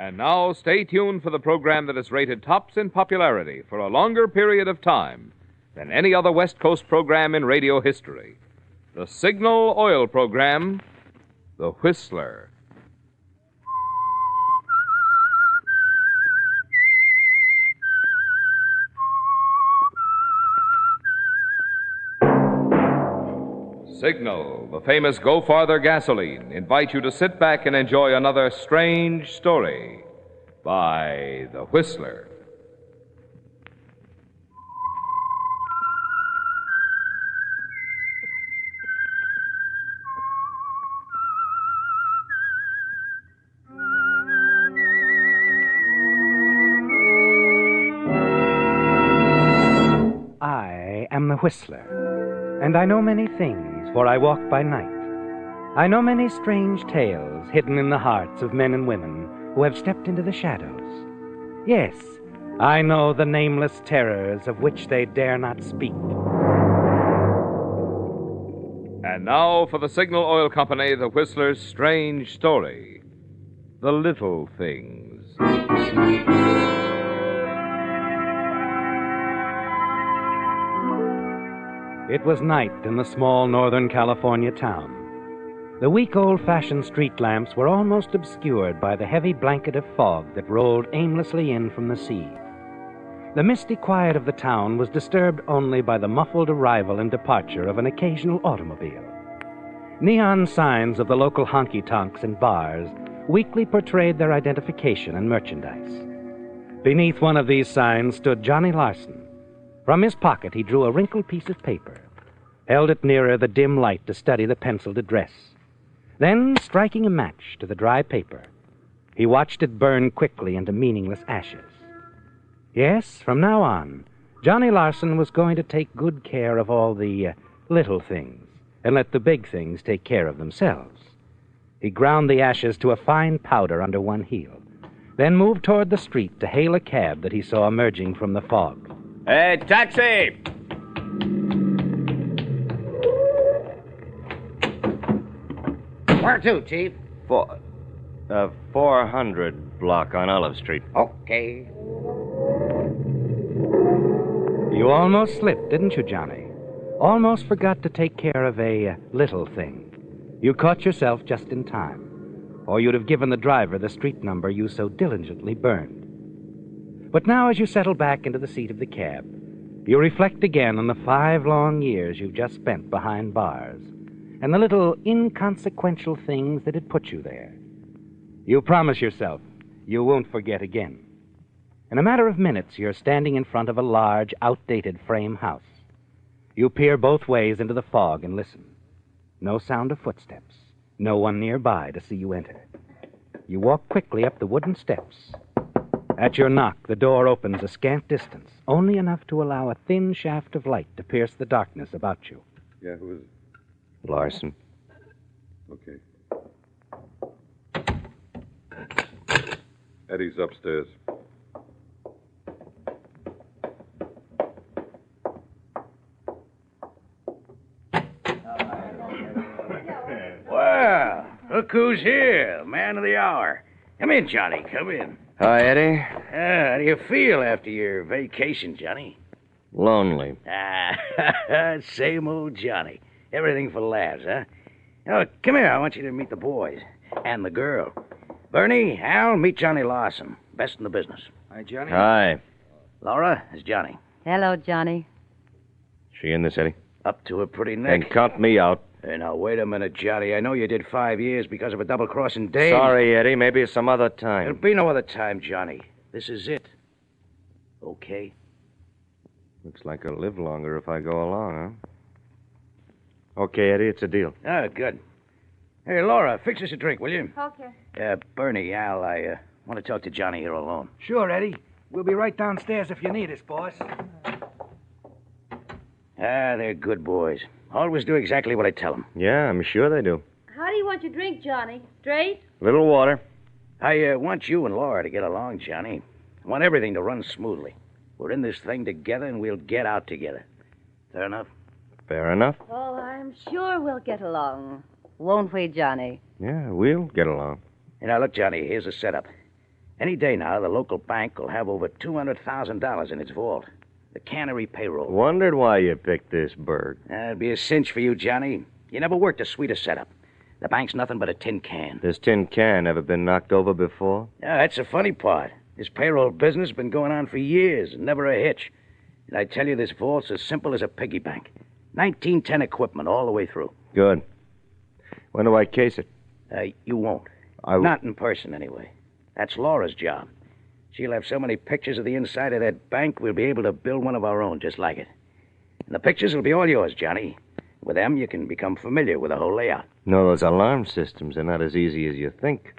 And now, stay tuned for the program that is rated tops in popularity for a longer period of time than any other West Coast program in radio history. The Signal Oil program, The Whistler. Signal, the famous Go Farther gasoline, invite you to sit back and enjoy another strange story by The Whistler. I am the Whistler, and I know many things. For I walk by night. I know many strange tales hidden in the hearts of men and women who have stepped into the shadows. Yes, I know the nameless terrors of which they dare not speak. And now for the Signal Oil Company, The Whistler's strange story, The Little Things. It was night in the small Northern California town. The weak old-fashioned street lamps were almost obscured by the heavy blanket of fog that rolled aimlessly in from the sea. The misty quiet of the town was disturbed only by the muffled arrival and departure of an occasional automobile. Neon signs of the local honky-tonks and bars weekly portrayed their identification and merchandise. Beneath one of these signs stood Johnny Larson. From his pocket, he drew a wrinkled piece of paper, held it nearer the dim light to study the penciled address. Then, striking a match to the dry paper, he watched it burn quickly into meaningless ashes. Yes, from now on, Johnny Larson was going to take good care of all the little things and let the big things take care of themselves. He ground the ashes to a fine powder under one heel, then moved toward the street to hail a cab that he saw emerging from the fog. Hey, taxi! Where to, Chief? 400 block on Olive Street. Okay. You almost slipped, didn't you, Johnny? Almost forgot to take care of a little thing. You caught yourself just in time, or you'd have given the driver the street number you so diligently burned. But now, as you settle back into the seat of the cab, you reflect again on the 5 long years you've just spent behind bars and the little inconsequential things that had put you there. You promise yourself you won't forget again. In a matter of minutes, you're standing in front of a large, outdated frame house. You peer both ways into the fog and listen. No sound of footsteps. No one nearby to see you enter. You walk quickly up the wooden steps. At your knock, the door opens a scant distance, only enough to allow a thin shaft of light to pierce the darkness about you. Yeah, who is it? Larson. Okay. Eddie's upstairs. Well, look who's here, man of the hour. Come in, Johnny, come in. Hi, Eddie. How do you feel after your vacation, Johnny? Lonely. Same old Johnny. Everything for laughs, huh? Oh, come here. I want you to meet the boys. And the girl. Bernie, Al, meet Johnny Larson. Best in the business. Hi, Johnny. Hi. Laura, it's Johnny. Hello, Johnny. She in this, Eddie? Up to her pretty neck. And count me out. Hey, now, wait a minute, Johnny. I know you did 5 years because of a double-crossing dame. Sorry, Eddie. Maybe some other There'll time. be no other time, Johnny. This is it. Okay? Looks like I'll live longer if I go along, huh? Okay, Eddie, it's a deal. Oh, good. Hey, Laura, fix us a drink, will you? Okay. Bernie, Al, I want to talk to Johnny here alone. Sure, Eddie. We'll be right downstairs if you need us, boss. They're good boys. Always do exactly what I tell them. Yeah, I'm sure they do. How do you want your drink, Johnny? Straight? Little water. I want you and Laura to get along, Johnny. I want everything to run smoothly. We're in this thing together, and we'll get out together. Fair enough? Fair enough. Oh, I'm sure we'll get along. Won't we, Johnny? Yeah, we'll get along. Now, look, Johnny, here's the setup. Any day now, the local bank will have over $200,000 in its vault. The cannery payroll. Wondered why you picked this burg. That'd be a cinch for you, Johnny. You never worked a sweeter setup. The bank's nothing but a tin can. This tin can ever been knocked over before? Yeah, that's the funny part. This payroll business has been going on for years, and never a hitch. And I tell you, this vault's as simple as a piggy bank. 1910 equipment all the way through. Good. When do I case it? You won't. Not in person, anyway. That's Laura's job. She'll have so many pictures of the inside of that bank, we'll be able to build one of our own just like it. And the pictures will be all yours, Johnny. With them, you can become familiar with the whole layout. No, those alarm systems are not as easy as you think.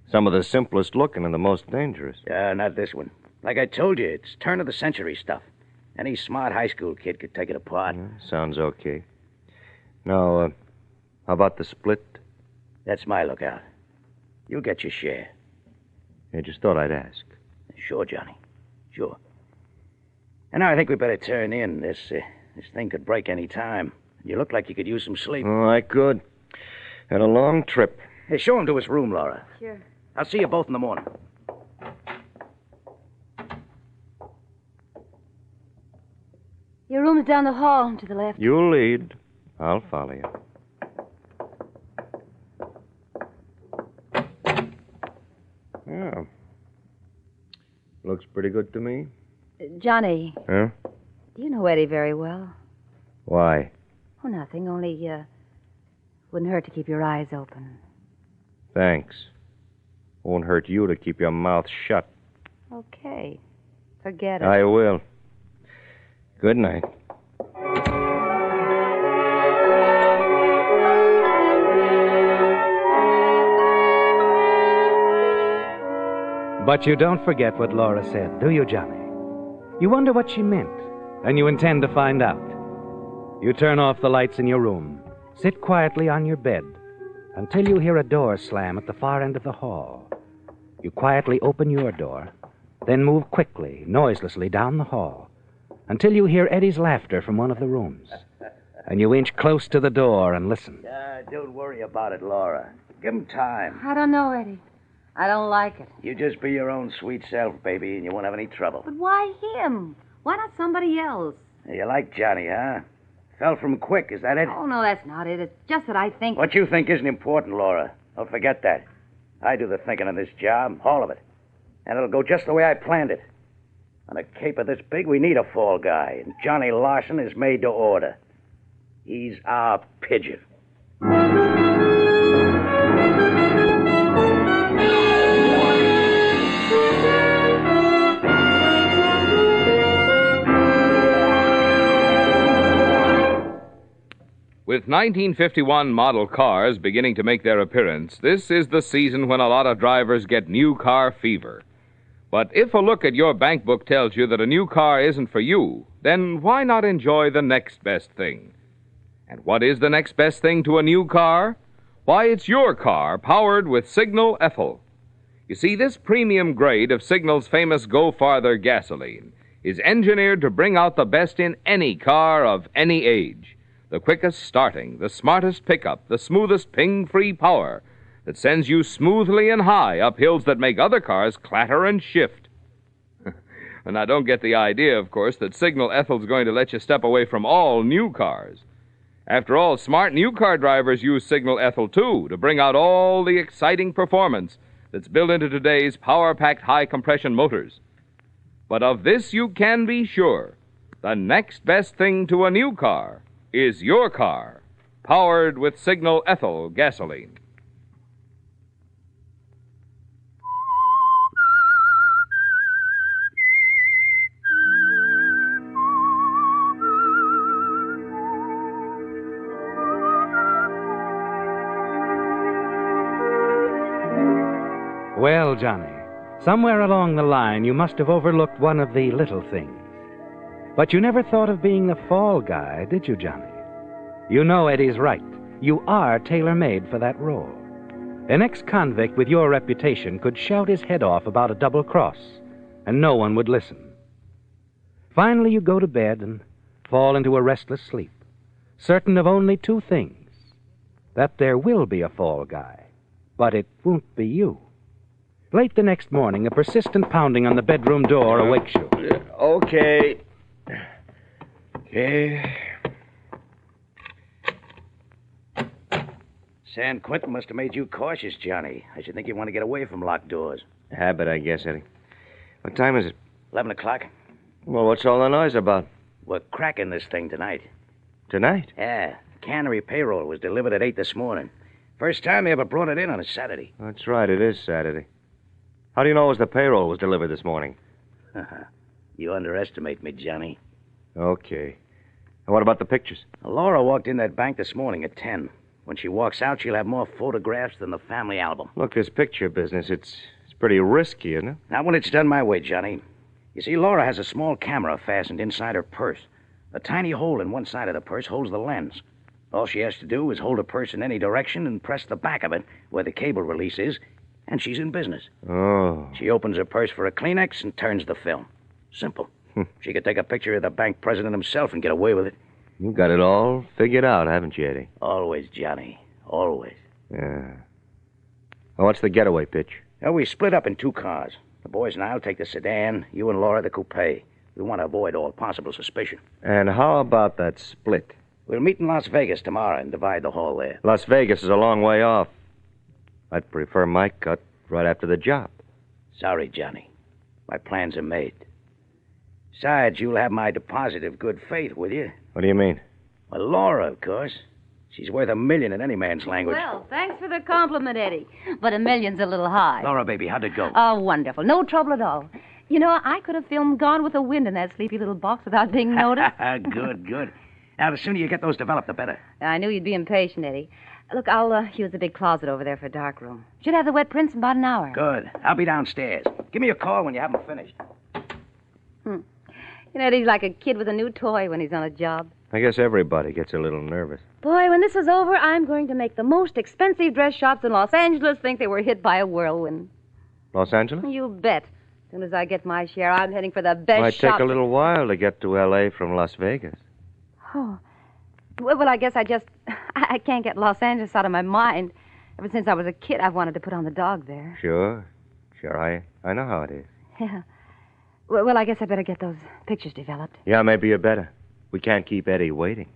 Some of the simplest looking and the most dangerous. Not this one. Like I told you, it's turn-of-the-century stuff. Any smart high school kid could take it apart. Sounds okay. Now, how about the split? That's my lookout. You'll get your share. I just thought I'd ask. Sure, Johnny. Sure. And now I think we better turn in. This thing could break any time. You look like you could use some sleep. Oh, I could. Had a long trip. Hey, show him to his room, Laura. Sure. I'll see you both in the morning. Your room is down the hall to the left. You lead. I'll follow you. Yeah. Looks pretty good to me. Johnny. Huh? Do you know Eddie very well? Why? Oh, nothing. Only, wouldn't hurt to keep your eyes open. Thanks. Won't hurt you to keep your mouth shut. Okay. Forget it. I will. Good night. But you don't forget what Laura said, do you, Johnny? You wonder what she meant, and you intend to find out. You turn off the lights in your room, sit quietly on your bed, until you hear a door slam at the far end of the hall. You quietly open your door, then move quickly, noiselessly down the hall, until you hear Eddie's laughter from one of the rooms. And you inch close to the door and listen. Don't worry about it, Laura. Give him time. I don't know, Eddie. I don't like it. You just be your own sweet self, baby, and you won't have any trouble. But why him? Why not somebody else? You like Johnny, huh? Fell from quick, is that it? Oh, no, that's not it. It's just that I think... What you think isn't important, Laura. Don't forget that. I do the thinking on this job, all of it. And it'll go just the way I planned it. On a caper this big, we need a fall guy, and Johnny Larson is made to order. He's our pigeon. With 1951 model cars beginning to make their appearance, this is the season when a lot of drivers get new car fever. But if a look at your bank book tells you that a new car isn't for you, then why not enjoy the next best thing? And what is the next best thing to a new car? Why, it's your car, powered with Signal Ethyl. You see, this premium grade of Signal's famous Go Farther gasoline is engineered to bring out the best in any car of any age. The quickest starting, the smartest pickup, the smoothest ping-free power that sends you smoothly and high up hills that make other cars clatter and shift. And I don't get the idea, of course, that Signal Ethyl's going to let you step away from all new cars. After all, smart new car drivers use Signal Ethyl, too, to bring out all the exciting performance that's built into today's power-packed high-compression motors. But of this you can be sure. The next best thing to a new car is your car, powered with Signal Ethyl gasoline. Well, Johnny, somewhere along the line you must have overlooked one of the little things. But you never thought of being the fall guy, did you, Johnny? You know Eddie's right. You are tailor-made for that role. An ex-convict with your reputation could shout his head off about a double cross, and no one would listen. Finally, you go to bed and fall into a restless sleep, certain of only two things: that there will be a fall guy, but it won't be you. Late the next morning, a persistent pounding on the bedroom door awakes you. Okay. Okay. San Quentin must have made you cautious, Johnny. I should think you want to get away from locked doors. Habit, I guess, Eddie. What time is it? 11 o'clock. Well, what's all the noise about? We're cracking this thing tonight. Tonight? Yeah. Cannery payroll was delivered at 8 this morning. First time they ever brought it in on a Saturday. That's right, it is Saturday. How do you know it was the payroll was delivered this morning? You underestimate me, Johnny. Okay. And what about the pictures? Laura walked in that bank this morning at 10. When she walks out, she'll have more photographs than the family album. Look, this picture business, it's pretty risky, isn't it? Not when it's done my way, Johnny. You see, Laura has a small camera fastened inside her purse. A tiny hole in one side of the purse holds the lens. All she has to do is hold her purse in any direction and press the back of it, where the cable release is, and she's in business. Oh. She opens her purse for a Kleenex and turns the film. Simple. She could take a picture of the bank president himself and get away with it. You got it all figured out, haven't you, Eddie? Always, Johnny. Always. Yeah. Well, what's the getaway pitch? Now, we split up in 2 cars. The boys and I'll take the sedan, you and Laura the coupe. We want to avoid all possible suspicion. And how about that split? We'll meet in Las Vegas tomorrow and divide the haul there. Las Vegas is a long way off. I'd prefer my cut right after the job. Sorry, Johnny. My plans are made. Besides, you'll have my deposit of good faith with you. What do you mean? Well, Laura, of course. She's worth $1 million in any man's language. Well, thanks for the compliment, Eddie. But $1 million's a little high. Laura, baby, how'd it go? Oh, wonderful. No trouble at all. You know, I could have filmed Gone with the Wind in that sleepy little box without being noticed. Good. Now, the sooner you get those developed, the better. I knew you'd be impatient, Eddie. Look, I'll use the big closet over there for a dark room. Should have the wet prints in about an hour. Good. I'll be downstairs. Give me a call when you have them finished. You know, Eddie's like a kid with a new toy when he's on a job. I guess everybody gets a little nervous. Boy, when this is over, I'm going to make the most expensive dress shops in Los Angeles think they were hit by a whirlwind. Los Angeles? You bet. As soon as I get my share, I'm heading for the best Might shop. take a little while to get to L.A. from Las Vegas. Oh. Well, I guess I can't get Los Angeles out of my mind. Ever since I was a kid, I've wanted to put on the dog there. Sure. I know how it is. Yeah. Well, I guess I better get those pictures developed. Yeah, maybe you better. We can't keep Eddie waiting.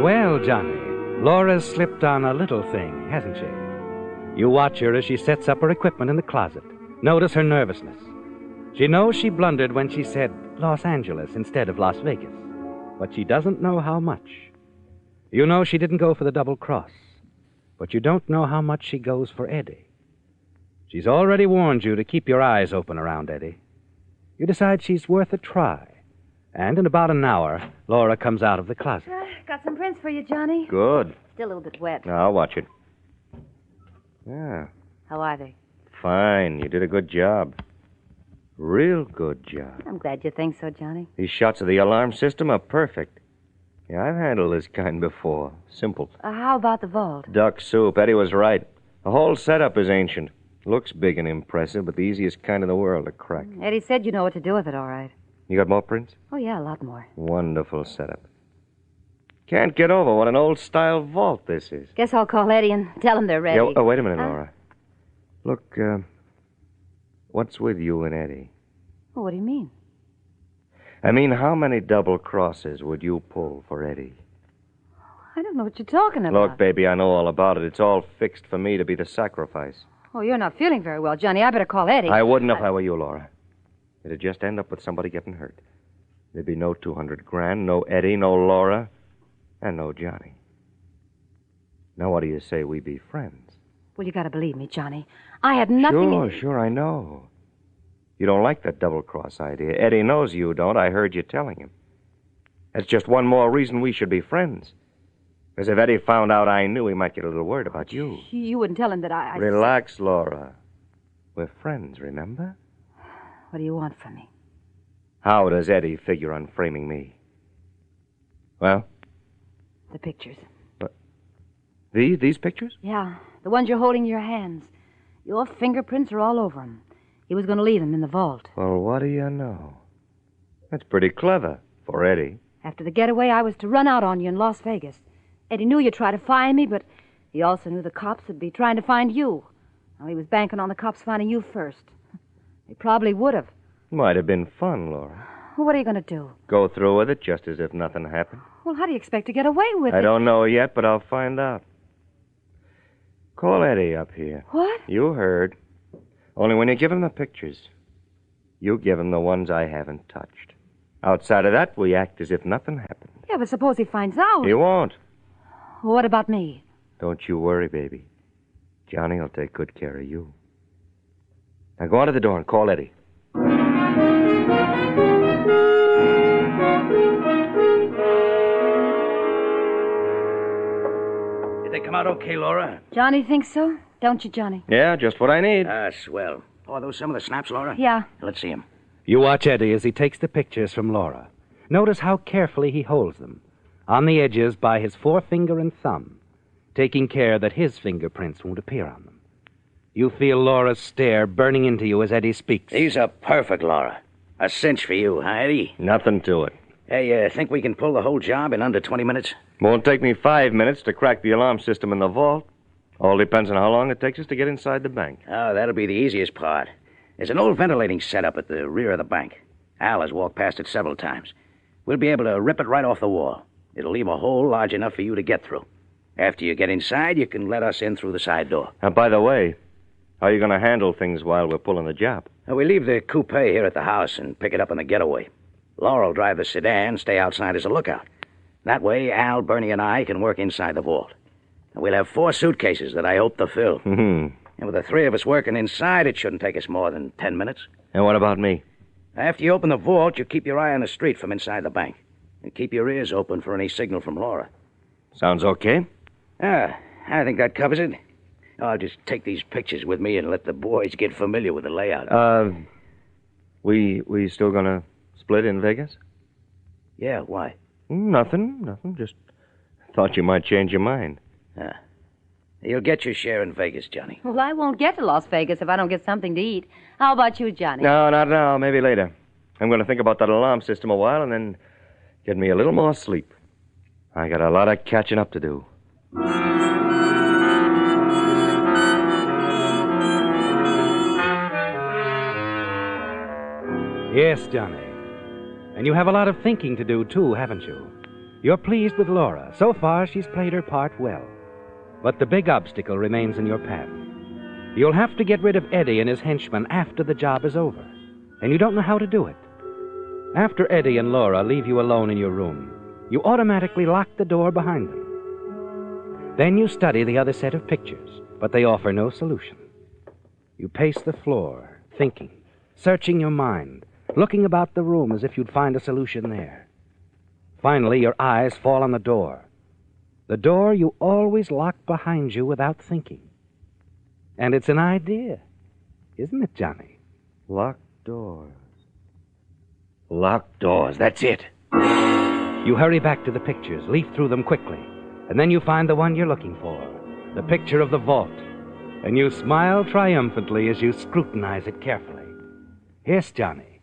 Well, Johnny, Laura's slipped on a little thing, hasn't she? You watch her as she sets up her equipment in the closet. Notice her nervousness. She knows she blundered when she said Los Angeles instead of Las Vegas. But she doesn't know how much. You know she didn't go for the double cross. But you don't know how much she goes for Eddie. She's already warned you to keep your eyes open around Eddie. You decide she's worth a try. And in about an hour, Laura comes out of the closet. Got some prints for you, Johnny. Good. Still a little bit wet. Now, I'll watch it. Yeah, How are they? fine. You did a good job. Real good job. I'm glad you think so, Johnny. These shots of the alarm system are perfect. Yeah, I've handled this kind before. Simple. How about the vault? Duck soup. Eddie was right. The whole setup is ancient. Looks big and impressive, but the easiest kind in the world to crack. Eddie said you know what to do with it, all right. You got more prints? Oh, yeah, a lot more. Wonderful setup. Can't get over what an old-style vault this is. Guess I'll call Eddie and tell him they're ready. Yeah, wait a minute, Laura. Look, what's with you and Eddie? Well, what do you mean? I mean, how many double crosses would you pull for Eddie? I don't know what you're talking about. Look, baby, I know all about it. It's all fixed for me to be the sacrifice. Oh, you're not feeling very well, Johnny. I better call Eddie. I wouldn't if I were you, Laura. It'd just end up with somebody getting hurt. There'd be no $200,000, no Eddie, no Laura, and no Johnny. Now, what do you say we be friends? Well, you gotta believe me, Johnny. I had nothing... Sure, I know. You don't like that double-cross idea. Eddie knows you don't. I heard you telling him. That's just one more reason we should be friends. Because if Eddie found out I knew, he might get a little worried about you. You wouldn't tell him that I... Relax, Laura. We're friends, remember? What do you want from me? How does Eddie figure on framing me? Well? The pictures. These pictures? Yeah, the ones you're holding in your hands. Your fingerprints are all over them. He was going to leave them in the vault. Well, what do you know? That's pretty clever. For Eddie? After the getaway, I was to run out on you in Las Vegas. Eddie knew you'd try to find me, but he also knew the cops would be trying to find you. Well, he was banking on the cops finding you first. They probably would have. Might have been fun, Laura. Well, what are you going to do? Go through with it just as if nothing happened. Well, how do you expect to get away with it? I don't know yet, but I'll find out. Call Eddie up here. What? You heard. Only when you give him the pictures, you give him the ones I haven't touched. Outside of that, we act as if nothing happened. Yeah, but suppose he finds out. He won't. Well, what about me? Don't you worry, baby. Johnny will take good care of you. Now go out to the door and call Eddie. Did they come out okay, Laura? Johnny thinks so? Don't you, Johnny? Yeah, just what I need. Swell. Oh, are those some of the snaps, Laura? Yeah. Let's see them. You watch Eddie as he takes the pictures from Laura. Notice how carefully he holds them, on the edges by his forefinger and thumb, taking care that his fingerprints won't appear on them. You feel Laura's stare burning into you as Eddie speaks. These are perfect, Laura. A cinch for you, huh, Eddie? Nothing to it. Hey, think we can pull the whole job in under 20 minutes? Won't take me 5 minutes to crack the alarm system in the vault. All depends on how long it takes us to get inside the bank. Oh, that'll be the easiest part. There's an old ventilating setup at the rear of the bank. Al has walked past it several times. We'll be able to rip it right off the wall. It'll leave a hole large enough for you to get through. After you get inside, you can let us in through the side door. By the way, how are you going to handle things while we're pulling the job? We leave the coupe here at the house and pick it up on the getaway. Laura will drive the sedan, stay outside as a lookout. That way, Al, Bernie, and I can work inside the vault. And we'll have 4 suitcases that I hope to fill. Mm-hmm. And with the 3 of us working inside, it shouldn't take us more than 10 minutes. And what about me? After you open the vault, you keep your eye on the street from inside the bank. And keep your ears open for any signal from Laura. Sounds okay. I think that covers it. I'll just take these pictures with me and let the boys get familiar with the layout. We still gonna split in Vegas? Yeah, why? Nothing. Just thought you might change your mind. You'll get your share in Vegas, Johnny. Well, I won't get to Las Vegas if I don't get something to eat. How about you, Johnny? No, not now. Maybe later. I'm going to think about that alarm system a while and then get me a little more sleep. I got a lot of catching up to do. Yes, Johnny. And you have a lot of thinking to do, too, haven't you? You're pleased with Laura. So far, she's played her part well. But the big obstacle remains in your path. You'll have to get rid of Eddie and his henchmen after the job is over. And you don't know how to do it. After Eddie and Laura leave you alone in your room, you automatically lock the door behind them. Then you study the other set of pictures, but they offer no solution. You pace the floor, thinking, searching your mind, looking about the room as if you'd find a solution there. Finally, your eyes fall on the door. The door you always lock behind you without thinking. And it's an idea, isn't it, Johnny? Locked doors. Locked doors, that's it. You hurry back to the pictures, leaf through them quickly, and then you find the one you're looking for, the picture of the vault, and you smile triumphantly as you scrutinize it carefully. Yes, Johnny,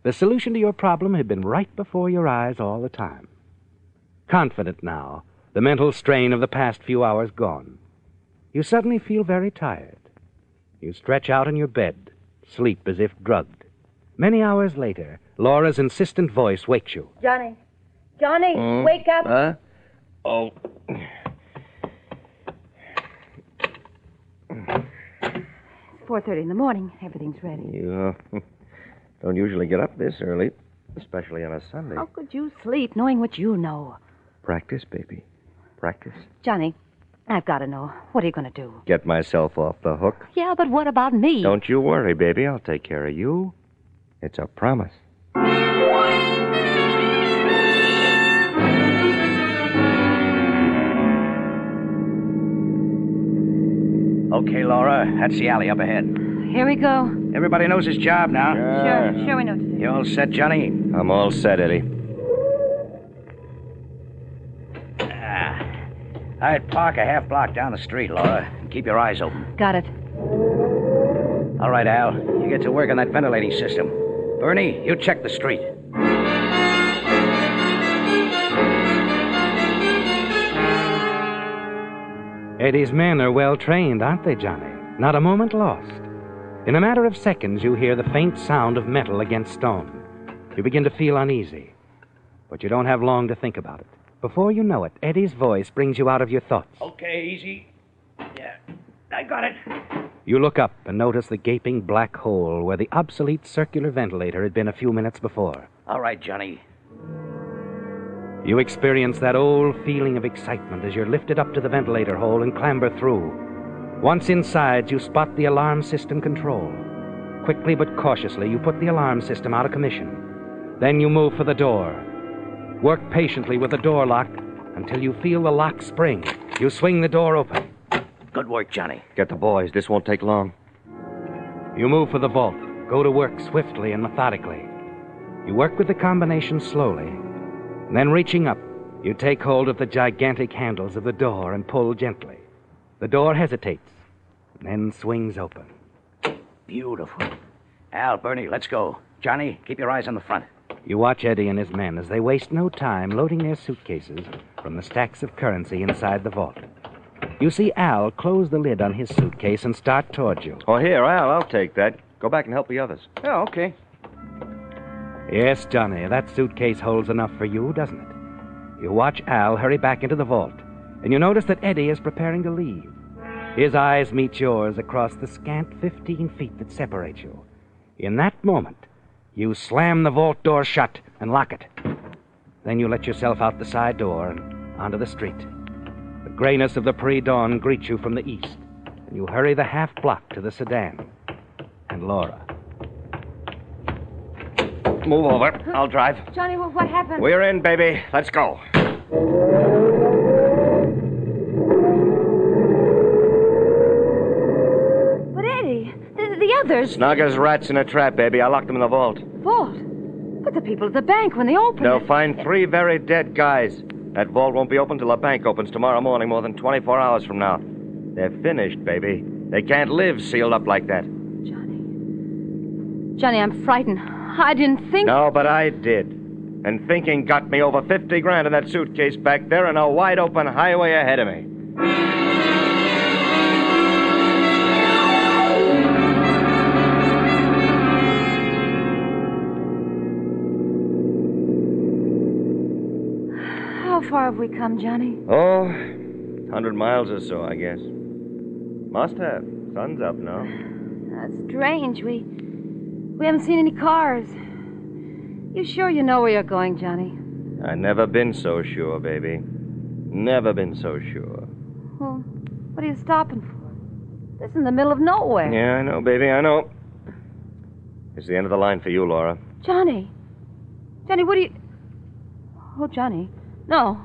the solution to your problem had been right before your eyes all the time. Confident now, the mental strain of the past few hours gone, you suddenly feel very tired. You stretch out in your bed, sleep as if drugged. Many hours later, Laura's insistent voice wakes you. Johnny, wake up. Huh? Oh. It's 4:30 in the morning. Everything's ready. You don't usually get up this early, especially on a Sunday. How could you sleep knowing what you know? Practice, baby. Practice. Johnny, I've got to know. What are you going to do? Get myself off the hook. Yeah, but what about me? Don't you worry, baby. I'll take care of you. It's a promise. Okay, Laura, that's the alley up ahead. Here we go. Everybody knows his job now. Sure we know what to do. You all set, Johnny? I'm all set, Eddie. I'd park a half block down the street, Laura. Keep your eyes open. Got it. All right, Al. You get to work on that ventilating system. Bernie, you check the street. Eddie's men are well trained, aren't they, Johnny? Not a moment lost. In a matter of seconds, you hear the faint sound of metal against stone. You begin to feel uneasy. But you don't have long to think about it. Before you know it, Eddie's voice brings you out of your thoughts. Okay, easy. Yeah, I got it. You look up and notice the gaping black hole where the obsolete circular ventilator had been a few minutes before. All right, Johnny. You experience that old feeling of excitement as you're lifted up to the ventilator hole and clamber through. Once inside, you spot the alarm system control. Quickly but cautiously, you put the alarm system out of commission. Then you move for the door. Work patiently with the door lock until you feel the lock spring. You swing the door open. Good work, Johnny. Get the boys. This won't take long. You move for the vault. Go to work swiftly and methodically. You work with the combination slowly. And then reaching up, you take hold of the gigantic handles of the door and pull gently. The door hesitates, and then swings open. Beautiful. Al, Bernie, let's go. Johnny, keep your eyes on the front. You watch Eddie and his men as they waste no time loading their suitcases from the stacks of currency inside the vault. You see Al close the lid on his suitcase and start towards you. Oh, here, Al, I'll take that. Go back and help the others. Oh, okay. Yes, Johnny, that suitcase holds enough for you, doesn't it? You watch Al hurry back into the vault, and you notice that Eddie is preparing to leave. His eyes meet yours across the scant 15 feet that separate you. In that moment, you slam the vault door shut and lock it. Then you let yourself out the side door and onto the street. The grayness of the pre-dawn greets you from the east, and you hurry the half block to the sedan. And Laura. Move over. I'll drive. Johnny, what happened? We're in, baby. Let's go. But Eddie, the others... Snug as rats in a trap, baby. I locked them in the vault. Vault? But the people at the bank, when they opened They'll it... find 3 very dead guys. That vault won't be open till the bank opens tomorrow morning, more than 24 hours from now. They're finished, baby. They can't live sealed up like that. Johnny, I'm frightened. I didn't think... No, but I did. And thinking got me over 50 grand in that suitcase back there and a wide open highway ahead of me. How far have we come, Johnny? Oh, 100 miles or so, I guess. Must have. Sun's up now. That's strange. We haven't seen any cars. You sure you know where you're going, Johnny? I've never been so sure, baby. Never been so sure. Well, what are you stopping for? This is in the middle of nowhere. Yeah, I know, baby, I know. It's the end of the line for you, Laura. Johnny, what do you... Oh, Johnny. No.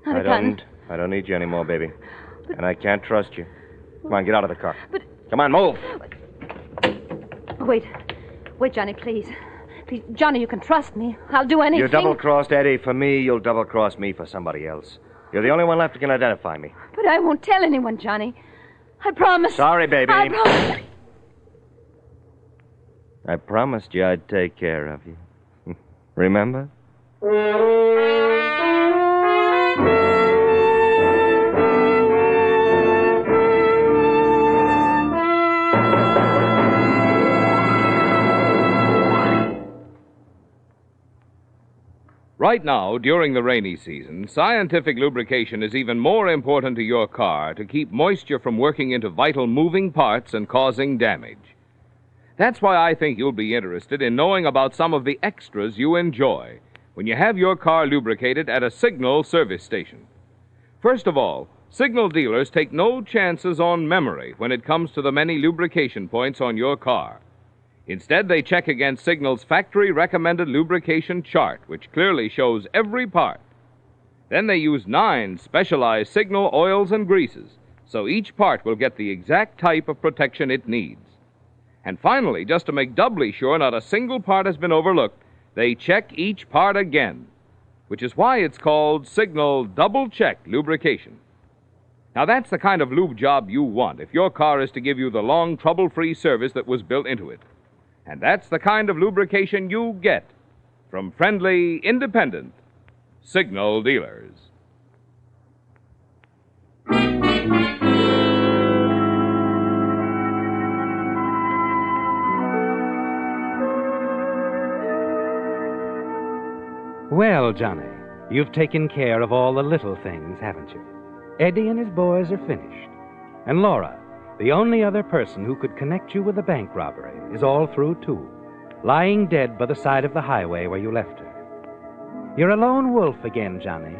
Not again. I don't need you anymore, baby. And I can't trust you. Come on, get out of the car. But... Come on, move. Wait, Johnny, please. Please, Johnny, you can trust me. I'll do anything. You double-crossed Eddie for me, you'll double-cross me for somebody else. You're the only one left who can identify me. But I won't tell anyone, Johnny. I promise. Sorry, baby. I promise. I promised you I'd take care of you. Remember? Right now, during the rainy season, scientific lubrication is even more important to your car to keep moisture from working into vital moving parts and causing damage. That's why I think you'll be interested in knowing about some of the extras you enjoy when you have your car lubricated at a Signal service station. First of all, Signal dealers take no chances on memory when it comes to the many lubrication points on your car. Instead, they check against Signal's factory-recommended lubrication chart, which clearly shows every part. Then they use 9 specialized Signal oils and greases, so each part will get the exact type of protection it needs. And finally, just to make doubly sure not a single part has been overlooked, they check each part again, which is why it's called Signal Double-Check Lubrication. Now, that's the kind of lube job you want if your car is to give you the long, trouble-free service that was built into it. And that's the kind of lubrication you get from friendly, independent Signal dealers. Well, Johnny, you've taken care of all the little things, haven't you? Eddie and his boys are finished. And Laura, the only other person who could connect you with the bank robbery, is all through, too, lying dead by the side of the highway where you left her. You're a lone wolf again, Johnny.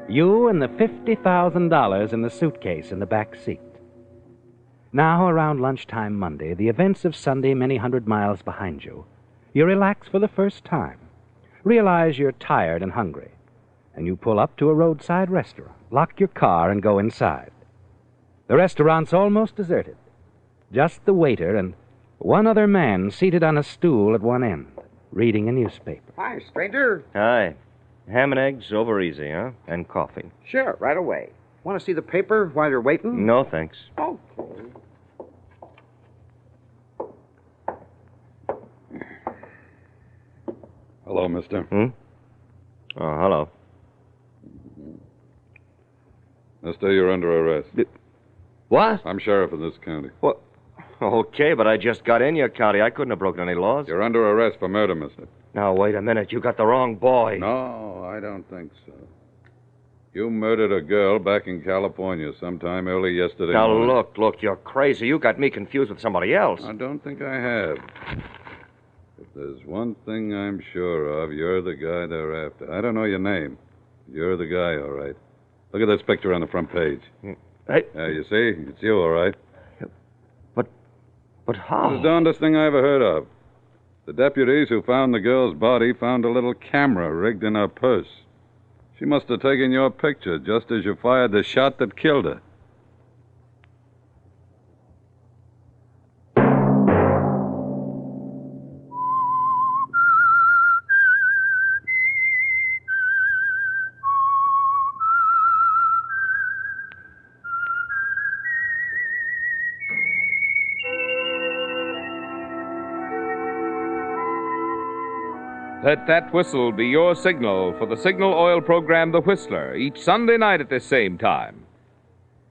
You and the $50,000 in the suitcase in the back seat. Now, around lunchtime Monday, the events of Sunday many hundred miles behind you, you relax for the first time, realize you're tired and hungry, and you pull up to a roadside restaurant, lock your car, and go inside. The restaurant's almost deserted. Just the waiter and one other man seated on a stool at one end, reading a newspaper. Hi, stranger. Hi. Ham and eggs over easy, huh? And coffee. Sure, right away. Want to see the paper while you're waiting? No, thanks. Okay. Hello, mister. Oh, hello. Mister, you're under arrest. What? I'm sheriff of this county. What? Okay, but I just got in your county. I couldn't have broken any laws. You're under arrest for murder, mister. Now, wait a minute. You got the wrong boy. No, I don't think so. You murdered a girl back in California sometime early yesterday Now, morning. look, you're crazy. You got me confused with somebody else. I don't think I have. If there's one thing I'm sure of, you're the guy they're after. I don't know your name. You're the guy, all right. Look at this picture on the front page. Hey. You see? It's you, all right. But how? It's the darndest thing I ever heard of. The deputies who found the girl's body found a little camera rigged in her purse. She must have taken your picture just as you fired the shot that killed her. Let that whistle be your signal for the Signal Oil program, The Whistler, each Sunday night at this same time.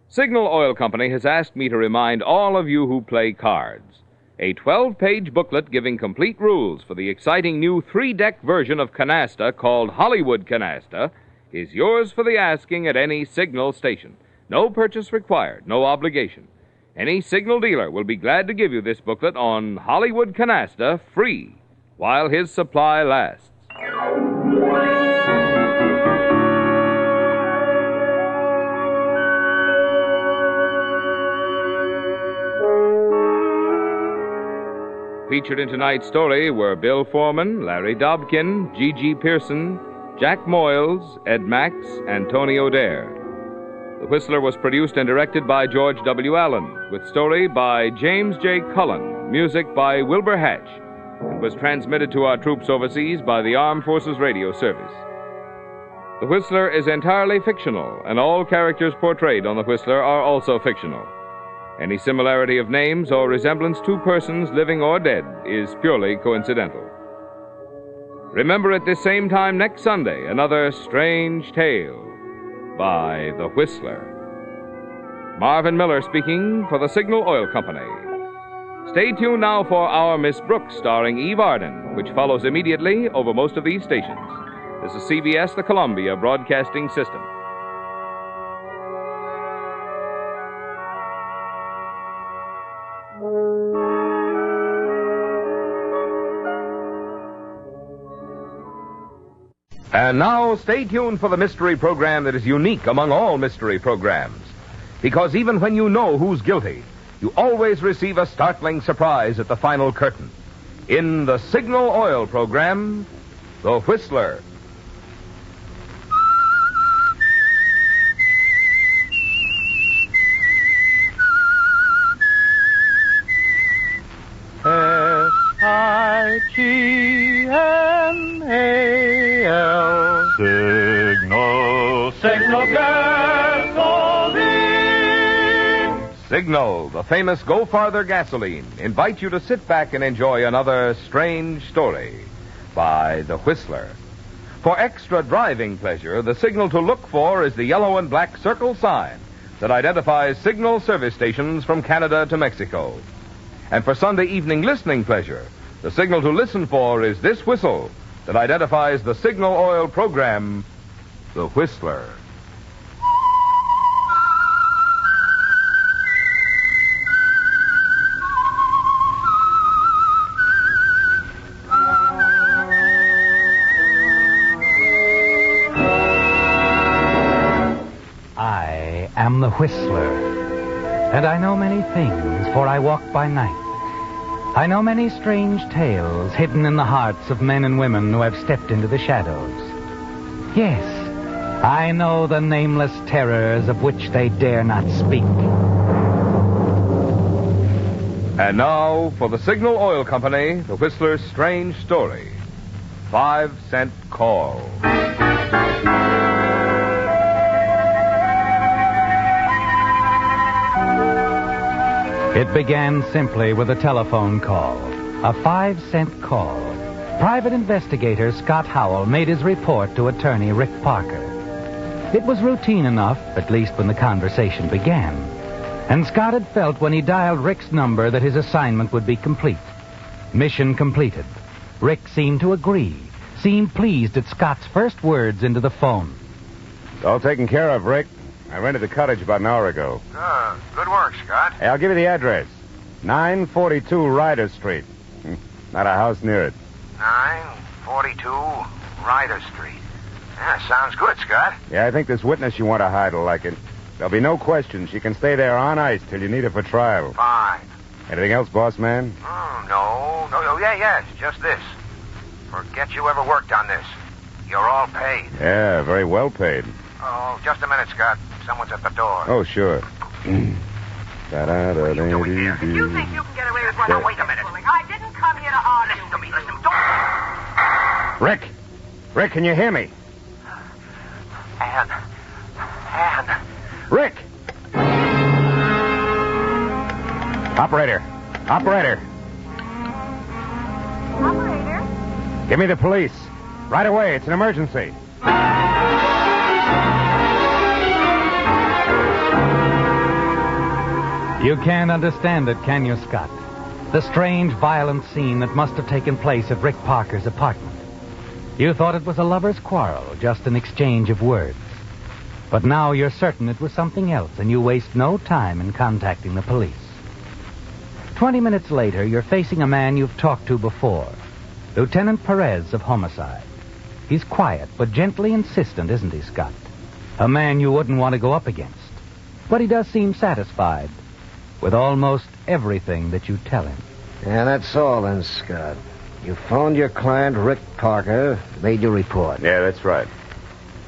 Signal Oil Company has asked me to remind all of you who play cards. A 12-page booklet giving complete rules for the exciting new 3-deck version of canasta called Hollywood Canasta is yours for the asking at any Signal station. No purchase required, no obligation. Any Signal dealer will be glad to give you this booklet on Hollywood Canasta free while his supply lasts. Featured in tonight's story were Bill Foreman, Larry Dobkin, G.G. Pearson, Jack Moyles, Ed Max, and Tony O'Dare. The Whistler was produced and directed by George W. Allen, with story by James J. Cullen, music by Wilbur Hatch, and was transmitted to our troops overseas by the Armed Forces Radio Service. The Whistler is entirely fictional, and all characters portrayed on The Whistler are also fictional. Any similarity of names or resemblance to persons living or dead is purely coincidental. Remember at this same time next Sunday, another strange tale by The Whistler. Marvin Miller speaking for the Signal Oil Company. Stay tuned now for Our Miss Brooks, starring Eve Arden, which follows immediately over most of these stations. This is CBS, the Columbia Broadcasting System. And now, stay tuned for the mystery program that is unique among all mystery programs. Because even when you know who's guilty, you always receive a startling surprise at the final curtain. In the Signal Oil program, The Whistler. S-I-G-N-A-L Signal gasoline. Signal, the famous Go Farther gasoline, invites you to sit back and enjoy another strange story by The Whistler. For extra driving pleasure, the signal to look for is the yellow and black circle sign that identifies Signal service stations from Canada to Mexico. And for Sunday evening listening pleasure, the signal to listen for is this whistle, that identifies the signal oil program, The Whistler. I am the Whistler, and I know many things, for I walk by night. I know many strange tales hidden in the hearts of men and women who have stepped into the shadows. Yes, I know the nameless terrors of which they dare not speak. And now, for the Signal Oil Company, The Whistler's strange story, 5-cent call. It began simply with a telephone call, a 5-cent call. Private investigator Scott Howell made his report to attorney Rick Parker. It was routine enough, at least when the conversation began. And Scott had felt when he dialed Rick's number that his assignment would be complete. Mission completed. Rick seemed to agree, seemed pleased at Scott's first words into the phone. It's all taken care of, Rick. I rented the cottage about an hour ago. Good work, Scott. Hey, I'll give you the address. 942 Ryder Street. Not a house near it. 942 Ryder Street. Yeah, sounds good, Scott. Yeah, I think this witness you want to hide will like it. There'll be no question. She can stay there on ice till you need her for trial. Fine. Anything else, boss man? No. Yes, just this. Forget you ever worked on this. You're all paid. Yeah, very well paid. Oh, just a minute, Scott. Someone's at the door. Oh, sure. What are you doing here? You think you can get away with what? Now, wait a minute. I didn't come here to argue. Listen to me. Don't... Rick, can you hear me? Anne. Rick! Operator. Operator? Give me the police. Right away. It's an emergency. You can't understand it, can you, Scott? The strange, violent scene that must have taken place at Rick Parker's apartment. You thought it was a lover's quarrel, just an exchange of words. But now you're certain it was something else, and you waste no time in contacting the police. 20 minutes later, you're facing a man you've talked to before, Lieutenant Perez of Homicide. He's quiet, but gently insistent, isn't he, Scott? A man you wouldn't want to go up against. But he does seem satisfied with almost everything that you tell him. Yeah, that's all then, Scott. You phoned your client, Rick Parker, made your report. Yeah, that's right.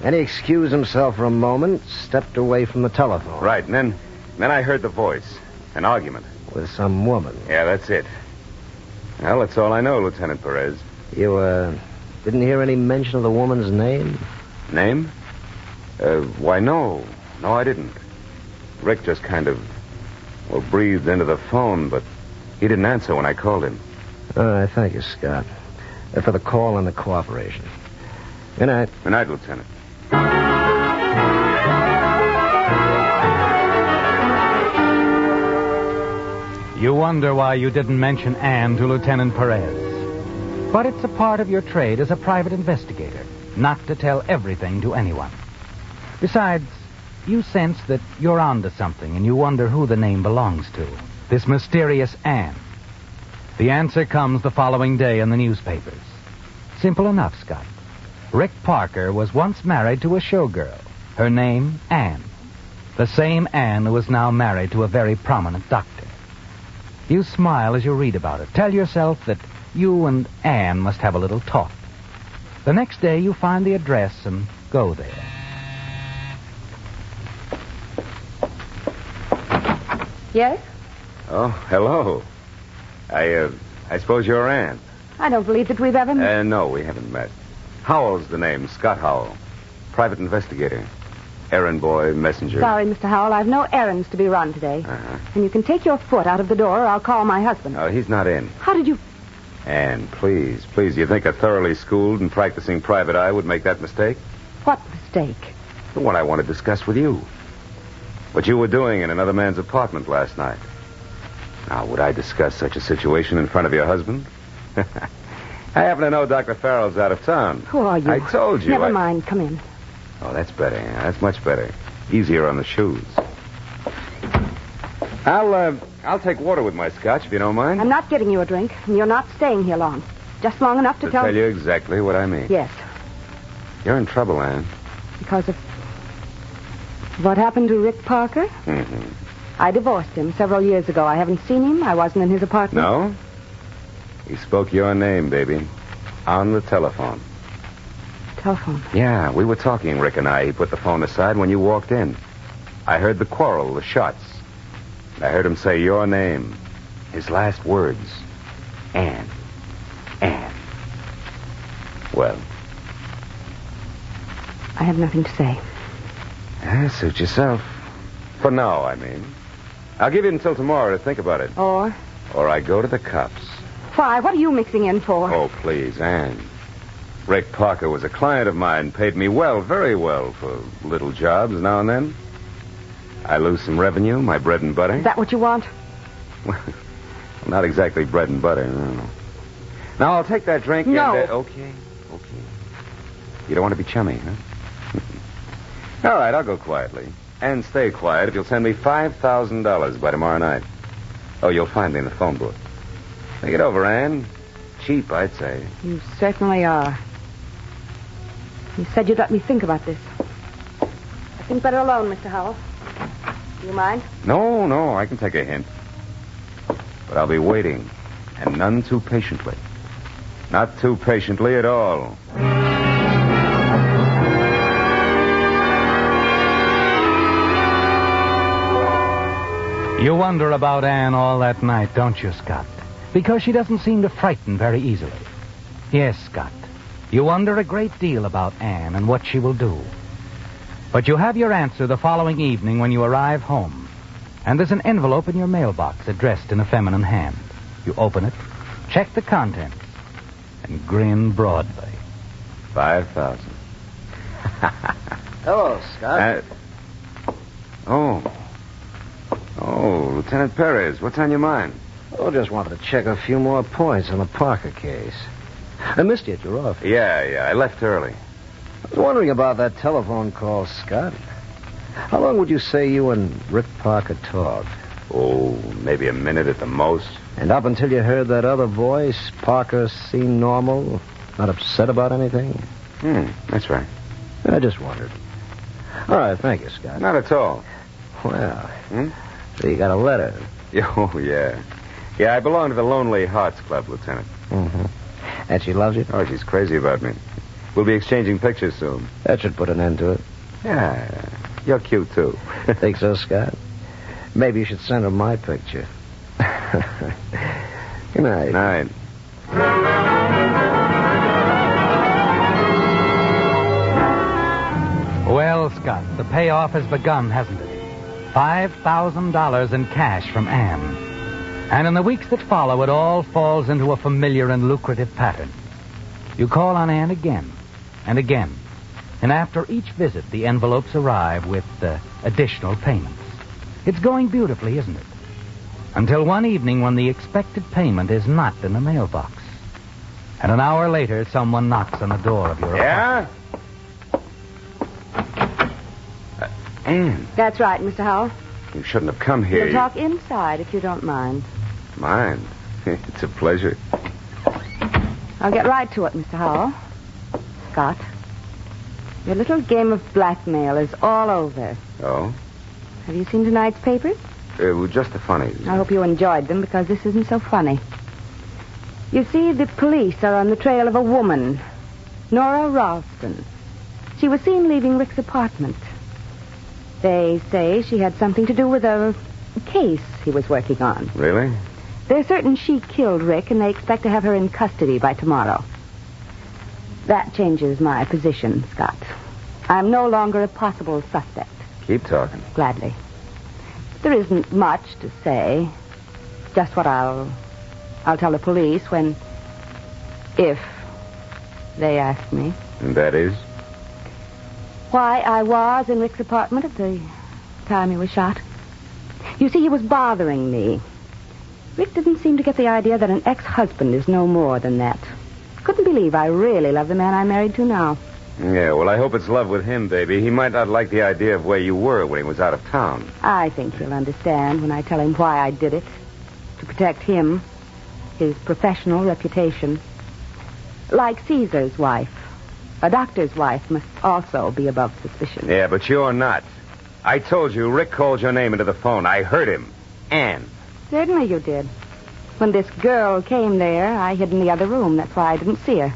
Then he excused himself for a moment, stepped away from the telephone. Right, and then I heard the voice. An argument. With some woman. Yeah, that's it. Well, that's all I know, Lieutenant Perez. You, didn't hear any mention of the woman's name? Name? Why, no. No, I didn't. Rick just kind of, breathed into the phone, but he didn't answer when I called him. All right, thank you, Scott. For the call and the cooperation. Good night. Good night, Lieutenant. You wonder why you didn't mention Anne to Lieutenant Perez. But it's a part of your trade as a private investigator, not to tell everything to anyone. Besides, you sense that you're onto something, and you wonder who the name belongs to. This mysterious Anne. The answer comes the following day in the newspapers. Simple enough, Scott. Rick Parker was once married to a showgirl. Her name, Anne. The same Anne who is now married to a very prominent doctor. You smile as you read about it. Tell yourself that you and Anne must have a little talk. The next day you find the address and go there. Yes? Oh, hello. I suppose you're Anne. I don't believe that we've ever met. No, we haven't met. Howell's the name, Scott Howell. Private investigator. Errand boy, messenger. Sorry, Mr. Howell, I've no errands to be run today. Uh-huh. And you can take your foot out of the door or I'll call my husband. Oh, he's not in. How did you... Anne, please, you think a thoroughly schooled and practicing private eye would make that mistake? What mistake? The one I want to discuss with you. What you were doing in another man's apartment last night. Now, would I discuss such a situation in front of your husband? I happen to know Dr. Farrell's out of town. Who are you? I told you. Never mind. Come in. Oh, that's better. Yeah, that's much better. Easier on the shoes. I'll take water with my scotch, if you don't mind. I'm not getting you a drink, and you're not staying here long. Just long enough to tell you exactly what I mean. Yes. You're in trouble, Anne. Because of what happened to Rick Parker? Mm-hmm. I divorced him several years ago. I haven't seen him. I wasn't in his apartment. No? He spoke your name, baby. On the telephone. Telephone? Yeah, we were talking, Rick and I. He put the phone aside when you walked in. I heard the quarrel, the shots. I heard him say your name. His last words. Anne. Anne. Well? I have nothing to say. Suit yourself. For now, I mean. I'll give you until tomorrow to think about it. Or I go to the cops. Why? What are you mixing in for? Oh, please, Anne. Rick Parker was a client of mine, paid me well, very well, for little jobs now and then. I lose some revenue, my bread and butter. Is that what you want? Well, not exactly bread and butter, no. Now, I'll take that drink no. and... Okay. You don't want to be chummy, huh? All right, I'll go quietly. And stay quiet if you'll send me $5,000 by tomorrow night. Oh, you'll find me in the phone booth. Think it over, Anne. Cheap, I'd say. You certainly are. You said you'd let me think about this. I think better alone, Mr. Howell. Do you mind? No, I can take a hint. But I'll be waiting, and none too patiently. Not too patiently at all. You wonder about Anne all that night, don't you, Scott? Because she doesn't seem to frighten very easily. Yes, Scott. You wonder a great deal about Anne and what she will do. But you have your answer the following evening when you arrive home. And there's an envelope in your mailbox addressed in a feminine hand. You open it, check the contents, and grin broadly. 5,000. Hello, Scott. Oh, Lieutenant Perez, what's on your mind? Oh, just wanted to check a few more points on the Parker case. I missed you at your office. Yeah, I left early. I was wondering about that telephone call, Scott. How long would you say you and Rick Parker talked? Oh, maybe a minute at the most. And up until you heard that other voice, Parker seemed normal, not upset about anything? That's right. I just wondered. All right, thank you, Scott. Not at all. Well, so you got a letter. Oh, yeah. Yeah, I belong to the Lonely Hearts Club, Lieutenant. Mm-hmm. And she loves you? Oh, she's crazy about me. We'll be exchanging pictures soon. That should put an end to it. Yeah, you're cute, too. Think so, Scott? Maybe you should send her my picture. Good night. Night. Well, Scott, the payoff has begun, hasn't it? $5,000 in cash from Anne. And in the weeks that follow, it all falls into a familiar and lucrative pattern. You call on Anne again and again. And after each visit, the envelopes arrive with additional payments. It's going beautifully, isn't it? Until one evening when the expected payment is not in the mailbox. And an hour later, someone knocks on the door of your apartment. Anne. That's right, Mr. Howell. You shouldn't have come here. We'll talk inside if you don't mind. Mind? It's a pleasure. I'll get right to it, Mr. Howell. Scott, your little game of blackmail is all over. Oh? Have you seen tonight's papers? Just the funnies. I hope you enjoyed them, because this isn't so funny. You see, the police are on the trail of a woman, Nora Ralston. She was seen leaving Rick's apartment. They say she had something to do with a case he was working on. Really? They're certain she killed Rick, and they expect to have her in custody by tomorrow. That changes my position, Scott. I'm no longer a possible suspect. Keep talking. Gladly. There isn't much to say. Just what I'll tell the police if they ask me. And that is? Why I was in Rick's apartment at the time he was shot. You see, he was bothering me. Rick didn't seem to get the idea that an ex-husband is no more than that. Couldn't believe I really love the man I'm married to now. Yeah, well, I hope it's love with him, baby. He might not like the idea of where you were when he was out of town. I think he'll understand when I tell him why I did it. To protect him, his professional reputation. Like Caesar's wife. A doctor's wife must also be above suspicion. Yeah, but you're not. I told you, Rick called your name into the phone. I heard him. Anne. Certainly you did. When this girl came there, I hid in the other room. That's why I didn't see her.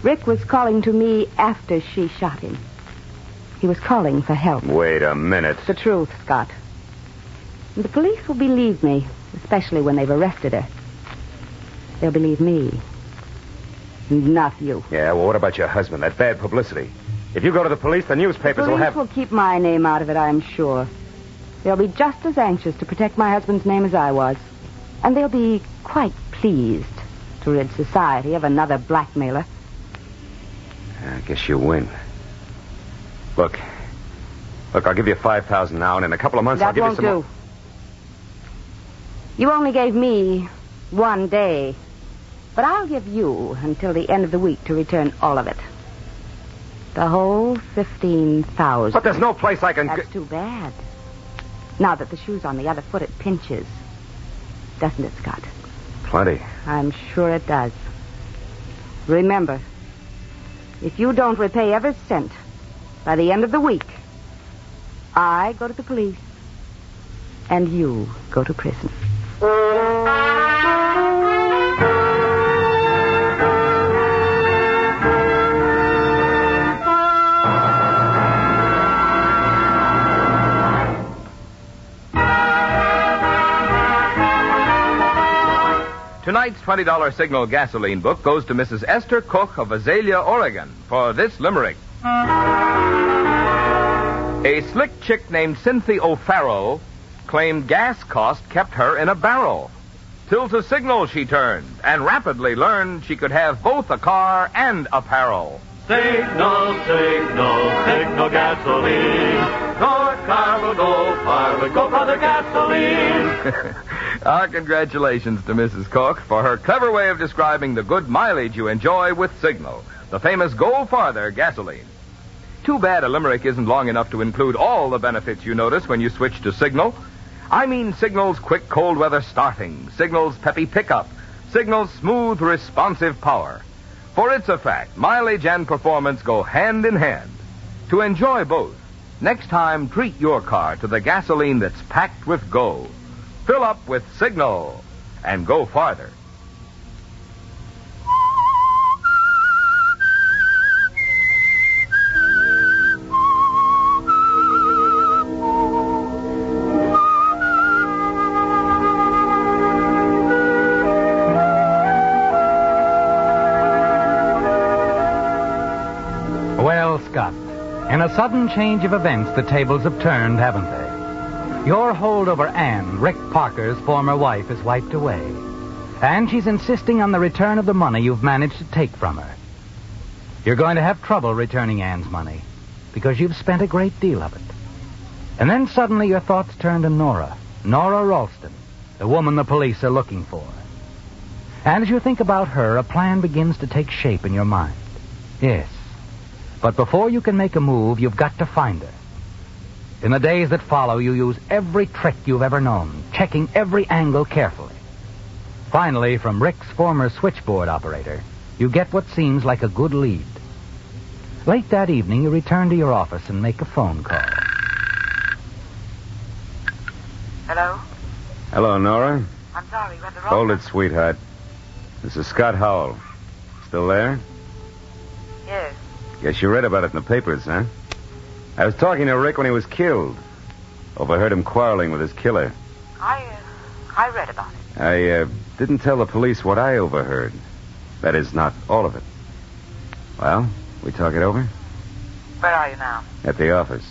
Rick was calling to me after she shot him. He was calling for help. Wait a minute. It's the truth, Scott. And the police will believe me, especially when they've arrested her. They'll believe me. Not you. Yeah, well, what about your husband? That bad publicity. If you go to the police, the newspapers will have... The police will keep my name out of it, I'm sure. They'll be just as anxious to protect my husband's name as I was. And they'll be quite pleased to rid society of another blackmailer. I guess you win. Look, I'll give you $5,000 now, and in a couple of months I'll give you some more. That won't do. You only gave me 1 day. But I'll give you until the end of the week to return all of it. The whole $15,000. But there's no place I can... That's too bad. Now that the shoe's on the other foot, it pinches. Doesn't it, Scott? Plenty. I'm sure it does. Remember, if you don't repay every cent by the end of the week, I go to the police and you go to prison. Tonight's $20 Signal gasoline book goes to Mrs. Esther Cook of Azalea, Oregon, for this limerick. A slick chick named Cynthia O'Farrell claimed gas cost kept her in a barrel. Till to Signal she turned, and rapidly learned she could have both a car and apparel. Signal, signal, signal gasoline. North Carver, go Carver, go for the gasoline. Our congratulations to Mrs. Cook for her clever way of describing the good mileage you enjoy with Signal, the famous Go Farther gasoline. Too bad a limerick isn't long enough to include all the benefits you notice when you switch to Signal. I mean Signal's quick cold weather starting, Signal's peppy pickup, Signal's smooth responsive power. For it's a fact, mileage and performance go hand in hand. To enjoy both, next time treat your car to the gasoline that's packed with go. Fill up with Signal and go farther. Well, Scott, in a sudden change of events, the tables have turned, haven't they? Your holdover Anne, Rick Parker's former wife, is wiped away. And she's insisting on the return of the money you've managed to take from her. You're going to have trouble returning Anne's money because you've spent a great deal of it. And then suddenly your thoughts turn to Nora Ralston, the woman the police are looking for. And as you think about her, a plan begins to take shape in your mind. Yes. But before you can make a move, you've got to find her. In the days that follow, you use every trick you've ever known, checking every angle carefully. Finally, from Rick's former switchboard operator, you get what seems like a good lead. Late that evening, you return to your office and make a phone call. Hello? Hello, Nora. I'm sorry, we're the wrong... Hold it, sweetheart. This is Scott Howell. Still there? Yes. Guess you read about it in the papers, huh? I was talking to Rick when he was killed. Overheard him quarreling with his killer. I read about it. I didn't tell the police what I overheard. That is, not all of it. Well, we talk it over? Where are you now? At the office.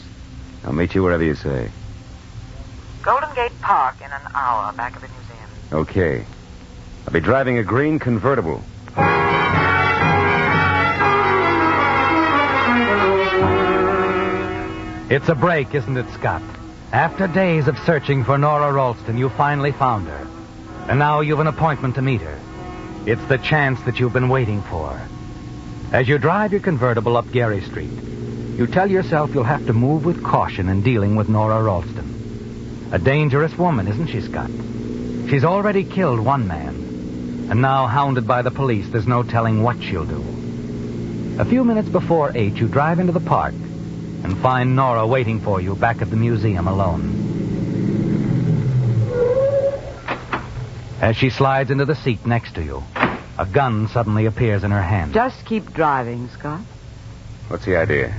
I'll meet you wherever you say. Golden Gate Park in an hour, back of the museum. Okay. I'll be driving a green convertible. It's a break, isn't it, Scott? After days of searching for Nora Ralston, you finally found her. And now you've an appointment to meet her. It's the chance that you've been waiting for. As you drive your convertible up Gary Street, you tell yourself you'll have to move with caution in dealing with Nora Ralston. A dangerous woman, isn't she, Scott? She's already killed one man, and now, hounded by the police, there's no telling what she'll do. A few minutes before 8, you drive into the park and find Nora waiting for you back at the museum alone. As she slides into the seat next to you, a gun suddenly appears in her hand. Just keep driving, Scott. What's the idea?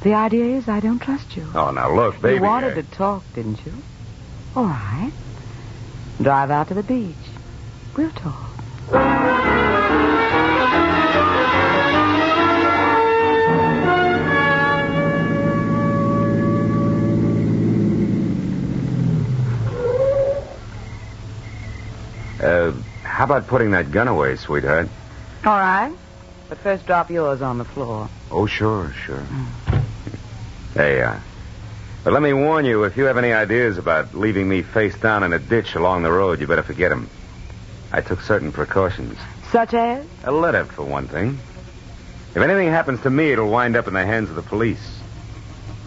The idea is I don't trust you. Oh, now look, baby. You wanted to talk, didn't you? All right. Drive out to the beach. We'll talk. How about putting that gun away, sweetheart? All right. But first drop yours on the floor. Oh, sure. Hey, but let me warn you, if you have any ideas about leaving me face down in a ditch along the road, you better forget them. I took certain precautions. Such as? A letter, for one thing. If anything happens to me, it'll wind up in the hands of the police.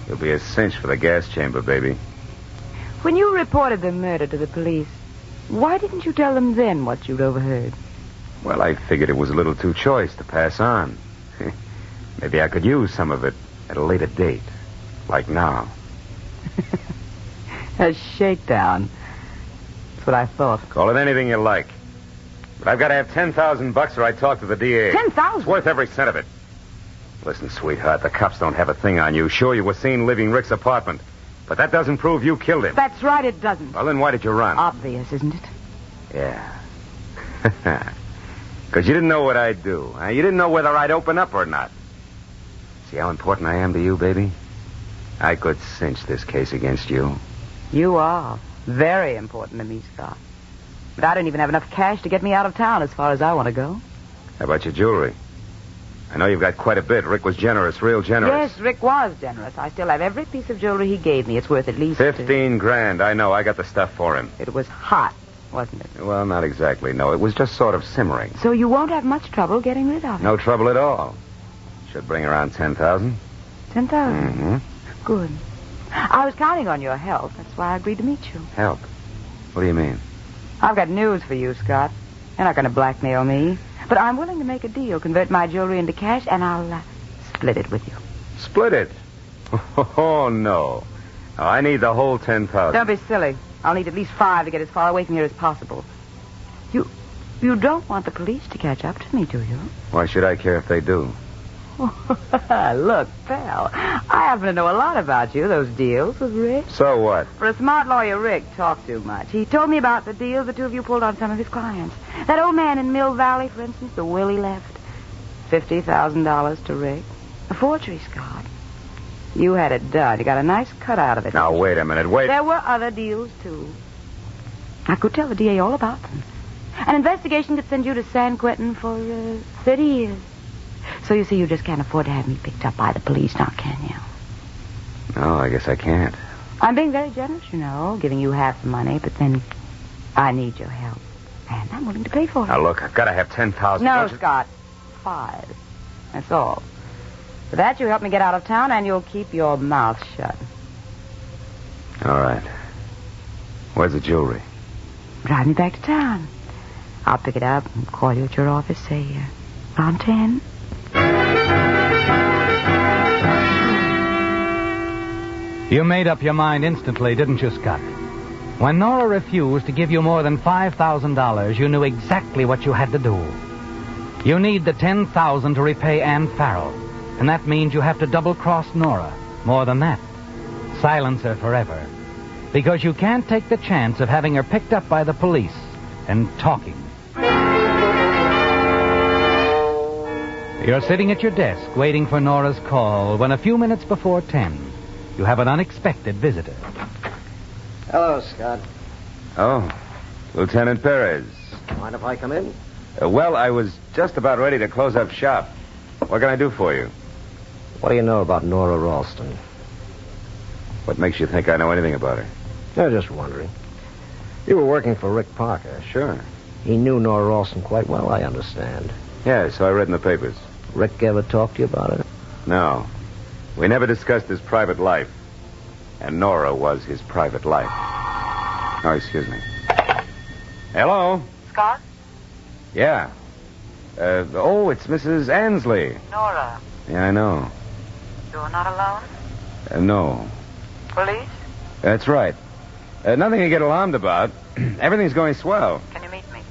You'll be a cinch for the gas chamber, baby. When you reported the murder to the police, why didn't you tell them then what you'd overheard? Well, I figured it was a little too choice to pass on. Maybe I could use some of it at a later date. Like now. A shakedown. That's what I thought. Call it anything you like. But I've got to have $10,000 or I talk to the DA. 10,000? It's worth every cent of it. Listen, sweetheart, the cops don't have a thing on you. Sure, you were seen leaving Rick's apartment. But that doesn't prove you killed him. That's right, it doesn't. Well, then why did you run? Obvious, isn't it? Yeah. Because you didn't know what I'd do. You didn't know whether I'd open up or not. See how important I am to you, baby? I could cinch this case against you. You are. Very important to me, Scott. But I don't even have enough cash to get me out of town as far as I want to go. How about your jewelry? I know you've got quite a bit. Rick was generous, real generous. Yes, Rick was generous. I still have every piece of jewelry he gave me. It's worth at least... 15 grand. I know. I got the stuff for him. It was hot, wasn't it? Well, not exactly, no. It was just sort of simmering. So you won't have much trouble getting rid of it? No trouble at all. Should bring around 10,000. 10,000? Mm-hmm. Good. I was counting on your help. That's why I agreed to meet you. Help? What do you mean? I've got news for you, Scott. You're not going to blackmail me. But I'm willing to make a deal, convert my jewelry into cash, and I'll split it with you. Split it? Oh, no. I need the whole 10,000. Don't be silly. I'll need at least 5 to get as far away from here as possible. You don't want the police to catch up to me, do you? Why should I care if they do? Look, pal, I happen to know a lot about you, those deals with Rick. So what? For a smart lawyer, Rick talked too much. He told me about the deals the two of you pulled on some of his clients. That old man in Mill Valley, for instance, the will he left. $50,000 to Rick. A forgery, Scott. You had it done. You got a nice cut out of it. Now, wait a minute. Wait. There were other deals, too. I could tell the DA all about them. An investigation could send you to San Quentin for 30 years. So you see, you just can't afford to have me picked up by the police now, can you? No, I guess I can't. I'm being very generous, you know, giving you half the money, but then I need your help. And I'm willing to pay for it. Now, look, I've got to have 10,000. No, Scott. 5. That's all. For that, you help me get out of town, and you'll keep your mouth shut. All right. Where's the jewelry? Drive me back to town. I'll pick it up and call you at your office, say, around 10. You made up your mind instantly, didn't you, Scott? When Nora refused to give you more than $5,000, you knew exactly what you had to do. You need the $10,000 to repay Ann Farrell, and that means you have to double-cross Nora. More than that, silence her forever. Because you can't take the chance of having her picked up by the police and talking. You're sitting at your desk waiting for Nora's call when a few minutes before 10, you have an unexpected visitor. Hello, Scott. Oh, Lieutenant Perez. Mind if I come in? Well, I was just about ready to close up shop. What can I do for you? What do you know about Nora Ralston? What makes you think I know anything about her? I'm just wondering. You were working for Rick Parker. Sure. He knew Nora Ralston quite well, I understand. Yeah, so I read in the papers. Rick ever talked to you about it? No. We never discussed his private life. And Nora was his private life. Oh, excuse me. Hello? Scott? Yeah. It's Mrs. Ansley. Nora. Yeah, I know. You're not alone? No. Police? That's right. Nothing to get alarmed about. Everything's going swell. Can you meet me?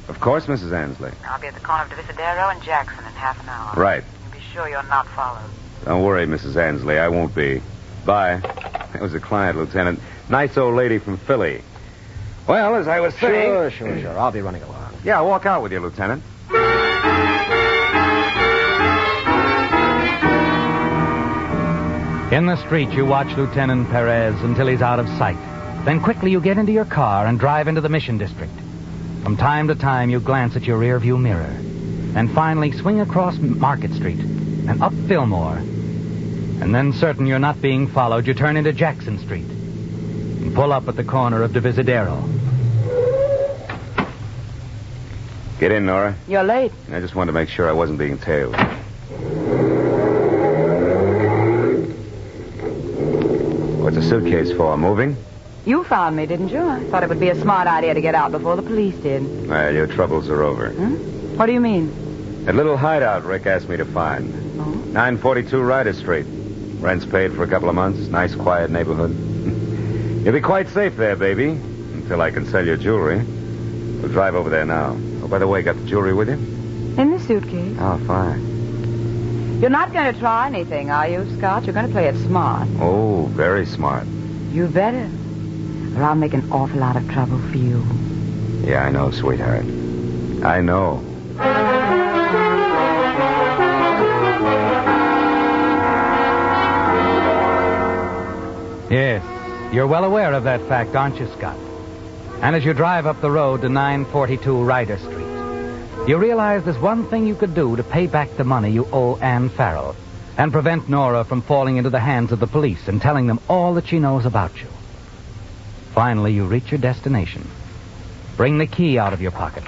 Of course, Mrs. Ansley. I'll be at the corner of Divisadero and Jackson in half an hour. Right. Be sure you're not followed. Don't worry, Mrs. Ansley. I won't be. Bye. That was a client, Lieutenant. Nice old lady from Philly. Well, as I was saying... Sure. I'll be running along. Yeah, I'll walk out with you, Lieutenant. In the street, you watch Lieutenant Perez until he's out of sight. Then quickly you get into your car and drive into the Mission District. From time to time, you glance at your rearview mirror. And finally swing across Market Street and up Fillmore. And then, certain you're not being followed, you turn into Jackson Street and pull up at the corner of Divisadero. Get in, Nora. You're late. I just wanted to make sure I wasn't being tailed. What's the suitcase for? Moving? You found me, didn't you? I thought it would be a smart idea to get out before the police did. Well, your troubles are over. What do you mean? That little hideout Rick asked me to find. 942 Ryder Street. Rent's paid for a couple of months. Nice, quiet neighborhood. You'll be quite safe there, baby. Until I can sell your jewelry. We'll drive over there now. Oh, by the way, got the jewelry with you? In the suitcase. Oh, fine. You're not going to try anything, are you, Scott? You're going to play it smart. Oh, very smart. You better. Or I'll make an awful lot of trouble for you. Yeah, I know, sweetheart. I know. Yes, you're well aware of that fact, aren't you, Scott? And as you drive up the road to 942 Ryder Street, you realize there's one thing you could do to pay back the money you owe Anne Farrell and prevent Nora from falling into the hands of the police and telling them all that she knows about you. Finally, you reach your destination. Bring the key out of your pocket.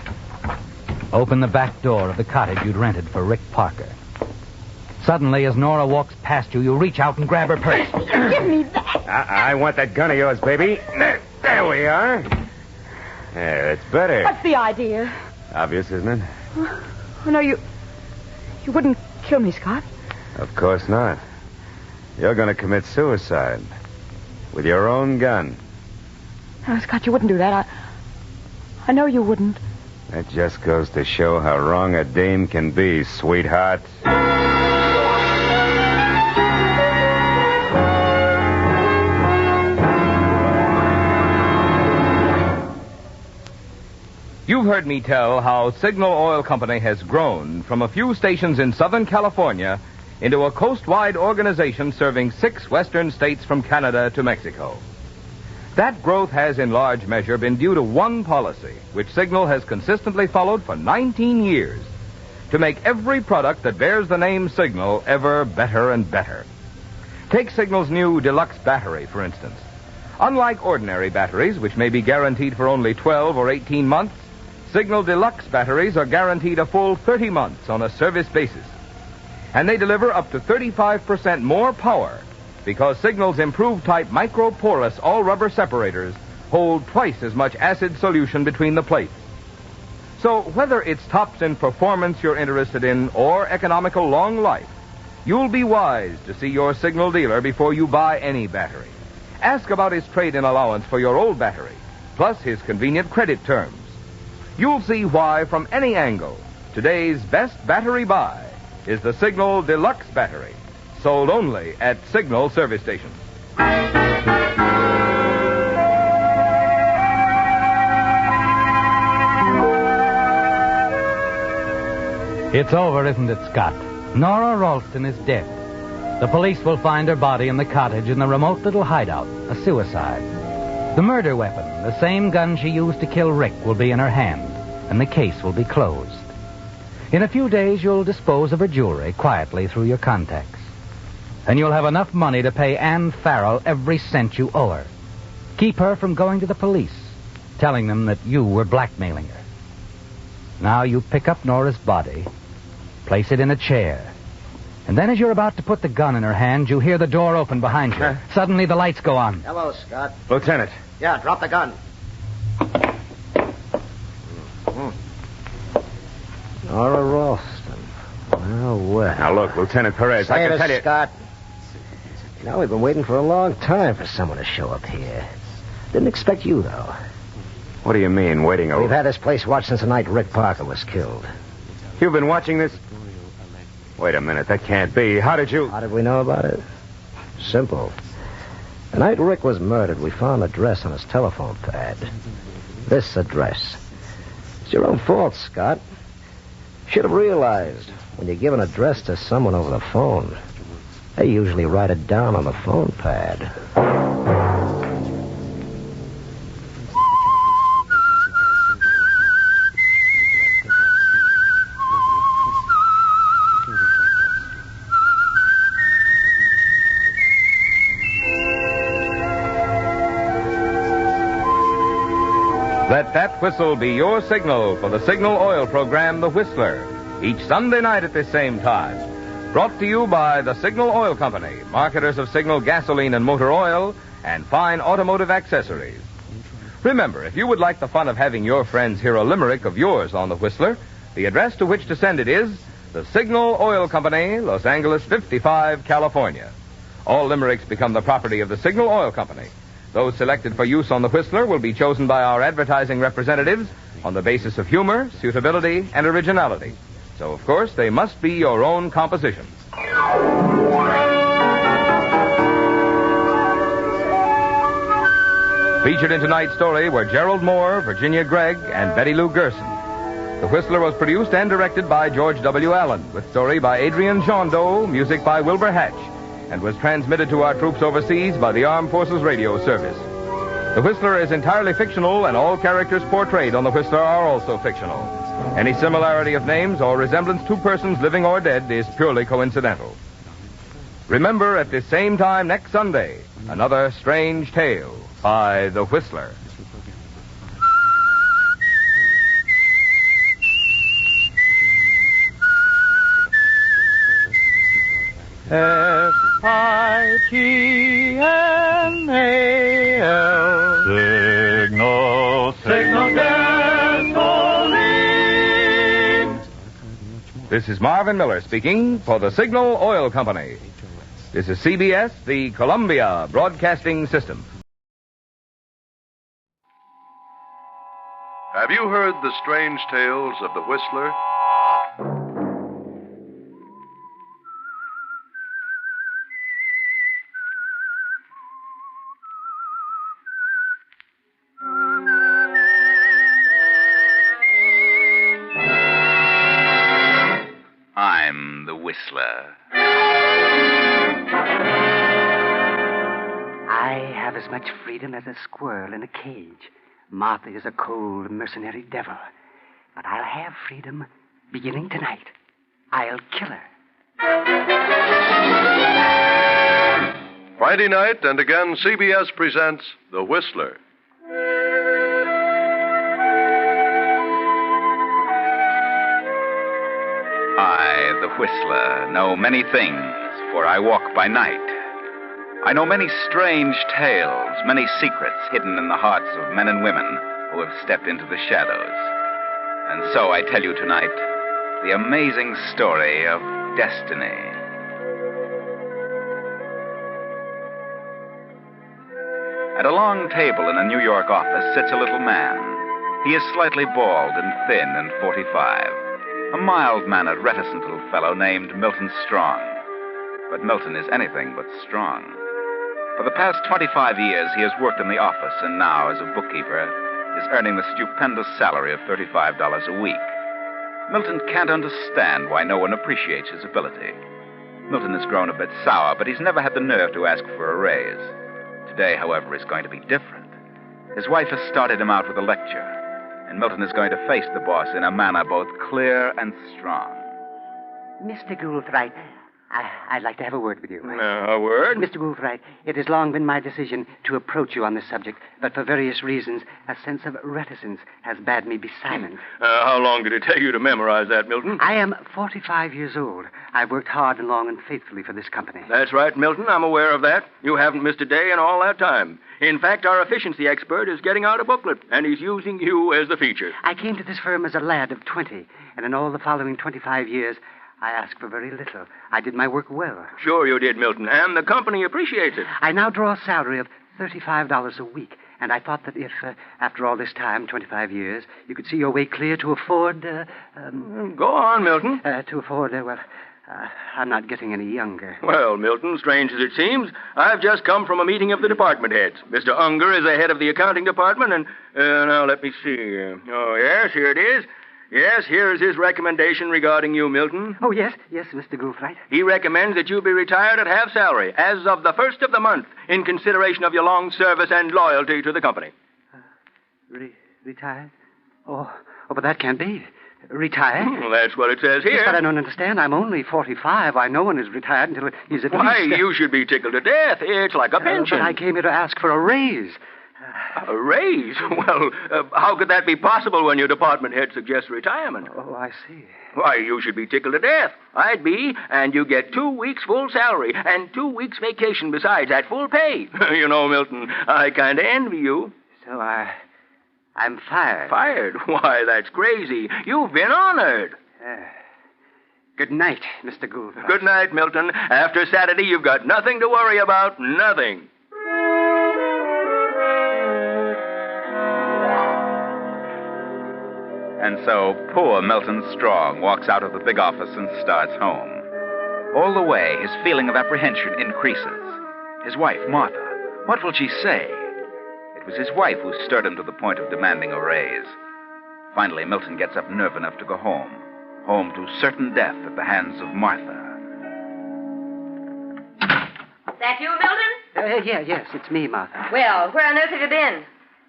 Open the back door of the cottage you'd rented for Rick Parker. Suddenly, as Nora walks past you, you reach out and grab her purse. Give me that. I want that gun of yours, baby. There we are. There, it's better. What's the idea? Obvious, isn't it? Oh, no, you wouldn't kill me, Scott. Of course not. You're going to commit suicide with your own gun. No, Scott, you wouldn't do that. I know you wouldn't. That just goes to show how wrong a dame can be, sweetheart. You've heard me tell how Signal Oil Company has grown from a few stations in Southern California into a coast-wide organization serving 6 western states from Canada to Mexico. That growth has in large measure been due to one policy, which Signal has consistently followed for 19 years, to make every product that bears the name Signal ever better and better. Take Signal's new deluxe battery, for instance. Unlike ordinary batteries, which may be guaranteed for only 12 or 18 months, Signal Deluxe batteries are guaranteed a full 30 months on a service basis. And they deliver up to 35% more power because Signal's improved type micro-porous all-rubber separators hold twice as much acid solution between the plates. So whether it's tops in performance you're interested in or economical long life, you'll be wise to see your Signal dealer before you buy any battery. Ask about his trade-in allowance for your old battery, plus his convenient credit terms. You'll see why, from any angle, today's best battery buy is the Signal Deluxe battery, sold only at Signal service stations. It's over, isn't it, Scott? Nora Ralston is dead. The police will find her body in the cottage in the remote little hideout, a suicide. The murder weapon, the same gun she used to kill Rick, will be in her hand, and the case will be closed. In a few days, you'll dispose of her jewelry quietly through your contacts. And you'll have enough money to pay Anne Farrell every cent you owe her. Keep her from going to the police, telling them that you were blackmailing her. Now you pick up Nora's body, place it in a chair. And then as you're about to put the gun in her hand, you hear the door open behind you. Suddenly the lights go on. Hello, Scott. Lieutenant. Yeah, drop the gun. Nora Ralston. Well. Now, look, Lieutenant Perez, I can tell you... Scott. You know, we've been waiting for a long time for someone to show up here. Didn't expect you, though. What do you mean, waiting over? We've had this place watched since the night Rick Parker was killed. You've been watching this? Wait a minute, that can't be. How did you... How did we know about it? Simple. The night Rick was murdered, we found an address on his telephone pad. This address. It's your own fault, Scott. Should have realized, when you give an address to someone over the phone, they usually write it down on the phone pad. Let that whistle be your signal for the Signal Oil program, The Whistler, each Sunday night at this same time. Brought to you by the Signal Oil Company, marketers of Signal gasoline and motor oil, and fine automotive accessories. Remember, if you would like the fun of having your friends hear a limerick of yours on The Whistler, the address to which to send it is the Signal Oil Company, Los Angeles 55, California. All limericks become the property of the Signal Oil Company. Those selected for use on The Whistler will be chosen by our advertising representatives on the basis of humor, suitability, and originality. So, of course, they must be your own compositions. Featured in tonight's story were Gerald Moore, Virginia Gregg, and Betty Lou Gerson. The Whistler was produced and directed by George W. Allen, with story by Adrian Jondeau, music by Wilbur Hatch, and was transmitted to our troops overseas by the Armed Forces Radio Service. The Whistler is entirely fictional, and all characters portrayed on The Whistler are also fictional. Any similarity of names or resemblance to persons living or dead is purely coincidental. Remember, at this same time next Sunday, another strange tale by The Whistler. F-I-G-N-A-L Signal gasoline. This is Marvin Miller speaking for the Signal Oil Company. This is CBS, the Columbia Broadcasting System. Have you heard the strange tales of the Whistler? I'm the Whistler. I have as much freedom as a squirrel in a cage. Martha is a cold, mercenary devil. But I'll have freedom beginning tonight. I'll kill her. Friday night, and again, CBS presents The Whistler. I, the Whistler, know many things, for I walk by night. I know many strange tales, many secrets hidden in the hearts of men and women who have stepped into the shadows. And so I tell you tonight the amazing story of destiny. At a long table in a New York office sits a little man. He is slightly bald and thin and 45. A mild-mannered, reticent little fellow named Milton Strong. But Milton is anything but strong. For the past 25 years, he has worked in the office, and now, as a bookkeeper, is earning the stupendous salary of $35 a week. Milton can't understand why no one appreciates his ability. Milton has grown a bit sour, but he's never had the nerve to ask for a raise. Today, however, is going to be different. His wife has started him out with a lecture, and Milton is going to face the boss in a manner both clear and strong. Mr. Goulthright, I'd like to have a word with you. A word? Mr. Goulthright, it has long been my decision to approach you on this subject, but for various reasons, a sense of reticence has bade me be silent. How long did it take you to memorize that, Milton? I am 45 years old. I've worked hard and long and faithfully for this company. That's right, Milton. I'm aware of that. You haven't missed a day in all that time. In fact, our efficiency expert is getting out a booklet, and he's using you as the feature. I came to this firm as a lad of 20, and in all the following 25 years, I asked for very little. I did my work well. Sure you did, Milton, and the company appreciates it. I now draw a salary of $35 a week, and I thought that if, after all this time, 25 years, you could see your way clear to afford, Go on, Milton. To afford, I'm not getting any younger. Well, Milton, strange as it seems, I've just come from a meeting of the department heads. Mr. Unger is the head of the accounting department, and, now let me see. Oh, yes, here it is. Yes, here's his recommendation regarding you, Milton. Oh, yes, Mr. Goulthright. He recommends that you be retired at half salary as of the first of the month in consideration of your long service and loyalty to the company. Retired? Oh, but that can't be. Retired? Well, that's what it says here. Yes, but I don't understand. I'm only 45. Why, no one is retired until he's at Why, least... you should be tickled to death. It's like a pension. But I came here to ask for a raise. A raise? Well, how could that be possible when your department head suggests retirement? Oh, I see. Why, you should be tickled to death. I'd be, and you get 2 weeks full salary and 2 weeks vacation besides at full pay. You know, Milton, I kind of envy you. So I'm fired. Fired? Why, that's crazy. You've been honored. Good night, Mr. Gould. Good night, Milton. After Saturday, you've got nothing to worry about. Nothing. And so poor Milton Strong walks out of the big office and starts home. All the way, his feeling of apprehension increases. His wife, Martha, what will she say? It was his wife who stirred him to the point of demanding a raise. Finally, Milton gets up nerve enough to go home. Home to certain death at the hands of Martha. That you, Milton? Yes, it's me, Martha. Well, where on earth have you been?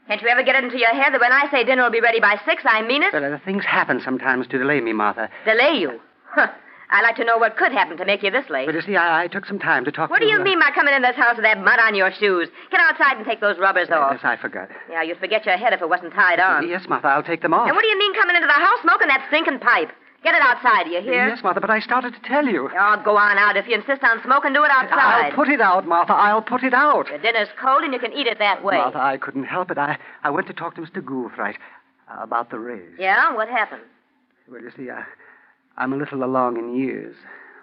Can't you ever get it into your head that when I say dinner will be ready by 6, I mean it? Well, things happen sometimes to delay me, Martha. Delay you? Huh. I'd like to know what could happen to make you this late. But you see, I took some time to talk What do you mean by coming in this house with that mud on your shoes? Get outside and take those rubbers off. Yes, I forgot. Yeah, you'd forget your head if it wasn't tied on. Yes, Martha, I'll take them off. And what do you mean coming into the house smoking that stinking pipe? Get it outside, do you hear? Yes, Martha, but I started to tell you. Oh, go on out. If you insist on smoking, do it outside. I'll put it out, Martha. I'll put it out. The dinner's cold and you can eat it that way. Martha, I couldn't help it. I went to talk to Mr. Goulthright about the raise. Yeah? What happened? Well, you see, I'm a little along in years.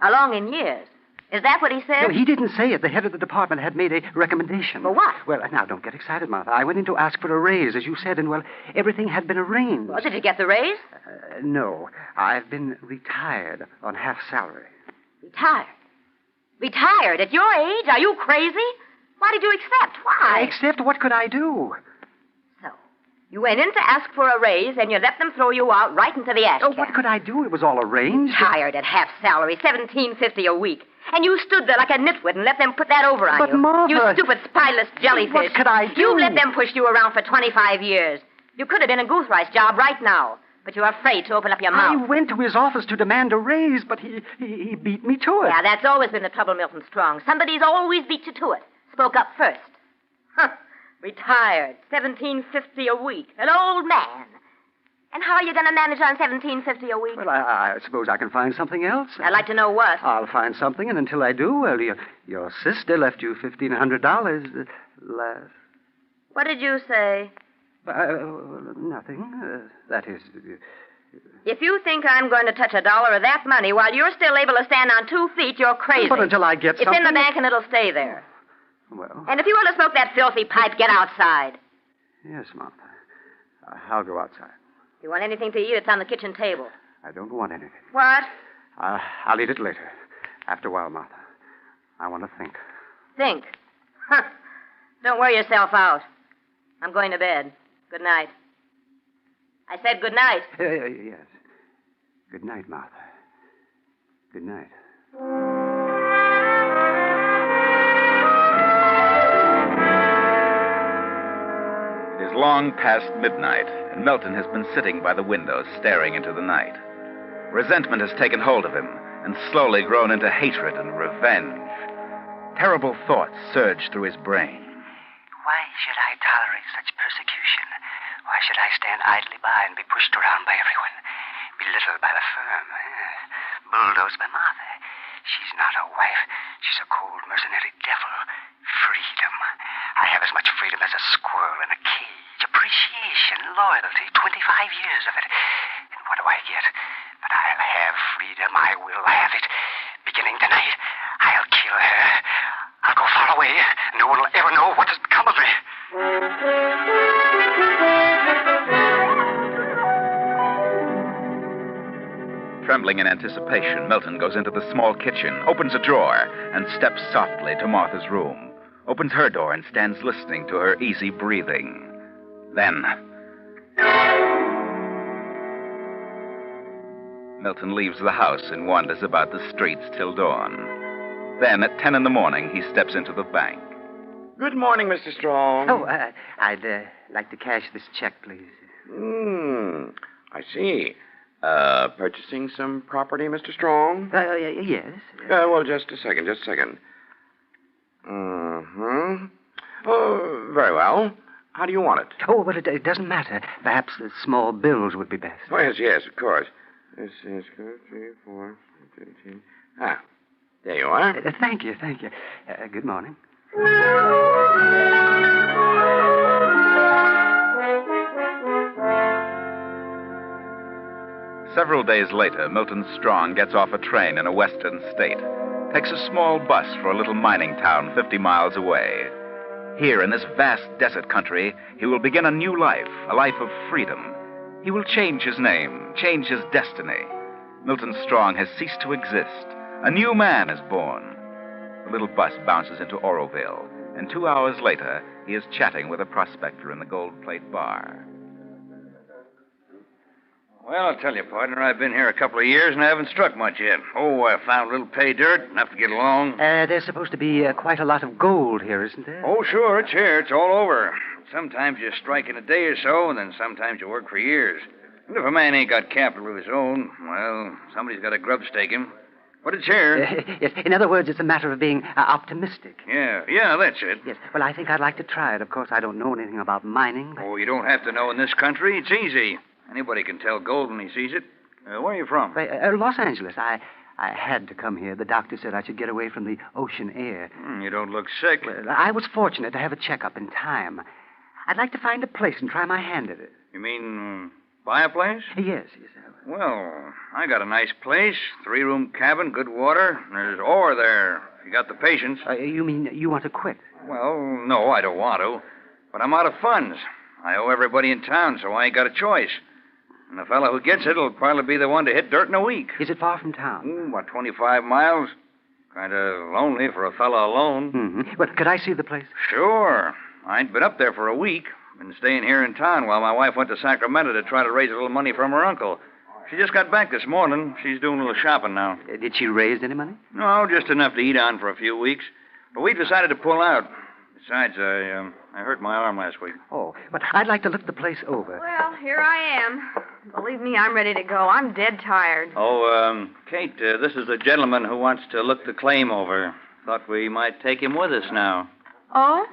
Along in years? Is that what he said? No, he didn't say it. The head of the department had made a recommendation. For what? Well, now, don't get excited, Martha. I went in to ask for a raise, as you said, and, well, everything had been arranged. Well, did you get the raise? No. I've been retired on half salary. Retired? Retired? At your age? Are you crazy? Why did you accept? Why? Accept? What could I do? So, you went in to ask for a raise, and you let them throw you out right into the ash can. Oh, what could I do? It was all arranged. Retired at half salary, $17.50 a week. And you stood there like a nitwit and let them put that over on you. But, Martha... You stupid, spineless jellyfish. What could I do? You let them push you around for 25 years. You could have been in Goulthright's job right now, but you're afraid to open up your mouth. I went to his office to demand a raise, but he beat me to it. Yeah, that's always been the trouble, Milton Strong. Somebody's always beat you to it. Spoke up first. Huh. Retired. $17.50 a week. An old man. And how are you going to manage on $17.50 a week? Well, I suppose I can find something else. I'd like to know what. I'll find something, and until I do, well, your sister left you $1,500 last. What did you say? Nothing. That is... If you think I'm going to touch a dollar of that money while you're still able to stand on 2 feet, you're crazy. But until I get something... It's in the bank and it'll stay there. Well... And if you want to smoke that filthy pipe, get outside. Yes, Martha. I'll go outside. If you want anything to eat, it's on the kitchen table. I don't want anything. What? I'll eat it later. After a while, Martha. I want to think. Think? Huh. Don't wear yourself out. I'm going to bed. Good night. I said good night. Yes. Good night, Martha. Good night. It is long past midnight, and Milton has been sitting by the window staring into the night. Resentment has taken hold of him, and slowly grown into hatred and revenge. Terrible thoughts surged through his brain. Why should I tolerate such persecution? Why should I stand idly by and be pushed around by everyone? Belittled by the firm? Bulldozed by Martha? She's not a wife. She's a cold, mercenary devil. Freedom. I have as much freedom as a squirrel in a cage. Appreciation, loyalty, 25 years of it. And what do I get? But I'll have freedom. I will have it. Beginning tonight, I'll kill her. I'll go far away. No one will ever know what has become of me. Trembling in anticipation, Milton goes into the small kitchen, opens a drawer, and steps softly to Martha's room. Opens her door and stands listening to her easy breathing. Then, Milton leaves the house and wanders about the streets till dawn. Then, at 10 in the morning, he steps into the bank. Good morning, Mr. Strong. Oh, I'd like to cash this check, please. I see. Purchasing some property, Mr. Strong? Yes. Well, just a second. Oh, very well. How do you want it? Oh, but it doesn't matter. Perhaps the small bills would be best. Oh, yes, of course. This is 3, 4, 15. Ah, there you are. Thank you. Good morning. Several days later, Milton Strong gets off a train in a western state, takes a small bus for a little mining town 50 miles away. Here, in this vast desert country, he will begin a new life, a life of freedom. He will change his name, change his destiny. Milton Strong has ceased to exist. A new man is born. The little bus bounces into Oroville, and 2 hours later, he is chatting with a prospector in the Gold Plate bar. Well, I'll tell you, partner, I've been here a couple of years and I haven't struck much yet. Oh, I found a little pay dirt, enough to get along. There's supposed to be quite a lot of gold here, isn't there? Oh, sure, it's here. It's all over. Sometimes you strike in a day or so, and then sometimes you work for years. And if a man ain't got capital of his own, well, somebody's got to grub stake him. But it's here. Yes. In other words, it's a matter of being optimistic. Yeah, that's it. Yes. Well, I think I'd like to try it. Of course, I don't know anything about mining. But... Oh, you don't have to know in this country. It's easy. Anybody can tell gold when he sees it. Where are you from? Los Angeles. I had to come here. The doctor said I should get away from the ocean air. You don't look sick. Well, I was fortunate to have a checkup in time. I'd like to find a place and try my hand at it. You mean buy a place? Yes. Well, I got a nice place, 3-room cabin, good water. There's ore there, if you got the patience. You mean you want to quit? Well, no, I don't want to. But I'm out of funds. I owe everybody in town, so I ain't got a choice. And the fellow who gets it will probably be the one to hit dirt in a week. Is it far from town? About 25 miles. Kind of lonely for a fellow alone. Mm-hmm. But could I see the place? Sure. I ain't been up there for a week. Been staying here in town while my wife went to Sacramento to try to raise a little money from her uncle. She just got back this morning. She's doing a little shopping now. Did she raise any money? No, just enough to eat on for a few weeks. But we decided to pull out. Besides, I hurt my arm last week. Oh, but I'd like to look the place over. Well, here I am. Believe me, I'm ready to go. I'm dead tired. Oh, Kate, this is a gentleman who wants to look the claim over. Thought we might take him with us now. Oh?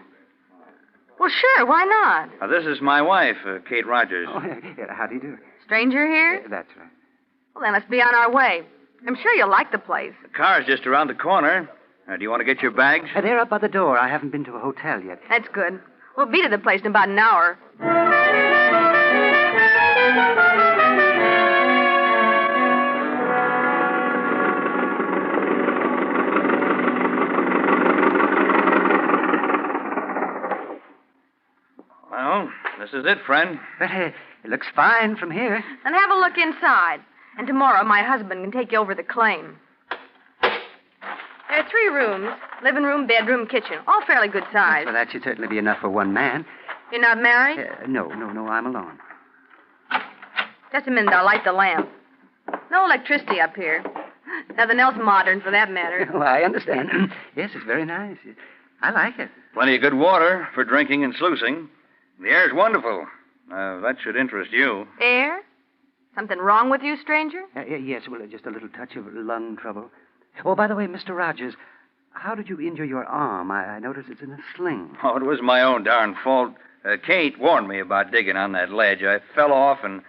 Well, sure, why not? This is my wife, Kate Rogers. Oh, yeah, how do you do? Stranger here? That's right. Well, then let's be on our way. I'm sure you'll like the place. The car's just around the corner. Do you want to get your bags? They're up by the door. I haven't been to a hotel yet. That's good. We'll be to the place in about an hour. Well, this is it, friend. But it looks fine from here. Then have a look inside. And tomorrow my husband can take you over the claim. There are 3 rooms. Living room, bedroom, kitchen. All fairly good size. Well, that should certainly be enough for one man. You're not married? No, I'm alone. Just a minute, I'll light the lamp. No electricity up here. Nothing else modern, for that matter. Oh, I understand. Yes, it's very nice. I like it. Plenty of good water for drinking and sluicing. The air's wonderful. That should interest you. Air? Something wrong with you, stranger? Yes, well, just a little touch of lung trouble. Oh, by the way, Mr. Rogers, how did you injure your arm? I notice it's in a sling. Oh, it was my own darn fault. Kate warned me about digging on that ledge. I fell off and,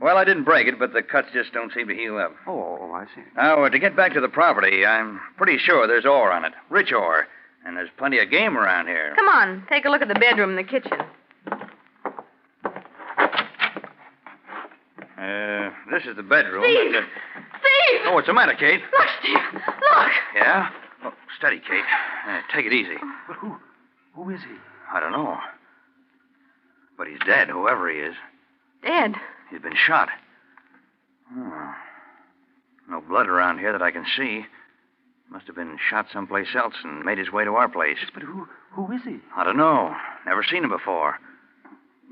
well, I didn't break it, but the cuts just don't seem to heal up. Oh, I see. Now, to get back to the property, I'm pretty sure there's ore on it. Rich ore. And there's plenty of game around here. Come on, take a look at the bedroom and the kitchen. This is the bedroom. Steve! Steve! Oh, what's the matter, Kate? Look, Steve! Look! Yeah? Oh, steady, Kate. Take it easy. But who is he? I don't know. But he's dead, whoever he is. Dead? He's been shot. Oh. No blood around here that I can see. Must have been shot someplace else and made his way to our place. But who is he? I don't know. Never seen him before.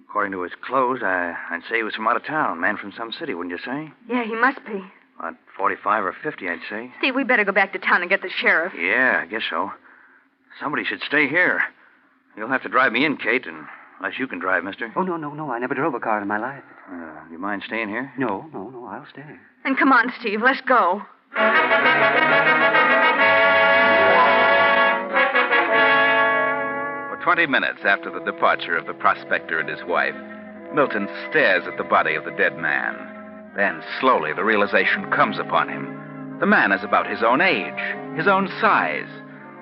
According to his clothes, I'd say he was from out of town. Man from some city, wouldn't you say? Yeah, he must be. About 45 or 50, I'd say. Steve, we better go back to town and get the sheriff. Yeah, I guess so. Somebody should stay here. You'll have to drive me in, Kate, unless you can drive, mister. Oh, no. I never drove a car in my life. Do you mind staying here? No, I'll stay. Then come on, Steve, let's go. For 20 minutes after the departure of the prospector and his wife, Milton stares at the body of the dead man. Then, slowly, the realization comes upon him. The man is about his own age, his own size,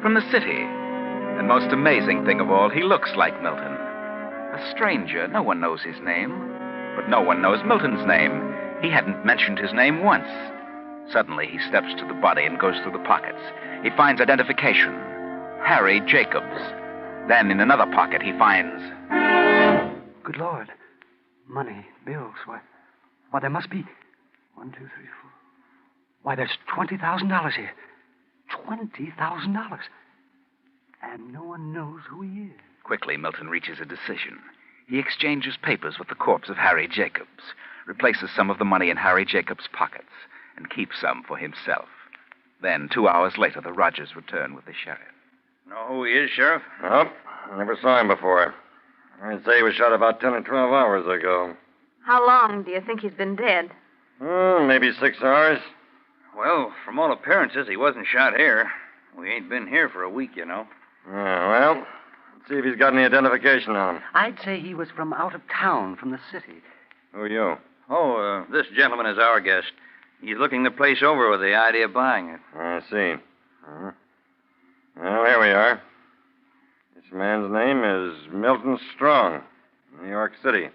from the city. And most amazing thing of all, he looks like Milton. A stranger, no one knows his name. But no one knows Milton's name. He hadn't mentioned his name once. Suddenly, he steps to the body and goes through the pockets. He finds identification. Harry Jacobs. Then, in another pocket, he finds... Good Lord. Money, bills. Why, there must be... 1, 2, 3, 4... Why, there's $20,000 here. $20,000. And no one knows who he is. Quickly, Milton reaches a decision. He exchanges papers with the corpse of Harry Jacobs, replaces some of the money in Harry Jacobs' pockets, and keeps some for himself. Then, 2 hours later, the Rogers return with the sheriff. Know who he is, Sheriff? Nope. I never saw him before. I'd say he was shot about 10 or 12 hours ago. How long do you think he's been dead? Maybe 6 hours. Well, from all appearances, he wasn't shot here. We ain't been here for a week, you know. Yeah, well, let's see if he's got any identification on him. I'd say he was from out of town, from the city. Who are you? Oh, this gentleman is our guest. He's looking the place over with the idea of buying it. I see. Well, here we are. This man's name is Milton Strong, New York City.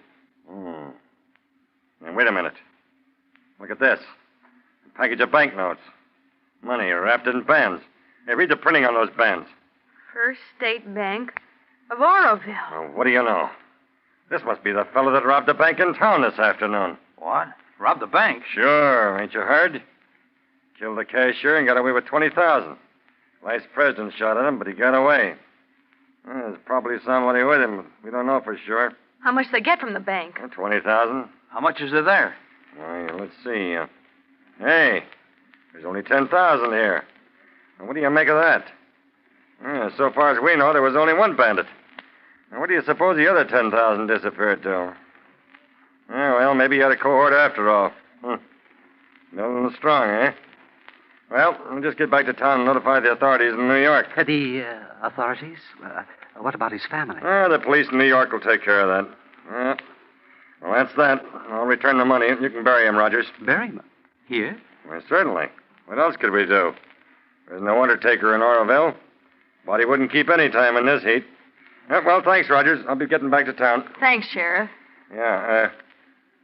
Now, wait a minute. Look at this. A package of banknotes. Money wrapped in bands. Hey, read the printing on those bands. First State Bank of Oroville. Oh, what do you know? This must be the fellow that robbed the bank in town this afternoon. What? Robbed the bank? Sure, ain't you heard? Killed the cashier and got away with $20,000. Vice president shot at him, but he got away. There's probably somebody with him, but we don't know for sure. How much they get from the bank? $20,000. How much is there? Well, let's see. Hey, there's only $10,000 here. Now, what do you make of that? So far as we know, there was only one bandit. Now, where do you suppose the other $10,000 disappeared to? Well, maybe he had a cohort after all. Milton Strong, eh? Well, we'll just get back to town and notify the authorities in New York. The authorities? What about his family? The police in New York will take care of that. Well, that's that. I'll return the money. You can bury him, Rogers. Bury him? Here? Well, certainly. What else could we do? There's no undertaker in Oroville. Body wouldn't keep any time in this heat. Well, thanks, Rogers. I'll be getting back to town. Thanks, Sheriff. Yeah,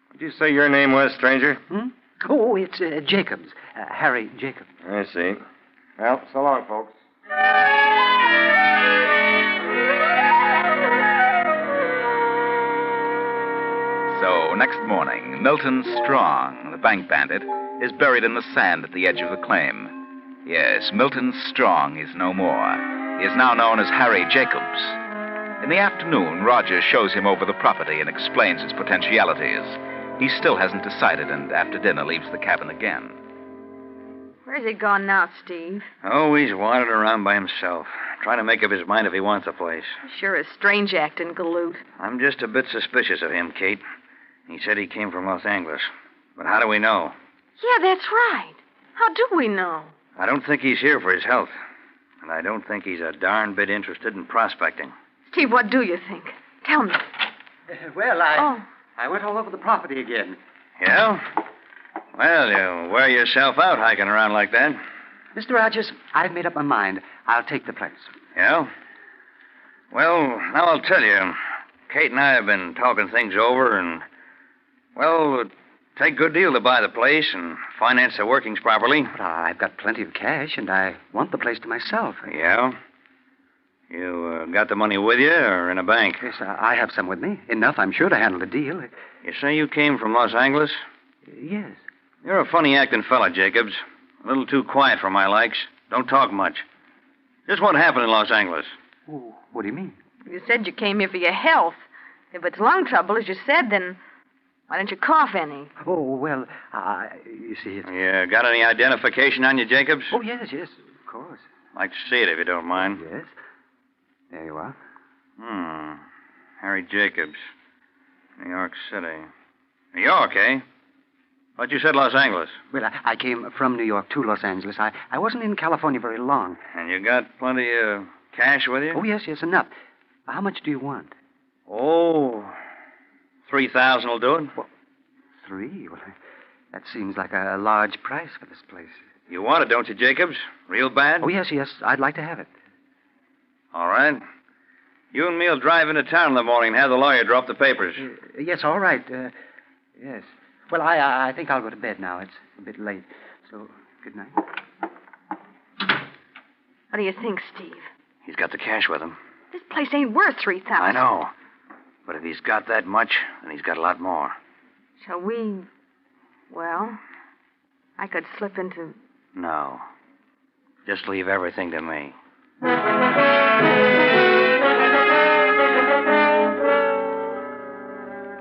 what did you say your name was, stranger? Oh, it's Jacobs. Harry Jacobs. I see. Well, so long, folks. So, next morning, Milton Strong, the bank bandit, is buried in the sand at the edge of the claim. Yes, Milton Strong is no more. He is now known as Harry Jacobs. In the afternoon, Rogers shows him over the property and explains its potentialities. He still hasn't decided, and after dinner leaves the cabin again. Where's he gone now, Steve? Oh, he's wandered around by himself, trying to make up his mind if he wants a place. Sure is strange acting, galoot. I'm just a bit suspicious of him, Kate. He said he came from Los Angeles. But how do we know? Yeah, that's right. How do we know? I don't think he's here for his health. And I don't think he's a darn bit interested in prospecting. Steve, what do you think? Tell me. I went all over the property again. Yeah? Well, you wear yourself out hiking around like that. Mr. Rogers, I've made up my mind. I'll take the place. Yeah? Well, now I'll tell you. Kate and I have been talking things over, and, well, it'd take a good deal to buy the place and finance the workings properly. But I've got plenty of cash, and I want the place to myself. Yeah? You got the money with you or in a bank? Yes, I have some with me. Enough, I'm sure, to handle the deal. You say you came from Los Angeles? Yes. You're a funny-acting fella, Jacobs. A little too quiet for my likes. Don't talk much. Just what happened in Los Angeles? Oh, what do you mean? You said you came here for your health. If it's lung trouble, as you said, then why don't you cough any? Oh, well, you see, it's... You got any identification on you, Jacobs? Oh, yes, of course. Like to see it, if you don't mind. Yes. There you are. Harry Jacobs. New York City. New York, eh? But you said Los Angeles. Well, I came from New York to Los Angeles. I wasn't in California very long. And you got plenty of cash with you? Oh, yes, enough. How much do you want? Oh, 3,000 will do it. Well, 3? Well, that seems like a large price for this place. You want it, don't you, Jacobs? Real bad? Oh, yes. I'd like to have it. All right. You and me'll drive into town in the morning and have the lawyer drop the papers. Yes, all right. Yes. Well, I think I'll go to bed now. It's a bit late. So, good night. What do you think, Steve? He's got the cash with him. This place ain't worth 3,000. I know. But if he's got that much, then he's got a lot more. Shall we... Well, I could slip into... No. Just leave everything to me.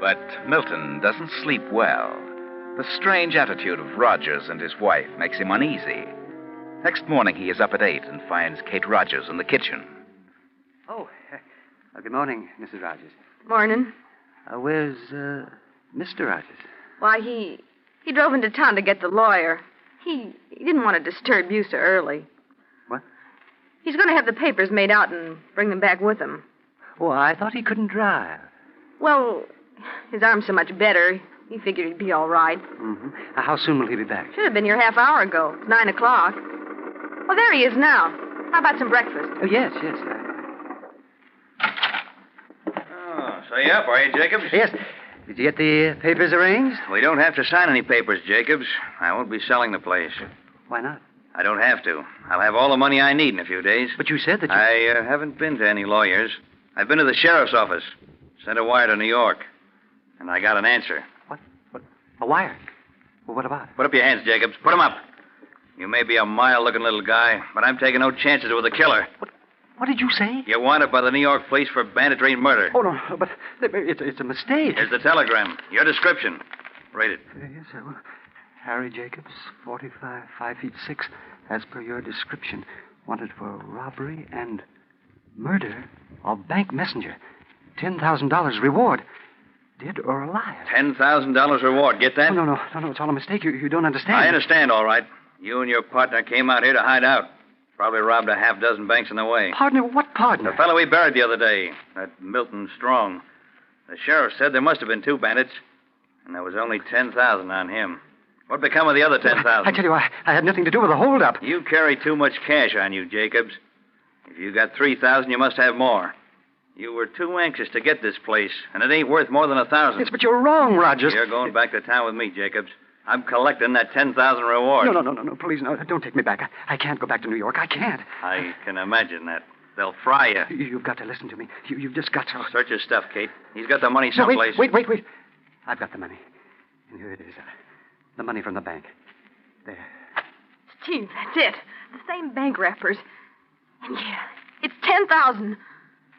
But Milton doesn't sleep well. The strange attitude of Rogers and his wife makes him uneasy. Next morning, he is up at 8 and finds Kate Rogers in the kitchen. Oh, good morning, Mrs. Rogers. Morning. Where's, Mr. Rogers? Why, he drove into town to get the lawyer. He didn't want to disturb you so early. What? He's going to have the papers made out and bring them back with him. Oh, I thought he couldn't drive. Well, his arm's so much better, he figured he'd be all right. Mm-hmm. How soon will he be back? Should have been here half hour ago. It's 9 o'clock. Oh, there he is now. How about some breakfast? Oh, yes. So you up, are you, Jacobs? Yes. Did you get the papers arranged? We don't have to sign any papers, Jacobs. I won't be selling the place. Why not? I don't have to. I'll have all the money I need in a few days. But you said that you... I haven't been to any lawyers. I've been to the sheriff's office. Sent a wire to New York. And I got an answer. What? A wire? Well, what about it? Put up your hands, Jacobs. Put them up. You may be a mild-looking little guy, but I'm taking no chances with a killer. What did you say? You're wanted by the New York police for banditry and murder. Oh, no, but it's a mistake. Here's the telegram. Your description. Read it. Yes, well, Harry Jacobs, 45, 5 feet 6, as per your description. Wanted for robbery and murder of bank messenger. $10,000 reward. Dead or alive. $10,000 reward. Get that? No. It's all a mistake. You don't understand. I understand, all right. You and your partner came out here to hide out. Probably robbed a half dozen banks on the way. Partner? What partner? The fellow we buried the other day. That Milton Strong. The sheriff said there must have been 2 bandits. And there was only 10,000 on him. What become of the other 10,000? I tell you, I had nothing to do with the holdup. You carry too much cash on you, Jacobs. If you got 3,000, you must have more. You were too anxious to get this place, and it ain't worth more than 1,000. Yes, but you're wrong, Rogers. You're going back to town with me, Jacobs. I'm collecting that 10,000 reward. No, please, no. Don't take me back. I can't go back to New York. I can't. I can imagine that. They'll fry you. You've got to listen to me. You've just got to... Search his stuff, Kate. He's got the money someplace. No, wait. I've got the money. And here it is. The money from the bank. There. Steve, that's it. The same bank wrappers. And yeah, it's 10,000.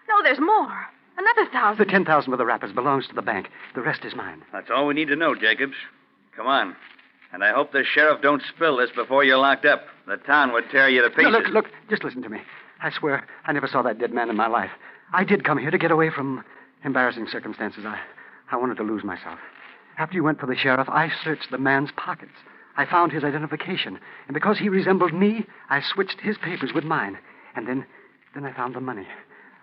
No, there's more. Another 1,000. The 10,000 with the wrappers belongs to the bank. The rest is mine. That's all we need to know, Jacobs. Come on. And I hope the sheriff don't spill this before you're locked up. The town would tear you to pieces. No, look, just listen to me. I swear I never saw that dead man in my life. I did come here to get away from embarrassing circumstances. I wanted to lose myself. After you went for the sheriff, I searched the man's pockets. I found his identification. And because he resembled me, I switched his papers with mine. And then I found the money.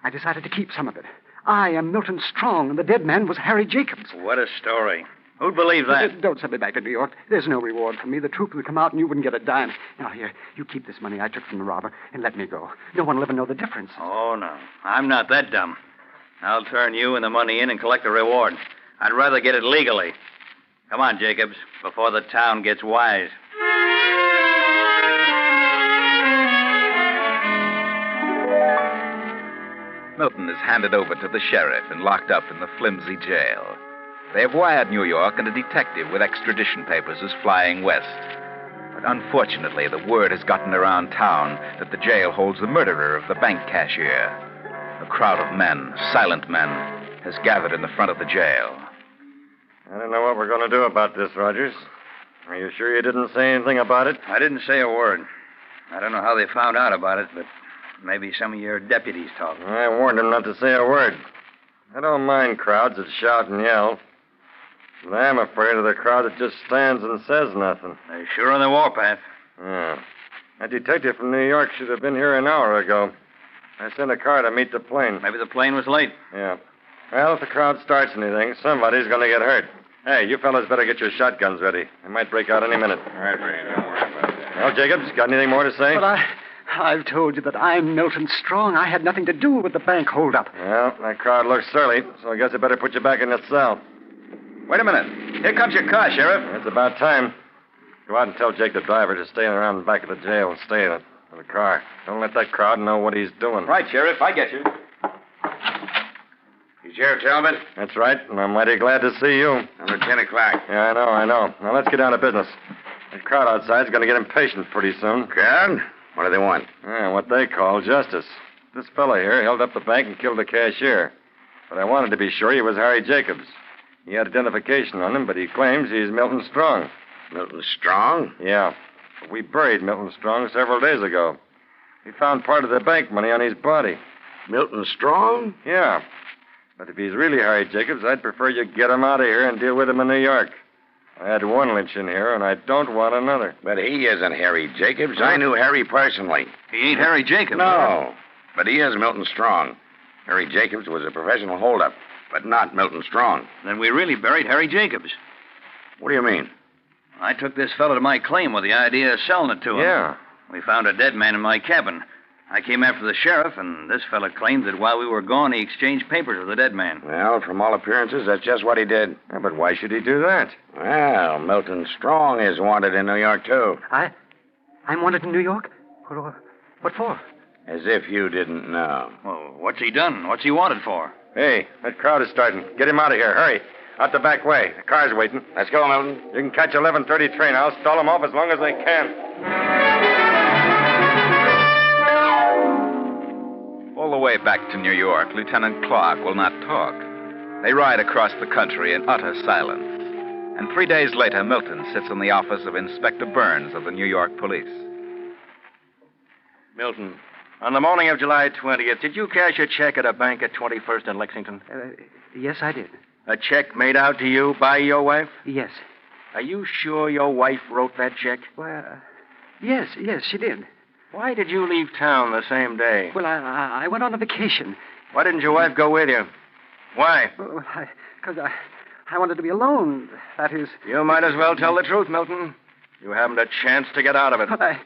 I decided to keep some of it. I am Milton Strong, and the dead man was Harry Jacobs. What a story. Who'd believe that? Don't send me back to New York. There's no reward for me. The truth would come out, and you wouldn't get a dime. Now, here, you keep this money I took from the robber, and let me go. No one will ever know the difference. Oh, no. I'm not that dumb. I'll turn you and the money in and collect the reward. I'd rather get it legally. Come on, Jacobs, before the town gets wise. Milton is handed over to the sheriff and locked up in the flimsy jail. They have wired New York, and a detective with extradition papers is flying west. But unfortunately, the word has gotten around town that the jail holds the murderer of the bank cashier. A crowd of men, silent men, has gathered in the front of the jail. I don't know what we're going to do about this, Rogers. Are you sure you didn't say anything about it? I didn't say a word. I don't know how they found out about it, but maybe some of your deputies talked. I warned them not to say a word. I don't mind crowds that shout and yell. But I'm afraid of the crowd that just stands and says nothing. They're sure on the warpath. Yeah. That detective from New York should have been here an hour ago. I sent a car to meet the plane. Maybe the plane was late. Yeah. Well, if the crowd starts anything, somebody's going to get hurt. Hey, you fellas better get your shotguns ready. They might break out any minute. All right, Brady, don't worry about that. Well, Jacobs, got anything more to say? But I've told you that I'm Milton Strong. I had nothing to do with the bank holdup. Well, that crowd looks surly, so I guess I better put you back in the cell. Wait a minute. Here comes your car, Sheriff. It's about time. Go out and tell Jake the driver to stay around the back of the jail and stay in the car. Don't let that crowd know what he's doing. Right, Sheriff. I get you. You Sheriff Talbot? That's right, and I'm mighty glad to see you. Number 10 o'clock. Yeah, I know. Now, let's get down to business. The crowd outside's going to get impatient pretty soon. Crowd? What do they want? Yeah, what they call justice. This fella here held up the bank and killed the cashier. But I wanted to be sure he was Harry Jacobs. He had identification on him, but he claims he's Milton Strong. Milton Strong? Yeah. But we buried Milton Strong several days ago. We found part of the bank money on his body. Milton Strong? Yeah. But if he's really Harry Jacobs, I'd prefer you get him out of here and deal with him in New York. I had one lynch in here, and I don't want another. But he isn't Harry Jacobs. I knew Harry personally. He ain't Harry Jacobs. No. But he is Milton Strong. Harry Jacobs was a professional holdup, but not Milton Strong. Then we really buried Harry Jacobs. What do you mean? I took this fellow to my claim with the idea of selling it to him. Yeah. We found a dead man in my cabin. I came after the sheriff, and this fellow claimed that while we were gone, he exchanged papers with the dead man. Well, from all appearances, that's just what he did. Yeah, but why should he do that? Well, Milton Strong is wanted in New York, too. I'm wanted in New York? What for? As if you didn't know. Well, what's he done? What's he wanted for? Hey, that crowd is starting. Get him out of here. Hurry. Out the back way. The car's waiting. Let's go, Milton. You can catch 11:30 train. I'll stall them off as long as I can. All the way back to New York, Lieutenant Clark will not talk. They ride across the country in utter silence. And 3 days later, Milton sits in the office of Inspector Burns of the New York Police. Milton, on the morning of July 20th, did you cash a check at a bank at 21st and Lexington? Yes, I did. A check made out to you by your wife? Yes. Are you sure your wife wrote that check? Well, yes, she did. Why did you leave town the same day? Well, I went on a vacation. Why didn't your wife go with you? Why? Well, because I wanted to be alone. That is... You might as well tell the truth, Milton. You haven't a chance to get out of it. But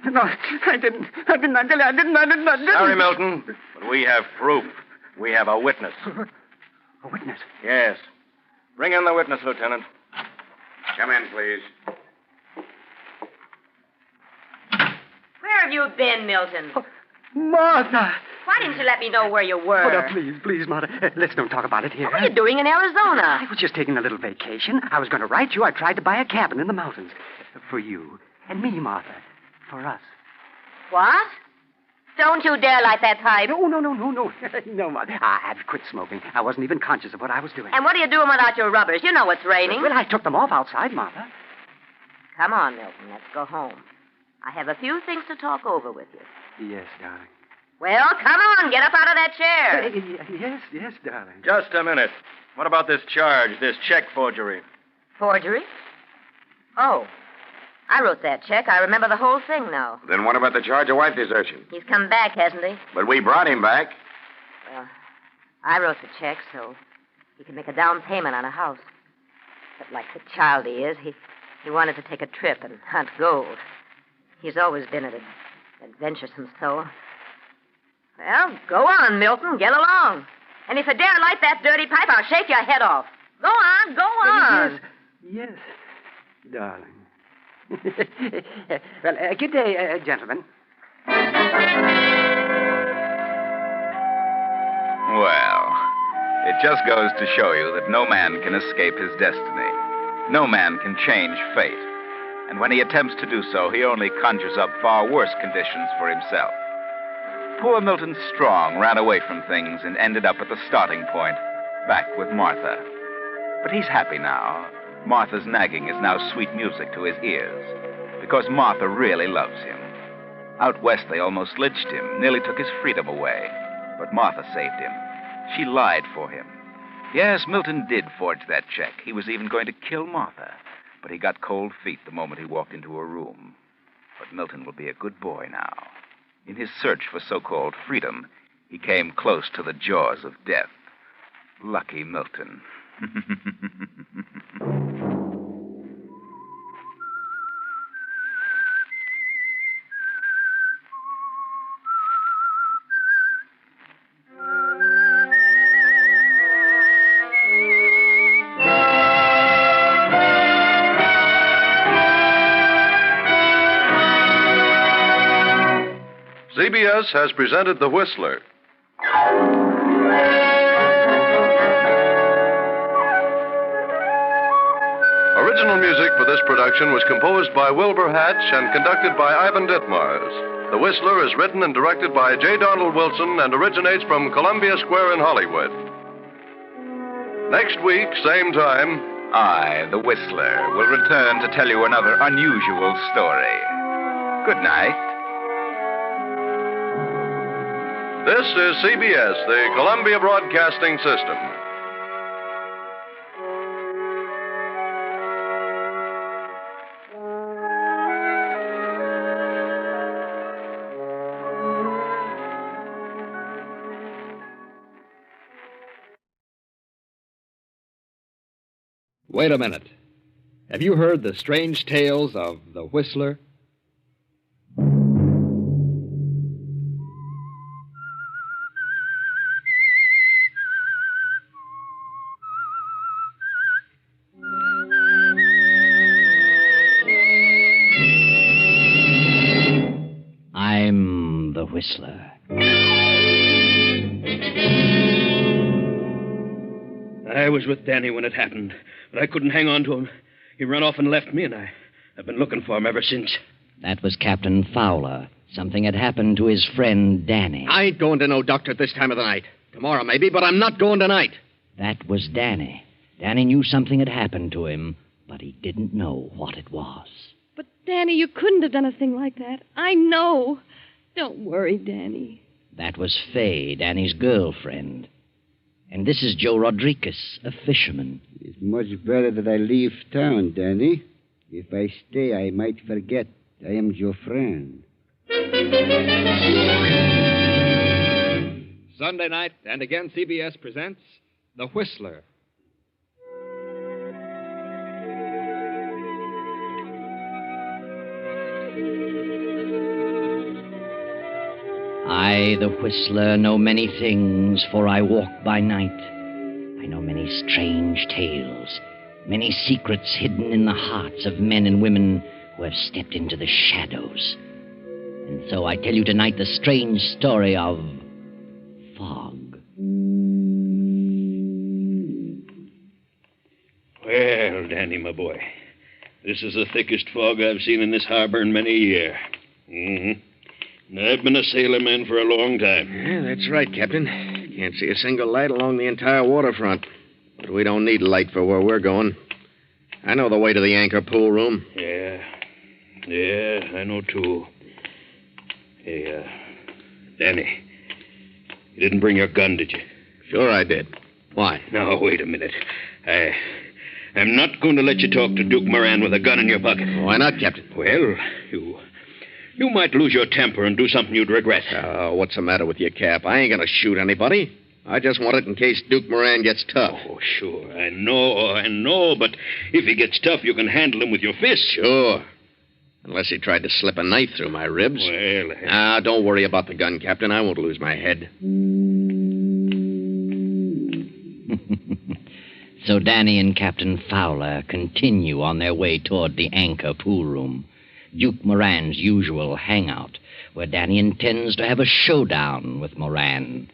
No, I didn't. I didn't. Sorry, Milton, but we have proof. We have a witness. A witness? Yes. Bring in the witness, Lieutenant. Come in, please. Where have you been, Milton? Martha! Why didn't you let me know where you were? Oh, no, please, Martha. Let's don't talk about it here. What are you doing in Arizona? I was just taking a little vacation. I was going to write you. I tried to buy a cabin in the mountains. For you and me, Martha. For us. What? Don't you dare light that pipe. No. No, Martha. I've quit smoking. I wasn't even conscious of what I was doing. And what are you doing without your rubbers? You know it's raining. Well, I took them off outside, Martha. Come on, Milton. Let's go home. I have a few things to talk over with you. Yes, darling. Well, come on. Get up out of that chair. Yes, darling. Just a minute. What about this charge, this check forgery? Forgery? Oh. I wrote that check. I remember the whole thing now. Then what about the charge of wife desertion? He's come back, hasn't he? But we brought him back. Well, I wrote the check so he could make a down payment on a house. But like the child he is, he wanted to take a trip and hunt gold. He's always been an adventuresome soul. Well, go on, Milton. Get along. And if you dare light that dirty pipe, I'll shake your head off. Go on, go on. Yes, darling. Well, good day, gentlemen. Well, it just goes to show you that no man can escape his destiny. No man can change fate. And when he attempts to do so, he only conjures up far worse conditions for himself. Poor Milton Strong ran away from things and ended up at the starting point, back with Martha. But he's happy now. Martha's nagging is now sweet music to his ears, because Martha really loves him. Out west, they almost lynched him, nearly took his freedom away. But Martha saved him. She lied for him. Yes, Milton did forge that check. He was even going to kill Martha. But he got cold feet the moment he walked into her room. But Milton will be a good boy now. In his search for so-called freedom, he came close to the jaws of death. Lucky Milton. CBS has presented The Whistler. Original music for this production was composed by Wilbur Hatch and conducted by Ivan Ditmars. The Whistler is written and directed by J. Donald Wilson and originates from Columbia Square in Hollywood. Next week, same time, I, the Whistler, will return to tell you another unusual story. Good night. This is CBS, the Columbia Broadcasting System. Wait a minute. Have you heard the strange tales of the Whistler? I'm the Whistler. I was with Danny when it happened, but I couldn't hang on to him. He ran off and left me, and I've been looking for him ever since. That was Captain Fowler. Something had happened to his friend Danny. I ain't going to no doctor at this time of the night. Tomorrow, maybe, but I'm not going tonight. That was Danny. Danny knew something had happened to him, but he didn't know what it was. But, Danny, you couldn't have done a thing like that. I know. Don't worry, Danny. That was Faye, Danny's girlfriend. And this is Joe Rodriguez, a fisherman. It's much better that I leave town, Danny. If I stay, I might forget I am your friend. Sunday night, and again CBS presents The Whistler. I, the Whistler, know many things, for I walk by night. I know many strange tales, many secrets hidden in the hearts of men and women who have stepped into the shadows. And so I tell you tonight the strange story of fog. Well, Danny, my boy, this is the thickest fog I've seen in this harbor in many a year. Mm-hmm. And I've been a sailorman for a long time. Yeah, that's right, Captain. Can't see a single light along the entire waterfront. But we don't need light for where we're going. I know the way to the anchor pool room. Yeah, I know, too. Hey, Danny, you didn't bring your gun, did you? Sure I did. Why? No, wait a minute. I'm not going to let you talk to Duke Moran with a gun in your pocket. Why not, Captain? Well, you might lose your temper and do something you'd regret. What's the matter with you, Cap? I ain't going to shoot anybody. I just want it in case Duke Moran gets tough. Oh, sure. I know. But if he gets tough, you can handle him with your fists. Sure. Unless he tried to slip a knife through my ribs. Well... don't worry about the gun, Captain. I won't lose my head. So Danny and Captain Fowler continue on their way toward the Anchor pool room, Duke Moran's usual hangout, where Danny intends to have a showdown with Moran.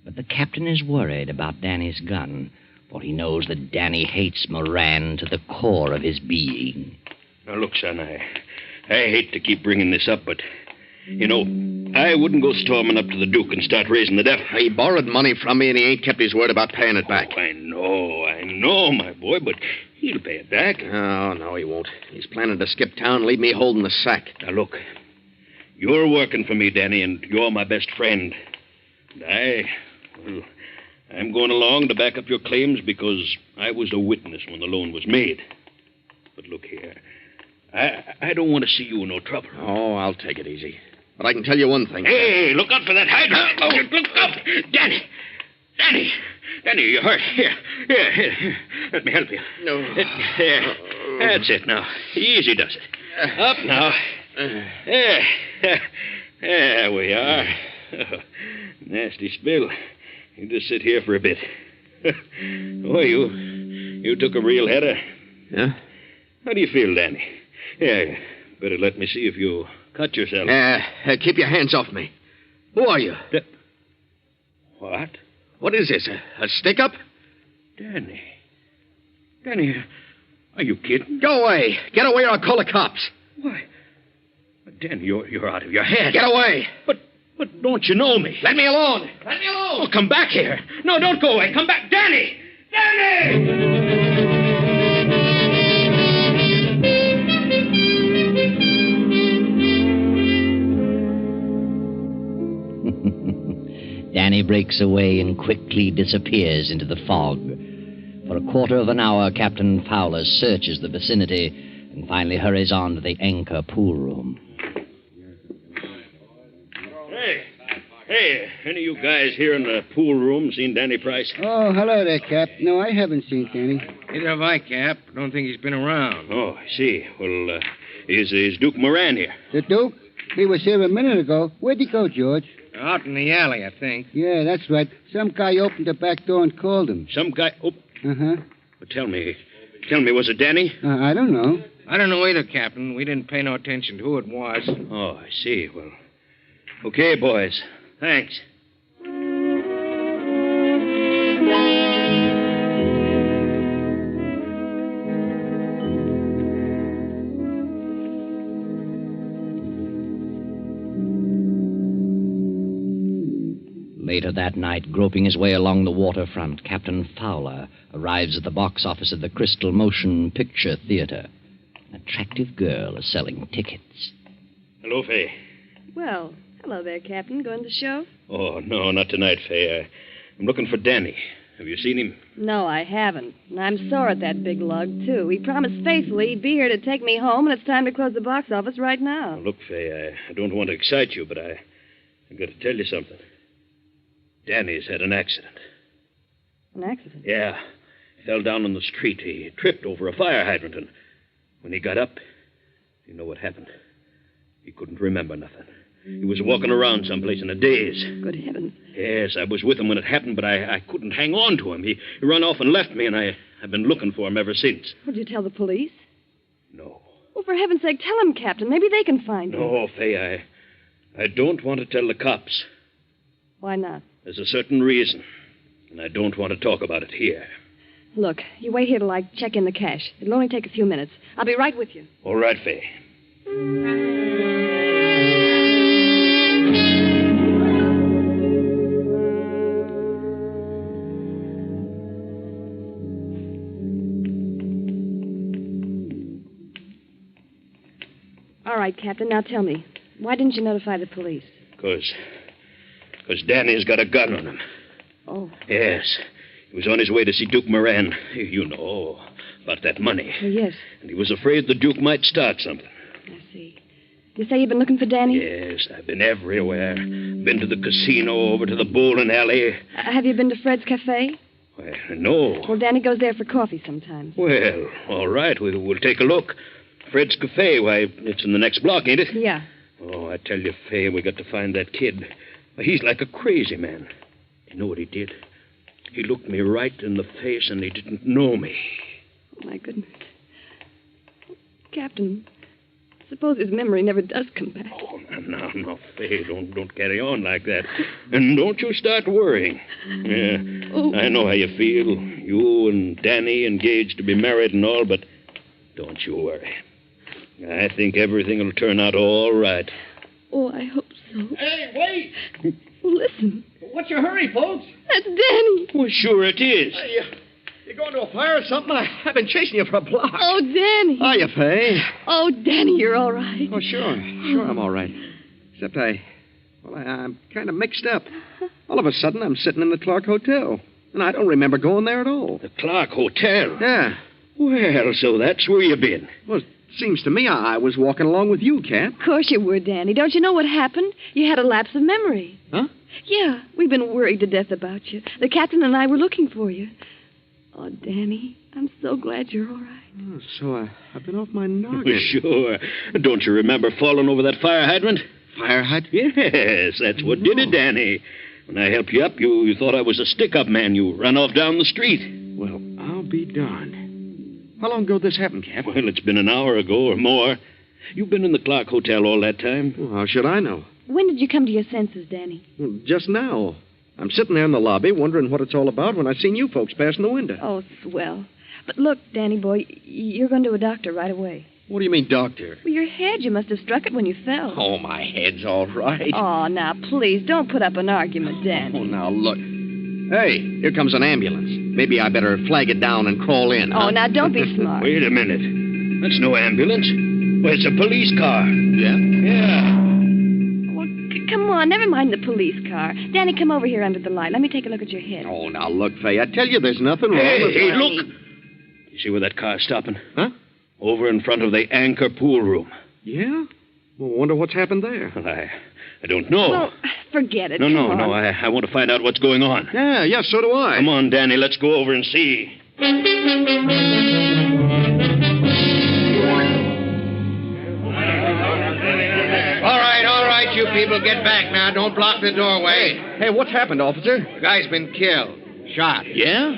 But the captain is worried about Danny's gun, for he knows that Danny hates Moran to the core of his being. Now, look, son, I hate to keep bringing this up, but, I wouldn't go storming up to the Duke and start raising the devil. He borrowed money from me, and he ain't kept his word about paying it back. I know, my boy, but he'll pay it back. Oh, no, he won't. He's planning to skip town and leave me holding the sack. Now, look, you're working for me, Danny, and you're my best friend. And I'm going along to back up your claims because I was a witness when the loan was made. But look here, I don't want to see you in no trouble. Oh, I'll take it easy. But I can tell you one thing. Hey, look out for that hydrant. Look up. Danny, you're hurt. Here. Let me help you. No. There. That's it now. Easy does it. Up now. There we are. Nasty spill. You just sit here for a bit. Oh, you took a real header. Yeah? How do you feel, Danny? Yeah, better let me see if you cut yourself. Keep your hands off me. Who are you? What? What is this, a stick-up? Danny, are you kidding? Go away. Get away or I'll call the cops. Why? Danny, you're out of your head. Get away. But don't you know me? Let me alone. Oh, come back here. No, don't go away. Come back. Danny! Danny breaks away and quickly disappears into the fog. For a quarter of an hour, Captain Fowler searches the vicinity and finally hurries on to the Anchor pool room. Hey, any of you guys here in the pool room seen Danny Price? Oh, hello there, Cap. No, I haven't seen Danny. Neither have I, Cap. Don't think he's been around. Oh, I see. Well, is Duke Moran here? The Duke? He was here a minute ago. Where'd he go, George? Out in the alley, I think. Yeah, that's right. Some guy opened the back door and called him. Some guy? Oh. Uh-huh. Well, tell me, was it Danny? I don't know. I don't know either, Captain. We didn't pay no attention to who it was. Oh, I see. Well, okay, boys. Thanks. Later that night, groping his way along the waterfront, Captain Fowler arrives at the box office of the Crystal Motion Picture Theater. An attractive girl is selling tickets. Hello, Fay. Well, hello there, Captain. Going to the show? Oh, no, not tonight, Fay. I'm looking for Danny. Have you seen him? No, I haven't. And I'm sore at that big lug, too. He promised faithfully he'd be here to take me home, and it's time to close the box office right now. Oh, look, Fay, I don't want to excite you, but I've got to tell you something. Danny's had an accident. An accident? Yeah. He fell down on the street. He tripped over a fire hydrant, and when he got up, you know what happened? He couldn't remember nothing. He was walking around someplace in a daze. Good heavens. Yes, I was with him when it happened, but I couldn't hang on to him. He ran off and left me, and I've been looking for him ever since. Would you tell the police? No. Well, for heaven's sake, tell them, Captain. Maybe they can find him. No, Fay, I don't want to tell the cops. Why not? There's a certain reason, and I don't want to talk about it here. Look, you wait here till I check in the cash. It'll only take a few minutes. I'll be right with you. All right, Fay. All right, Captain. Now tell me, why didn't you notify the police? Because Danny's got a gun on him. Oh. Yes. He was on his way to see Duke Moran. You know, about that money. Oh, yes. And he was afraid the Duke might start something. I see. You say you've been looking for Danny? Yes, I've been everywhere. Been to the casino, over to the bowling alley. Have you been to Fred's Cafe? Well, no. Well, Danny goes there for coffee sometimes. Well, all right. We'll take a look. Fred's Cafe, why, it's in the next block, ain't it? Yeah. Oh, I tell you, Fay, we got to find that kid. He's like a crazy man. You know what he did? He looked me right in the face and he didn't know me. Oh, my goodness. Captain, suppose his memory never does come back. Oh, now, Fay, don't carry on like that. And don't you start worrying. Yeah, I know how you feel. You and Danny engaged to be married and all, but don't you worry. I think everything will turn out all right. Oh, I hope so. Hey, wait! Listen. What's your hurry, folks? That's Danny. Well, sure it is. You going to a fire or something? I've been chasing you for a block. Oh, Danny. Hiya, Fay. Oh, Danny, you're all right. Oh, sure. Sure, I'm all right. Except I'm kind of mixed up. All of a sudden, I'm sitting in the Clark Hotel. And I don't remember going there at all. The Clark Hotel? Yeah. Well, so that's where you've been. Well, it seems to me I was walking along with you, Cap. Of course you were, Danny. Don't you know what happened? You had a lapse of memory. Huh? Yeah, we've been worried to death about you. The captain and I were looking for you. Oh, Danny, I'm so glad you're all right. Oh, so I've been off my noggin. Sure. Don't you remember falling over that fire hydrant? Fire hydrant? Yes, that's what did it, Danny. When I helped you up, you thought I was a stick-up man. You ran off down the street. Well, I'll be darned. How long ago this happened, Cap? Well, it's been an hour ago or more. You've been in the Clark Hotel all that time. Well, how should I know? When did you come to your senses, Danny? Well, just now. I'm sitting there in the lobby wondering what it's all about when I seen you folks passing the window. Oh, swell. But look, Danny boy, you're going to a doctor right away. What do you mean, doctor? Well, your head. You must have struck it when you fell. Oh, my head's all right. Oh, now, please, don't put up an argument, Danny. Oh, now, look. Hey, here comes an ambulance. Maybe I better flag it down and crawl in. Oh, now, don't be smart. Wait a minute. That's no ambulance. Well, it's a police car. Yeah? Yeah. Well, come on, never mind the police car. Danny, come over here under the light. Let me take a look at your head. Oh, now, look, Fay, I tell you there's nothing wrong with Hey, look. You see where that car's stopping? Huh? Over in front of the Anchor pool room. Yeah? Well, wonder what's happened there. Well, I don't know. Well, forget it. No. Come on. I want to find out what's going on. Yeah, so do I. Come on, Danny, let's go over and see. All right, you people, get back now. Don't block the doorway. Hey, what's happened, officer? The guy's been killed. Shot. Yeah?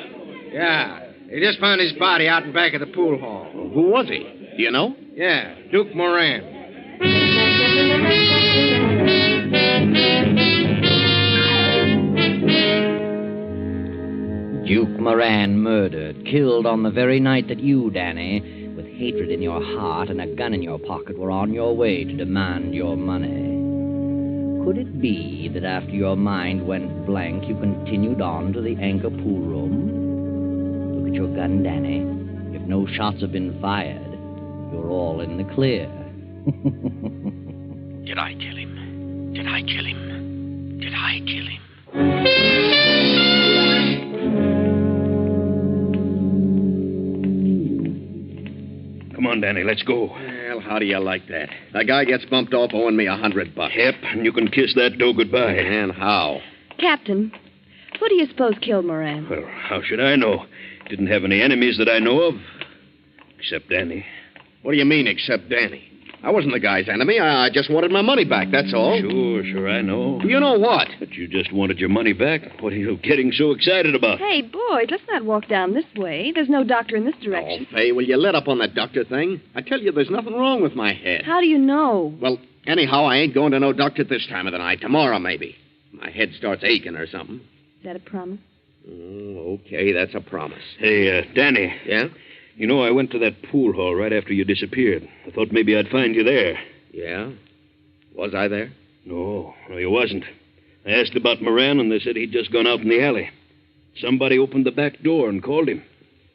Yeah. They just found his body out in back of the pool hall. Who was he? Do you know? Yeah, Duke Moran. Duke Moran murdered, killed on the very night that you, Danny, with hatred in your heart and a gun in your pocket, were on your way to demand your money. Could it be that after your mind went blank, you continued on to the Anchor pool room? Look at your gun, Danny. If no shots have been fired, you're all in the clear. Did I kill him? Did I kill him? Did I kill him? Come on, Danny, let's go. Well, how do you like that? A guy gets bumped off owing me $100. Yep, and you can kiss that dough goodbye. And how? Captain, who do you suppose killed Moran? Well, how should I know? Didn't have any enemies that I know of. Except Danny. What do you mean, except Danny? I wasn't the guy's enemy. I just wanted my money back, that's all. Sure, I know. You know what? But you just wanted your money back. What are you getting so excited about? Hey, boys, let's not walk down this way. There's no doctor in this direction. Oh, Fay, will you let up on that doctor thing? I tell you, there's nothing wrong with my head. How do you know? Well, anyhow, I ain't going to no doctor this time of the night. Tomorrow, maybe. My head starts aching or something. Is that a promise? Oh, okay, that's a promise. Hey, Danny. Yeah? You know, I went to that pool hall right after you disappeared. I thought maybe I'd find you there. Yeah? Was I there? No, you wasn't. I asked about Moran, and they said he'd just gone out in the alley. Somebody opened the back door and called him.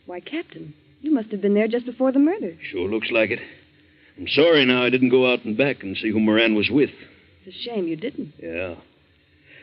Why, Captain, you must have been there just before the murder. Sure looks like it. I'm sorry now I didn't go out and back and see who Moran was with. It's a shame you didn't. Yeah.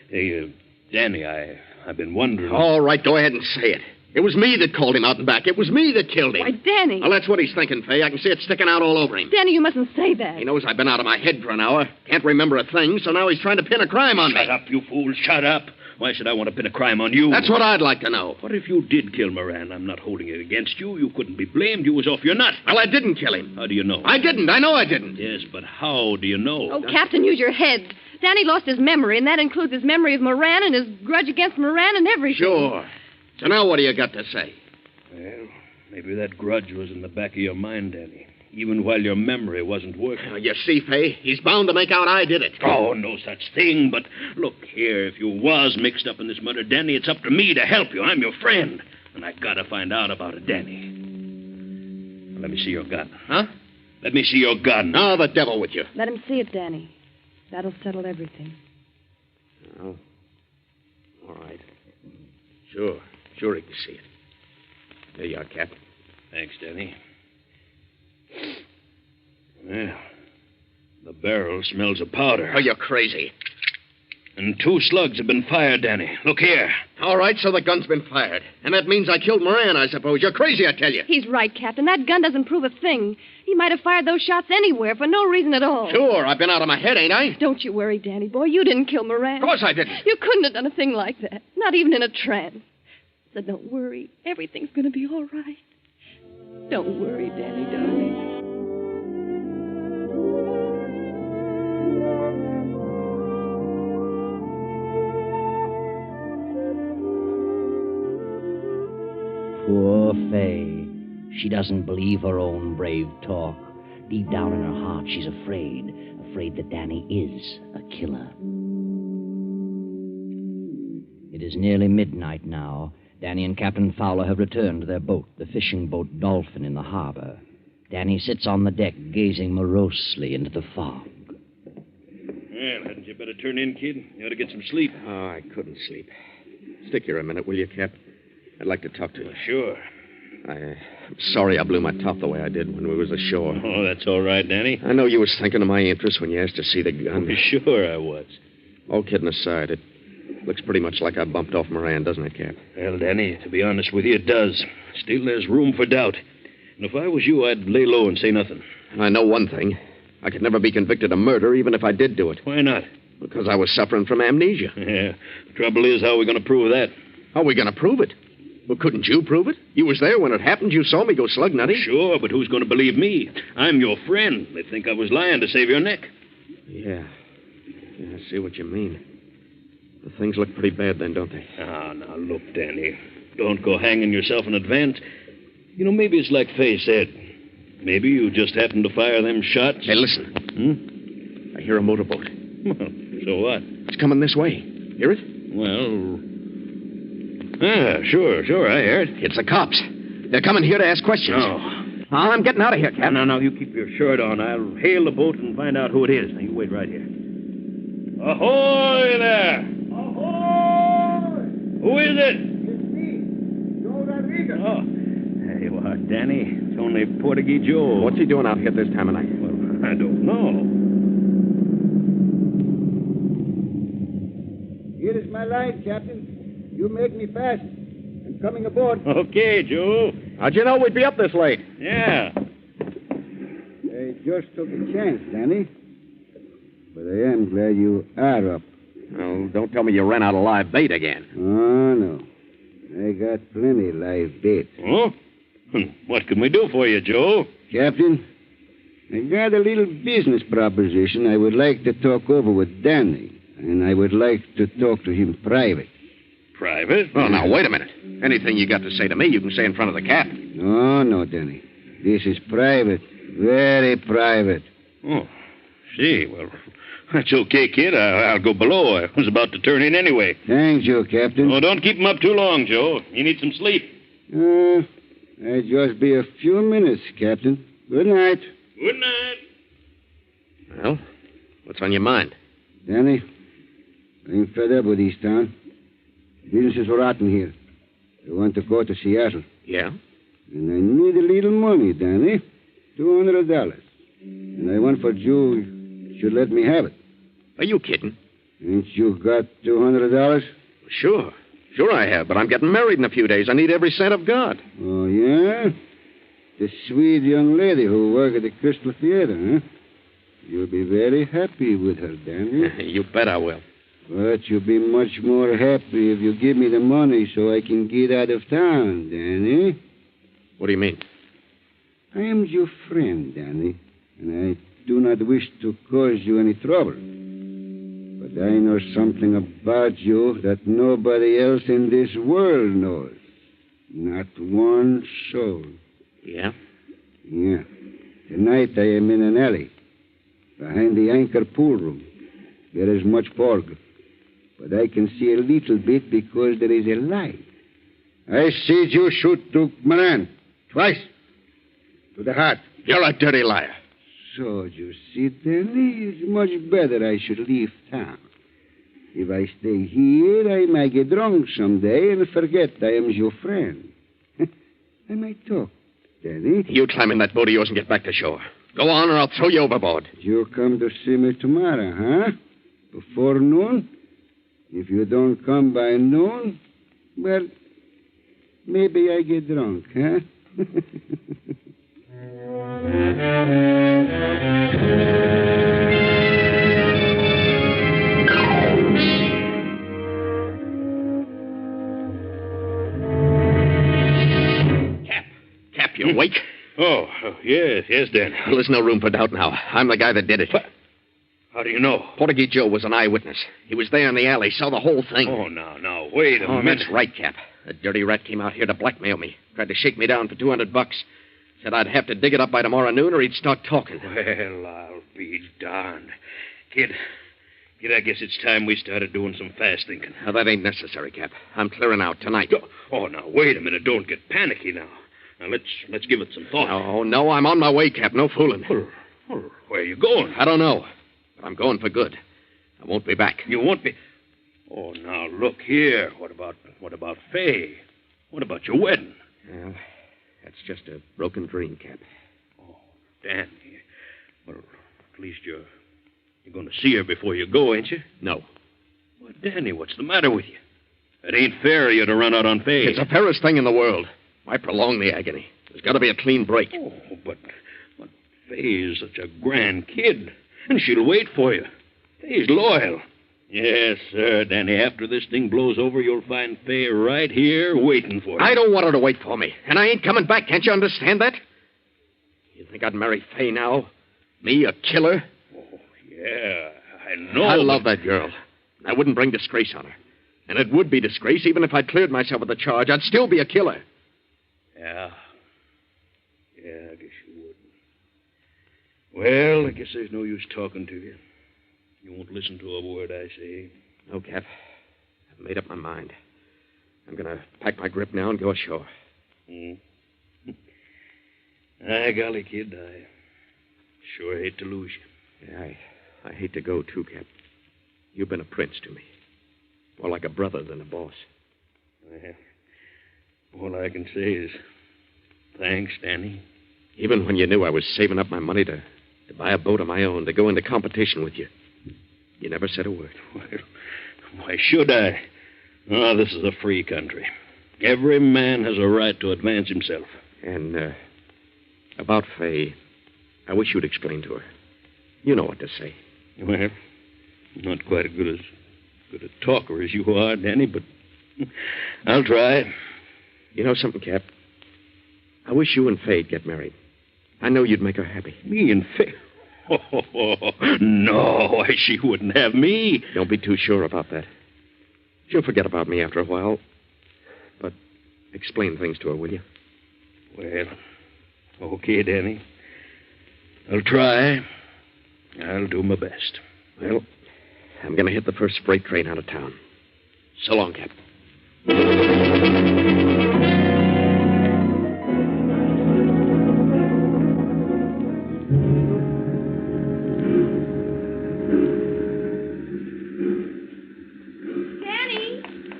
Hey, Danny, I've been wondering... All right, go ahead and say it. It was me that called him out and back. It was me that killed him. Why, Danny. Well, that's what he's thinking, Fay. I can see it sticking out all over him. Danny, you mustn't say that. He knows I've been out of my head for an hour. Can't remember a thing, so now he's trying to pin a crime on me. Shut up, you fool. Shut up. Why should I want to pin a crime on you? That's what I'd like to know. What if you did kill Moran? I'm not holding it against you. You couldn't be blamed. You was off your nut. Well, I didn't kill him. How do you know? I didn't. I know I didn't. Yes, but how do you know? Oh, Captain, use your head. Danny lost his memory, and that includes his memory of Moran and his grudge against Moran and everything. Sure. So now what do you got to say? Well, maybe that grudge was in the back of your mind, Danny, even while your memory wasn't working. You see, Fay, he's bound to make out I did it. Oh, no such thing. But look here, if you was mixed up in this murder, Danny, it's up to me to help you. I'm your friend, and I gotta find out about it, Danny. Let me see your gun. Huh? Let me see your gun. Oh, the devil with you. Let him see it, Danny. That'll settle everything. Oh. All right. Sure he can see it. There you are, Cap. Thanks, Danny. Well, the barrel smells of powder. Oh, you're crazy. And 2 slugs have been fired, Danny. Look here. All right, so the gun's been fired. And that means I killed Moran, I suppose. You're crazy, I tell you. He's right, Captain. That gun doesn't prove a thing. He might have fired those shots anywhere for no reason at all. Sure, I've been out of my head, ain't I? Don't you worry, Danny boy. You didn't kill Moran. Of course I didn't. You couldn't have done a thing like that. Not even in a trance. So don't worry. Everything's going to be all right. Don't worry, Danny, darling. Poor Fay. She doesn't believe her own brave talk. Deep down in her heart, she's afraid that Danny is a killer. It is nearly midnight now. Danny and Captain Fowler have returned to their boat, the fishing boat Dolphin, in the harbor. Danny sits on the deck, gazing morosely into the fog. Well, hadn't you better turn in, kid? You ought to get some sleep. Oh, I couldn't sleep. Stick here a minute, will you, Cap? I'd like to talk to you. Sure. I'm sorry I blew my top the way I did when we was ashore. Oh, that's all right, Danny. I know you was thinking of my interest when you asked to see the gun. Oh, sure I was. All kidding aside, it looks pretty much like I bumped off Moran, doesn't it, Cap? Well, Danny, to be honest with you, it does. Still, there's room for doubt. And if I was you, I'd lay low and say nothing. I know one thing. I could never be convicted of murder, even if I did do it. Why not? Because I was suffering from amnesia. Yeah. The trouble is, how are we going to prove that? How are we going to prove it? Well, couldn't you prove it? You was there when it happened. You saw me go slug nutty. Sure, but who's going to believe me? I'm your friend. They'd think I was lying to save your neck. Yeah, I see what you mean. The things look pretty bad then, don't they? Ah, now, look, Danny. Don't go hanging yourself in advance. You know, maybe it's like Fay said. Maybe you just happened to fire them shots. Hey, listen. I hear a motorboat. Well, so what? It's coming this way. Hear it? Well, sure, I hear it. It's the cops. They're coming here to ask questions. Oh. I'm getting out of here, Cap. No, you keep your shirt on. I'll hail the boat and find out who it is. Now, you wait right here. Ahoy there! Ahoy! Who is it? It's me, Joe Rodriguez. Oh, there you are, Danny. It's only Portuguese Joe. What's he doing out here this time of night? Well, I don't know. Here is my line, Captain. You make me fast. I'm coming aboard. Okay, Joe. How'd you know we'd be up this late? Yeah. I just took a chance, Danny. But I am glad you are up. Oh, don't tell me you ran out of live bait again. Oh, no. I got plenty live bait. Oh? What can we do for you, Joe? Captain, I got a little business proposition I would like to talk over with Danny. And I would like to talk to him private. Private? Oh, now, wait a minute. Anything you got to say to me, you can say in front of the captain. No, Danny. This is private. Very private. Oh, see. Well, that's okay, kid. I'll go below. I was about to turn in anyway. Thank you, Captain. Oh, don't keep him up too long, Joe. You need some sleep. I'll just be a few minutes, Captain. Good night. Good night. Well, what's on your mind? Danny, I'm fed up with East Town. Business is rotten here. I want to go to Seattle. Yeah? And I need a little money, Danny. $200. And I want for you should let me have it. Are you kidding? Ain't you got $200? Sure. Sure I have, but I'm getting married in a few days. I need every cent I've got. Oh, yeah? The sweet young lady who works at the Crystal Theater, huh? You'll be very happy with her, Danny. You bet I will. But you'll be much more happy if you give me the money so I can get out of town, Danny. What do you mean? I am your friend, Danny, and I do not wish to cause you any trouble. But I know something about you that nobody else in this world knows. Not one soul. Yeah? Yeah. Tonight I am in an alley, behind the anchor pool room. There is much fog, but I can see a little bit because there is a light. I see you shoot Duke Moran twice to the heart. You're a dirty liar. So you see, Danny, it's much better I should leave town. If I stay here, I might get drunk someday and forget I am your friend. I might talk, Danny. You climb in that boat of yours and get back to shore. Go on or I'll throw you overboard. You come to see me tomorrow, huh? Before noon? If you don't come by noon, well, maybe I get drunk, huh? Cap, you awake? Oh, yes, Danny. Well, there's no room for doubt now. I'm the guy that did it. What? How do you know? Portuguese Joe was an eyewitness. He was there in the alley, saw the whole thing. Oh, now, wait a minute. That's right, Cap. The dirty rat came out here to blackmail me. Tried to shake me down for $200. Said I'd have to dig it up by tomorrow noon or he'd start talking. Well, I'll be darned. Kid, I guess it's time we started doing some fast thinking. Now, that ain't necessary, Cap. I'm clearing out tonight. Oh, now, wait a minute. Don't get panicky now. Now, let's give it some thought. No, I'm on my way, Cap. No fooling. Well, where are you going? I don't know. But I'm going for good. I won't be back. You won't be? Oh, now, look here. What about Faye? What about your wedding? Well, that's just a broken dream, Cap. Oh, Danny. Well, at least you're going to see her before you go, ain't you? No. Well, Danny, what's the matter with you? It ain't fair of you to run out on Faye. It's the fairest thing in the world. Why prolong the agony? There's got to be a clean break. Oh, but Faye is such a grand kid, and she'll wait for you. Faye's loyal. Yes, sir, Danny. After this thing blows over, you'll find Faye right here waiting for you. I don't want her to wait for me, and I ain't coming back. Can't you understand that? You think I'd marry Faye now? Me, a killer? Oh, yeah, I know. I love that girl. I wouldn't bring disgrace on her. And it would be disgrace even if I cleared myself of the charge. I'd still be a killer. Yeah, I guess you would. Well, I guess there's no use talking to you. You won't listen to a word I say. No, Cap. I've made up my mind. I'm going to pack my grip now and go ashore. Golly, kid, I sure hate to lose you. Yeah, I hate to go, too, Cap. You've been a prince to me. More like a brother than a boss. Well, all I can say is thanks, Danny. Even when you knew I was saving up my money to buy a boat of my own, to go into competition with you, you never said a word. Well, why should I? Oh, this is a free country. Every man has a right to advance himself. And, about Faye, I wish you'd explain to her. You know what to say. Well, not quite as good a talker as you are, Danny, but I'll try. You know something, Cap? I wish you and Faye'd get married. I know you'd make her happy. Me and Faye? Oh, no, she wouldn't have me. Don't be too sure about that. She'll forget about me after a while. But explain things to her, will you? Well, okay, Danny. I'll try. I'll do my best. Well, I'm going to hit the first freight train out of town. So long, Cap.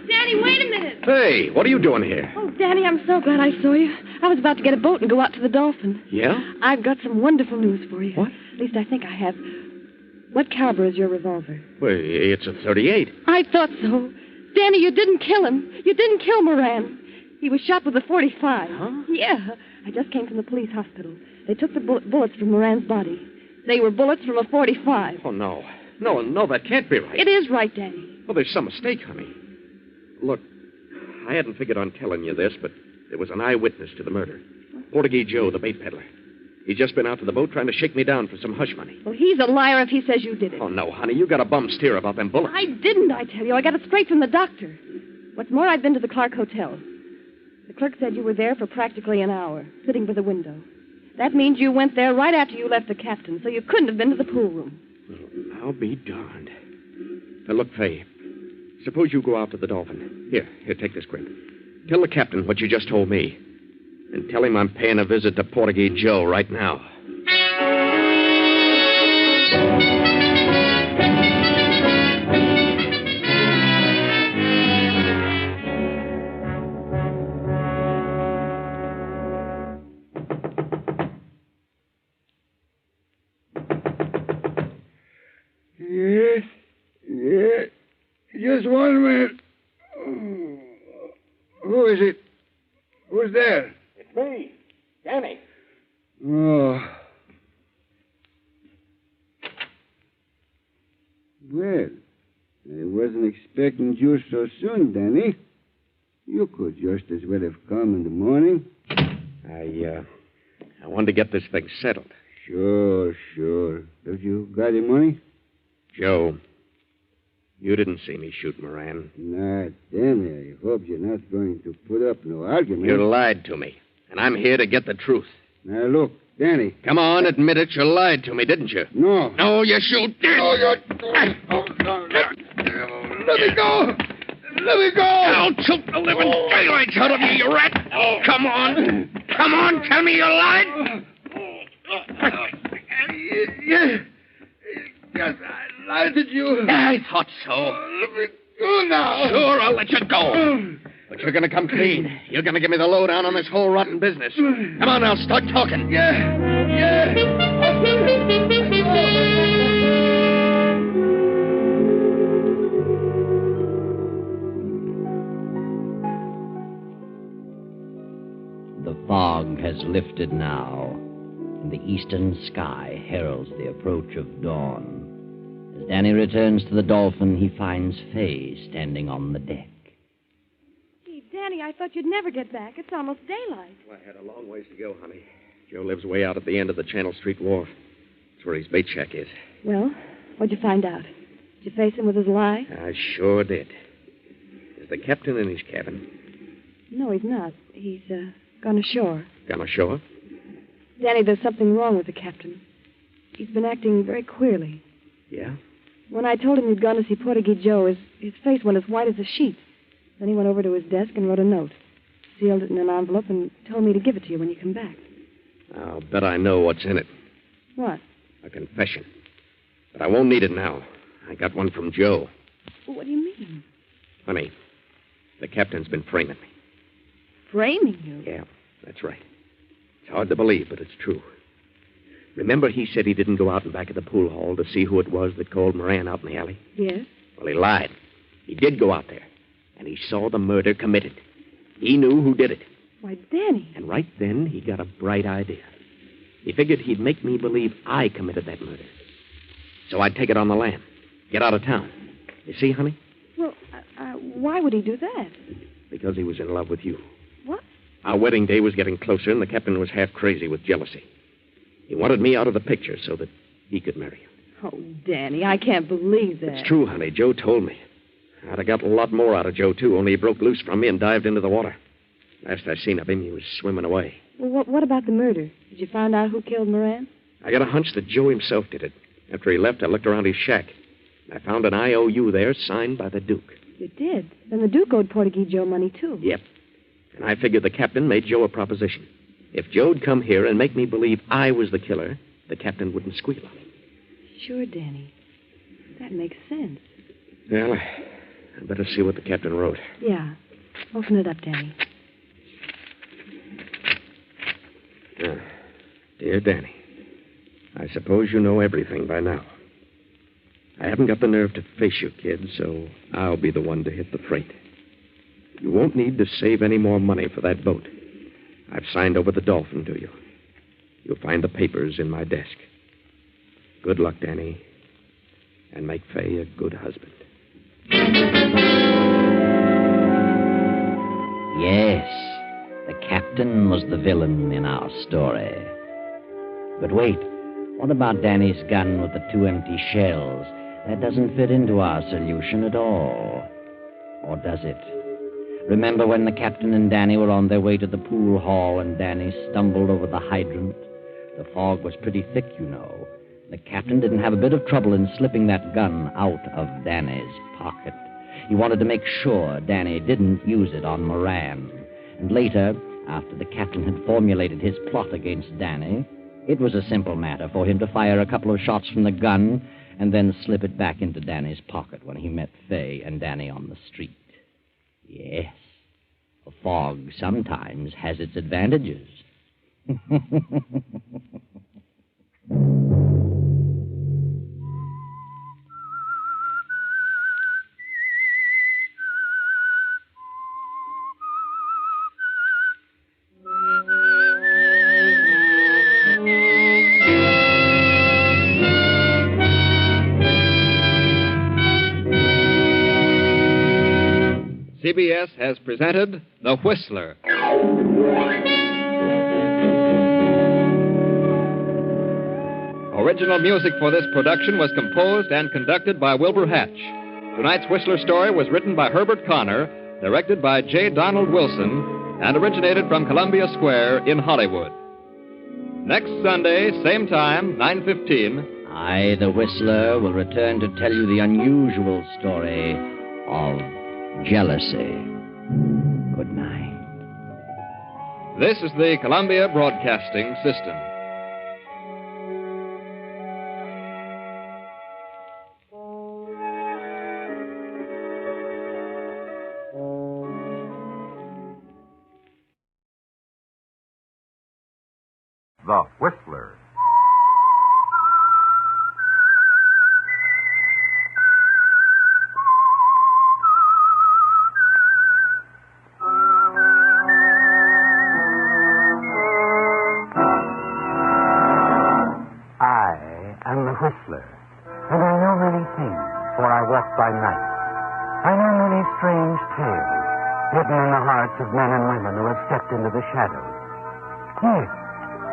Danny, wait a minute. Hey, what are you doing here? Oh, Danny, I'm so glad I saw you. I was about to get a boat and go out to the Dolphin. Yeah? I've got some wonderful news for you. What? At least I think I have. What caliber is your revolver? Well, it's a .38. I thought so. Danny, you didn't kill him. You didn't kill Moran. He was shot with a .45. Huh? Yeah. I just came from the police hospital. They took the bullets from Moran's body. They were bullets from a .45. Oh, no. No, that can't be right. It is right, Danny. Well, there's some mistake, honey. Look, I hadn't figured on telling you this, but there was an eyewitness to the murder. Portuguese Joe, the bait peddler. He's just been out to the boat trying to shake me down for some hush money. Well, he's a liar if he says you did it. Oh, no, honey. You got a bum steer about them bullets. I didn't, I tell you. I got it straight from the doctor. What's more, I've been to the Clark Hotel. The clerk said you were there for practically an hour, sitting by the window. That means you went there right after you left the captain, so you couldn't have been to the pool room. Well, I'll be darned. Now, look, Fay. Suppose you go out to the Dolphin. Here, take this grip. Tell the captain what you just told me. And tell him I'm paying a visit to Portuguese Joe right now. Yes. Just 1 minute. Who is it? Who's there? It's me, Danny. Oh. Well, I wasn't expecting you so soon, Danny. You could just as well have come in the morning. I wanted to get this thing settled. Sure. Have you got any money? Joe, you didn't see me shoot Moran. Nah, Danny, I hope you're not going to put up no argument. You lied to me, and I'm here to get the truth. Now, look, Danny. Come on, admit it. You lied to me, didn't you? No. No, you shoot. No, let me go. Let me go. I'll choke the living daylights out of you, you rat. Come on, tell me you lied. Yes, I lied to you. I thought so. Let me go now. Sure, I'll let you go. But you're going to come clean. You're going to give me the lowdown on this whole rotten business. Come on now, start talking. Yeah. The fog has lifted now, and the eastern sky heralds the approach of dawn. As Danny returns to the Dolphin, he finds Fay standing on the deck. Gee, Danny, I thought you'd never get back. It's almost daylight. Well, I had a long ways to go, honey. Joe lives way out at the end of the Channel Street Wharf. That's where his bait shack is. Well, what'd you find out? Did you face him with his lie? I sure did. Is the captain in his cabin? No, he's not. He's gone ashore. Gone ashore? Danny, there's something wrong with the captain. He's been acting very queerly. Yeah? When I told him you'd gone to see Portuguese Joe, his face went as white as a sheet. Then he went over to his desk and wrote a note. Sealed it in an envelope and told me to give it to you when you come back. I'll bet I know what's in it. What? A confession. But I won't need it now. I got one from Joe. What do you mean? Honey, the captain's been framing me. Framing you? Yeah, that's right. It's hard to believe, but it's true. Remember he said he didn't go out in back of the pool hall to see who it was that called Moran out in the alley? Yes. Well, he lied. He did go out there, and he saw the murder committed. He knew who did it. Why, Danny. And right then, he got a bright idea. He figured he'd make me believe I committed that murder. So I'd take it on the lam. Get out of town. You see, honey? Well, why would he do that? Because he was in love with you. What? Our wedding day was getting closer, and the captain was half crazy with jealousy. He wanted me out of the picture so that he could marry you. Oh, Danny, I can't believe that. It's true, honey. Joe told me. I'd have got a lot more out of Joe, too, only he broke loose from me and dived into the water. Last I seen of him, he was swimming away. Well, what about the murder? Did you find out who killed Moran? I got a hunch that Joe himself did it. After he left, I looked around his shack. I found an IOU there signed by the Duke. You did? Then the Duke owed Portuguese Joe money, too. Yep. And I figured the captain made Joe a proposition. If Joe'd come here and make me believe I was the killer, the captain wouldn't squeal on him. Sure, Danny. That makes sense. Well, I better see what the captain wrote. Yeah. Open it up, Danny. Dear Danny, I suppose you know everything by now. I haven't got the nerve to face you, kid, so I'll be the one to hit the freight. You won't need to save any more money for that boat. I've signed over the Dolphin to you. You'll find the papers in my desk. Good luck, Danny. And make Fay a good husband. Yes, the captain was the villain in our story. But wait, what about Danny's gun with the 2 empty shells? That doesn't fit into our solution at all. Or does it? Remember when the captain and Danny were on their way to the pool hall and Danny stumbled over the hydrant? The fog was pretty thick, you know. The captain didn't have a bit of trouble in slipping that gun out of Danny's pocket. He wanted to make sure Danny didn't use it on Moran. And later, after the captain had formulated his plot against Danny, it was a simple matter for him to fire a couple of shots from the gun and then slip it back into Danny's pocket when he met Fay and Danny on the street. Yes, the fog sometimes has its advantages. CBS has presented The Whistler. Original music for this production was composed and conducted by Wilbur Hatch. Tonight's Whistler story was written by Herbert Connor, directed by J. Donald Wilson, and originated from Columbia Square in Hollywood. Next Sunday, same time, 9:15. I, the Whistler, will return to tell you the unusual story of jealousy. Good night. This is the Columbia Broadcasting System. The Whistler. Whistler, and I know many things, for I walk by night. I know many strange tales, hidden in the hearts of men and women who have stepped into the shadows. Yes,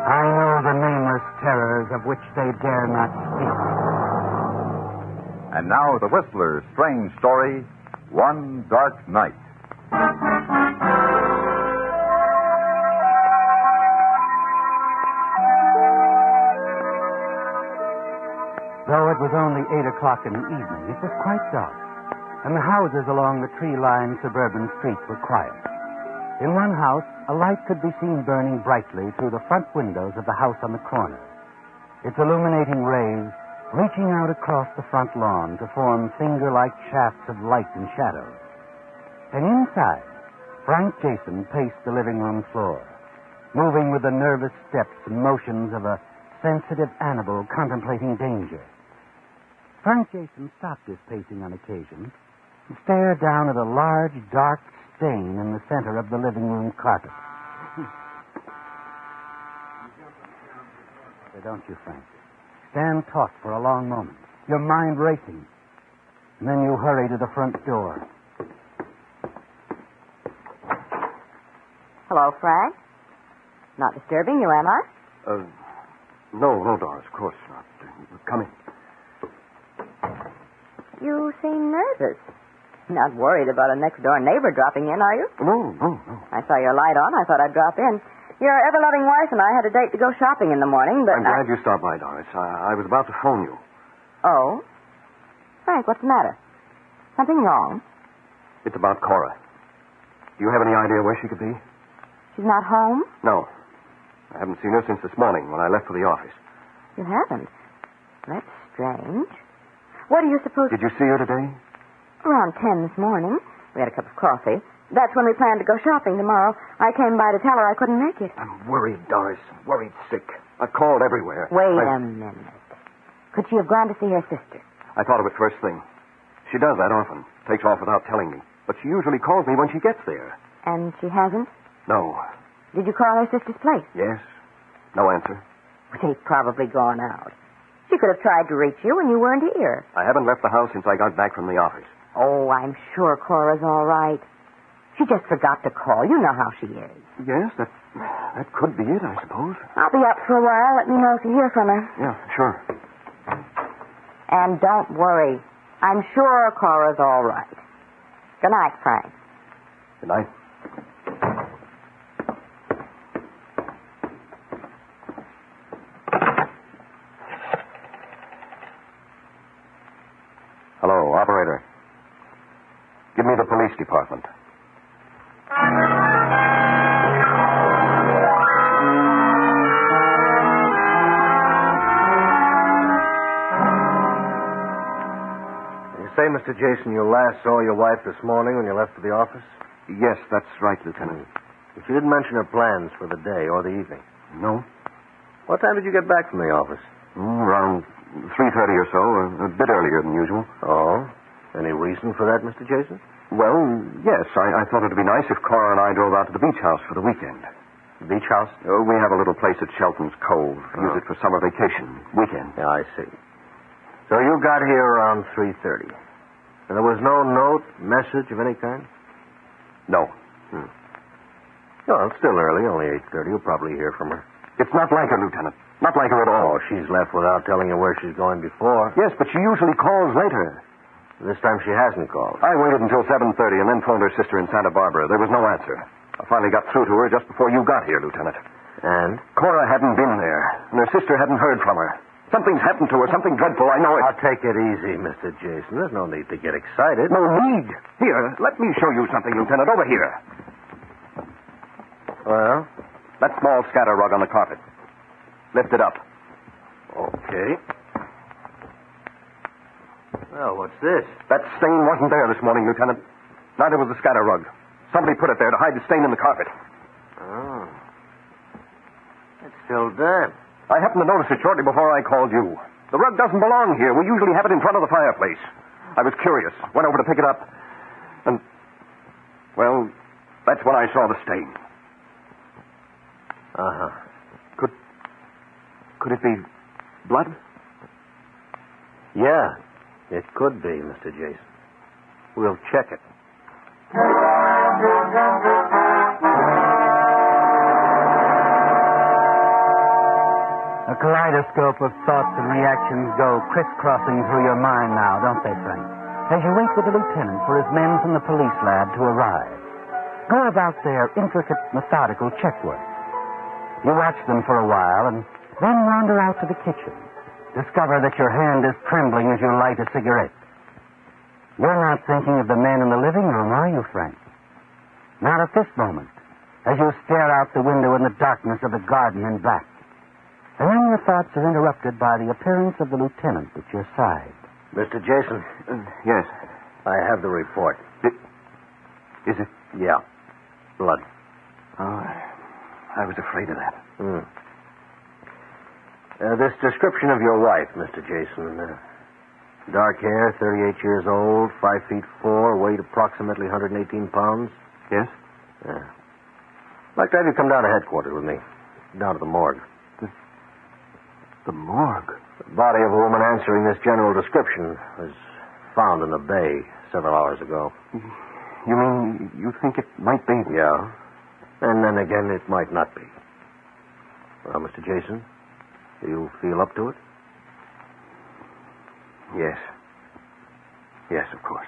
I know the nameless terrors of which they dare not speak. And now the Whistler's strange story, One Dark Night. Though it was only 8 o'clock in the evening, it was quite dark, and the houses along the tree-lined suburban streets were quiet. In one house, a light could be seen burning brightly through the front windows of the house on the corner, its illuminating rays reaching out across the front lawn to form finger-like shafts of light and shadow. And inside, Frank Jason paced the living room floor, moving with the nervous steps and motions of a sensitive animal contemplating danger. Frank Jason stopped his pacing on occasion and stared down at a large, dark stain in the center of the living room carpet. Don't you, Frank? Stand taut for a long moment, your mind racing. And then you hurry to the front door. Hello, Frank. Not disturbing you, am I? No, Doris, of course not. Come in. You seem nervous. Not worried about a next-door neighbor dropping in, are you? No. I saw your light on. I thought I'd drop in. Your ever-loving wife and I had a date to go shopping in the morning, but I'm glad you stopped by, Doris. I was about to phone you. Oh? Frank, what's the matter? Something wrong? It's about Cora. Do you have any idea where she could be? She's not home? No. I haven't seen her since this morning when I left for the office. You haven't? That's strange. What do you suppose... Did you see her today? Around 10 this morning. We had a cup of coffee. That's when we planned to go shopping tomorrow. I came by to tell her I couldn't make it. I'm worried, Doris. Worried sick. I've called everywhere. Wait a minute. Could she have gone to see her sister? I thought of it first thing. She does that often. Takes off without telling me. But she usually calls me when she gets there. And she hasn't? No. Did you call her sister's place? Yes. No answer. They've probably gone out. She could have tried to reach you when you weren't here. I haven't left the house since I got back from the office. Oh, I'm sure Cora's all right. She just forgot to call. You know how she is. Yes, that could be it, I suppose. I'll be up for a while. Let me know if you hear from her. Yeah, sure. And don't worry. I'm sure Cora's all right. Good night, Frank. Good night. Hello, operator. Give me the police department. You say, Mr. Jason, you last saw your wife this morning when you left for the office? Yes, that's right, Lieutenant. But you didn't mention her plans for the day or the evening. No. What time did you get back from the office? Around 3:30 or so, a bit earlier than usual. Oh? Any reason for that, Mr. Jason? Well, yes. I thought it would be nice if Cora and I drove out to the beach house for the weekend. Beach house? We have a little place at Shelton's Cove. Use it for summer vacation. Weekend. Yeah, I see. So you got here around 3:30. And there was no note, message of any kind? No. Well, it's still early, only 8:30. You'll probably hear from her. It's not like her, Lieutenant. Not like her at all. Oh, she's left without telling you where she's going before. Yes, but she usually calls later. This time she hasn't called. I waited until 7:30 and then phoned her sister in Santa Barbara. There was no answer. I finally got through to her just before you got here, Lieutenant. And? Cora hadn't been there, and her sister hadn't heard from her. Something's happened to her, something dreadful, I know it. I'll take it easy, Mr. Jason. There's no need to get excited. No need? Here, let me show you something, Lieutenant. Over here. Well? That small scatter rug on the carpet. Lift it up. Okay. Well, what's this? That stain wasn't there this morning, Lieutenant. Neither was the scatter rug. Somebody put it there to hide the stain in the carpet. Oh. It's still damp. I happened to notice it shortly before I called you. The rug doesn't belong here. We usually have it in front of the fireplace. I was curious. Went over to pick it up. And, well, that's when I saw the stain. Uh-huh. Could it be blood? Yeah, it could be, Mr. Jason. We'll check it. A kaleidoscope of thoughts and reactions go crisscrossing through your mind now, don't they, Frank? As you wait with the lieutenant for his men from the police lab to arrive. Go about their intricate, methodical check work. You watch them for a while and then wander out to the kitchen. Discover that your hand is trembling as you light a cigarette. You're not thinking of the men in the living room, are you, Frank? Not at this moment, as you stare out the window in the darkness of the garden in back. And then your thoughts are interrupted by the appearance of the lieutenant at your side. Mr. Jason? Yes. I have the report. Is it? Yeah. Blood. Oh, I was afraid of that. This description of your wife, Mr. Jason. Dark hair, 38 years old, 5'4", weight approximately 118 pounds. Yes? Yeah. I'd like to have you come down to headquarters with me. Down to the morgue. The morgue? The body of a woman answering this general description was found in the bay several hours ago. You mean you think it might be? Yeah. And then again, it might not be. Well, Mr. Jason, do you feel up to it? Yes. Yes, of course.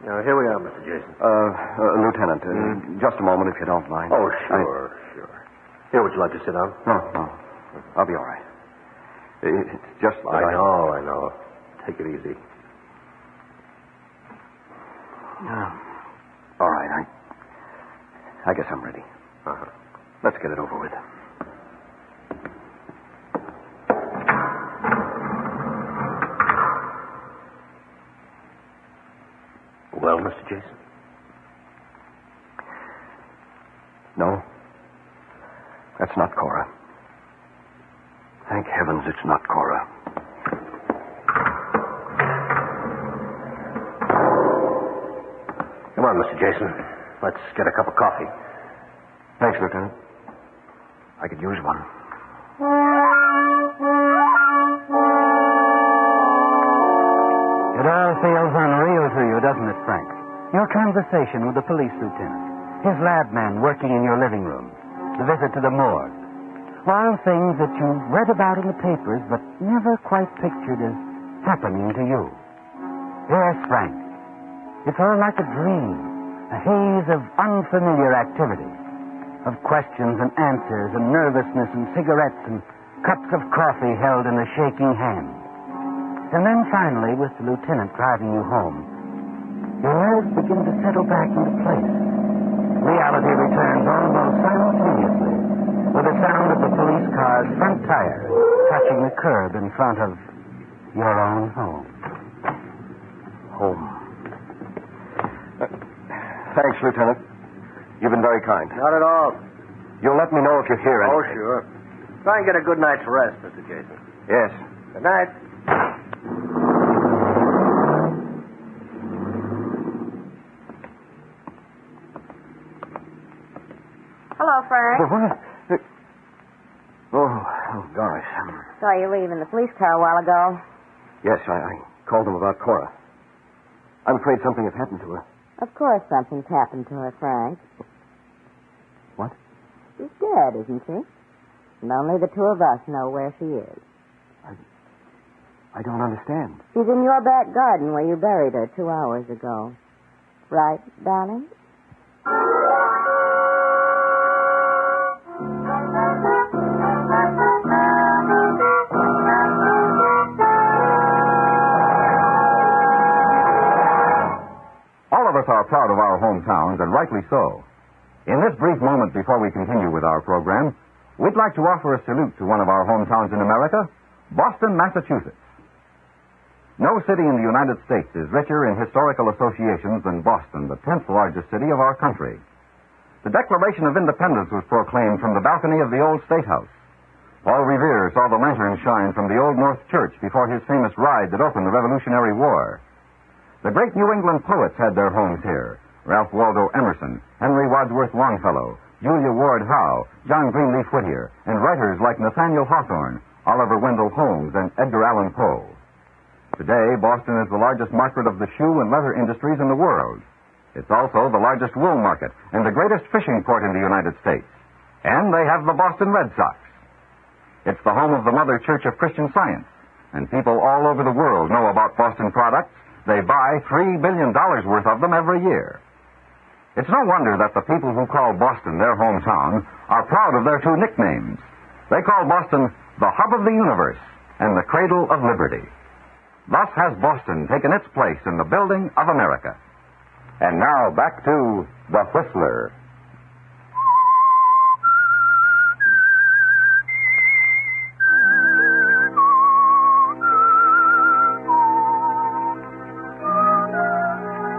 Now, here we are, Mr. Jason. Lieutenant, just a moment, if you don't mind. Oh, sure. Here, would you like to sit down? No. I'll be all right. It's just that I know. Take it easy. All right, I guess I'm ready. Uh-huh. Let's get it over with. Jason? No. That's not Cora. Thank heavens it's not Cora. Come on, Mr. Jason. Let's get a cup of coffee. Thanks, Lieutenant. I could use one. It all feels unreal to you, doesn't it, Frank? Your conversation with the police lieutenant, his lab man working in your living room, the visit to the morgue. All things that you read about in the papers but never quite pictured as happening to you. Yes, Frank. It's all like a dream, a haze of unfamiliar activity, of questions and answers and nervousness and cigarettes and cups of coffee held in a shaking hand. And then finally, with the lieutenant driving you home, your nerves begin to settle back into place. Reality returns almost simultaneously with the sound of the police car's front tire touching the curb in front of your own home. Home. Thanks, Lieutenant. You've been very kind. Not at all. You'll let me know if you hear anything. Oh, sure. Try and get a good night's rest, Mr. Jason. Yes. Good night. Hello, Frank. Oh, Doris. Saw you leave in the police car a while ago. Yes, I called them about Cora. I'm afraid something has happened to her. Of course something's happened to her, Frank. What? She's dead, isn't she? And only the two of us know where she is. I don't understand. She's in your back garden where you buried her 2 hours ago. Right, darling? All of us are proud of our hometowns, and rightly so. In this brief moment before we continue with our program, we'd like to offer a salute to one of our hometowns in America, Boston, Massachusetts. No city in the United States is richer in historical associations than Boston, the 10th largest city of our country. The Declaration of Independence was proclaimed from the balcony of the old State House. Paul Revere saw the lantern shine from the Old North Church before his famous ride that opened the Revolutionary War. The great New England poets had their homes here. Ralph Waldo Emerson, Henry Wadsworth Longfellow, Julia Ward Howe, John Greenleaf Whittier, and writers like Nathaniel Hawthorne, Oliver Wendell Holmes, and Edgar Allan Poe. Today, Boston is the largest market of the shoe and leather industries in the world. It's also the largest wool market and the greatest fishing port in the United States. And they have the Boston Red Sox. It's the home of the Mother Church of Christian Science, and people all over the world know about Boston products. They buy $3 billion worth of them every year. It's no wonder that the people who call Boston their hometown are proud of their two nicknames. They call Boston the hub of the universe and the cradle of liberty. Thus has Boston taken its place in the building of America. And now back to The Whistler.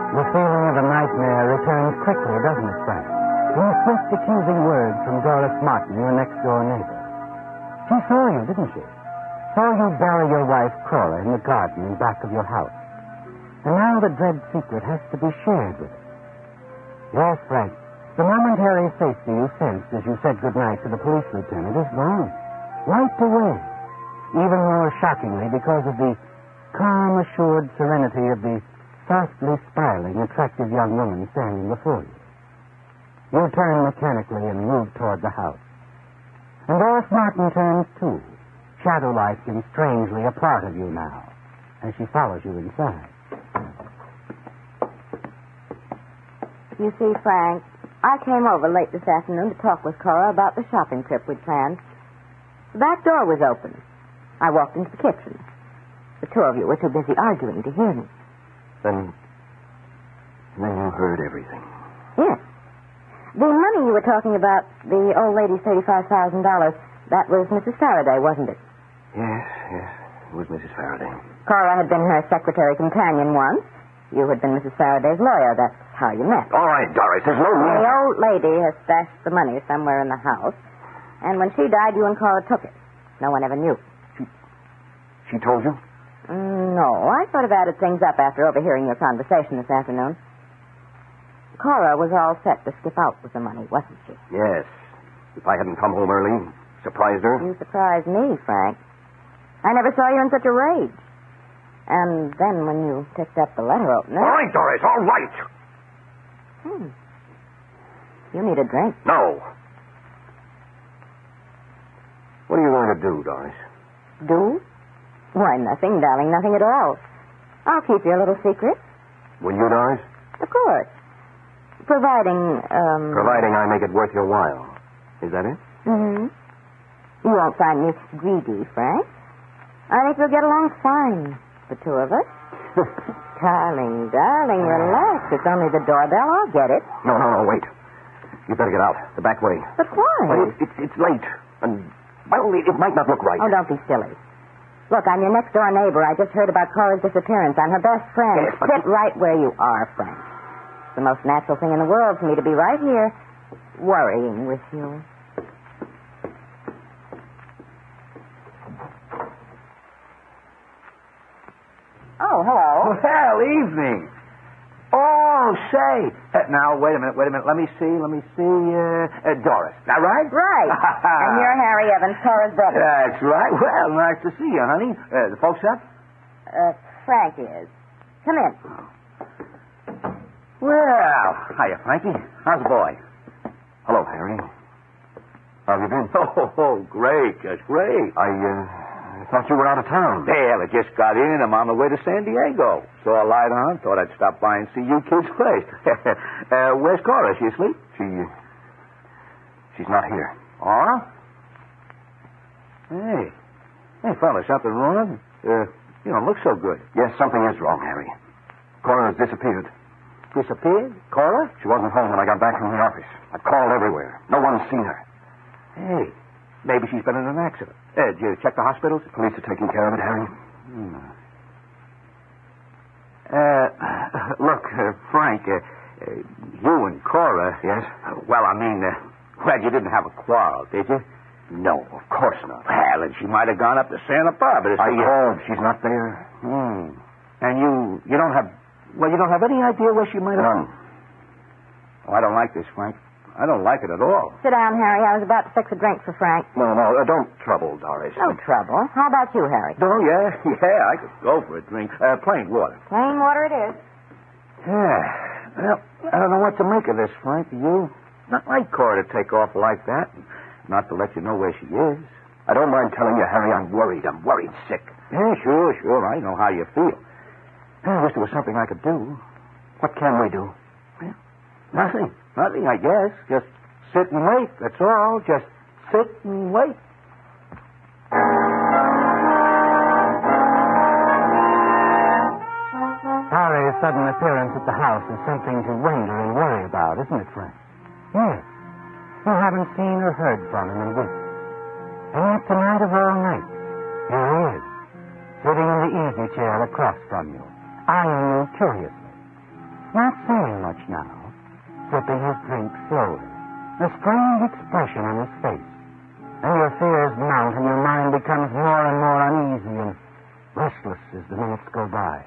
The feeling of a nightmare returns quickly, doesn't it, Frank? In swift accusing words from Doris Martin, your next-door neighbor. She saw you, didn't she? Saw you bury your wife, Cora, in the garden in back of your house. And now the dread secret has to be shared with her. Yes, Frank, the momentary safety you sensed as you said goodnight to the police lieutenant is gone. Wiped away. Even more shockingly because of the calm, assured serenity of the softly smiling, attractive young woman standing before you. You turn mechanically and move toward the house. And Doris Martin turns too, shadow-like and strangely a part of you now, as she follows you inside. You see, Frank, I came over late this afternoon to talk with Cora about the shopping trip we'd planned. The back door was open. I walked into the kitchen. The two of you were too busy arguing to hear me. Then you heard everything. Yes. The money you were talking about, the old lady's $35,000, that was Mrs. Faraday, wasn't it? Yes. It was Mrs. Faraday. Cora had been her secretary companion once. You had been Mrs. Faraday's lawyer. That's how you met. All right, Doris, there's no need. The old lady has stashed the money somewhere in the house. And when she died, you and Cora took it. No one ever knew. She told you? No, I sort of added things up after overhearing your conversation this afternoon. Cora was all set to skip out with the money, wasn't she? Yes. If I hadn't come home early, surprised her. You surprised me, Frank. I never saw you in such a rage. And then when you picked up the letter opener... All right, Doris, all right. You need a drink. No. What are you going to do, Doris? Do? Why, nothing, darling, nothing at all. I'll keep your little secret. Will you, Doris? Of course. Providing I make it worth your while. Is that it? Mm-hmm. You won't find me greedy, Frank. I think we'll get along fine, the two of us. Darling, relax. It's only the doorbell. I'll get it. No, wait. You better get out. The back way. But why? Well, it's late. And, well, it might not look right. Oh, don't be silly. Look, I'm your next-door neighbor. I just heard about Cora's disappearance. I'm her best friend. Yes, but... Sit right where you are, Frank. It's the most natural thing in the world for me to be right here, worrying with you. Oh, hello. Well, evening. Oh, say. Now, wait a minute. Let me see. Doris. That right? Right. And you're Harry Evans, Cora's brother. That's right. Well, nice to see you, honey. The folks up? Frank is. Come in. Well, hiya, Frankie. How's the boy? Hello, Harry. How have you been? Oh, great. Just great. I thought you were out of town. Well, I just got in. I'm on the way to San Diego. Saw a light on. Thought I'd stop by and see you kids first. Where's Cora? Is she asleep? She's not here. Oh? Hey, fella, something wrong? You don't look so good. Yes, something is wrong, Harry. Cora has disappeared. Disappeared? Cora? She wasn't home when I got back from the office. I've called everywhere. No one's seen her. Hey, maybe she's been in an accident. Did you check the hospitals? The police are taking care of it, Harry. Look, Frank, you and Cora... Yes? Well, I mean, you didn't have a quarrel, did you? No, of course not. Well, and she might have gone up to Santa Barbara to see you. I called. She's not there. And you don't have... Well, you don't have any idea where she might have... None. Oh, I don't like this, Frank. I don't like it at all. Sit down, Harry. I was about to fix a drink for Frank. No, don't trouble, Doris. No trouble. How about you, Harry? Oh, yeah, I could go for a drink. Plain water. Plain water it is. Yeah. Well, I don't know what to make of this, Frank. You? Not like Cora to take off like that. Not to let you know where she is. I don't mind telling you, Harry, I'm worried. I'm worried sick. Yeah, sure. I know how you feel. I wish there was something I could do. What can we do? Well, nothing, I guess. Just sit and wait, that's all. Just sit and wait. Harry's sudden appearance at the house is something to wonder and worry about, isn't it, Frank? Yes. You haven't seen or heard from him in weeks. And yet tonight of all nights, here he is, sitting in the easy chair across from you, eyeing you curiously. Not saying much now, sipping his drink slowly, a strange expression on his face. And your fears mount and your mind becomes more and more uneasy and restless as the minutes go by.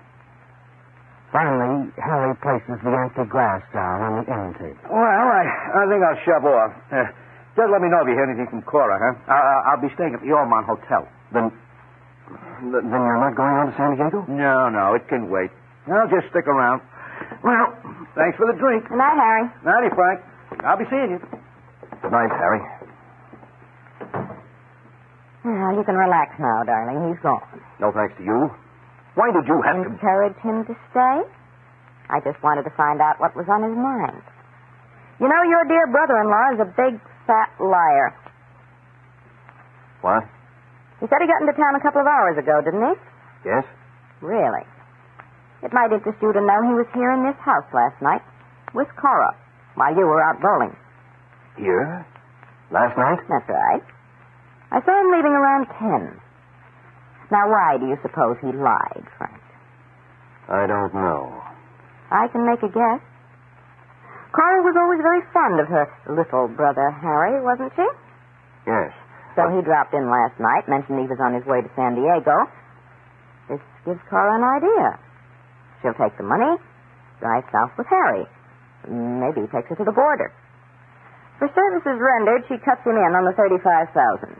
Finally, Harry places the empty glass down on the end table. Well, I think I'll shove off. Just let me know if you hear anything from Cora, huh? I'll be staying at the Ormond Hotel. Then you're not going on to San Diego? No, it can wait. I'll just stick around. Well, thanks for the drink. Good night, Harry. Nighty, Frank. I'll be seeing you. Good night, Harry. Well, you can relax now, darling. He's gone. No thanks to you. Why did you have to... Encourage him to stay? I just wanted to find out what was on his mind. You know, your dear brother-in-law is a big, fat liar. What? He said he got into town a couple of hours ago, didn't he? Yes? Really? It might interest you to know he was here in this house last night with Cora while you were out bowling. Here? Last night? That's right. I saw him leaving around 10. Now, why do you suppose he lied, Frank? I don't know. I can make a guess. Cora was always very fond of her little brother Harry, wasn't she? Yes. So he dropped in last night, mentioned he was on his way to San Diego. This gives Cora an idea. She'll take the money, drive south with Harry. Maybe he takes her to the border. For services rendered, she cuts him in on the $35,000.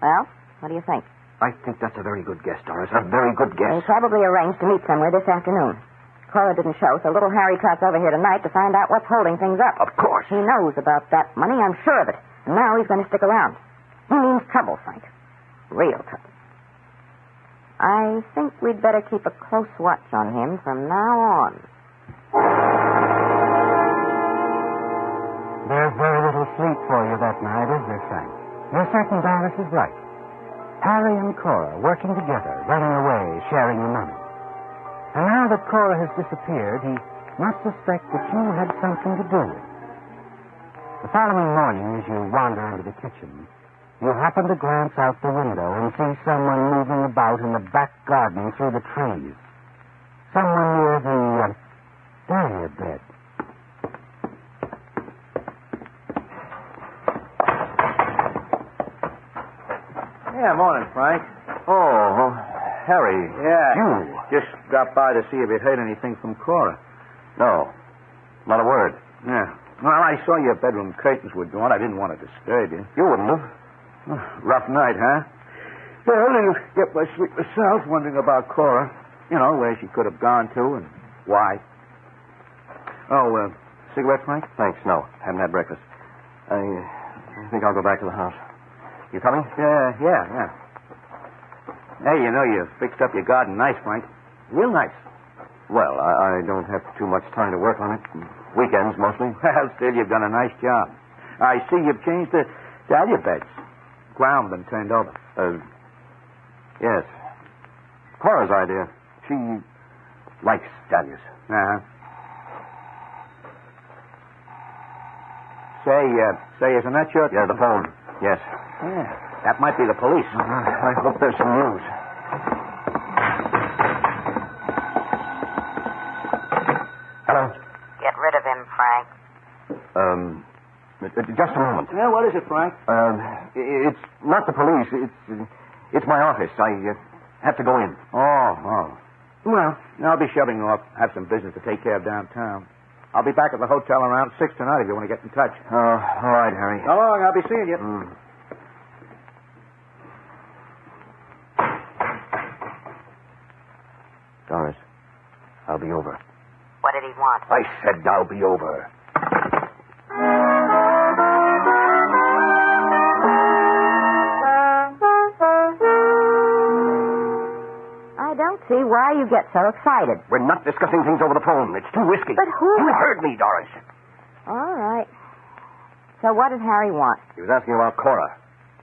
Well, what do you think? I think that's a very good guess, Doris. A very good guess. They probably arranged to meet somewhere this afternoon. Cora didn't show, so little Harry trots over here tonight to find out what's holding things up. Of course. He knows about that money, I'm sure of it. And now he's going to stick around. He means trouble, Frank. Real trouble. I think we'd better keep a close watch on him from now on. There's very little sleep for you that night, is there, Frank? You're certain Doris is right. Harry and Cora working together, running away, sharing the money. And now that Cora has disappeared, he must suspect that you had something to do with it. The following morning, as you wander into the kitchen, you happen to glance out the window and see someone moving about in the back garden through the trees. Someone near the dahlia bed. Yeah, morning, Frank. Oh, Harry. Yeah. You. Just dropped by to see if you'd heard anything from Cora. No. Not a word. Yeah. Well, I saw your bedroom curtains were drawn. I didn't want to disturb you. You wouldn't have. Rough night, huh? Well, you get my sleep myself, wondering about Cora. You know, where she could have gone to and why. Oh, cigarette, Frank? Thanks, no. Haven't had breakfast. I think I'll go back to the house. You coming? Yeah. Hey, you know, you fixed up your garden nice, Frank. Real nice. Well, I don't have too much time to work on it. Weekends, mostly. Well, still, you've done a nice job. I see you've changed the dahlia beds. Ground been turned over. Yes. Cora's idea. She likes dahlias. Uh-huh. Say, isn't that your... Yeah, the phone. Yes. Yeah, that might be the police. I hope there's some news. Hello? Get rid of him, Frank. Just a moment. Yeah, what is it, Frank? It's not the police. It's my office. I have to go in. Oh. Well, I'll be shoving off. Have some business to take care of downtown. I'll be back at the hotel around 6 tonight if you want to get in touch. All right, Harry. So long. I'll be seeing you. Doris, I'll be over. What did he want? I said I'll be over. I don't see why you get so excited. We're not discussing things over the phone. It's too risky. But who... You heard me, Doris. All right. So what did Harry want? He was asking about Cora.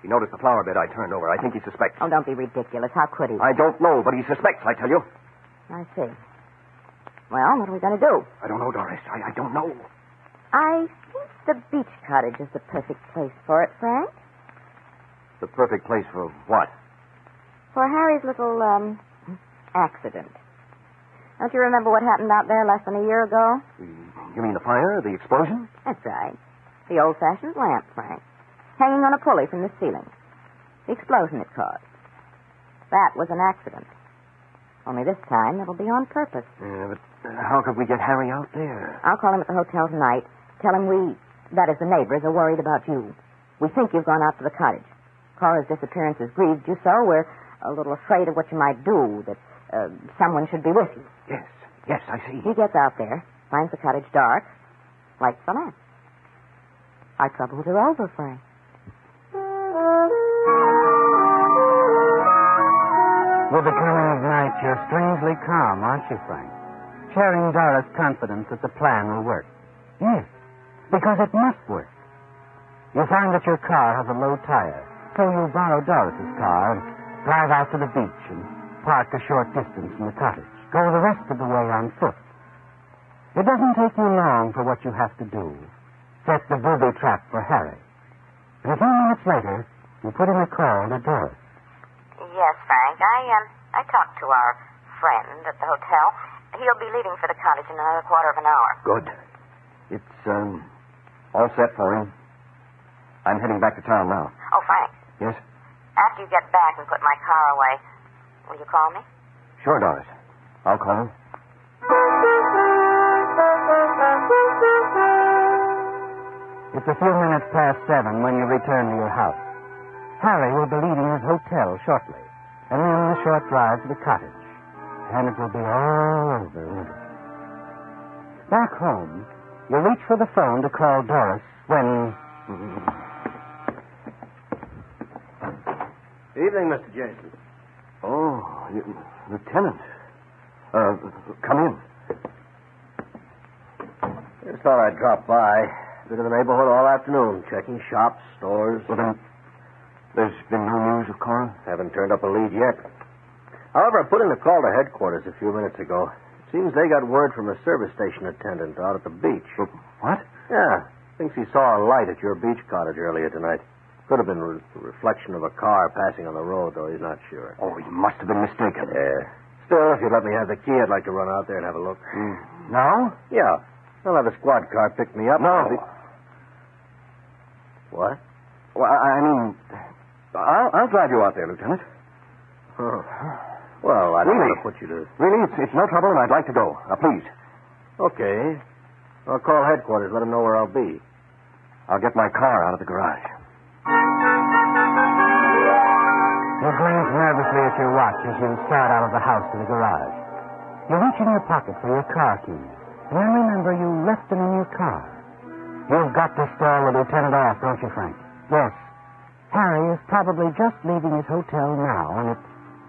He noticed the flower bed I turned over. I think he suspects. Oh, don't be ridiculous. How could he? I don't know, but he suspects, I tell you. I see. Well, what are we going to do? I don't know, Doris. I don't know. I think the beach cottage is the perfect place for it, Frank. The perfect place for what? For Harry's little, accident. Don't you remember what happened out there less than a year ago? You mean the fire? The explosion? That's right. The old-fashioned lamp, Frank. Hanging on a pulley from the ceiling. The explosion it caused. That was an accident. Only this time it'll be on purpose. Yeah, but how could we get Harry out there? I'll call him at the hotel tonight. Tell him that is the neighbors, are worried about you. We think you've gone out to the cottage. Cora's disappearance has grieved you so we're a little afraid of what you might do, that someone should be with you. Yes, I see. He gets out there, finds the cottage dark, lights the lamp. Our troubles are over, Frank. With the coming of night, you're strangely calm, aren't you, Frank? Sharing Dora's confidence that the plan will work. Yes, because it must work. You find that your car has a low tire, so you borrow Doris's car and drive out to the beach and park a short distance from the cottage. Go the rest of the way on foot. It doesn't take you long for what you have to do. Set the booby trap for Harry. And a few minutes later, you put in a call to Doris. Yes, Frank. I talked to our friend at the hotel. He'll be leaving for the cottage in another quarter of an hour. Good. It's, all set for him. I'm heading back to town now. Oh, Frank. Yes? After you get back and put my car away, will you call me? Sure, Doris. I'll call him. It's a few minutes past 7 when you return to your house. Harry will be leaving his hotel shortly, and then the short drive to the cottage. And it will be all over, won't it? Back home, you reach for the phone to call Doris when... Evening, Mr. Jason. Oh, Lieutenant. Come in. Just thought I'd drop by. Been in the neighborhood all afternoon, checking shops, stores. Well, then, there's been no news of Cora? Haven't turned up a lead yet. However, I put in a call to headquarters a few minutes ago. It seems they got word from a service station attendant out at the beach. What? Yeah. Thinks he saw a light at your beach cottage earlier tonight. Could have been a reflection of a car passing on the road, though he's not sure. Oh, he must have been mistaken. Yeah. Still, if you'd let me have the key, I'd like to run out there and have a look. Now? Yeah. I'll have a squad car pick me up. No. What? Well, I mean, I'll drive you out there, Lieutenant. Oh. Well, I don't Really? want to put you to... Really, it's no trouble, and I'd like to go. Now, please. Okay. I'll call headquarters, let them know where I'll be. I'll get my car out of the garage. You glance nervously at your watch as you start out of the house to the garage. You reach in your pocket for your car keys, and then remember you left them in your car. You've got to stall the lieutenant off, don't you, Frank? Yes. Harry is probably just leaving his hotel now, and it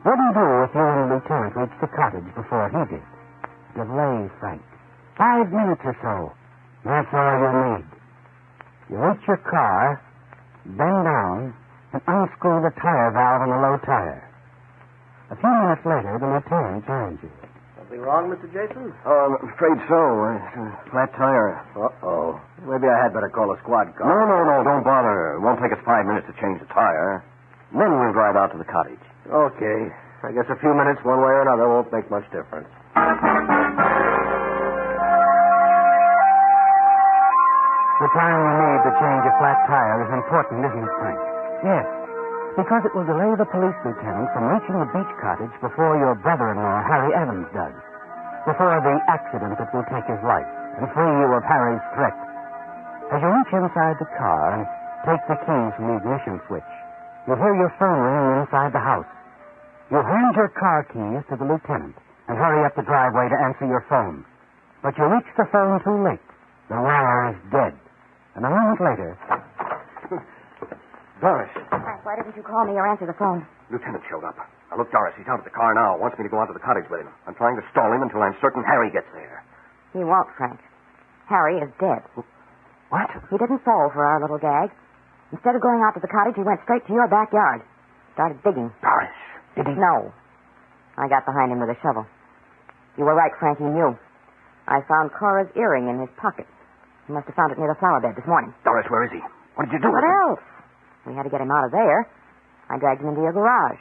wouldn't do if you and the lieutenant reached the cottage before he did. Delay, Frank. 5 minutes or so. That's all you need. You reach your car, bend down, and unscrew the tire valve on the low tire. A few minutes later, the lieutenant joins you. Something wrong, Mr. Jason? I'm afraid so. It's a flat tire. Uh-oh. Maybe I had better call a squad car. No, don't bother. It won't take us 5 minutes to change the tire. Then we'll drive out to the cottage. Okay. I guess a few minutes one way or another won't make much difference. The time you need to change a flat tire is important, isn't it, Frank? Yes, because it will delay the police lieutenant from reaching the beach cottage before your brother-in-law, Harry Evans, does. Before the accident that will take his life and free you of Harry's threat. As you reach inside the car and take the keys from the ignition switch, you hear your phone ringing inside the house. You hand your car keys to the lieutenant and hurry up the driveway to answer your phone. But you reach the phone too late. The wire is dead. And a moment later... Doris. Frank, why didn't you call me or answer the phone? Lieutenant showed up. Now, look, Doris, he's out of the car now. Wants me to go out to the cottage with him. I'm trying to stall him until I'm certain Harry gets there. He won't, Frank. Harry is dead. What? He didn't fall for our little gag. Instead of going out to the cottage, he went straight to your backyard. Started digging. Doris, did he? No. I got behind him with a shovel. You were right, Frank. He knew. I found Cora's earring in his pocket. He must have found it near the flower bed this morning. Doris, where is he? What did you do What with him? else? We had to get him out of there. I dragged him into your garage.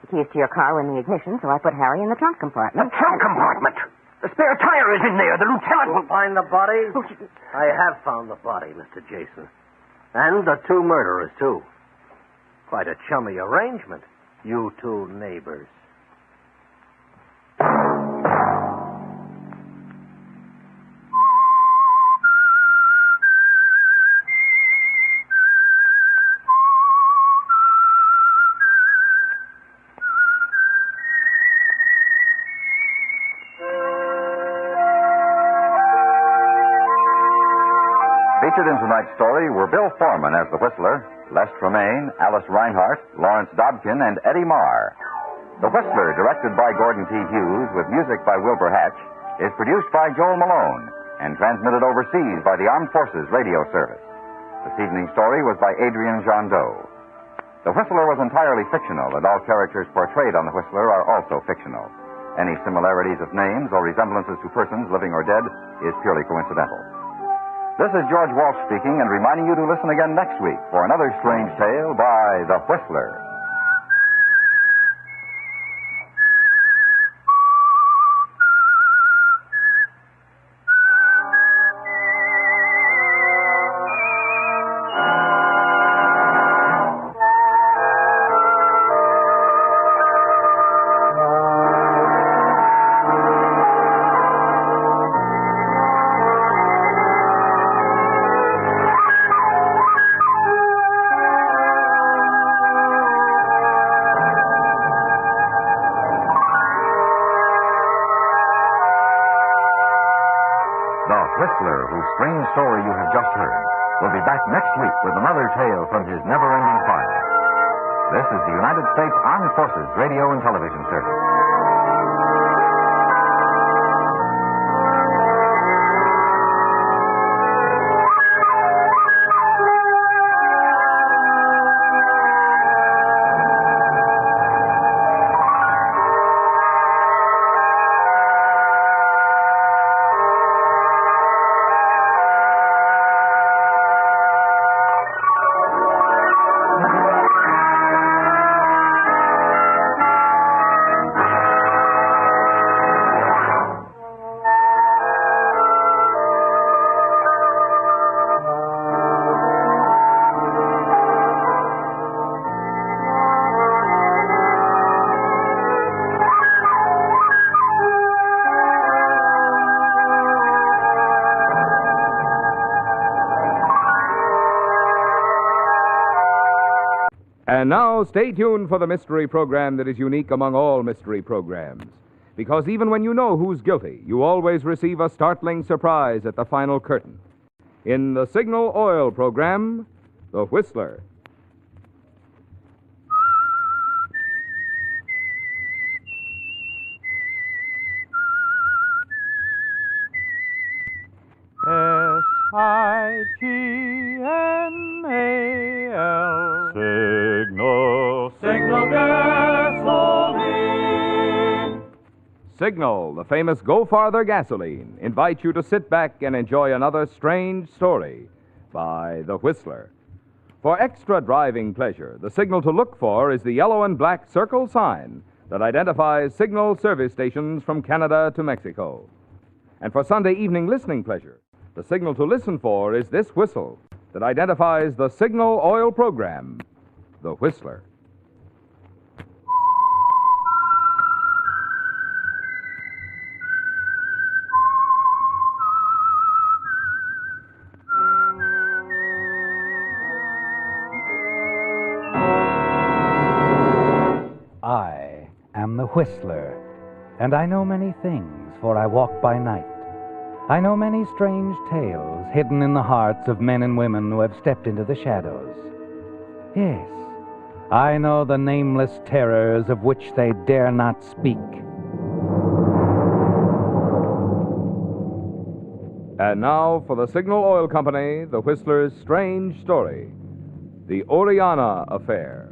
The keys to your car were in the ignition, so I put Harry in the trunk compartment. The trunk compartment? The spare tire is in there. The lieutenant will find the body? I have found the body, Mr. Jason. And the two murderers, too. Quite a chummy arrangement. You two neighbors. Featured in tonight's story were Bill Foreman as the Whistler, Les Tremaine, Alice Reinhart, Lawrence Dobkin, and Eddie Marr. The Whistler, directed by Gordon T. Hughes with music by Wilbur Hatch, is produced by Joel Malone and transmitted overseas by the Armed Forces Radio Service. This evening's story was by Adrian Jondeau. The Whistler was entirely fictional, and all characters portrayed on The Whistler are also fictional. Any similarities of names or resemblances to persons living or dead is purely coincidental. This is George Walsh speaking and reminding you to listen again next week for another strange tale by The Whistler. strange story you have just heard, will be back next week with another tale from his never-ending file. This is the United States Armed Forces Radio and Television Service. And now, stay tuned for the mystery program that is unique among all mystery programs. Because even when you know who's guilty, you always receive a startling surprise at the final curtain. In the Signal Oil program, The Whistler. S-I-G-N-A-L. Signal. Signal gasoline. Signal, the famous Go Farther gasoline, invites you to sit back and enjoy another strange story by The Whistler. For extra driving pleasure, the signal to look for is the yellow and black circle sign that identifies Signal service stations from Canada to Mexico. And for Sunday evening listening pleasure, the signal to listen for is this whistle that identifies the Signal Oil program, The Whistler. I am the Whistler, and I know many things, for I walk by night. I know many strange tales hidden in the hearts of men and women who have stepped into the shadows. Yes, I know the nameless terrors of which they dare not speak. And now for the Signal Oil Company, The Whistler's strange story, The Oriana Affair.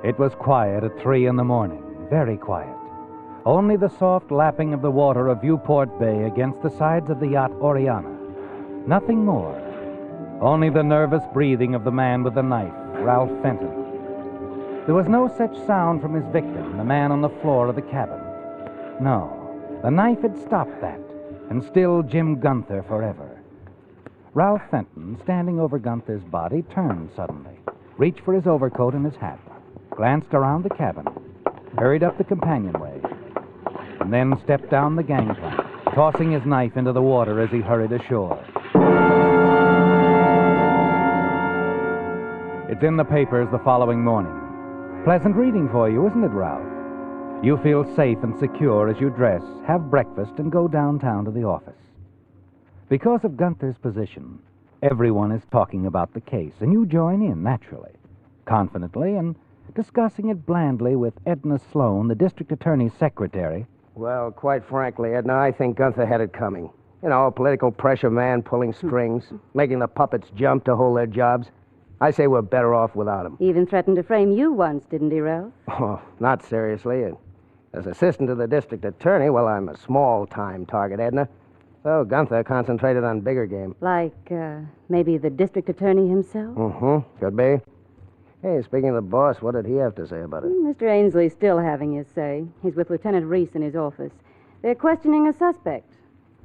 It was quiet at 3 in the morning, very quiet. Only the soft lapping of the water of Viewport Bay against the sides of the yacht Oriana. Nothing more. Only the nervous breathing of the man with the knife, Ralph Fenton. There was no such sound from his victim, the man on the floor of the cabin. No, the knife had stopped that, and stilled Jim Gunther forever. Ralph Fenton, standing over Gunther's body, turned suddenly, reached for his overcoat and his hat, glanced around the cabin, hurried up the companionway, and then stepped down the gangplank, tossing his knife into the water as he hurried ashore. It's in the papers the following morning. Pleasant reading for you, isn't it, Ralph? You feel safe and secure as you dress, have breakfast, and go downtown to the office. Because of Gunther's position, everyone is talking about the case, and you join in, naturally, confidently, and discussing it blandly with Edna Sloan, the district attorney's secretary. Well, quite frankly, Edna, I think Gunther had it coming. You know, a political pressure man pulling strings, making the puppets jump to hold their jobs. I say we're better off without him. He even threatened to frame you once, didn't he, Ralph? Oh, not seriously. As assistant to the district attorney, well, I'm a small-time target, Edna. So Gunther concentrated on bigger game. Like, maybe the district attorney himself? Mm-hmm. Could be. Hey, speaking of the boss, what did he have to say about it? Mr. Ainsley's still having his say. He's with Lieutenant Reese in his office. They're questioning a suspect,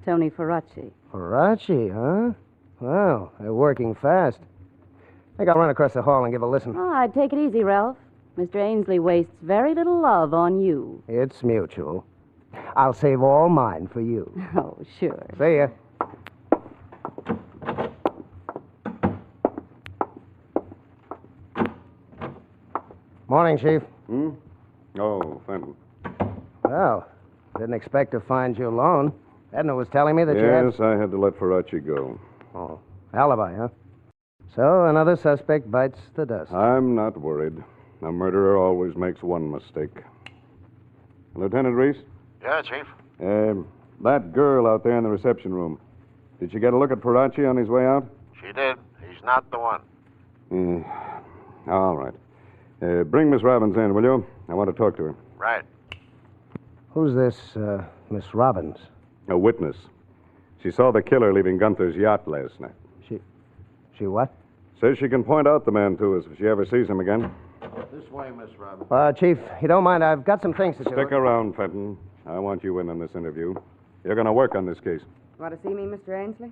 Tony Ferracci. Ferracci, huh? Well, they're working fast. I think I'll run across the hall and give a listen. Oh, I'd take it easy, Ralph. Mr. Ainsley wastes very little love on you. It's mutual. I'll save all mine for you. Oh, sure. See ya. Morning, Chief. Hmm? Oh, Fenton. Well, didn't expect to find you alone. Edna was telling me that you had... Yes, I had to let Faraci go. Oh, alibi, huh? So another suspect bites the dust. I'm not worried. A murderer always makes one mistake. Lieutenant Reese? Yeah, Chief. That girl out there in the reception room. Did she get a look at Faraci on his way out? She did. He's not the one. All right. Bring Miss Robbins in, will you? I want to talk to her. Right. Who's this, Miss Robbins? A witness. She saw the killer leaving Gunther's yacht last night. She what? Says she can point out the man to us if she ever sees him again. This way, Miss Robbins. Chief, you don't mind? I've got some things to do. Stick around, Fenton. I want you in on this interview. You're going to work on this case. Want to see me, Mr. Ainsley?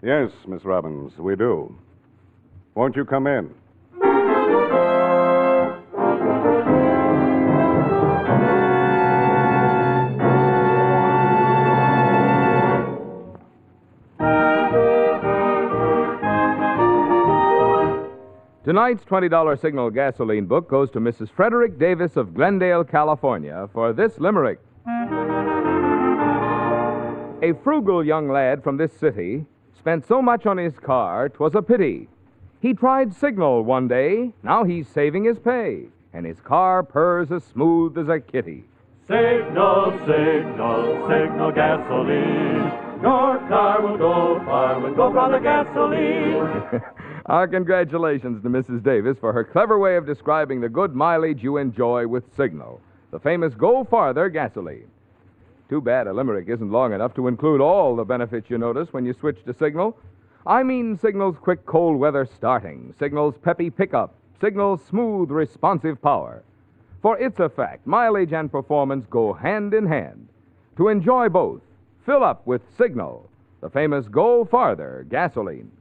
Yes, Miss Robbins, we do. Won't you come in? Tonight's $20 Signal gasoline book goes to Mrs. Frederick Davis of Glendale, California, for this limerick. A frugal young lad from this city spent so much on his car, 'twas a pity. He tried Signal one day, now he's saving his pay, and his car purrs as smooth as a kitty. Signal, signal, signal gasoline. Your car will go far with Go Brother gasoline. Our congratulations to Mrs. Davis for her clever way of describing the good mileage you enjoy with Signal, the famous Go Farther gasoline. Too bad a limerick isn't long enough to include all the benefits you notice when you switch to Signal. I mean Signal's quick cold weather starting, Signal's peppy pickup, Signal's smooth responsive power. For it's a fact, mileage and performance go hand in hand. To enjoy both, fill up with Signal, the famous Go Farther gasoline.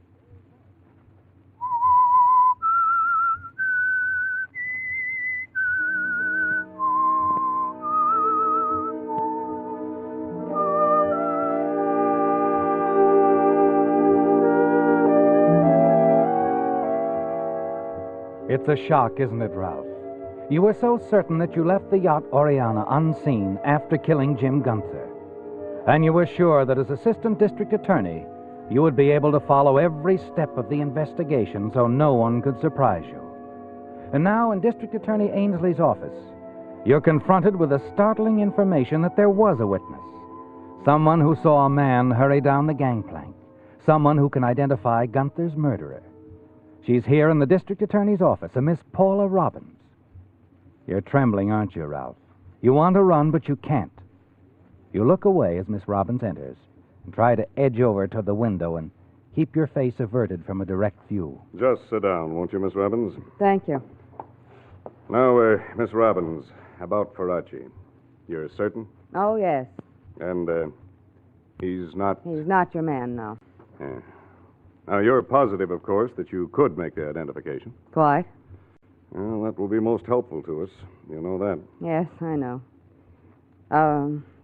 It's a shock, isn't it, Ralph? You were so certain that you left the yacht Oriana unseen after killing Jim Gunther. And you were sure that as assistant district attorney, you would be able to follow every step of the investigation so no one could surprise you. And now, in District Attorney Ainsley's office, you're confronted with the startling information that there was a witness. Someone who saw a man hurry down the gangplank. Someone who can identify Gunther's murderer. She's here in the district attorney's office, a Miss Paula Robbins. You're trembling, aren't you, Ralph? You want to run, but you can't. You look away as Miss Robbins enters and try to edge over to the window and keep your face averted from a direct view. Just sit down, won't you, Miss Robbins? Thank you. Now, Miss Robbins, about Faraci. You're certain? Oh, yes. And, he's not... He's not your man, no. Yeah. Now, you're positive, of course, that you could make the identification. Quite. Well, that will be most helpful to us. You know that. Yes, I know.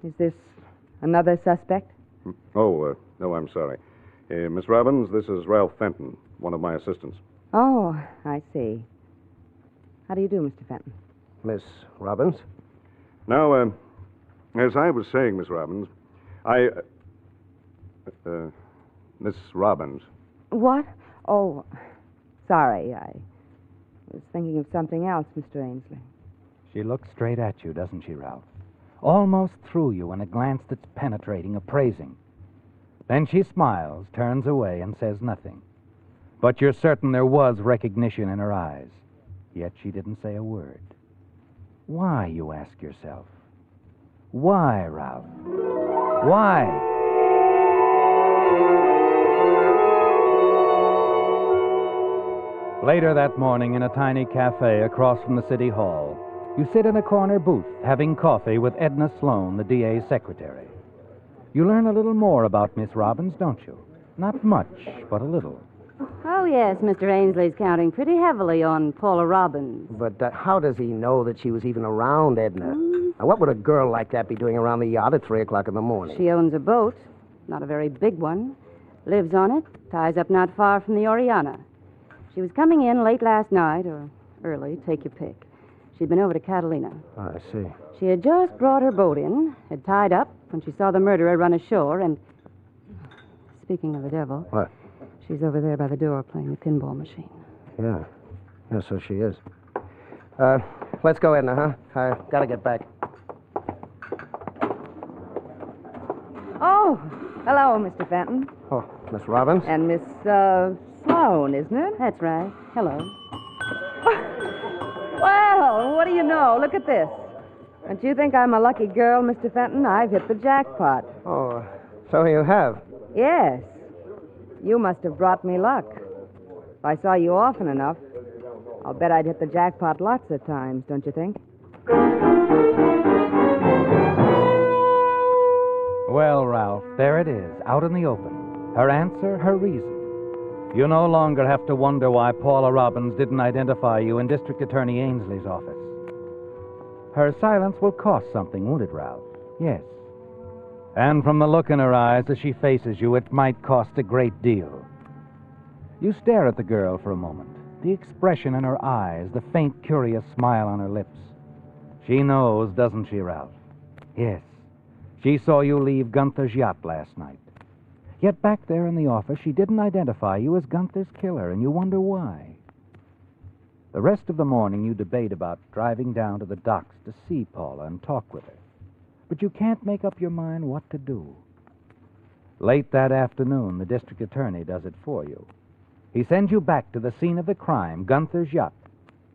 Is this another suspect? Oh, no, I'm sorry. Miss Robbins, this is Ralph Fenton, one of my assistants. Oh, I see. How do you do, Mr. Fenton? Miss Robbins? Now, as I was saying, Miss Robbins, Miss Robbins. What? Oh, sorry. I was thinking of something else, Mr. Ainsley. She looks straight at you, doesn't she, Ralph? Almost through you in a glance that's penetrating, appraising. Then she smiles, turns away, and says nothing. But you're certain there was recognition in her eyes. Yet she didn't say a word. Why, you ask yourself? Why, Ralph? Why? Later that morning, in a tiny cafe across from the city hall, you sit in a corner booth having coffee with Edna Sloan, the DA's secretary. You learn a little more about Miss Robbins, don't you? Not much, but a little. Oh, yes, Mr. Ainsley's counting pretty heavily on Paula Robbins. But how does he know that she was even around, Edna? Now, what would a girl like that be doing around the yacht at 3 o'clock in the morning? She owns a boat, not a very big one, lives on it, ties up not far from the Oriana. She was coming in late last night, or early, take your pick. She'd been over to Catalina. Oh, I see. She had just brought her boat in, had tied up when she saw the murderer run ashore, and... Speaking of the devil... What? She's over there by the door playing the pinball machine. Yeah. Yeah, so she is. Let's go, Edna, huh? I gotta get back. Oh, hello, Mr. Fenton. Oh, Miss Robbins? And Miss, Sloan, isn't it? That's right. Hello. Well, what do you know? Look at this. Don't you think I'm a lucky girl, Mr. Fenton? I've hit the jackpot. Oh, so you have? Yes. You must have brought me luck. If I saw you often enough, I'll bet I'd hit the jackpot lots of times, don't you think? Well, Ralph, there it is, out in the open. Her answer, her reason. You no longer have to wonder why Paula Robbins didn't identify you in District Attorney Ainsley's office. Her silence will cost something, won't it, Ralph? Yes. And from the look in her eyes as she faces you, it might cost a great deal. You stare at the girl for a moment. The expression in her eyes, the faint, curious smile on her lips. She knows, doesn't she, Ralph? Yes. She saw you leave Gunther's yacht last night. Yet back there in the office, she didn't identify you as Gunther's killer, and you wonder why. The rest of the morning, you debate about driving down to the docks to see Paula and talk with her. But you can't make up your mind what to do. Late that afternoon, the district attorney does it for you. He sends you back to the scene of the crime, Gunther's yacht,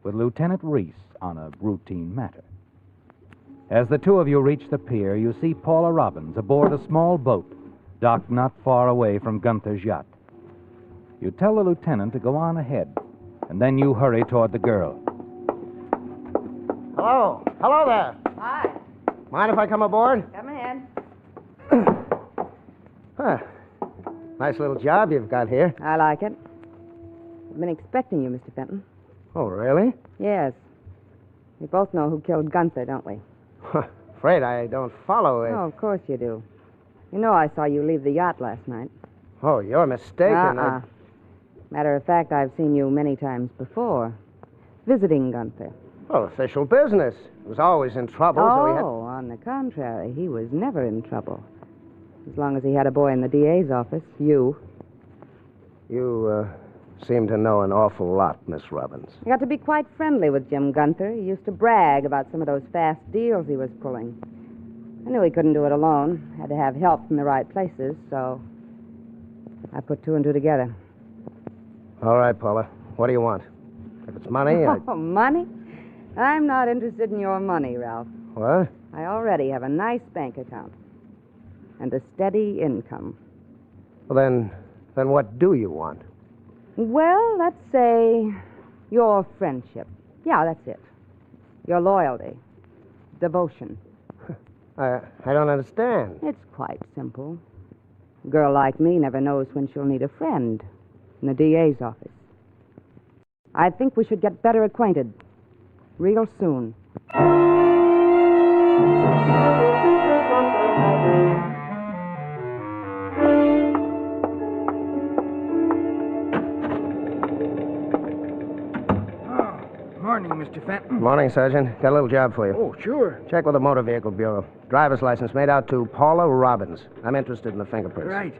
with Lieutenant Reese on a routine matter. As the two of you reach the pier, you see Paula Robbins aboard a small boat docked not far away from Gunther's yacht. You tell the lieutenant to go on ahead, and then you hurry toward the girl. Hello. Hello there. Hi. Mind if I come aboard? Come in. Huh. Nice little job you've got here. I like it. I've been expecting you, Mr. Fenton. Oh, really? Yes. We both know who killed Gunther, don't we? Afraid I don't follow it. Oh, of course you do. You know I saw you leave the yacht last night. Oh, you're mistaken. Matter of fact, I've seen you many times before. Visiting Gunther. Well, official business. He was always in trouble, so he had... Oh, on the contrary, he was never in trouble. As long as he had a boy in the DA's office, you. You, seem to know an awful lot, Miss Robbins. I got to be quite friendly with Jim Gunther. He used to brag about some of those fast deals he was pulling. I knew he couldn't do it alone. Had to have help from the right places, so I put two and two together. All right, Paula. What do you want? If it's money, Oh, money? I'm not interested in your money, Ralph. What? I already have a nice bank account and a steady income. Well, then what do you want? Well, let's say your friendship. Yeah, that's it. Your loyalty. Devotion. I don't understand. It's quite simple. A girl like me never knows when she'll need a friend in the DA's office. I think we should get better acquainted. Real soon. Morning, Mr. Fenton. Morning, Sergeant. Got a little job for you. Oh, sure. Check with the Motor Vehicle Bureau. Driver's license made out to Paula Robbins. I'm interested in the fingerprints. Right.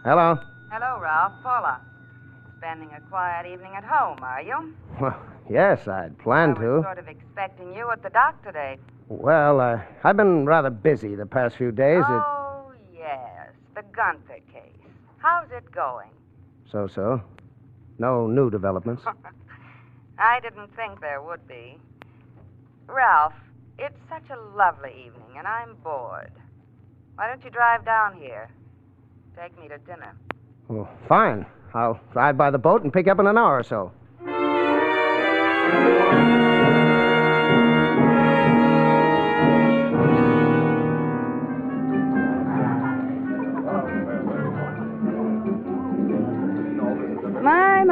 Hello. Hello, Ralph. Paula. Spending a quiet evening at home, are you? Well, yes, I'd planned I to. was sort of expecting you at the dock today. Well, I've been rather busy the past few days. Oh, yes. The Gunther case. How's it going? So. No new developments. I didn't think there would be. Ralph, it's such a lovely evening, and I'm bored. Why don't you drive down here? Take me to dinner. Well, fine. I'll drive by the boat and pick you up in an hour or so. My,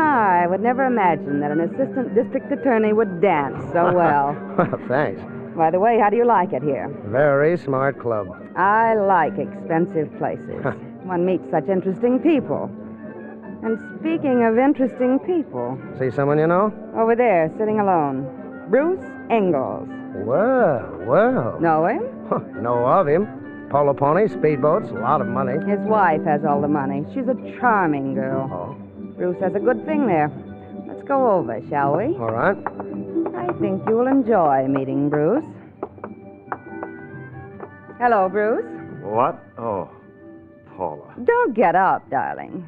I would never imagine that an assistant district attorney would dance so well. Well, thanks. By the way, how do you like it here? Very smart club. I like expensive places. One meets such interesting people. And speaking of interesting people... See someone you know? Over there, sitting alone. Bruce Ingalls. Well. Know him? Know of him. Polo ponies, speedboats, a lot of money. His wife has all the money. She's a charming girl. Oh. Bruce has a good thing there. Let's go over, shall we? All right. I think you'll enjoy meeting Bruce. Hello, Bruce. What? Oh, Paula. Don't get up, darling.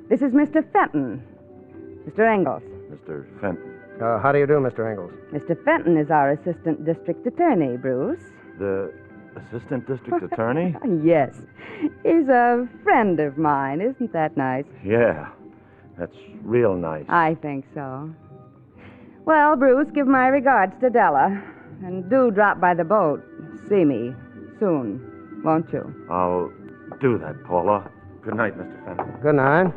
This is Mr. Fenton. Mr. Ingalls. Mr. Fenton. How do you do, Mr. Ingalls? Mr. Fenton is our assistant district attorney, Bruce. The assistant district attorney? Yes. He's a friend of mine. Isn't that nice? Yeah, that's real nice. I think so. Well, Bruce, give my regards to Della. And do drop by the boat. See me soon, won't you? I'll do that, Paula. Good night, Mr. Fenton. Good night.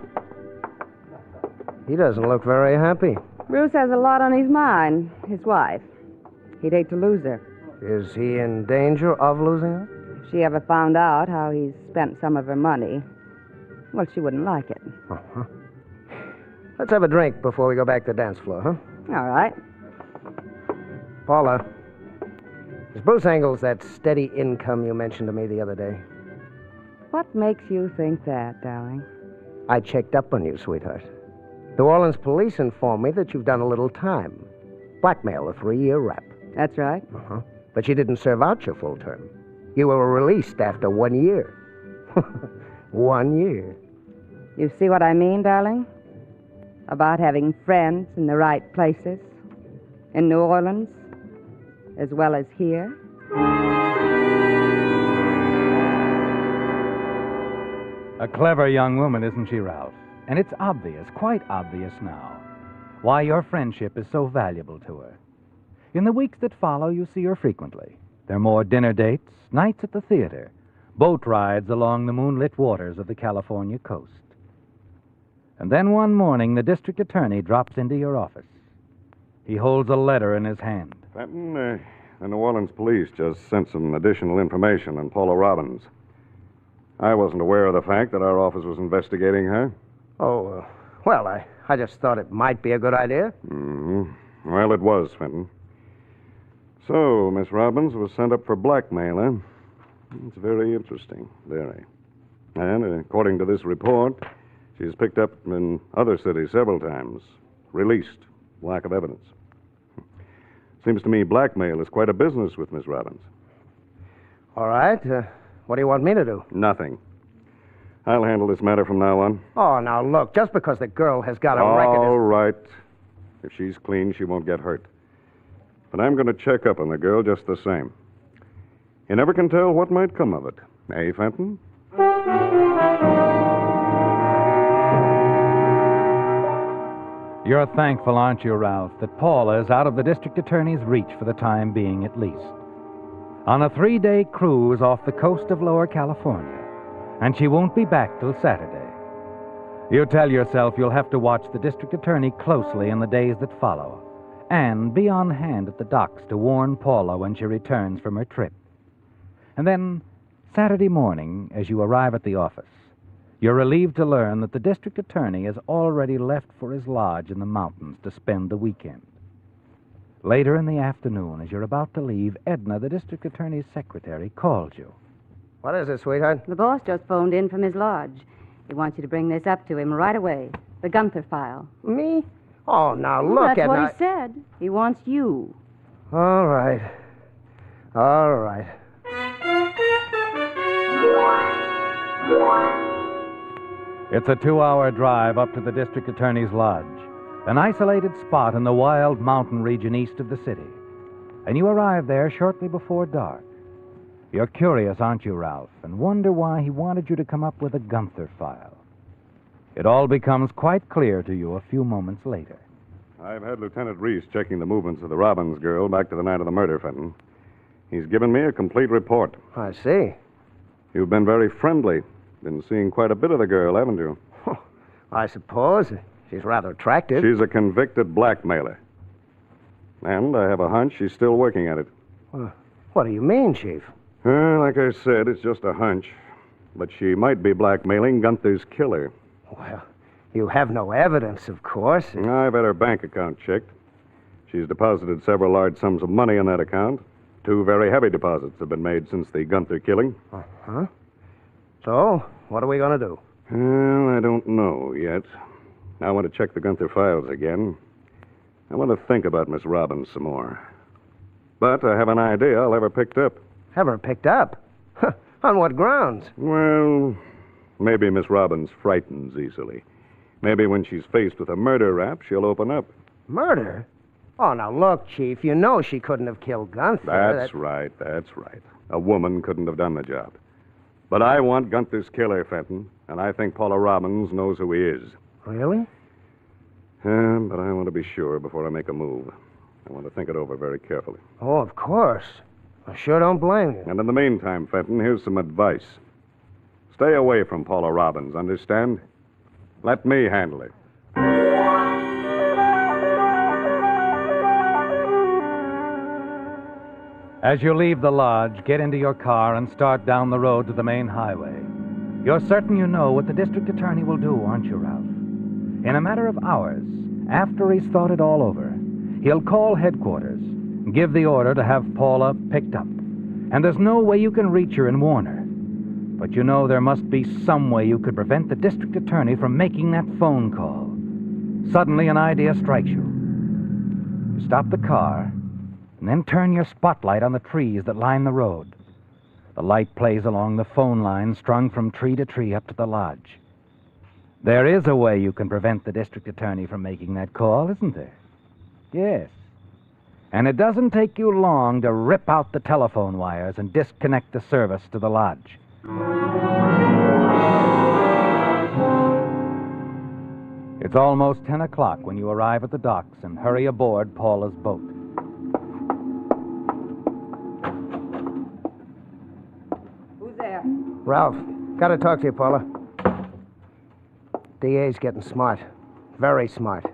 He doesn't look very happy. Bruce has a lot on his mind. His wife. He'd hate to lose her. Is he in danger of losing her? If she ever found out how he's spent some of her money, well, she wouldn't like it. Uh-huh. Let's have a drink before we go back to the dance floor, huh? All right. Paula, is Bruce Ingalls that steady income you mentioned to me the other day? What makes you think that, darling? I checked up on you, sweetheart. New Orleans police informed me that you've done a little time. Blackmail, a 3-year rap. That's right. Uh-huh. But you didn't serve out your full term. You were released after 1 year. 1 year. You see what I mean, darling? About having friends in the right places. In New Orleans, as well as here. A clever young woman, isn't she, Ralph? And it's obvious, quite obvious now, why your friendship is so valuable to her. In the weeks that follow, you see her frequently. There are more dinner dates, nights at the theater, boat rides along the moonlit waters of the California coast. And then one morning, the district attorney drops into your office. He holds a letter in his hand. Fenton, the New Orleans police just sent some additional information on Paula Robbins. I wasn't aware of the fact that our office was investigating her. Oh, well, I just thought it might be a good idea. Mm-hmm. Well, it was, Fenton. So, Miss Robbins was sent up for blackmail, huh? It's very interesting, very. And according to this report, she's picked up in other cities several times. Released. Lack of evidence. Seems to me blackmail is quite a business with Miss Robbins. All right. What do you want me to do? Nothing. I'll handle this matter from now on. Oh, now look, just because the girl has got a record... All right. If she's clean, she won't get hurt. But I'm going to check up on the girl just the same. You never can tell what might come of it. Eh, Fenton? You're thankful, aren't you, Ralph, that Paula is out of the district attorney's reach for the time being, at least. On a 3-day cruise off the coast of Lower California, and she won't be back till Saturday. You tell yourself you'll have to watch the district attorney closely in the days that follow, and be on hand at the docks to warn Paula when she returns from her trip. And then, Saturday morning, as you arrive at the office, you're relieved to learn that the district attorney has already left for his lodge in the mountains to spend the weekend. Later in the afternoon, as you're about to leave, Edna, the district attorney's secretary, calls you. What is it, sweetheart? The boss just phoned in from his lodge. He wants you to bring this up to him right away. The Gunther file. Me? Oh, now look, That's Edna. what he said. He wants you. All right. All right. It's a 2-hour drive up to the district attorney's lodge, an isolated spot in the wild mountain region east of the city. And you arrive there shortly before dark. You're curious, aren't you, Ralph, and wonder why he wanted you to come up with a Gunther file. It all becomes quite clear to you a few moments later. I've had Lieutenant Reese checking the movements of the Robbins girl back to the night of the murder, Fenton. He's given me a complete report. I see. You've been very friendly. Been seeing quite a bit of the girl, haven't you? I suppose. She's rather attractive. She's a convicted blackmailer. And I have a hunch she's still working at it. What do you mean, Chief? Like I said, it's just a hunch. But she might be blackmailing Gunther's killer. Well, you have no evidence, of course. I've had her bank account checked. She's deposited several large sums of money in that account. 2 very heavy deposits have been made since the Gunther killing. Uh-huh. So, what are we going to do? Well, I don't know yet. I want to check the Gunther files again. I want to think about Miss Robbins some more. But I have an idea I'll have her picked up. Have her picked up? On what grounds? Well, maybe Miss Robbins frightens easily. Maybe when she's faced with a murder rap, she'll open up. Murder? Oh, now look, Chief, you know she couldn't have killed Gunther. That's right. A woman couldn't have done the job. But I want Gunther's killer, Fenton, and I think Paula Robbins knows who he is. Really? But I want to be sure before I make a move. I want to think it over very carefully. Oh, of course. I sure don't blame you. And in the meantime, Fenton, here's some advice. Stay away from Paula Robbins, understand? Let me handle it. As you leave the lodge, get into your car and start down the road to the main highway. You're certain you know what the district attorney will do, aren't you, Ralph? In a matter of hours, after he's thought it all over, he'll call headquarters and give the order to have Paula picked up. And there's no way you can reach her and warn her. But you know there must be some way you could prevent the district attorney from making that phone call. Suddenly, an idea strikes you. You stop the car and then turn your spotlight on the trees that line the road. The light plays along the phone line strung from tree to tree up to the lodge. There is a way you can prevent the district attorney from making that call, isn't there? Yes. And it doesn't take you long to rip out the telephone wires and disconnect the service to the lodge. It's almost 10 o'clock when you arrive at the docks and hurry aboard Paula's boat. Who's there? Ralph, got to talk to you, Paula. DA's getting smart. Very smart.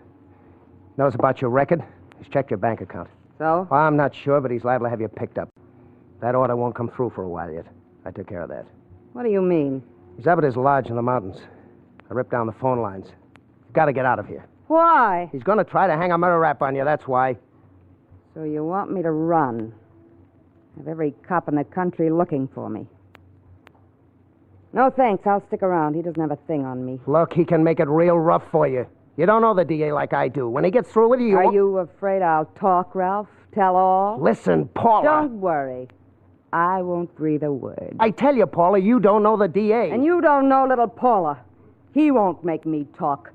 Knows about your record. He's checked your bank account. So? I'm not sure, but he's liable to have you picked up. That order won't come through for a while yet. I took care of that. What do you mean? He's up at his lodge in the mountains. I ripped down the phone lines. You've got to get out of here. Why? He's going to try to hang a murder rap on you, that's why. So you want me to run? Have every cop in the country looking for me. No, thanks. I'll stick around. He doesn't have a thing on me. Look, he can make it real rough for you. You don't know the DA like I do. When he gets through with you... Are you afraid I'll talk, Ralph? Tell all? Listen, Paula... Don't worry. I won't breathe a word. I tell you, Paula, you don't know the DA. And you don't know little Paula. He won't make me talk.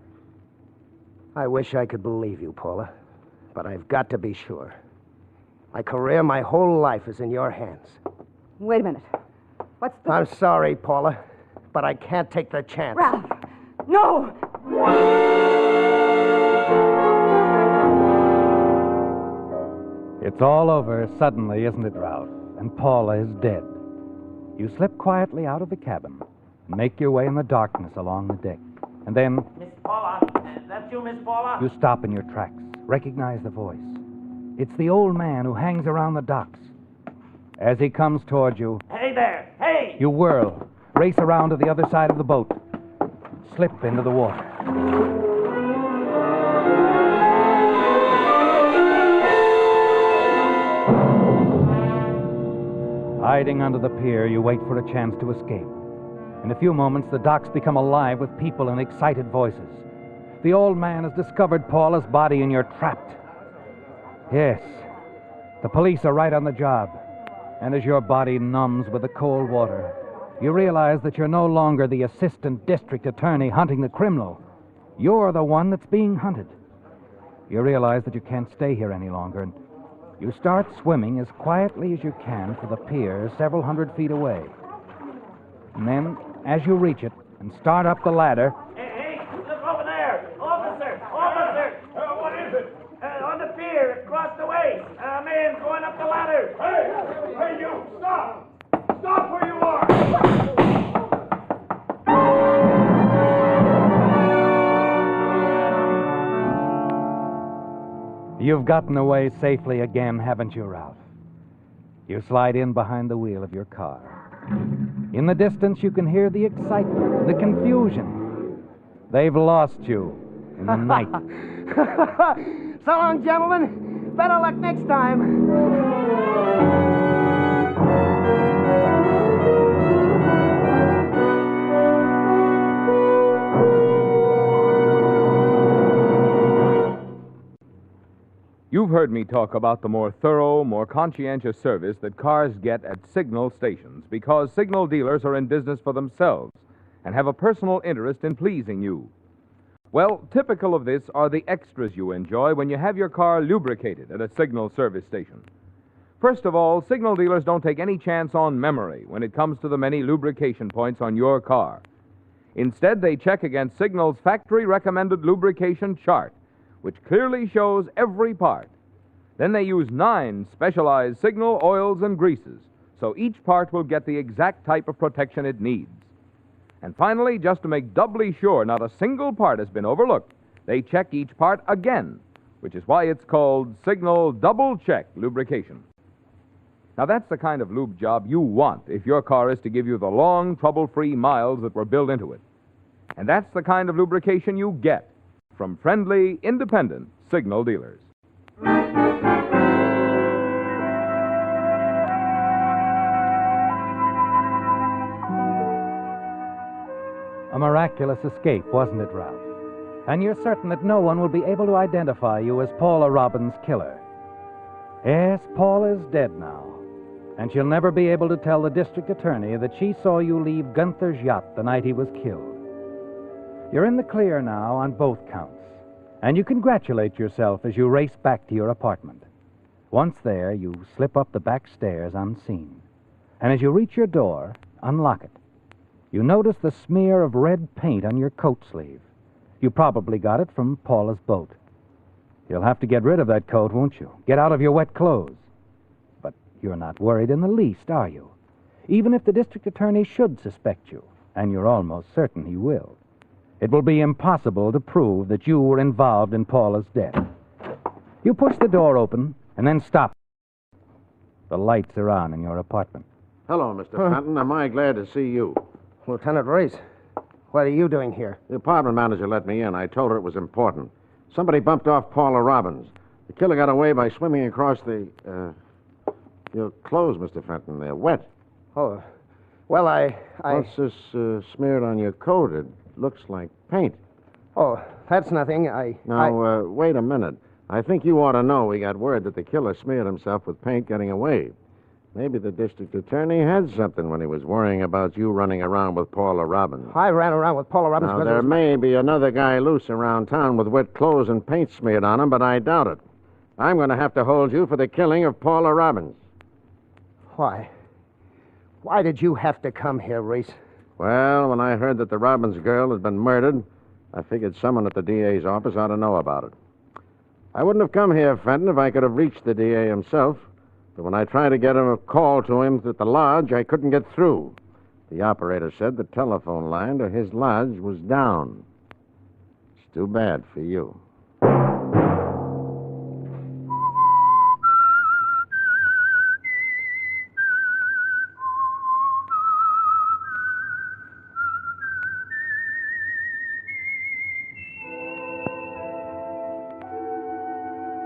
I wish I could believe you, Paula. But I've got to be sure. My career, my whole life is in your hands. Wait a minute. What's the... I'm sorry, Paula, but I can't take the chance. Ralph! No! It's all over suddenly, isn't it, Ralph? And Paula is dead. You slip quietly out of the cabin and make your way in the darkness along the deck. And then... Miss Paula? That's you, Miss Paula? You stop in your tracks, recognize the voice. It's the old man who hangs around the docks. As he comes toward you... Hey there! Hey! You whirl, race around to the other side of the boat, slip into the water. Hiding under the pier, you wait for a chance to escape. In a few moments, the docks become alive with people and excited voices. The old man has discovered Paula's body and you're trapped. Yes, the police are right on the job. And as your body numbs with the cold water, you realize that you're no longer the assistant district attorney hunting the criminal. You're the one that's being hunted. You realize that you can't stay here any longer, and you start swimming as quietly as you can for the pier several hundred feet away. And then, as you reach it and start up the ladder... Hey, look over there! Officer! What is it? On the pier, across the way. A man going up the ladder. Hey, you! Stop! Stop where you are! You've gotten away safely again, haven't you, Ralph? You slide in behind the wheel of your car. In the distance, you can hear the excitement, the confusion. They've lost you in the night. So long, gentlemen. Better luck next time. You've heard me talk about the more thorough, more conscientious service that cars get at signal stations because signal dealers are in business for themselves and have a personal interest in pleasing you. Well, typical of this are the extras you enjoy when you have your car lubricated at a signal service station. First of all, signal dealers don't take any chance on memory when it comes to the many lubrication points on your car. Instead, they check against Signal's factory-recommended lubrication chart, which clearly shows every part. Then they use 9 specialized Signal oils and greases, so each part will get the exact type of protection it needs. And finally, just to make doubly sure not a single part has been overlooked, they check each part again, which is why it's called Signal Double Check Lubrication. Now, that's the kind of lube job you want if your car is to give you the long, trouble-free miles that were built into it. And that's the kind of lubrication you get from friendly, independent signal dealers. A miraculous escape, wasn't it, Ralph? And you're certain that no one will be able to identify you as Paula Robbins' killer. Yes, Paula is dead now, and she'll never be able to tell the district attorney that she saw you leave Gunther's yacht the night he was killed. You're in the clear now on both counts, and you congratulate yourself as you race back to your apartment. Once there, you slip up the back stairs unseen, and as you reach your door, unlock it. You notice the smear of red paint on your coat sleeve. You probably got it from Paula's boat. You'll have to get rid of that coat, won't you? Get out of your wet clothes. But you're not worried in the least, are you? Even if the district attorney should suspect you, and you're almost certain he will, it will be impossible to prove that you were involved in Paula's death. You push the door open and then stop. The lights are on in your apartment. Hello, Mr. Fenton. Am I glad to see you? Lieutenant Reese, what are you doing here? The apartment manager let me in. I told her it was important. Somebody bumped off Paula Robbins. The killer got away by swimming across the... Your clothes, Mr. Fenton. They're wet. Oh, well, I... What's this smeared on your coat? It looks like paint. Oh, that's nothing. Now, wait a minute. I think you ought to know we got word that the killer smeared himself with paint getting away. Maybe the district attorney had something when he was worrying about you running around with Paula Robbins. I ran around with Paula Robbins. Now, there may be another guy loose around town with wet clothes and paint smeared on him, but I doubt it. I'm going to have to hold you for the killing of Paula Robbins. Why? Why did you have to come here, Reese? Well, when I heard that the Robbins girl had been murdered, I figured someone at the DA's office ought to know about it. I wouldn't have come here, Fenton, if I could have reached the DA himself. But when I tried to get a call to him at the lodge, I couldn't get through. The operator said the telephone line to his lodge was down. It's too bad for you.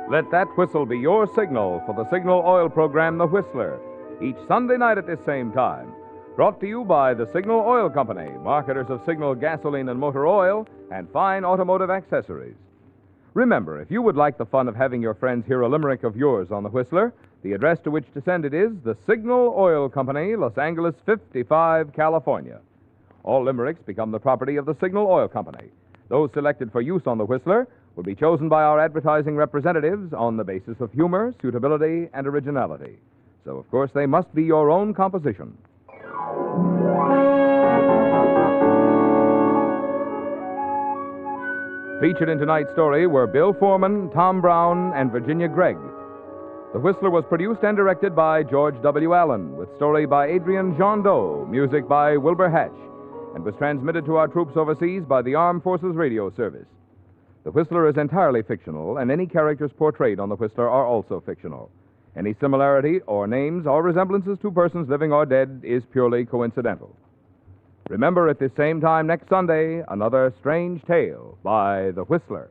Let that whistle be your signal for the Signal Oil program, The Whistler, each Sunday night at this same time. Brought to you by the Signal Oil Company, marketers of Signal gasoline and motor oil and fine automotive accessories. Remember, if you would like the fun of having your friends hear a limerick of yours on The Whistler, the address to which to send it is the Signal Oil Company, Los Angeles 55, California. All limericks become the property of the Signal Oil Company. Those selected for use on The Whistler will be chosen by our advertising representatives on the basis of humor, suitability, and originality. So, of course, they must be your own composition. Featured in tonight's story were Bill Foreman, Tom Brown, and Virginia Gregg. The Whistler was produced and directed by George W. Allen, with story by Adrian Jondeau, music by Wilbur Hatch, and was transmitted to our troops overseas by the Armed Forces Radio Service. The Whistler is entirely fictional, and any characters portrayed on The Whistler are also fictional. Any similarity or names or resemblances to persons living or dead is purely coincidental. Remember, at the same time next Sunday, another strange tale by The Whistler.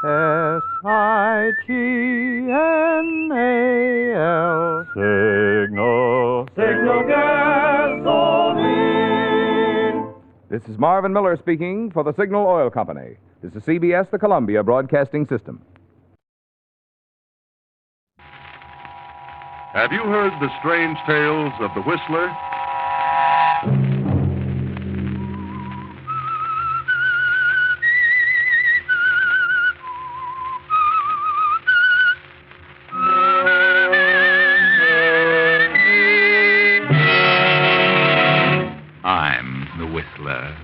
S-I-G-N-A-L Signal gasoline. This is Marvin Miller speaking for the Signal Oil Company. This is CBS, the Columbia Broadcasting System. Have you heard the strange tales of the Whistler? I'm the Whistler.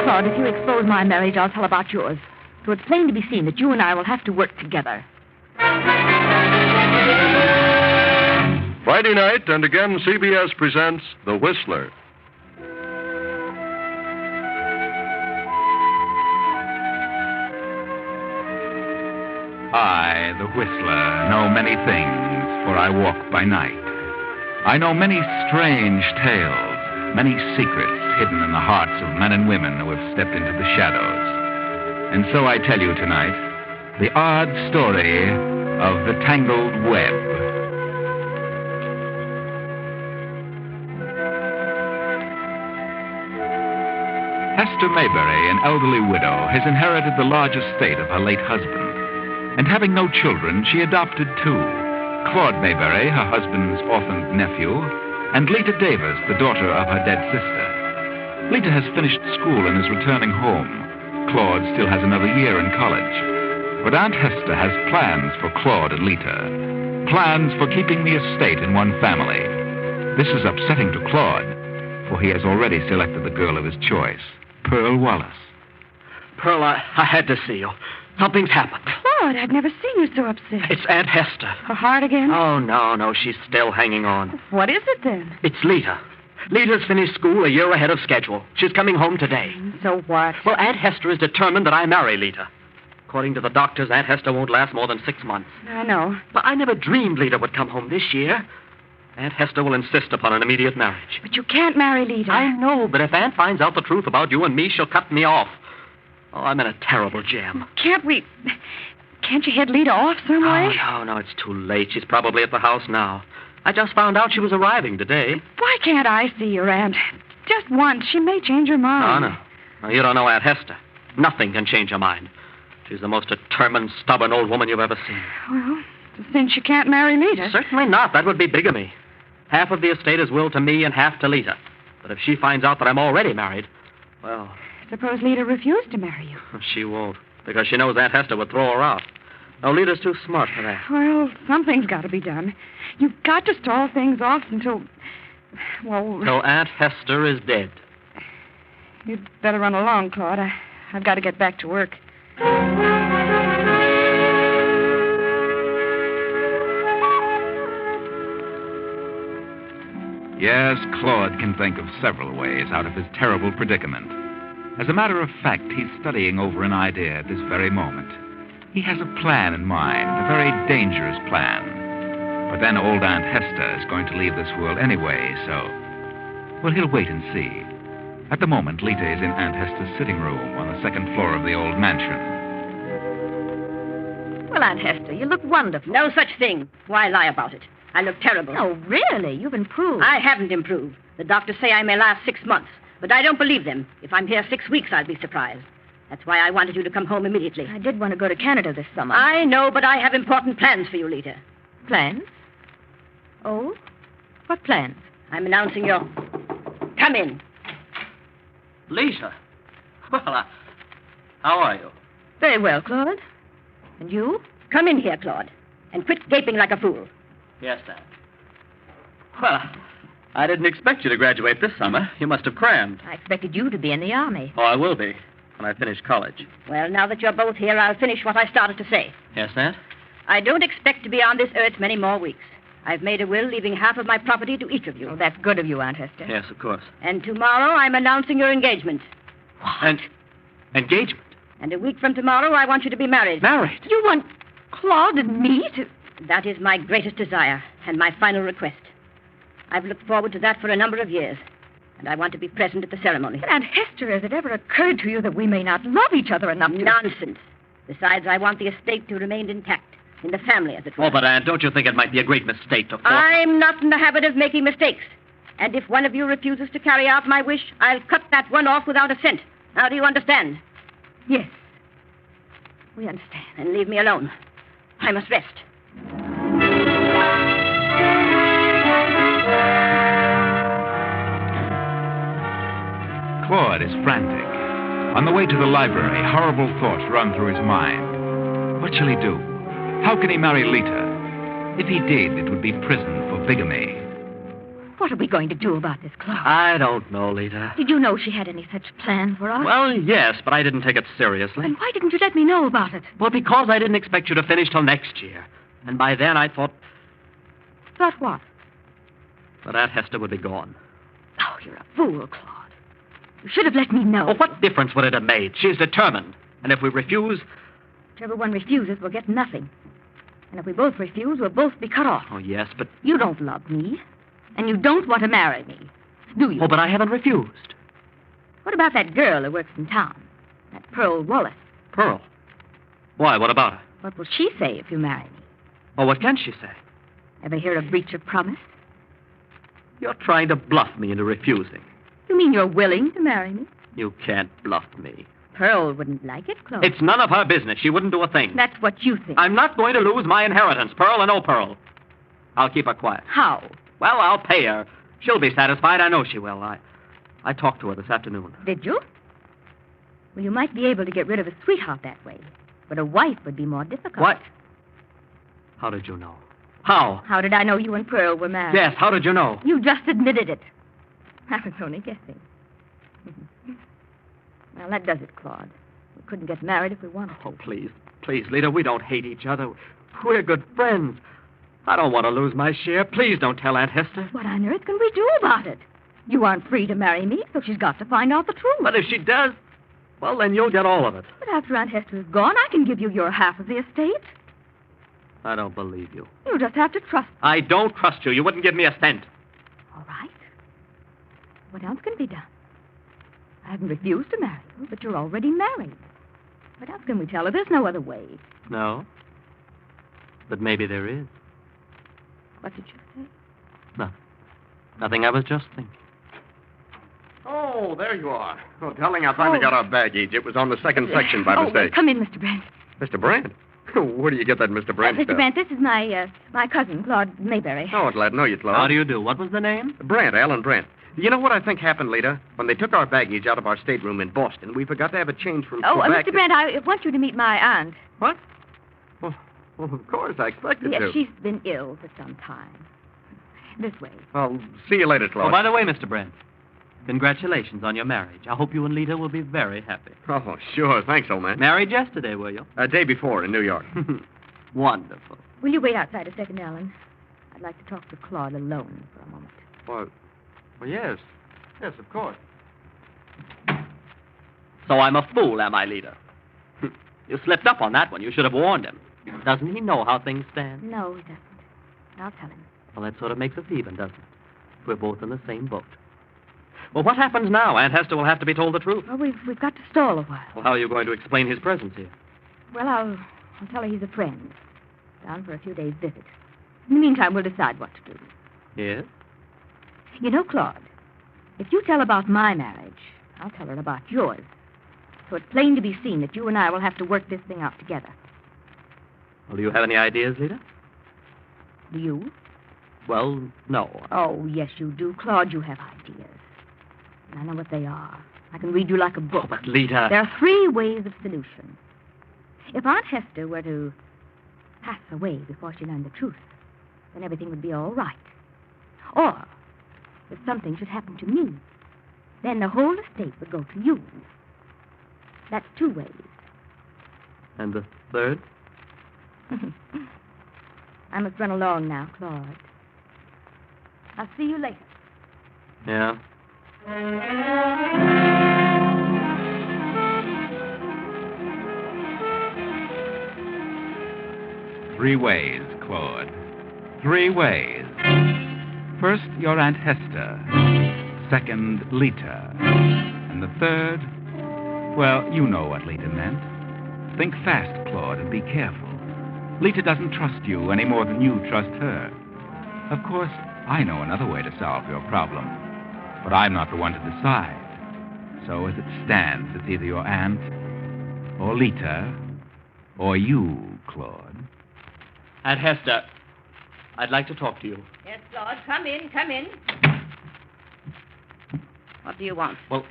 Claude, if you expose my marriage, I'll tell about yours. So it's plain to be seen that you and I will have to work together. Friday night, and again, CBS presents The Whistler. I, the Whistler, know many things, for I walk by night. I know many strange tales, many secrets hidden in the hearts of men and women who have stepped into the shadows. And so I tell you tonight the odd story of the Tangled Web. Hester Mayberry, an elderly widow, has inherited the large estate of her late husband. And having no children, she adopted two. Claude Mayberry, her husband's orphaned nephew, and Lita Davis, the daughter of her dead sister. Lita has finished school and is returning home. Claude still has another year in college. But Aunt Hester has plans for Claude and Lita. Plans for keeping the estate in one family. This is upsetting to Claude, for he has already selected the girl of his choice, Pearl Wallace. Pearl, I had to see you. Something's happened. Claude, I've never seen you so upset. It's Aunt Hester. Her heart again? Oh, no, she's still hanging on. What is it then? It's Lita. Lita's finished school a year ahead of schedule. She's coming home today. So what? Well, Aunt Hester is determined that I marry Lita. According to the doctors, Aunt Hester won't last more than 6 months. I know. But I never dreamed Lita would come home this year. Aunt Hester will insist upon an immediate marriage. But you can't marry Lita. I know, but if Aunt finds out the truth about you and me, she'll cut me off. Oh, I'm in a terrible jam. Can't you head Lita off some way? Oh, no, it's too late. She's probably at the house now. I just found out she was arriving today. Why can't I see your Aunt? Just once. She may change her mind. Oh, no. You don't know Aunt Hester. Nothing can change her mind. She's the most determined, stubborn old woman you've ever seen. Well, since you can't marry Lita. Certainly not. That would be bigamy. Half of the estate is willed to me and half to Lita. But if she finds out that I'm already married, well... Suppose Lita refused to marry you. She won't, because she knows Aunt Hester would throw her out. No, Lita's too smart for that. Well, something's got to be done. You've got to stall things off until... Well... Till Aunt Hester is dead. You'd better run along, Claude. I've got to get back to work. Yes, Claude can think of several ways out of his terrible predicament. As a matter of fact, he's studying over an idea at this very moment. He has a plan in mind, a very dangerous plan. But then old Aunt Hester is going to leave this world anyway, so... Well, he'll wait and see. At the moment, Lita is in Aunt Hester's sitting room on the second floor of the old mansion. Well, Aunt Hester, you look wonderful. No such thing. Why lie about it? I look terrible. Oh, really? You've improved. I haven't improved. The doctors say I may last 6 months, but I don't believe them. If I'm here 6 weeks, I'll be surprised. That's why I wanted you to come home immediately. I did want to go to Canada this summer. I know, but I have important plans for you, Lita. Plans? Oh? What plans? I'm announcing your... Come in. Lisa. Well, how are you? Very well, Claude. And you? Come in here, Claude, and quit gaping like a fool. Yes, sir. Well, I didn't expect you to graduate this summer. You must have crammed. I expected you to be in the Army. Oh, I will be when I finish college. Well, now that you're both here, I'll finish what I started to say. Yes, Aunt? I don't expect to be on this earth many more weeks. I've made a will leaving half of my property to each of you. Oh, that's good of you, Aunt Hester. Yes, of course. And tomorrow I'm announcing your engagement. And engagement? And a week from tomorrow I want you to be married. Married? You want Claude and me to... That is my greatest desire and my final request. I've looked forward to that for a number of years, and I want to be present at the ceremony. But Aunt Hester, has it ever occurred to you that we may not love each other enough to... Nonsense. Besides, I want the estate to remain intact, in the family, as it were. Oh, but, Aunt, don't you think it might be a great mistake to... I'm not in the habit of making mistakes. And if one of you refuses to carry out my wish, I'll cut that one off without a cent. Now, do you understand? Yes. We understand. Then leave me alone. I must rest. Claude is frantic. On the way to the library, horrible thoughts run through his mind. What shall he do? How can he marry Lita? If he did, it would be prison for bigamy. What are we going to do about this, Claude? I don't know, Lita. Did you know she had any such plan for us? Well, yes, but I didn't take it seriously. Then why didn't you let me know about it? Well, because I didn't expect you to finish till next year. And by then I thought... Thought what? that Aunt Hester would be gone. Oh, you're a fool, Claude. You should have let me know. Well, what difference would it have made? She's determined. And if we refuse... Whichever one refuses will get nothing. And if we both refuse, we'll both be cut off. Oh, yes, but... You don't love me. And you don't want to marry me, do you? Oh, but I haven't refused. What about that girl who works in town? That Pearl Wallace. Pearl? Why, what about her? What will she say if you marry me? Oh, what can she say? Ever hear of breach of promise? You're trying to bluff me into refusing. You mean you're willing to marry me? You can't bluff me. Pearl wouldn't like it, Chloe. It's none of her business. She wouldn't do a thing. That's what you think. I'm not going to lose my inheritance, Pearl or no Pearl. I'll keep her quiet. How? Well, I'll pay her. She'll be satisfied. I know she will. I talked to her this afternoon. Did you? Well, you might be able to get rid of a sweetheart that way. But a wife would be more difficult. What? How did you know? How? How did I know you and Pearl were married? Yes, how did you know? You just admitted it. I was only guessing. Well, that does it, Claude. We couldn't get married if we wanted to. Oh, please, Lita, we don't hate each other. We're good friends. I don't want to lose my share. Please don't tell Aunt Hester. What on earth can we do about it? You aren't free to marry me, so she's got to find out the truth. But if she does, well, then you'll get all of it. But after Aunt Hester is gone, I can give you your half of the estate. I don't believe you. You just have to trust me. I don't trust you. You wouldn't give me a cent. All right. What else can be done? I haven't refused to marry you, but you're already married. What else can we tell her? There's no other way. No. But maybe there is. What did you say? Nothing. I was just thinking. Oh, there you are. Oh, darling, I finally got our baggage. It was on the second section by mistake. Come in, Mr. Brent. Mr. Brent? Where do you get that Mr. Brent Mr. stuff? Brent, this is my cousin, Claude Mayberry. Oh, glad to know you, Claude. How do you do? What was the name? Brent, Alan Brent. You know what I think happened, Lita? When they took our baggage out of our stateroom in Boston, we forgot to have a change from Quebec. Mr. Brent, I want you to meet my aunt. What? Well, of course, I expected to. Yes, she's been ill for some time. This way. Well, see you later, Claude. Oh, by the way, Mr. Brent, congratulations on your marriage. I hope you and Lita will be very happy. Oh, sure. Thanks, old man. Married yesterday, were you? A day before in New York. Wonderful. Will you wait outside a second, Alan? I'd like to talk to Claude alone for a moment. Well, yes. Yes, of course. So I'm a fool, am I, Lita? You slipped up on that one. You should have warned him. Doesn't he know how things stand? No, he doesn't. I'll tell him. Well, that sort of makes us even, doesn't it? We're both in the same boat. Well, what happens now? Aunt Hester will have to be told the truth. Well, we've got to stall a while. Well, how are you going to explain his presence here? Well, I'll tell her he's a friend. Down for a few days' visit. In the meantime, we'll decide what to do. Yes? You know, Claude, if you tell about my marriage, I'll tell her about yours. So it's plain to be seen that you and I will have to work this thing out together. Well, do you have any ideas, Lita? Do you? Well, no. Oh, yes, you do. Claude, you have ideas. And I know what they are. I can read you like a book. Oh, but Lita... There are 3 ways of solution. If Aunt Hester were to pass away before she learned the truth, then everything would be all right. Or, if something should happen to me, then the whole estate would go to you. That's 2 ways. And the third? I must run along now, Claude. I'll see you later. Yeah? 3 ways, Claude. 3 ways. First, your Aunt Hester. Second, Lita. And the third, well, you know what Lita meant. Think fast, Claude, and be careful. Lita doesn't trust you any more than you trust her. Of course, I know another way to solve your problem, but I'm not the one to decide. So as it stands, it's either your aunt, or Lita, or you, Claude. Aunt Hester, I'd like to talk to you. Yes, Claude, come in, come in. What do you want? Well,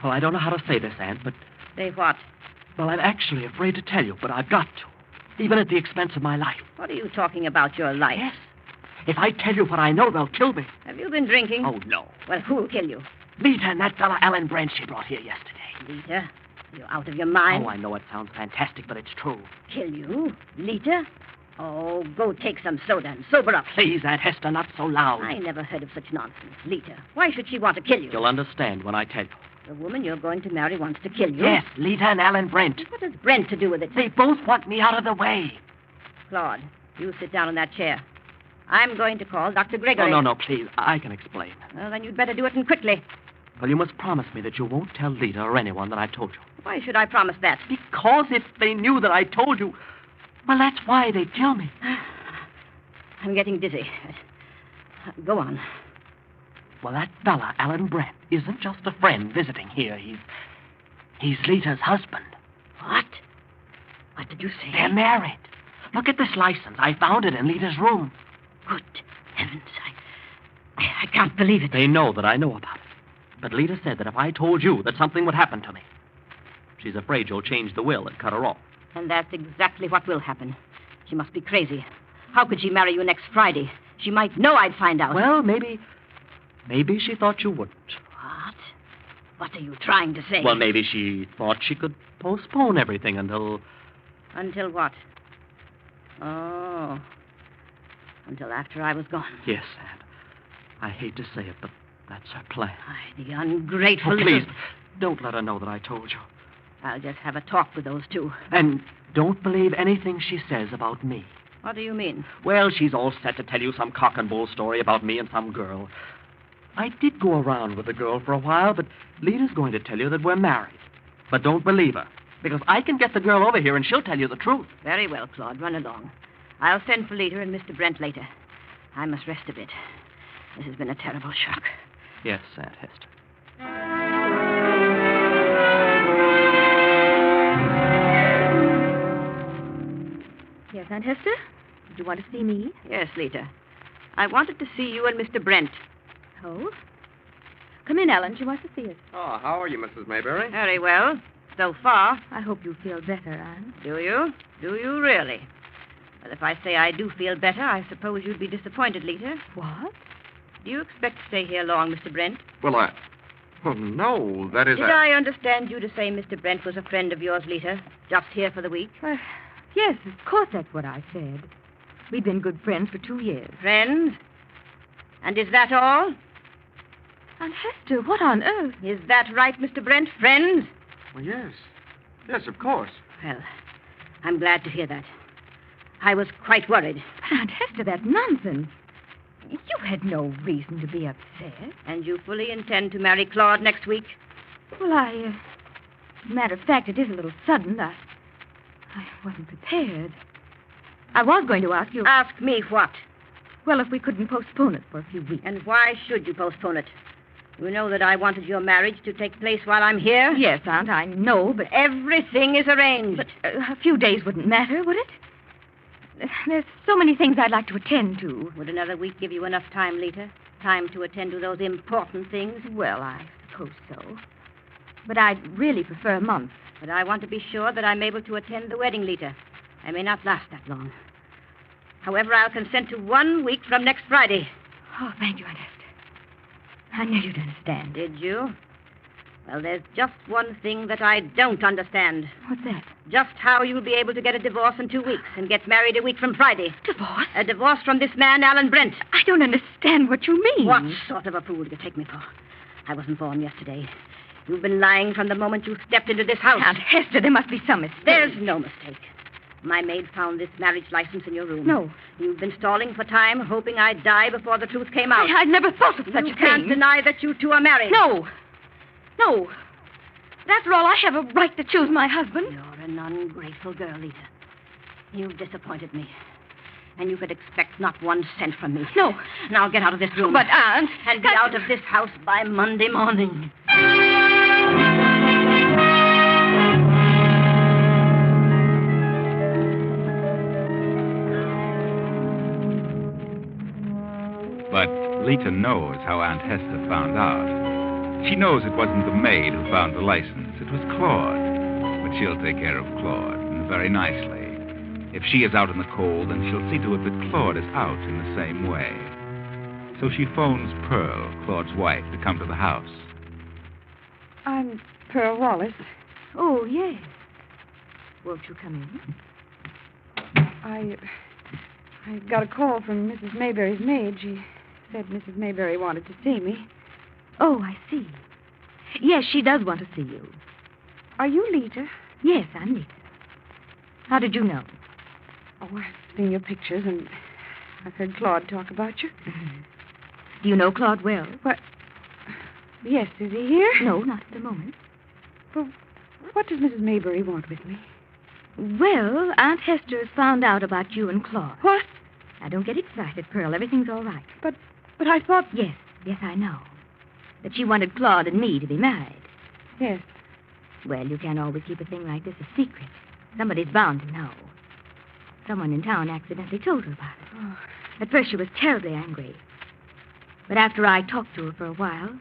I don't know how to say this, Aunt, but... Say what? Well, I'm actually afraid to tell you, but I've got to. Even at the expense of my life. What are you talking about, your life? Yes. If I tell you what I know, they'll kill me. Have you been drinking? Oh, no. Well, who'll kill you? Lita and that fella Alan Brent she brought here yesterday. Lita? You're out of your mind? Oh, I know it sounds fantastic, but it's true. Kill you? Lita? Oh, go take some soda and sober up. Please, Aunt Hester, not so loud. I never heard of such nonsense. Lita, why should she want to kill you? You'll understand when I tell you. The woman you're going to marry wants to kill you? Yes, Lita and Alan Brent. What has Brent to do with it? They both want me out of the way. Claude, you sit down in that chair. I'm going to call Dr. Gregory. No, please. I can explain. Well, then you'd better do it and quickly. Well, you must promise me that you won't tell Lita or anyone that I told you. Why should I promise that? Because if they knew that I told you, well, that's why they'd kill me. I'm getting dizzy. Go on. Well, that fella, Alan Brent, isn't just a friend visiting here. He's Lita's husband. What? What did you say? They're married. Look at this license. I found it in Lita's room. Good heavens. I can't believe it. They know that I know about it. But Lita said that if I told you that something would happen to me, she's afraid you'll change the will and cut her off. And that's exactly what will happen. She must be crazy. How could she marry you next Friday? She might know I'd find out. Well, maybe she thought you wouldn't. What? What are you trying to say? Well, maybe she thought she could postpone everything until... Until what? Oh. Until after I was gone. Yes, Aunt. I hate to say it, but that's her plan. The ungrateful... Oh, please, don't let her know that I told you. I'll just have a talk with those two. And don't believe anything she says about me. What do you mean? Well, she's all set to tell you some cock and bull story about me and some girl. I did go around with the girl for a while, but Lita's going to tell you that we're married. But don't believe her, because I can get the girl over here and she'll tell you the truth. Very well, Claude. Run along. I'll send for Lita and Mr. Brent later. I must rest a bit. This has been a terrible shock. Yes, Aunt Hester. Yes, Aunt Hester? Did you want to see me? Yes, Lita. I wanted to see you and Mr. Brent. Oh? Come in, Ellen. She wants to see us. Oh, how are you, Mrs. Mayberry? Very well. So far. I hope you feel better, Anne. Do you? Do you really? Well, if I say I do feel better, I suppose you'd be disappointed, Lita. What? Do you expect to stay here long, Mr. Brent? Well, Oh, no, that is... Did I understand you to say Mr. Brent was a friend of yours, Lita? Just here for the week? Yes, of course that's what I said. We've been good friends for 2 years. Friends? And is that all? Aunt Hester, what on earth? Is that right, Mr. Brent? Friends? Well, yes. Yes, of course. Well, I'm glad to hear that. I was quite worried. But, Aunt Hester, that's nonsense. You had no reason to be upset. And you fully intend to marry Claude next week? Well, matter of fact, it is a little sudden. I wasn't prepared. I was going to ask you... Ask me what? Well, if we couldn't postpone it for a few weeks. And why should you postpone it? You know that I wanted your marriage to take place while I'm here? Yes, Aunt, I know, but... Everything is arranged. But a few days wouldn't matter, would it? There's so many things I'd like to attend to. Would another week give you enough time, Lita? Time to attend to those important things? Well, I suppose so. But I'd really prefer a month. But I want to be sure that I'm able to attend the wedding, Lita. I may not last that long. However, I'll consent to 1 week from next Friday. Oh, thank you, Aunt Hester. I knew you'd understand. Did you? Well, there's just one thing that I don't understand. What's that? Just how you'll be able to get a divorce in 2 weeks and get married a week from Friday. Divorce? A divorce from this man, Alan Brent. I don't understand what you mean. What sort of a fool do you take me for? I wasn't born yesterday. You've been lying from the moment you stepped into this house. Aunt Hester, there must be some mistake. There's no mistake. My maid found this marriage license in your room. No. You've been stalling for time, hoping I'd die before the truth came out. I'd never thought of such a thing. You can't deny that you two are married. No. No. After all, I have a right to choose my husband. You're an ungrateful girl, Lita. You've disappointed me. And you could expect not 1 cent from me. No. Now get out of this room. But, Aunt... And be out of this house by Monday morning. But Lita knows how Aunt Hester found out. She knows it wasn't the maid who found the license. It was Claude. But she'll take care of Claude, and very nicely. If she is out in the cold, then she'll see to it that Claude is out in the same way. So she phones Pearl, Claude's wife, to come to the house. I'm Pearl Wallace. Oh, yes. Won't you come in? I got a call from Mrs. Mayberry's maid. She said Mrs. Mayberry wanted to see me. Oh, I see. Yes, she does want to see you. Are you Lita? Yes, I'm Lita. How did you know? Oh, I've seen your pictures, and I've heard Claude talk about you. Mm-hmm. Do you know Claude well? What? Yes, is he here? No, not at the moment. Well, what does Mrs. Mayberry want with me? Well, Aunt Hester has found out about you and Claude. What? Now, don't get excited, Pearl. Everything's all right. But I thought... Yes, I know. That she wanted Claude and me to be married. Yes. Well, you can't always keep a thing like this a secret. Somebody's bound to know. Someone in town accidentally told her about it. Oh. At first, she was terribly angry. But after I talked to her for a while,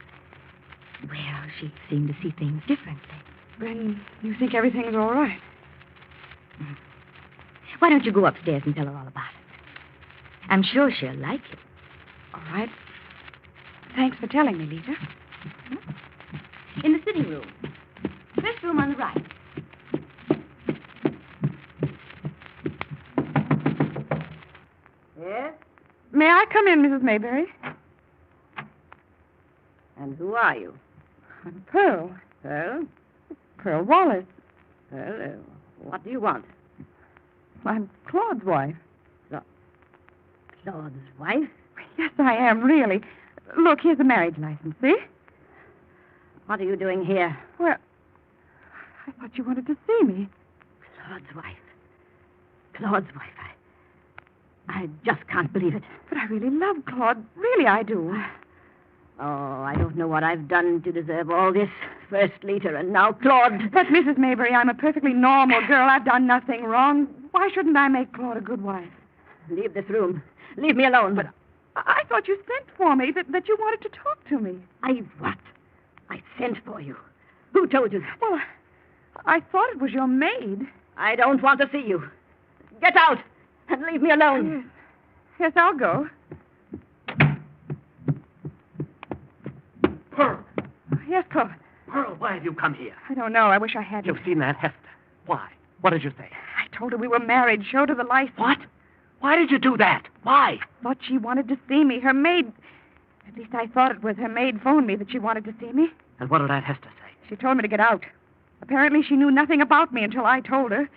well, she seemed to see things differently. Then you think everything's all right? Why don't you go upstairs and tell her all about it? I'm sure she'll like it. All right. Thanks for telling me, Lita. In the sitting room. First room on the right. Yes? May I come in, Mrs. Mayberry? And who are you? I'm Pearl. Pearl? Pearl Wallace. Pearl, what do you want? I'm Claude's wife. Claude's wife? Yes, I am, really. Look, here's the marriage license, see? What are you doing here? Well, I thought you wanted to see me. Claude's wife. Claude's wife. I just can't believe it. But I really love Claude. Really, I do. Oh, I don't know what I've done to deserve all this. First Lita and now Claude. But, Mrs. Mayberry, I'm a perfectly normal girl. I've done nothing wrong. Why shouldn't I make Claude a good wife? Leave this room. Leave me alone. But I thought you sent for me, that you wanted to talk to me. What? I sent for you. Who told you that? Well, I thought it was your maid. I don't want to see you. Get out and leave me alone. Yes, I'll go. Pearl. Yes, Claude. Pearl, why have you come here? I don't know. I wish I hadn't. You've seen Aunt Hester. Why? What did you say? I told her we were married. Showed her the license. What? Why did you do that? Why? I thought she wanted to see me. Her maid... At least I thought it was her maid phoned me that she wanted to see me. And what did Aunt Hester say? She told me to get out. Apparently she knew nothing about me until I told her.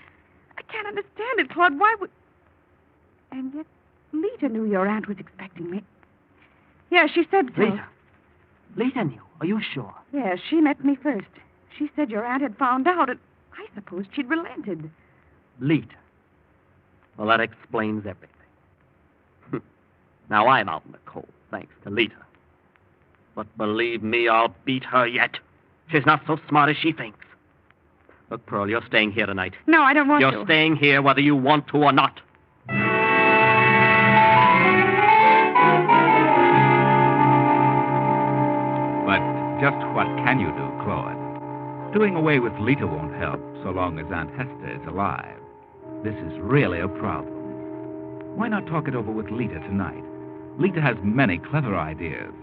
I can't understand it, Claude. Why would... And yet Lita knew your aunt was expecting me. Yeah, she said so. Lita? Lita knew? Are you sure? Yeah, she met me first. She said your aunt had found out, and I supposed she'd relented. Lita. Well, that explains everything. Now I'm out in the cold, thanks to Lita. But believe me, I'll beat her yet. She's not so smart as she thinks. Look, Pearl, you're staying here tonight. No, I don't want to. You're staying here whether you want to or not. But just what can you do, Claude? Doing away with Lita won't help so long as Aunt Hester is alive. This is really a problem. Why not talk it over with Lita tonight? Lita has many clever ideas.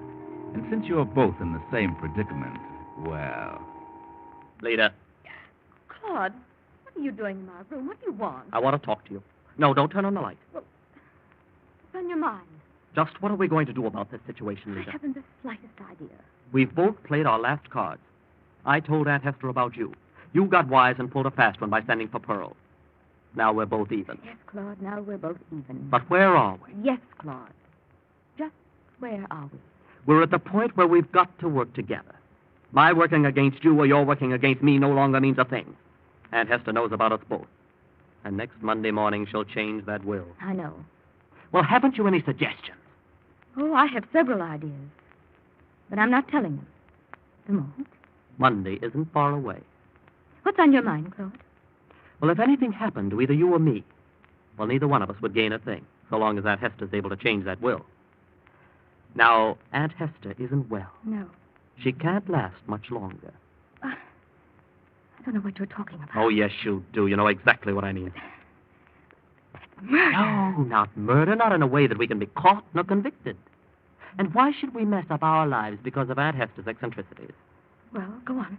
And since you're both in the same predicament, well... Lita, Claude, what are you doing in my room? What do you want? I want to talk to you. No, don't turn on the light. What's on your mind? Just what are we going to do about this situation, I Lita? haven't the slightest idea. We've both played our last cards. I told Aunt Hester about you. You got wise and pulled a fast one by sending for Pearl. Now we're both even. Yes, Claude, now we're both even. But where are we? Yes, Claude. Just where are we? We're at the point where we've got to work together. My working against you or your working against me no longer means a thing. Aunt Hester knows about us both. And next Monday morning she'll change that will. I know. Well, haven't you any suggestions? Oh, I have several ideas. But I'm not telling them. At the moment. Monday isn't far away. What's on your mind, Claude? Well, if anything happened to either you or me, well, neither one of us would gain a thing, so long as Aunt Hester's able to change that will. Now, Aunt Hester isn't well. No. She can't last much longer. I don't know what you're talking about. Oh, yes, you do. You know exactly what I mean. Murder? No, not murder. Not in a way that we can be caught nor convicted. And why should we mess up our lives because of Aunt Hester's eccentricities? Well, go on.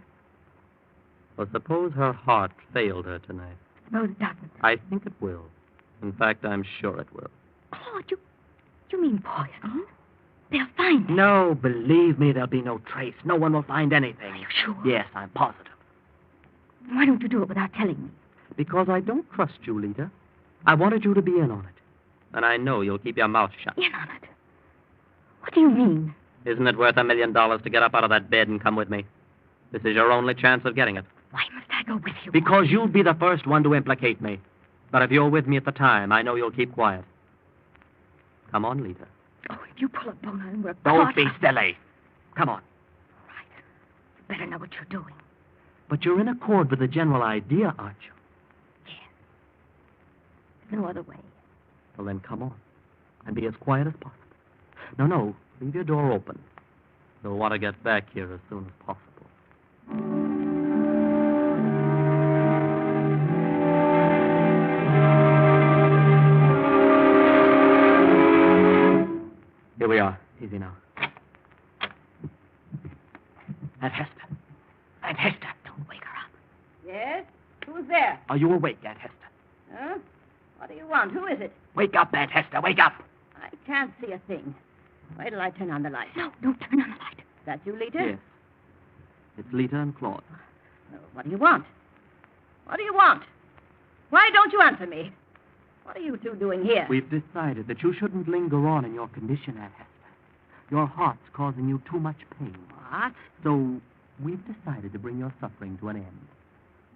Well, suppose her heart failed her tonight. Suppose it doesn't. I think it will. In fact, I'm sure it will. Claude, you mean poison? They'll find it. No, believe me, there'll be no trace. No one will find anything. Are you sure? Yes, I'm positive. Why don't you do it without telling me? Because I don't trust you, Lita. I wanted you to be in on it. And I know you'll keep your mouth shut. In on it? What do you mean? Isn't it worth $1 million to get up out of that bed and come with me? This is your only chance of getting it. Why must I go with you? Because you'll be the first one to implicate me. But if you're with me at the time, I know you'll keep quiet. Come on, Lita. Oh, if you pull a boner and we're Don't caught... be silly. Come on. You better know what you're doing. But you're in accord with the general idea, aren't you? There's no other way. Well, then come on. And be as quiet as possible. No. Leave your door open. You'll want to get back here as soon as possible. Here we are. Easy now. Aunt Hester. Aunt Hester. Don't wake her up. Yes? Who's there? Are you awake, Aunt Hester? Huh? What do you want? Who is it? Wake up, Aunt Hester. Wake up. I can't see a thing. Wait till I turn on the light. No, don't turn on the light. Is that you, Lita? Yes. It's Lita and Claude. Well, what do you want? What do you want? Why don't you answer me? What are you two doing here? We've decided that you shouldn't linger on in your condition, Aunt Hester. Your heart's causing you too much pain. What? So we've decided to bring your suffering to an end.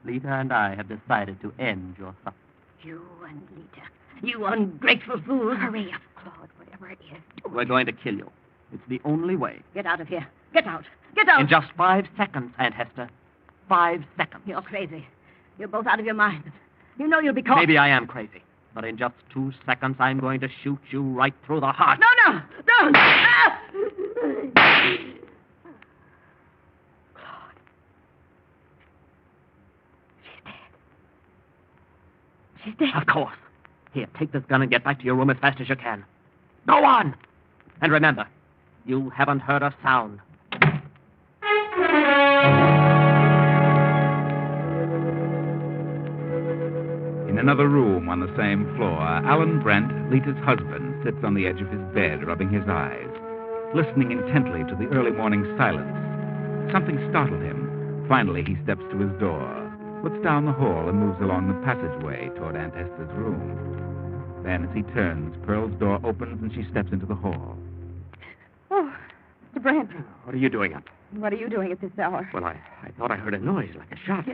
Lita and I have decided to end your suffering. You and Lita. You ungrateful fool. Hurry up, Claude, whatever it is. We're going to kill you. It's the only way. Get out of here. Get out. Get out. In just 5 seconds, Aunt Hester. 5 seconds. You're crazy. You're both out of your minds. You know you'll be caught. Maybe I am crazy. But in just 2 seconds, I'm going to shoot you right through the heart. No. Don't. Ah! Claude. She's dead. She's dead. Of course. Here, take this gun and get back to your room as fast as you can. Go on! And remember, you haven't heard a sound. In another room on the same floor, Alan Brent, Lita's husband, sits on the edge of his bed, rubbing his eyes, listening intently to the early morning silence. Something startled him. Finally, he steps to his door, looks down the hall, and moves along the passageway toward Aunt Hester's room. Then, as he turns, Pearl's door opens and she steps into the hall. Oh, Mr. Brent. What are you doing up? What are you doing at this hour? Well, I thought I heard a noise like a shot.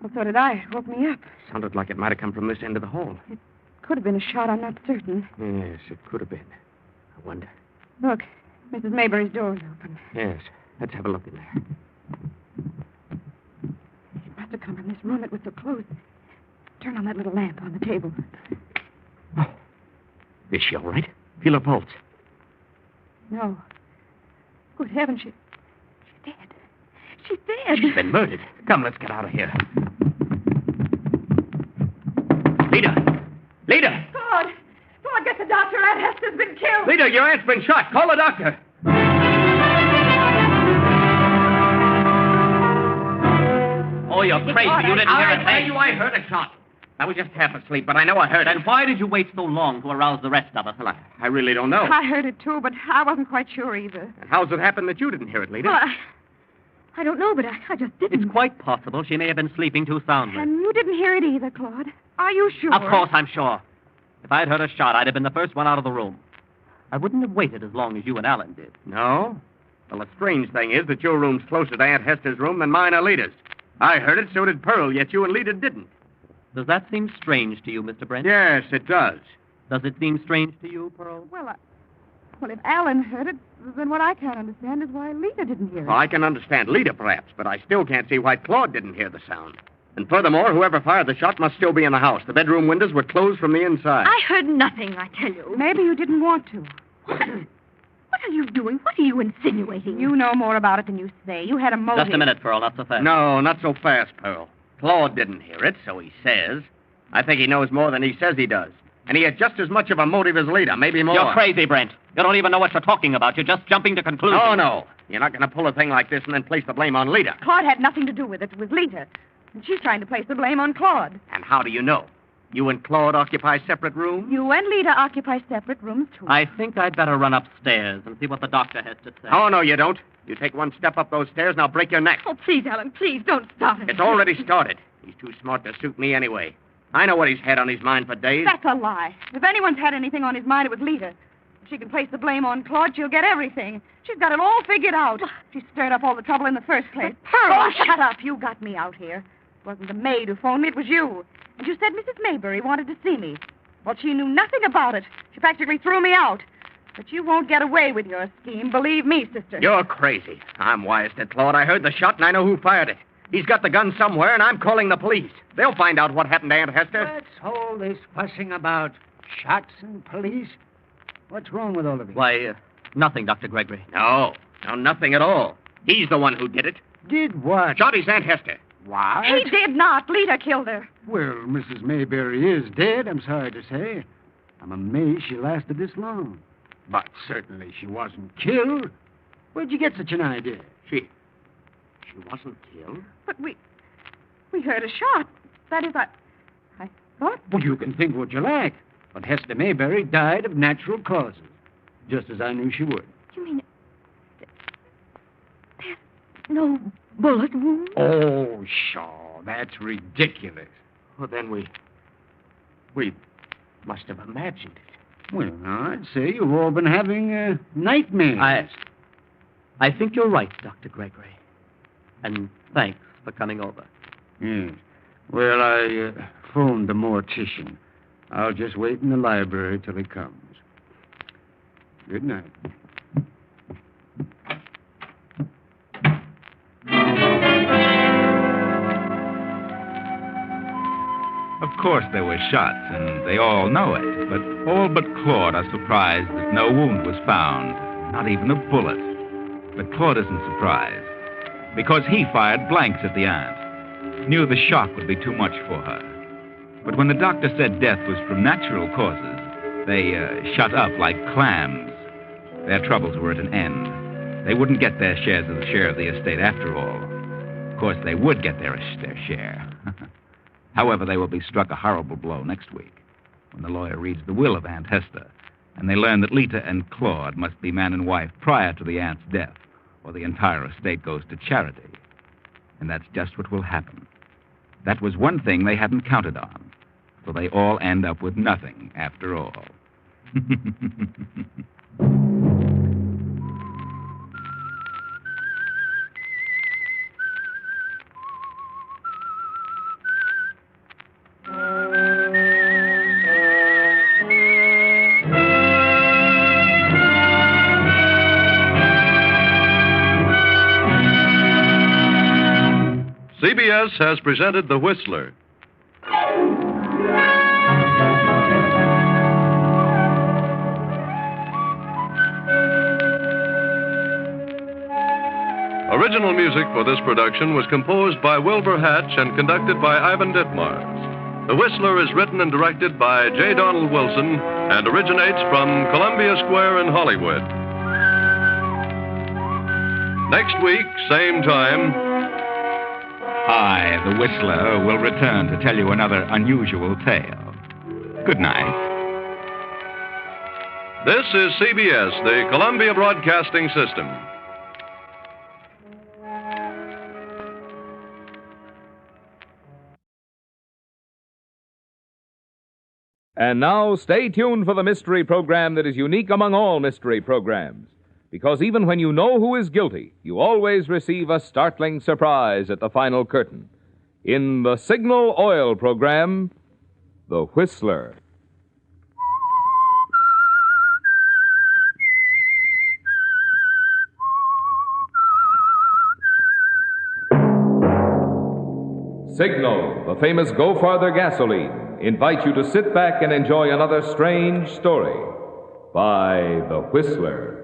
Well, so did I. It woke me up. Sounded like it might have come from this end of the hall. Could have been a shot. I'm not certain. Yes, it could have been. I wonder. Look, Mrs. Maybury's door's open. Yes, let's have a look in there. She must have come from this room. It was so close. Turn on that little lamp on the table. Oh, is she all right? Feel her pulse. No. Good heavens, she's dead. She's dead. She's been murdered. Come, let's get out of here. Lita! God, get the doctor. Aunt Hester's been killed. Lita, your aunt's been shot. Call the doctor. you're crazy. You didn't hear a thing. I tell you, I heard a shot. I was just half asleep, but I know I heard it. Then why did you wait so long to arouse the rest of us? Well, I really don't know. I heard it, too, but I wasn't quite sure either. And how's it happen that you didn't hear it, Lita? Well, I don't know, but I just didn't. It's quite possible she may have been sleeping too soundly. And you didn't hear it either, Claude. Are you sure? Of course I'm sure. If I had heard a shot, I'd have been the first one out of the room. I wouldn't have waited as long as you and Alan did. No? Well, the strange thing is that your room's closer to Aunt Hester's room than mine or Lita's. I heard it, so did Pearl, yet you and Lita didn't. Does that seem strange to you, Mr. Brent? Yes, it does. Does it seem strange to you, Pearl? Well, if Alan heard it, then what I can't understand is why Lita didn't hear it. Well, I can understand Lita, perhaps, but I still can't see why Claude didn't hear the sound. And furthermore, whoever fired the shot must still be in the house. The bedroom windows were closed from the inside. I heard nothing, I tell you. Maybe you didn't want to. What are you doing? What are you insinuating? You know more about it than you say. You had a motive. Just a minute, Pearl, not so fast. No, not so fast, Pearl. Claude didn't hear it, so he says. I think he knows more than he says he does. And he had just as much of a motive as Lita, maybe more. You're crazy, Brent. You don't even know what you're talking about. You're just jumping to conclusions. Oh, no. You're not going to pull a thing like this and then place the blame on Lita. Claude had nothing to do with it. It was Lita. And she's trying to place the blame on Claude. And how do you know? You and Claude occupy separate rooms? You and Lita occupy separate rooms, too. I think I'd better run upstairs and see what the doctor has to say. Oh, no, you don't. You take one step up those stairs and I'll break your neck. Oh, please, Alan, please, don't start it. It's already started. He's too smart to suit me anyway. I know what he's had on his mind for days. That's a lie. If anyone's had anything on his mind, it was Lita. If she can place the blame on Claude, she'll get everything. She's got it all figured out. She stirred up all the trouble in the first place. Pearl, oh, shut up. You got me out here. It wasn't the maid who phoned me, it was you. And you said Mrs. Maybury wanted to see me. Well, she knew nothing about it. She practically threw me out. But you won't get away with your scheme, believe me, sister. You're crazy. I'm wise to Claude. I heard the shot and I know who fired it. He's got the gun somewhere, and I'm calling the police. They'll find out what happened to Aunt Hester. What's all this fussing about? Shots and police? What's wrong with all of you? Why, nothing, Dr. Gregory. No, nothing at all. He's the one who did it. Did what? Shot his Aunt Hester. What? He did not. Lita killed her. Well, Mrs. Maybury is dead, I'm sorry to say. I'm amazed she lasted this long. But certainly she wasn't killed. Where'd you get such an idea? She wasn't killed? But we heard a shot. That is, I thought... Well, you can think what you like. But Hester Maybury died of natural causes, just as I knew she would. You mean there's no bullet wound? Oh, sure. That's ridiculous. Well, then we must have imagined it. Well, I'd say you've all been having nightmares. I think you're right, Dr. Gregory. And thanks for coming over. Yes. Well, I phoned the mortician. I'll just wait in the library till he comes. Good night. Of course there were shots, and they all know it, but all but Claude are surprised that no wound was found, not even a bullet. But Claude isn't surprised, because he fired blanks at the aunt, knew the shock would be too much for her. But when the doctor said death was from natural causes, they shut up like clams. Their troubles were at an end. They wouldn't get their share of the estate after all. Of course, they would get their share. However, they will be struck a horrible blow next week when the lawyer reads the will of Aunt Hester, and they learn that Lita and Claude must be man and wife prior to the aunt's death, or the entire estate goes to charity. And that's just what will happen. That was one thing they hadn't counted on. So they all end up with nothing after all. CBS has presented The Whistler. Original music for this production was composed by Wilbur Hatch and conducted by Ivan Ditmars. The Whistler is written and directed by J. Donald Wilson and originates from Columbia Square in Hollywood. Next week, same time, I, the Whistler, will return to tell you another unusual tale. Good night. This is CBS, the Columbia Broadcasting System. And now, stay tuned for the mystery program that is unique among all mystery programs. Because even when you know who is guilty, you always receive a startling surprise at the final curtain. In the Signal Oil program, The Whistler. Signal, the famous Go Farther gasoline, invites you to sit back and enjoy another strange story by The Whistler.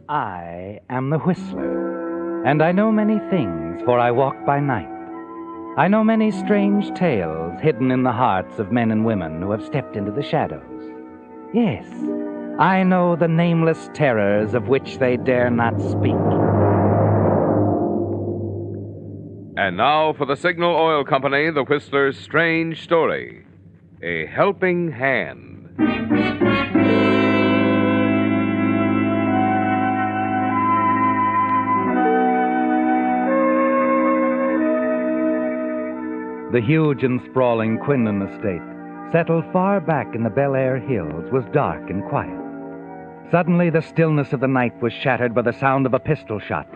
I am the Whistler, and I know many things, for I walk by night. I know many strange tales hidden in the hearts of men and women who have stepped into the shadows. Yes, I know the nameless terrors of which they dare not speak. And now for the Signal Oil Company, The Whistler's strange story, A Helping Hand. The huge and sprawling Quinlan estate, settled far back in the Bel Air hills, was dark and quiet. Suddenly, the stillness of the night was shattered by the sound of a pistol shot.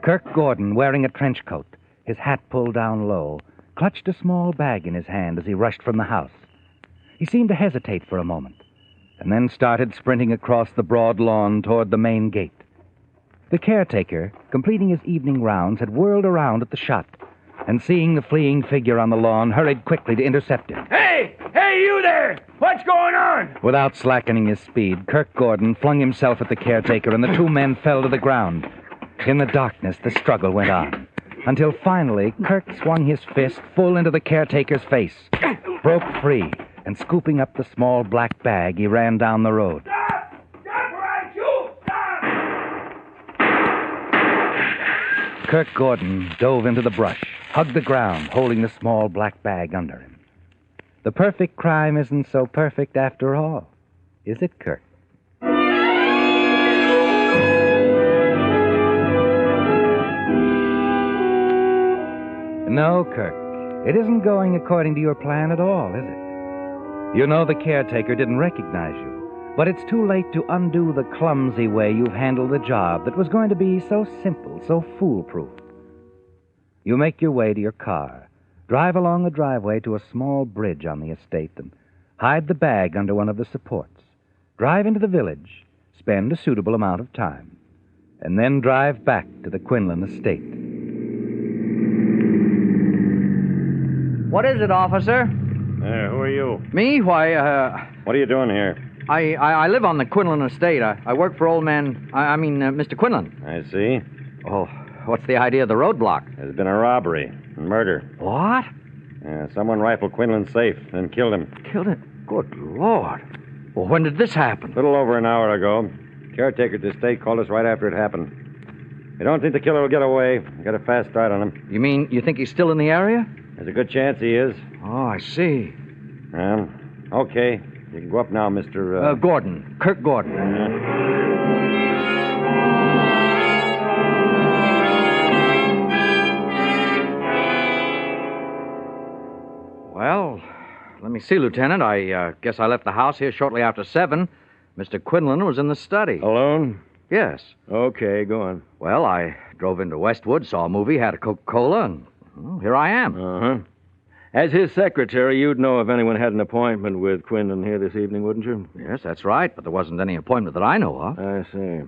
Kirk Gordon, wearing a trench coat, his hat pulled down low, clutched a small bag in his hand as he rushed from the house. He seemed to hesitate for a moment, and then started sprinting across the broad lawn toward the main gate. The caretaker, completing his evening rounds, had whirled around at the shot, and seeing the fleeing figure on the lawn, hurried quickly to intercept him. Hey, you there! What's going on? Without slackening his speed, Kirk Gordon flung himself at the caretaker, and the two men fell to the ground. In the darkness, the struggle went on, until finally Kirk swung his fist full into the caretaker's face, broke free, and scooping up the small black bag, he ran down the road. Kirk Gordon dove into the brush, hugged the ground, holding the small black bag under him. The perfect crime isn't so perfect after all, is it, Kirk? No, Kirk. It isn't going according to your plan at all, is it? You know the caretaker didn't recognize you. But it's too late to undo the clumsy way you've handled the job that was going to be so simple, so foolproof. You make your way to your car, drive along the driveway to a small bridge on the estate, and hide the bag under one of the supports. Drive into the village, spend a suitable amount of time, and then drive back to the Quinlan estate. What is it, officer? Who are you? Me? Why, What are you doing here? I live on the Quinlan estate. I work for old man, Mr. Quinlan. I see. Oh, what's the idea of the roadblock? There's been a robbery and murder. What? Someone rifled Quinlan's safe and killed him. Killed him? Good Lord. Well, when did this happen? A little over an hour ago. Caretaker at the estate called us right after it happened. I don't think the killer will get away. Got a fast start on him. You mean you think he's still in the area? There's a good chance he is. Oh, I see. Okay. You can go up now, Mr. Gordon. Kirk Gordon. Well, let me see, Lieutenant. I guess I left the house here shortly after 7. Mr. Quinlan was in the study. Alone? Yes. Okay, go on. Well, I drove into Westwood, saw a movie, had a Coca-Cola, and here I am. Uh-huh. As his secretary, you'd know if anyone had an appointment with Quinlan here this evening, wouldn't you? Yes, that's right, but there wasn't any appointment that I know of. I see.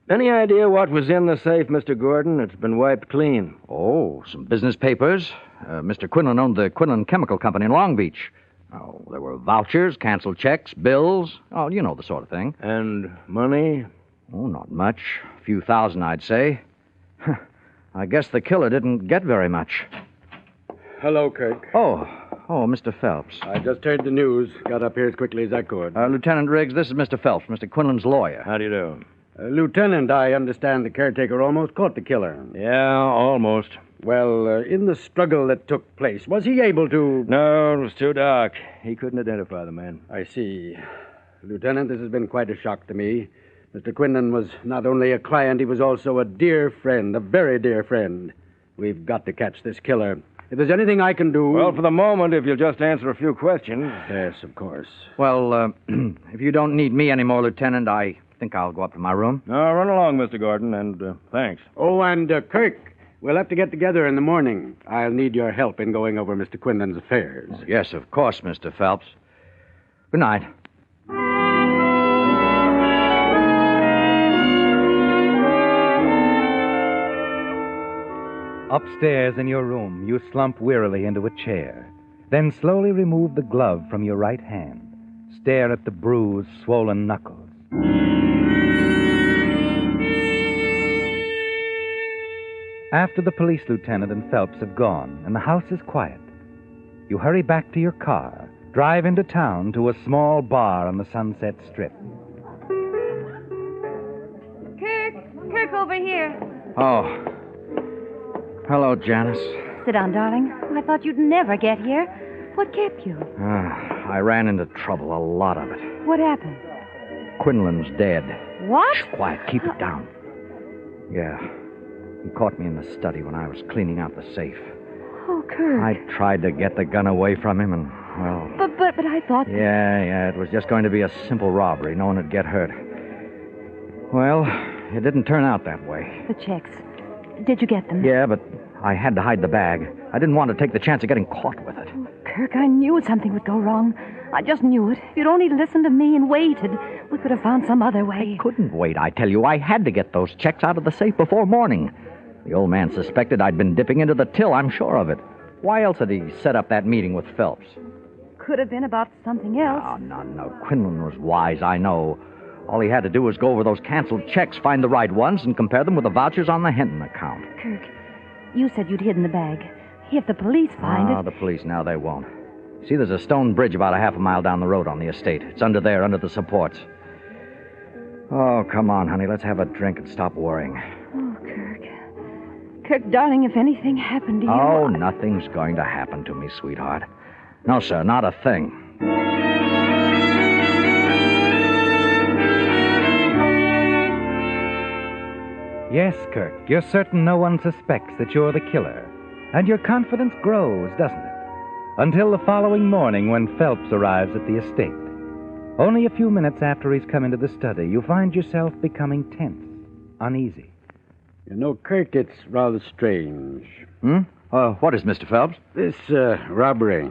Any idea what was in the safe, Mr. Gordon? It's been wiped clean. Oh, some business papers. Mr. Quinlan owned the Quinlan Chemical Company in Long Beach. Oh, there were vouchers, canceled checks, bills. Oh, you know the sort of thing. And money? Oh, not much. A few thousand, I'd say. I guess the killer didn't get very much. Hello, Kirk. Oh, Mr. Phelps. I just heard the news. Got up here as quickly as I could. Lieutenant Riggs, this is Mr. Phelps, Mr. Quinlan's lawyer. How do you do? Lieutenant, I understand the caretaker almost caught the killer. Yeah, almost. Well, in the struggle that took place, was he able to... No, it was too dark. He couldn't identify the man. I see. Lieutenant, this has been quite a shock to me. Mr. Quinlan was not only a client, he was also a dear friend, a very dear friend. We've got to catch this killer. If there's anything I can do... Well, for the moment, if you'll just answer a few questions. Yes, of course. Well, if you don't need me anymore, Lieutenant, I think I'll go up to my room. No, run along, Mr. Gordon, and thanks. Oh, and Kirk, we'll have to get together in the morning. I'll need your help in going over Mr. Quinlan's affairs. Yes, of course, Mr. Phelps. Good night. Upstairs in your room, you slump wearily into a chair. Then slowly remove the glove from your right hand. Stare at the bruised, swollen knuckles. After the police lieutenant and Phelps have gone and the house is quiet, you hurry back to your car, drive into town to a small bar on the Sunset Strip. Kirk, over here. Oh. Hello, Janice. Sit down, darling. I thought you'd never get here. What kept you? I ran into trouble, a lot of it. What happened? Quinlan's dead. What? Shh, quiet, keep it down. Yeah. He caught me in the study when I was cleaning out the safe. Oh, Kirk. I tried to get the gun away from him and, well... But I thought... Yeah, it was just going to be a simple robbery. No one would get hurt. Well, it didn't turn out that way. The checks. Did you get them? Yeah, but I had to hide the bag. I didn't want to take the chance of getting caught with it. Oh, Kirk, I knew something would go wrong. I just knew it. If you'd only listened to me and waited, we could have found some other way. I couldn't wait, I tell you. I had to get those checks out of the safe before morning. The old man suspected I'd been dipping into the till, I'm sure of it. Why else had he set up that meeting with Phelps? Could have been about something else. No. Quinlan was wise, I know. All he had to do was go over those canceled checks, find the right ones, and compare them with the vouchers on the Hinton account. Kirk, you said you'd hidden the bag. If the police find it... The police, now they won't. See, there's a stone bridge about a half a mile down the road on the estate. It's under there, under the supports. Oh, come on, honey. Let's have a drink and stop worrying. Oh, Kirk. Kirk, darling, if anything happened to you... Oh, nothing's going to happen to me, sweetheart. No, sir, not a thing. Yes, Kirk, you're certain no one suspects that you're the killer. And your confidence grows, doesn't it? Until the following morning when Phelps arrives at the estate. Only a few minutes after he's come into the study, you find yourself becoming tense, uneasy. You know, Kirk, it's rather strange. What is, Mr. Phelps? This robbery.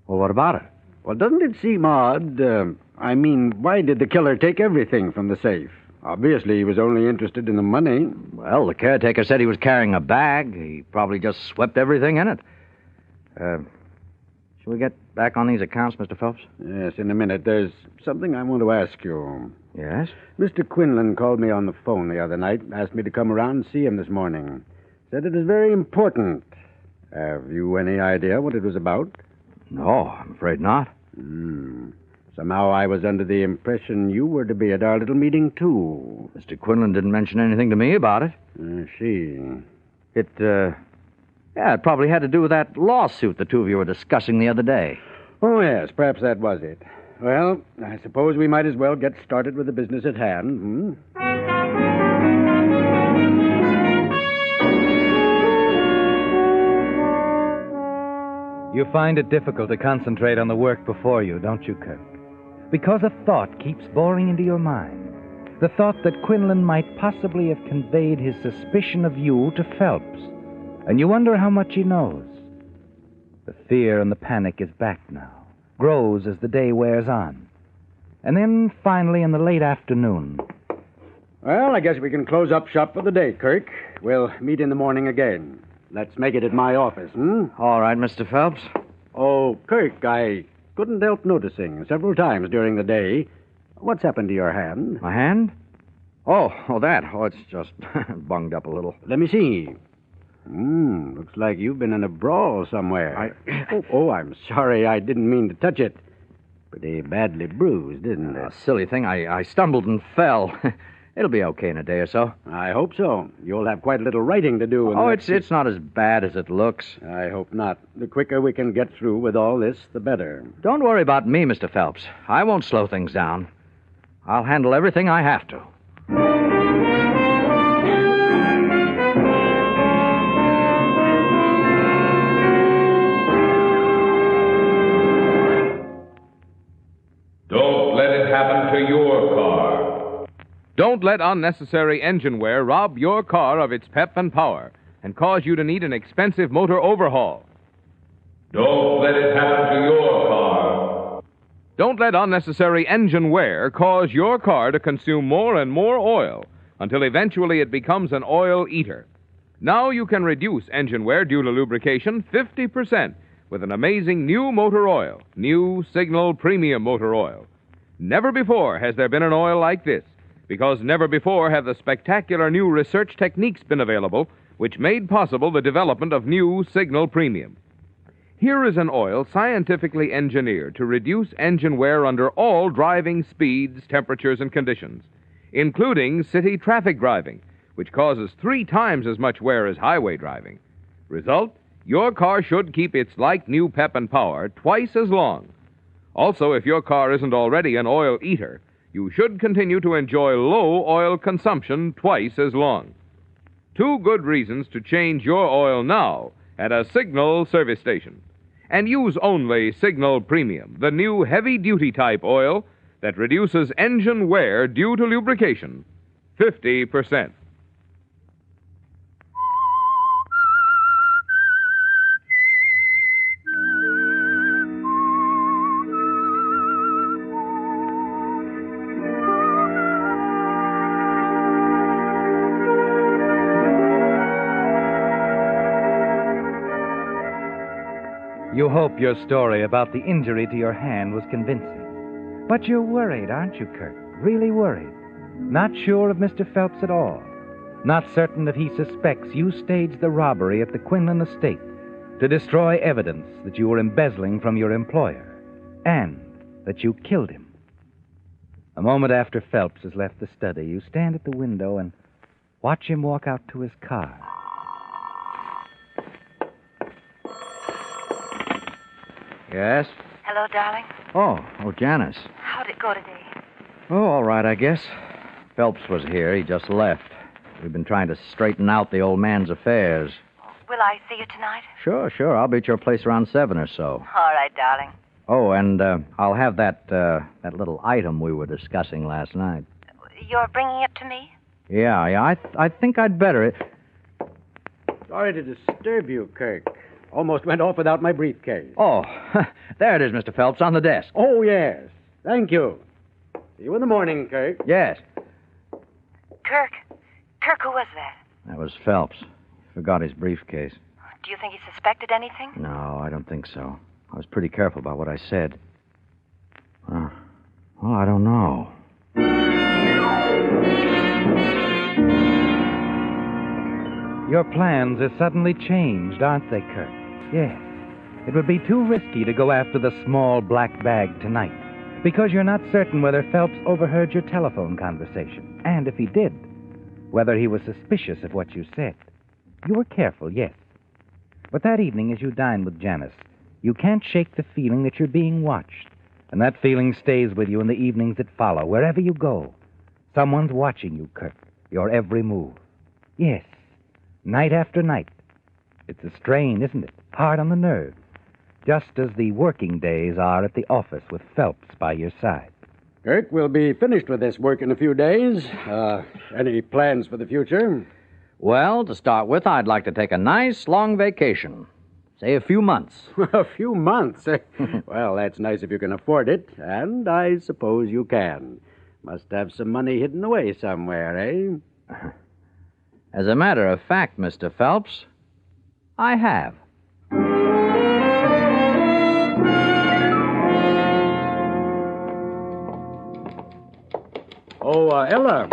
Well, what about it? Well, doesn't it seem odd? Why did the killer take everything from the safe? Obviously, he was only interested in the money. Well, the caretaker said he was carrying a bag. He probably just swept everything in it. Shall we get back on these accounts, Mr. Phelps? Yes, in a minute. There's something I want to ask you. Yes? Mr. Quinlan called me on the phone the other night, asked me to come around and see him this morning. Said it was very important. Have you any idea what it was about? No, I'm afraid not. Somehow I was under the impression you were to be at our little meeting, too. Mr. Quinlan didn't mention anything to me about it. I see. It probably had to do with that lawsuit the two of you were discussing the other day. Oh, yes, perhaps that was it. Well, I suppose we might as well get started with the business at hand, You find it difficult to concentrate on the work before you, don't you, Kirk? Because a thought keeps boring into your mind. The thought that Quinlan might possibly have conveyed his suspicion of you to Phelps. And you wonder how much he knows. The fear and the panic is back now, grows as the day wears on. And then, finally, in the late afternoon... Well, I guess we can close up shop for the day, Kirk. We'll meet in the morning again. Let's make it at my office, All right, Mr. Phelps. Oh, Kirk, I couldn't help noticing several times during the day. What's happened to your hand? My hand? Oh, that. Oh, it's just bunged up a little. Let me see. Looks like you've been in a brawl somewhere. I'm sorry. I didn't mean to touch it. Pretty badly bruised, isn't it? Silly thing. I stumbled and fell. It'll be okay in a day or so. I hope so. You'll have quite a little writing to do. It's not as bad as it looks. I hope not. The quicker we can get through with all this, the better. Don't worry about me, Mr. Phelps. I won't slow things down. I'll handle everything I have to. Don't let it happen to your car. Don't let unnecessary engine wear rob your car of its pep and power and cause you to need an expensive motor overhaul. Don't let it happen to your car. Don't let unnecessary engine wear cause your car to consume more and more oil until eventually it becomes an oil eater. Now you can reduce engine wear due to lubrication 50% with an amazing new motor oil, new Signal Premium Motor Oil. Never before has there been an oil like this, because never before have the spectacular new research techniques been available which made possible the development of new Signal Premium. Here is an oil scientifically engineered to reduce engine wear under all driving speeds, temperatures, and conditions, including city traffic driving, which causes 3 times as much wear as highway driving. Result? Your car should keep its like-new pep and power twice as long. Also, if your car isn't already an oil eater, you should continue to enjoy low oil consumption twice as long. 2 good reasons to change your oil now at a Signal service station. And use only Signal Premium, the new heavy-duty type oil that reduces engine wear due to lubrication 50%. You hope your story about the injury to your hand was convincing. But you're worried, aren't you, Kirk? Really worried. Not sure of Mr. Phelps at all. Not certain that he suspects you staged the robbery at the Quinlan estate to destroy evidence that you were embezzling from your employer, and that you killed him. A moment after Phelps has left the study, you stand at the window and watch him walk out to his car. Yes? Hello, darling. Oh, Janice. How'd it go today? Oh, all right, I guess. Phelps was here. He just left. We've been trying to straighten out the old man's affairs. Will I see you tonight? Sure. I'll be at your place around 7 or so. All right, darling. Oh, and I'll have that little item we were discussing last night. You're bringing it to me? Yeah, I think I'd better. Sorry to disturb you, Kirk. Almost went off without my briefcase. Oh, there it is, Mr. Phelps, on the desk. Oh, yes. Thank you. See you in the morning, Kirk. Yes. Kirk, who was that? That was Phelps. He forgot his briefcase. Do you think he suspected anything? No, I don't think so. I was pretty careful about what I said. Well, I don't know. Your plans are suddenly changed, aren't they, Kirk? Yes. It would be too risky to go after the small black bag tonight, because you're not certain whether Phelps overheard your telephone conversation, and if he did, whether he was suspicious of what you said. You were careful, yes. But that evening, as you dine with Janice, you can't shake the feeling that you're being watched, and that feeling stays with you in the evenings that follow, wherever you go. Someone's watching you, Kirk, your every move. Yes, night after night. It's a strain, isn't it? Hard on the nerves. Just as the working days are at the office with Phelps by your side. Kirk, we'll be finished with this work in a few days. Any plans for the future? Well, to start with, I'd like to take a nice long vacation. Say a few months. A few months? Well, that's nice if you can afford it, and I suppose you can. Must have some money hidden away somewhere, eh? As a matter of fact, Mr. Phelps, I have. Oh, Ella.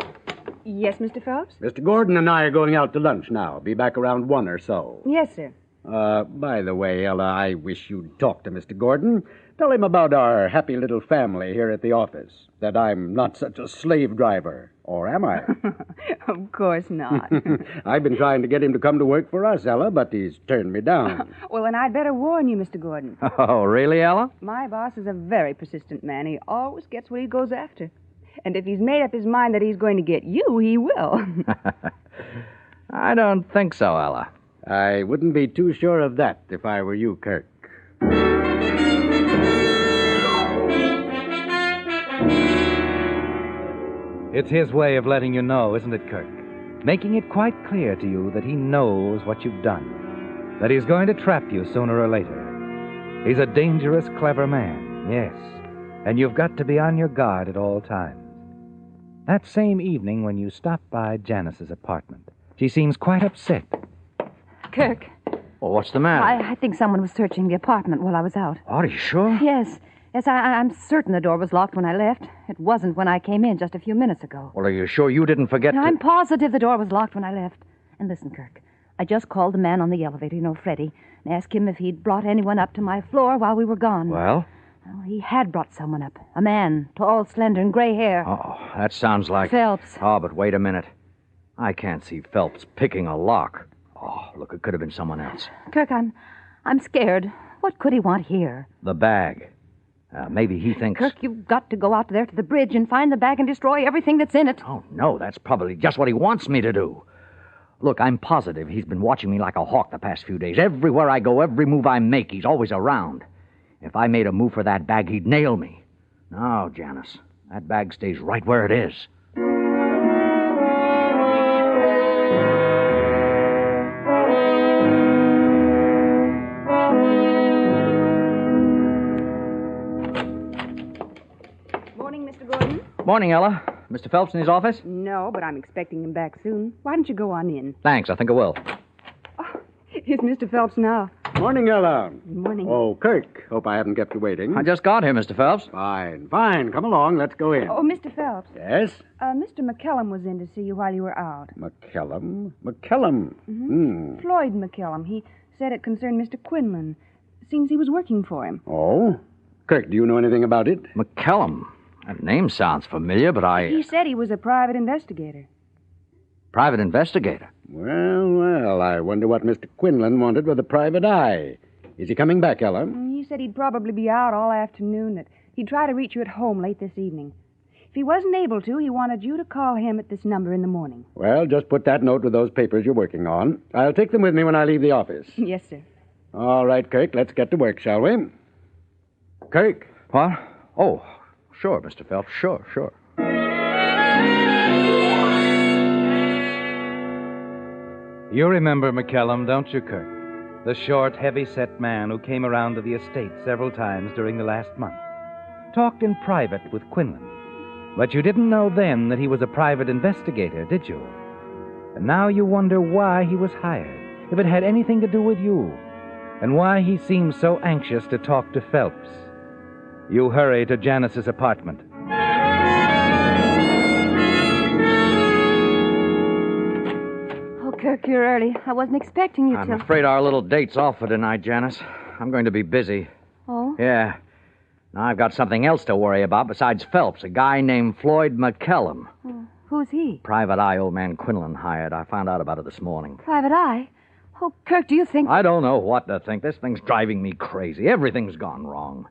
Yes, Mr. Phelps? Mr. Gordon and I are going out to lunch now. Be back around 1 or so. Yes, sir. By the way, Ella, I wish you'd talk to Mr. Gordon. Tell him about our happy little family here at the office. That I'm not such a slave driver. Or am I? Of course not. I've been trying to get him to come to work for us, Ella, but he's turned me down. Well, then I'd better warn you, Mr. Gordon. Oh, really, Ella? My boss is a very persistent man. He always gets what he goes after. And if he's made up his mind that he's going to get you, he will. I don't think so, Ella. I wouldn't be too sure of that if I were you, Kirk. It's his way of letting you know, isn't it, Kirk? Making it quite clear to you that he knows what you've done. That he's going to trap you sooner or later. He's a dangerous, clever man, yes. And you've got to be on your guard at all times. That same evening when you stop by Janice's apartment, she seems quite upset. Kirk. Well, what's the matter? I think someone was searching the apartment while I was out. Are you sure? Yes. Yes, I'm certain the door was locked when I left. It wasn't when I came in just a few minutes ago. Well, are you sure you didn't forget I'm positive the door was locked when I left. And listen, Kirk, I just called the man on the elevator, Freddie, and asked him if he'd brought anyone up to my floor while we were gone. Well? Well, he had brought someone up. A man, tall, slender, and gray hair. Oh, that sounds like... Phelps. Oh, but wait a minute. I can't see Phelps picking a lock. Oh, look, it could have been someone else. Kirk, I'm scared. What could he want here? The bag. Maybe he thinks... Kirk, you've got to go out there to the bridge and find the bag and destroy everything that's in it. Oh, no, that's probably just what he wants me to do. Look, I'm positive he's been watching me like a hawk the past few days. Everywhere I go, every move I make, he's always around. If I made a move for that bag, he'd nail me. No, Janice, that bag stays right where it is. Morning, Mr. Gordon. Morning, Ella. Mr. Phelps in his office? No, but I'm expecting him back soon. Why don't you go on in? Thanks, I think I will. Here's Mr. Phelps now. Morning, Ella. Morning. Oh, Kirk. Hope I haven't kept you waiting. I just got here, Mr. Phelps. Fine. Come along. Let's go in. Oh, Mr. Phelps. Yes? Mr. McKellum was in to see you while you were out. McKellum? Floyd McKellum. He said it concerned Mr. Quinlan. Seems he was working for him. Oh? Kirk, do you know anything about it? McKellum? That name sounds familiar, but He said he was a private investigator. Private investigator? Well, I wonder what Mr. Quinlan wanted with a private eye. Is he coming back, Ella? He said he'd probably be out all afternoon, that he'd try to reach you at home late this evening. If he wasn't able to, he wanted you to call him at this number in the morning. Well, just put that note with those papers you're working on. I'll take them with me when I leave the office. Yes, sir. All right, Kirk, let's get to work, shall we? Kirk. What? Oh, sure, Mr. Phelps. Sure. You remember McKellum, don't you, Kirk? The short, heavy-set man who came around to the estate several times during the last month. Talked in private with Quinlan. But you didn't know then that he was a private investigator, did you? And now you wonder why he was hired, if it had anything to do with you, and why he seemed so anxious to talk to Phelps. You hurry to Janice's apartment. Kirk, you're early. I wasn't expecting you I'm afraid our little date's off for tonight, Janice. I'm going to be busy. Oh? Yeah. Now, I've got something else to worry about besides Phelps, a guy named Floyd McKellum. Who's he? Private eye old man Quinlan hired. I found out about it this morning. Private eye? Oh, Kirk, do you think... I don't know what to think. This thing's driving me crazy. Everything's gone wrong.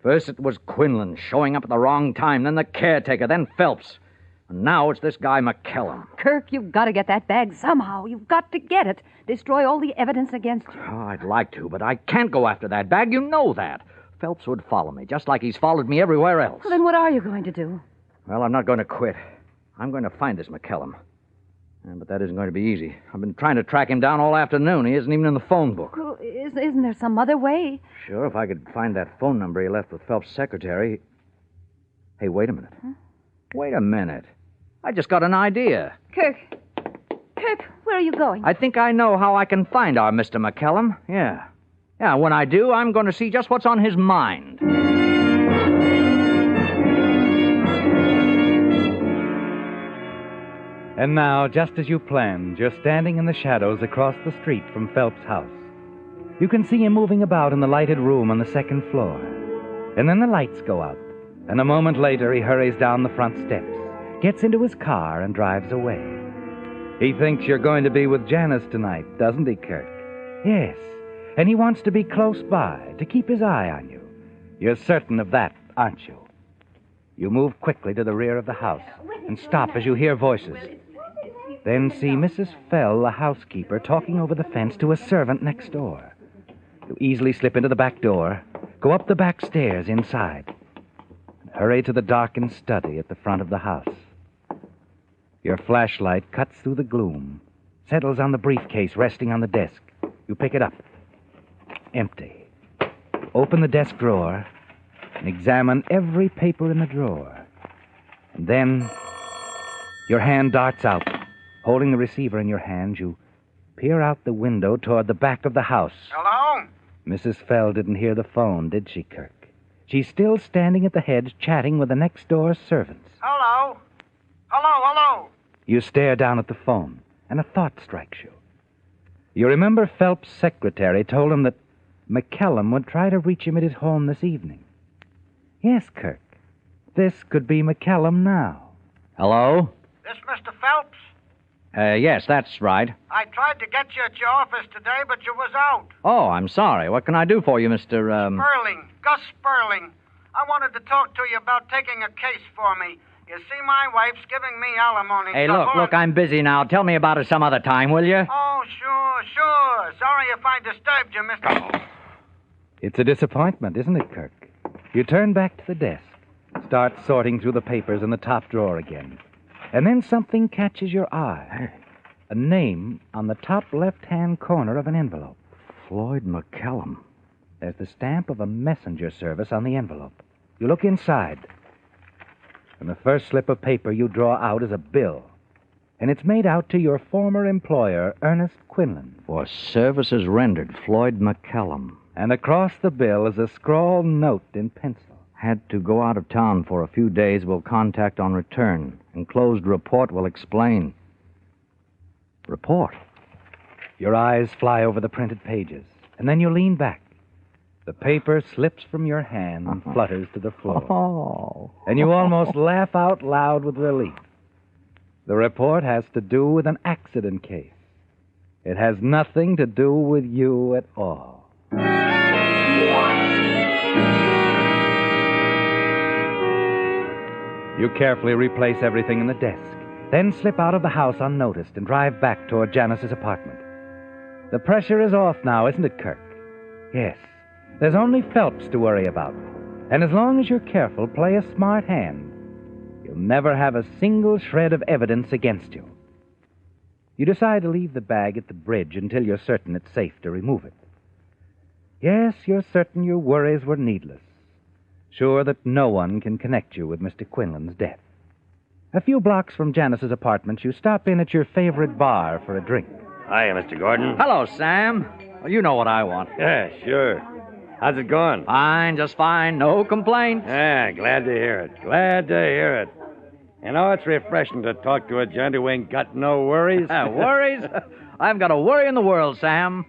First it was Quinlan showing up at the wrong time, then the caretaker, then Phelps. And now it's this guy McKellum. Kirk, you've got to get that bag somehow. You've got to get it. Destroy all the evidence against you. Oh, I'd like to, but I can't go after that bag. You know that. Phelps would follow me, just like he's followed me everywhere else. Well, then what are you going to do? Well, I'm not going to quit. I'm going to find this McKellum. But that isn't going to be easy. I've been trying to track him down all afternoon. He isn't even in the phone book. Well, isn't there some other way? Sure, if I could find that phone number he left with Phelps' secretary. Hey, wait a minute. Huh? Wait a minute. I just got an idea. Kirk, where are you going? I think I know how I can find our Mr. McKellum. Yeah, when I do, I'm going to see just what's on his mind. And now, just as you planned, you're standing in the shadows across the street from Phelps' house. You can see him moving about in the lighted room on the second floor. And then the lights go out, and a moment later he hurries down the front steps, gets into his car, and drives away. He thinks you're going to be with Janice tonight, doesn't he, Kirk? Yes, and he wants to be close by, to keep his eye on you. You're certain of that, aren't you? You move quickly to the rear of the house and stop as you hear voices. Then see Mrs. Fell, the housekeeper, talking over the fence to a servant next door. You easily slip into the back door, go up the back stairs inside, and hurry to the darkened study at the front of the house. Your flashlight cuts through the gloom, settles on the briefcase resting on the desk. You pick it up. Empty. Open the desk drawer and examine every paper in the drawer. And then your hand darts out. Holding the receiver in your hand, you peer out the window toward the back of the house. Hello? Mrs. Fell didn't hear the phone, did she, Kirk? She's still standing at the hedge chatting with the next-door servants. Hello? Hello? You stare down at the phone, and a thought strikes you. You remember Phelps' secretary told him that McCallum would try to reach him at his home this evening. Yes, Kirk. This could be McCallum now. Hello? This Mr. Phelps? Yes, that's right. I tried to get you at your office today, but you was out. Oh, I'm sorry. What can I do for you, Mr. Sperling. Gus Sperling. I wanted to talk to you about taking a case for me. You see, my wife's giving me alimony. Hey, look, I'm busy now. Tell me about it some other time, will you? Oh, sure. Sorry if I disturbed you, Mr. It's a disappointment, isn't it, Kirk? You turn back to the desk, start sorting through the papers in the top drawer again. And then something catches your eye. A name on the top left-hand corner of an envelope. Floyd McCallum. There's the stamp of a messenger service on the envelope. You look inside. And the first slip of paper you draw out is a bill. And it's made out to your former employer, Ernest Quinlan. For services rendered, Floyd McCallum. And across the bill is a scrawled note in pencil. Had to go out of town for a few days. Will contact on return. Enclosed report will explain. Report? Your eyes fly over the printed pages, and then you lean back. The paper slips from your hand and flutters to the floor. Oh. And you almost laugh out loud with relief. The report has to do with an accident case. It has nothing to do with you at all. You carefully replace everything in the desk, then slip out of the house unnoticed and drive back toward Janice's apartment. The pressure is off now, isn't it, Kirk? Yes. There's only Phelps to worry about. And as long as you're careful, play a smart hand, you'll never have a single shred of evidence against you. You decide to leave the bag at the bridge until you're certain it's safe to remove it. Yes, you're certain your worries were needless. Sure that no one can connect you with Mr. Quinlan's death. A few blocks from Janice's apartment, you stop in at your favorite bar for a drink. Hiya, Mr. Gordon. Hello, Sam. Well, you know what I want. Yeah, sure. How's it going? Fine, just fine. No complaints. Yeah, glad to hear it. You know, it's refreshing to talk to a gent who ain't got no worries. Worries? I haven't got a worry in the world, Sam.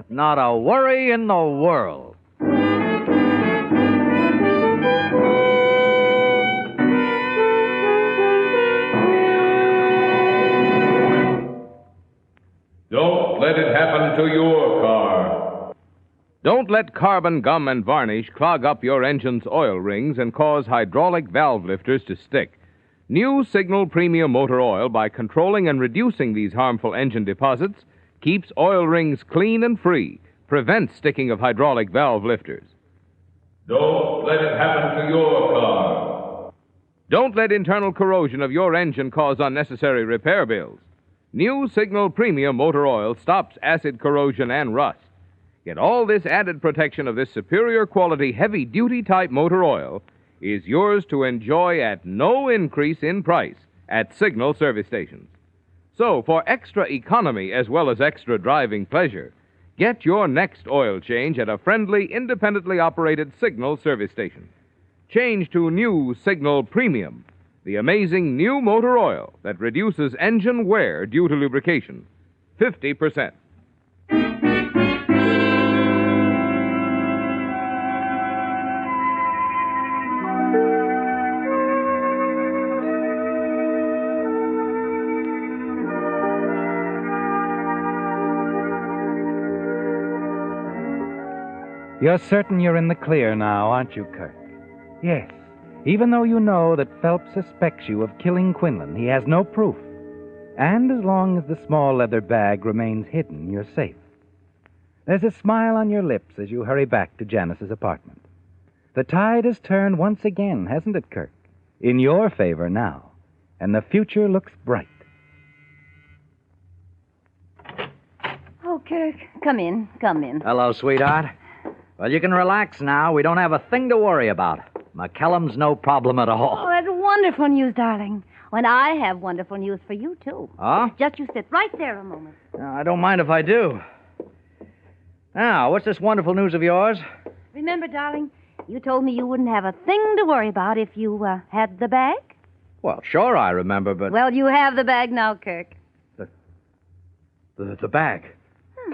Not a worry in the world. Don't let it happen to your car. Don't let carbon gum and varnish clog up your engine's oil rings and cause hydraulic valve lifters to stick. New Signal Premium Motor Oil, by controlling and reducing these harmful engine deposits, keeps oil rings clean and free, prevents sticking of hydraulic valve lifters. Don't let it happen to your car. Don't let internal corrosion of your engine cause unnecessary repair bills. New Signal Premium Motor Oil stops acid corrosion and rust. Yet all this added protection of this superior quality heavy-duty type motor oil is yours to enjoy at no increase in price at Signal service stations. So, for extra economy as well as extra driving pleasure, get your next oil change at a friendly, independently operated Signal service station. Change to new Signal Premium. the amazing new motor oil that reduces engine wear due to lubrication. 50%. You're certain you're in the clear now, aren't you, Kirk? Yes. Even though you know that Phelps suspects you of killing Quinlan, he has no proof. And as long as the small leather bag remains hidden, you're safe. There's a smile on your lips as you hurry back to Janice's apartment. The tide has turned once again, hasn't it, Kirk? In your favor now. And the future looks bright. Oh, Kirk, come in, come in. Hello, sweetheart. Well, you can relax now. We don't have a thing to worry about. McCallum's no problem at all. Oh, that's wonderful news, darling. When I have wonderful news for you, too. Huh? Just you sit right there a moment. I don't mind if I do. Now, what's this wonderful news of yours? Remember, darling, you told me you wouldn't have a thing to worry about if you had the bag? Well, sure I remember, but... Well, you have the bag now, Kirk. The bag.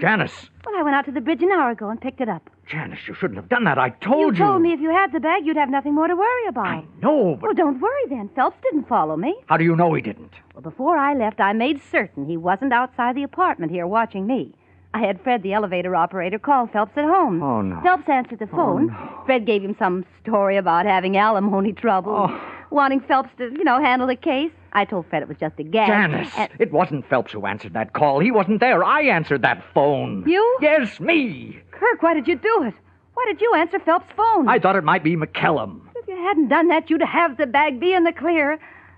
Janice. Well, I went out to the bridge an hour ago and picked it up. Janice, you shouldn't have done that. I told you. You told me if you had the bag, you'd have nothing more to worry about. I know, but... Well, don't worry then. Phelps didn't follow me. How do you know he didn't? Well, before I left, I made certain he wasn't outside the apartment here watching me. I had Fred, the elevator operator, call Phelps at home. Oh, no. Phelps answered the phone. Oh, no. Fred gave him some story about having alimony trouble. Wanting Phelps to, handle the case. I told Fred it was just a gag. Janice, it wasn't Phelps who answered that call. He wasn't there. I answered that phone. You? Yes, me. Kirk, why did you do it? Why did you answer Phelps' phone? I thought it might be McCallum. If you hadn't done that, you'd have the bag be in the clear.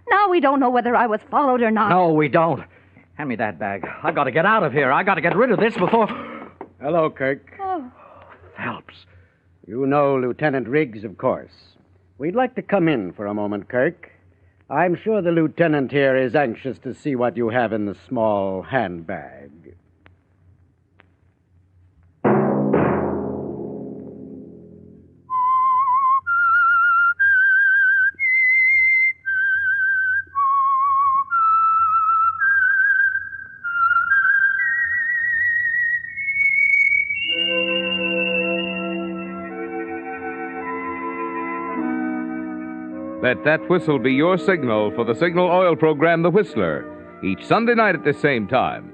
Now we don't know whether I was followed or not. No, we don't. Hand me that bag. I got to get out of here. I got to get rid of this before... Hello, Kirk. Oh. Phelps. You know Lieutenant Riggs, of course. We'd like to come in for a moment, Kirk. I'm sure the lieutenant here is anxious to see what you have in the small handbag. Let that whistle be your signal for the Signal Oil program, The Whistler, each Sunday night at this same time.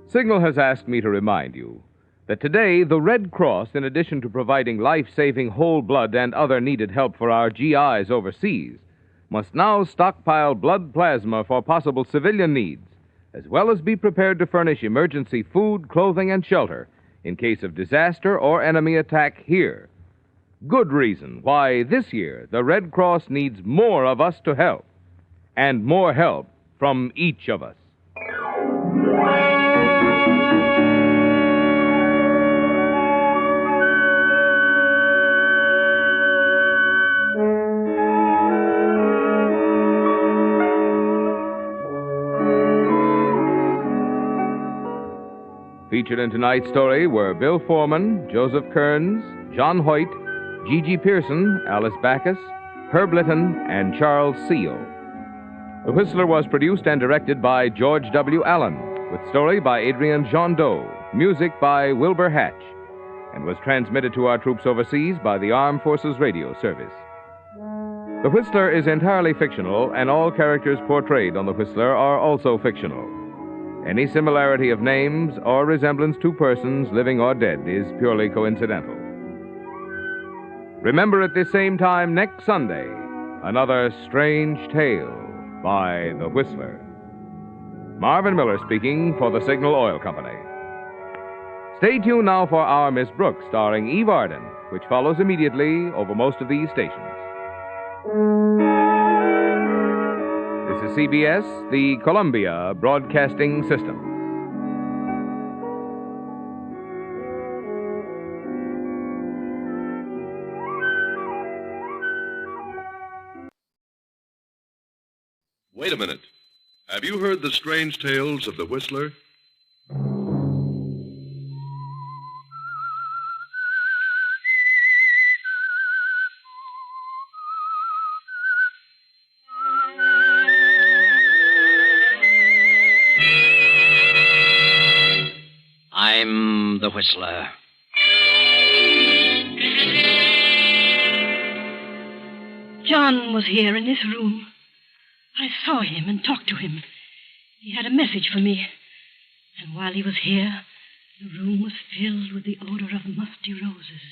Signal has asked me to remind you that today the Red Cross, in addition to providing life-saving whole blood and other needed help for our GIs overseas, must now stockpile blood plasma for possible civilian needs, as well as be prepared to furnish emergency food, clothing, and shelter in case of disaster or enemy attack here. Good reason why this year the Red Cross needs more of us to help, and more help from each of us. Featured in tonight's story were Bill Foreman, Joseph Kearns, John Hoyt, Gigi Pearson, Alice Backus, Herb Litton, and Charles Seal. The Whistler was produced and directed by George W. Allen, with story by Adrian Jondeau, music by Wilbur Hatch, and was transmitted to our troops overseas by the Armed Forces Radio Service. The Whistler is entirely fictional, and all characters portrayed on The Whistler are also fictional. Any similarity of names or resemblance to persons, living or dead, is purely coincidental. Remember at this same time next Sunday, another strange tale by The Whistler. Marvin Miller speaking for the Signal Oil Company. Stay tuned now for Our Miss Brooks, starring Eve Arden, which follows immediately over most of these stations. This is CBS, the Columbia Broadcasting System. Wait a minute. Have you heard the strange tales of the Whistler? the Whistler. John was here in this room. I saw him and talked to him. He had a message for me. And while he was here, the room was filled with the odor of musty roses.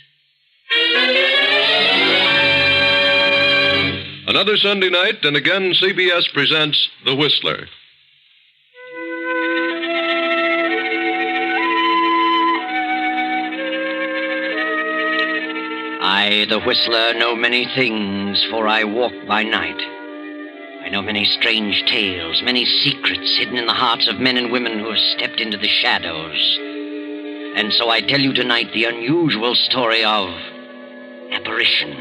Another Sunday night, and again CBS presents The Whistler. I, the Whistler, know many things, for I walk by night. I know many strange tales, many secrets hidden in the hearts of men and women who have stepped into the shadows. And so I tell you tonight the unusual story of Apparition.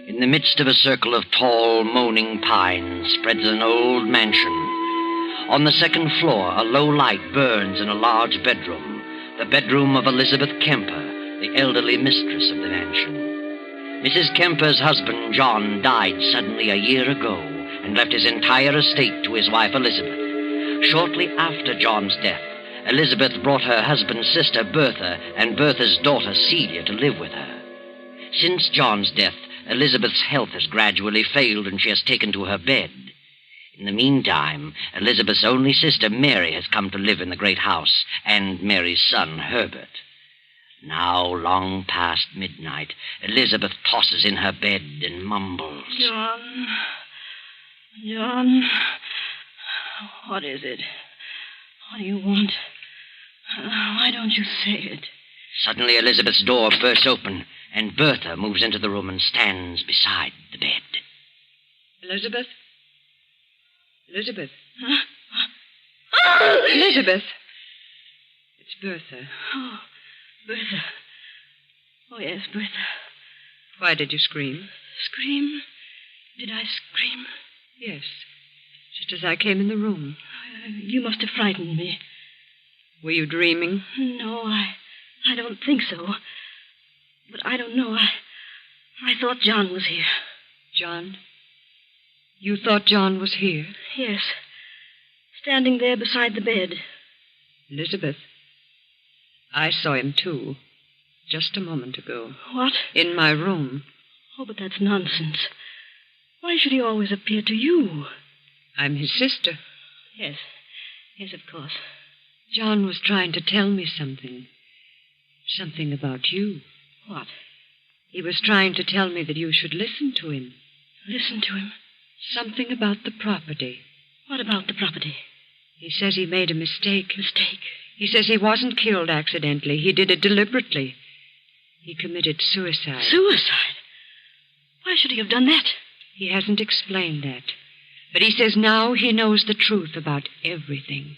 In the midst of a circle of tall, moaning pines spreads an old mansion. On the second floor, a low light burns in a large bedroom, the bedroom of Elizabeth Kemper, the elderly mistress of the mansion. Mrs. Kemper's husband, John, died suddenly a year ago and left his entire estate to his wife, Elizabeth. Shortly after John's death, Elizabeth brought her husband's sister, Bertha, and Bertha's daughter, Celia, to live with her. Since John's death, Elizabeth's health has gradually failed and she has taken to her bed. In the meantime, Elizabeth's only sister, Mary, has come to live in the great house, and Mary's son, Herbert. Now, long past midnight, Elizabeth tosses in her bed and mumbles. John, what is it? What do you want? Why don't you say it? Suddenly, Elizabeth's door bursts open, and Bertha moves into the room and stands beside the bed. Elizabeth? Elizabeth? Huh? Elizabeth! It's Bertha. Oh, Bertha. Oh, yes, Bertha. Why did you scream? Scream? Did I scream? Yes. Just as I came in the room. You must have frightened me. Were you dreaming? No, I don't think so. But I don't know. I thought John was here. John? You thought John was here? Yes. Standing there beside the bed. Elizabeth, I saw him, too. Just a moment ago. What? In my room. Oh, but that's nonsense. Why should he always appear to you? I'm his sister. Yes. Yes, of course. John was trying to tell me something. Something about you. What? He was trying to tell me that you should listen to him. Listen to him? Something about the property. What about the property? He says he made a mistake. Mistake? He says he wasn't killed accidentally. He did it deliberately. He committed suicide. Suicide? Why should he have done that? He hasn't explained that. But he says now he knows the truth about everything.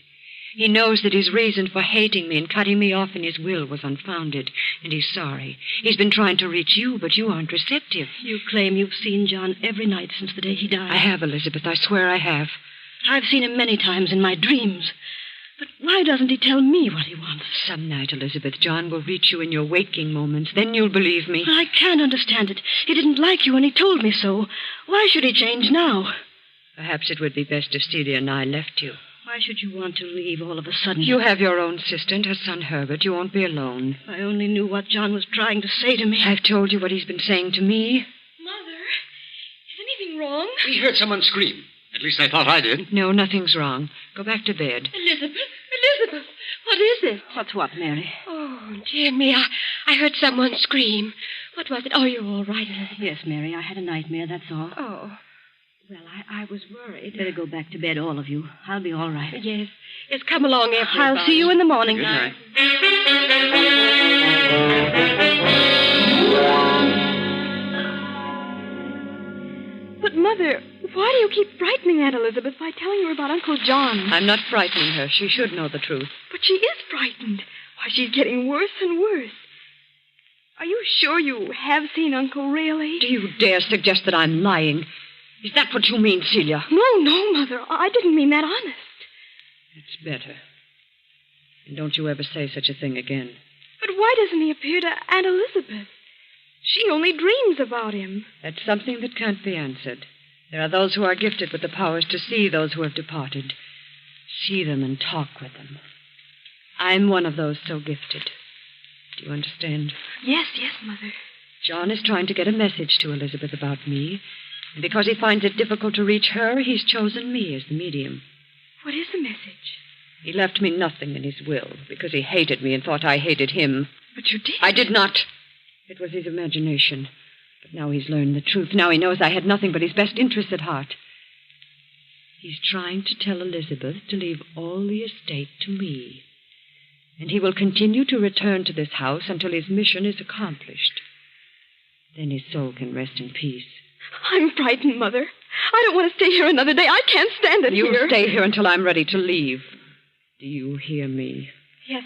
He knows that his reason for hating me and cutting me off in his will was unfounded, and he's sorry. He's been trying to reach you, but you aren't receptive. You claim you've seen John every night since the day he died. I have, Elizabeth. I swear I have. I've seen him many times in my dreams. But why doesn't he tell me what he wants? Some night, Elizabeth, John will reach you in your waking moments. Then you'll believe me. I can't understand it. He didn't like you, and he told me so. Why should he change now? Perhaps it would be best if Celia and I left you. Why should you want to leave all of a sudden? You have your own sister and her son, Herbert. You won't be alone. If I only knew what John was trying to say to me. I've told you what he's been saying to me. Mother, is anything wrong? We heard someone scream. At least I thought I did. No, nothing's wrong. Go back to bed. Elizabeth, what is it? What's what, Mary? Oh, dear me, I heard someone scream. What was it? Oh, you're all right, Elizabeth. Yes, Mary, I had a nightmare, that's all. Oh. Well, I was worried. Better go back to bed, all of you. I'll be all right. Yes. Yes, come along, everybody. I'll see you in the morning. Good night. But, Mother, why do you keep frightening Aunt Elizabeth by telling her about Uncle John? I'm not frightening her. She should know the truth. But she is frightened. Why, she's getting worse and worse. Are you sure you have seen Uncle, really? Do you dare suggest that I'm lying? Is that what you mean, Celia? No, Mother. I didn't mean that honest. It's better. And don't you ever say such a thing again. But why doesn't he appear to Aunt Elizabeth? She only dreams about him. That's something that can't be answered. There are those who are gifted with the powers to see those who have departed. See them and talk with them. I'm one of those so gifted. Do you understand? Yes, Mother. John is trying to get a message to Elizabeth about me. And because he finds it difficult to reach her, he's chosen me as the medium. What is the message? He left me nothing in his will because he hated me and thought I hated him. But you did. I did not. It was his imagination. But now he's learned the truth. Now he knows I had nothing but his best interests at heart. He's trying to tell Elizabeth to leave all the estate to me. And he will continue to return to this house until his mission is accomplished. Then his soul can rest in peace. I'm frightened, Mother. I don't want to stay here another day. I can't stand it here. You stay here until I'm ready to leave. Do you hear me? Yes,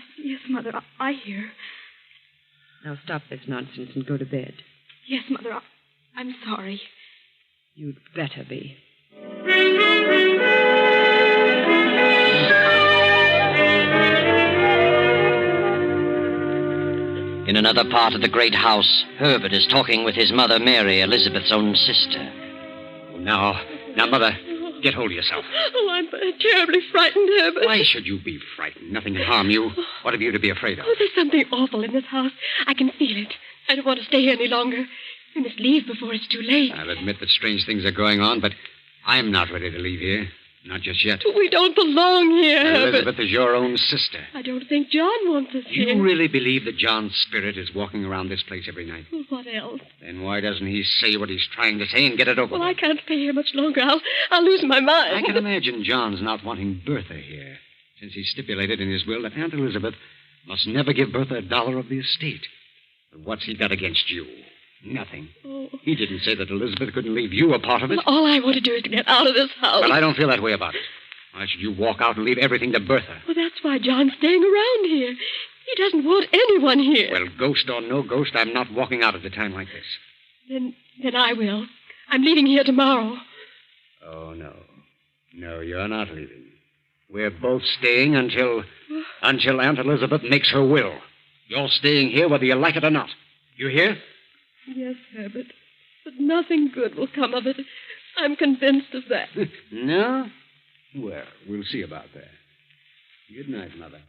Mother. I hear. Now stop this nonsense and go to bed. Yes, Mother. I'm sorry. You'd better be. In another part of the great house, Herbert is talking with his mother, Mary, Elizabeth's own sister. Now, Mother, get hold of yourself. Oh, I'm terribly frightened, Herbert. Why should you be frightened? Nothing can harm you. What have you to be afraid of? Oh, there's something awful in this house. I can feel it. I don't want to stay here any longer. We must leave before it's too late. I'll admit that strange things are going on, but I'm not ready to leave here. Not just yet. We don't belong here, Herbert. Elizabeth is your own sister. I don't think John wants us here. You really believe that John's spirit is walking around this place every night? Well, what else? Then why doesn't he say what he's trying to say and get it over Well, with? I can't stay here much longer. I'll lose my mind. I can imagine John's not wanting Bertha here, since he stipulated in his will that Aunt Elizabeth must never give Bertha $1 of the estate. But what's he got against you? Nothing. Oh. He didn't say that Elizabeth couldn't leave you a part of it. Well, all I want to do is get out of this house. Well, I don't feel that way about it. Why should you walk out and leave everything to Bertha? Well, that's why John's staying around here. He doesn't want anyone here. Well, ghost or no ghost, I'm not walking out at a time like this. Then I will. I'm leaving here tomorrow. Oh, no. No, you're not leaving. We're both staying until Aunt Elizabeth makes her will. You're staying here whether you like it or not. You hear? Yes, Herbert. But nothing good will come of it. I'm convinced of that. No? Well, we'll see about that. Good night, Mother.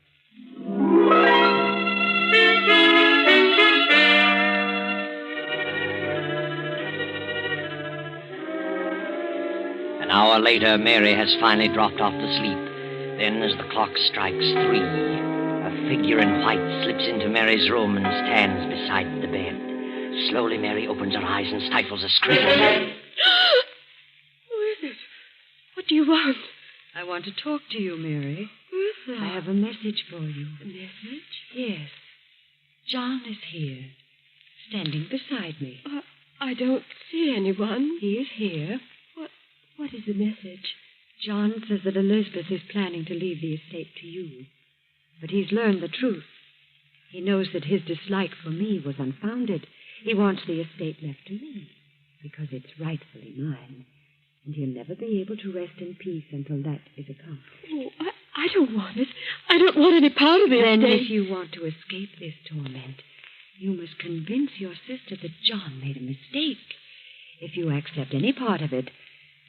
An hour later, Mary has finally dropped off to sleep. Then, as the clock strikes 3, a figure in white slips into Mary's room and stands beside the bed. Slowly, Mary opens her eyes and stifles a scream. Who is it? What do you want? I want to talk to you, Mary. Who's that? I have a message for you. A message? Yes. John is here, standing beside me. I don't see anyone. He is here. What is the message? John says that Elizabeth is planning to leave the estate to you. But he's learned the truth. He knows that his dislike for me was unfounded. He wants the estate left to me, because it's rightfully mine. And he'll never be able to rest in peace until that is accomplished. Oh, I don't want it. I don't want any part of the estate. Then if you want to escape this torment, you must convince your sister that John made a mistake. If you accept any part of it,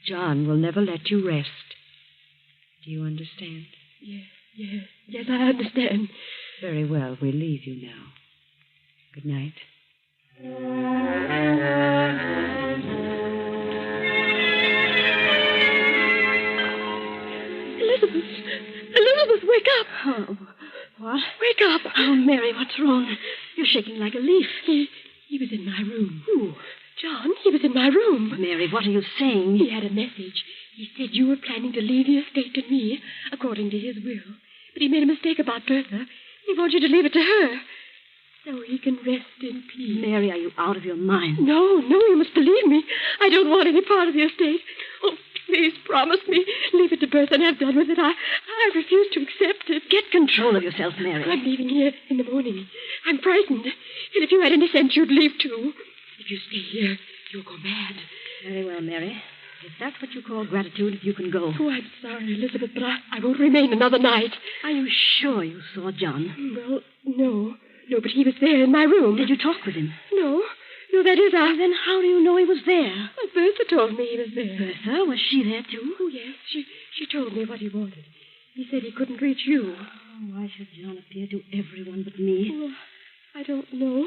John will never let you rest. Do you understand? Yes, I understand. Very well, we'll leave you now. Good night. Elizabeth, wake up. Oh, what? Wake up. Oh, Mary, what's wrong? You're shaking like a leaf. He was in my room. Who? John, he was in my room. Mary, what are you saying? He had a message. He said you were planning to leave the estate to me, according to his will. But he made a mistake about Bertha. He wants you to leave it to her, so he can rest in peace. Mary, are you out of your mind? No, you must believe me. I don't want any part of the estate. Oh, please promise me. Leave it to Bertha and have done with it. I refuse to accept it. Get control of yourself, Mary. I'm leaving here in the morning. I'm frightened. And if you had any sense, you'd leave too. If you stay here, you'll go mad. Very well, Mary. If that's what you call gratitude, you can go. Oh, I'm sorry, Elizabeth, but I won't remain another night. Are you sure you saw John? Well, no. No, but he was there in my room. Did you talk with him? No, that is, Then how do you know he was there? Bertha told me he was there. Bertha? Was she there, too? Oh, yes. She told me what he wanted. He said he couldn't reach you. Oh, why should John appear to everyone but me? Oh, I don't know.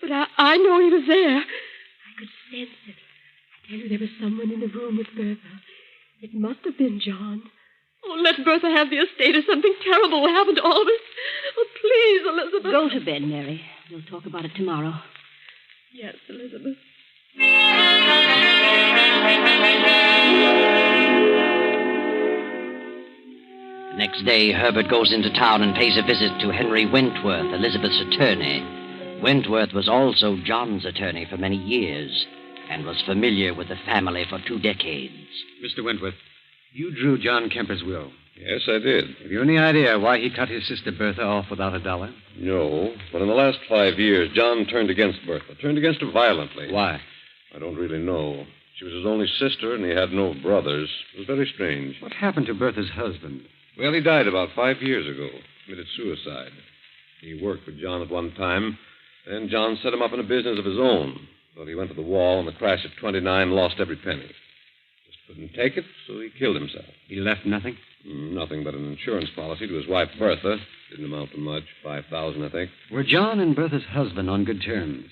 But I know he was there. I could sense it. I tell you, there was someone in the room with Bertha. It must have been John. Oh, let Bertha have the estate or something terrible will happen to all of us. Oh, please, Elizabeth. Go to bed, Mary. We'll talk about it tomorrow. Yes, Elizabeth. Next day, Herbert goes into town and pays a visit to Henry Wentworth, Elizabeth's attorney. Wentworth was also John's attorney for many years and was familiar with the family for 2 decades. Mr. Wentworth, you drew John Kemper's will. Yes, I did. Have you any idea why he cut his sister Bertha off without a dollar? No, but in the last 5 years, John turned against Bertha. Turned against her violently. Why? I don't really know. She was his only sister, and he had no brothers. It was very strange. What happened to Bertha's husband? Well, he died about 5 years ago. Committed suicide. He worked for John at one time. Then John set him up in a business of his own. But he went to the wall, and the crash at 29 lost every penny. Just couldn't take it, so he killed himself. He left nothing? Nothing but an insurance policy to his wife, Bertha. Didn't amount to much. $5,000, I think. Were John and Bertha's husband on good terms?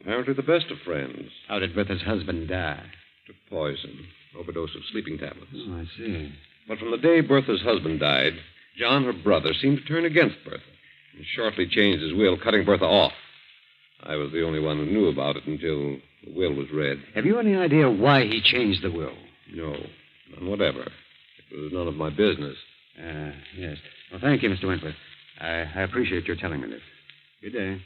Apparently the best of friends. How did Bertha's husband die? Took poison. Overdose of sleeping tablets. Oh, I see. But from the day Bertha's husband died, John, her brother, seemed to turn against Bertha and shortly changed his will, cutting Bertha off. I was the only one who knew about it until the will was read. Have you any idea why he changed the will? No, none whatever. It was none of my business. Yes. Well, thank you, Mr. Wentworth. I appreciate your telling me this. Good day.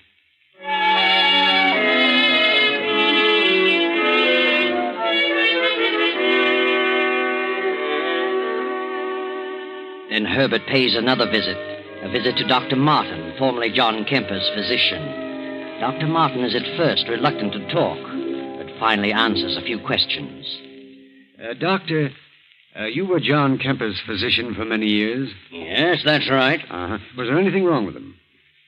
Then Herbert pays another visit, a visit to Dr. Martin, formerly John Kemper's physician. Dr. Martin is at first reluctant to talk, but finally answers a few questions. Doctor, you were John Kemper's physician for many years? Yes, that's right. Uh-huh. Was there anything wrong with him?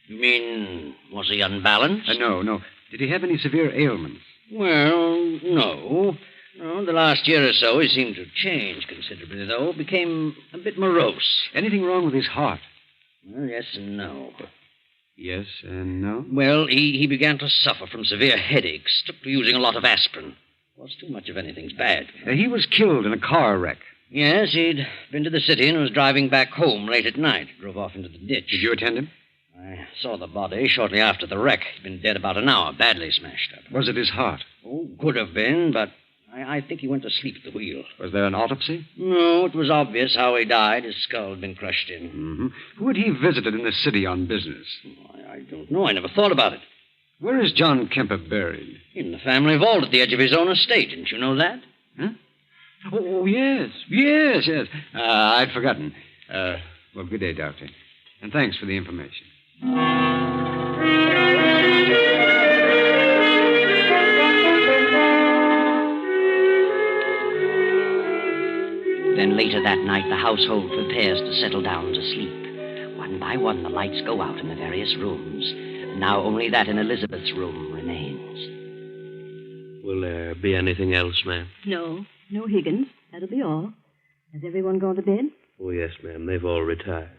You mean, was he unbalanced? No. Did he have any severe ailments? Well, no. No, the last year or so he seemed to change considerably, though. Became a bit morose. Anything wrong with his heart? Well, yes and no. Yes and no? Well, he began to suffer from severe headaches. Took to using a lot of aspirin. Was too much of anything's bad. He was killed in a car wreck. Yes, he'd been to the city and was driving back home late at night. Drove off into the ditch. Did you attend him? I saw the body shortly after the wreck. He'd been dead about an hour, badly smashed up. Was it his heart? Oh, could have been, but I think he went to sleep at the wheel. Was there an autopsy? No, it was obvious how he died. His skull had been crushed in. Mm-hmm. Who had he visited in the city on business? I don't know. I never thought about it. Where is John Kemper buried? In the family vault at the edge of his own estate. Didn't you know that? Huh? Oh, yes. Yes. I'd forgotten. Well, good day, Doctor. And thanks for the information. Then later that night, the household prepares to settle down to sleep. One by one, the lights go out in the various rooms. Now only that in Elizabeth's room remains. Will there be anything else, ma'am? No, Higgins. That'll be all. Has everyone gone to bed? Oh, yes, ma'am. They've all retired.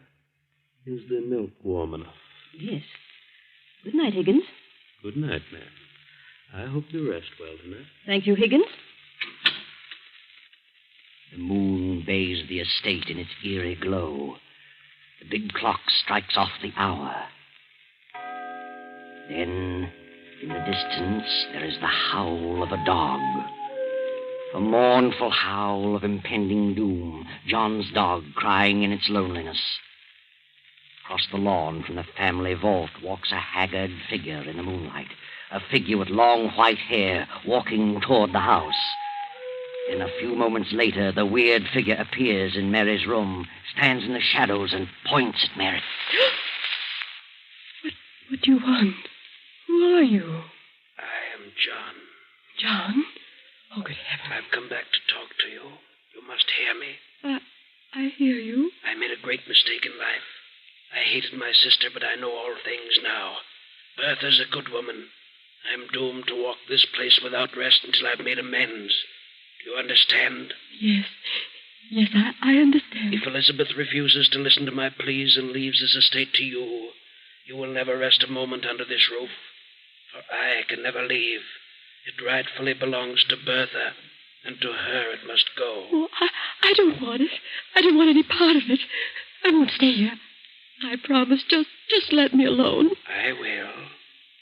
Is the milk warm enough? Yes. Good night, Higgins. Good night, ma'am. I hope you rest well tonight. Thank you, Higgins. The moon bathes the estate in its eerie glow. The big clock strikes off the hour. Then, in the distance, there is the howl of a dog. A mournful howl of impending doom. John's dog crying in its loneliness. Across the lawn from the family vault walks a haggard figure in the moonlight. A figure with long white hair walking toward the house. Then a few moments later, the weird figure appears in Mary's room, stands in the shadows, and points at Mary. What do you want? Who are you? I am John. John? Oh, good heavens. I've come back to talk to you. You must hear me. I hear you. I made a great mistake in life. I hated my sister, but I know all things now. Bertha's a good woman. I'm doomed to walk this place without rest until I've made amends. Do you understand? Yes. Yes, I understand. If Elizabeth refuses to listen to my pleas and leaves this estate to you, you will never rest a moment under this roof. For I can never leave. It rightfully belongs to Bertha, and to her it must go. Oh, I don't want it. I don't want any part of it. I won't stay here. I promise. Just let me alone. I will.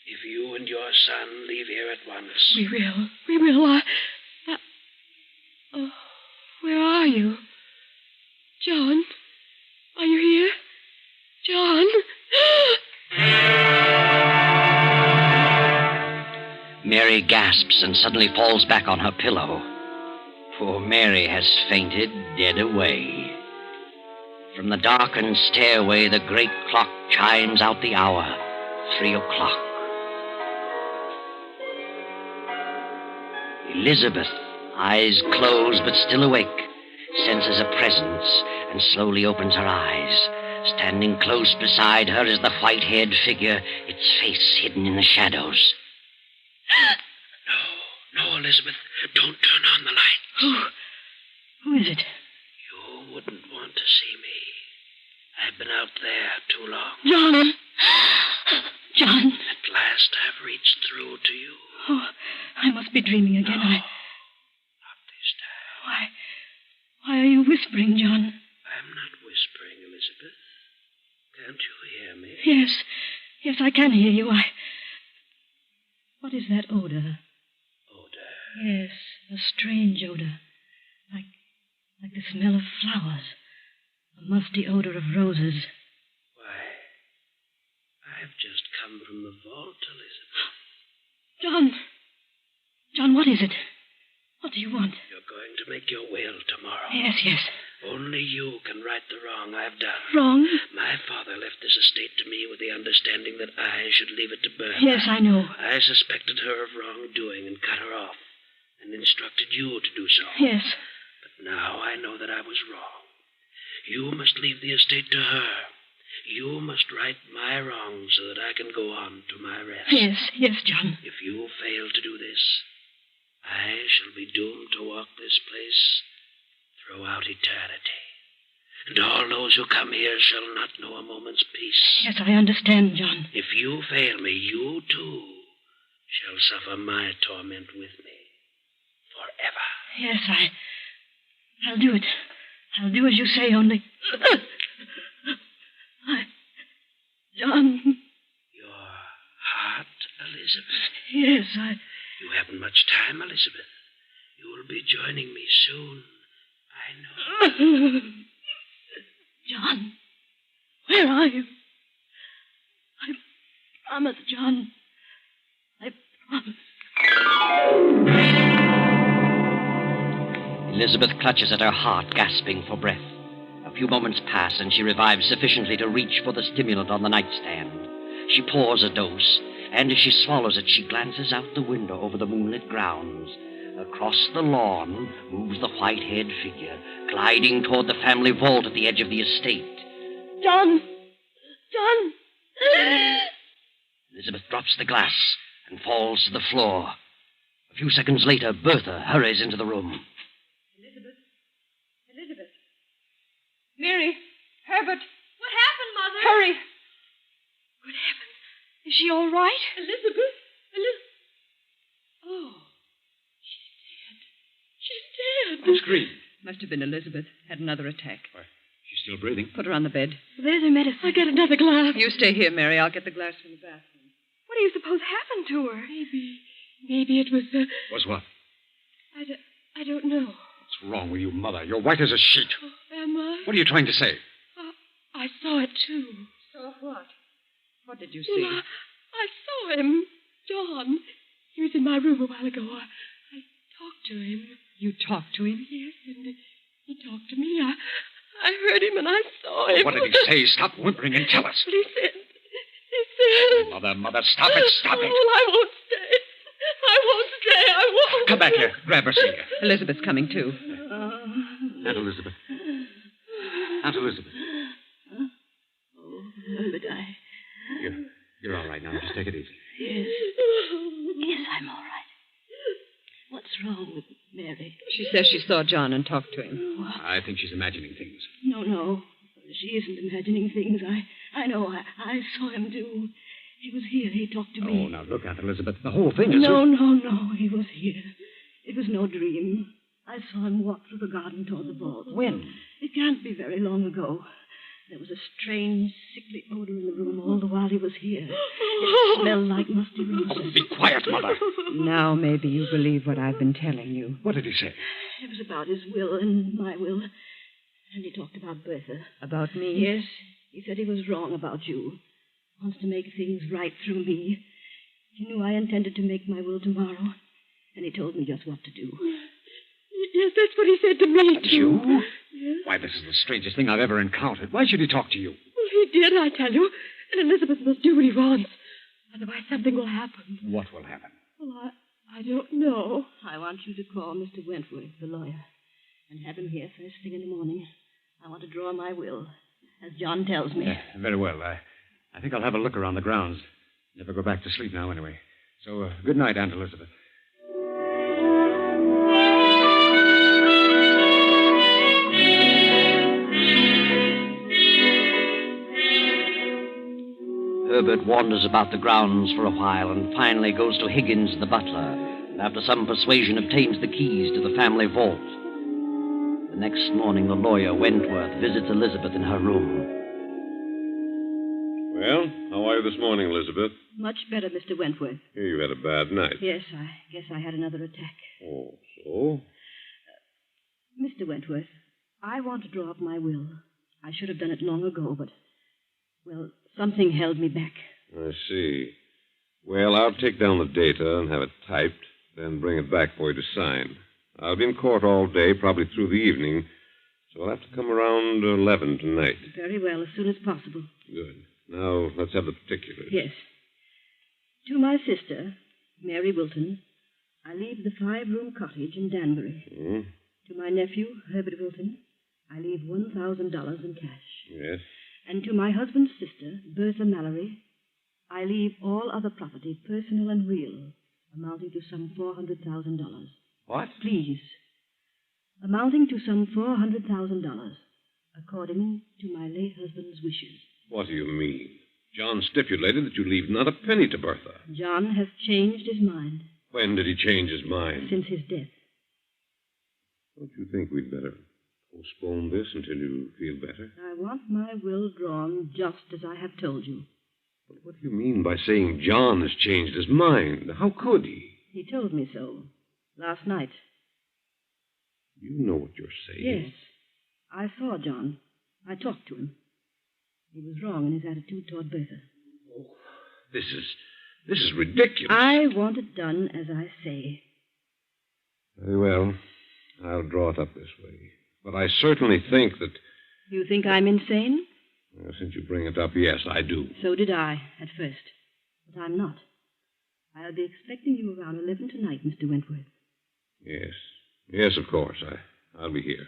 If you and your son leave here at once. We will. Oh, where are you? John? Are you here? John? Mary gasps and suddenly falls back on her pillow. Poor Mary has fainted dead away. From the darkened stairway, the great clock chimes out the hour, 3 o'clock. Elizabeth, eyes closed but still awake, senses a presence and slowly opens her eyes. Standing close beside her is the white-haired figure, its face hidden in the shadows. No, Elizabeth. Don't turn on the lights. Who is it? You wouldn't want to see me. I've been out there too long. John. At last I've reached through to you. Oh, I must be dreaming again. No, not this time. Why are you whispering, John? I'm not whispering, Elizabeth. Can't you hear me? Yes, I can hear you. What is that odor? Yes, a strange odor. Like the smell of flowers. A musty odor of roses. Why, I've just come from the vault, Elizabeth. John, what is it? What do you want? You're going to make your will tomorrow. Yes. Only you can right the wrong I've done. Wrong? My father left this estate to me with the understanding that I should leave it to Bertha. Yes, I know. I suspected her of wrongdoing and cut her off, and instructed you to do so. Yes. But now I know that I was wrong. You must leave the estate to her. You must right my wrongs so that I can go on to my rest. Yes, John. If you fail to do this, I shall be doomed to walk this place throughout eternity. And all those who come here shall not know a moment's peace. Yes, I understand, John. If you fail me, you too shall suffer my torment with me forever. Yes, I'll do it. I'll do as you say, only... John... Your heart, Elizabeth? Yes, You haven't much time, Elizabeth. You will be joining me soon. I know. John, where are you? I promise, John. I promise. Elizabeth clutches at her heart, gasping for breath. A few moments pass, and she revives sufficiently to reach for the stimulant on the nightstand. She pours a dose, and as she swallows it, she glances out the window over the moonlit grounds. Across the lawn moves the white-haired figure, gliding toward the family vault at the edge of the estate. John! Elizabeth drops the glass and falls to the floor. A few seconds later, Bertha hurries into the room. Elizabeth. Mary. Herbert. What happened, Mother? Hurry. Good heavens. Is she all right? Elizabeth. Oh. She's dead. Who screamed? Must have been Elizabeth. Had another attack. Why, she's still breathing. Put her on the bed. There's her medicine. I'll get another glass. You stay here, Mary. I'll get the glass from the bathroom. What do you suppose happened to her? Maybe it was the... Was what? I don't know. What's wrong with you, Mother? You're white as a sheet. Oh, am I? What are you trying to say? I saw it, too. Saw what? What did you see? Well, I saw him. John. He was in my room a while ago. I talked to him. You talked to him? Yes, and he talked to me. I heard him and I saw him. What did he say? Stop whimpering and tell us. But he said... Mother, stop it. Oh, I won't stay. I won't. Come back here. Grab her, Celia. Elizabeth's coming, too. Aunt Elizabeth. Aunt Elizabeth. Oh, Herbert, You're all right now. Just take it easy. Yes, I'm all right. What's wrong with Mary? She's says she saw John and talked to him. I think she's imagining things. No. She isn't imagining things. I know. I saw him do. He was here. He talked to me. Oh, now look, Aunt Elizabeth. The whole thing is... No. He was here. It was no dream. I saw him walk through the garden toward the vault. When? It can't be very long ago. There was a strange, sickly odor in the room all the while he was here. It smelled like musty roses. Oh, be quiet, Mother. Now maybe you believe what I've been telling you. What did he say? It was about his will and my will. And he talked about Bertha. About me? Yes. He said he was wrong about you. Wants to make things right through me. He knew I intended to make my will tomorrow. And he told me just what to do. Yes, that's what he said to me, too. You? Yes. Why, this is the strangest thing I've ever encountered. Why should he talk to you? Well, he did, I tell you. And Elizabeth must do what he wants. Otherwise, something will happen. What will happen? Well, I don't know. I want you to call Mr. Wentworth, the lawyer, and have him here first thing in the morning. I want to draw my will, as John tells me. Very well. I think I'll have a look around the grounds. Never go back to sleep now, anyway. So, good night, Aunt Elizabeth. Herbert wanders about the grounds for a while and finally goes to Higgins, the butler, and after some persuasion obtains the keys to the family vault. The next morning, the lawyer, Wentworth, visits Elizabeth in her room. Well, how are you this morning, Elizabeth? Much better, Mr. Wentworth. Here you had a bad night. Yes, I guess I had another attack. Oh, so? Mr. Wentworth, I want to draw up my will. I should have done it long ago, but, well, something held me back. I see. Well, I'll take down the data and have it typed, then bring it back for you to sign. I'll be in court all day, probably through the evening, so I'll have to come around 11 tonight. Very well, as soon as possible. Good. Now, let's have the particulars. Yes. To my sister, Mary Wilton, I leave the 5-room cottage in Danbury. Hmm? To my nephew, Herbert Wilton, I leave $1,000 in cash. Yes. And to my husband's sister, Bertha Mallory, I leave all other property, personal and real, amounting to some $400,000. What? Please. Amounting to some $400,000, according to my late husband's wishes. What do you mean? John stipulated that you leave not a penny to Bertha. John has changed his mind. When did he change his mind? Since his death. Don't you think we'd better postpone this until you feel better? I want my will drawn just as I have told you. But what do you mean by saying John has changed his mind? How could he? He told me so last night. You know what you're saying. Yes. I saw John. I talked to him. He was wrong in his attitude toward Bertha. Oh, this is ridiculous. I want it done as I say. Very well. I'll draw it up this way. But I certainly think that... You think I'm insane? Well, since you bring it up, yes, I do. So did I, at first. But I'm not. I'll be expecting you around 11 tonight, Mr. Wentworth. Yes. Yes, of course. I'll be here.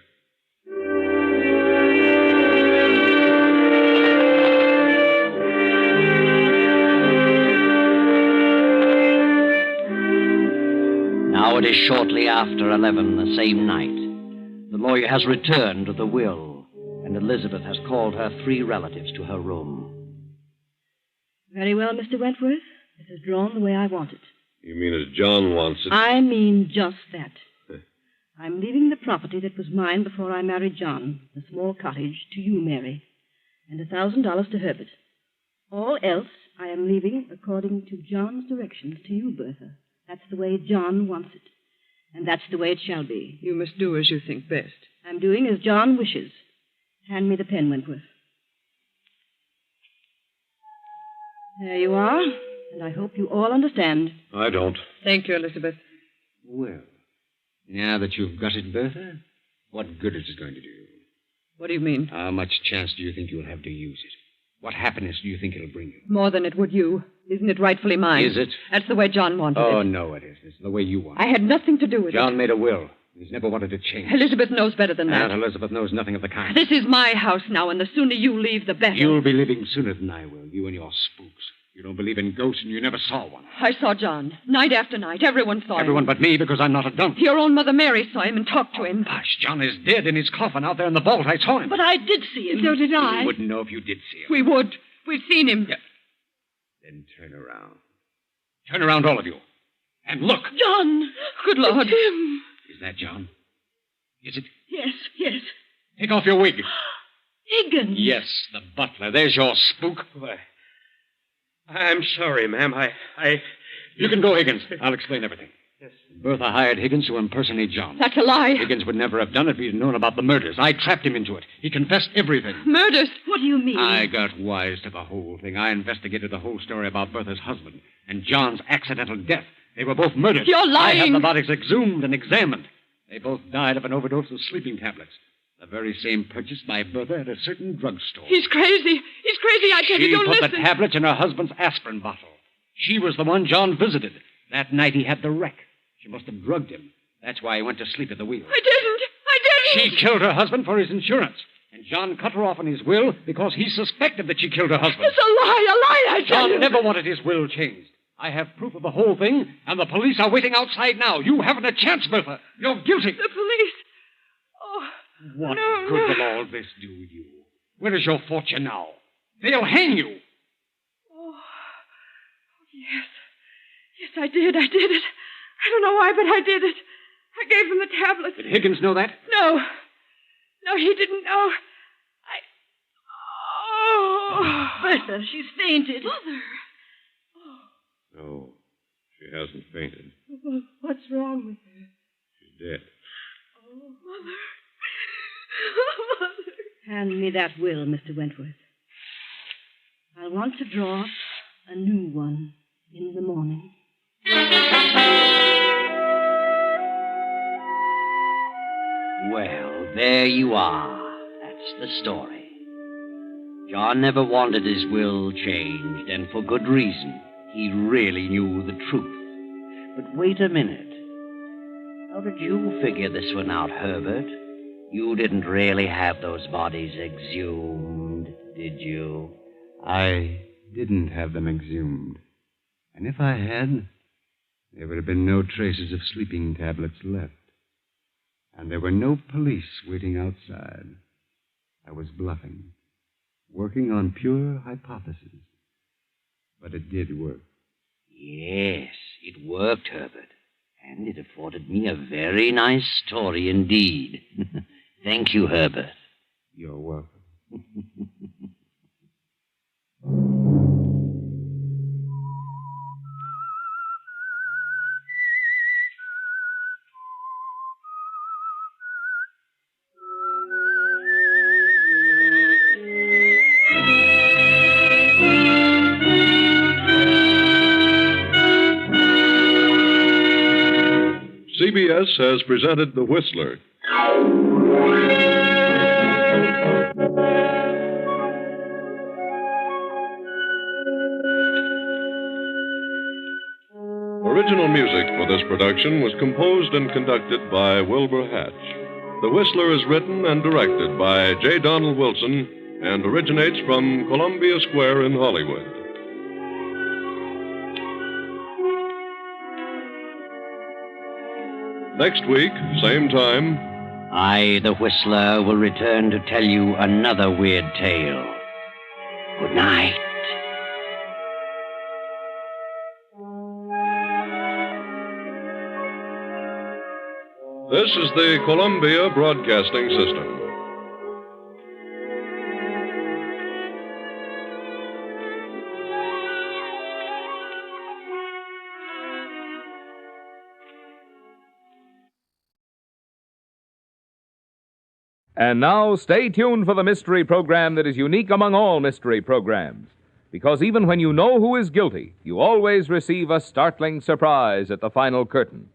Now it is shortly after 11 the same night. The lawyer has returned to the will, and Elizabeth has called her 3 relatives to her room. Very well, Mr. Wentworth. It is drawn the way I want it. You mean as John wants it? I mean just that. I'm leaving the property that was mine before I married John, the small cottage, to you, Mary, and $1,000 to Herbert. All else I am leaving according to John's directions to you, Bertha. That's the way John wants it. And that's the way it shall be. You must do as you think best. I'm doing as John wishes. Hand me the pen, Wentworth. There you are, and I hope you all understand. I don't. Thank you, Elizabeth. Well, now that you've got it, Bertha, what good is it going to do you? What do you mean? How much chance do you think you'll have to use it? What happiness do you think it'll bring you? More than it would you. Isn't it rightfully mine? Is it? That's the way John wanted it. Oh, no, it isn't. It's the way you want it. I had nothing to do with it. John made a will. He's never wanted to change. Elizabeth knows better than that. Aunt Elizabeth knows nothing of the kind. This is my house now, and the sooner you leave, the better. You'll be leaving sooner than I will, you and your spooks. You don't believe in ghosts, and you never saw one. I saw John. Night after night. Everyone saw him. Everyone but me, because I'm not a dump. Your own Mother Mary saw him and talked to him. Gosh, John is dead in his coffin out there in the vault. I saw him. But I did see him. So did I. You wouldn't know if you did see him. We would. We've seen him. Yeah. Then turn around. Turn around, all of you. And look. John! Good Lord. It's him. Is that John? Is it? Yes. Take off your wig. Higgins. Yes, the butler. There's your spook. Why, I'm sorry, ma'am. You can go, Higgins. I'll explain everything. Yes. Bertha hired Higgins to impersonate John. That's a lie. Higgins would never have done it if he'd known about the murders. I trapped him into it. He confessed everything. Murders? What do you mean? I got wise to the whole thing. I investigated the whole story about Bertha's husband and John's accidental death. They were both murdered. You're lying. I had the bodies exhumed and examined. They both died of an overdose of sleeping tablets. The very same purchased by Bertha at a certain drugstore. He's crazy. He's crazy. I tell you, don't listen. She put the tablets in her husband's aspirin bottle. She was the one John visited. That night he had the wreck. She must have drugged him. That's why he went to sleep at the wheel. I didn't. She killed her husband for his insurance. And John cut her off in his will because he suspected that she killed her husband. It's a lie, I tell you. John never wanted his will changed. I have proof of the whole thing, and the police are waiting outside now. You haven't a chance, Bertha. You're guilty. The police? Oh, what no, good will all this do you? Where is your fortune now? They'll hang you. Oh, yes. Yes, I did it. I don't know why, but I did it. I gave them the tablets. Did Higgins know that? No, he didn't know. Bertha, she's fainted. Mother. No, she hasn't fainted. What's wrong with her? She's dead. Oh, Mother. Hand me that will, Mr. Wentworth. I'll want to draw up a new one in the morning. Well, there you are. That's the story. John never wanted his will changed, and for good reason. He really knew the truth. But wait a minute. How did you figure this one out, Herbert? You didn't really have those bodies exhumed, did you? I didn't have them exhumed. And if I had, there would have been no traces of sleeping tablets left. And there were no police waiting outside. I was bluffing, working on pure hypothesis. But it did work. Yes, it worked, Herbert. And it afforded me a very nice story indeed. Thank you, Herbert. You're welcome. CBS has presented The Whistler. Original music for this production was composed and conducted by Wilbur Hatch. The Whistler is written and directed by J. Donald Wilson and originates from Columbia Square in Hollywood. Next week, same time, I, the Whistler, will return to tell you another weird tale. Good night. This is the Columbia Broadcasting System. And now, stay tuned for the mystery program that is unique among all mystery programs. Because even when you know who is guilty, you always receive a startling surprise at the final curtain.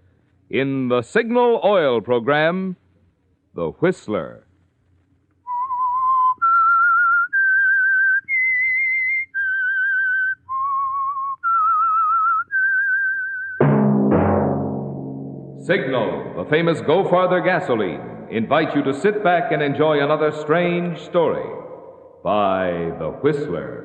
In the Signal Oil program, The Whistler. Signal, the famous Go Farther gasoline, invite you to sit back and enjoy another strange story by The Whistler.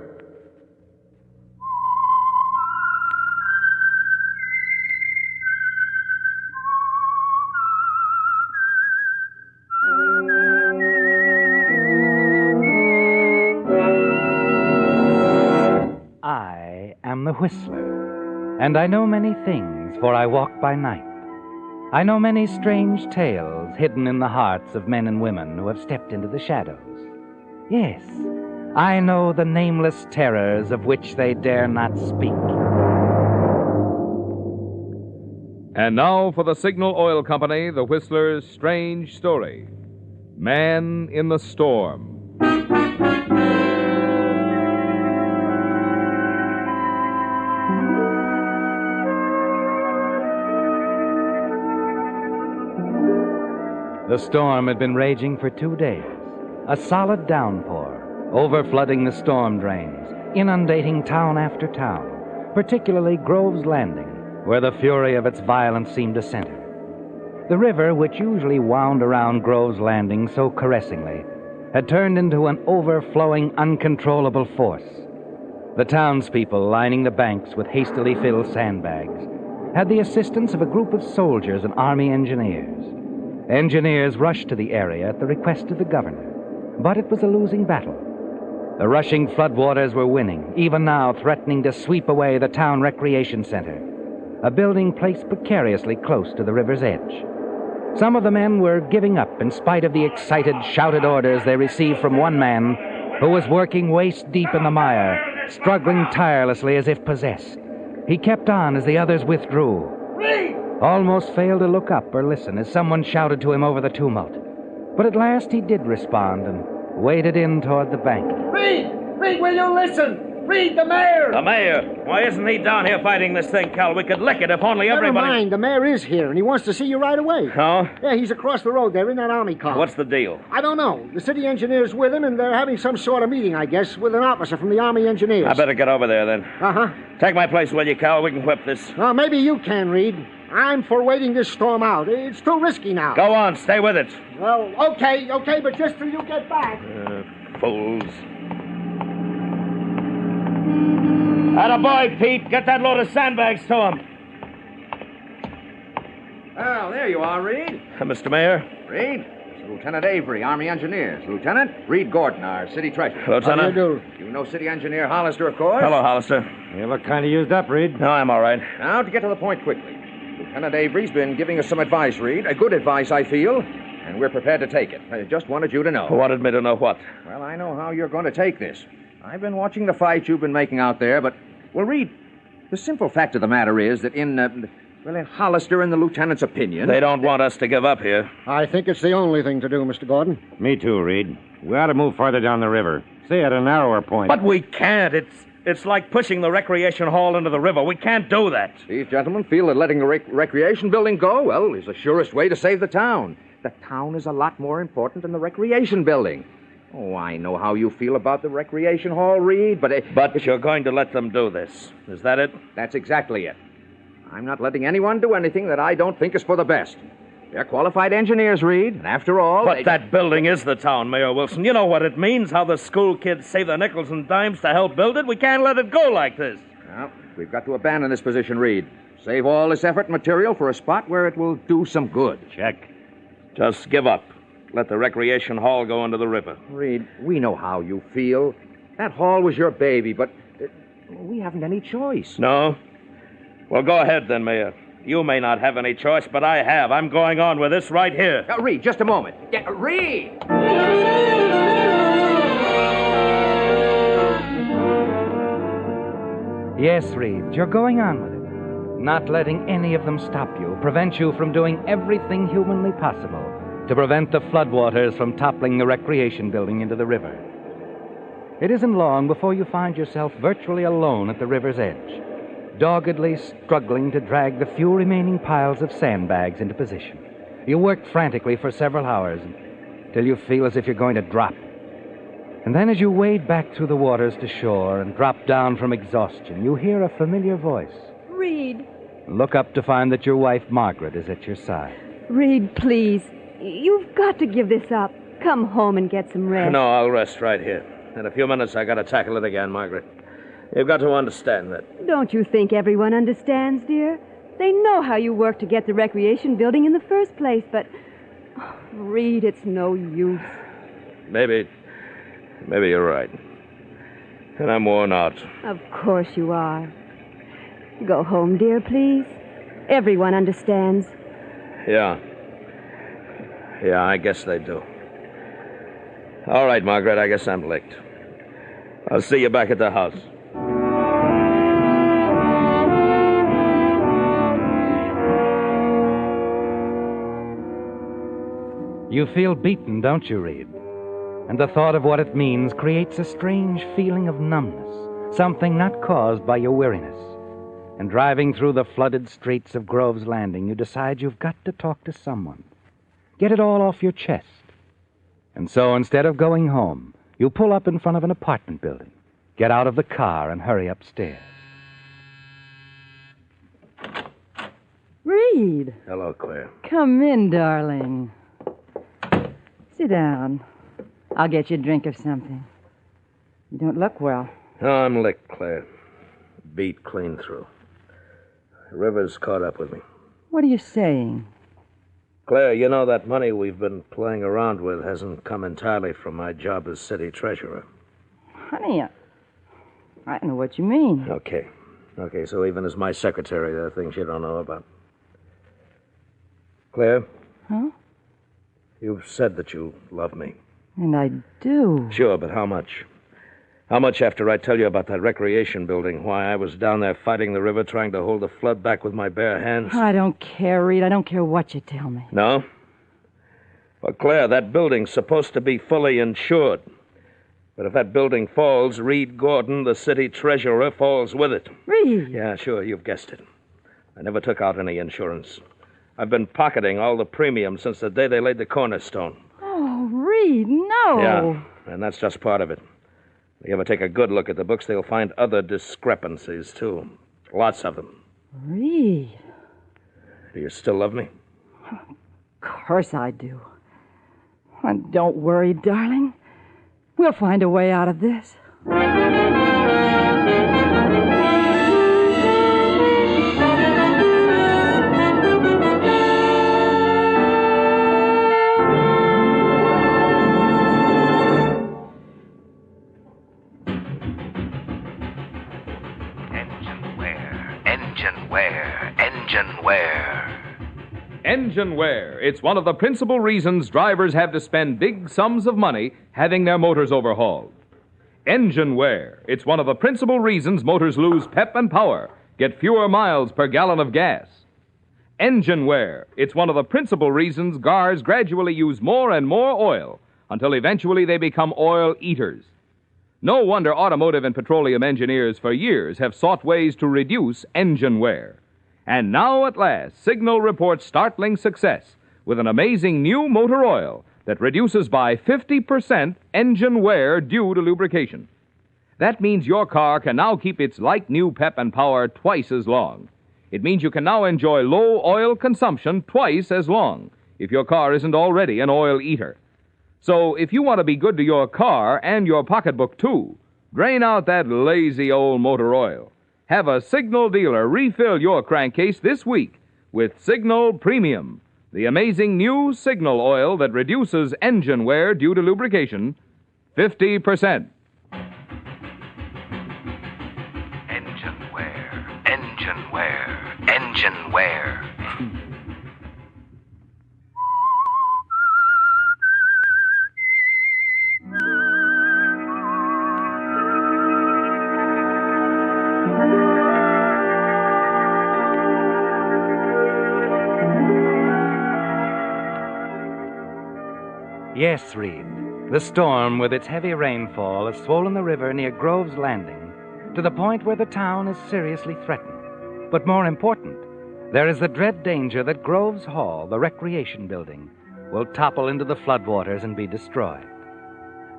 am the Whistler, and I know many things, for I walk by night. I know many strange tales hidden in the hearts of men and women who have stepped into the shadows. Yes, I know the nameless terrors of which they dare not speak. And now for the Signal Oil Company, the Whistler's strange story, Man in the Storm. The storm had been raging for 2 days, a solid downpour, overflooding the storm drains, inundating town after town, particularly Grove's Landing, where the fury of its violence seemed to center. The river, which usually wound around Grove's Landing so caressingly, had turned into an overflowing, uncontrollable force. The townspeople, lining the banks with hastily filled sandbags, had the assistance of a group of soldiers and army engineers. Engineers rushed to the area at the request of the governor, but it was a losing battle. The rushing floodwaters were winning, even now threatening to sweep away the town recreation center, a building placed precariously close to the river's edge. Some of the men were giving up in spite of the excited, shouted orders they received from one man who was working waist-deep in the mire, struggling tirelessly as if possessed. He kept on as the others withdrew. Reed! Almost failed to look up or listen as someone shouted to him over the tumult. But at last he did respond and waded in toward the bank. Reed! Reed, will you listen? Reed, the mayor! The mayor? Why isn't he down here fighting this thing, Cal? We could lick it if only everybody... Never mind, the mayor is here, and he wants to see you right away. Oh? Yeah, he's across the road there in that army car. What's the deal? I don't know. The city engineer's with him, and they're having some sort of meeting, I guess, with an officer from the army engineers. I better get over there, then. Uh-huh. Take my place, will you, Cal? We can whip this. Well, maybe you can, Reed. I'm for waiting this storm out. It's too risky now. Go on, stay with it. Well, okay, but just till you get back. Fools. Attaboy, Pete. Get that load of sandbags to him. Well, there you are, Reed. Mr. Mayor. Reed, it's Lieutenant Avery, Army Engineers. Lieutenant, Reed Gordon, our city treasurer. Lieutenant. How do you do? You know City Engineer Hollister, of course? Hello, Hollister. You look kind of used up, Reed. No, I'm all right. Now, to get to the point quickly. Lieutenant Avery's been giving us some advice, Reed. A good advice, I feel, and we're prepared to take it. I just wanted you to know. Wanted me to know what? Well, I know how you're going to take this. I've been watching the fight you've been making out there, but... Well, Reed, the simple fact of the matter is that in Hollister and the lieutenant's opinion... They don't want us to give up here. I think it's the only thing to do, Mr. Gordon. Me too, Reed. We ought to move farther down the river. Say at a narrower point. But we can't. It's like pushing the recreation hall into the river. We can't do that. These gentlemen feel that letting the recreation building go, well, is the surest way to save the town. The town is a lot more important than the recreation building. Oh, I know how you feel about the recreation hall, Reed, but... But you're going to let them do this. Is that it? That's exactly it. I'm not letting anyone do anything that I don't think is for the best. They're qualified engineers, Reed, and after all... But that building is the town, Mayor Wilson. You know what it means, how the school kids save their nickels and dimes to help build it. We can't let it go like this. Well, we've got to abandon this position, Reed. Save all this effort and material for a spot where it will do some good. Check. Just give up. Let the recreation hall go into the river. Reed, we know how you feel. That hall was your baby, but we haven't any choice. No? Well, go ahead then, Mayor. You may not have any choice, but I have. I'm going on with this right here. Reed, just a moment. Reed! Yes, Reed, you're going on with it. Not letting any of them stop you, prevent you from doing everything humanly possible to prevent the floodwaters from toppling the recreation building into the river. It isn't long before you find yourself virtually alone at the river's edge, doggedly struggling to drag the few remaining piles of sandbags into position. You work frantically for several hours till you feel as if you're going to drop. And then as you wade back through the waters to shore and drop down from exhaustion, you hear a familiar voice. Reed. Look up to find that your wife, Margaret, is at your side. Reed, please. You've got to give this up. Come home and get some rest. No, I'll rest right here. In a few minutes, I gotta tackle it again, Margaret. You've got to understand that. Don't you think everyone understands, dear? They know how you work to get the recreation building in the first place, but... Oh, Reed, it's no use. Maybe you're right. And I'm worn out. Of course you are. Go home, dear, please. Everyone understands. Yeah. Yeah, I guess they do. All right, Margaret, I guess I'm licked. I'll see you back at the house. You feel beaten, don't you, Reed? And the thought of what it means creates a strange feeling of numbness, something not caused by your weariness. And driving through the flooded streets of Grove's Landing, you decide you've got to talk to someone. Get it all off your chest. And so instead of going home, you pull up in front of an apartment building, get out of the car, and hurry upstairs. Reed. Hello, Claire. Come in, darling. Sit down. I'll get you a drink of something. You don't look well. Oh, I'm licked, Claire. Beat clean through. The river's caught up with me. What are you saying? Claire, you know that money we've been playing around with hasn't come entirely from my job as city treasurer. Honey, I don't know what you mean. Okay, so even as my secretary, there are things you don't know about. Claire? Huh? You've said that you love me. And I do. Sure, but how much? How much after I tell you about that recreation building, why I was down there fighting the river, trying to hold the flood back with my bare hands? I don't care, Reed. I don't care what you tell me. No? Well, Claire, that building's supposed to be fully insured. But if that building falls, Reed Gordon, the city treasurer, falls with it. Reed? Yeah, sure, you've guessed it. I never took out any insurance. I've been pocketing all the premiums since the day they laid the cornerstone. Oh, Reed, no. Yeah, and that's just part of it. If you ever take a good look at the books, they'll find other discrepancies, too. Lots of them. Reed. Do you still love me? Of course I do. And don't worry, darling. We'll find a way out of this. Engine wear. It's one of the principal reasons drivers have to spend big sums of money having their motors overhauled. Engine wear. It's one of the principal reasons motors lose pep and power, get fewer miles per gallon of gas. Engine wear. It's one of the principal reasons cars gradually use more and more oil until eventually they become oil eaters. No wonder automotive and petroleum engineers for years have sought ways to reduce engine wear. And now, at last, Signal reports startling success with an amazing new motor oil that reduces by 50% engine wear due to lubrication. That means your car can now keep its like-new pep and power twice as long. It means you can now enjoy low oil consumption twice as long if your car isn't already an oil eater. So, if you want to be good to your car and your pocketbook, too, drain out that lazy old motor oil. Have a Signal dealer refill your crankcase this week with Signal Premium, the amazing new Signal oil that reduces engine wear due to lubrication 50%. Engine wear, engine wear, engine wear. Yes, Reed. The storm, with its heavy rainfall, has swollen the river near Grove's Landing to the point where the town is seriously threatened. But more important, there is the dread danger that Grove's Hall, the recreation building, will topple into the floodwaters and be destroyed.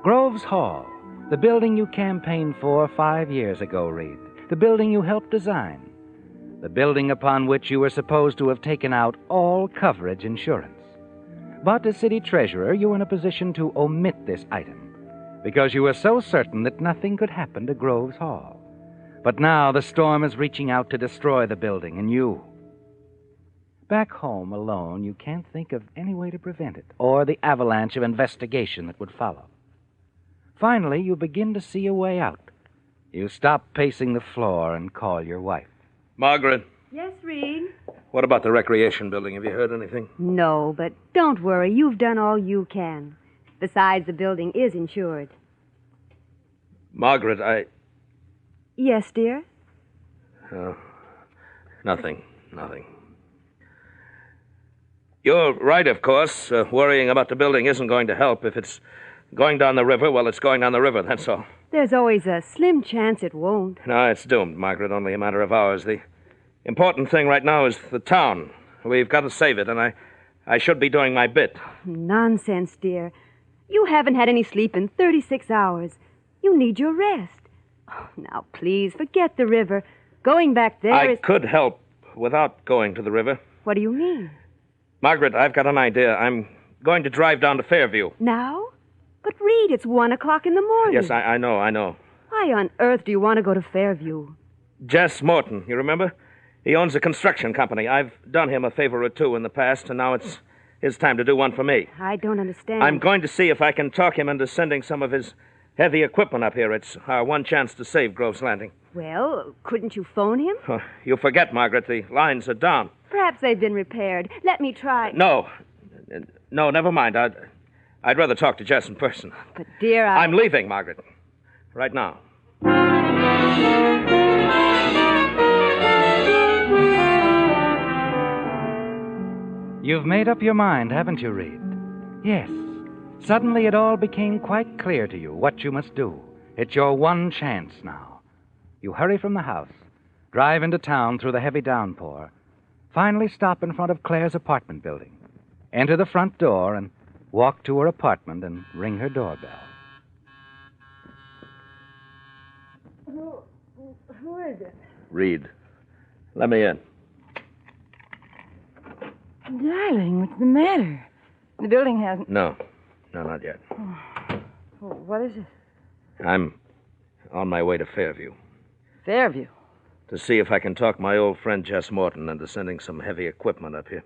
Grove's Hall, the building you campaigned for 5 years ago, Reed. The building you helped design. The building upon which you were supposed to have taken out all coverage insurance. But as city treasurer, you were in a position to omit this item because you were so certain that nothing could happen to Grove's Hall. But now the storm is reaching out to destroy the building and you. Back home alone, you can't think of any way to prevent it or the avalanche of investigation that would follow. Finally, you begin to see a way out You stop pacing the floor and call your wife. Margaret, Yes, Reed? what about the recreation building? Have you heard anything? No, but don't worry. You've done all you can. Besides, the building is insured. Margaret, Yes, dear? Oh, nothing. You're right, of course. Worrying about the building isn't going to help. If it's going down the river, well, it's going down the river, that's all. There's always a slim chance it won't. No, it's doomed, Margaret. Only a matter of hours. The important thing right now is the town. We've got to save it, and I should be doing my bit. Nonsense, dear. You haven't had any sleep in 36 hours. You need your rest. Oh, now, please, forget the river. Going back there I could help without going to the river. What do you mean? Margaret, I've got an idea. I'm going to drive down to Fairview. Now? But, Reed, it's 1 o'clock in the morning. Yes, I know. Why on earth do you want to go to Fairview? Jess Morton, you remember? He owns a construction company. I've done him a favor or two in the past, and now it's his time to do one for me. I don't understand. I'm going to see if I can talk him into sending some of his heavy equipment up here. It's our one chance to save Grove's Landing. Well, couldn't you phone him? Oh, you forget, Margaret, the lines are down. Perhaps they've been repaired. Let me try. No, never mind. I'd rather talk to Jess in person. But, dear, I'm leaving, Margaret. Right now. You've made up your mind, haven't you, Reed? Yes. Suddenly it all became quite clear to you what you must do. It's your one chance now. You hurry from the house, drive into town through the heavy downpour, finally stop in front of Claire's apartment building, enter the front door, and walk to her apartment and ring her doorbell. Who is it? Reed, let me in. Darling, what's the matter? The building hasn't... No, not yet. Oh, what is it? I'm on my way to Fairview. Fairview? To see if I can talk my old friend Jess Morton into sending some heavy equipment up here.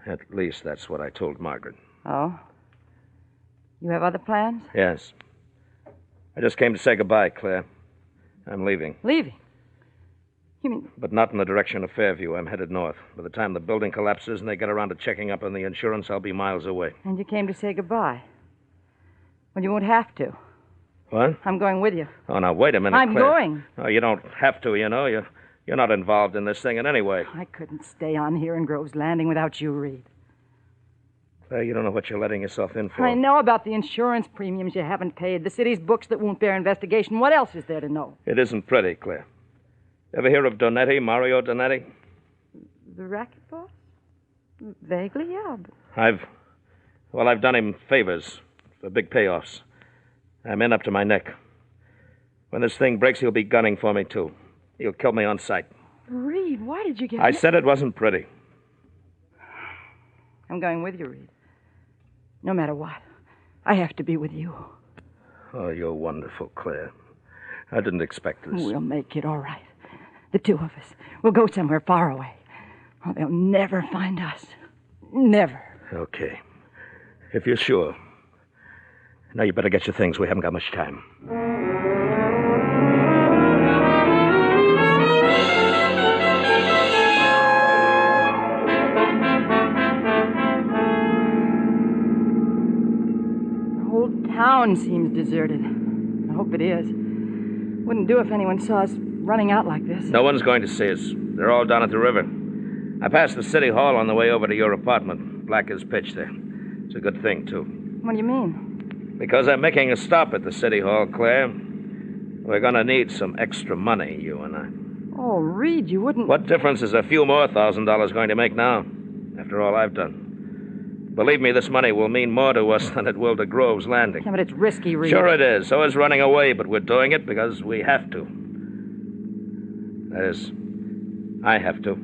At least that's what I told Margaret. Oh? You have other plans? Yes. I just came to say goodbye, Claire. I'm leaving. Leaving? You mean... But not in the direction of Fairview. I'm headed north. By the time the building collapses and they get around to checking up on the insurance, I'll be miles away. And you came to say goodbye? Well, you won't have to. What? I'm going with you. Oh, now, wait a minute, I'm Claire. going. Oh, you don't have to, you know. You're not involved in this thing in any way. I couldn't stay on here in Grove's Landing without you, Reed. Claire, you don't know what you're letting yourself in for. I know about the insurance premiums you haven't paid, the city's books that won't bear investigation. What else is there to know? It isn't pretty, Claire. Ever hear of Donetti, Mario Donetti? The racket boss? Vaguely, yeah. But... I've done him favors for big payoffs. I'm in up to my neck. When this thing breaks, he'll be gunning for me, too. He'll kill me on sight. Reed, why did you get... I said it wasn't pretty. I'm going with you, Reed. No matter what. I have to be with you. Oh, you're wonderful, Claire. I didn't expect this. We'll make it all right. The two of us. We'll go somewhere far away. Oh, they'll never find us. Never. Okay. If you're sure. Now you better get your things. We haven't got much time. The whole town seems deserted. I hope it is. Wouldn't do if anyone saw us running out like this. No one's going to see us. They're all down at the river. I passed the city hall on the way over to your apartment. Black as pitch there. It's a good thing, too. What do you mean? Because I'm making a stop at the city hall, Claire. We're going to need some extra money, you and I. Oh, Reed, you wouldn't... What difference is a few more $1,000 going to make now, after all I've done? Believe me, this money will mean more to us than it will to Grove's Landing. Yeah, but it's risky, Reed. Sure it is. So is running away, but we're doing it because we have to. That is, I have to.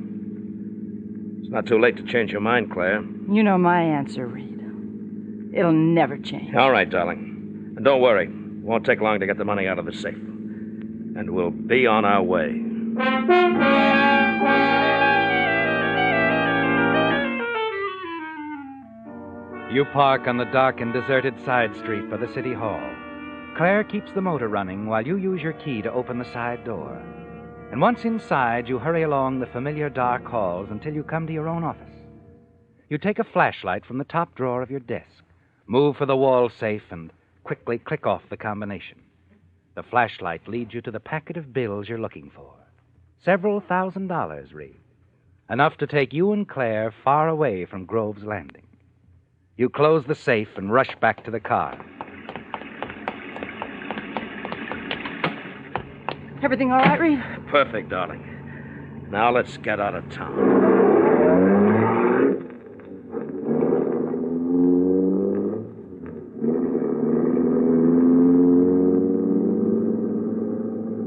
It's not too late to change your mind, Claire. You know my answer, Reed. It'll never change. All right, darling. And don't worry. It won't take long to get the money out of the safe. And we'll be on our way. You park on the dark and deserted side street by the city hall. Claire keeps the motor running while you use your key to open the side door. And once inside, you hurry along the familiar dark halls until you come to your own office. You take a flashlight from the top drawer of your desk, move for the wall safe, and quickly click off the combination. The flashlight leads you to the packet of bills you're looking for. Several $1,000s, Reed. Enough to take you and Claire far away from Grove's Landing. You close the safe and rush back to the car. Everything all right, Reed? Perfect, darling. Now let's get out of town.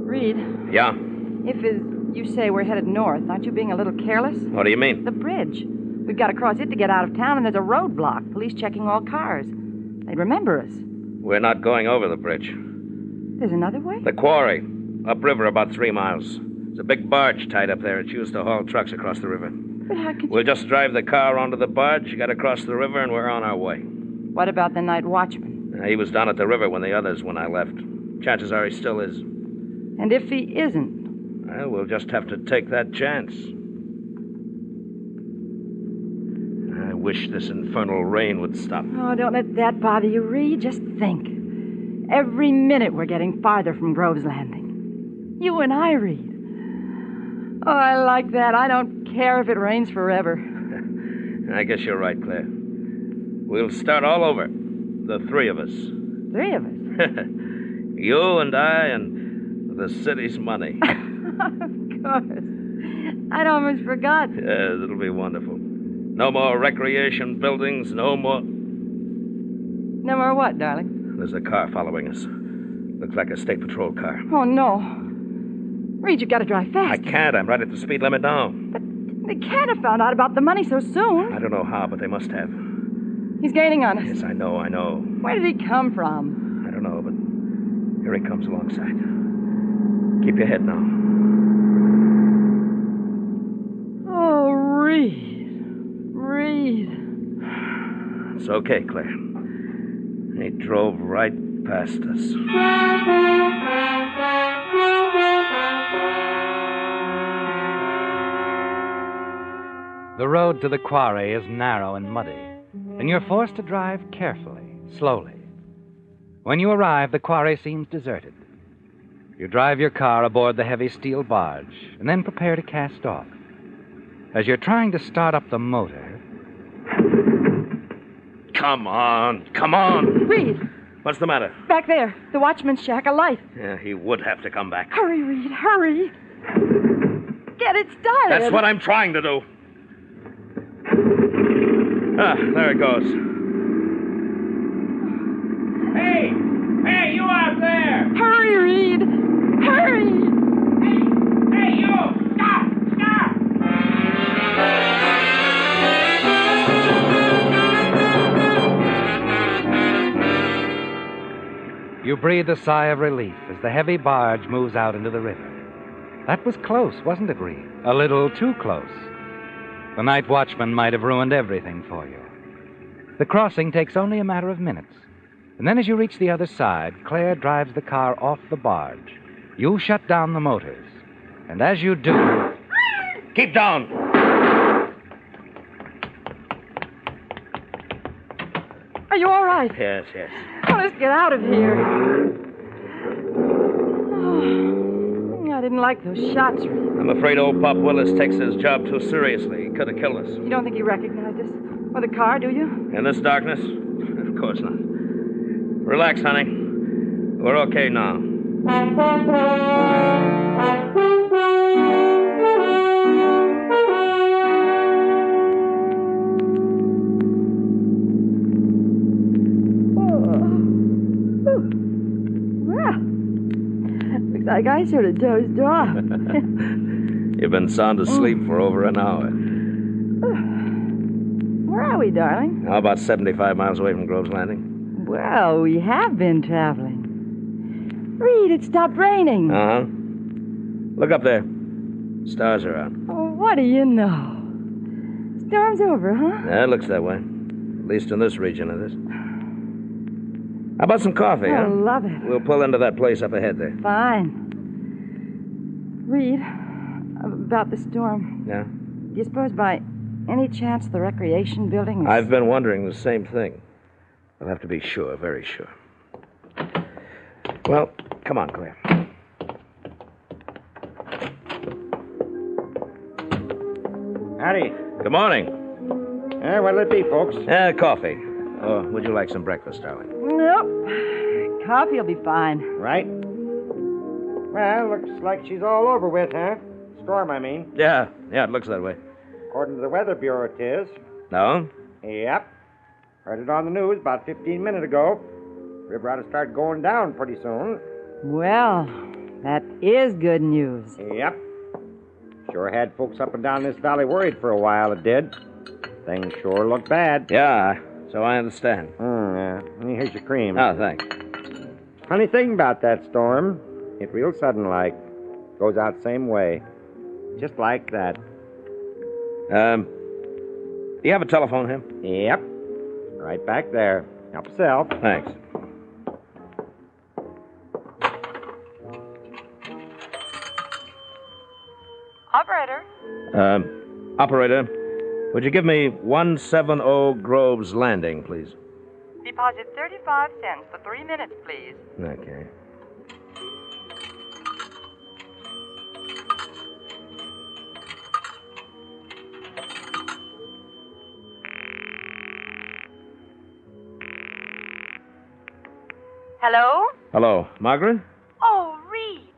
Reed? Yeah? If, as you say, we're headed north, aren't you being a little careless? What do you mean? The bridge. We've got to cross it to get out of town, and there's a roadblock. Police checking all cars. They'd remember us. We're not going over the bridge. There's another way? The quarry. Upriver about 3 miles. There's a big barge tied up there. It's used to haul trucks across the river. But how could We'll just drive the car onto the barge, get across the river, and we're on our way. What about the night watchman? He was down at the river when the others, when I left. Chances are he still is. And if he isn't? Well, we'll just have to take that chance. I wish this infernal rain would stop. Oh, don't let that bother you, Reed. Just think. Every minute we're getting farther from Grove's Landing. You and I, Reed. Oh, I like that. I don't care if it rains forever. I guess you're right, Claire. We'll start all over. The three of us. 3 of us? You and I and the city's money. Of course. I'd almost forgot. Yes, it'll be wonderful. No more recreation buildings, no more... No more what, darling? There's a car following us. Looks like a state patrol car. Oh, no. Reed, you've got to drive fast. I can't. I'm right at the speed limit now. But they can't have found out about the money so soon. I don't know how, but they must have. He's gaining on us. Yes, I know. Where did he come from? I don't know, but here he comes alongside. Keep your head now. Oh, Reed. It's okay, Claire. He drove right past us. The road to the quarry is narrow and muddy, and you're forced to drive carefully, slowly. When you arrive, the quarry seems deserted. You drive your car aboard the heavy steel barge, and then prepare to cast off. As you're trying to start up the motor... Come on. Reed! What's the matter? Back there, the watchman's shack, a light. Yeah, he would have to come back. Hurry, Reed, hurry. Get it started. That's what I'm trying to do. There it goes. Hey, you out there! Hurry, Reed! Hurry! Hey, you! Stop! You breathe a sigh of relief as the heavy barge moves out into the river. That was close, wasn't it, Reed? A little too close. The night watchman might have ruined everything for you. The crossing takes only a matter of minutes. And then as you reach the other side, Claire drives the car off the barge. You shut down the motors. And as you do... Keep down! Are you all right? Yes. Oh, let's get out of here. Oh, I didn't like those shots, Reed. I'm afraid old Pop Willis takes his job too seriously. He could have killed us. You don't think he recognized us? Or the car, do you? In this darkness? Of course not. Relax, honey. We're okay now. Like I sort of dozed off. You've been sound asleep for over an hour. Where are we, darling? How about 75 miles away from Grove's Landing? Well, we have been traveling. Reed, it stopped raining. Uh-huh. Look up there. Stars are out. Oh, what do you know? Storm's over, huh? Yeah, it looks that way. At least in this region it is. How about some coffee, huh? I love it. We'll pull into that place up ahead there. Fine. Reed, about the storm. Yeah? Do you suppose by any chance the recreation building is... I've been wondering the same thing. I'll have to be sure, very sure. Well, come on, Claire. Howdy. Good morning. What'll it be, folks? Coffee. Or would you like some breakfast, darling? Nope. Coffee will be fine. Right. Well, looks like she's all over with, huh? Storm, I mean. Yeah, it looks that way. According to the Weather Bureau, it is. No? Yep. Heard it on the news about 15 minutes ago. River ought to start going down pretty soon. Well, that is good news. Yep. Sure had folks up and down this valley worried for a while, it did. Things sure look bad. Yeah, so I understand. Yeah. Here's your cream. Oh, thanks. Funny thing about that storm, it real sudden like. Goes out same way. Just like that. You have a telephone here? Yep. Right back there. Help yourself. Thanks. Operator. Operator, would you give me 170 Groves Landing, please? Deposit 35 cents for 3 minutes, please. Okay. Hello? Hello, Margaret? Oh, Reed.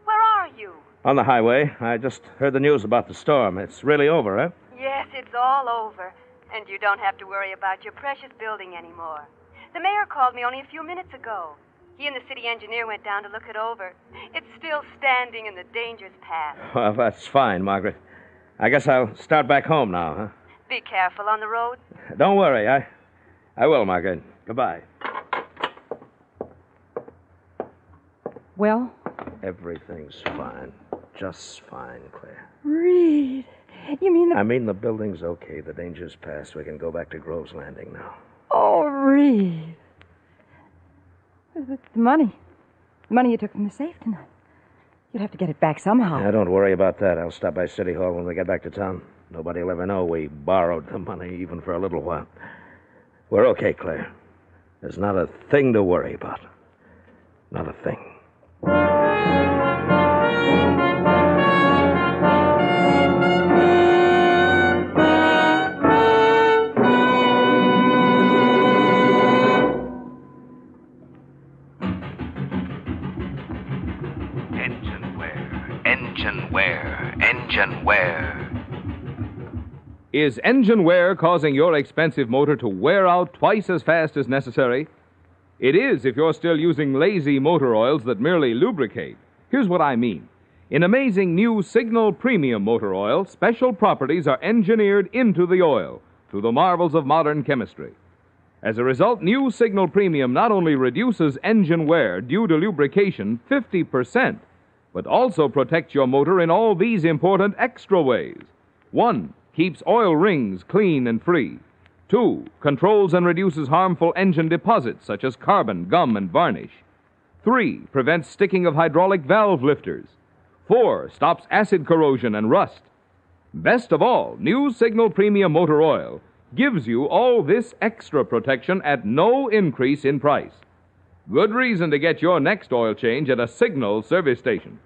Where are you? On the highway. I just heard the news about the storm. It's really over, huh? Yes, it's all over. And you don't have to worry about your precious building anymore. The mayor called me only a few minutes ago. He and the city engineer went down to look it over. It's still standing and the danger's past. Well, that's fine, Margaret. I guess I'll start back home now, huh? Be careful on the road. Don't worry. I will, Margaret. Goodbye. Well? Everything's fine. Just fine, Claire. Reed, you mean I mean the building's okay. The danger's past. We can go back to Groves Landing now. Oh, Reed. The money. The money you took from the safe tonight. You'll have to get it back somehow. Yeah, don't worry about that. I'll stop by City Hall when we get back to town. Nobody will ever know we borrowed the money, even for a little while. We're okay, Claire. There's not a thing to worry about. Not a thing. Engine wear. Is engine wear causing your expensive motor to wear out twice as fast as necessary? It is if you're still using lazy motor oils that merely lubricate. Here's what I mean. In amazing new Signal Premium Motor Oil, special properties are engineered into the oil through the marvels of modern chemistry. As a result, new Signal Premium not only reduces engine wear due to lubrication 50%, but also protects your motor in all these important extra ways. 1. Keeps oil rings clean and free. 2. Controls and reduces harmful engine deposits such as carbon, gum, and varnish. 3. Prevents sticking of hydraulic valve lifters. 4. Stops acid corrosion and rust. Best of all, new Signal Premium Motor Oil gives you all this extra protection at no increase in price. Good reason to get your next oil change at a Signal service station.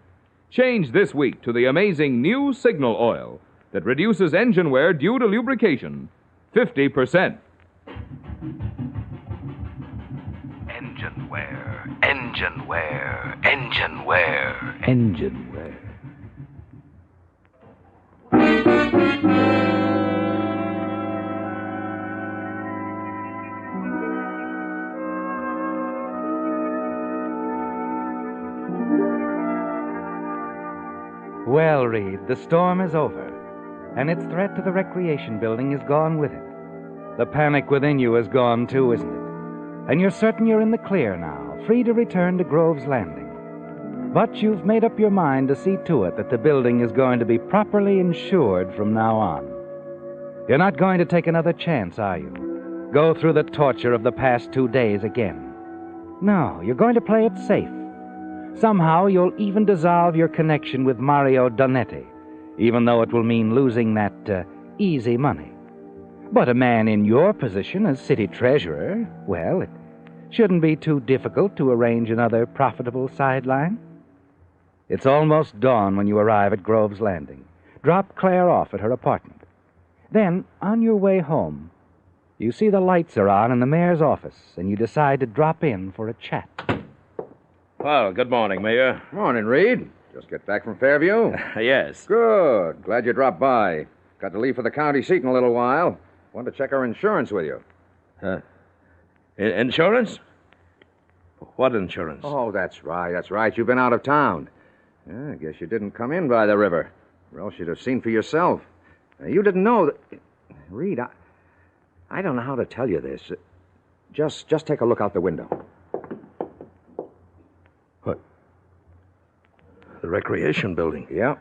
Change this week to the amazing new Signal oil that reduces engine wear due to lubrication 50%. Engine wear. Engine wear. Engine wear. Engine wear. Well, Reed, the storm is over, and its threat to the recreation building is gone with it. The panic within you is gone, too, isn't it? And you're certain you're in the clear now, free to return to Groves Landing. But you've made up your mind to see to it that the building is going to be properly insured from now on. You're not going to take another chance, are you? Go through the torture of the past 2 days again. No, you're going to play it safe. Somehow you'll even dissolve your connection with Mario Donetti, even though it will mean losing that easy money. But a man in your position as city treasurer, well, it shouldn't be too difficult to arrange another profitable sideline. It's almost dawn when you arrive at Grove's Landing. Drop Claire off at her apartment. Then, on your way home, you see the lights are on in the mayor's office, and you decide to drop in for a chat. Well, good morning, Mayor. Morning, Reed. Just get back from Fairview? Yes. Good. Glad you dropped by. Got to leave for the county seat in a little while. Want to check our insurance with you. Insurance? What insurance? Oh, that's right. You've been out of town. Yeah, I guess you didn't come in by the river, or else you'd have seen for yourself. You didn't know that... Reed, I don't know how to tell you this. Just take a look out the window. What? The recreation building? Yeah.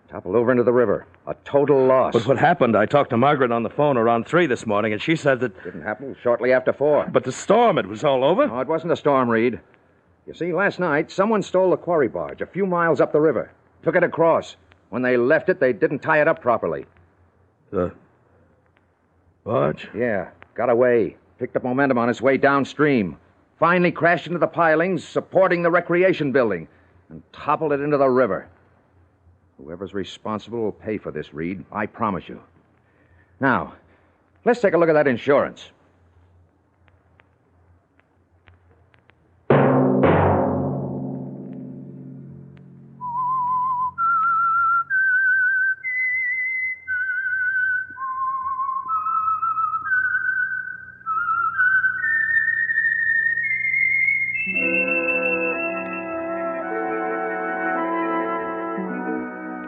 Toppled over into the river. A total loss. But what happened? I talked to Margaret on the phone around 3 this morning, and she said that... Didn't happen shortly after 4. But the storm, it was all over. No, it wasn't a storm, Reed. You see, last night, someone stole the quarry barge a few miles up the river. Took it across. When they left it, they didn't tie it up properly. The barge? Yeah. Got away. Picked up momentum on its way downstream. Finally crashed into the pilings supporting the recreation building and toppled it into the river. Whoever's responsible will pay for this, Reed. I promise you. Now, let's take a look at that insurance.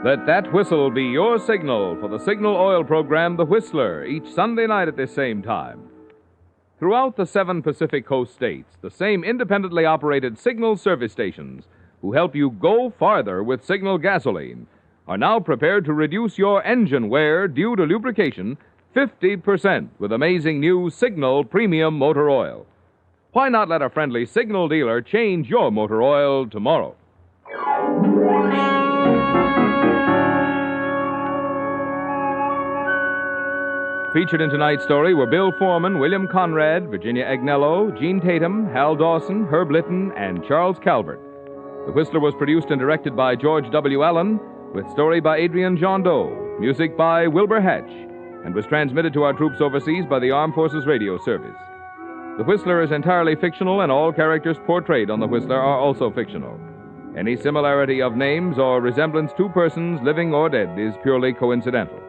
Let that whistle be your signal for the signal oil program, The Whistler, each Sunday night at this same time. Throughout the 7 Pacific Coast states, the same independently operated signal service stations who help you go farther with signal gasoline are now prepared to reduce your engine wear due to lubrication 50% with amazing new Signal Premium Motor Oil. Why not let a friendly signal dealer change your motor oil tomorrow? Featured in tonight's story were Bill Foreman, William Conrad, Virginia Agnello, Gene Tatum, Hal Dawson, Herb Litton, and Charles Calvert. The Whistler was produced and directed by George W. Allen, with story by Adrian John Doe, music by Wilbur Hatch, and was transmitted to our troops overseas by the Armed Forces Radio Service. The Whistler is entirely fictional, and all characters portrayed on The Whistler are also fictional. Any similarity of names or resemblance to persons, living or dead, is purely coincidental.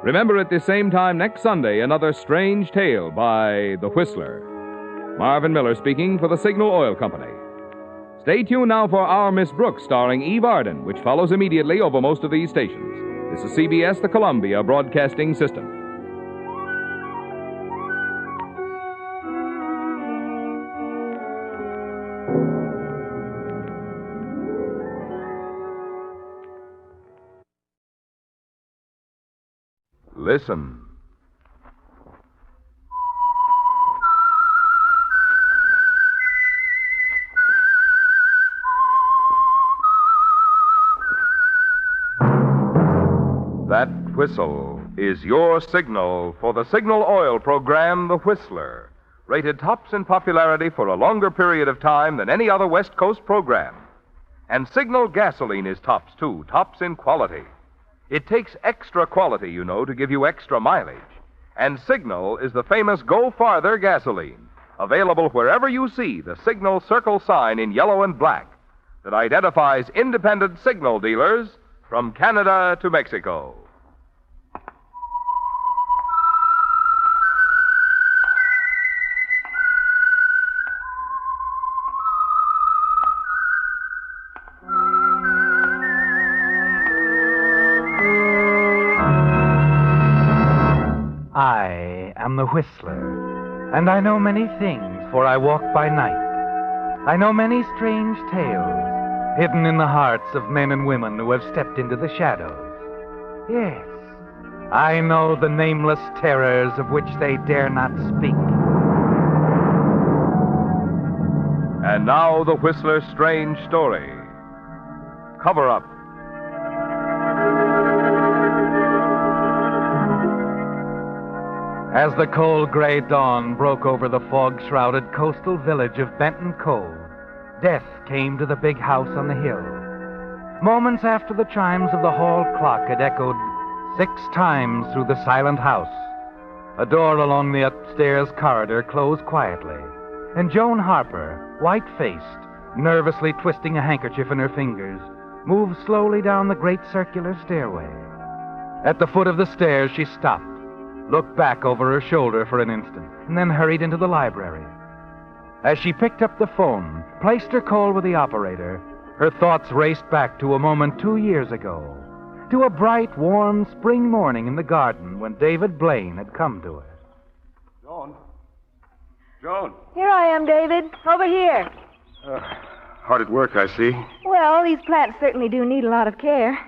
Remember at this same time next Sunday, another strange tale by The Whistler. Marvin Miller speaking for the Signal Oil Company. Stay tuned now for Our Miss Brooks, starring Eve Arden, which follows immediately over most of these stations. This is CBS, the Columbia Broadcasting System. Listen. That whistle is your signal for the signal oil program, The Whistler, rated tops in popularity for a longer period of time than any other West Coast program. And Signal gasoline is tops, too, tops in quality. It takes extra quality, you know, to give you extra mileage. And Signal is the famous Go Farther gasoline, available wherever you see the Signal circle sign in yellow and black that identifies independent Signal dealers from Canada to Mexico. I am the Whistler, and I know many things, for I walk by night. I know many strange tales, hidden in the hearts of men and women who have stepped into the shadows. Yes, I know the nameless terrors of which they dare not speak. And now, the Whistler's strange story. Cover Up. As the cold gray dawn broke over the fog-shrouded coastal village of Benton Cove, death came to the big house on the hill. Moments after the chimes of the hall clock had echoed 6 times through the silent house, a door along the upstairs corridor closed quietly, and Joan Harper, white-faced, nervously twisting a handkerchief in her fingers, moved slowly down the great circular stairway. At the foot of the stairs, she stopped, looked back over her shoulder for an instant, and then hurried into the library. As she picked up the phone, placed her call with the operator, her thoughts raced back to a moment 2 years ago, to a bright, warm spring morning in the garden when David Blaine had come to her. Joan? Joan? Here I am, David. Over here. Hard at work, I see. Well, these plants certainly do need a lot of care.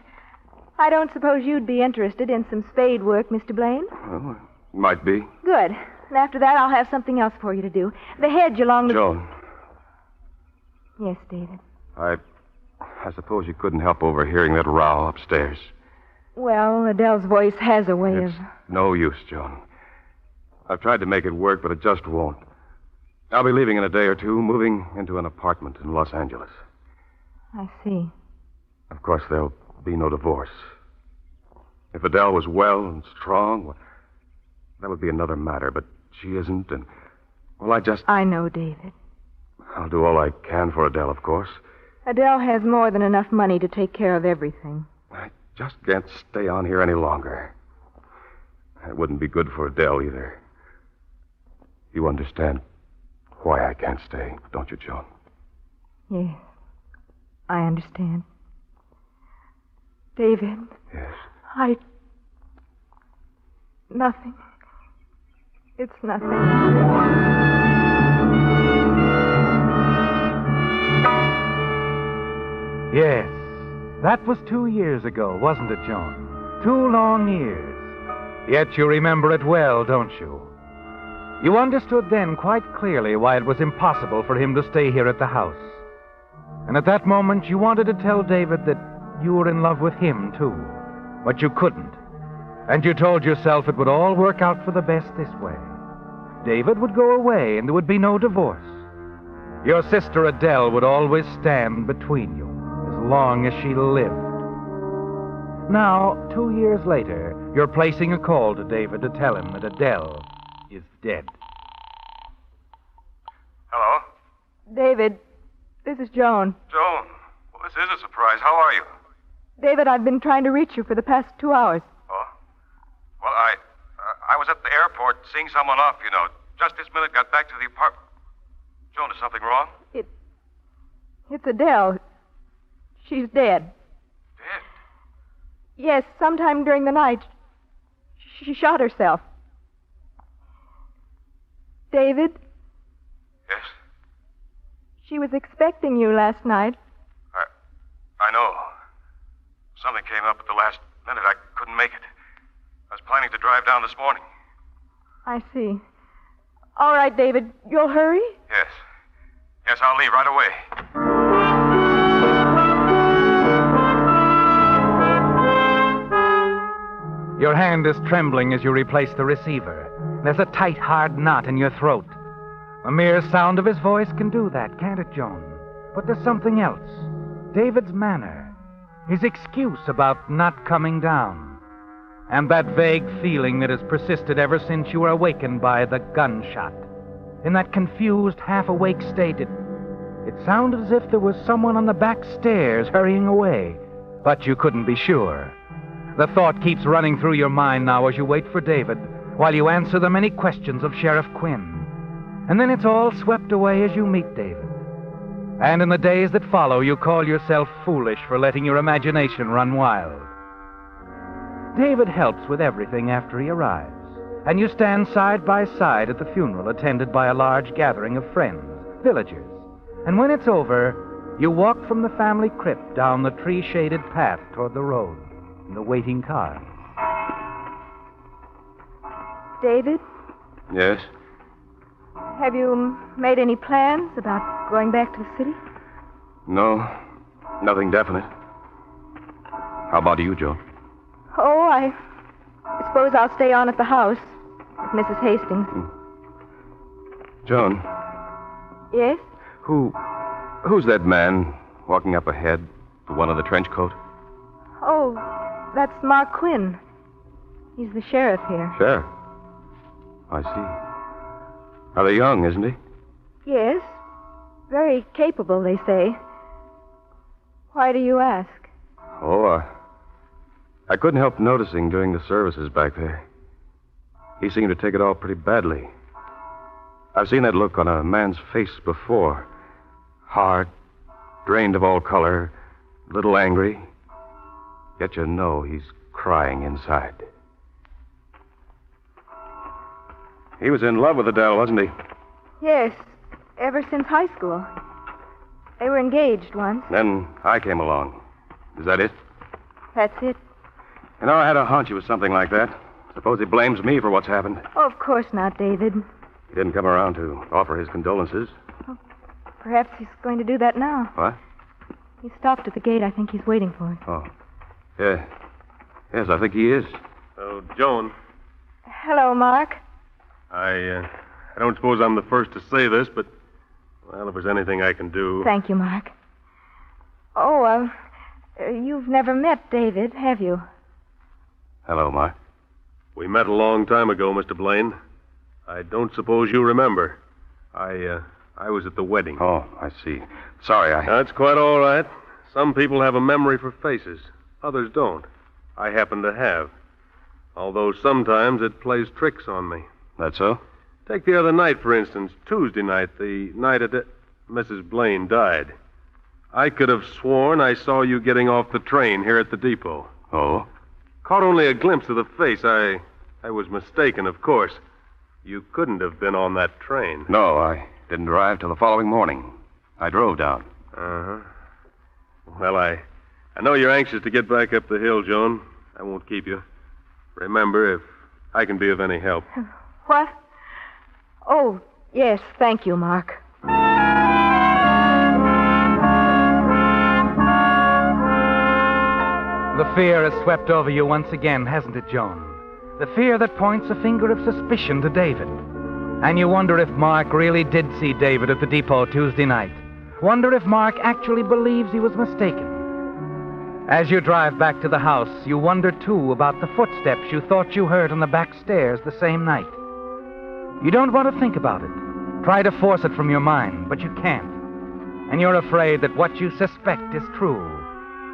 I don't suppose you'd be interested in some spade work, Mr. Blaine? Well, might be. Good. And after that, I'll have something else for you to do. The hedge along the... Joan. Yes, David. I suppose you couldn't help overhearing that row upstairs. Well, Adele's voice has a way It's no use, Joan. I've tried to make it work, but it just won't. I'll be leaving in a day or two, moving into an apartment in Los Angeles. I see. Of course, there'll be no divorce. If Adele was well and strong, well, that would be another matter, but she isn't, and, well, I know, David. I'll do all I can for Adele, of course. Adele has more than enough money to take care of everything. I just can't stay on here any longer. It wouldn't be good for Adele either. You understand why I can't stay, don't you, Joan? Yes, I understand. David. Yes? Nothing. It's nothing. Yes, that was 2 years ago, wasn't it, Joan? 2 long years. Yet you remember it well, don't you? You understood then quite clearly why it was impossible for him to stay here at the house. And at that moment, you wanted to tell David that you were in love with him, too. But you couldn't. And you told yourself it would all work out for the best this way. David would go away, and there would be no divorce. Your sister Adele would always stand between you, as long as she lived. Now, 2 years later, you're placing a call to David to tell him that Adele is dead. Hello? David, this is Joan. Joan? Well, this is a surprise. How are you? David, I've been trying to reach you for the past 2 hours. Oh? Well, I was at the airport seeing someone off, you know. Just this minute got back to the apartment. Joan, is something wrong? It's Adele. She's dead. Dead? Yes, sometime during the night. She shot herself. David? Yes? She was expecting you last night. I know. Something came up at the last minute. I couldn't make it. I was planning to drive down this morning. I see. All right, David. You'll hurry? Yes. Yes, I'll leave right away. Your hand is trembling as you replace the receiver. There's a tight, hard knot in your throat. The mere sound of his voice can do that, can't it, Joan? But there's something else. David's manner. His excuse about not coming down. And that vague feeling that has persisted ever since you were awakened by the gunshot. In that confused, half-awake state, it sounded as if there was someone on the back stairs hurrying away. But you couldn't be sure. The thought keeps running through your mind now as you wait for David, while you answer the many questions of Sheriff Quinn. And then it's all swept away as you meet David. And in the days that follow, you call yourself foolish for letting your imagination run wild. David helps with everything after he arrives, and you stand side by side at the funeral attended by a large gathering of friends, villagers. And when it's over, you walk from the family crypt down the tree-shaded path toward the road in the waiting car. David? Yes? Have you made any plans about going back to the city? No, nothing definite. How about you, Joan? Oh, I suppose I'll stay on at the house with Mrs. Hastings. Joan, Yes? who's that man walking up ahead, the one in the trench coat? Oh, that's Mark Quinn. He's the sheriff here. Sheriff. I see. Rather young, isn't he? Yes. Very capable, they say. Why do you ask? Oh, I couldn't help noticing during the services back there. He seemed to take it all pretty badly. I've seen that look on a man's face before. Hard, drained of all color, a little angry. Yet you know he's crying inside. He was in love with Adele, wasn't he? Yes, ever since high school. They were engaged once. Then I came along. Is that it? That's it. You know, I had a hunch it was something like that. Suppose he blames me for what's happened. Oh, of course not, David. He didn't come around to offer his condolences. Perhaps he's going to do that now. What? He stopped at the gate. I think he's waiting for us. Oh. Yeah. Yes, I think he is. Oh, Joan, Hello, Mark. I don't suppose I'm the first to say this, but, well, if there's anything I can do... Thank you, Mark. Oh, you've never met David, have you? Hello, Mark. We met a long time ago, Mr. Blaine. I don't suppose you remember. I was at the wedding. Oh, I see. Sorry, That's quite all right. Some people have a memory for faces. Others don't. I happen to have. Although sometimes it plays tricks on me. That's so? Take the other night, for instance, Tuesday night, the night Mrs. Blaine died. I could have sworn I saw you getting off the train here at the depot. Oh? Caught only a glimpse of the face. I was mistaken, of course. You couldn't have been on that train. No, I didn't arrive till the following morning. I drove down. Uh-huh. Well, I know you're anxious to get back up the hill, Joan. I won't keep you. Remember, if I can be of any help. What? Oh, yes, thank you, Mark. The fear has swept over you once again, hasn't it, Joan? The fear that points a finger of suspicion to David. And you wonder if Mark really did see David at the depot Tuesday night. Wonder if Mark actually believes he was mistaken. As you drive back to the house, you wonder, too, about the footsteps you thought you heard on the back stairs the same night. You don't want to think about it. Try to force it from your mind, but you can't. And you're afraid that what you suspect is true.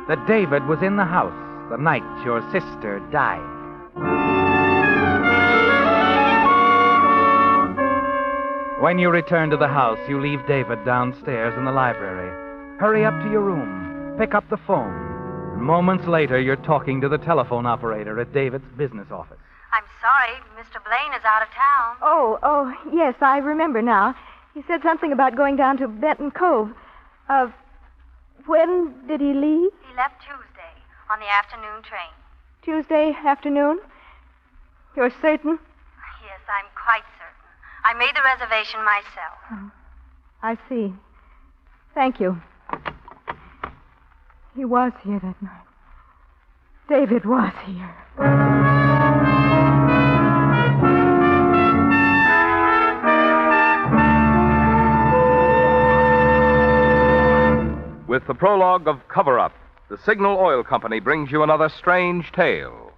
That David was in the house the night your sister died. When you return to the house, you leave David downstairs in the library. Hurry up to your room. Pick up the phone. Moments later, you're talking to the telephone operator at David's business office. I'm sorry, Mr. Blaine is out of town. Oh, yes, I remember now. He said something about going down to Benton Cove. When did he leave? He left Tuesday on the afternoon train. Tuesday afternoon? You're certain? Yes, I'm quite certain. I made the reservation myself. Oh, I see. Thank you. He was here that night. David was here. With the prologue of Cover Up, the Signal Oil Company brings you another strange tale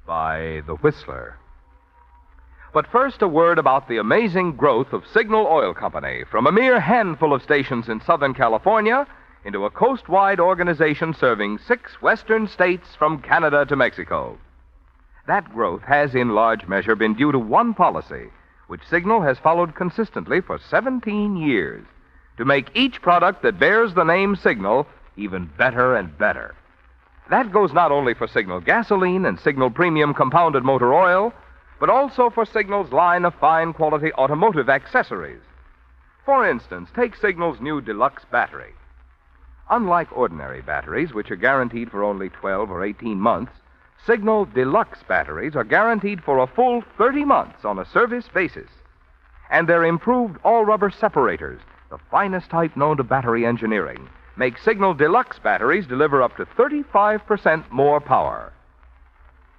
by The Whistler. But first, a word about the amazing growth of Signal Oil Company from a mere handful of stations in Southern California into a coast-wide organization serving 6 western states from Canada to Mexico. That growth has in large measure been due to one policy, which Signal has followed consistently for 17 years, to make each product that bears the name Signal even better and better. That goes not only for Signal gasoline and Signal premium compounded motor oil, but also for Signal's line of fine-quality automotive accessories. For instance, take Signal's new deluxe battery. Unlike ordinary batteries, which are guaranteed for only 12 or 18 months, Signal deluxe batteries are guaranteed for a full 30 months on a service basis. and their improved all-rubber separators, the finest type known to battery engineering, make Signal Deluxe batteries deliver up to 35% more power.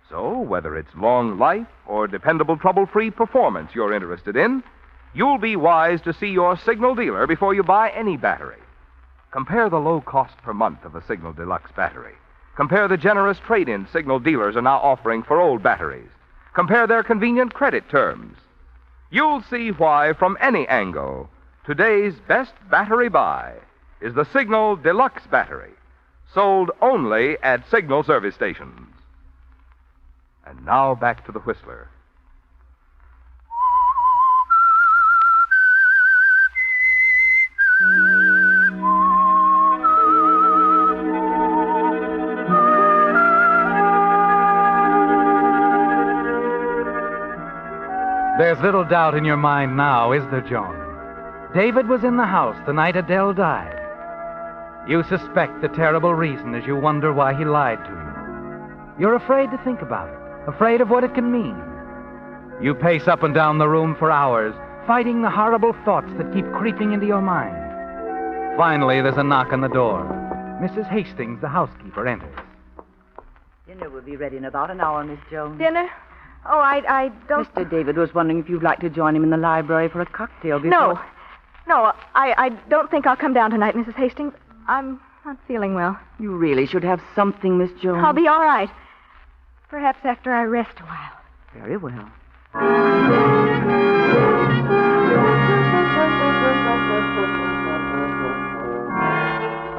So, whether it's long life or dependable trouble-free performance you're interested in, you'll be wise to see your Signal dealer before you buy any battery. Compare the low cost per month of a Signal Deluxe battery. Compare the generous trade-in Signal dealers are now offering for old batteries. Compare their convenient credit terms. You'll see why, from any angle, today's best battery buy is the Signal Deluxe battery, sold only at Signal service stations. And now back to the Whistler. There's little doubt in your mind now, is there, Joan? David was in the house the night Adele died. You suspect the terrible reason as you wonder why he lied to you. You're afraid to think about it, afraid of what it can mean. You pace up and down the room for hours, fighting the horrible thoughts that keep creeping into your mind. Finally, there's a knock on the door. Mrs. Hastings, the housekeeper, enters. Dinner will be ready in about an hour, Miss Jones. Dinner? Oh, I don't... Mr. David was wondering if you'd like to join him in the library for a cocktail before... No, I don't think I'll come down tonight, Mrs. Hastings. I'm not feeling well. You really should have something, Miss Jones. I'll be all right. Perhaps after I rest a while. Very well.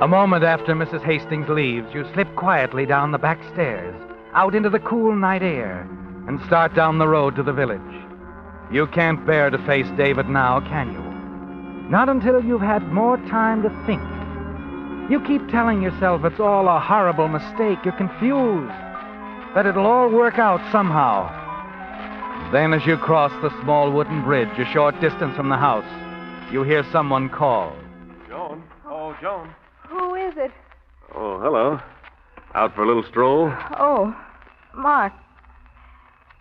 A moment after Mrs. Hastings leaves, you slip quietly down the back stairs, out into the cool night air, and start down the road to the village. You can't bear to face David now, can you? Not until you've had more time to think. You keep telling yourself it's all a horrible mistake. You're confused. That it'll all work out somehow. Then as you cross the small wooden bridge a short distance from the house, you hear someone call. Joan? Oh, Joan. Who is it? Oh, hello. Out for a little stroll? Oh, Mark.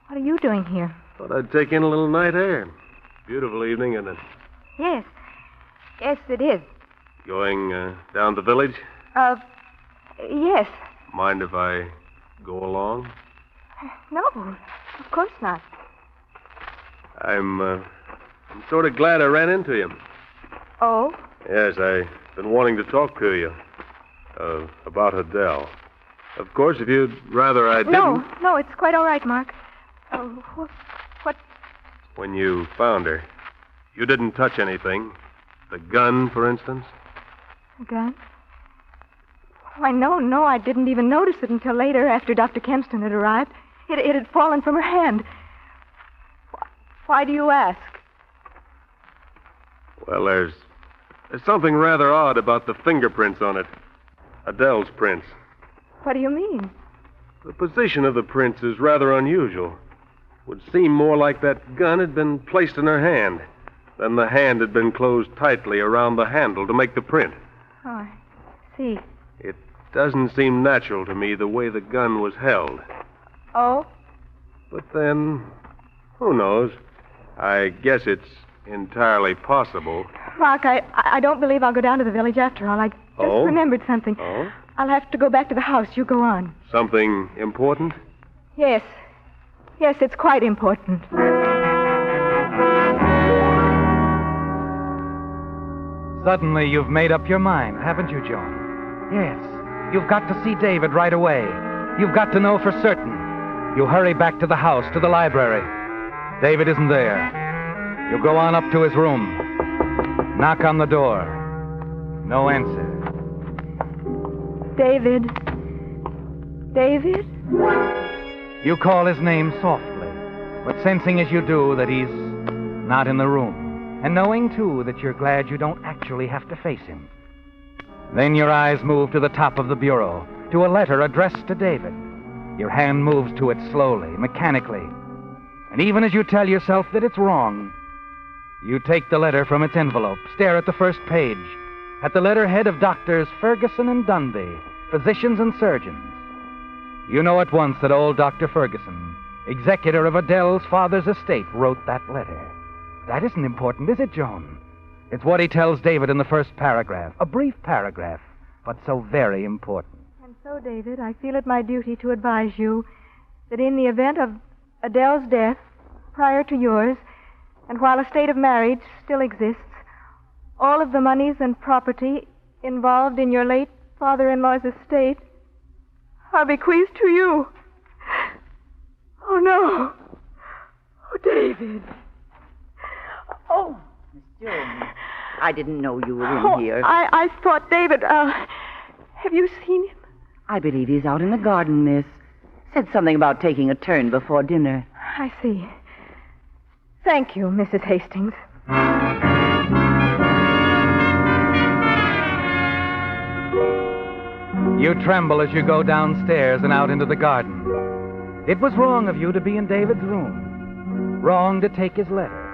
What are you doing here? Thought I'd take in a little night air. Beautiful evening, isn't it? Yes. Yes, it is. Going down the village? Yes. Mind if I go along? No, of course not. I'm sort of glad I ran into you. Oh? Yes, I've been wanting to talk to you. About Adele. Of course, if you'd rather I didn't... No, it's quite all right, Mark. What? When you found her, you didn't touch anything. The gun, for instance? A gun? Why, no, I didn't even notice it until later, after Dr. Kempston had arrived. It had fallen from her hand. Why do you ask? Well, there's something rather odd about the fingerprints on it. Adele's prints. What do you mean? The position of the prints is rather unusual. Would seem more like that gun had been placed in her hand. Then the hand had been closed tightly around the handle to make the print. Oh, I see. It doesn't seem natural to me the way the gun was held. Oh? But then, who knows? I guess it's entirely possible. Mark, I don't believe I'll go down to the village after all. I just remembered something. Oh? I'll have to go back to the house. You go on. Something important? Yes. Yes, it's quite important. Suddenly, you've made up your mind, haven't you, Joan? Yes. You've got to see David right away. You've got to know for certain. You hurry back to the house, to the library. David isn't there. You go on up to his room. Knock on the door. No answer. David? David? You call his name softly, but sensing as you do that he's not in the room, and knowing, too, that you're glad you don't actually have to face him. Then your eyes move to the top of the bureau, to a letter addressed to David. Your hand moves to it slowly, mechanically. And even as you tell yourself that it's wrong, you take the letter from its envelope, stare at the first page, at the letterhead of Doctors Ferguson and Dunby, physicians and surgeons. You know at once that old Dr. Ferguson, executor of Adele's father's estate, wrote that letter. That isn't important, is it, Joan? It's what he tells David in the first paragraph. A brief paragraph, but so very important. And so, David, I feel it my duty to advise you that in the event of Adele's death, prior to yours, and while a state of marriage still exists, all of the monies and property involved in your late father-in-law's estate are bequeathed to you. Oh, no. Oh, David. Oh. Miss Jones, I didn't know you were in here. I thought David, have you seen him? I believe he's out in the garden, miss. Said something about taking a turn before dinner. I see. Thank you, Mrs. Hastings. You tremble as you go downstairs and out into the garden. It was wrong of you to be in David's room. Wrong to take his letter.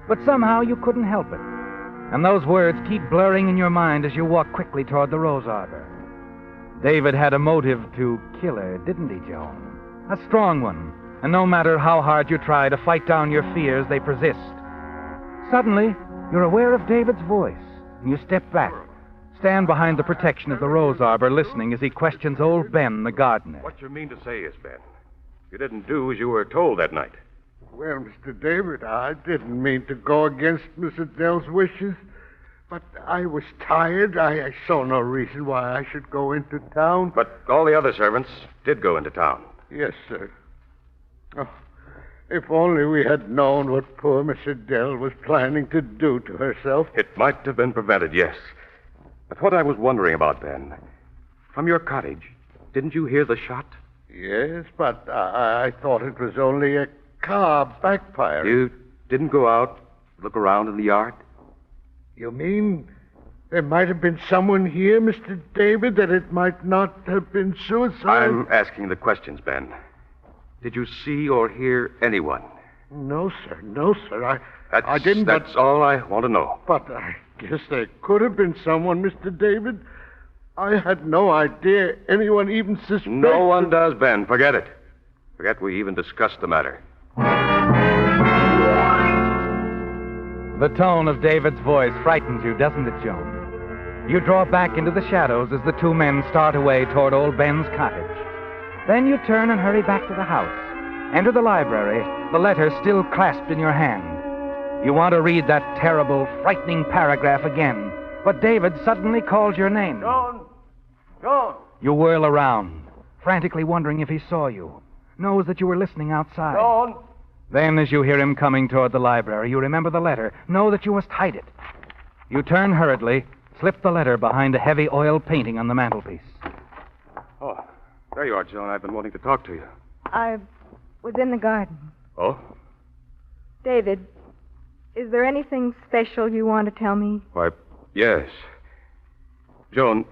But somehow you couldn't help it. And those words keep blurring in your mind as you walk quickly toward the rose arbor. David had a motive to kill her, didn't he, Joan? A strong one. And no matter how hard you try to fight down your fears, they persist. Suddenly, you're aware of David's voice, and you step back. Stand behind the protection of the rose arbor, listening as he questions old Ben, the gardener. What you mean to say is, Ben, you didn't do as you were told that night. Well, Mr. David, I didn't mean to go against Miss Adele's wishes, but I was tired. I saw no reason why I should go into town. But all the other servants did go into town. Yes, sir. Oh, if only we had known what poor Miss Adele was planning to do to herself. It might have been prevented, yes. But what I was wondering about, Ben, from your cottage, didn't you hear the shot? Yes, but I thought it was only a car backfiring. You didn't go out, look around in the yard? You mean there might have been someone here, Mr. David, that it might not have been suicide? I'm asking the questions, Ben. Did you see or hear anyone? No, sir. No, sir. I didn't... That's all I want to know. But I guess there could have been someone, Mr. David. I had no idea anyone even suspected... No one does, Ben. Forget it. Forget we even discussed the matter. The tone of David's voice frightens you, doesn't it, Joan? You draw back into the shadows as the two men start away toward old Ben's cottage. Then you turn and hurry back to the house. Enter the library, the letter still clasped in your hand. You want to read that terrible, frightening paragraph again, but David suddenly calls your name. John! John! You whirl around, frantically wondering if he saw you, knows that you were listening outside. John! Then, as you hear him coming toward the library, you remember the letter, know that you must hide it. You turn hurriedly, slip the letter behind a heavy oil painting on the mantelpiece. Oh, there you are, Joan. I've been wanting to talk to you. I was in the garden. Oh? David, is there anything special you want to tell me? Why, yes. Joan,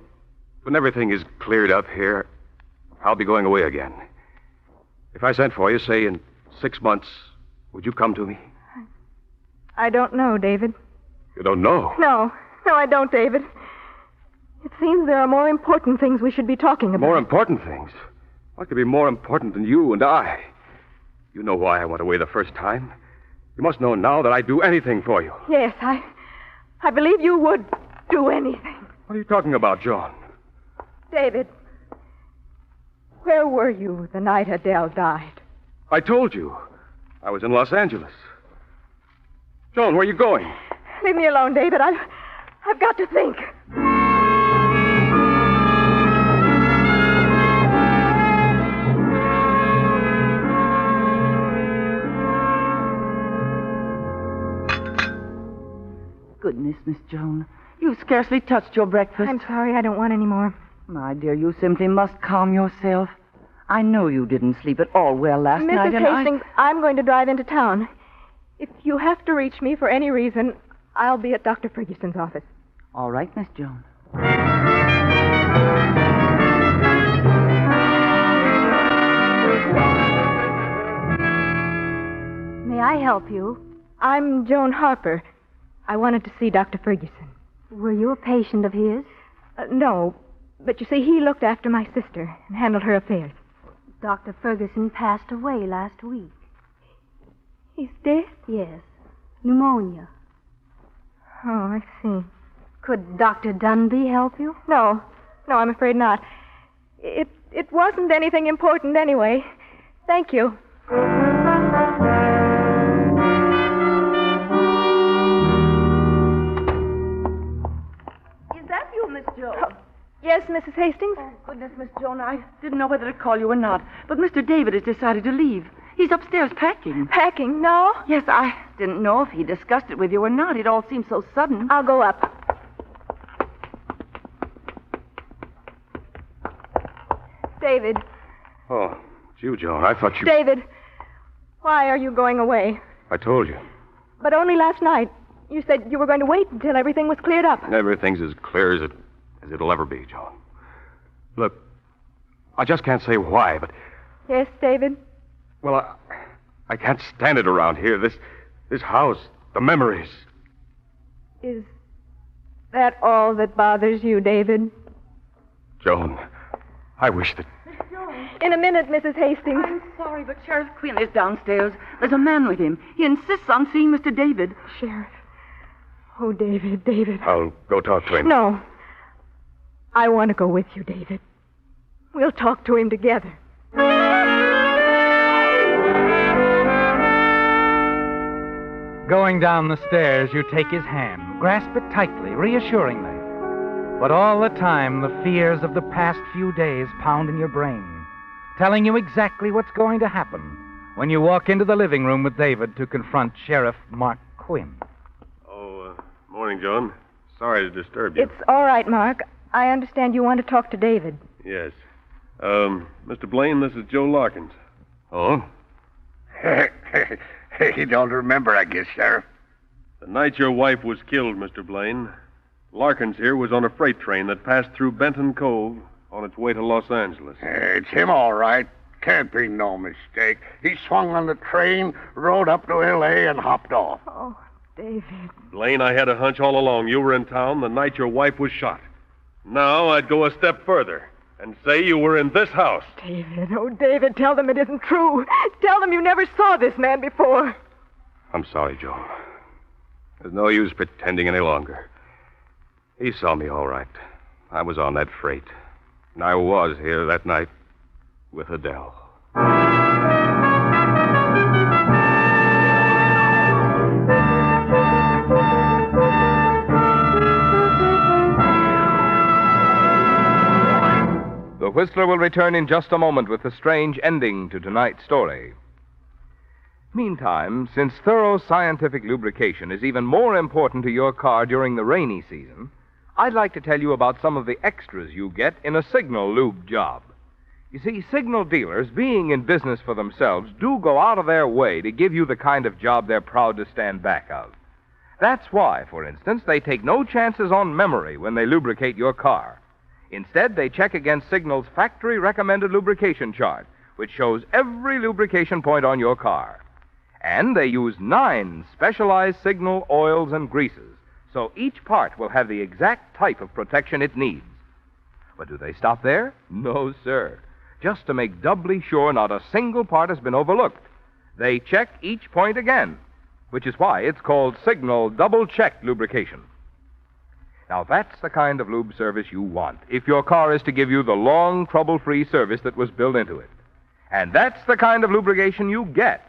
when everything is cleared up here, I'll be going away again. If I sent for you, say, in 6 months, would you come to me? I don't know, David. You don't know? No, I don't, David. It seems there are more important things we should be talking about. More important things? What could be more important than you and I? You know why I went away the first time. You must know now that I'd do anything for you. Yes, I believe you would do anything. What are you talking about, Joan? David, where were you the night Adele died? I told you. I was in Los Angeles. Joan, where are you going? Leave me alone, David. I've got to think. Goodness, Miss Joan. You've scarcely touched your breakfast. I'm sorry, I don't want any more. My dear, you simply must calm yourself. I know you didn't sleep at all well last night, Mrs. Hastings, I'm going to drive into town. If you have to reach me for any reason, I'll be at Dr. Ferguson's office. All right, Miss Joan. May I help you? I'm Joan Harper. I wanted to see Dr. Ferguson. Were you a patient of his? No, but you see, he looked after my sister and handled her affairs. Dr. Ferguson passed away last week. He's dead? Yes. Pneumonia. Oh, I see. Could Dr. Dunby help you? No, I'm afraid not. It wasn't anything important anyway. Thank you. Is that you, Miss Joe? Yes, Mrs. Hastings? Oh, goodness, Miss Joan, I didn't know whether to call you or not. But Mr. David has decided to leave. He's upstairs packing. Packing? No? Yes, I didn't know if he discussed it with you or not. It all seemed so sudden. I'll go up. David. Oh, it's you, Joan. I thought you... David, why are you going away? I told you. But only last night. You said you were going to wait until everything was cleared up. Everything's as clear as it'll ever be, Joan. Look, I just can't say why, but... Yes, David? Well, I can't stand it around here. This house, the memories. Is that all that bothers you, David? Joan, I wish that... In a minute, Mrs. Hastings. I'm sorry, but Sheriff Quinn is downstairs. There's a man with him. He insists on seeing Mr. David. Sheriff. Oh, David. I'll go talk to him. No. I want to go with you, David. We'll talk to him together. Going down the stairs, you take his hand, grasp it tightly, reassuringly. But all the time, the fears of the past few days pound in your brain, telling you exactly what's going to happen when you walk into the living room with David to confront Sheriff Mark Quinn. Morning, Joan. Sorry to disturb you. It's all right, Mark. I understand you want to talk to David. Yes. Mr. Blaine, this is Joe Larkins. Oh? You don't remember, I guess, Sheriff. The night your wife was killed, Mr. Blaine, Larkins here was on a freight train that passed through Benton Cove on its way to Los Angeles. It's him, all right. Can't be no mistake. He swung on the train, rode up to L.A., and hopped off. Oh, David. Blaine, I had a hunch all along you were in town the night your wife was shot. Now I'd go a step further and say you were in this house. David, oh, David, tell them it isn't true. Tell them you never saw this man before. I'm sorry, Joan. There's no use pretending any longer. He saw me all right. I was on that freight. And I was here that night with Adele. The Whistler will return in just a moment with the strange ending to tonight's story. Meantime, since thorough scientific lubrication is even more important to your car during the rainy season, I'd like to tell you about some of the extras you get in a signal lube job. You see, signal dealers, being in business for themselves, do go out of their way to give you the kind of job they're proud to stand back of. That's why, for instance, they take no chances on memory when they lubricate your car. Instead, they check against Signal's factory-recommended lubrication chart, which shows every lubrication point on your car. And they use 9 specialized Signal oils and greases, so each part will have the exact type of protection it needs. But do they stop there? No, sir. Just to make doubly sure not a single part has been overlooked, they check each point again, which is why it's called Signal Double-Check Lubrication. Now, that's the kind of lube service you want if your car is to give you the long, trouble-free service that was built into it. And that's the kind of lubrication you get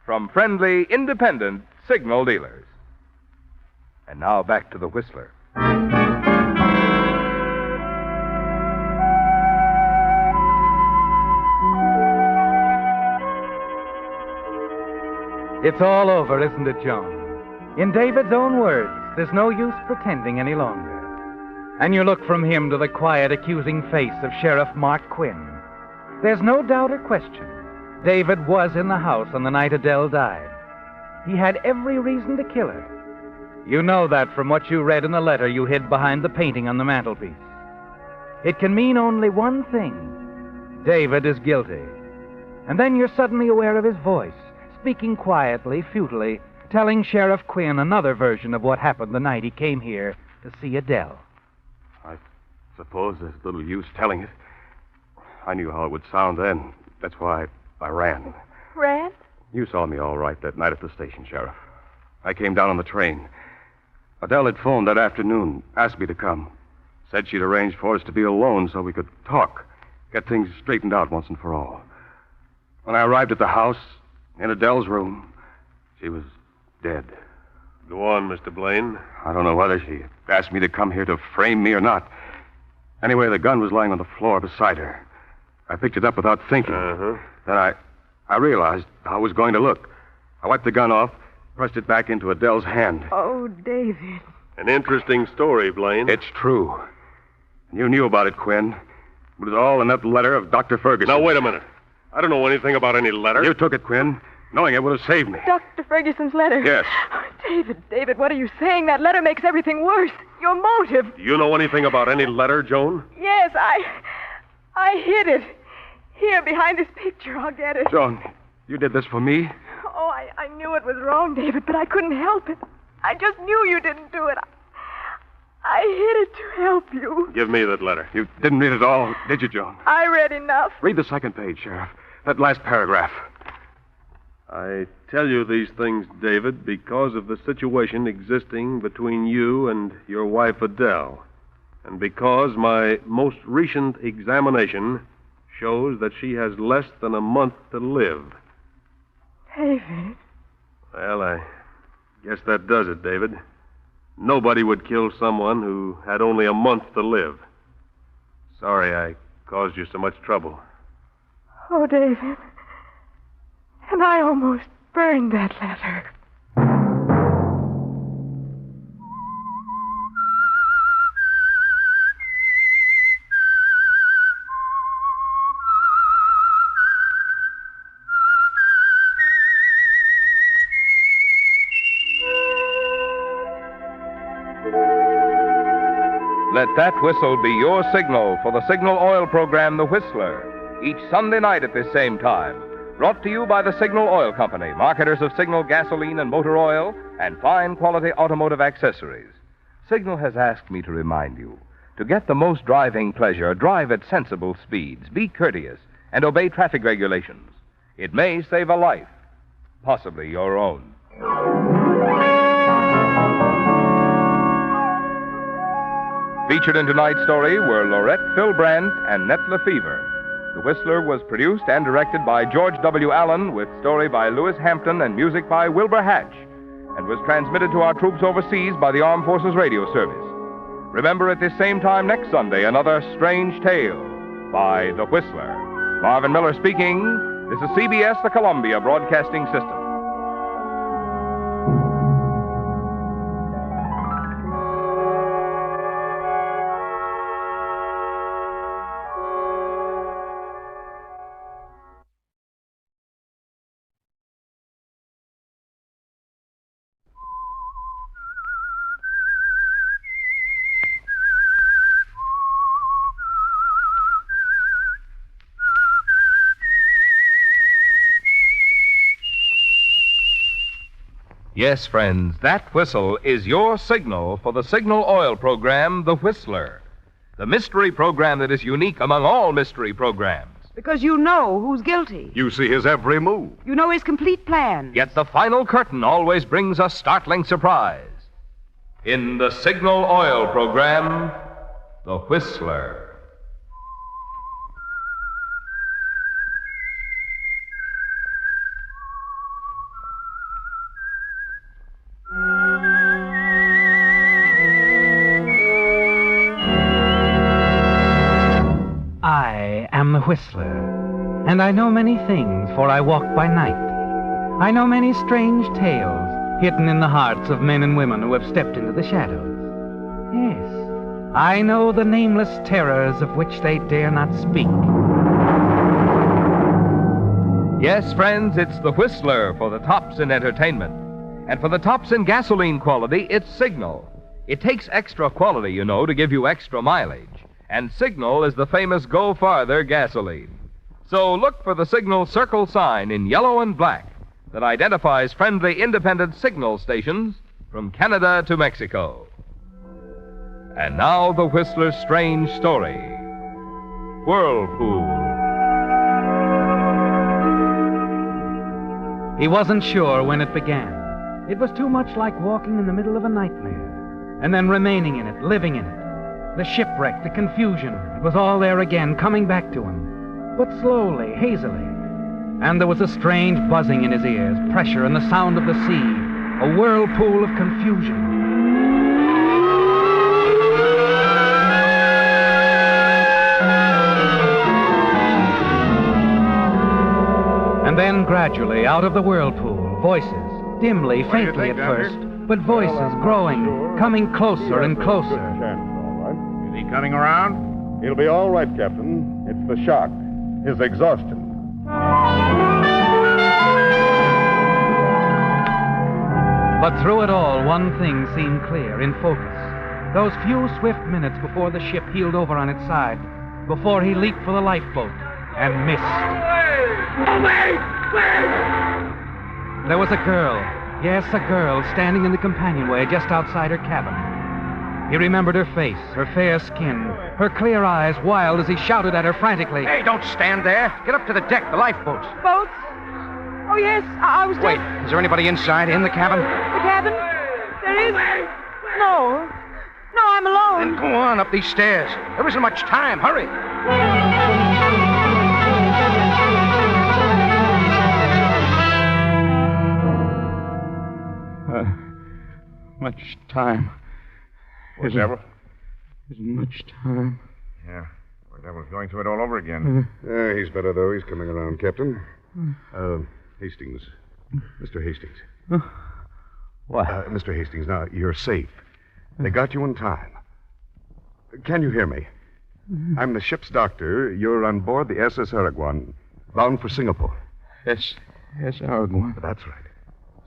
from friendly, independent Signal dealers. And now back to the Whistler. It's all over, isn't it, Joan? In David's own words, there's no use pretending any longer. And you look from him to the quiet, accusing face of Sheriff Mark Quinn. There's no doubt or question. David was in the house on the night Adele died. He had every reason to kill her. You know that from what you read in the letter you hid behind the painting on the mantelpiece. It can mean only one thing. David is guilty. And then you're suddenly aware of his voice, speaking quietly, futilely, telling Sheriff Quinn another version of what happened the night he came here to see Adele. I suppose there's little use telling it. I knew how it would sound then. That's why I ran. Ran? You saw me all right that night at the station, Sheriff. I came down on the train. Adele had phoned that afternoon, asked me to come. Said she'd arranged for us to be alone so we could talk, get things straightened out once and for all. When I arrived at the house, in Adele's room, she was dead. Go on, Mr. Blaine. I don't know whether she asked me to come here to frame me or not. Anyway, the gun was lying on the floor beside her. I picked it up without thinking. Then I realized how it was going to look. I wiped the gun off, pressed it back into Adele's hand. Oh, David. An interesting story, Blaine. It's true. You knew about it, Quinn. It was all in that letter of Dr. Ferguson. Now, wait a minute. I don't know anything about any letter. You took it, Quinn. Knowing it would have saved me. Dr. Ferguson's letter. Yes. Oh, David, what are you saying? That letter makes everything worse. Your motive. Do you know anything about any letter, Joan? Yes, I hid it. Here, behind this picture. I'll get it. Joan, you did this for me? Oh, I knew it was wrong, David, but I couldn't help it. I just knew you didn't do it. I hid it to help you. Give me that letter. You didn't read it all, did you, Joan? I read enough. Read the second page, Sheriff. That last paragraph. I tell you these things, David, because of the situation existing between you and your wife, Adele. And because my most recent examination shows that she has less than a month to live. David? Well, I guess that does it, David. Nobody would kill someone who had only a month to live. Sorry I caused you so much trouble. Oh, David. And I almost burned that letter. Let that whistle be your signal for the Signal Oil program, The Whistler, each Sunday night at this same time. Brought to you by the Signal Oil Company, marketers of Signal gasoline and motor oil and fine quality automotive accessories. Signal has asked me to remind you, to get the most driving pleasure, drive at sensible speeds, be courteous, and obey traffic regulations. It may save a life, possibly your own. Featured in tonight's story were Lorette Philbrandt and Nett Lefevre. The Whistler was produced and directed by George W. Allen, with story by Lewis Hampton and music by Wilbur Hatch, and was transmitted to our troops overseas by the Armed Forces Radio Service. Remember at this same time next Sunday, another strange tale by The Whistler. Marvin Miller speaking. This is CBS, the Columbia Broadcasting System. Yes, friends, that whistle is your signal for the Signal Oil program, The Whistler. The mystery program that is unique among all mystery programs. Because you know who's guilty. You see his every move. You know his complete plan. Yet the final curtain always brings a startling surprise. In the Signal Oil program, The Whistler. I am the Whistler, and I know many things, for I walk by night. I know many strange tales hidden in the hearts of men and women who have stepped into the shadows. Yes, I know the nameless terrors of which they dare not speak. Yes, friends, it's the Whistler for the tops in entertainment. And for the tops in gasoline quality, it's Signal. It takes extra quality, you know, to give you extra mileage. And Signal is the famous Go Farther gasoline. So look for the Signal circle sign in yellow and black that identifies friendly independent signal stations from Canada to Mexico. And now the Whistler's strange story, Whirlpool. He wasn't sure when it began, It was too much like walking in the middle of a nightmare, and then remaining in it, living in it. The shipwreck, the confusion, it was all there again, coming back to him, but slowly, hazily. And there was a strange buzzing in his ears, pressure and the sound of the sea, a whirlpool of confusion. And then, gradually, out of the whirlpool, voices, dimly, faintly at first, but voices growing, coming closer and closer. Is he coming around? He'll be all right, Captain. It's the shock, his exhaustion. But through it all, one thing seemed clear, in focus. Those few swift minutes before the ship heeled over on its side, before he leaped for the lifeboat and missed. There was a girl, yes, a girl, standing in the companionway just outside her cabin. He remembered her face, her fair skin, her clear eyes, wild as he shouted at her frantically. Hey, don't stand there. Get up to the deck, the lifeboats. Boats? Oh, yes, I was just... Wait, is there anybody inside, in the cabin? The cabin? There is... No. No, I'm alone. Then go on up these stairs. There isn't much time. Hurry. Much time. Whatever? Isn't much time. Yeah. The devil's going through it all over again. He's better, though. He's coming around, Captain. Hastings. Mr. Hastings. What? Mr. Hastings, now, you're safe. They got you in time. Can you hear me? I'm the ship's doctor. You're on board the SS Aragon, bound for Singapore. Yes, Aragon. That's right.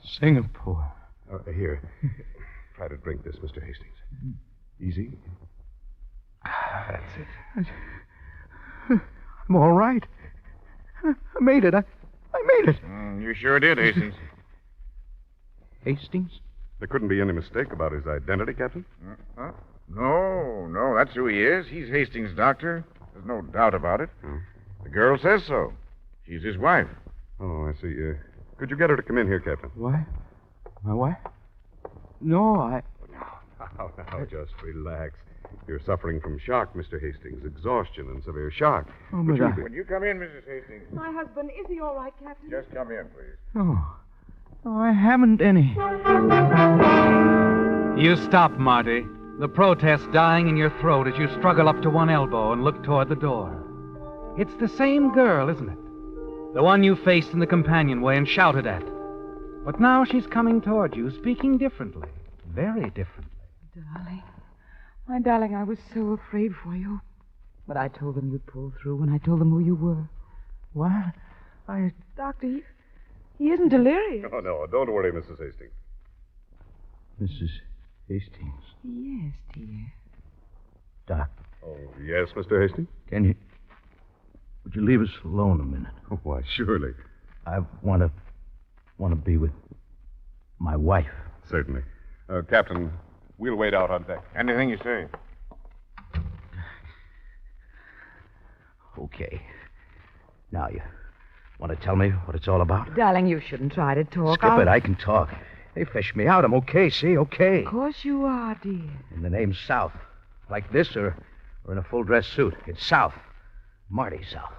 Singapore. Here. Try to drink this, Mr. Hastings. Easy. That's it. I'm all right. I made it. I made it. You sure did, Hastings. Hastings? There couldn't be any mistake about his identity, Captain? No, that's who he is. He's Hastings' doctor. There's no doubt about it. The girl says so. She's his wife. Oh, I see. Could you get her to come in here, Captain? What? My wife? No, Now, just relax. You're suffering from shock, Mr. Hastings. Exhaustion and severe shock. Oh, my God. Would you come in, Mrs. Hastings? My husband, is he all right, Captain? Just come in, please. No, I haven't any. You stop, Marty. The protest dying in your throat as you struggle up to one elbow and look toward the door. It's the same girl, isn't it? The one you faced in the companionway and shouted at. But now she's coming toward you, speaking differently. Very differently. Darling. My darling, I was so afraid for you. But I told them you'd pull through when I told them who you were. What? Doctor, he isn't delirious. Oh, no, don't worry, Mrs. Hastings. Mrs. Hastings. Yes, dear. Doc. Oh, yes, Mr. Hastings? Would you leave us alone a minute? Oh, why, surely. I want to be with my wife. Certainly. Captain, we'll wait out on deck. Anything you say. Okay. Now, you want to tell me what it's all about? Darling, you shouldn't try to talk. Skip it. I can talk. They fished me out. I'm okay, see? Okay. Of course you are, dear. And the name's South. Like this or in a full-dress suit. It's South. Marty South.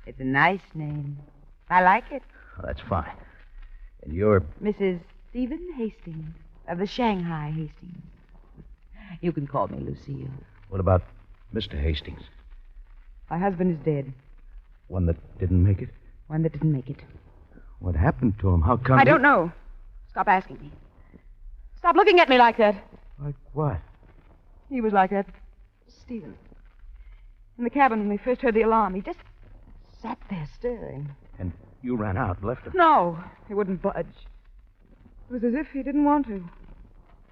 It's a nice name. I like it. Oh, that's fine. And you're... Mrs. Stephen Hastings of the Shanghai Hastings. You can call me Lucille. What about Mr. Hastings? My husband is dead. One that didn't make it? One that didn't make it. What happened to him? How come... I don't know. Stop asking me. Stop looking at me like that. Like what? He was like that. Stephen. In the cabin when we first heard the alarm, he just sat there staring. And you ran out and left him? No, he wouldn't budge. It was as if he didn't want to.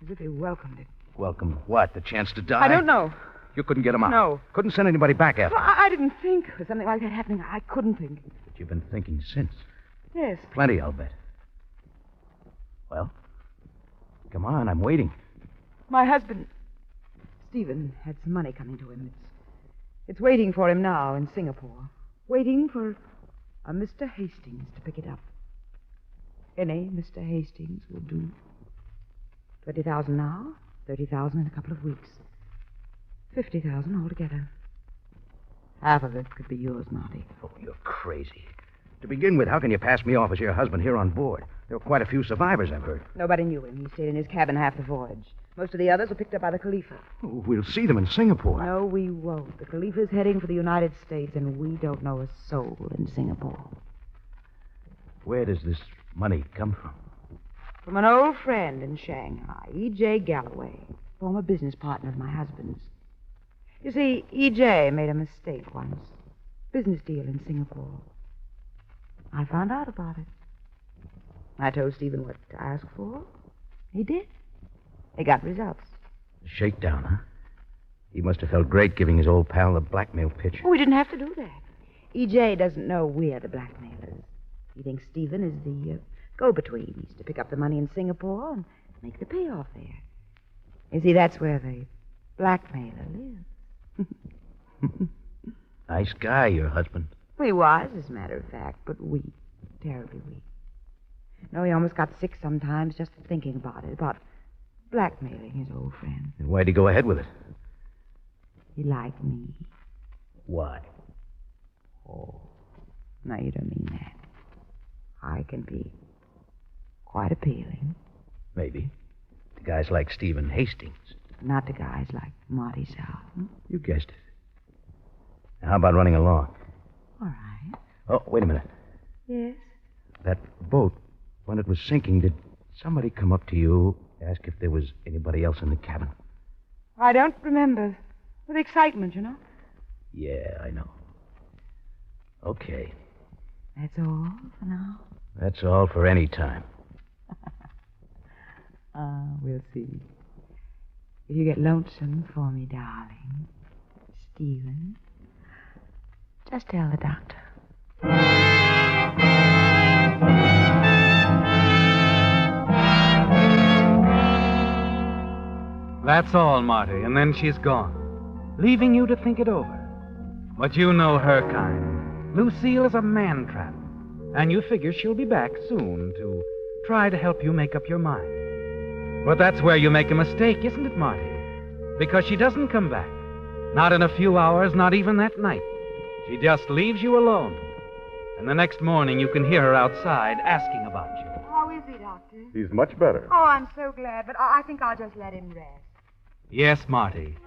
As if he welcomed it. Welcome what? The chance to die? I don't know. You couldn't get him out? No. Couldn't send anybody back after him? I didn't think of something like that happening. I couldn't think. But you've been thinking since. Yes. Plenty, I'll bet. Well, come on, I'm waiting. My husband, Stephen, had some money coming to him. It's waiting for him now in Singapore. Waiting for a Mr. Hastings to pick it up. Any Mr. Hastings will do. 20,000 now, 30,000 in a couple of weeks. 50,000 altogether. Half of it could be yours, Marty. Oh, you're crazy. To begin with, how can you pass me off as your husband here on board? There were quite a few survivors, I've heard. Nobody knew him. He stayed in his cabin half the voyage. Most of the others were picked up by the Khalifa. Oh, we'll see them in Singapore. No, we won't. The Khalifa's heading for the United States, and we don't know a soul in Singapore. Where does this money come from? From an old friend in Shanghai, E.J. Galloway, former business partner of my husband's. You see, E.J. made a mistake once. Business deal in Singapore. I found out about it. I told Stephen what to ask for. He did. He got results. A shakedown, huh? He must have felt great giving his old pal the blackmail pitch. Oh, we didn't have to do that. E.J. doesn't know we're the blackmailers. He thinks Stephen is the go-between. He's to pick up the money in Singapore and make the payoff there. You see, that's where the blackmailer lives. Nice guy, your husband. He was, as a matter of fact, but weak. Terribly weak. No, he almost got sick sometimes just thinking about it, about blackmailing his old friend. And why'd he go ahead with it? He liked me. Why? Oh, no, you don't mean that. I can be quite appealing. Maybe. To guys like Stephen Hastings. Not to guys like Marty Southern. You guessed it. Now, how about running along? All right. Oh, wait a minute. Yes? That boat, when it was sinking, did somebody come up to you, ask if there was anybody else in the cabin? I don't remember. With excitement, you know. Yeah, I know. Okay. That's all for now? That's all for any time. We'll see. If you get lonesome for me, darling, Stephen, just tell the doctor. That's all, Marty, and then she's gone, leaving you to think it over. But you know her kind. Lucille is a man-trap, and you figure she'll be back soon to try to help you make up your mind. But that's where you make a mistake, isn't it, Marty? Because she doesn't come back. Not in a few hours, not even that night. She just leaves you alone. And the next morning you can hear her outside asking about you. How is he, Doctor? He's much better. Oh, I'm so glad, but I think I'll just let him rest. Yes, Marty.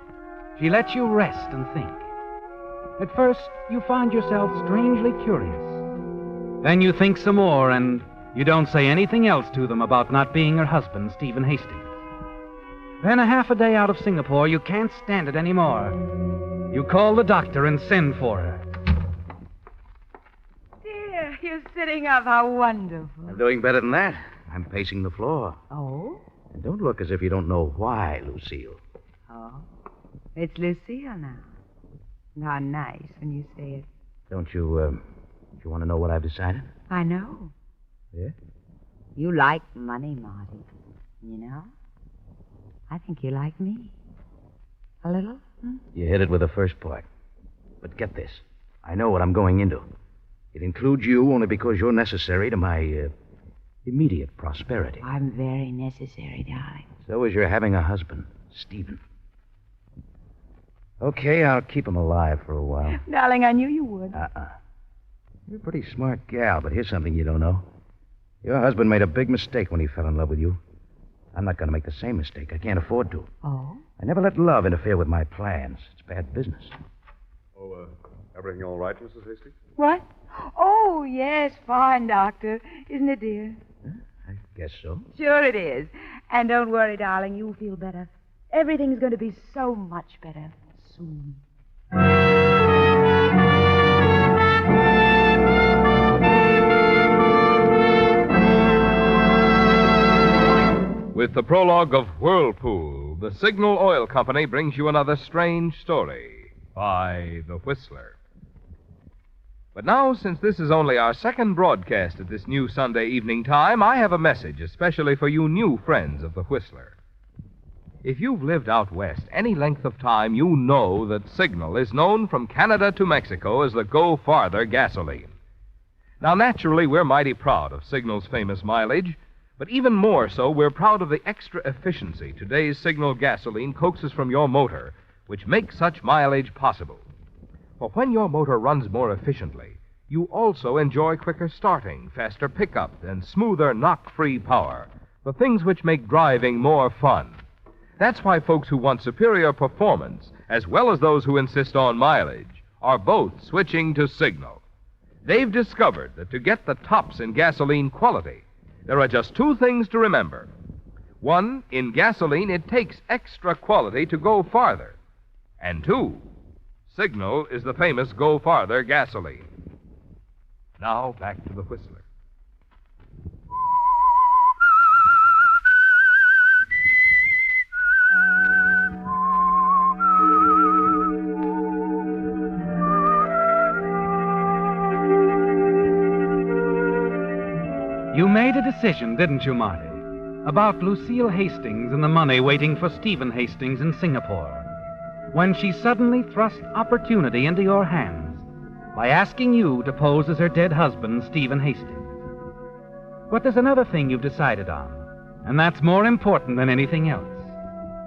She lets you rest and think. At first, you find yourself strangely curious. Then you think some more, and you don't say anything else to them about not being her husband, Stephen Hastings. Then, a half a day out of Singapore, you can't stand it anymore. You call the doctor and send for her. Dear, you're sitting up. How wonderful. I'm doing better than that. I'm pacing the floor. Oh? And don't look as if you don't know why, Lucille. Oh. It's Lucille now. How nice when you say it. Don't you want to know what I've decided? I know. Yeah? You like money, Marty. You know? I think you like me. A little? You hit it with the first part. But get this. I know what I'm going into. It includes you only because you're necessary to my immediate prosperity. I'm very necessary, darling. So is your having a husband, Stephen. Okay, I'll keep him alive for a while. Darling, I knew you would. You're a pretty smart gal, but here's something you don't know. Your husband made a big mistake when he fell in love with you. I'm not going to make the same mistake. I can't afford to. Oh? I never let love interfere with my plans. It's bad business. Oh, everything all right, Mrs. Hastings? What? Oh, yes, fine, Doctor. Isn't it, dear? I guess so. Sure it is. And don't worry, darling, you'll feel better. Everything's going to be so much better soon. With the prologue of Whirlpool, the Signal Oil Company brings you another strange story by The Whistler. But now, since this is only our second broadcast at this new Sunday evening time, I have a message especially for you new friends of The Whistler. If you've lived out west any length of time, you know that Signal is known from Canada to Mexico as the Go Farther gasoline. Now, naturally, we're mighty proud of Signal's famous mileage, but even more so, we're proud of the extra efficiency today's Signal gasoline coaxes from your motor, which makes such mileage possible. For when your motor runs more efficiently, you also enjoy quicker starting, faster pickup, and smoother knock-free power, the things which make driving more fun. That's why folks who want superior performance, as well as those who insist on mileage, are both switching to Signal. They've discovered that to get the tops in gasoline quality, there are just two things to remember. One, in gasoline, it takes extra quality to go farther. And two, Signal is the famous Go Farther gasoline. Now, back to the Whistler. You made a decision, didn't you, Marty? About Lucille Hastings and the money waiting for Stephen Hastings in Singapore, when she suddenly thrust opportunity into your hands by asking you to pose as her dead husband, Stephen Hastings. But there's another thing you've decided on, and that's more important than anything else.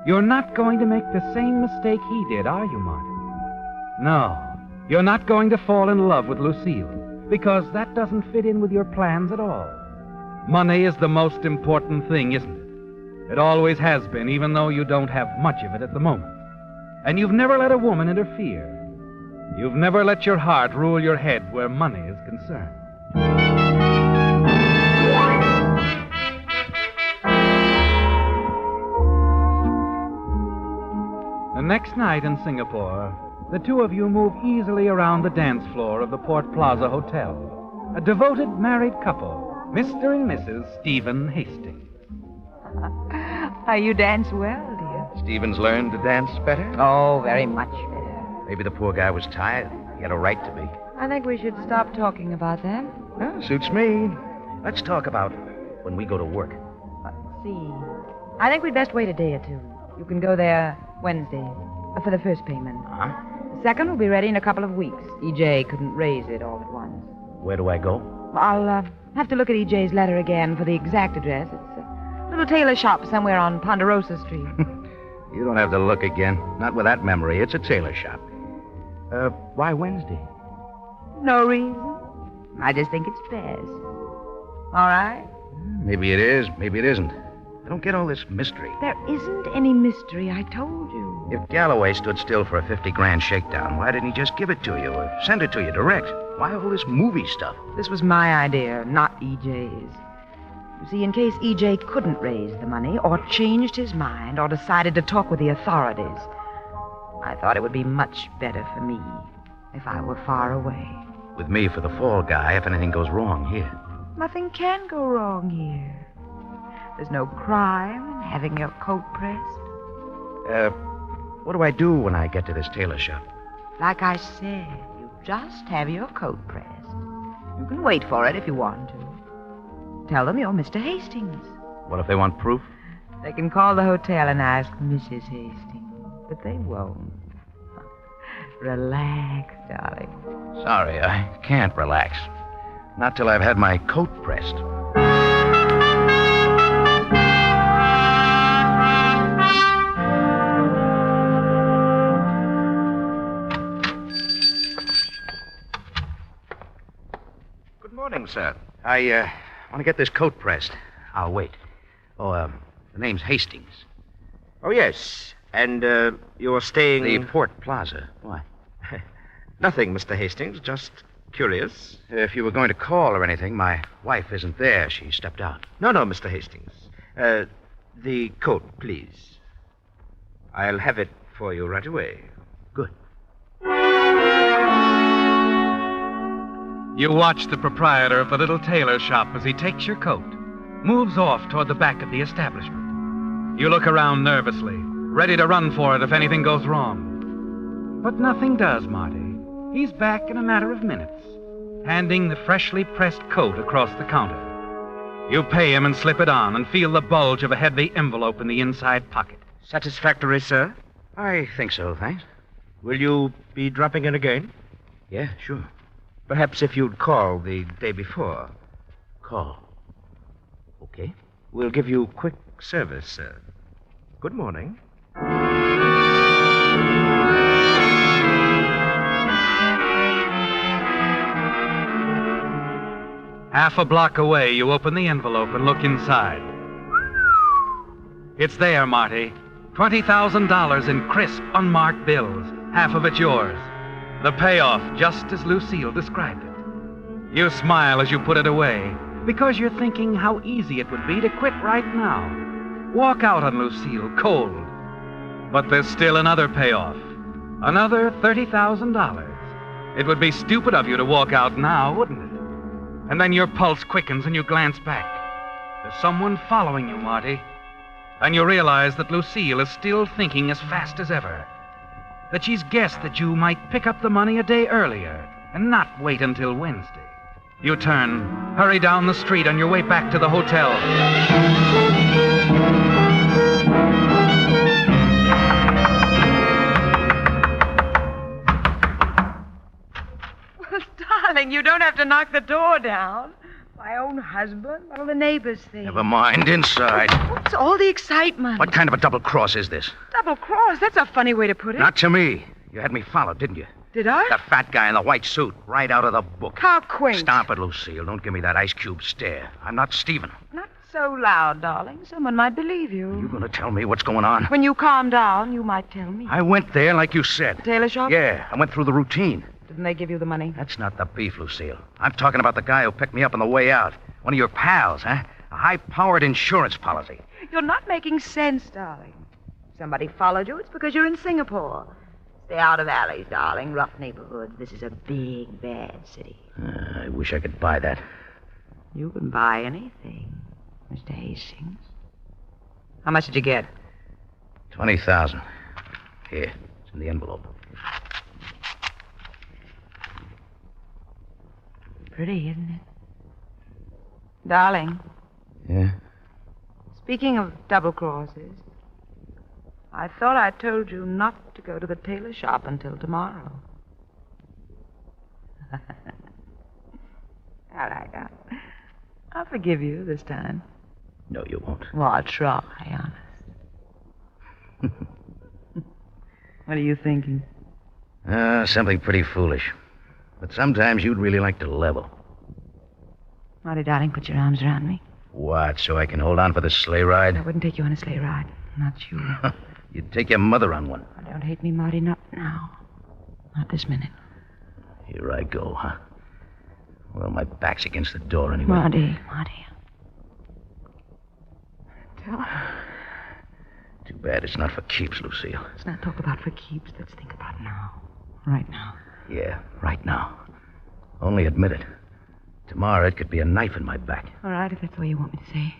You're not going to make the same mistake he did, are you, Marty? No, you're not going to fall in love with Lucille, because that doesn't fit in with your plans at all. Money is the most important thing, isn't it? It always has been, even though you don't have much of it at the moment. And you've never let a woman interfere. You've never let your heart rule your head where money is concerned. The next night in Singapore, the two of you move easily around the dance floor of the Port Plaza Hotel. A devoted married couple, Mr. and Mrs. Stephen Hastings. You dance well, dear. Stephen's learned to dance better? Oh, very much better. Maybe the poor guy was tired. He had a right to be. I think we should stop talking about that. Well, suits me. Let's talk about when we go to work. See, I think we'd best wait a day or two. You can go there Wednesday for the first payment. Huh? The second will be ready in a couple of weeks. E.J. couldn't raise it all at once. Where do I go? I'll have to look at E.J.'s letter again for the exact address. It's a little tailor shop somewhere on Ponderosa Street. You don't have to look again. Not with that memory. It's a tailor shop. Why Wednesday? No reason. I just think it's best. All right? Maybe it is. Maybe it isn't. I don't get all this mystery. There isn't any mystery, I told you. If Galloway stood still for a 50-grand shakedown, why didn't he just give it to you or send it to you direct? Why all this movie stuff? This was my idea, not E.J.'s. You see, in case E.J. couldn't raise the money or changed his mind or decided to talk with the authorities, I thought it would be much better for me if I were far away. With me for the fall guy if anything goes wrong here. Nothing can go wrong here. There's no crime in having your coat pressed. What do I do when I get to this tailor shop? Like I said, you just have your coat pressed. You can wait for it if you want to. Tell them you're Mr. Hastings. What if they want proof? They can call the hotel and ask Mrs. Hastings, but they won't. Relax, darling. Sorry, I can't relax. Not till I've had my coat pressed. Good morning, sir. I want to get this coat pressed. I'll wait. Oh, the name's Hastings. Oh, yes. And you're staying... The Port Plaza. Why? Nothing, Mr. Hastings. Just curious. If you were going to call or anything, my wife isn't there. She stepped out. No, Mr. Hastings. The coat, please. I'll have it for you right away. Good. You watch the proprietor of the little tailor shop as he takes your coat, moves off toward the back of the establishment. You look around nervously, ready to run for it if anything goes wrong. But nothing does, Marty. He's back in a matter of minutes, handing the freshly pressed coat across the counter. You pay him and slip it on and feel the bulge of a heavy envelope in the inside pocket. Satisfactory, sir? I think so, thanks. Will you be dropping in again? Yeah, sure. Perhaps if you'd called the day before. Call. Okay. We'll give you quick service, sir. Good morning. Half a block away, you open the envelope and look inside. It's there, Marty. $20,000 in crisp, unmarked bills. Half of it yours. The payoff, just as Lucille described it. You smile as you put it away, because you're thinking how easy it would be to quit right now. Walk out on Lucille, cold. But there's still another payoff. Another $30,000. It would be stupid of you to walk out now, wouldn't it? And then your pulse quickens and you glance back. There's someone following you, Marty. And you realize that Lucille is still thinking as fast as ever. That she's guessed that you might pick up the money a day earlier and not wait until Wednesday. You turn, hurry down the street on your way back to the hotel. Well, darling, you don't have to knock the door down. My own husband? What'll the neighbors think? Never mind, inside. What's all the excitement? What kind of a double cross is this? Double cross? That's a funny way to put it. Not to me. You had me followed, didn't you? Did I? That fat guy in the white suit, right out of the book. How quaint. Stop it, Lucille. Don't give me that ice cube stare. I'm not Stephen. Not so loud, darling. Someone might believe you. You going to tell me what's going on? When you calm down, you might tell me. I went there like you said. Tailor shop? Yeah, I went through the routine. Didn't they give you the money? That's not the beef, Lucille. I'm talking about the guy who picked me up on the way out. One of your pals, huh? A high-powered insurance policy. You're not making sense, darling. If somebody followed you, it's because you're in Singapore. Stay out of alleys, darling. Rough neighborhoods. This is a big, bad city. I wish I could buy that. You can buy anything, Mr. Hastings. How much did you get? 20,000. Here, it's in the envelope. Pretty, isn't it? Darling. Yeah? Speaking of double crosses, I thought I told you not to go to the tailor shop until tomorrow. All right, I'll forgive you this time. No, you won't. Well, I'll try, honest. What are you thinking? Something pretty foolish. But sometimes you'd really like to level. Marty, darling, put your arms around me. What, so I can hold on for the sleigh ride? I wouldn't take you on a sleigh ride. Not you. You'd take your mother on one. Oh, don't hate me, Marty. Not now. Not this minute. Here I go, huh? Well, my back's against the door anyway. Marty. Tell. Too bad it's not for keeps, Lucille. Let's not talk about for keeps. Let's think about now. Right now. Yeah, right now. Only admit it. Tomorrow it could be a knife in my back. All right, if that's all you want me to say.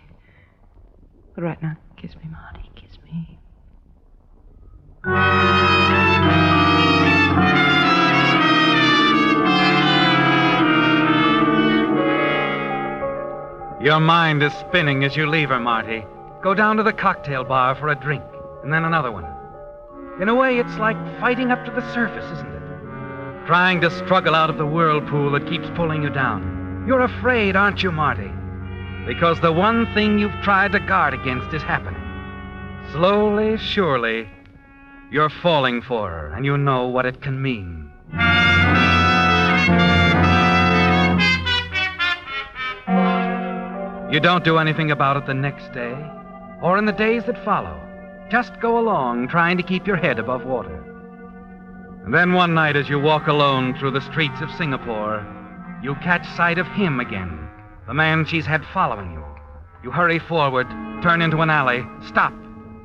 But right now, kiss me, Marty. Kiss me. Your mind is spinning as you leave her, Marty. Go down to the cocktail bar for a drink, and then another one. In a way, it's like fighting up to the surface, isn't it? Trying to struggle out of the whirlpool that keeps pulling you down. You're afraid, aren't you, Marty? Because the one thing you've tried to guard against is happening. Slowly, surely, you're falling for her, and you know what it can mean. You don't do anything about it the next day, or in the days that follow. Just go along, trying to keep your head above water. And then one night, as you walk alone through the streets of Singapore, you catch sight of him again, the man she's had following you. You hurry forward, turn into an alley, stop,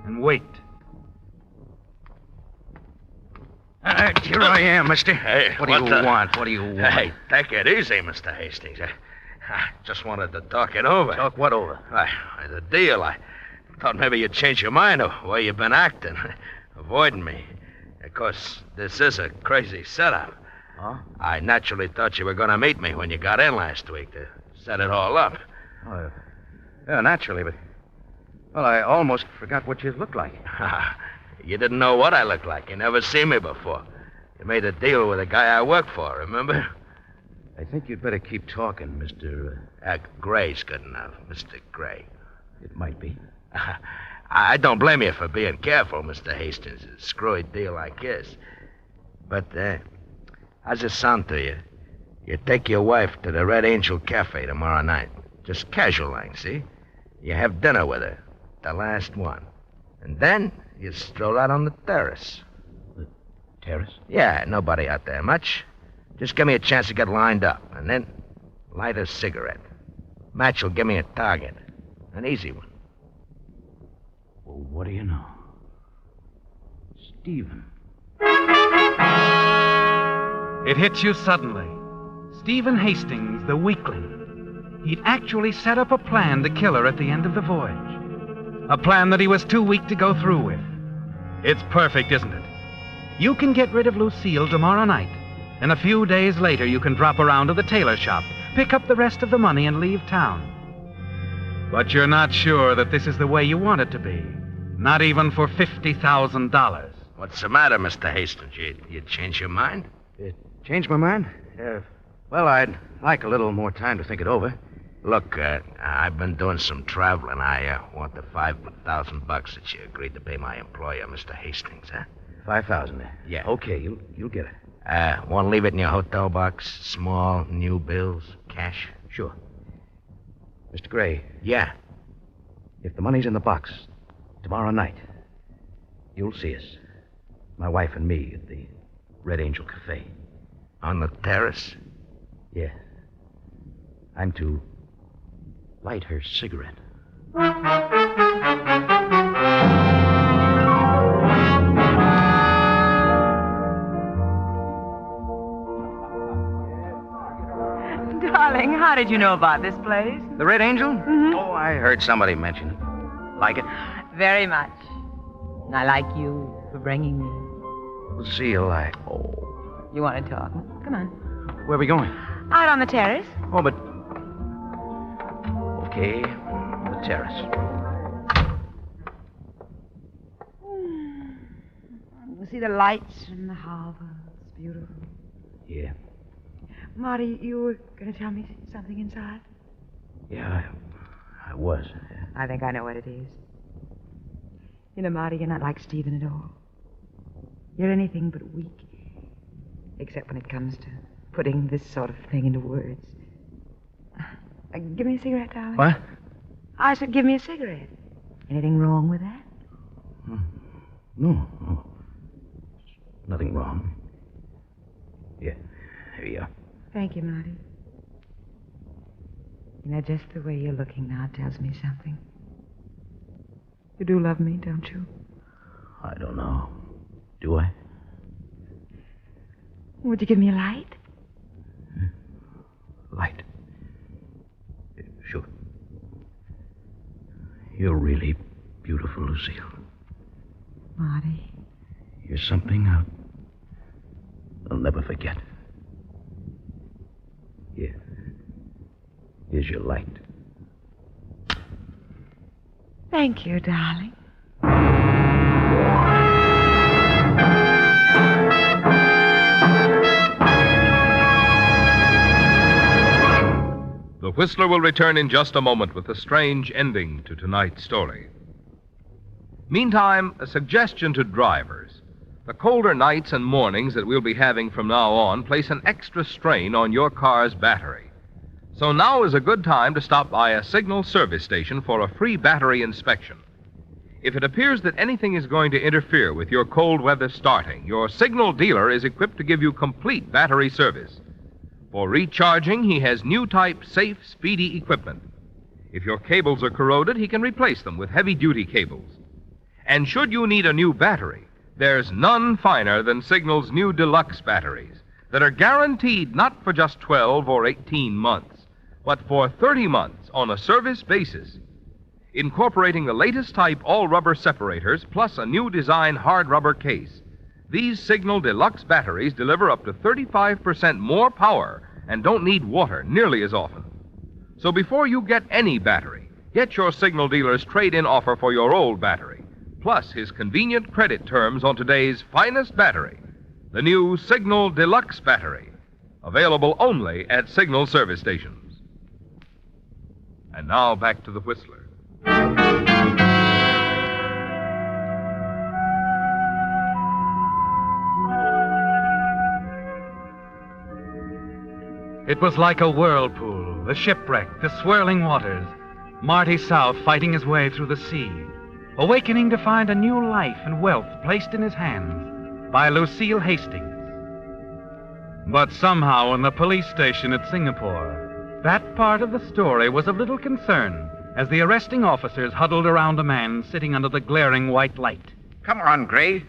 and wait. Here I am, mister. Hey, what do you want? What do you want? Hey, take it easy, Mr. Hastings. I just wanted to talk it over. Talk what over? The deal. I thought maybe you'd change your mind of the way you've been acting, avoiding me. Of course, this is a crazy setup. Huh? I naturally thought you were going to meet me when you got in last week to set it all up. Oh, yeah, naturally, but... Well, I almost forgot what you looked like. You didn't know what I looked like. You never seen me before. You made a deal with a guy I work for, remember? I think you'd better keep talking, Mr. Gray's good enough, Mr. Gray. It might be. I don't blame you for being careful, Mr. Hastings. A screwy deal like this. But, how's it sound to you? You take your wife to the Red Angel Cafe tomorrow night. Just casual like, see? You have dinner with her. The last one. And then you stroll out on the terrace. The terrace? Yeah, nobody out there much. Just give me a chance to get lined up, and then light a cigarette. Match will give me a target. An easy one. Well, what do you know? Stephen. It hits you suddenly. Stephen Hastings, the weakling. He'd actually set up a plan to kill her at the end of the voyage. A plan that he was too weak to go through with. It's perfect, isn't it? You can get rid of Lucille tomorrow night. And a few days later, you can drop around to the tailor shop, pick up the rest of the money, and leave town. But you're not sure that this is the way you want it to be. Not even for $50,000. What's the matter, Mr. Hastings? You changed your mind? Changed my mind? Well, I'd like a little more time to think it over. Look, I've been doing some traveling. I want the $5,000 that you agreed to pay my employer, Mr. Hastings, huh? $5,000. Yeah. Okay, you'll get it. Want to leave it in your hotel box? Small, new bills, cash? Sure. Mr. Gray. Yeah. If the money's in the box, tomorrow night, you'll see us. My wife and me at the Red Angel Cafe. On the terrace? Yeah. I'm to light her cigarette. Darling, how did you know about this place? The Red Angel? Mm-hmm. Oh, I heard somebody mention it. Like it? Very much. I like you for bringing me. Lucille, You want to talk? Come on. Where are we going? Out on the terrace. Oh, but... Okay, the terrace. You see the lights from the harbor. It's beautiful. Yeah. Marty, you were going to tell me something inside? Yeah, I was. I think I know what it is. You know, Marty, you're not like Stephen at all. You're anything but weak. Except when it comes to putting this sort of thing into words. Give me a cigarette, darling. What? I said give me a cigarette. Anything wrong with that? No. Nothing wrong. Yeah, here you are. Thank you, Marty. You know, just the way you're looking now tells me something. You do love me, don't you? I don't know. Do I? Would you give me a light? Light? Sure. You're really beautiful, Lucille. Marty. You're something I'll never forget. Here. Here's your light. Thank you, darling. The Whistler will return in just a moment with a strange ending to tonight's story. Meantime, a suggestion to drivers. The colder nights and mornings that we'll be having from now on place an extra strain on your car's battery. So now is a good time to stop by a Signal service station for a free battery inspection. If it appears that anything is going to interfere with your cold weather starting, your Signal dealer is equipped to give you complete battery service. For recharging, he has new type safe, speedy equipment. If your cables are corroded, he can replace them with heavy-duty cables. And should you need a new battery, there's none finer than Signal's new deluxe batteries that are guaranteed not for just 12 or 18 months, but for 30 months on a service basis. Incorporating the latest type all-rubber separators plus a new design hard rubber case, these Signal Deluxe batteries deliver up to 35% more power and don't need water nearly as often. So before you get any battery, get your Signal dealer's trade-in offer for your old battery, plus his convenient credit terms on today's finest battery, the new Signal Deluxe battery. Available only at Signal service stations. And now back to the Whistler. It was like a whirlpool, the shipwreck, the swirling waters. Marty South fighting his way through the sea, awakening to find a new life and wealth placed in his hands by Lucille Hastings. But somehow in the police station at Singapore, that part of the story was of little concern as the arresting officers huddled around a man sitting under the glaring white light. Come on, Gray.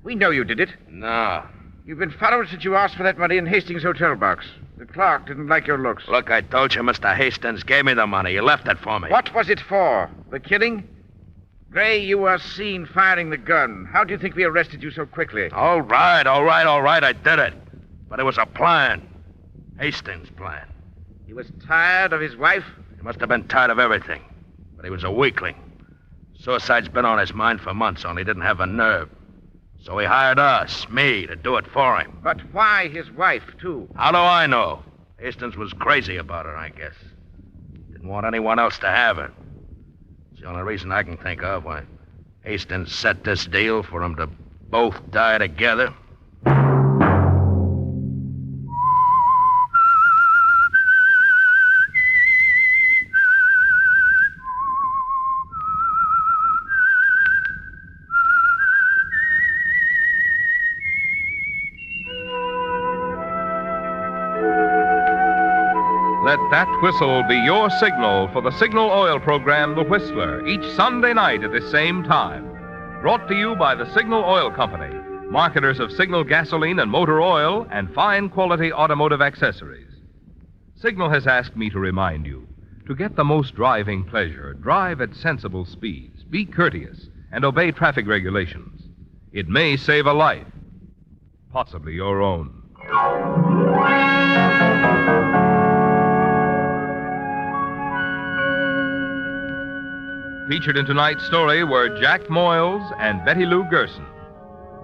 We know you did it. No. You've been followed since you asked for that money in Hastings' hotel box. The clerk didn't like your looks. Look, I told you Mr. Hastings gave me the money. He left it for me. What was it for? The killing? Gray, you were seen firing the gun. How do you think we arrested you so quickly? All right. I did it. But it was a plan. Hastings' plan. He was tired of his wife? He must have been tired of everything. But he was a weakling. Suicide's been on his mind for months, only didn't have a nerve. So he hired us, me, to do it for him. But why his wife, too? How do I know? Hastings was crazy about her, I guess. Didn't want anyone else to have her. It's the only reason I can think of why Hastings set this deal for them to both die together. Let that whistle be your signal for the Signal Oil program, The Whistler, each Sunday night at the same time. Brought to you by the Signal Oil Company, marketers of Signal gasoline and motor oil and fine quality automotive accessories. Signal has asked me to remind you, to get the most driving pleasure, drive at sensible speeds, be courteous, and obey traffic regulations. It may save a life, possibly your own. Featured in tonight's story were Jack Moyles and Betty Lou Gerson.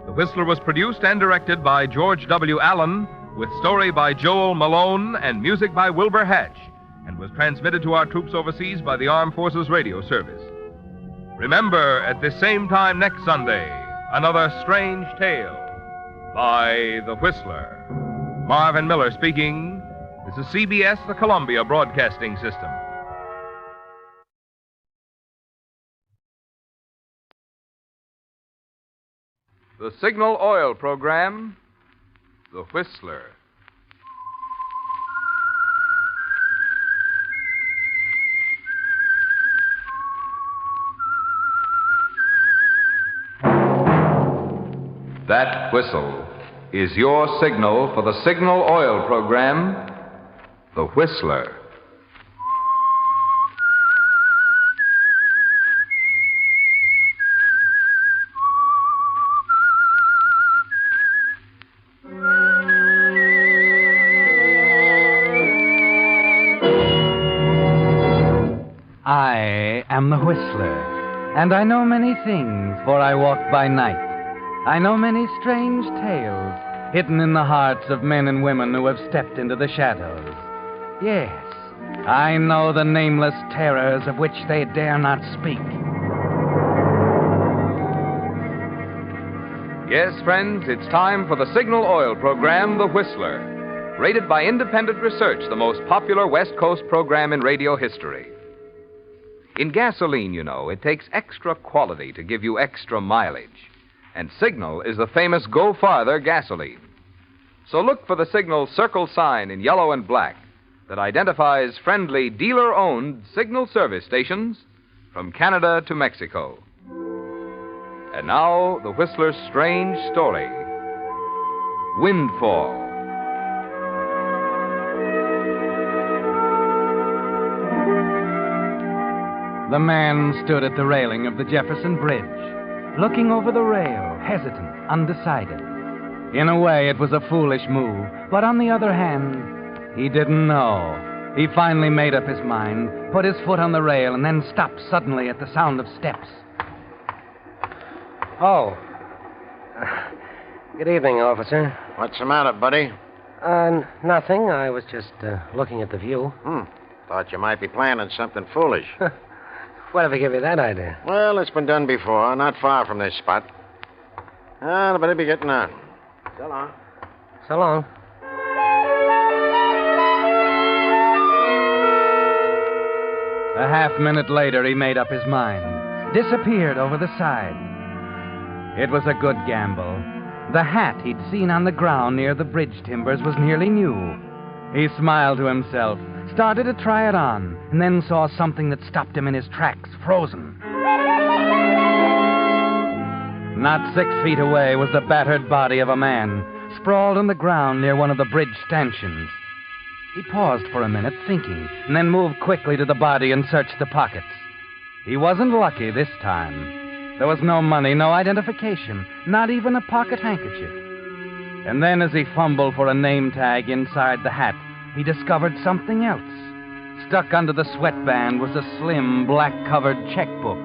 The Whistler was produced and directed by George W. Allen, with story by Joel Malone and music by Wilbur Hatch, and was transmitted to our troops overseas by the Armed Forces Radio Service. Remember, at this same time next Sunday, another strange tale by The Whistler. Marvin Miller speaking. This is CBS, the Columbia Broadcasting System. The Signal Oil program, The Whistler. That whistle is your signal for the Signal Oil program, The Whistler. I am the Whistler, and I know many things, for I walk by night. I know many strange tales hidden in the hearts of men and women who have stepped into the shadows. Yes, I know the nameless terrors of which they dare not speak. Yes, friends, it's time for the Signal Oil program, The Whistler. Rated by independent research, the most popular West Coast program in radio history. In gasoline, you know, it takes extra quality to give you extra mileage. And Signal is the famous Go Farther gasoline. So look for the Signal circle sign in yellow and black that identifies friendly dealer-owned Signal service stations from Canada to Mexico. And now, the Whistler's strange story, Windfall. The man stood at the railing of the Jefferson Bridge, looking over the rail, hesitant, undecided. In a way, it was a foolish move, but on the other hand, he didn't know. He finally made up his mind, put his foot on the rail, and then stopped suddenly at the sound of steps. Oh. Good evening, officer. What's the matter, buddy? Nothing. I was just looking at the view. Thought you might be planning something foolish. Whatever gave you that idea? Well, it's been done before, not far from this spot. I better be getting on. So long. So long. A half-minute later, he made up his mind. Disappeared over the side. It was a good gamble. The hat he'd seen on the ground near the bridge timbers was nearly new. He smiled to himself, started to try it on, and then saw something that stopped him in his tracks, frozen. Not 6 feet away was the battered body of a man, sprawled on the ground near one of the bridge stanchions. He paused for a minute, thinking, and then moved quickly to the body and searched the pockets. He wasn't lucky this time. There was no money, no identification, not even a pocket handkerchief. And then as he fumbled for a name tag inside the hat, he discovered something else. Stuck under the sweatband was a slim, black-covered checkbook.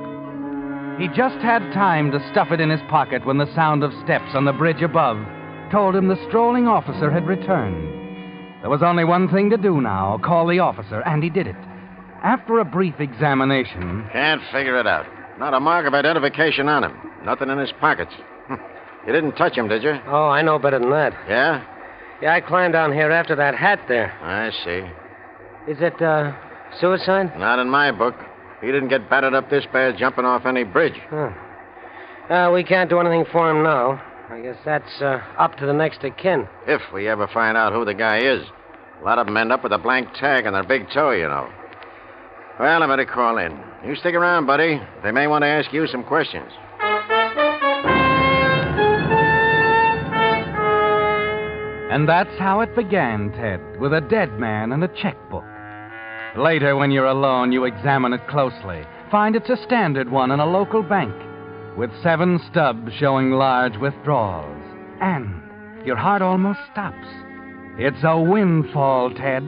He just had time to stuff it in his pocket when the sound of steps on the bridge above told him the strolling officer had returned. There was only one thing to do now, call the officer, and he did it. After a brief examination... Can't figure it out. Not a mark of identification on him. Nothing in his pockets. You didn't touch him, did you? Oh, I know better than that. Yeah? Yeah, I climbed down here after that hat there. I see. Is it, suicide? Not in my book. He didn't get battered up this bad jumping off any bridge. We can't do anything for him now. I guess that's up to the next of kin. If we ever find out who the guy is. A lot of them end up with a blank tag on their big toe, you know. Well, I better call in. You stick around, buddy. They may want to ask you some questions. And that's how it began, Ted, with a dead man and a checkbook. Later, when you're alone, you examine it closely. Find it's a standard one in a local bank, with 7 stubs showing large withdrawals. And your heart almost stops. It's a windfall, Ted.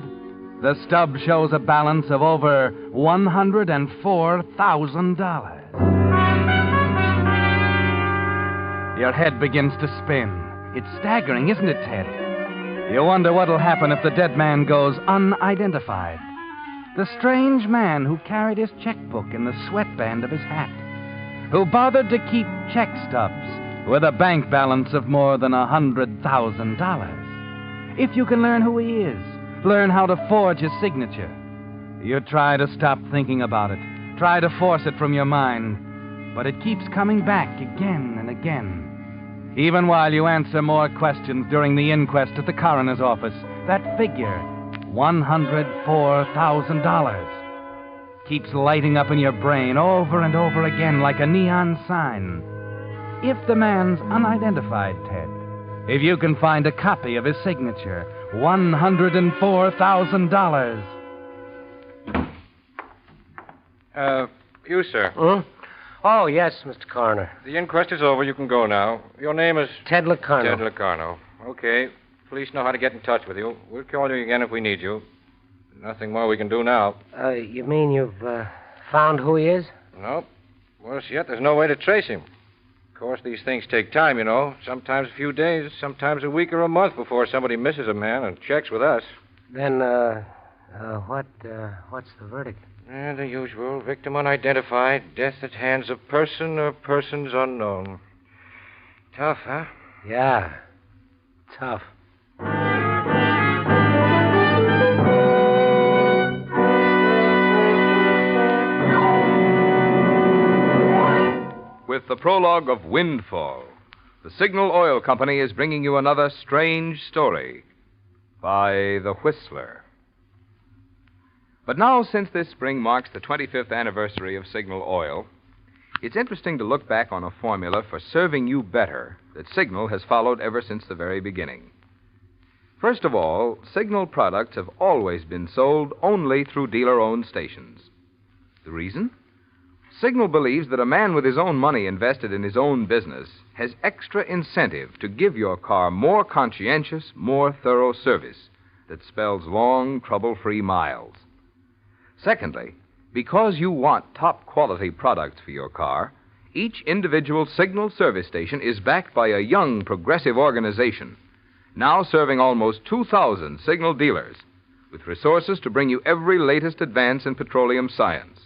The stub shows a balance of over $104,000. Your head begins to spin. It's staggering, isn't it, Ted? You wonder what'll happen if the dead man goes unidentified. The strange man who carried his checkbook in the sweatband of his hat, who bothered to keep check stubs with a bank balance of more than $100,000. If you can learn who he is, learn how to forge his signature, you try to stop thinking about it, try to force it from your mind, but it keeps coming back again and again. Even while you answer more questions during the inquest at the coroner's office, that figure, $104,000, keeps lighting up in your brain over and over again like a neon sign. If the man's unidentified, Ted, if you can find a copy of his signature, $104,000. You, sir. Oh, yes, Mr. Coroner. The inquest is over. You can go now. Your name is? Ted Locarno. Ted Locarno. Okay. Police know how to get in touch with you. We'll call you again if we need you. Nothing more we can do now. You mean you've found who he is? Nope. Worse yet, there's no way to trace him. Of course, these things take time, you know. Sometimes a few days, sometimes a week or a month before somebody misses a man and checks with us. Then, what's the verdict? The usual. Victim unidentified. Death at hands of person or persons unknown. Tough, huh? Yeah. Tough. With the prologue of Windfall, the Signal Oil Company is bringing you another strange story by The Whistler. But now, since this spring marks the 25th anniversary of Signal Oil, it's interesting to look back on a formula for serving you better that Signal has followed ever since the very beginning. First of all, Signal products have always been sold only through dealer-owned stations. The reason? Signal believes that a man with his own money invested in his own business has extra incentive to give your car more conscientious, more thorough service that spells long, trouble-free miles. Secondly, because you want top-quality products for your car, each individual Signal service station is backed by a young, progressive organization now serving almost 2,000 signal dealers, with resources to bring you every latest advance in petroleum science.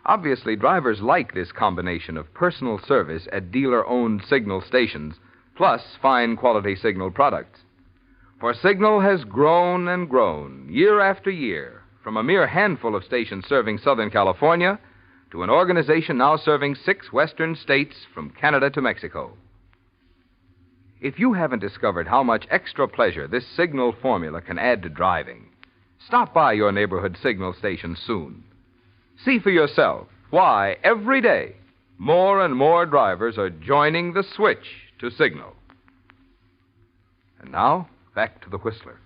Obviously, drivers like this combination of personal service at dealer-owned signal stations, plus fine quality signal products. For Signal has grown and grown, year after year, from a mere handful of stations serving Southern California to an organization now serving 6 western states from Canada to Mexico. If you haven't discovered how much extra pleasure this Signal formula can add to driving, stop by your neighborhood Signal station soon. See for yourself why, every day, more and more drivers are joining the switch to Signal. And now, back to the Whistler.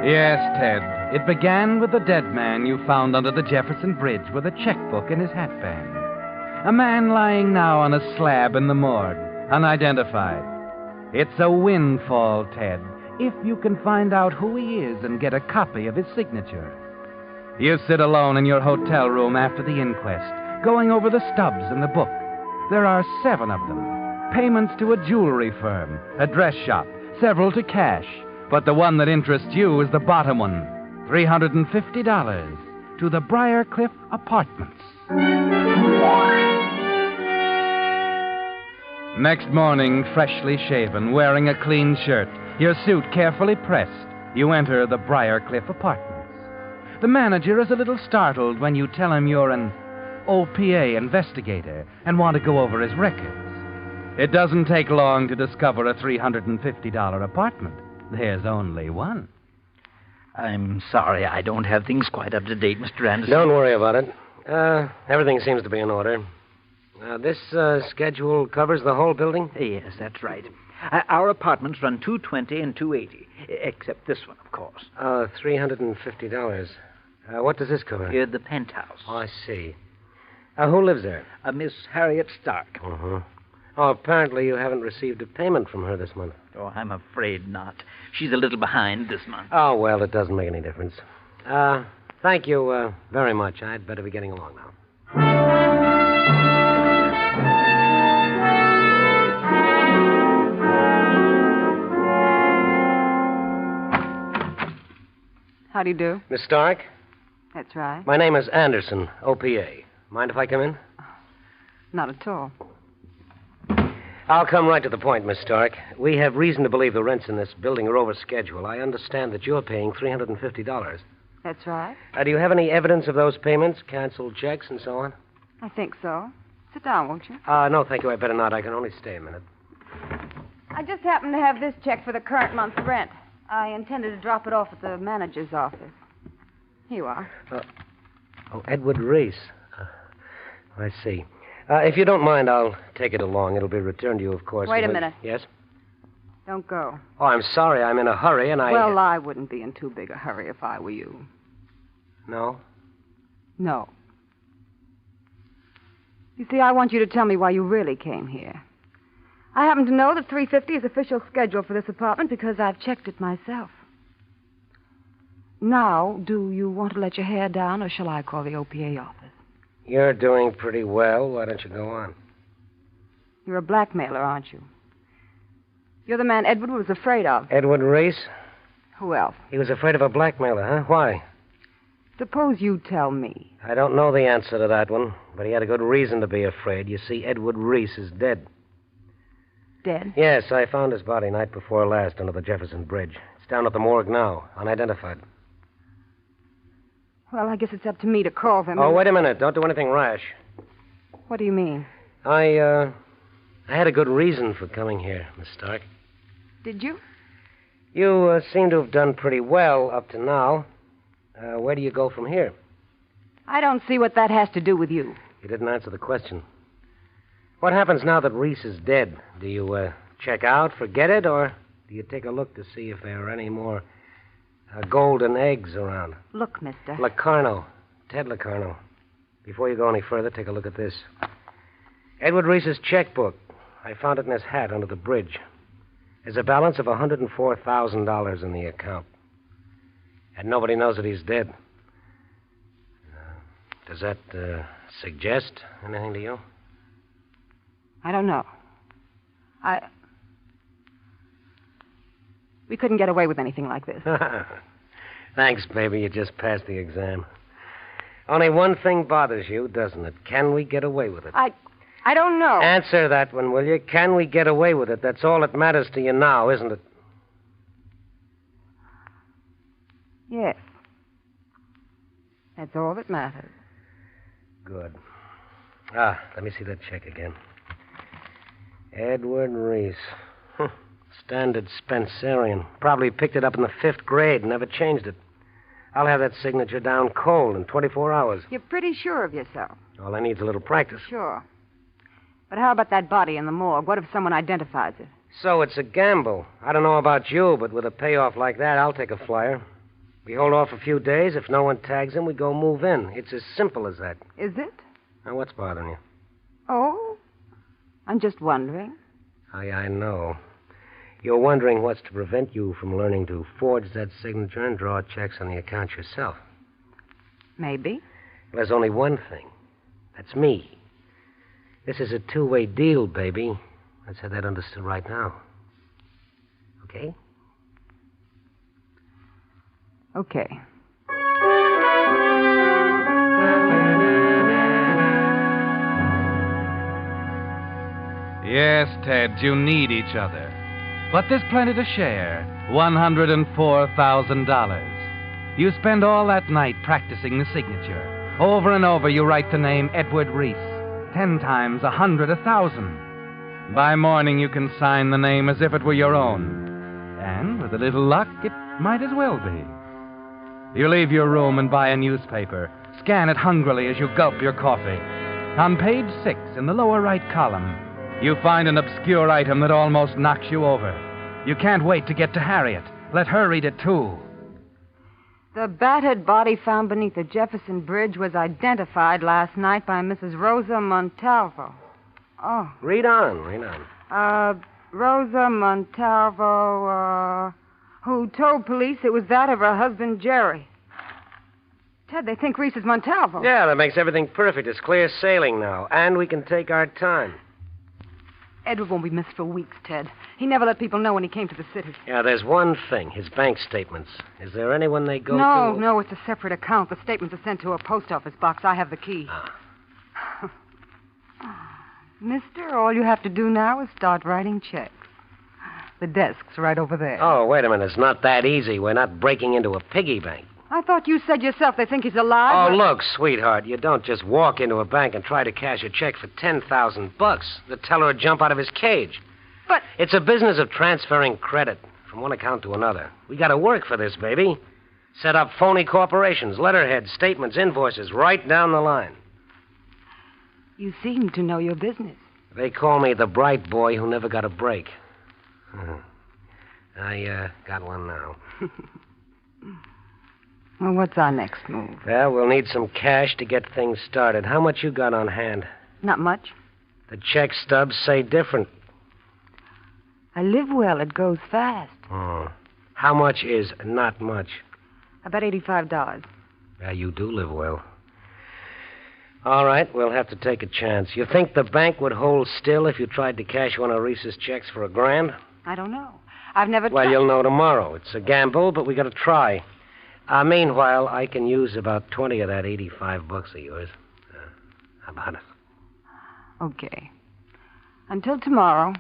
Yes, Ted. It began with the dead man you found under the Jefferson Bridge with a checkbook in his hatband. A man lying now on a slab in the morgue, unidentified. It's a windfall, Ted, if you can find out who he is and get a copy of his signature. You sit alone in your hotel room after the inquest, going over the stubs in the book. There are 7 of them. Payments to a jewelry firm, a dress shop, several to cash. But the one that interests you is the bottom one, $350, to the Briarcliff Apartments. Next morning, freshly shaven, wearing a clean shirt, your suit carefully pressed, you enter the Briarcliff Apartments. The manager is a little startled when you tell him you're an OPA investigator and want to go over his records. It doesn't take long to discover a $350 apartment. There's only one. I'm sorry I don't have things quite up to date, Mr. Anderson. Don't worry about it. Everything seems to be in order. This schedule covers the whole building? Yes, that's right. Our apartments run $220 and $280, except this one, of course. $350. What does this cover? The penthouse. Oh, I see. Who lives there? Miss Harriet Stark. Uh-huh. Oh, apparently you haven't received a payment from her this month. Oh, I'm afraid not. She's a little behind this month. Oh, well, it doesn't make any difference. Thank you very much. I'd better be getting along now. How do you do? Miss Stark? That's right. My name is Anderson, OPA. Mind if I come in? Not at all. I'll come right to the point, Miss Stark. We have reason to believe the rents in this building are over schedule. I understand that you're paying $350. That's right. Do you have any evidence of those payments, canceled checks, and so on? I think so. Sit down, won't you? No, thank you. I better not. I can only stay a minute. I just happen to have this check for the current month's rent. I intended to drop it off at the manager's office. Here you are. Edward Reese. I see. If you don't mind, I'll take it along. It'll be returned to you, of course. Wait a minute. Yes? Don't go. Oh, I'm sorry. I'm in a hurry, and Well, I wouldn't be in too big a hurry if I were you. No? No. You see, I want you to tell me why you really came here. I happen to know that $350 is official schedule for this apartment because I've checked it myself. Now, do you want to let your hair down, or shall I call the OPA office? You're doing pretty well. Why don't you go on? You're a blackmailer, aren't you? You're the man Edward was afraid of. Edward Reese? Who else? He was afraid of a blackmailer, huh? Why? Suppose you tell me. I don't know the answer to that one, but he had a good reason to be afraid. You see, Edward Reese is dead. Dead? Yes, I found his body night before last under the Jefferson Bridge. It's down at the morgue now, unidentified. Well, I guess it's up to me to call them. Oh, wait a minute. Don't do anything rash. What do you mean? I had a good reason for coming here, Miss Stark. Did you? You seem to have done pretty well up to now. Where do you go from here? I don't see what that has to do with you. You didn't answer the question. What happens now that Reese is dead? Do you check out, forget it, or do you take a look to see if there are any more golden eggs around? Look, mister. Locarno. Ted Locarno. Before you go any further, take a look at this. Edward Reese's checkbook. I found it in his hat under the bridge. There's a balance of $104,000 in the account. And nobody knows that he's dead. Does that suggest anything to you? I don't know. We couldn't get away with anything like this. Thanks, baby. You just passed the exam. Only one thing bothers you, doesn't it? Can we get away with it? I don't know. Answer that one, will you? Can we get away with it? That's all that matters to you now, isn't it? Yes. That's all that matters. Good. Let me see that check again. Edward Reese. Standard Spencerian. Probably picked it up in the 5th grade and never changed it. I'll have that signature down cold in 24 hours. You're pretty sure of yourself. All I need's a little practice. Sure. But how about that body in the morgue? What if someone identifies it? So it's a gamble. I don't know about you, but with a payoff like that, I'll take a flyer. We hold off a few days. If no one tags him, we go move in. It's as simple as that. Is it? Now, what's bothering you? Oh, I'm just wondering. I know. You're wondering what's to prevent you from learning to forge that signature and draw checks on the account yourself. Maybe. Well, there's only one thing. That's me. This is a two-way deal, baby. Let's have that understood right now. Okay? Okay. Yes, Ted, you need each other. But there's plenty to share. $104,000. You spend all that night practicing the signature. Over and over, you write the name Edward Reese. 10 times, 100, 1,000. By morning, you can sign the name as if it were your own. And with a little luck, it might as well be. You leave your room and buy a newspaper. Scan it hungrily as you gulp your coffee. On page 6, in the lower right column, you find an obscure item that almost knocks you over. You can't wait to get to Harriet. Let her read it, too. The battered body found beneath the Jefferson Bridge was identified last night by Mrs. Rosa Montalvo. Oh. Read on. Rosa Montalvo, who told police it was that of her husband, Jerry. Ted, they think Reese is Montalvo. Yeah, that makes everything perfect. It's clear sailing now, and we can take our time. Edward won't be missed for weeks, Ted. He never let people know when he came to the city. Yeah, there's one thing, his bank statements. Is there anyone they go to? No, it's a separate account. The statements are sent to a post office box. I have the key. Mister, all you have to do now is start writing checks. The desk's right over there. Oh, wait a minute. It's not that easy. We're not breaking into a piggy bank. I thought you said yourself they think he's alive. Oh, look, sweetheart, you don't just walk into a bank and try to cash a check for $10,000. The teller would jump out of his cage. But it's a business of transferring credit from one account to another. We got to work for this, baby. Set up phony corporations, letterheads, statements, invoices, right down the line. You seem to know your business. They call me the bright boy who never got a break. I got one now. Well, what's our next move? Well, we'll need some cash to get things started. How much you got on hand? Not much. The check stubs say different. I live well. It goes fast. Oh. How much is not much? About $85. Yeah, you do live well. All right, we'll have to take a chance. You think the bank would hold still if you tried to cash one of Reese's checks for $1,000? I don't know. I've never Well, tried. you'll know tomorrow. It's a gamble, but we got to try. Meanwhile, I can use about 20 of that $85 of yours. How about it? Okay. Until tomorrow.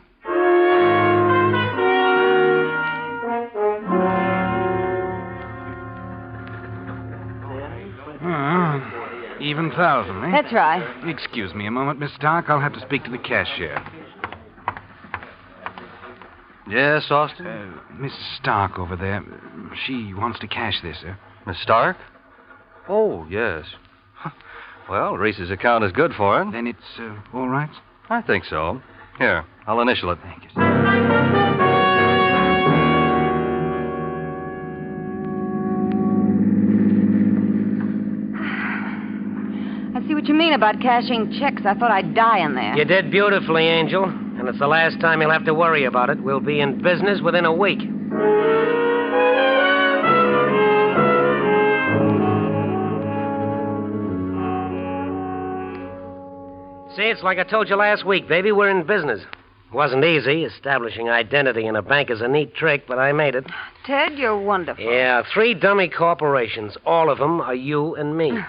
Even 1,000, eh? That's right. Excuse me a moment, Miss Stark. I'll have to speak to the cashier. Yes, Austin? Miss Stark over there. She wants to cash this, sir. Miss Stark? Oh, yes. Well, Reese's account is good for him. Then it's all right? I think so. Here, I'll initial it. Thank you, I see what you mean about cashing checks. I thought I'd die in there. You did beautifully, Angel. And And it's the last time you'll have to worry about it. We'll be in business within a week. See, it's like I told you last week, baby. We're in business. It wasn't easy. Establishing identity in a bank is a neat trick, but I made it. Ted, you're wonderful. Yeah, 3 dummy corporations. All of them are you and me.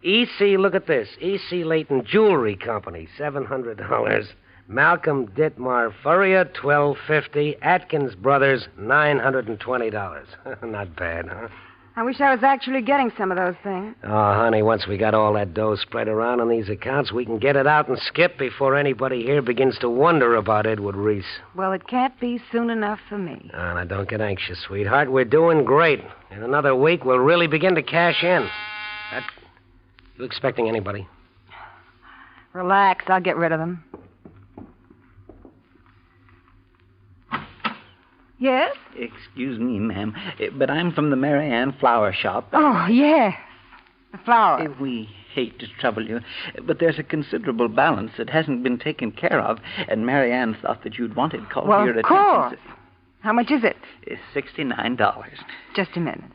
E.C., look at this. E.C. Layton Jewelry Company, $700. Malcolm Ditmar Furrier, $12.50. Atkins Brothers, $920. Not bad, huh? I wish I was actually getting some of those things. Oh, honey, once we got all that dough spread around on these accounts, we can get it out and skip before anybody here begins to wonder about Edward Reese. Well, it can't be soon enough for me. Oh, now, don't get anxious, sweetheart. We're doing great. In another week, we'll really begin to cash in. You expecting anybody? Relax. I'll get rid of them. Yes? Excuse me, ma'am, but I'm from the Mary Ann Flower Shop. Oh, yes. The flower. We hate to trouble you, but there's a considerable balance that hasn't been taken care of, and Mary Ann thought that you'd want it called to your attention. Well, of course. How much is it? It's $69. Just a minute.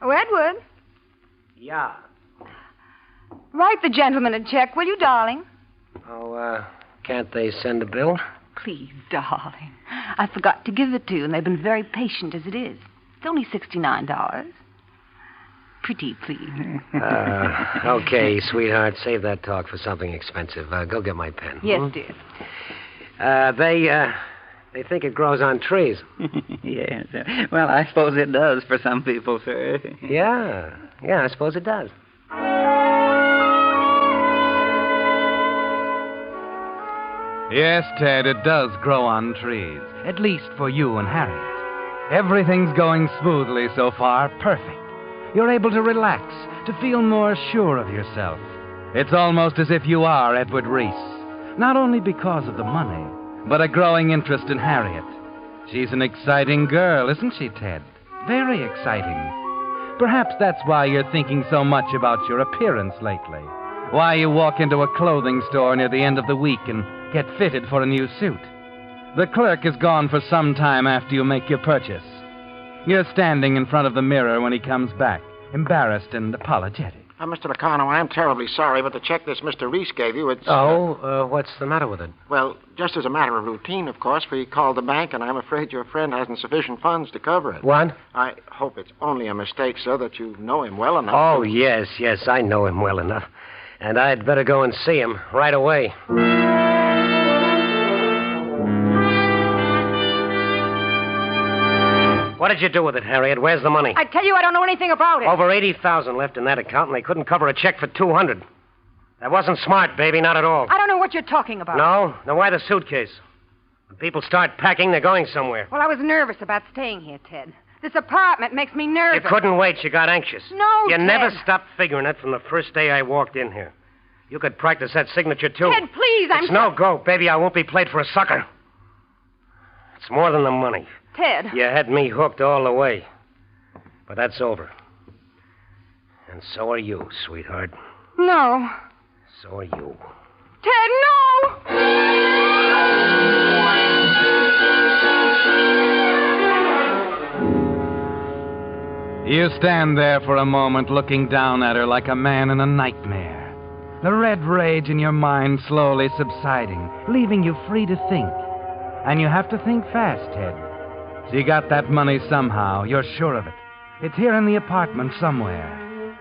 Oh, Edward. Yeah. Write the gentleman a check, will you, darling? Oh, can't they send a bill? Please, darling. I forgot to give it to you, and they've been very patient as it is. It's only $69. Pretty, please. Okay, sweetheart. Save that talk for something expensive. Go get my pen. Yes, dear. They think it grows on trees. Yes. Well, I suppose it does for some people, sir. Yeah, I suppose it does. Yes, Ted, it does grow on trees. At least for you and Harriet. Everything's going smoothly so far. Perfect. You're able to relax, to feel more sure of yourself. It's almost as if you are Edward Reese. Not only because of the money, but a growing interest in Harriet. She's an exciting girl, isn't she, Ted? Very exciting. Perhaps that's why you're thinking so much about your appearance lately. Why you walk into a clothing store near the end of the week and get fitted for a new suit. The clerk is gone for some time after you make your purchase. You're standing in front of the mirror when he comes back, embarrassed and apologetic. Mr. Meccano, I'm terribly sorry, but the check this Mr. Reese gave you, it's... what's the matter with it? Well, just as a matter of routine, of course, we called the bank, and I'm afraid your friend hasn't sufficient funds to cover it. What? I hope it's only a mistake, sir, that you know him well enough. Oh, yes, I know him well enough. And I'd better go and see him right away. What did you do with it, Harriet? Where's the money? I tell you, I don't know anything about it. Over $80,000 left in that account, and they couldn't cover a check for $200. That wasn't smart, baby, not at all. I don't know what you're talking about. No? Then why the suitcase? When people start packing, they're going somewhere. Well, I was nervous about staying here, Ted. This apartment makes me nervous. You couldn't wait. You got anxious. No, You Ted. never stopped figuring it from the first day I walked in here. You could practice that signature, too. Ted, please, It's no go, baby. I won't be played for a sucker. It's more than the money. Ted. You had me hooked all the way. But that's over. And so are you, sweetheart. No. So are you. Ted, no! You stand there for a moment looking down at her like a man in a nightmare. The red rage in your mind slowly subsiding, leaving you free to think. And you have to think fast, Ted. So you got that money somehow, you're sure of it. It's here in the apartment somewhere.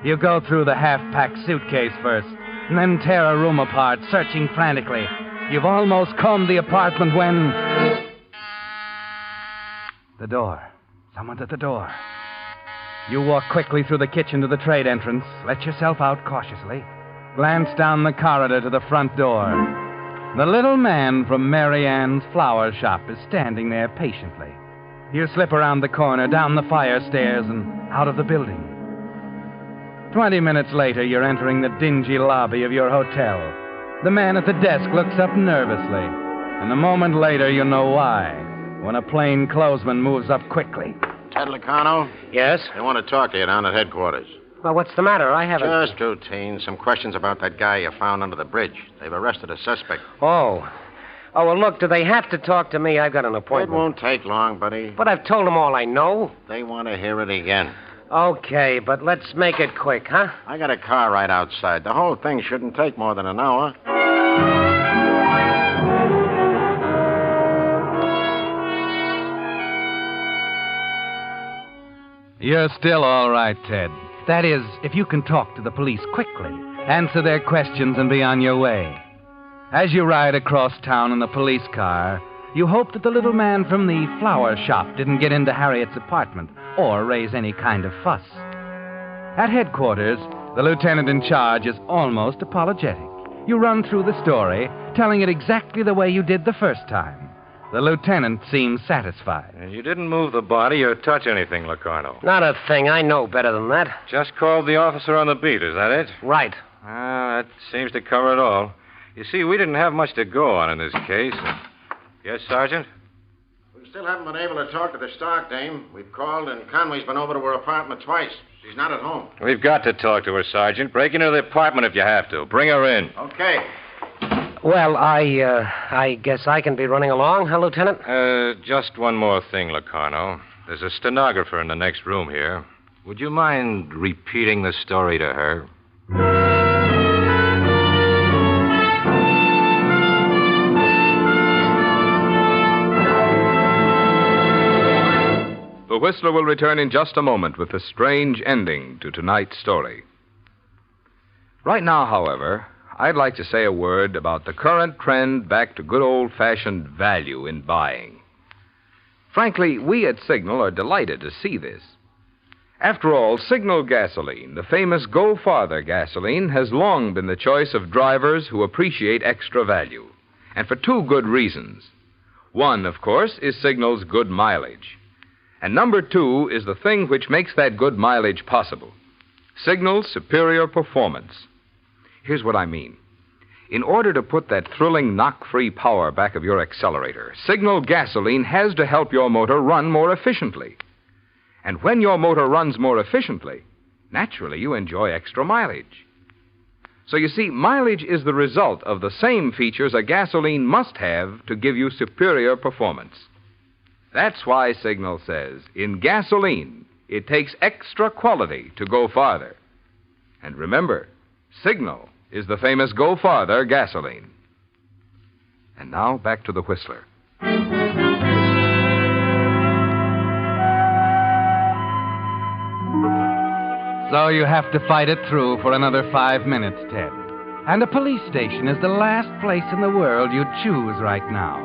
You go through the half-packed suitcase first, and then tear a room apart, searching frantically. You've almost combed the apartment when... The door. Someone's at the door. You walk quickly through the kitchen to the trade entrance, let yourself out cautiously, glance down the corridor to the front door. The little man from Mary Ann's flower shop is standing there patiently. You slip around the corner, down the fire stairs, and out of the building. 20 minutes later, you're entering the dingy lobby of your hotel. The man at the desk looks up nervously, and a moment later, you know why, when a plainclothesman moves up quickly. Ted Licano? Yes? I want to talk to you down at headquarters. Well, what's the matter? I haven't... Just routine. Some questions about that guy you found under the bridge. They've arrested a suspect. Oh. Oh, well, look, do they have to talk to me? I've got an It appointment. won't take long, buddy. But I've told them all I know. They want to hear it again. Okay, but let's make it quick, huh? I got a car right outside. The whole thing shouldn't take more than an hour. You're still all right, Ted. That is, if you can talk to the police quickly, answer their questions, and be on your way. As you ride across town in the police car, you hope that the little man from the flower shop didn't get into Harriet's apartment or raise any kind of fuss. At headquarters, the lieutenant in charge is almost apologetic. You run through the story, telling it exactly the way you did the first time. The lieutenant seems satisfied. And you didn't move the body or touch anything, Locarno. Not a thing. I know better than that. Just called the officer on the beat, is that it? Right. That seems to cover it all. You see, we didn't have much to go on in this case. Yes, Sergeant? We still haven't been able to talk to the Stark dame. We've called, and Conway's been over to her apartment twice. She's not at home. We've got to talk to her, Sergeant. Break into the apartment if you have to. Bring her in. Okay. Well, I guess I can be running along, huh, Lieutenant? Just one more thing, Locarno. There's a stenographer in the next room here. Would you mind repeating the story to her? The Whistler will return in just a moment with the strange ending to tonight's story. Right now, however, I'd like to say a word about the current trend back to good old-fashioned value in buying. Frankly, we at Signal are delighted to see this. After all, Signal gasoline, the famous Go Farther gasoline, has long been the choice of drivers who appreciate extra value, and for two good reasons. One, of course, is Signal's good mileage. And number two is the thing which makes that good mileage possible: Signal's superior performance. Here's what I mean. In order to put that thrilling knock-free power back of your accelerator, Signal gasoline has to help your motor run more efficiently. And when your motor runs more efficiently, naturally you enjoy extra mileage. So you see, mileage is the result of the same features a gasoline must have to give you superior performance. That's why Signal says, in gasoline, it takes extra quality to go farther. And remember, Signal is the famous Go Farther gasoline. And now, back to the Whistler. So you have to fight it through for another 5 minutes, Ted. And a police station is the last place in the world you'd choose right now,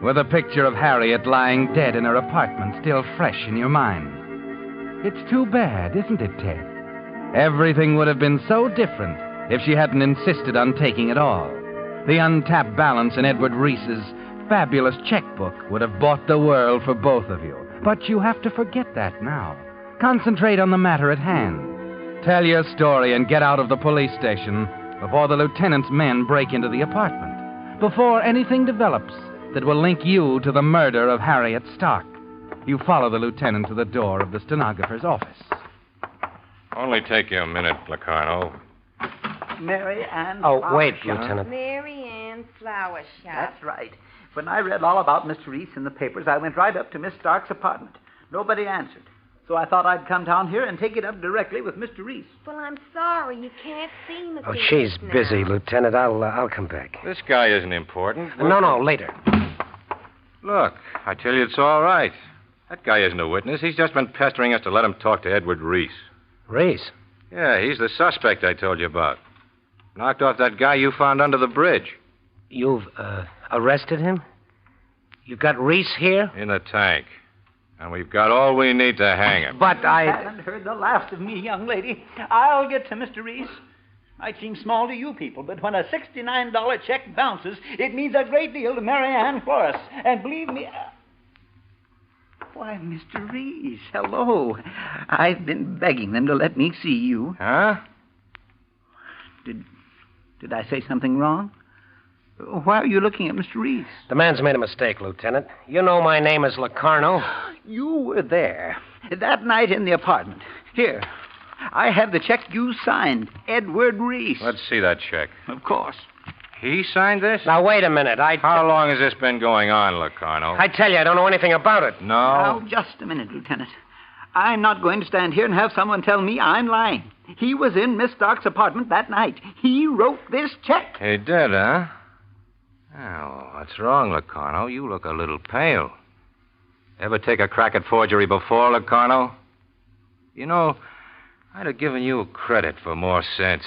with a picture of Harriet lying dead in her apartment still fresh in your mind. It's too bad, isn't it, Ted? Everything would have been so different if she hadn't insisted on taking it all. The untapped balance in Edward Reese's fabulous checkbook would have bought the world for both of you. But you have to forget that now. Concentrate on the matter at hand. Tell your story and get out of the police station before the lieutenant's men break into the apartment, before anything develops that will link you to the murder of Harriet Stark. You follow the lieutenant to the door of the stenographer's office. Only take you a minute, Locarno. Mary Ann Oh, Flower wait, Shop. Lieutenant. Mary Ann Flower Shop. That's right. When I read all about Mr. Reese in the papers, I went right up to Miss Stark's apartment. Nobody answered. So I thought I'd come down here and take it up directly with Mr. Reese. Well, I'm sorry. You can't see Miss Oh, Reese she's now. busy, Lieutenant. I'll come back. This guy isn't important. No, later. Look, I tell you it's all right. That guy isn't a witness. He's just been pestering us to let him talk to Edward Reese. Reese? Yeah, he's the suspect I told you about. Knocked off that guy you found under the bridge. You've, arrested him? You've got Reese here? In the tank. And we've got all we need to hang him. But You haven't heard the last of me, young lady. I'll get to Mr. Reese. Might seem small to you people, but when a $69 check bounces, it means a great deal to Mary Ann Flores. And believe me... Why, Mr. Reese, hello. I've been begging them to let me see you. Huh? Did I say something wrong? Why are you looking at Mr. Reese? The man's made a mistake, Lieutenant. You know my name is Locarno. You were there that night in the apartment. Here, I have the check you signed. Edward Reese. Let's see that check. Of course. He signed this? Now, wait a minute. How long has this been going on, Locarno? I tell you, I don't know anything about it. No? Now, just a minute, Lieutenant. I'm not going to stand here and have someone tell me I'm lying. He was in Miss Stark's apartment that night. He wrote this check. He did, huh? Oh, what's wrong, Locarno? You look a little pale. Ever take a crack at forgery before, Locarno? You know, I'd have given you credit for more sense.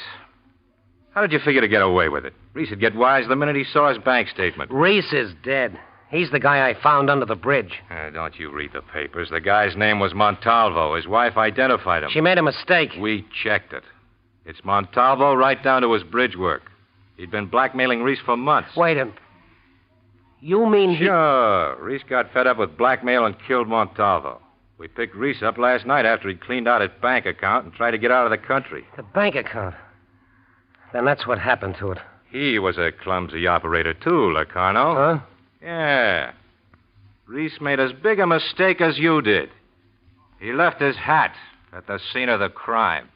How did you figure to get away with it? Reese would get wise the minute he saw his bank statement. Reese is dead. He's the guy I found under the bridge. Don't you read the papers? The guy's name was Montalvo. His wife identified him. She made a mistake. We checked it. It's Montalvo right down to his bridge work. He'd been blackmailing Reese for months. Wait a minute. You mean Sure. Reese got fed up with blackmail and killed Montalvo. We picked Reese up last night after he'd cleaned out his bank account and tried to get out of the country. The bank account? Then that's what happened to it. He was a clumsy operator, too, Locarno. Huh? Yeah. Reese made as big a mistake as you did. He left his hat at the scene of the crime.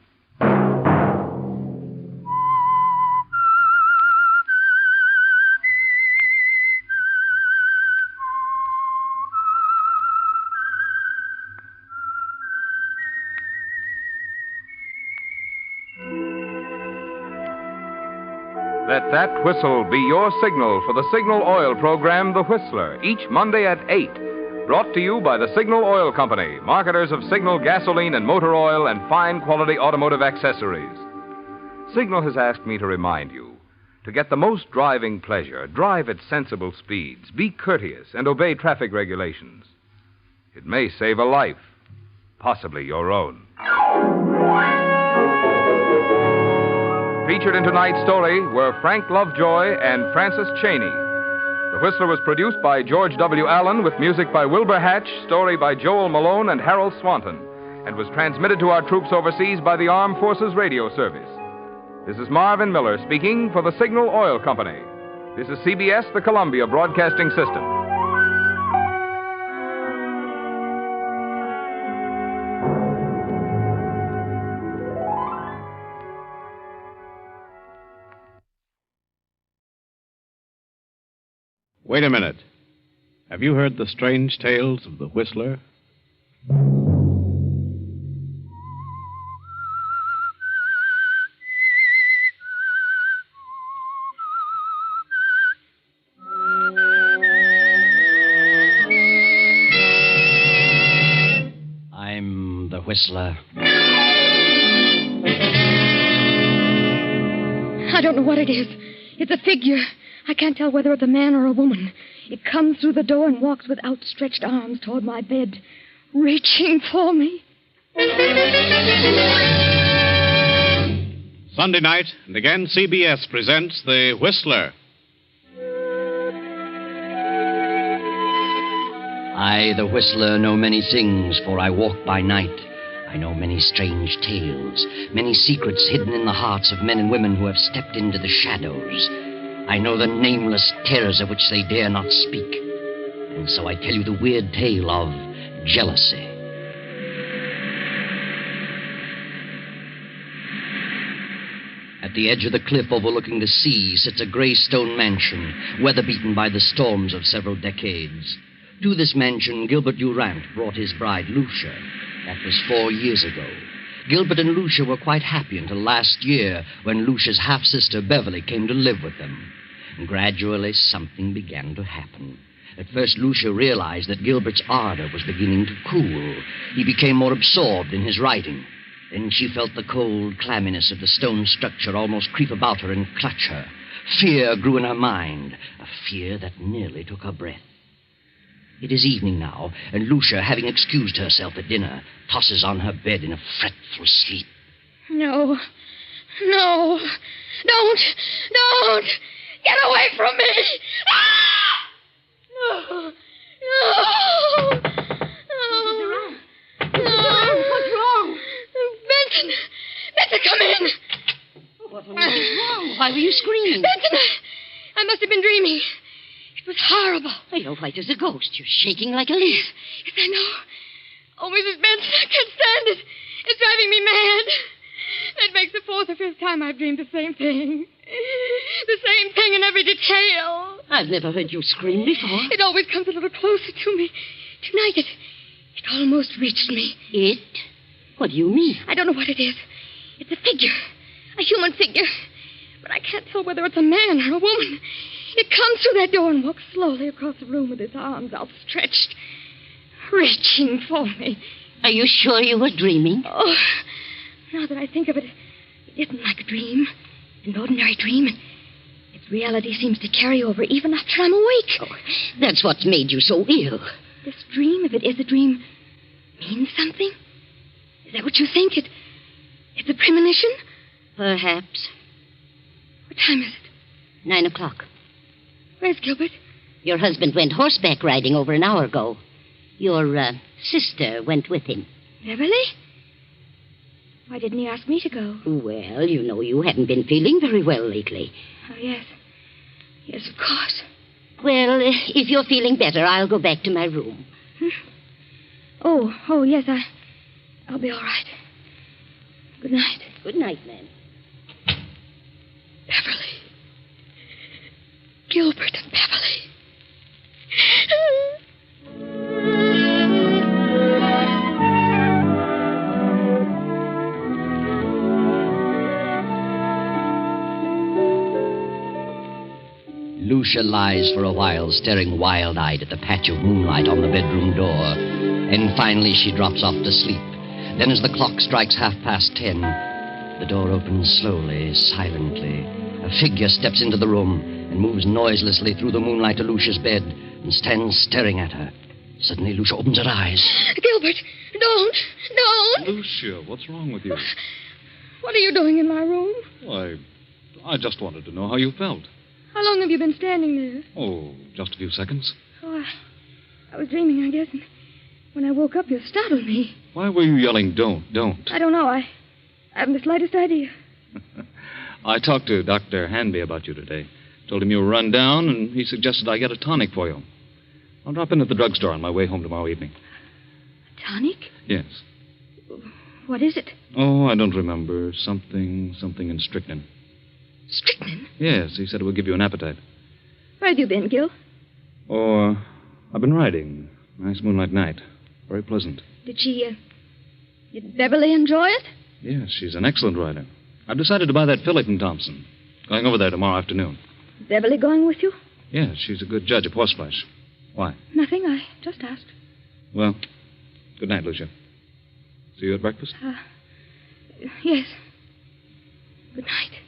Let that whistle be your signal for the Signal Oil program, The Whistler, each Monday at 8. Brought to you by the Signal Oil Company, marketers of Signal gasoline and motor oil and fine quality automotive accessories. Signal has asked me to remind you, to get the most driving pleasure, drive at sensible speeds, be courteous, and obey traffic regulations. It may save a life, possibly your own. Featured in tonight's story were Frank Lovejoy and Francis Cheney. The Whistler was produced by George W. Allen with music by Wilbur Hatch, story by Joel Malone and Harold Swanton, and was transmitted to our troops overseas by the Armed Forces Radio Service. This is Marvin Miller speaking for the Signal Oil Company. This is CBS, the Columbia Broadcasting System. Wait a minute. Have you heard the strange tales of the Whistler? I'm the Whistler. I don't know what it is. It's a figure. I can't tell whether it's a man or a woman. It comes through the door and walks with outstretched arms toward my bed, reaching for me. Sunday night, and again CBS presents The Whistler. I, the Whistler, know many things, for I walk by night. I know many strange tales, many secrets hidden in the hearts of men and women who have stepped into the shadows. I know the nameless terrors of which they dare not speak. And so I tell you the weird tale of jealousy. At the edge of the cliff overlooking the sea sits a gray stone mansion, weather-beaten by the storms of several decades. To this mansion, Gilbert Durant brought his bride, Lucia. That was 4 years ago. Gilbert and Lucia were quite happy until last year, when Lucia's half-sister, Beverly, came to live with them. And gradually, something began to happen. At first, Lucia realized that Gilbert's ardor was beginning to cool. He became more absorbed in his writing. Then she felt the cold clamminess of the stone structure almost creep about her and clutch her. Fear grew in her mind, a fear that nearly took her breath. It is evening now, and Lucia, having excused herself at dinner, tosses on her bed in a fretful sleep. No. No. Don't. Get away from me. Ah! No. What's wrong? Benson, come in. What was wrong? Why were you screaming? Benson, I must have been dreaming. It was horrible. Well, you're white as a ghost. You're shaking like a leaf. Yes, I know. Oh, Mrs. Benson, I can't stand it. It's driving me mad. That makes the 4th or 5th time I've dreamed the same thing. The same thing in every detail. I've never heard you scream before. It always comes a little closer to me. Tonight, it almost reached me. It? What do you mean? I don't know what it is. It's a figure. A human figure. But I can't tell whether it's a man or a woman. It comes through that door and walks slowly across the room with its arms outstretched, reaching for me. Are you sure you were dreaming? Oh, now that I think of it, it isn't like a dream. An ordinary dream. Its reality seems to carry over even after I'm awake. Oh, that's what's made you so ill. This dream, if it is a dream, means something? Is that what you think? It's a premonition? Perhaps. What time is it? 9 o'clock. Where's Gilbert? Your husband went horseback riding over an hour ago. Your sister went with him. Beverly? Why didn't he ask me to go? Well, you know you haven't been feeling very well lately. Oh, yes. Yes, of course. Well, if you're feeling better, I'll go back to my room. Oh, yes, I'll be all right. Good night. Good night, ma'am. Beverly. Gilbert and Beverly. Lucia lies for a while, staring wild-eyed at the patch of moonlight on the bedroom door. And finally she drops off to sleep. Then as the clock strikes 10:30, the door opens slowly, silently. A figure steps into the room and moves noiselessly through the moonlight to Lucia's bed and stands staring at her. Suddenly Lucia opens her eyes. Gilbert, don't. Lucia, what's wrong with you? What are you doing in my room? Why, I just wanted to know how you felt. How long have you been standing there? Oh, just a few seconds. Oh, I was dreaming, I guess, and when I woke up, you startled me. Why were you yelling, don't? I don't know. I haven't the slightest idea. I talked to Dr. Hanby about you today. Told him you were run down, and he suggested I get a tonic for you. I'll drop in at the drugstore on my way home tomorrow evening. A tonic? Yes. What is it? Oh, I don't remember. Something in strychnine. Strychnine? Yes, he said it would give you an appetite. Where have you been, Gil? Oh, I've been riding. Nice moonlight night. Very pleasant. Did Beverly enjoy it? Yes, she's an excellent rider. I've decided to buy that filly from Thompson. Going over there tomorrow afternoon. Beverly going with you? Yes, she's a good judge of horseflesh. Why? Nothing. I just asked. Well, good night, Lucia. See you at breakfast? Yes. Good night.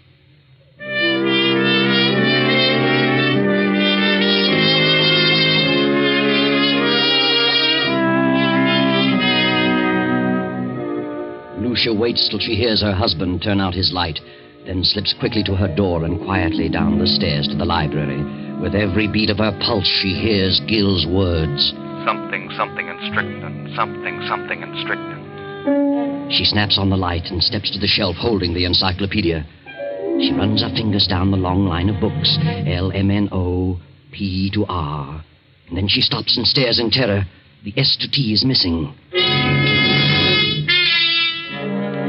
Lucia waits till she hears her husband turn out his light, then slips quickly to her door and quietly down the stairs to the library. With every beat of her pulse, she hears Gil's words. Something in strychnine. Something in strychnine. She snaps on the light and steps to the shelf holding the encyclopedia. She runs her fingers down the long line of books, LMNO, P to R. And then she stops and stares in terror. The S to T is missing.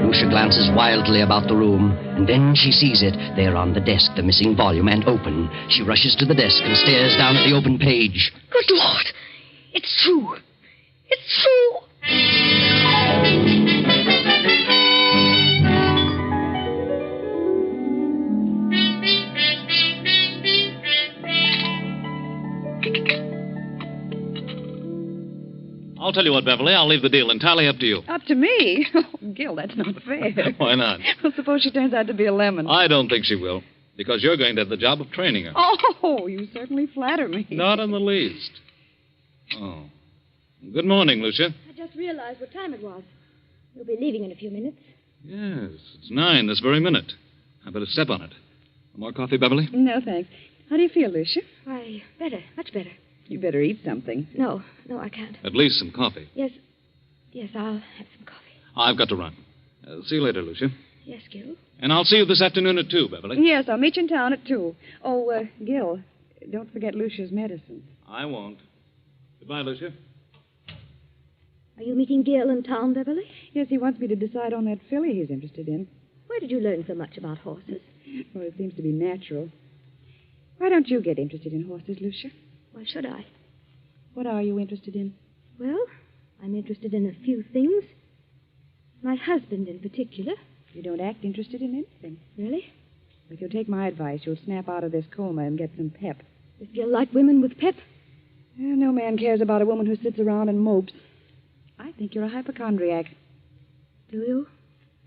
Lucia glances wildly about the room, and then she sees it. There on the desk, the missing volume, and open. She rushes to the desk and stares down at the open page. Good Lord! It's true! It's true! I'll tell you what, Beverly, I'll leave the deal entirely up to you. Up to me? Oh, Gil, that's not fair. Why not? Well, suppose she turns out to be a lemon. I don't think she will, because you're going to have the job of training her. Oh, you certainly flatter me. Not in the least. Oh. Good morning, Lucia. I just realized what time it was. You'll be leaving in a few minutes. Yes, it's 9 this very minute. I better step on it. More coffee, Beverly? No, thanks. How do you feel, Lucia? Why, better. Much better. You better eat something. No, I can't. At least some coffee. Yes, I'll have some coffee. I've got to run. See you later, Lucia. Yes, Gil. And I'll see you this afternoon at 2, Beverly. Yes, I'll meet you in town at 2. Oh, Gil, don't forget Lucia's medicine. I won't. Goodbye, Lucia. Are you meeting Gil in town, Beverly? Yes, he wants me to decide on that filly he's interested in. Where did you learn so much about horses? Well, it seems to be natural. Why don't you get interested in horses, Lucia? Why should I? What are you interested in? Well, I'm interested in a few things. My husband in particular. You don't act interested in anything. Really? If you'll take my advice, you'll snap out of this coma and get some pep. Does Gil like women with pep? Well, no man cares about a woman who sits around and mopes. I think you're a hypochondriac. Do you?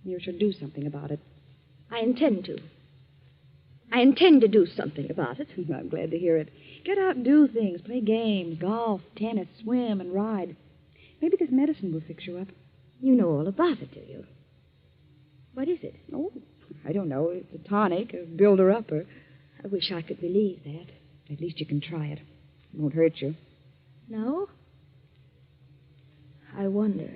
You should do something about it. I intend to. I intend to do something about it. I'm glad to hear it. Get out and do things. Play games, golf, tennis, swim, and ride. Maybe this medicine will fix you up. You know all about it, do you? What is it? Oh, I don't know. It's a tonic, a builder-upper. I wish I could believe that. At least you can try it. It won't hurt you. No? I wonder.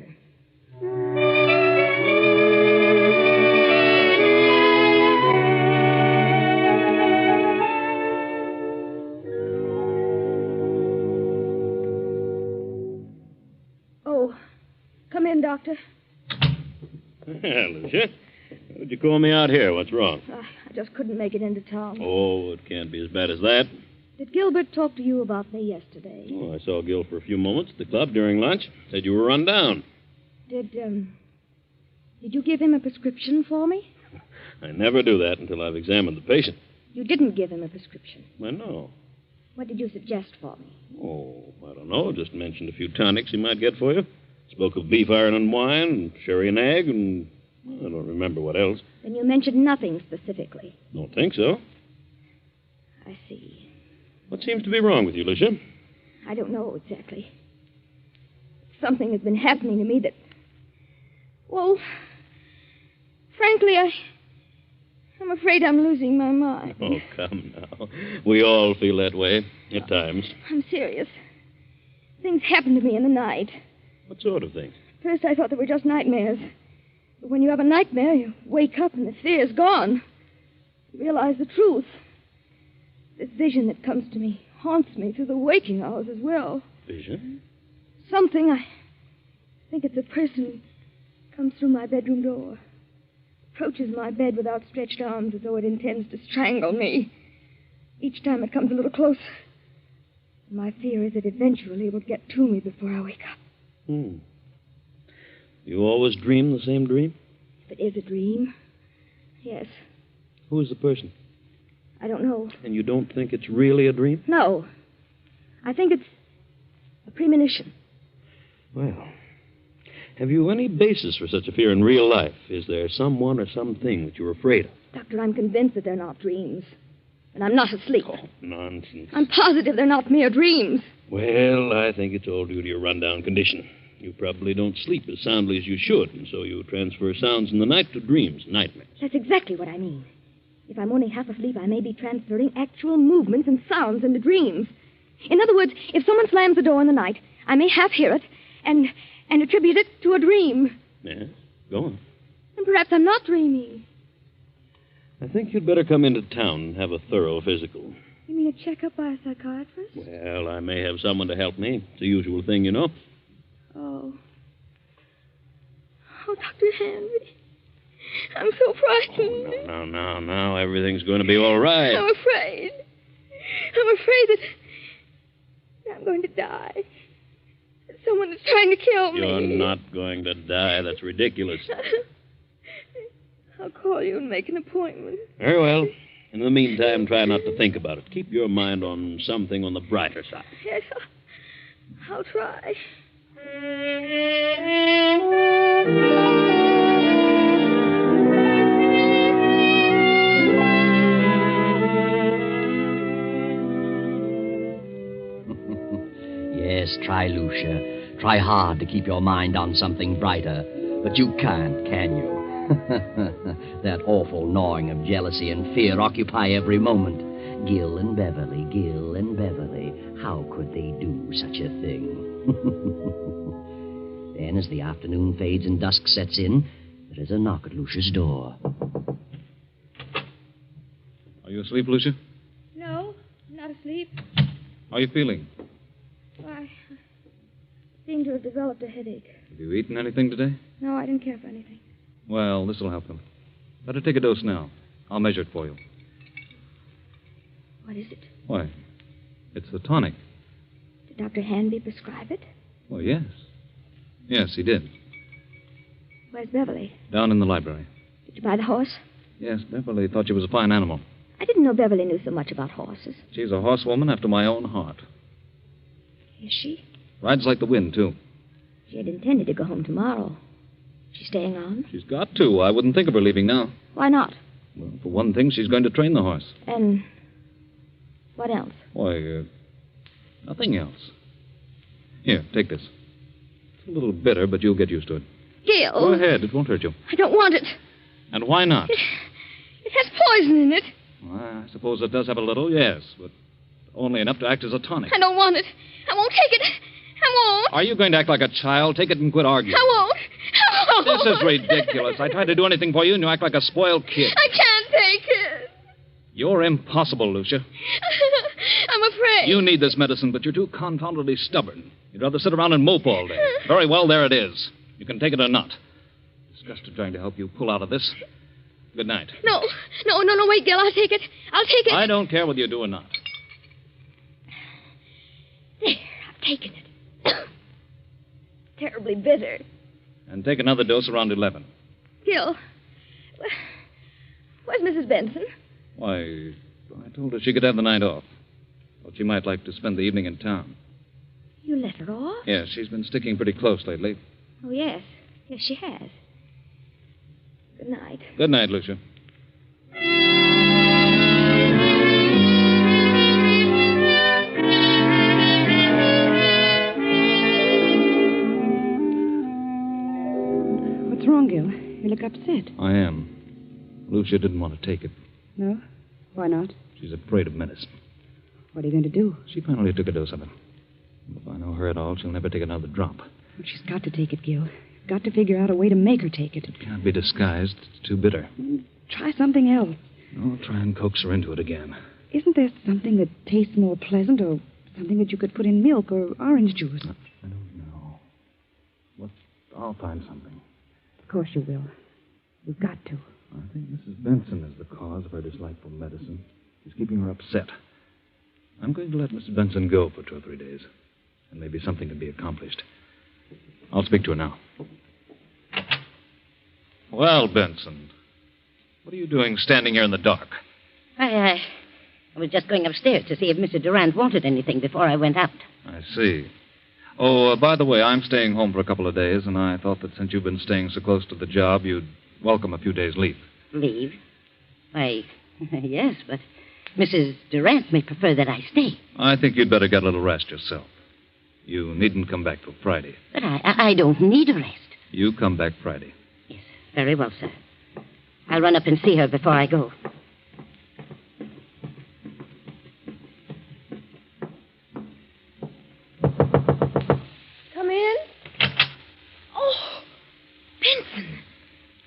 Oh, come in, Doctor. Lucia, what'd you call me out here? What's wrong? I just couldn't make it into town. Oh, it can't be as bad as that. Did Gilbert talk to you about me yesterday? Oh, I saw Gil for a few moments at the club during lunch. Said you were run down. Did you give him a prescription for me? I never do that until I've examined the patient. You didn't give him a prescription. Well, no. What did you suggest for me? Oh, I don't know. Just mentioned a few tonics he might get for you. Spoke of beef iron and wine, and sherry and egg, and I don't remember what else. Then you mentioned nothing specifically. Don't think so. I see. What seems to be wrong with you, Lucia? I don't know exactly. Something has been happening to me that... Well, frankly, I'm afraid I'm losing my mind. Oh, come now. We all feel that way at times. I'm serious. Things happen to me in the night. What sort of things? First, I thought they were just nightmares. But when you have a nightmare, you wake up and the fear's gone. You realize the truth. This vision that comes to me haunts me through the waking hours as well. Vision? Something, I think it's a person comes through my bedroom door, approaches my bed with outstretched arms as though it intends to strangle me. Each time it comes a little closer. My fear is that eventually it will get to me before I wake up. You always dream the same dream? If it is a dream, yes. Who is the person? I don't know. And you don't think it's really a dream? No. I think it's a premonition. Well, have you any basis for such a fear in real life? Is there someone or something that you're afraid of? Doctor, I'm convinced that they're not dreams. And I'm not asleep. Oh, nonsense. I'm positive they're not mere dreams. Well, I think it's all due to your rundown condition. You probably don't sleep as soundly as you should, and so you transfer sounds in the night to dreams, nightmares. That's exactly what I mean. If I'm only half asleep, I may be transferring actual movements and sounds into dreams. In other words, if someone slams the door in the night, I may half hear it and attribute it to a dream. Yes, go on. And perhaps I'm not dreaming. I think you'd better come into town and have a thorough physical. You mean a checkup by a psychiatrist? Well, I may have someone to help me. It's the usual thing, you know. Oh. Oh, Dr. Henry. I'm so frightened. Oh, now. Everything's going to be all right. I'm afraid. I'm afraid that I'm going to die. That someone is trying to kill me. You're not going to die. That's ridiculous. I'll call you and make an appointment. Very well. In the meantime, try not to think about it. Keep your mind on something on the brighter side. Yes, I'll try. Yes, try, Lucia. Try hard to keep your mind on something brighter. But you can't, can you? That awful gnawing of jealousy and fear occupy every moment. Gil and Beverly. How could they do such a thing? Then, as the afternoon fades and dusk sets in, there is a knock at Lucia's door. Are you asleep, Lucia? No, I'm not asleep. How are you feeling? I seem to have developed a headache. Have you eaten anything today? No, I didn't care for anything. Well, this will help him. Better take a dose now. I'll measure it for you. What is it? Why, it's the tonic. Did Dr. Hanby prescribe it? Oh, yes. Yes, he did. Where's Beverly? Down in the library. Did you buy the horse? Yes, Beverly thought you was a fine animal. I didn't know Beverly knew so much about horses. She's a horsewoman after my own heart. Is she? Rides like the wind, too. She had intended to go home tomorrow. She's staying on? She's got to. I wouldn't think of her leaving now. Why not? Well, for one thing, she's going to train the horse. And what else? Why, nothing else. Here, take this. It's a little bitter, but you'll get used to it. Gil! Go ahead. It won't hurt you. I don't want it. And why not? It has poison in it. Well, I suppose it does have a little, yes, but only enough to act as a tonic. I don't want it. I won't take it. I won't. Are you going to act like a child? Take it and quit arguing. I won't. I won't. This is ridiculous. I tried to do anything for you, and you act like a spoiled kid. I can't take it. You're impossible, Lucia. I'm afraid. You need this medicine, but you're too confoundedly stubborn. You'd rather sit around and mope all day. Very well, there it is. You can take it or not. Disgusted trying to help you pull out of this. Good night. No, wait, Gil. I'll take it. I'll take it. I don't care whether you do or not. There, I've taken it. Terribly bitter. And take another dose around 11. Gil, where's Mrs. Benson? Why, I told her she could have the night off. Thought she might like to spend the evening in town. You let her off? Yes, she's been sticking pretty close lately. Oh, yes. Yes, she has. Good night. Good night, Lucia. What's wrong, Gil? You look upset. I am. Lucia didn't want to take it. No? Why not? She's afraid of medicine. What are you going to do? She finally took a dose of it. If I know her at all, she'll never take another drop. Well, she's got to take it, Gil. Got to figure out a way to make her take it. It can't be disguised. It's too bitter. Try something else. I'll try and coax her into it again. Isn't there something that tastes more pleasant, or something that you could put in milk or orange juice? I don't know. Well, I'll find something. Of course you will. We've got to. I think Mrs. Benson is the cause of her dislike for medicine. She's keeping her upset. I'm going to let Mrs. Benson go for 2 or 3 days, and maybe something can be accomplished. I'll speak to her now. Well, Benson, what are you doing standing here in the dark? I was just going upstairs to see if Mr. Durant wanted anything before I went out. I see. Oh, by the way, I'm staying home for a couple of days, and I thought that since you've been staying so close to the job, you'd welcome a few days' leave. Leave? Why, yes, but Mrs. Durant may prefer that I stay. I think you'd better get a little rest yourself. You needn't come back till Friday. But I don't need a rest. You come back Friday. Very well, sir. I'll run up and see her before I go. Come in. Oh, Benson.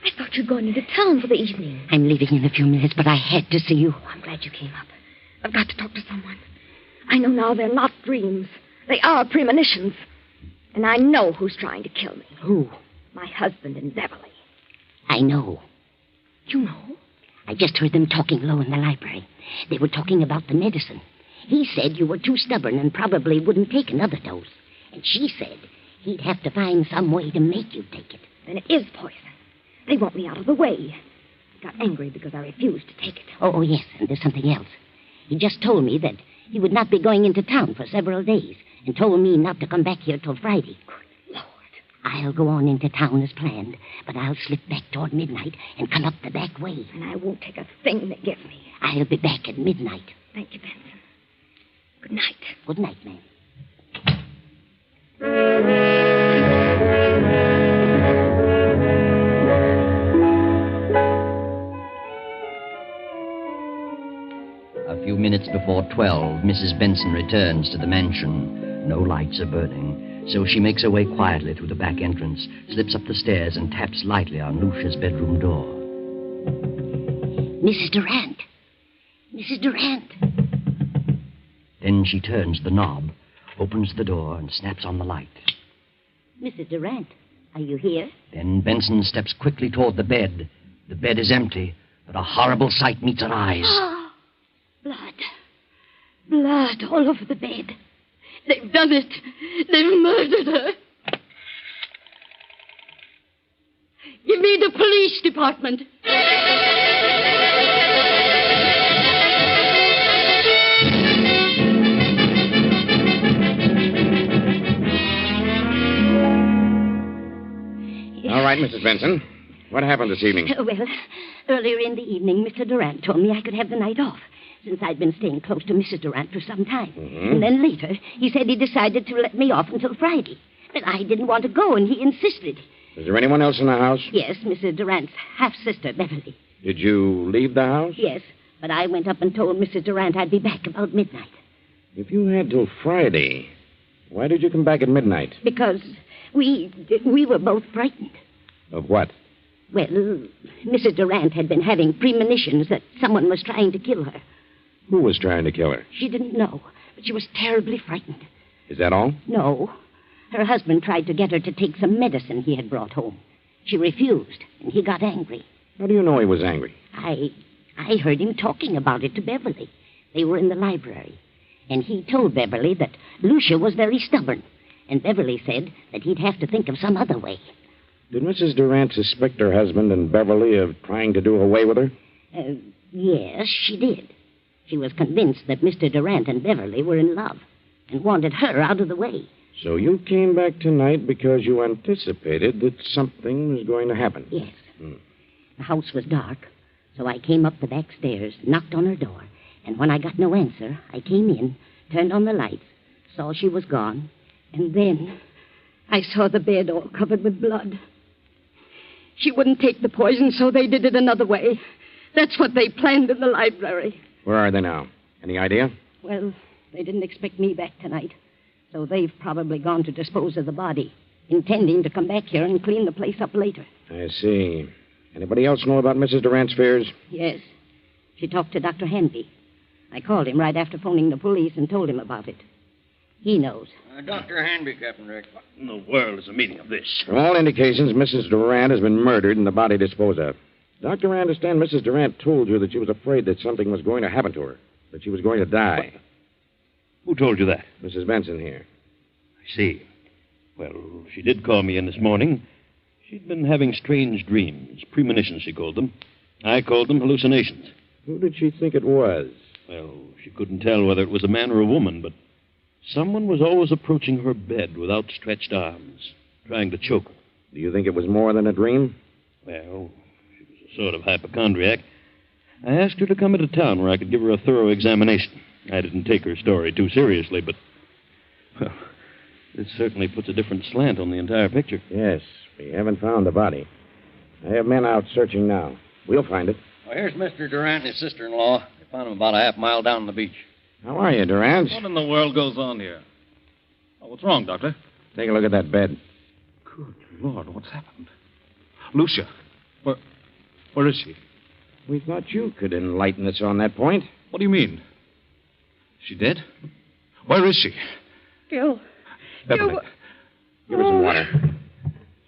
I thought you'd gone into town for the evening. I'm leaving in a few minutes, but I had to see you. Oh, I'm glad you came up. I've got to talk to someone. I know now they're not dreams. They are premonitions. And I know who's trying to kill me. Who? My husband and Beverly. I know. You know? I just heard them talking low in the library. They were talking about the medicine. He said you were too stubborn and probably wouldn't take another dose. And she said he'd have to find some way to make you take it. Then it is poison. They want me out of the way. I got angry because I refused to take it. Oh, yes, and there's something else. He just told me that he would not be going into town for several days and told me not to come back here till Friday. Good Lord. I'll go on into town as planned, but I'll slip back toward midnight and come up the back way. And I won't take a thing they give me. I'll be back at midnight. Thank you, Benson. Good night. Good night, ma'am. A few minutes before 12, Mrs. Benson returns to the mansion. No lights are burning, so she makes her way quietly through the back entrance, slips up the stairs, and taps lightly on Lucia's bedroom door. Mrs. Durant! Mrs. Durant! Then she turns the knob, opens the door, and snaps on the light. Mrs. Durant, are you here? Then Benson steps quickly toward the bed. The bed is empty, but a horrible sight meets her eyes. Blood. Blood all over the bed. They've done it. They've murdered her. Give me the police department. All right, Mrs. Benson. What happened this evening? Well, earlier in the evening, Mr. Durant told me I could have the night off, since I'd been staying close to Mrs. Durant for some time. Mm-hmm. And then later, he said he decided to let me off until Friday. But I didn't want to go, and he insisted. Is there anyone else in the house? Yes, Mr. Durant's half-sister, Beverly. Did you leave the house? Yes, but I went up and told Mrs. Durant I'd be back about midnight. If you had till Friday, why did you come back at midnight? Because we were both frightened. Of what? Well, Mrs. Durant had been having premonitions that someone was trying to kill her. Who was trying to kill her? She didn't know, but she was terribly frightened. Is that all? No. Her husband tried to get her to take some medicine he had brought home. She refused, and he got angry. How do you know he was angry? I heard him talking about it to Beverly. They were in the library, and he told Beverly that Lucia was very stubborn, and Beverly said that he'd have to think of some other way. Did Mrs. Durant suspect her husband and Beverly of trying to do away with her? Yes, she did. She was convinced that Mr. Durant and Beverly were in love and wanted her out of the way. So you came back tonight because you anticipated that something was going to happen? Yes. The house was dark, so I came up the back stairs, knocked on her door, and when I got no answer, I came in, turned on the lights, saw she was gone, and then I saw the bed all covered with blood. She wouldn't take the poison, so they did it another way. That's what they planned in the library. Where are they now? Any idea? Well, they didn't expect me back tonight, so they've probably gone to dispose of the body, intending to come back here and clean the place up later. I see. Anybody else know about Mrs. Durant's fears? Yes. She talked to Dr. Hanby. I called him right after phoning the police and told him about it. He knows. Dr. Hanby, Captain Rick. What in the world is the meaning of this? From all indications, Mrs. Durant has been murdered and the body disposed of. Doctor, I understand Mrs. Durant told you that she was afraid that something was going to happen to her, that she was going to die. What? Who told you that? Mrs. Benson here. I see. Well, she did call me in this morning. She'd been having strange dreams, premonitions, she called them. I called them hallucinations. Who did she think it was? Well, she couldn't tell whether it was a man or a woman, but someone was always approaching her bed with outstretched arms, trying to choke her. Do you think it was more than a dream? Well, she was a sort of hypochondriac. I asked her to come into town where I could give her a thorough examination. I didn't take her story too seriously, but, well, this certainly puts a different slant on the entire picture. Yes, we haven't found the body. I have men out searching now. We'll find it. Well, here's Mr. Durant and his sister-in-law. They found him about a half mile down the beach. How are you, Durant? What in the world goes on here? Oh, what's wrong, Doctor? Take a look at that bed. Good Lord, what's happened? Lucia, where is she? We thought you could enlighten us on that point. What do you mean? Is she dead? Where is she? Gil. Beverly. Give her some water.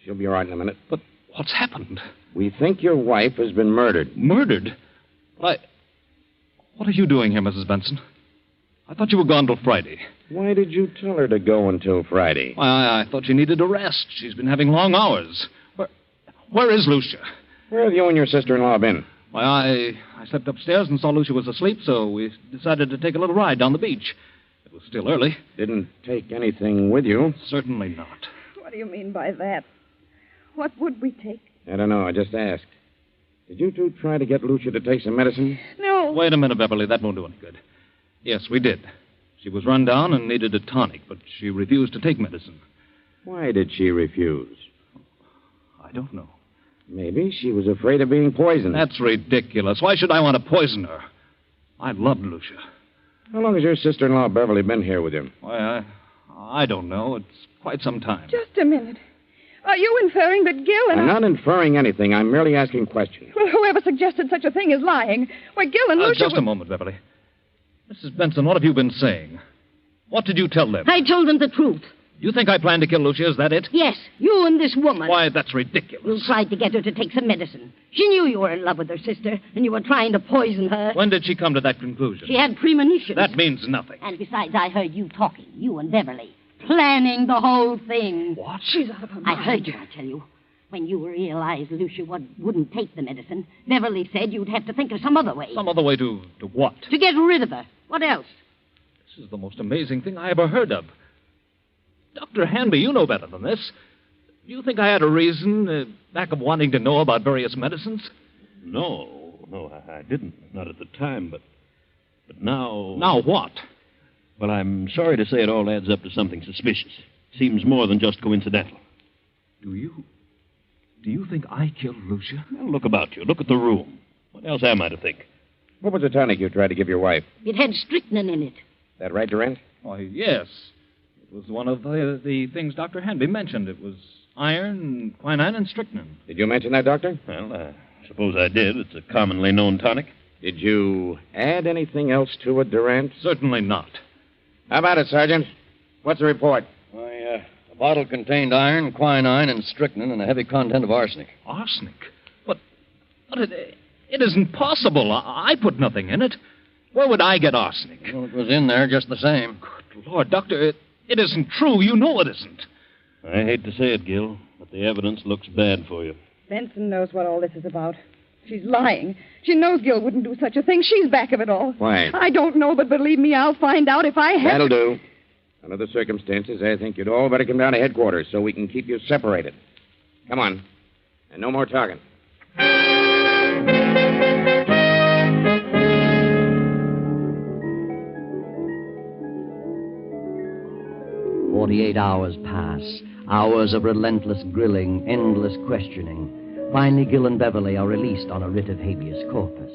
She'll be all right in a minute. But what's happened? We think your wife has been murdered. Murdered? What are you doing here, Mrs. Benson? I thought you were gone till Friday. Why did you tell her to go until Friday? Why, I thought she needed a rest. She's been having long hours. Where is Lucia? Where have you and your sister-in-law been? Why, I slept upstairs and saw Lucia was asleep, so we decided to take a little ride down the beach. It was still early. Didn't take anything with you? Certainly not. What do you mean by that? What would we take? I don't know. I just asked. Did you two try to get Lucia to take some medicine? No. Wait a minute, Beverly. That won't do any good. Yes, we did. She was run down and needed a tonic, but she refused to take medicine. Why did she refuse? I don't know. Maybe she was afraid of being poisoned. That's ridiculous. Why should I want to poison her? I loved Lucia. How long has your sister-in-law Beverly been here with you? Why, I don't know. It's quite some time. Just a minute. Are you inferring that Gil and I'm not inferring anything. I'm merely asking questions. Well, whoever suggested such a thing is lying. Why, Gil and Lucia Just a moment, Beverly. Mrs. Benson, what have you been saying? What did you tell them? I told them the truth. You think I plan to kill Lucia? Is that it? Yes, you and this woman. Why, that's ridiculous. You tried to get her to take some medicine. She knew you were in love with her sister, and you were trying to poison her. When did she come to that conclusion? She had premonitions. That means nothing. And besides, I heard you talking, you and Beverly, planning the whole thing. What? She's out of her mind. I heard you, I tell you. When you realized Lucia wouldn't take the medicine, Beverly said you'd have to think of some other way. Some other way to what? To get rid of her. What else? This is the most amazing thing I ever heard of. Dr. Hanby, you know better than this. Do you think I had a reason back of wanting to know about various medicines? No, I didn't. Not at the time, but now... Now what? Well, I'm sorry to say it all adds up to something suspicious. Seems more than just coincidental. Do you think I killed Lucia? Well, look about you. Look at the room. What else am I to think? What was the tonic you tried to give your wife? It had strychnine in it. That right, Durant? Why, yes. It was one of the things Dr. Hanby mentioned. It was iron, quinine, and strychnine. Did you mention that, Doctor? Well, I suppose I did. It's a commonly known tonic. Did you add anything else to it, Durant? Certainly not. How about it, Sergeant? What's the report? Why, the bottle contained iron, quinine, and strychnine, and a heavy content of arsenic. Arsenic? But it isn't possible. I put nothing in it. Where would I get arsenic? Well, it was in there just the same. Good Lord, Doctor, it isn't true. You know it isn't. I hate to say it, Gil, but the evidence looks bad for you. Benson knows what all this is about. She's lying. She knows Gil wouldn't do such a thing. She's back of it all. Why? I don't know, but believe me, I'll find out if I have... That'll do. Under the circumstances, I think you'd all better come down to headquarters so we can keep you separated. Come on. And no more talking. 48 hours pass. Hours of relentless grilling, endless questioning. Finally, Gil and Beverly are released on a writ of habeas corpus.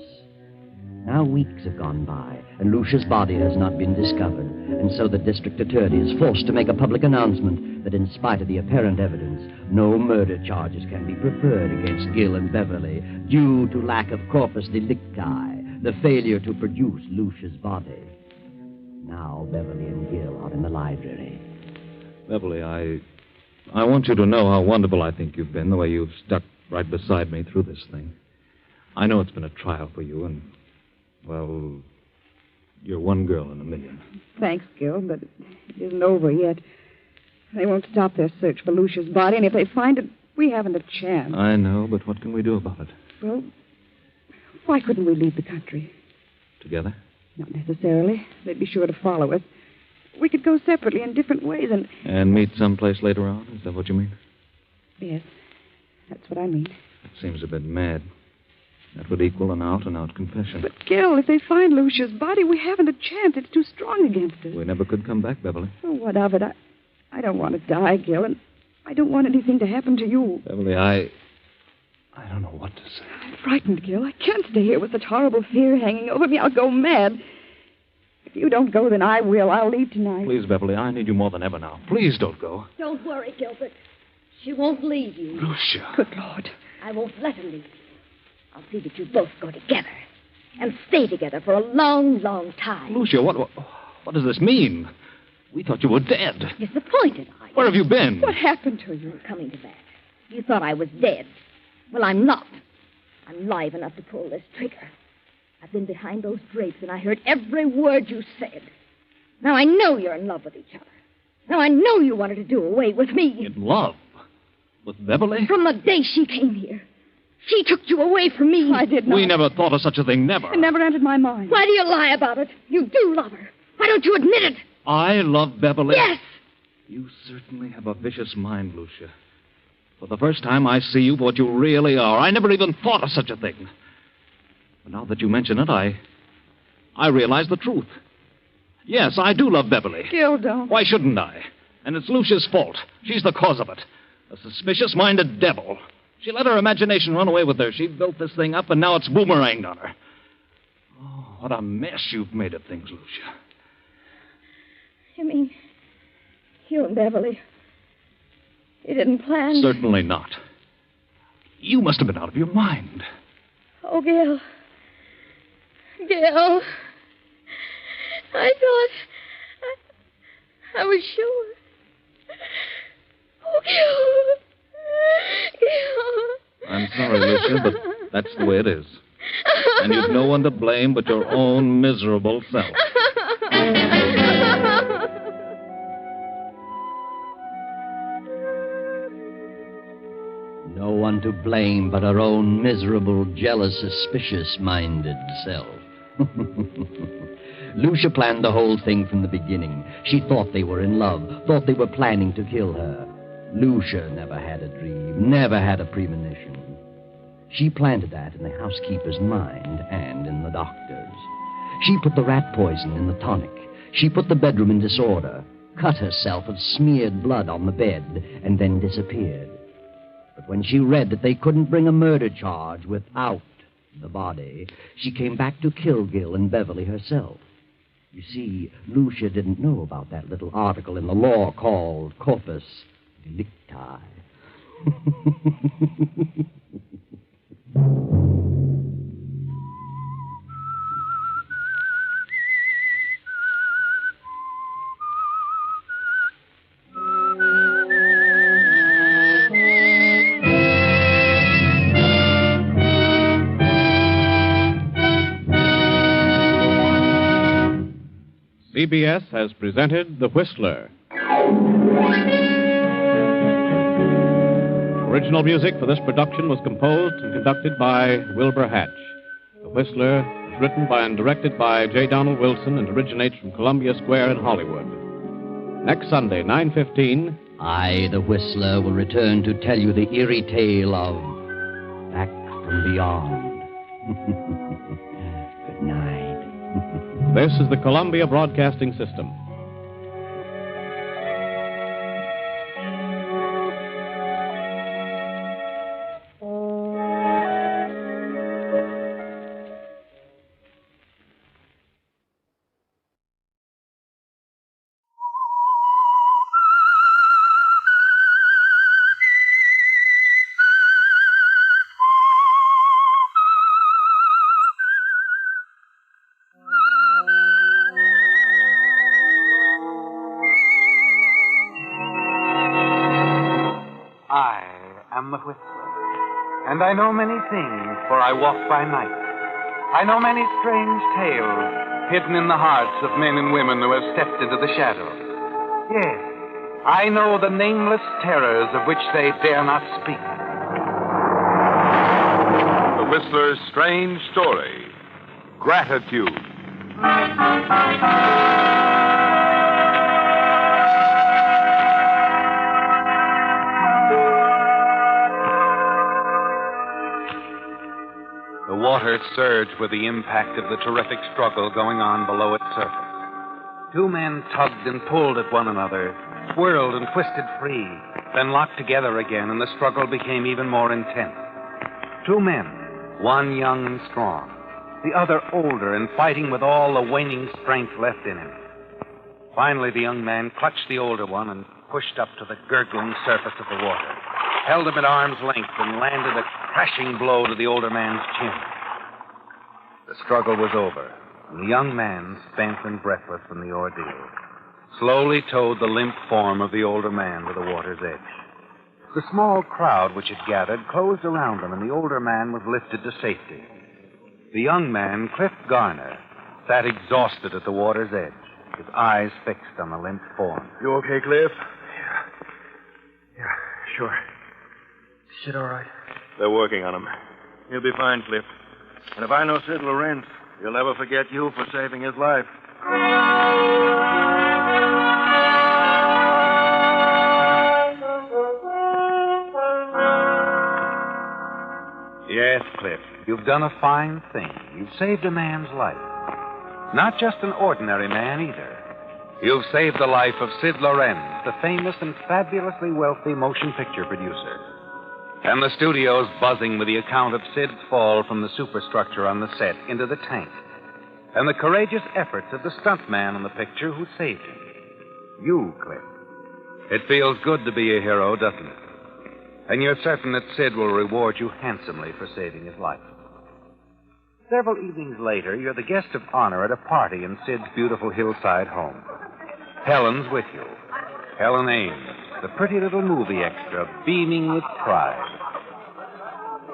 Now weeks have gone by, and Lucia's body has not been discovered, and so the district attorney is forced to make a public announcement that in spite of the apparent evidence, no murder charges can be preferred against Gil and Beverly due to lack of corpus delicti, the failure to produce Lucia's body. Now Beverly and Gil are in the library. Beverly, I want you to know how wonderful I think you've been, the way you've stuck right beside me through this thing. I know it's been a trial for you, and, well, you're one girl in a million. Thanks, Gil, but it isn't over yet. They won't stop their search for Lucia's body, and if they find it, we haven't a chance. I know, but what can we do about it? Well, why couldn't we leave the country? Together? Not necessarily. They'd be sure to follow us. We could go separately in different ways, and... And meet someplace later on? Is that what you mean? Yes, that's what I mean. That seems a bit mad. That would equal an out-and-out confession. But, Gil, if they find Lucia's body, we haven't a chance. It's too strong against us. We never could come back, Beverly. Oh, what of it? I don't want to die, Gil, and I don't want anything to happen to you. Beverly, I don't know what to say. I'm frightened, Gil. I can't stay here with such horrible fear hanging over me. I'll go mad. If you don't go, then I will. I'll leave tonight. Please, Beverly, I need you more than ever now. Please don't go. Don't worry, Gilbert. She won't leave you. Lucia. Good Lord. I won't let her leave you. I'll see that you both go together. And stay together for a long, long time. Lucia, what does this mean? We thought you were dead. Disappointed, are you? Where have you been? What happened to you? Coming to that. You thought I was dead. Well, I'm not. I'm live enough to pull this trigger. I've been behind those drapes, and I heard every word you said. Now I know you're in love with each other. Now I know you wanted to do away with me. In love? With Beverly? From the day she came here. She took you away from me. I did not. We never thought of such a thing, never. It never entered my mind. Why do you lie about it? You do love her. Why don't you admit it? I love Beverly? Yes. You certainly have a vicious mind, Lucia. For the first time, I see you for what you really are. I never even thought of such a thing. But now that you mention it, I realize the truth. Yes, I do love Beverly. Gil, don't. Why shouldn't I? And it's Lucia's fault. She's the cause of it. A suspicious-minded devil. She let her imagination run away with her. She built this thing up, and now it's boomeranged on her. Oh, what a mess you've made of things, Lucia. You mean you and Beverly, you didn't plan? Certainly not. You must have been out of your mind. Oh, Gil. Gil. I thought... I was sure. Oh, Gil. I'm sorry, Lucia, but that's the way it is. And you've no one to blame but your own miserable self. No one to blame but her own miserable, jealous, suspicious-minded self. Lucia planned the whole thing from the beginning. She thought they were in love, thought they were planning to kill her. Lucia never had a dream, never had a premonition. She planted that in the housekeeper's mind and in the doctor's. She put the rat poison in the tonic. She put the bedroom in disorder, cut herself and smeared blood on the bed, and then disappeared. But when she read that they couldn't bring a murder charge without the body, she came back to kill Gil and Beverly herself. You see, Lucia didn't know about that little article in the law called corpus delicti. CBS has presented The Whistler. Original music for this production was composed and conducted by Wilbur Hatch. The Whistler is written by and directed by J. Donald Wilson and originates from Columbia Square in Hollywood. Next Sunday, 9:15... I, the Whistler, will return to tell you the eerie tale of Back from Beyond. Good night. This is the Columbia Broadcasting System. The Whistler, and I know many things, for I walk by night. I know many strange tales hidden in the hearts of men and women who have stepped into the shadows. Yes, I know the nameless terrors of which they dare not speak. The Whistler's strange story, Gratitude. The water surged with the impact of the terrific struggle going on below its surface. Two men tugged and pulled at one another, swirled and twisted free, then locked together again, and the struggle became even more intense. Two men, one young and strong, the other older and fighting with all the waning strength left in him. Finally, the young man clutched the older one and pushed up to the gurgling surface of the water, held him at arm's length, and landed a crashing blow to the older man's chin. The struggle was over, and the young man, spent and breathless from the ordeal, slowly towed the limp form of the older man to the water's edge. The small crowd which had gathered closed around him, and the older man was lifted to safety. The young man, Cliff Garner, sat exhausted at the water's edge, his eyes fixed on the limp form. You okay, Cliff? Yeah, sure. Shit, all right? They're working on him. He'll be fine, Cliff. And if I know Sid Lorenz, he'll never forget you for saving his life. Yes, Cliff, you've done a fine thing. You've saved a man's life. Not just an ordinary man, either. You've saved the life of Sid Lorenz, the famous and fabulously wealthy motion picture producer. And the studio's buzzing with the account of Sid's fall from the superstructure on the set into the tank, and the courageous efforts of the stuntman in the picture who saved him. You, Cliff. It feels good to be a hero, doesn't it? And you're certain that Sid will reward you handsomely for saving his life. Several evenings later, you're the guest of honor at a party in Sid's beautiful hillside home. Helen's with you. Helen Ames, the pretty little movie extra, beaming with pride.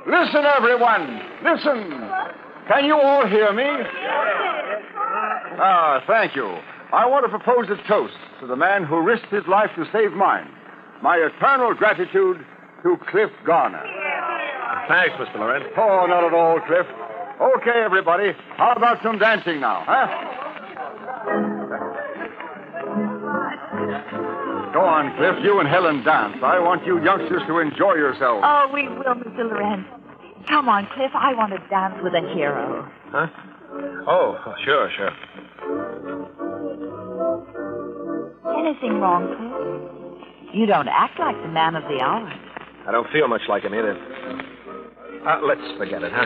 Listen, everyone. Listen. Can you all hear me? Thank you. I want to propose a toast to the man who risked his life to save mine. My eternal gratitude to Cliff Garner. Thanks, Mr. Loren. Oh, not at all, Cliff. Okay, everybody. How about some dancing now, huh? Go on, Cliff. You and Helen dance. I want you youngsters to enjoy yourselves. Oh, we will, Mr. Loren. Come on, Cliff. I want to dance with a hero. Huh? Oh, sure. Anything wrong, Cliff? You don't act like the man of the hour. I don't feel much like him either. Let's forget it, huh?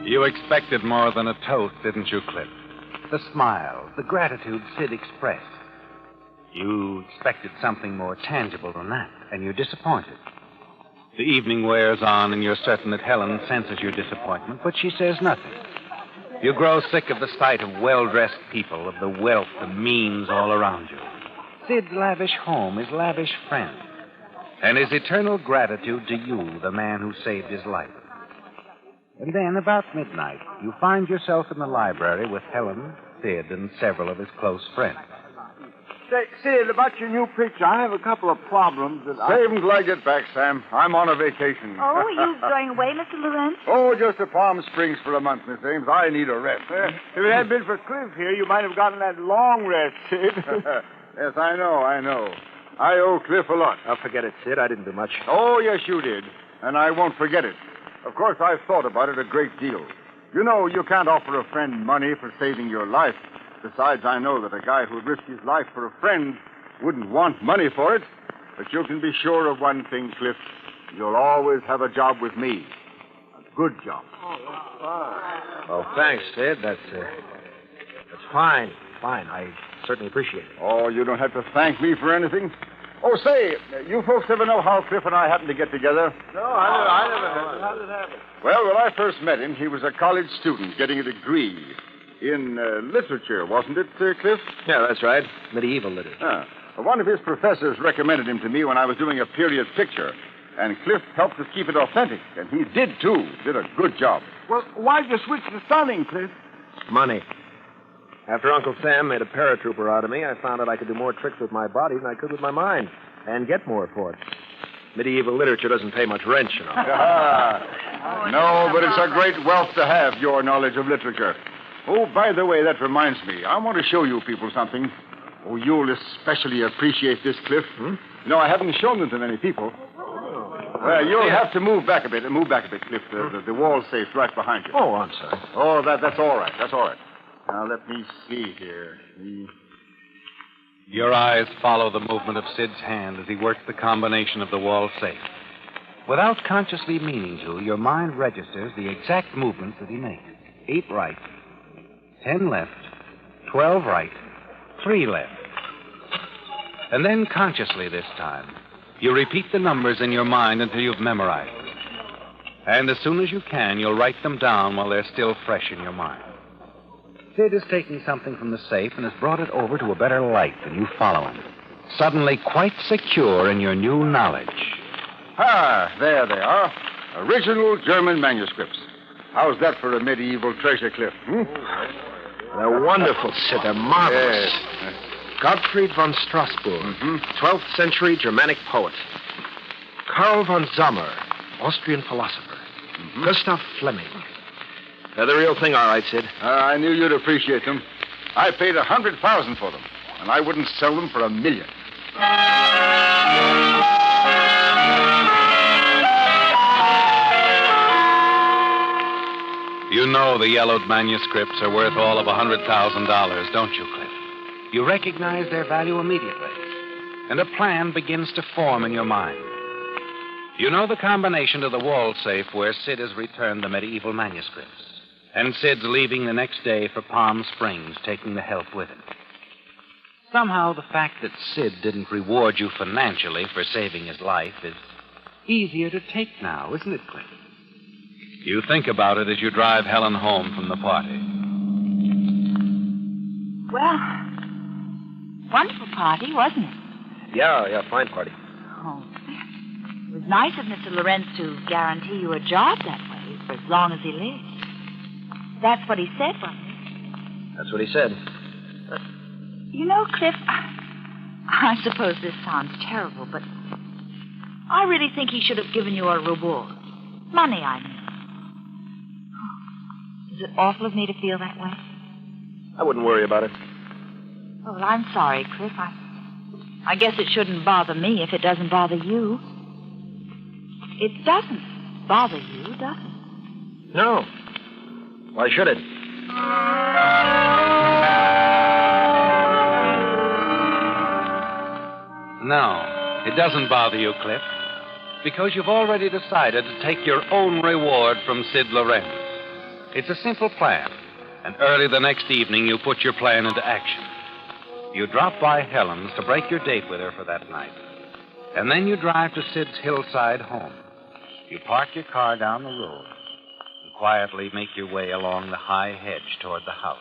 You expected more than a toast, didn't you, Cliff? The smile, the gratitude Sid expressed. You expected something more tangible than that, and you're disappointed. The evening wears on, and you're certain that Helen senses your disappointment, but she says nothing. You grow sick of the sight of well-dressed people, of the wealth, the means all around you. Sid's lavish home, his lavish friend, and his eternal gratitude to you, the man who saved his life. And then, about midnight, you find yourself in the library with Helen, Sid, and several of his close friends. Say, Sid, about your new picture, I have a couple of problems that Save them till I get back, Sam. I'm on a vacation. Oh, are you going away, Mr. Loren? Oh, just to Palm Springs for a month, Miss Ames. I need a rest. If it hadn't been for Cliff here, you might have gotten that long rest, Sid. Yes, I know. I owe Cliff a lot. Oh, forget it, Sid. I didn't do much. Oh, yes, you did. And I won't forget it. Of course, I've thought about it a great deal. You know, you can't offer a friend money for saving your life. Besides, I know that a guy who'd risk his life for a friend wouldn't want money for it. But you can be sure of one thing, Cliff. You'll always have a job with me. A good job. Oh, thanks, Sid. That's fine. I certainly appreciate it. Oh, you don't have to thank me for anything. Oh, say, you folks ever know how Cliff and I happened to get together? No, I never had. How did it happen? Well, when I first met him, he was a college student getting a degree in literature, wasn't it, Cliff? Yeah, that's right. Medieval literature. One of his professors recommended him to me when I was doing a period picture, and Cliff helped us keep it authentic, and he did, too. Did a good job. Well, why'd you switch to stunning, Cliff? Money. After Uncle Sam made a paratrooper out of me, I found that I could do more tricks with my body than I could with my mind, and get more for it. Medieval literature doesn't pay much rent, you know. No, but it's a great wealth to have, your knowledge of literature. Oh, by the way, that reminds me. I want to show you people something. Oh, you'll especially appreciate this, Cliff. No, I haven't shown them to many people. Well, you'll have to move back a bit, Cliff. The wall safe's right behind you. Oh, I'm sorry. Oh, that's all right. Now, let me see here. Your eyes follow the movement of Sid's hand as he works the combination of the wall safe. Without consciously meaning to, your mind registers the exact movements that he makes. 8 right, 10 left, 12 right, 3 left. And then consciously this time, you repeat the numbers in your mind until you've memorized them. And as soon as you can, you'll write them down while they're still fresh in your mind. Sid is taking something from the safe and has brought it over to a better light, and you follow him. Suddenly quite secure in your new knowledge. There they are. Original German manuscripts. How's that for a medieval treasure, Cliff? They're wonderful, Sid. They're marvelous. Yes. Gottfried von Strasbourg, 12th century Germanic poet. Karl von Sommer, Austrian philosopher. Gustav Fleming. They're the real thing, all right, Sid. I knew you'd appreciate them. I paid $100,000 for them, and I wouldn't sell them for $1 million. You know the yellowed manuscripts are worth all of $100,000, don't you, Cliff? You recognize their value immediately, and a plan begins to form in your mind. You know the combination to the wall safe where Sid has returned the medieval manuscripts, and Sid's leaving the next day for Palm Springs, taking the help with him. Somehow the fact that Sid didn't reward you financially for saving his life is easier to take now, isn't it, Cliff? You think about it as you drive Helen home from the party. Well, wonderful party, wasn't it? Yeah, fine party. Oh, it was nice of Mr. Lorenz to guarantee you a job that way for as long as he lived. That's what he said, wasn't it? That's what he said. But, you know, Cliff, I suppose this sounds terrible, but I really think he should have given you a reward. Money, I mean. Is it awful of me to feel that way? I wouldn't worry about it. Oh, well, I'm sorry, Cliff. I guess it shouldn't bother me if it doesn't bother you. It doesn't bother you, does it? No. Why should it? No, it doesn't bother you, Cliff, because you've already decided to take your own reward from Sid Lorenz. It's a simple plan, and early the next evening you put your plan into action. You drop by Helen's to break your date with her for that night, and then you drive to Sid's hillside home. You park your car down the road and quietly make your way along the high hedge toward the house.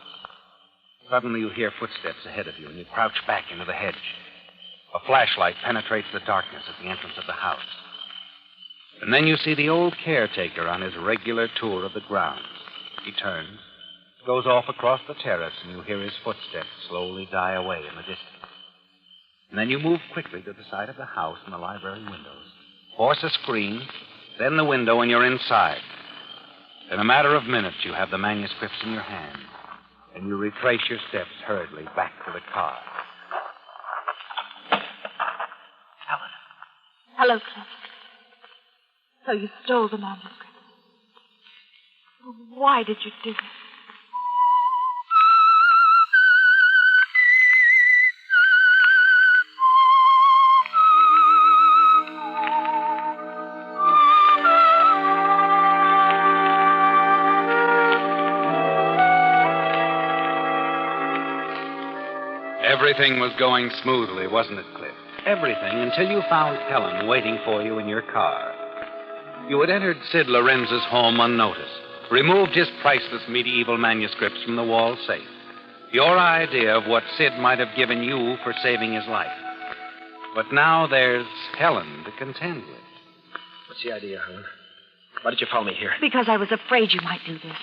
Suddenly you hear footsteps ahead of you, and you crouch back into the hedge. A flashlight penetrates the darkness at the entrance of the house. And then you see the old caretaker on his regular tour of the grounds. He turns, goes off across the terrace, and you hear his footsteps slowly die away in the distance. And then you move quickly to the side of the house and the library windows, force a screen, then the window, and you're inside. In a matter of minutes, you have the manuscripts in your hand, and you retrace your steps hurriedly back to the car. Hello, Cliff. So you stole the manuscript. Why did you do it? Everything was going smoothly, wasn't it, Cliff? Everything until you found Helen waiting for you in your car. You had entered Sid Lorenz's home unnoticed, removed his priceless medieval manuscripts from the wall safe. Your idea of what Sid might have given you for saving his life. But now there's Helen to contend with. What's the idea, Helen? Why did you follow me here? Because I was afraid you might do this.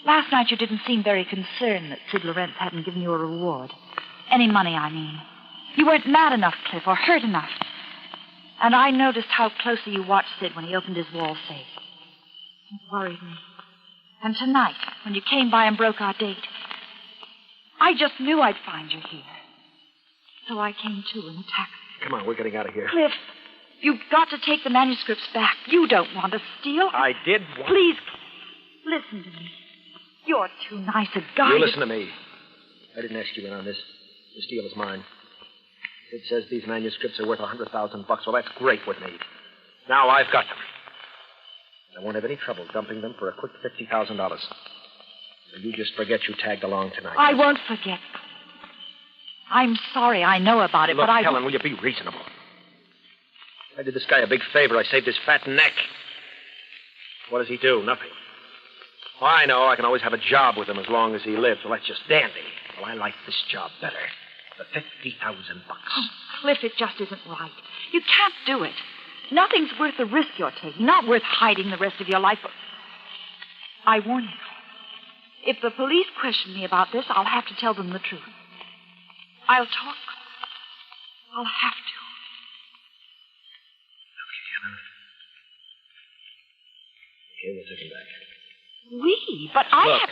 Last night you didn't seem very concerned that Sid Lorenz hadn't given you a reward. Any money, I mean. You weren't mad enough, Cliff, or hurt enough. And I noticed how closely you watched Sid when he opened his wall safe. It worried me. And tonight, when you came by and broke our date, I just knew I'd find you here. So I came too in a taxi. Come on, we're getting out of here. Cliff, you've got to take the manuscripts back. You don't want to steal. I did want... Please, listen to me. You're too nice a guy. You listen to me. I didn't ask you in on this. This deal is mine. It says these manuscripts are worth $100,000. Well, that's great with me. Now I've got them. I won't have any trouble dumping them for a quick $50,000. So you just forget you tagged along tonight. I won't forget. I'm sorry I know about it, Look, but I... Helen, will you be reasonable? I did this guy a big favor. I saved his fat neck. What does he do? Nothing. Well, I know I can always have a job with him as long as he lives. Well, that's just dandy. Well, I like this job better. For $50,000. Oh, Cliff, it just isn't right. You can't do it. Nothing's worth the risk you're taking. Not worth hiding the rest of your life. I warn you. If the police question me about this, I'll have to tell them the truth. I'll talk. I'll have to. Okay, we'll take him back. We? But I Look, have...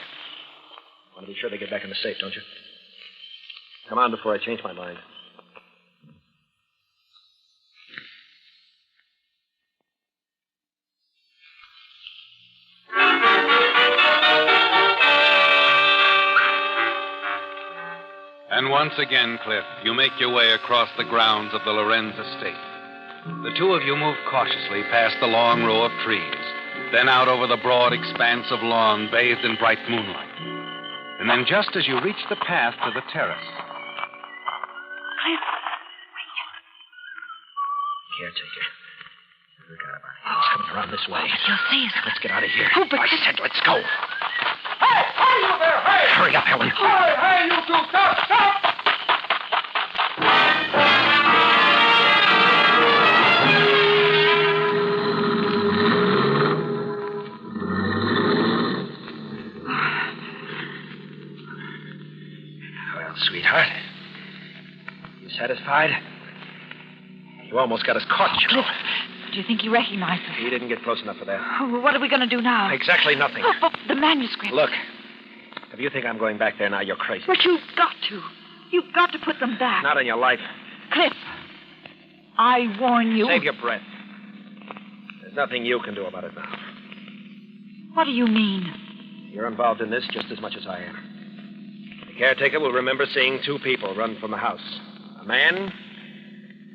want to be sure they get back in the safe, don't you? Come on before I change my mind. And once again, Cliff, you make your way across the grounds of the Lorenz estate. The two of you move cautiously past the long row of trees, then out over the broad expanse of lawn bathed in bright moonlight. And then just as you reach the path to the terrace... Cliff, Caretaker. Look out about it. He's coming around this way. You'll see us. Let's get out of here. Oh, but... I said let's go. Hey! you there! Hey! Hurry up, Helen. Hey, you two! Stop! Well, sweetheart, you satisfied? You almost got us caught, you know. Do you think he recognized us? He didn't get close enough for that. Oh, what are we going to do now? Exactly nothing. Oh, but the manuscript. Look, if you think I'm going back there now, you're crazy. But you've got to. You've got to put them back. Not in your life. Cliff, I warn you. Save your breath. There's nothing you can do about it now. What do you mean? You're involved in this just as much as I am. The caretaker will remember seeing two people run from the house. A man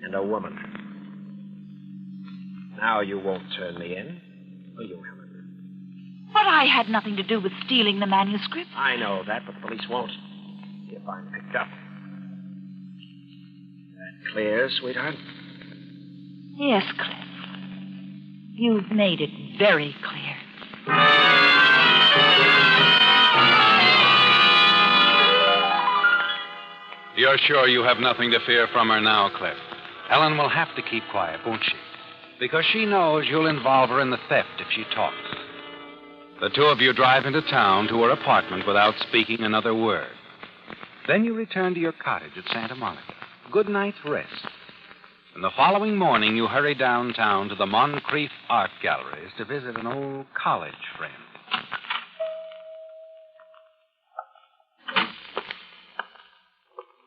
and a woman. Now you won't turn me in, will you, Helen? But I had nothing to do with stealing the manuscript. I know that, but the police won't. If I'm picked up. That clear, sweetheart? Yes, Cliff. You've made it very clear. You're sure you have nothing to fear from her now, Cliff? Helen will have to keep quiet, won't she? Because she knows you'll involve her in the theft if she talks. The two of you drive into town to her apartment without speaking another word. Then you return to your cottage at Santa Monica. Good night's rest. And the following morning, you hurry downtown to the Moncrief Art Galleries to visit an old college friend.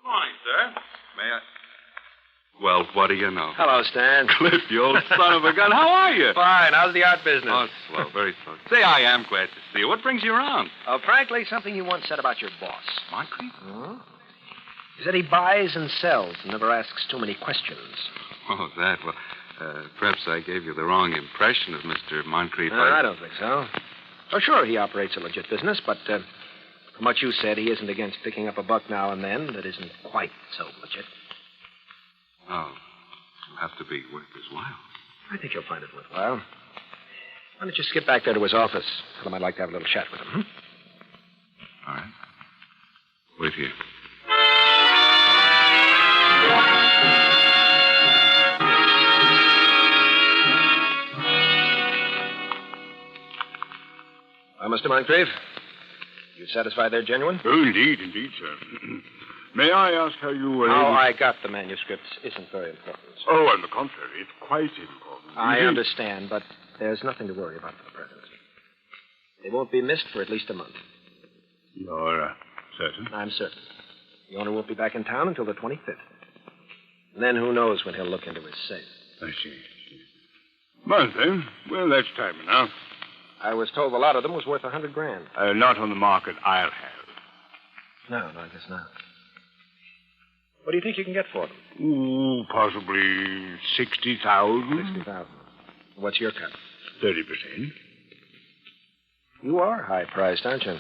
Morning, sir. May I? Well, what do you know? Hello, Stan. Cliff, you old son of a gun. How are you? Fine. How's the art business? Oh, slow, very slow. Say, I am glad to see you. What brings you around? Frankly, something you once said about your boss. Moncrief? Hmm? He said he buys and sells and never asks too many questions. Oh, that. Well, perhaps I gave you the wrong impression of Mr. Moncrief. I don't think so. Oh, sure, he operates a legit business, but from what you said, he isn't against picking up a buck now and then that isn't quite so legit. Oh, it'll have to be worth his while. I think you'll find it worthwhile. Why don't you skip back there to his office? Tell him I'd like to have a little chat with him. All right. Wait here. Well, Mr. Moncrief, you satisfied they're genuine? Oh, indeed, sir. May I ask how you were How able... I got the manuscripts isn't very important. Oh, on the contrary, it's quite important. I Indeed. understand, but there's nothing to worry about for the present. They won't be missed for at least a month. You're certain? I'm certain. The owner won't be back in town until the 25th. And then who knows when he'll look into his safe. I see. Well, then, that's time enough. I was told a lot of them was worth $100,000. Not on the market I'll have. No, I guess not. What do you think you can get for them? Ooh, possibly 60,000. 60,000. What's your cut? 30%. You are high-priced, aren't you?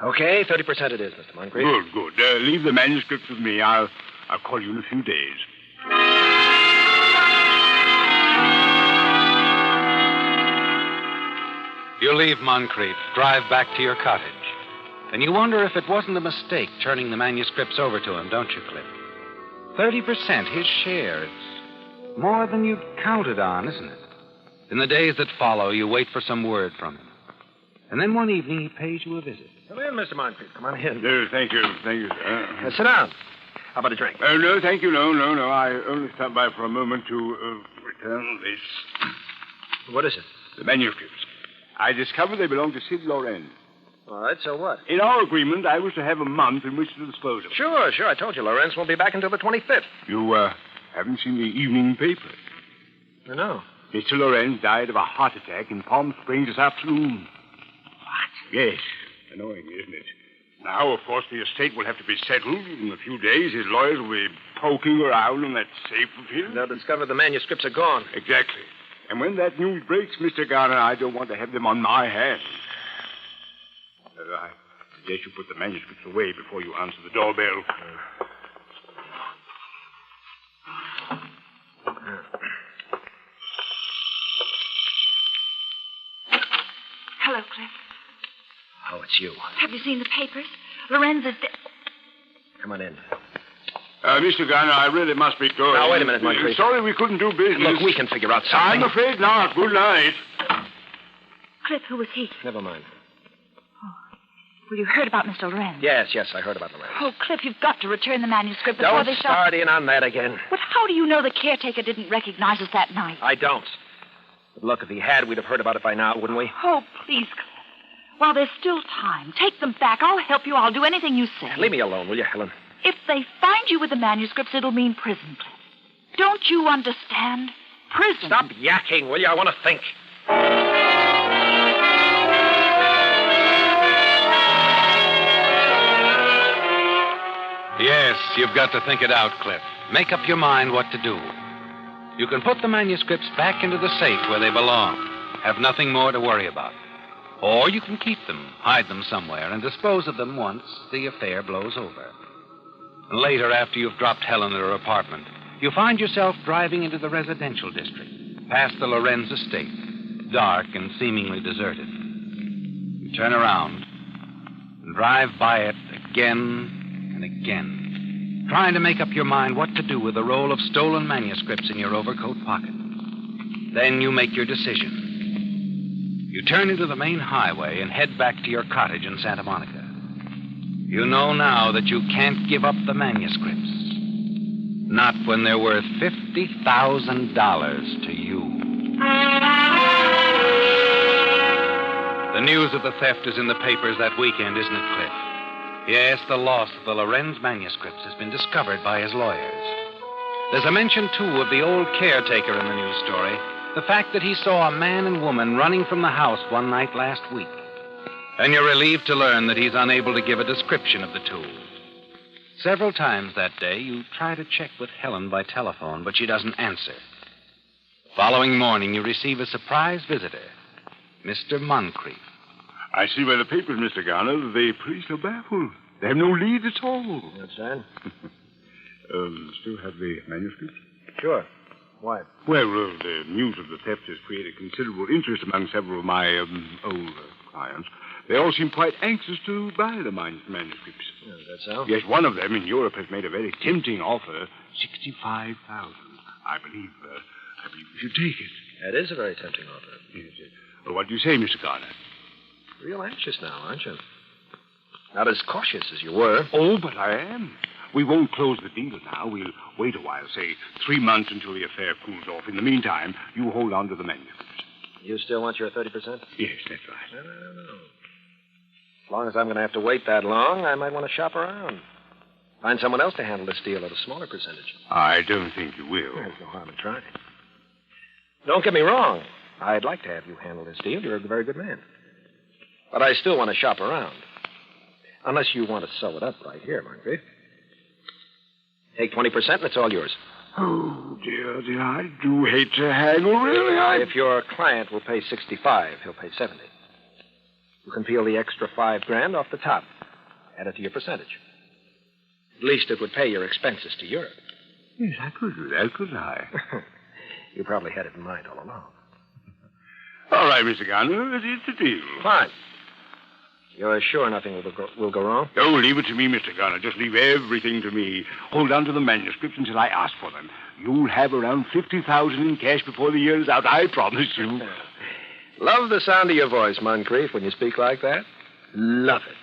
Okay, 30% it is, Mr. Moncrief. Good. Leave the manuscripts with me. I'll call you in a few days. You leave Moncrief, drive back to your cottage. And you wonder if it wasn't a mistake turning the manuscripts over to him, don't you, Cliff? 30%, his share. It's more than you'd counted on, isn't it? In the days that follow, you wait for some word from him. And then one evening, he pays you a visit. Come in, Mr. Moncrief. Come on in. No, thank you, sir. Sit down. How about a drink? No, thank you. No. I only stopped by for a moment to return this. What is it? The manuscripts. I discovered they belong to Sid Lorenz. All right, so what? In our agreement, I was to have a month in which to dispose of them. Sure. I told you Lorenz won't be back until the 25th. You haven't seen the evening paper? No. Mr. Lorenz died of a heart attack in Palm Springs this afternoon. What? Yes. Annoying, isn't it? Now, of course, the estate will have to be settled. In a few days, his lawyers will be poking around in that safe of his. They'll discover the manuscripts are gone. Exactly. And when that news breaks, Mr. Garner, I don't want to have them on my hands. I suggest you put the manuscripts away before you answer the doorbell. Hello, Cliff. Oh, it's you. Have you seen the papers? Lorenzo's dead. Come on in. Mr. Garner, I really must be going. Now, wait a minute, Moncrief. Sorry we couldn't do business. Look, we can figure out something. I'm afraid not. Good night. Cliff, who was he? Never mind. Well, you heard about Mr. Lorenz. Yes, I heard about Lorenz. Oh, Cliff, you've got to return the manuscript before Don't they start in on that again. But how do you know the caretaker didn't recognize us that night? I don't. But look, if he had, we'd have heard about it by now, wouldn't we? Oh, please, Cliff. While there's still time, take them back. I'll help you. I'll do anything you say. Leave me alone, will you, Helen? If they find you with the manuscripts, it'll mean prison, Cliff. Don't you understand? Prison. Stop yakking, will you? I want to think. Yes, you've got to think it out, Cliff. Make up your mind what to do. You can put the manuscripts back into the safe where they belong. Have nothing more to worry about. Or you can keep them, hide them somewhere, and dispose of them once the affair blows over. And later, after you've dropped Helen at her apartment, you find yourself driving into the residential district, past the Lorenz estate, dark and seemingly deserted. You turn around and drive by it again and again, trying to make up your mind what to do with a roll of stolen manuscripts in your overcoat pocket. Then you make your decision. You turn into the main highway and head back to your cottage in Santa Monica. You know now that you can't give up the manuscripts. Not when they're worth $50,000 to you. The news of the theft is in the papers that weekend, isn't it, Cliff? Yes, the loss of the Lorenz manuscripts has been discovered by his lawyers. There's a mention, too, of the old caretaker in the news story. The fact that he saw a man and woman running from the house one night last week. And you're relieved to learn that he's unable to give a description of the two. Several times that day, you try to check with Helen by telephone, but she doesn't answer. The following morning, you receive a surprise visitor, Mr. Moncrief. I see by the papers, Mr. Garner, the police are baffled. They have no lead at all. That's right. Still have the manuscript? Sure. Why? Well, the news of the theft has created considerable interest among several of my old clients. They all seem quite anxious to buy the manuscripts. Yeah, that's so? Yes, one of them in Europe has made a very tempting offer, $65,000. I believe we should take it. That is a very tempting offer. Yes. Well, what do you say, Mr. Garner? Real anxious now, aren't you? Not as cautious as you were. Oh, but I am. We won't close the deal now. We'll wait a while, say 3 months until the affair cools off. In the meantime, you hold on to the manuscripts. You still want your 30%? Yes, that's right. No. As long as I'm going to have to wait that long, I might want to shop around. Find someone else to handle this deal at a smaller percentage. I don't think you will. There's no harm in trying. Don't get me wrong. I'd like to have you handle this deal. You're a very good man. But I still want to shop around. Unless you want to sew it up right here, Moncrief. Take 20% and it's all yours. Oh, dear, I do hate to haggle, really. If your client will pay 65, he'll pay 70. You can peel the extra $5,000 off the top. Add it to your percentage. At least it would pay your expenses to Europe. Yes, I could do that, couldn't I? You probably had it in mind all along. All right, Mr. Garner, it's a deal. Fine. You're sure nothing will go wrong? Oh, leave it to me, Mr. Garner. Just leave everything to me. Hold on to the manuscripts until I ask for them. You'll have around $50,000 in cash before the year is out, I promise you. Love the sound of your voice, Moncrief, when you speak like that. Love it.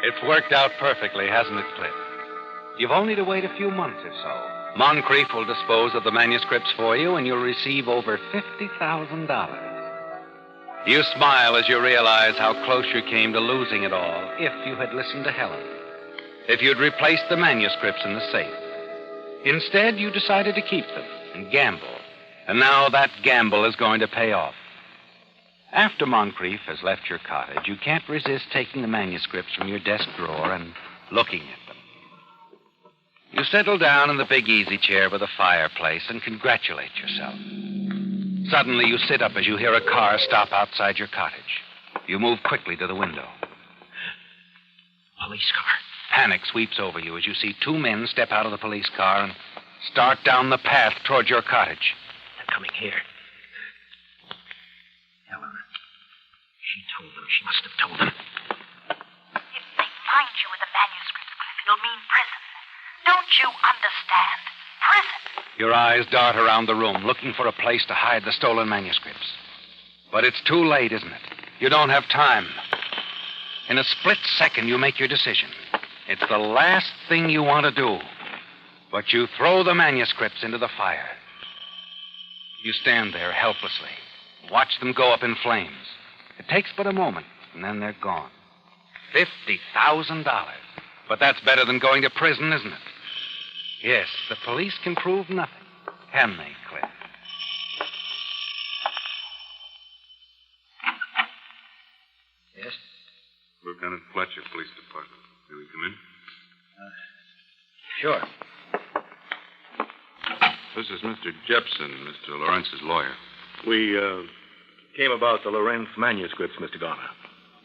It's worked out perfectly, hasn't it, Cliff? You've only to wait a few months or so. Moncrief will dispose of the manuscripts for you, and you'll receive over $50,000. You smile as you realize how close you came to losing it all if you had listened to Helen. If you'd replaced the manuscripts in the safe. Instead, you decided to keep them and gamble. And now that gamble is going to pay off. After Moncrief has left your cottage, you can't resist taking the manuscripts from your desk drawer and looking at them. You settle down in the big easy chair by the fireplace and congratulate yourself. Suddenly, you sit up as you hear a car stop outside your cottage. You move quickly to the window. Police car. Panic sweeps over you as you see two men step out of the police car and start down the path toward your cottage. They're coming here. Helen. She told them. She must have told them. If they find you with the manuscript, Cliff, it'll mean prison. Don't you understand? Prison. Your eyes dart around the room, looking for a place to hide the stolen manuscripts. But it's too late, isn't it? You don't have time. In a split second, you make your decision. It's the last thing you want to do. But you throw the manuscripts into the fire. You stand there helplessly, watch them go up in flames. It takes but a moment, and then they're gone. $50,000. But that's better than going to prison, isn't it? Yes, the police can prove nothing, can they, Cliff? Yes? Lieutenant Fletcher, Police Department. May we come in? Sure. This is Mr. Jepson, Mr. Lawrence's lawyer. We came about the Lawrence manuscripts, Mr. Garner.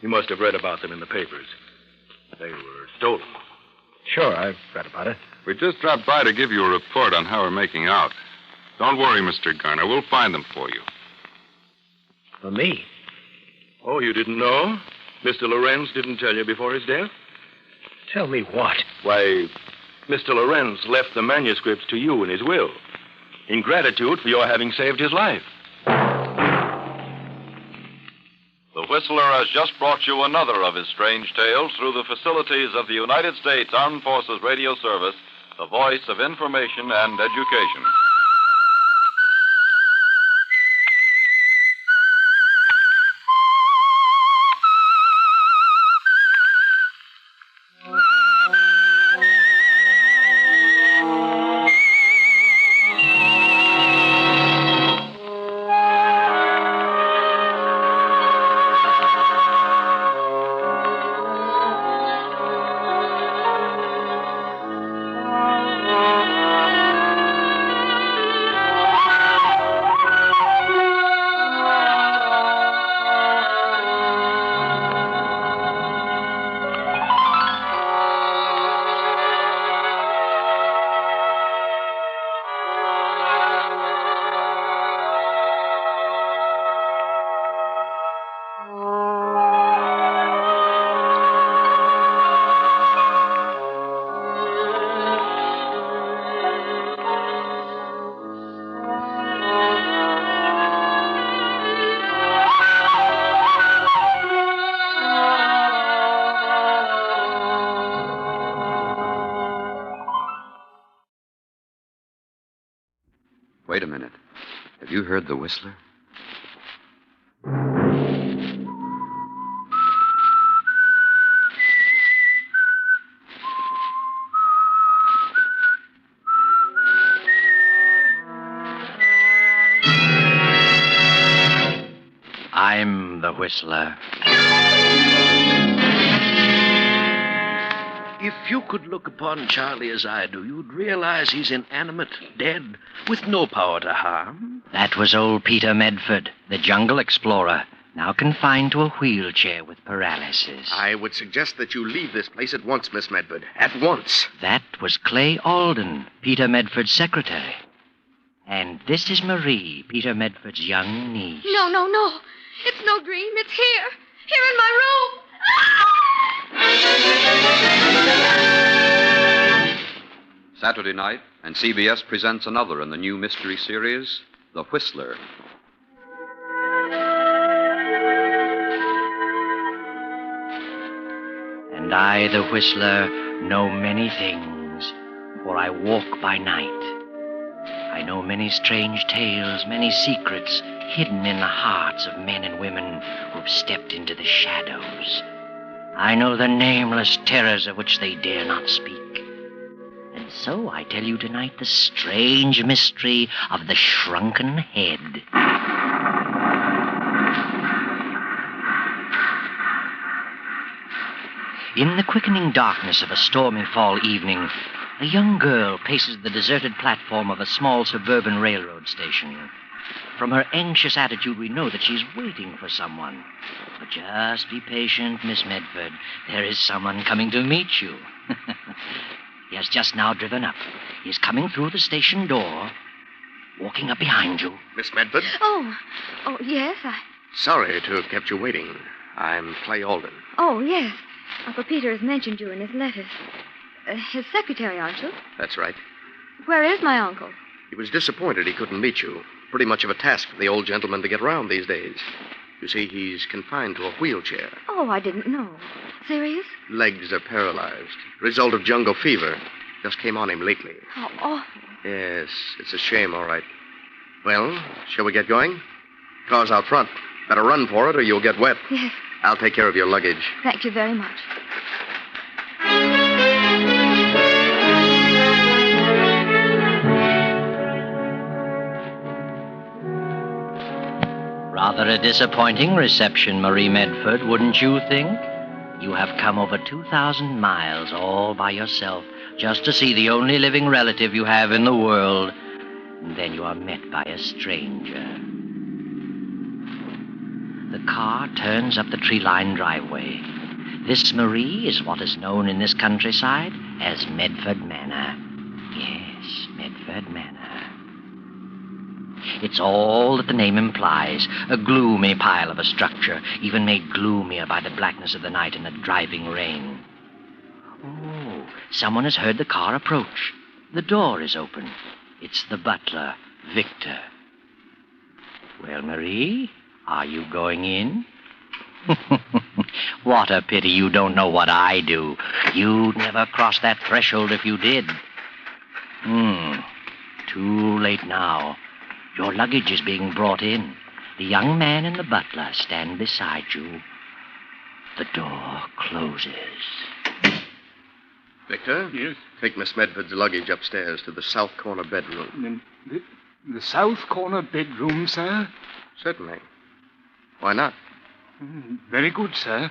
You must have read about them in the papers. They were stolen. Sure, I've read about it. We just dropped by to give you a report on how we're making out. Don't worry, Mr. Garner. We'll find them for you. For me? Oh, you didn't know? Mr. Lorenz didn't tell you before his death? Tell me what? Why, Mr. Lorenz left the manuscripts to you in his will, in gratitude for your having saved his life. The Whistler has just brought you another of his strange tales through the facilities of the United States Armed Forces Radio Service, the voice of information and education. Wait a minute. Have you heard the Whistler? I'm the Whistler. If you could look upon Charlie as I do, you'd realize he's inanimate, dead, with no power to harm. That was old Peter Medford, the jungle explorer, now confined to a wheelchair with paralysis. I would suggest that you leave this place at once, Miss Medford. At once. That was Clay Alden, Peter Medford's secretary. And this is Marie, Peter Medford's young niece. No, no, no. It's no dream. It's here. Here in my room. Saturday night, and CBS presents another in the new mystery series, The Whistler. And I, the Whistler, know many things, for I walk by night. I know many strange tales, many secrets hidden in the hearts of men and women who've stepped into the shadows. I know the nameless terrors of which they dare not speak. And so I tell you tonight the strange mystery of the Shrunken Head. In the quickening darkness of a stormy fall evening, A young girl paces the deserted platform of a small suburban railroad station. From her anxious attitude, we know that she's waiting for someone. But just be patient, Miss Medford. There is someone coming to meet you. He has just now driven up. He is coming through the station door, walking up behind you. Miss Medford? Oh, yes, Sorry to have kept you waiting. I'm Clay Alden. Oh, yes. Uncle Peter has mentioned you in his letters. His secretary, aren't you? That's right. Where is my uncle? He was disappointed he couldn't meet you. Pretty much of a task for the old gentleman to get around these days. You see, he's confined to a wheelchair. Oh, I didn't know. Serious? Legs are paralyzed. Result of jungle fever. Just came on him lately. How awful. Yes, it's a shame, all right. Well, shall we get going? Car's out front. Better run for it or you'll get wet. Yes. I'll take care of your luggage. Thank you very much. Rather a disappointing reception, Marie Medford, wouldn't you think? You have come over 2,000 miles all by yourself just to see the only living relative you have in the world. And then you are met by a stranger. The car turns up the tree-lined driveway. This, Marie, is what is known in this countryside as Medford Manor. Yes, Medford Manor. It's all that the name implies, a gloomy pile of a structure, even made gloomier by the blackness of the night and the driving rain. Oh, someone has heard the car approach. The door is open. It's the butler, Victor. Well, Marie, are you going in? What a pity you don't know what I do. You'd never cross that threshold if you did. Too late now. Your luggage is being brought in. The young man and the butler stand beside you. The door closes. Victor? Yes? Take Miss Medford's luggage upstairs to the south corner bedroom. The south corner bedroom, sir? Certainly. Why not? Very good, sir.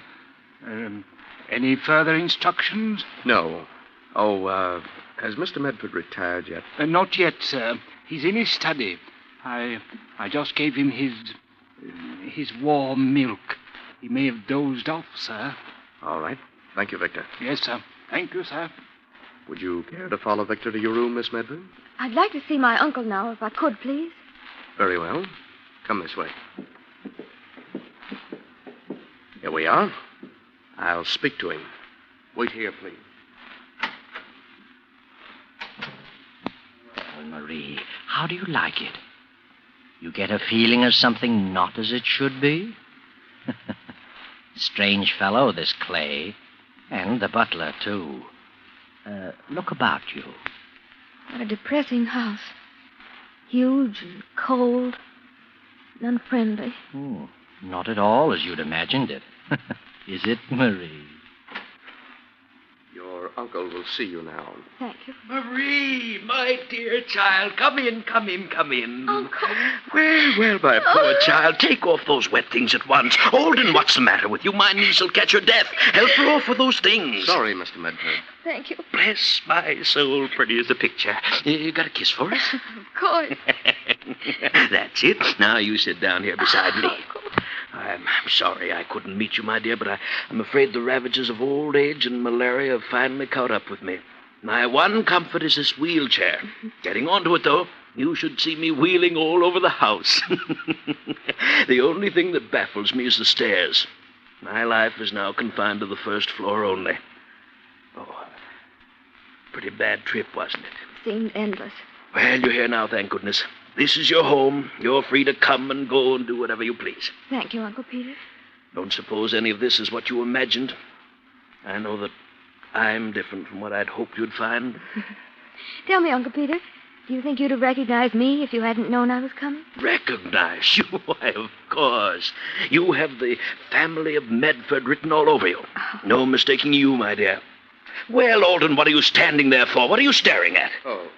Any further instructions? No. Oh, has Mr. Medford retired yet? Not yet, sir. He's in his study. I just gave him his warm milk. He may have dozed off, sir. All right. Thank you, Victor. Yes, sir. Thank you, sir. Would you care to follow Victor to your room, Miss Medford? I'd like to see my uncle now, if I could, please. Very well. Come this way. Here we are. I'll speak to him. Wait here, please. Well, Marie, how do you like it? You get a feeling of something not as it should be? Strange fellow, this Clay. And the butler, too. Look about you. What a depressing house. Huge and cold and unfriendly. Not at all as you'd imagined it. Is it, Marie? Your uncle will see you now. Thank you. Marie, my dear child, come in, come in, come in. Uncle. Well, my poor child, take off those wet things at once. Alden, what's the matter with you? My niece will catch your death. Help her off with those things. Sorry, Mr. Medford. Thank you. Bless my soul, pretty as a picture. You got a kiss for us? Of course. That's it. Now you sit down here beside me. I'm sorry I couldn't meet you, my dear, but I'm afraid the ravages of old age and malaria have finally caught up with me. My one comfort is this wheelchair. Getting onto it, though, you should see me wheeling all over the house. The only thing that baffles me is the stairs. My life is now confined to the first floor only. Oh, pretty bad trip, wasn't it? Seemed endless. Well, you're here now, thank goodness. This is your home. You're free to come and go and do whatever you please. Thank you, Uncle Peter. Don't suppose any of this is what you imagined. I know that I'm different from what I'd hoped you'd find. Tell me, Uncle Peter, do you think you'd have recognized me if you hadn't known I was coming? Recognize you? Why, of course. You have the family of Medford written all over you. No mistaking you, my dear. Well, Alden, what are you standing there for? What are you staring at? Oh,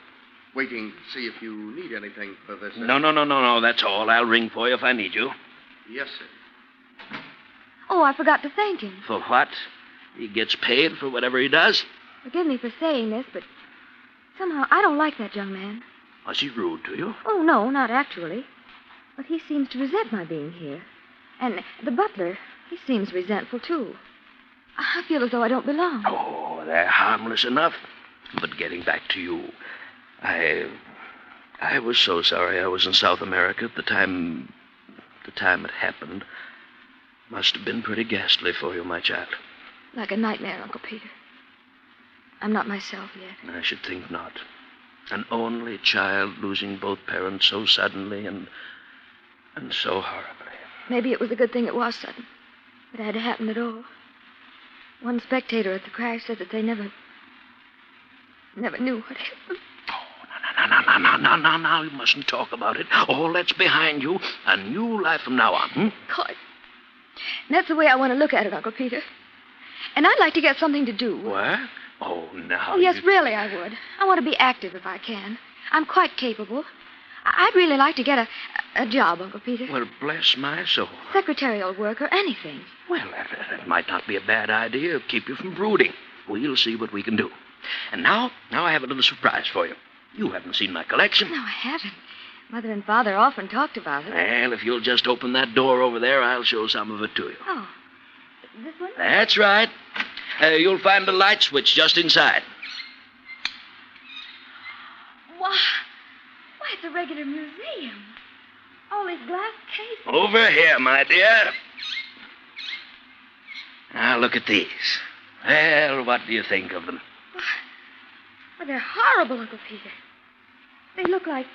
waiting to see if you need anything for this. No, that's all. I'll ring for you if I need you. Yes, sir. Oh, I forgot to thank him. For what? He gets paid for whatever he does? Forgive me for saying this, but Somehow, I don't like that young man. Was he rude to you? Oh, no, not actually. But he seems to resent my being here. And the butler, he seems resentful, too. I feel as though I don't belong. Oh, they're harmless enough. But getting back to you, I was so sorry I was in South America at the time it happened. Must have been pretty ghastly for you, my child. Like a nightmare, Uncle Peter. I'm not myself yet. I should think not. An only child losing both parents so suddenly and so horribly. Maybe it was a good thing it was sudden. It had to happen at all. One spectator at the crash said that they never knew what happened. Now, you mustn't talk about it. All that's behind you. A new life from now on, Good. That's the way I want to look at it, Uncle Peter. And I'd like to get something to do. What? Oh, now. Oh, yes, really, I would. I want to be active if I can. I'm quite capable. I'd really like to get a job, Uncle Peter. Well, bless my soul. Secretarial work or anything. Well, that might not be a bad idea. Keep you from brooding. We'll see what we can do. And now I have a little surprise for you. You haven't seen my collection. No, I haven't. Mother and Father often talked about it. Well, if you'll just open that door over there, I'll show some of it to you. Oh, this one? That's right. You'll find a light switch just inside. Why, it's a regular museum. All these glass cases. Over here, my dear. Now, look at these. Well, what do you think of them? Well, they're horrible, Uncle Peter. They look like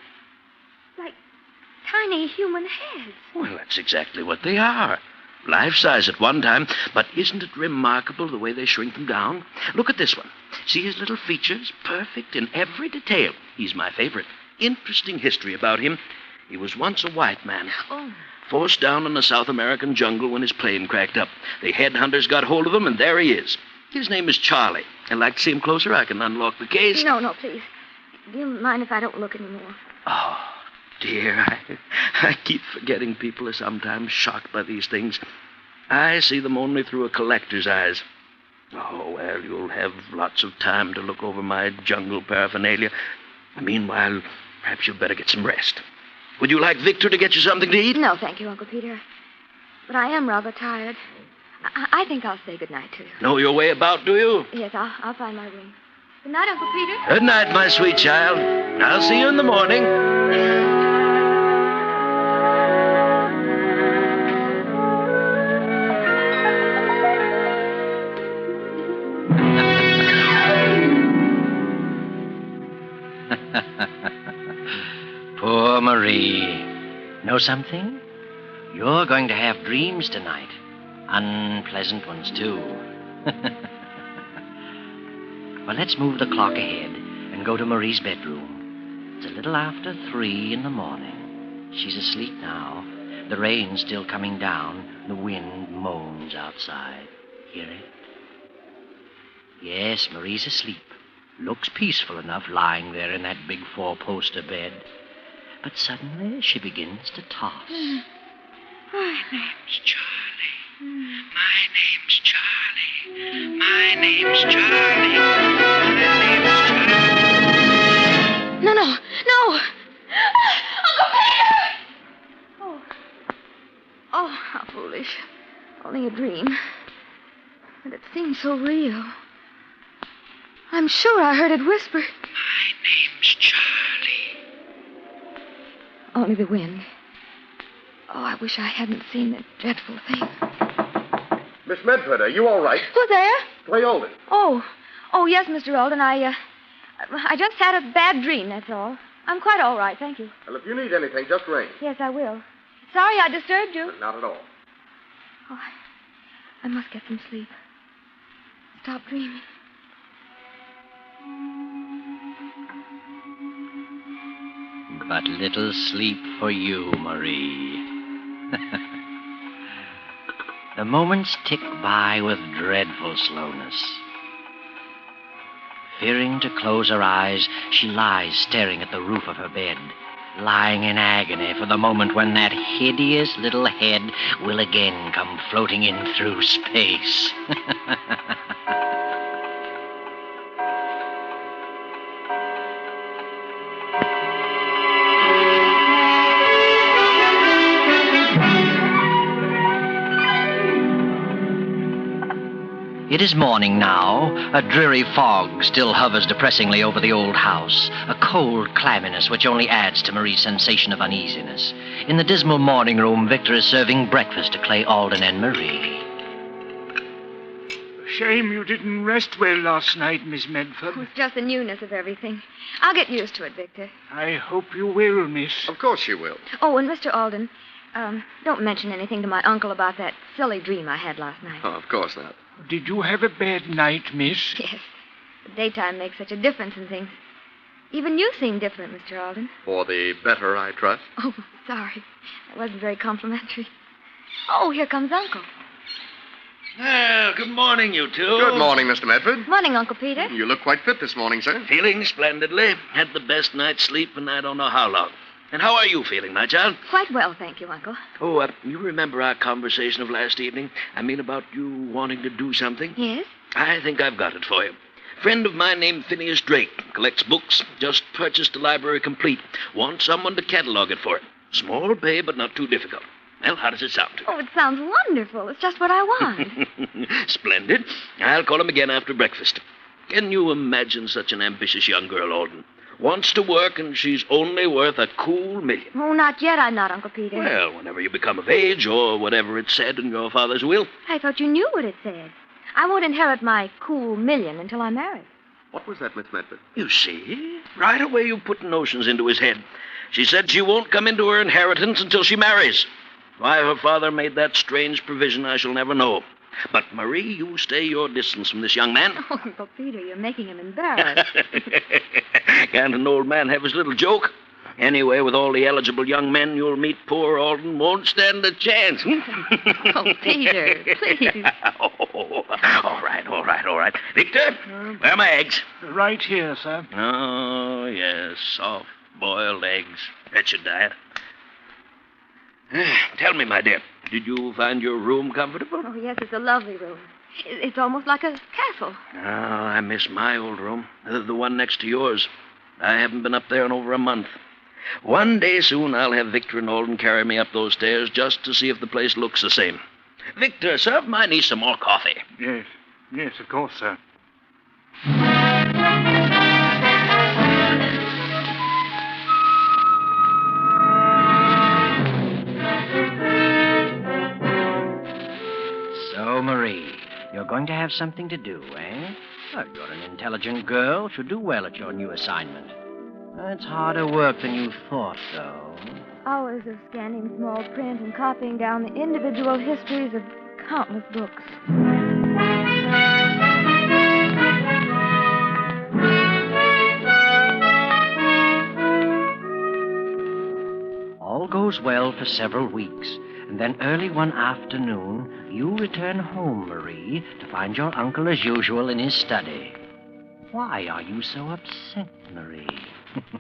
tiny human heads. Well, that's exactly what they are. Life-size at one time, but isn't it remarkable the way they shrink them down? Look at this one. See his little features? Perfect in every detail. He's my favorite. Interesting history about him. He was once a white man. Oh. Forced down in the South American jungle when his plane cracked up. The headhunters got hold of him, and there he is. His name is Charlie. I'd like to see him closer. I can unlock the case. No, please. Do you mind if I don't look anymore? Oh, dear. I keep forgetting people are sometimes shocked by these things. I see them only through a collector's eyes. Oh, well, you'll have lots of time to look over my jungle paraphernalia. Meanwhile, perhaps you'd better get some rest. Would you like Victor to get you something to eat? No, thank you, Uncle Peter. But I am rather tired. I think I'll say goodnight to you. Know your way about, do you? Yes, I'll find my room. Good night, Uncle Peter. Good night, my sweet child. I'll see you in the morning. Poor Marie. Know something? You're going to have dreams tonight. Unpleasant ones, too. Well, let's move the clock ahead and go to Marie's bedroom. It's a little after 3 in the morning. She's asleep now. The rain's still coming down. The wind moans outside. Hear it? Yes, Marie's asleep. Looks peaceful enough lying there in that big 4-poster bed. But suddenly she begins to toss. My name's Charlie. My name's Charlie. My name's Charlie. No. Uncle Peter! Oh, how foolish. Only a dream. But it seemed so real. I'm sure I heard it whisper. My name's Charlie. Only the wind. Oh, I wish I hadn't seen that dreadful thing. Miss Medford, are you all right? Who's there? Clay Olden. Oh, yes, Mr. Olden. I just had a bad dream, that's all. I'm quite all right, thank you. Well, if you need anything, just ring. Yes, I will. Sorry I disturbed you. Not at all. Oh, I must get some sleep. Stop dreaming. But little sleep for you, Marie. The moments tick by with dreadful slowness. Fearing to close her eyes, she lies staring at the roof of her bed, lying in agony for the moment when that hideous little head will again come floating in through space. It is morning now. A dreary fog still hovers depressingly over the old house, a cold clamminess which only adds to Marie's sensation of uneasiness. In the dismal morning room, Victor is serving breakfast to Clay Alden and Marie. Shame you didn't rest well last night, Miss Medford. It's just the newness of everything. I'll get used to it, Victor. I hope you will, miss. Of course you will. Oh, and Mr. Alden, don't mention anything to my uncle about that silly dream I had last night. Oh, of course not. Did you have a bad night, miss? Yes. The daytime makes such a difference in things. Even you seem different, Mr. Alden. For the better, I trust. Oh, sorry. That wasn't very complimentary. Oh, here comes Uncle. Well, good morning, you two. Good morning, Mr. Medford. Morning, Uncle Peter. You look quite fit this morning, sir. Feeling splendidly. Had the best night's sleep in I don't know how long. And how are you feeling, my child? Quite well, thank you, Uncle. Oh, you remember our conversation of last evening? I mean about you wanting to do something? Yes? I think I've got it for you. Friend of mine named Phineas Drake. Collects books. Just purchased a library complete. Wants someone to catalog it for it. Small pay, but not too difficult. Well, how does it sound? Oh, it sounds wonderful. It's just what I want. Splendid. I'll call him again after breakfast. Can you imagine such an ambitious young girl, Alden? Wants to work, and she's only worth a cool $1 million. Oh, not yet, I'm not, Uncle Peter. Well, whenever you become of age, or whatever it said in your father's will. I thought you knew what it said. I won't inherit my cool $1 million until I'm married. What was that, Miss Medford? You see? Right away you put notions into his head. She said she won't come into her inheritance until she marries. Why her father made that strange provision, I shall never know. But, Marie, you stay your distance from this young man. Oh, Uncle Peter, you're making him embarrassed. Can't an old man have his little joke? Anyway, with all the eligible young men you'll meet, poor Alden won't stand a chance. Oh, Peter, please. Oh, all right. Victor, where are my eggs? Right here, sir. Oh, yes, soft-boiled eggs. That's your diet. Tell me, my dear, did you find your room comfortable? Oh, yes, it's a lovely room. It's almost like a castle. Oh, I miss my old room, the one next to yours. I haven't been up there in over a month. One day soon I'll have Victor and Alden carry me up those stairs just to see if the place looks the same. Victor, serve my niece some more coffee. Yes, of course, sir. So, Marie, you're going to have something to do, eh? Well, you're an intelligent girl. Should do well at your new assignment. It's harder work than you thought, though. Hours of scanning small print and copying down the individual histories of countless books. All goes well for several weeks, and then early one afternoon, you return home, Marie, to find your uncle as usual in his study. Why are you so upset, Marie? Uncle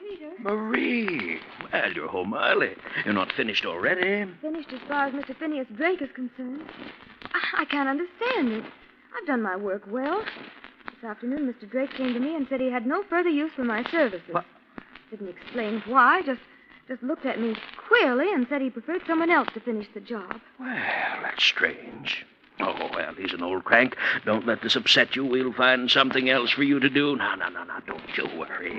Peter? Marie, well, you're home early. You're not finished already. Finished as far as Mr. Phineas Drake is concerned. I can't understand it. I've done my work well. This afternoon, Mr. Drake came to me and said he had no further use for my services. What? Didn't explain why, just looked at me queerly and said he preferred someone else to finish the job. Well, that's strange. Oh, well, he's an old crank. Don't let this upset you. We'll find something else for you to do. No, don't you worry.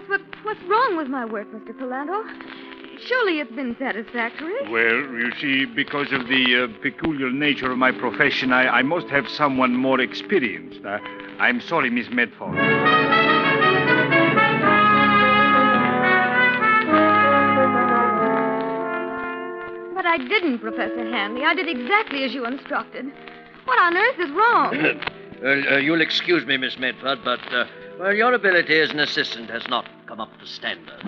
But what's wrong with my work, Mr. Palando? Surely it's been satisfactory. Well, you see, because of the peculiar nature of my profession, I must have someone more experienced. I'm sorry, Miss Medford. But I didn't, Professor Hanley. I did exactly as you instructed. What on earth is wrong? You'll excuse me, Miss Medford, but, your ability as an assistant has not come up to standard.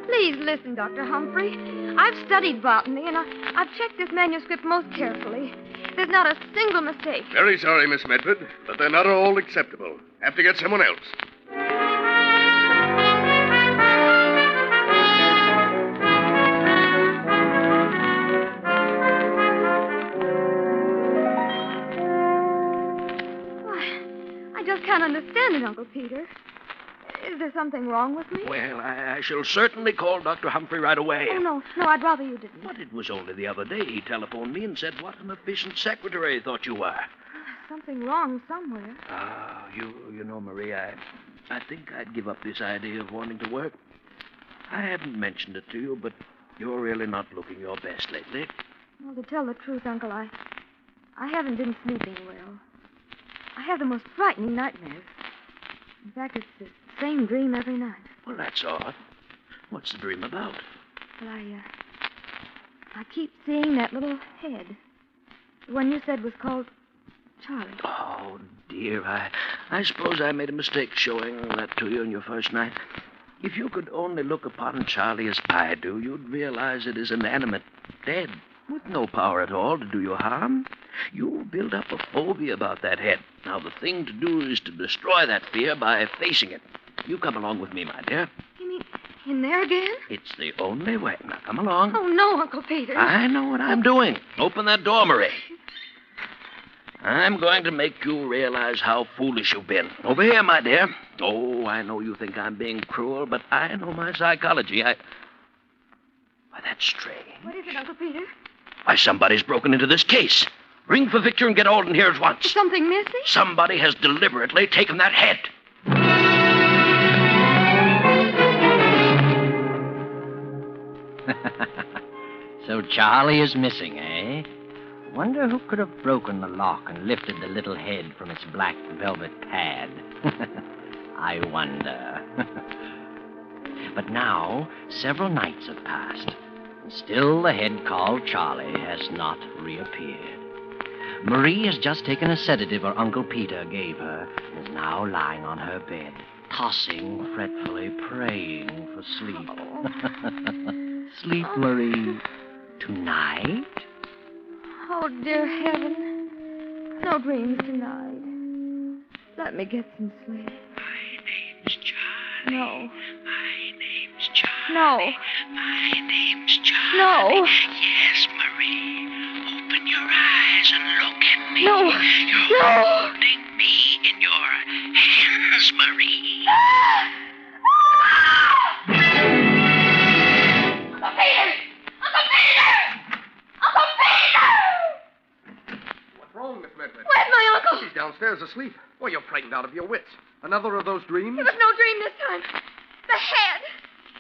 Please listen, Dr. Humphrey. I've studied botany, and I've checked this manuscript most carefully. There's not a single mistake. Very sorry, Miss Medford, but they're not all acceptable. Have to get someone else. can't understand it, Uncle Peter. Is there something wrong with me? Well, I shall certainly call Dr. Humphrey right away. Oh, no, I'd rather you didn't. But it was only the other day he telephoned me and said what an efficient secretary he thought you were. Something wrong somewhere. Ah, you know, Marie, I think I'd give up this idea of wanting to work. I haven't mentioned it to you, but you're really not looking your best lately. Well, to tell the truth, Uncle, I haven't been sleeping well. I have the most frightening nightmares. In fact, it's the same dream every night. Well, that's odd. What's the dream about? Well, I keep seeing that little head. The one you said was called Charlie. Oh, dear, I suppose I made a mistake showing that to you on your first night. If you could only look upon Charlie as I do, you'd realize it is inanimate, dead, with no power at all to do you harm. You'll build up a phobia about that head. Now, the thing to do is to destroy that fear by facing it. You come along with me, my dear. You mean in there again? It's the only way. Now, come along. Oh, no, Uncle Peter. I know what I'm doing. Open that door, Marie. I'm going to make you realize how foolish you've been. Over here, my dear. Oh, I know you think I'm being cruel, but I know my psychology. Why, that's strange. What is it, Uncle Peter? Why, somebody's broken into this case. Ring for Victor and get Alden here at once. Is something missing? Somebody has deliberately taken that head. So Charlie is missing, eh? Wonder who could have broken the lock and lifted the little head from its black velvet pad. I wonder. But now, several nights have passed, and still the head called Charlie has not reappeared. Marie has just taken a sedative her Uncle Peter gave her and is now lying on her bed, tossing fretfully, praying for sleep. Sleep, Marie. Tonight? Oh, dear heaven. No dreams tonight. Let me get some sleep. My name's Charlie. No. My name's Charlie. No. My name's Charlie. No. Yes, Marie. Open your eyes and look at me. No. You're holding me in your hands, Marie. Uncle Peter! Uncle Peter! Uncle Peter! What's wrong, Miss Medford? Where's my uncle? He's downstairs asleep. Well, you're frightened out of your wits. Another of those dreams? It was no dream this time. The head.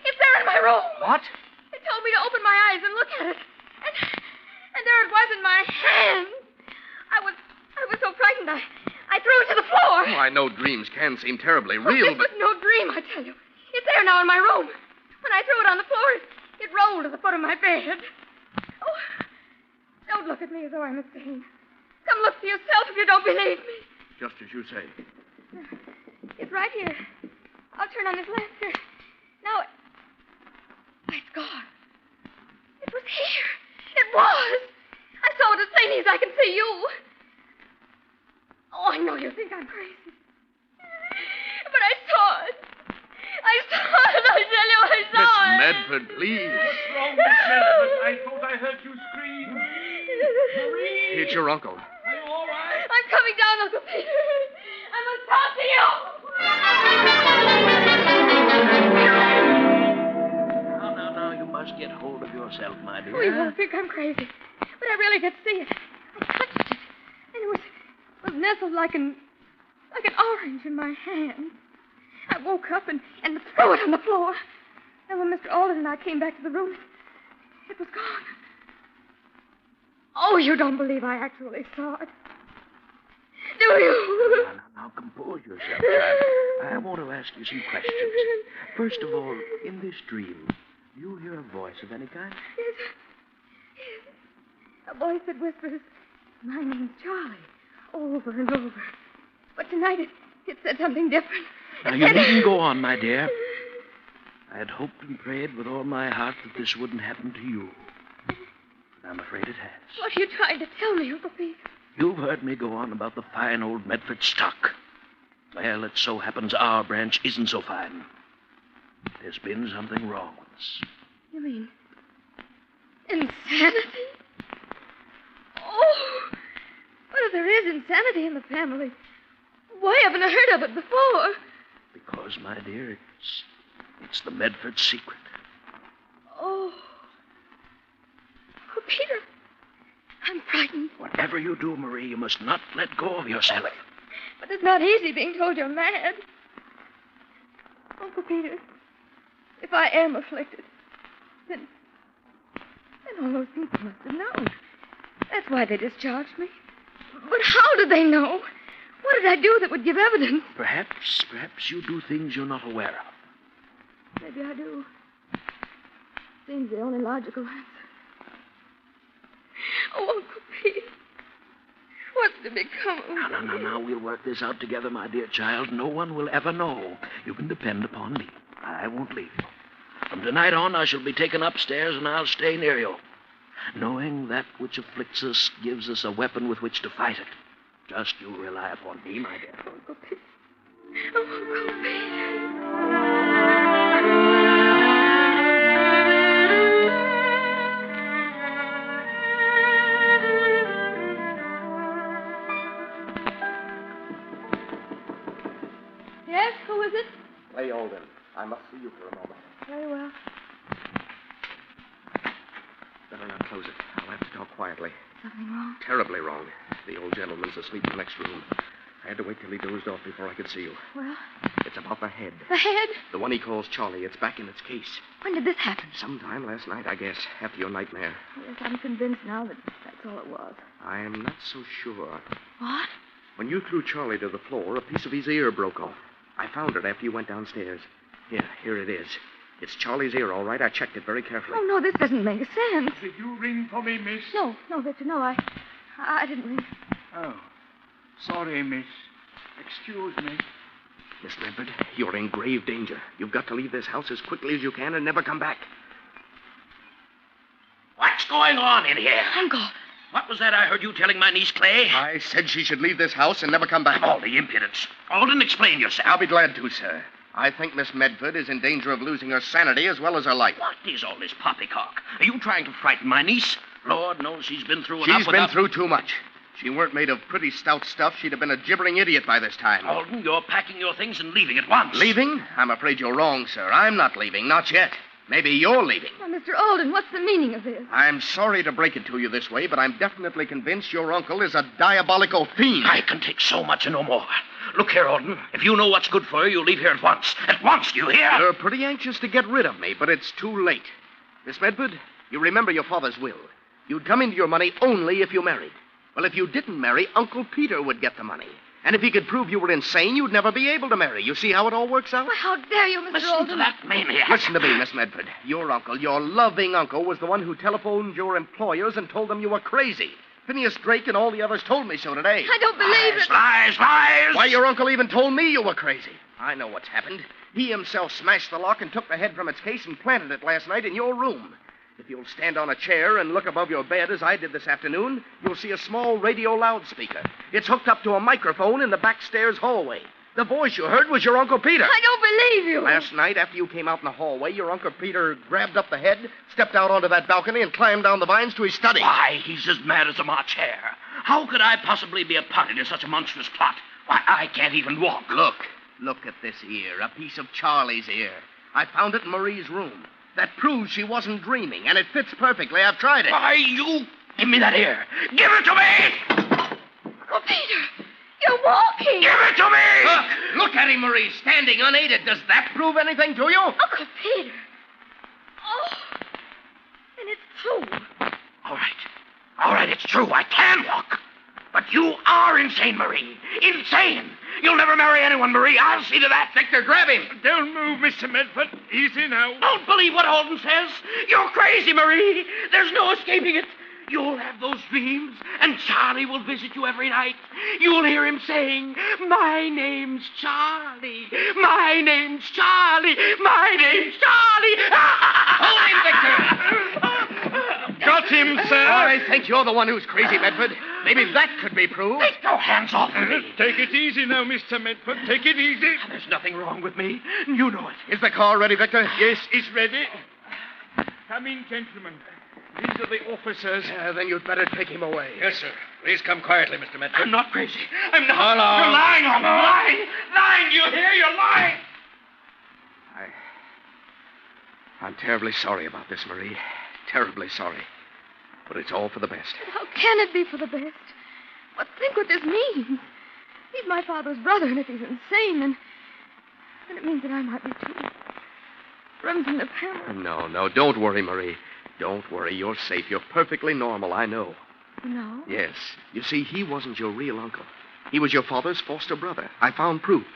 It's there in my room. What? It told me to open my eyes and look at it. And there it was in my hand. I was so frightened I threw it to the floor. Oh, I know dreams can seem terribly Well, real, this but... was no dream, I tell you. It's there now in my room. When I threw it on the floor, it rolled to the foot of my bed. Oh, don't look at me as though I'm insane. Come look for yourself if you don't believe me. Just as you say. It's right here. I'll turn on this lamp here. Now, why, it's gone. It was here. It was. I saw it as plainly as I can see you. Oh, I know you think I'm crazy. But I saw it. I saw it. I tell you, I saw it. Miss Medford, please. What's wrong, Miss Medford? I thought I heard you scream. Marie! It's your uncle. Are you all right? I'm coming down, Uncle Peter. I must talk to you. Now, you must get hold of yourself, my dear. Oh, you won't think I'm crazy. But I really could see it. I touched it. And it was nestled like an orange in my hand. I woke up and threw it on the floor. And when Mr. Alden and I came back to the room, it was gone. Oh, you don't believe I actually saw it. Do you? Now, compose yourself, child. I want to ask you some questions. First of all, in this dream, do you hear a voice of any kind? Yes. A voice that whispers, "My name's Charlie," over and over. But tonight it said something different. Now, you needn't go on, my dear. I had hoped and prayed with all my heart that this wouldn't happen to you. But I'm afraid it has. What are you trying to tell me, Uncle Pete? You've heard me go on about the fine old Medford stock. Well, it so happens our branch isn't so fine. There's been something wrong with us. You mean insanity? Oh, but if there is insanity in the family, Why haven't I heard of it before? Because, my dear, it's the Medford secret. Oh. Oh, Peter. I'm frightened. Whatever you do, Marie, you must not let go of yourself. But it's not easy being told you're mad. Uncle Peter, if I am afflicted, then all those people must have known. That's why they discharged me. But how did they know? What did I do that would give evidence? Perhaps you do things you're not aware of. Maybe I do. Seems the only logical answer. Oh, Uncle Peter. What's to become of me? Now, we'll work this out together, my dear child. No one will ever know. You can depend upon me. I won't leave you. From tonight on, I shall be taken upstairs, and I'll stay near you. Knowing that which afflicts us gives us a weapon with which to fight it. Just you rely upon me, my dear. Uncle Peter. Oh, Uncle Peter. Yes, who is it? Clay Alden. I must see you for a moment. Very well. Better not close it. I'll have to talk quietly. Something wrong? Terribly wrong. The old gentleman's asleep in the next room. I had to wait till he dozed off before I could see you. Well? It's about the head. The head? The one he calls Charlie. It's back in its case. When did this happen? Sometime last night, I guess, after your nightmare. Yes, I'm convinced now that that's all it was. I am not so sure. What? When you threw Charlie to the floor, a piece of his ear broke off. I found it after you went downstairs. Here it is. It's Charlie's ear, all right. I checked it very carefully. Oh, no, this doesn't make sense. Did you ring for me, miss? No, Victor, no, I didn't ring. Oh, sorry, miss. Excuse me. Miss Medford, you're in grave danger. You've got to leave this house as quickly as you can and never come back. What's going on in here? Uncle. What was that I heard you telling my niece, Clay? I said she should leave this house and never come back. All the impudence. Alden, explain yourself. I'll be glad to, sir. I think Miss Medford is in danger of losing her sanity as well as her life. What is all this poppycock? Are you trying to frighten my niece? Lord knows she's been through enough. She's been through too much. If she weren't made of pretty stout stuff, she'd have been a gibbering idiot by this time. Alden, you're packing your things and leaving at once. Leaving? I'm afraid you're wrong, sir. I'm not leaving. Not yet. Maybe you're leaving. Now, Mr. Alden, what's the meaning of this? I'm sorry to break it to you this way, but I'm definitely convinced your uncle is a diabolical fiend. I can take so much and no more. Look here, Alden. If you know what's good for you, you'll leave here at once. At once, do you hear? You're pretty anxious to get rid of me, but it's too late. Miss Medford, you remember your father's will. You'd come into your money only if you married. Well, if you didn't marry, Uncle Peter would get the money. And if he could prove you were insane, you'd never be able to marry. You see how it all works out? Why, how dare you, Mr. Listen Alden? to that maniac. Listen to me, Miss Medford. Your uncle, your loving uncle, was the one who telephoned your employers and told them you were crazy. Phineas Drake and all the others told me so today. I don't believe it. Lies! Why, your uncle even told me you were crazy. I know what's happened. He himself smashed the lock and took the head from its case and planted it last night in your room. If you'll stand on a chair and look above your bed as I did this afternoon, you'll see a small radio loudspeaker. It's hooked up to a microphone in the backstairs hallway. The voice you heard was your Uncle Peter. I don't believe you. Last night, after you came out in the hallway, your Uncle Peter grabbed up the head, stepped out onto that balcony, and climbed down the vines to his study. Why, he's as mad as a March hare. How could I possibly be a party to such a monstrous plot? Why, I can't even walk. Look at this ear, a piece of Charlie's ear. I found it in Marie's room. That proves she wasn't dreaming, and it fits perfectly. I've tried it. Why, you... Give me that ear. Give it to me! Uncle Peter, you're walking. Give it to me! Look at him, Marie, standing unaided. Does that prove anything to you? Uncle Peter. Oh, and it's true. All right, it's true. I can walk. But you are insane, Marie. Insane. You'll never marry anyone, Marie. I'll see to that. Victor, grab him. Don't move, Mr. Medford. Easy now. Don't believe what Alden says. You're crazy, Marie. There's no escaping it. You'll have those dreams, and Charlie will visit you every night. You'll hear him saying, "My name's Charlie. My name's Charlie. My name's Charlie." Hold him, Victor. Got him, sir. I think you're the one who's crazy, Medford. Maybe that could be proved. Take your hands off me. Take it easy now, Mr. Medford. Take it easy. There's nothing wrong with me. You know it. Is the car ready, Victor? Yes, it's ready. Come in, gentlemen. These are the officers. Then you'd better take him away. Yes, sir. Please come quietly, Mr. Medford. I'm not crazy. I'm not. Hello. You're lying on me. Lying. Lying. Do you hear? You're lying. I'm terribly sorry about this, Marie. Terribly sorry. But it's all for the best. How can it be for the best? But think what this means. He's my father's brother, and if he's insane, then it means that I might be too. Remsen the parent. No, don't worry, Marie. Don't worry. You're safe. You're perfectly normal, I know. No? Yes. You see, he wasn't your real uncle. He was your father's foster brother. I found proof.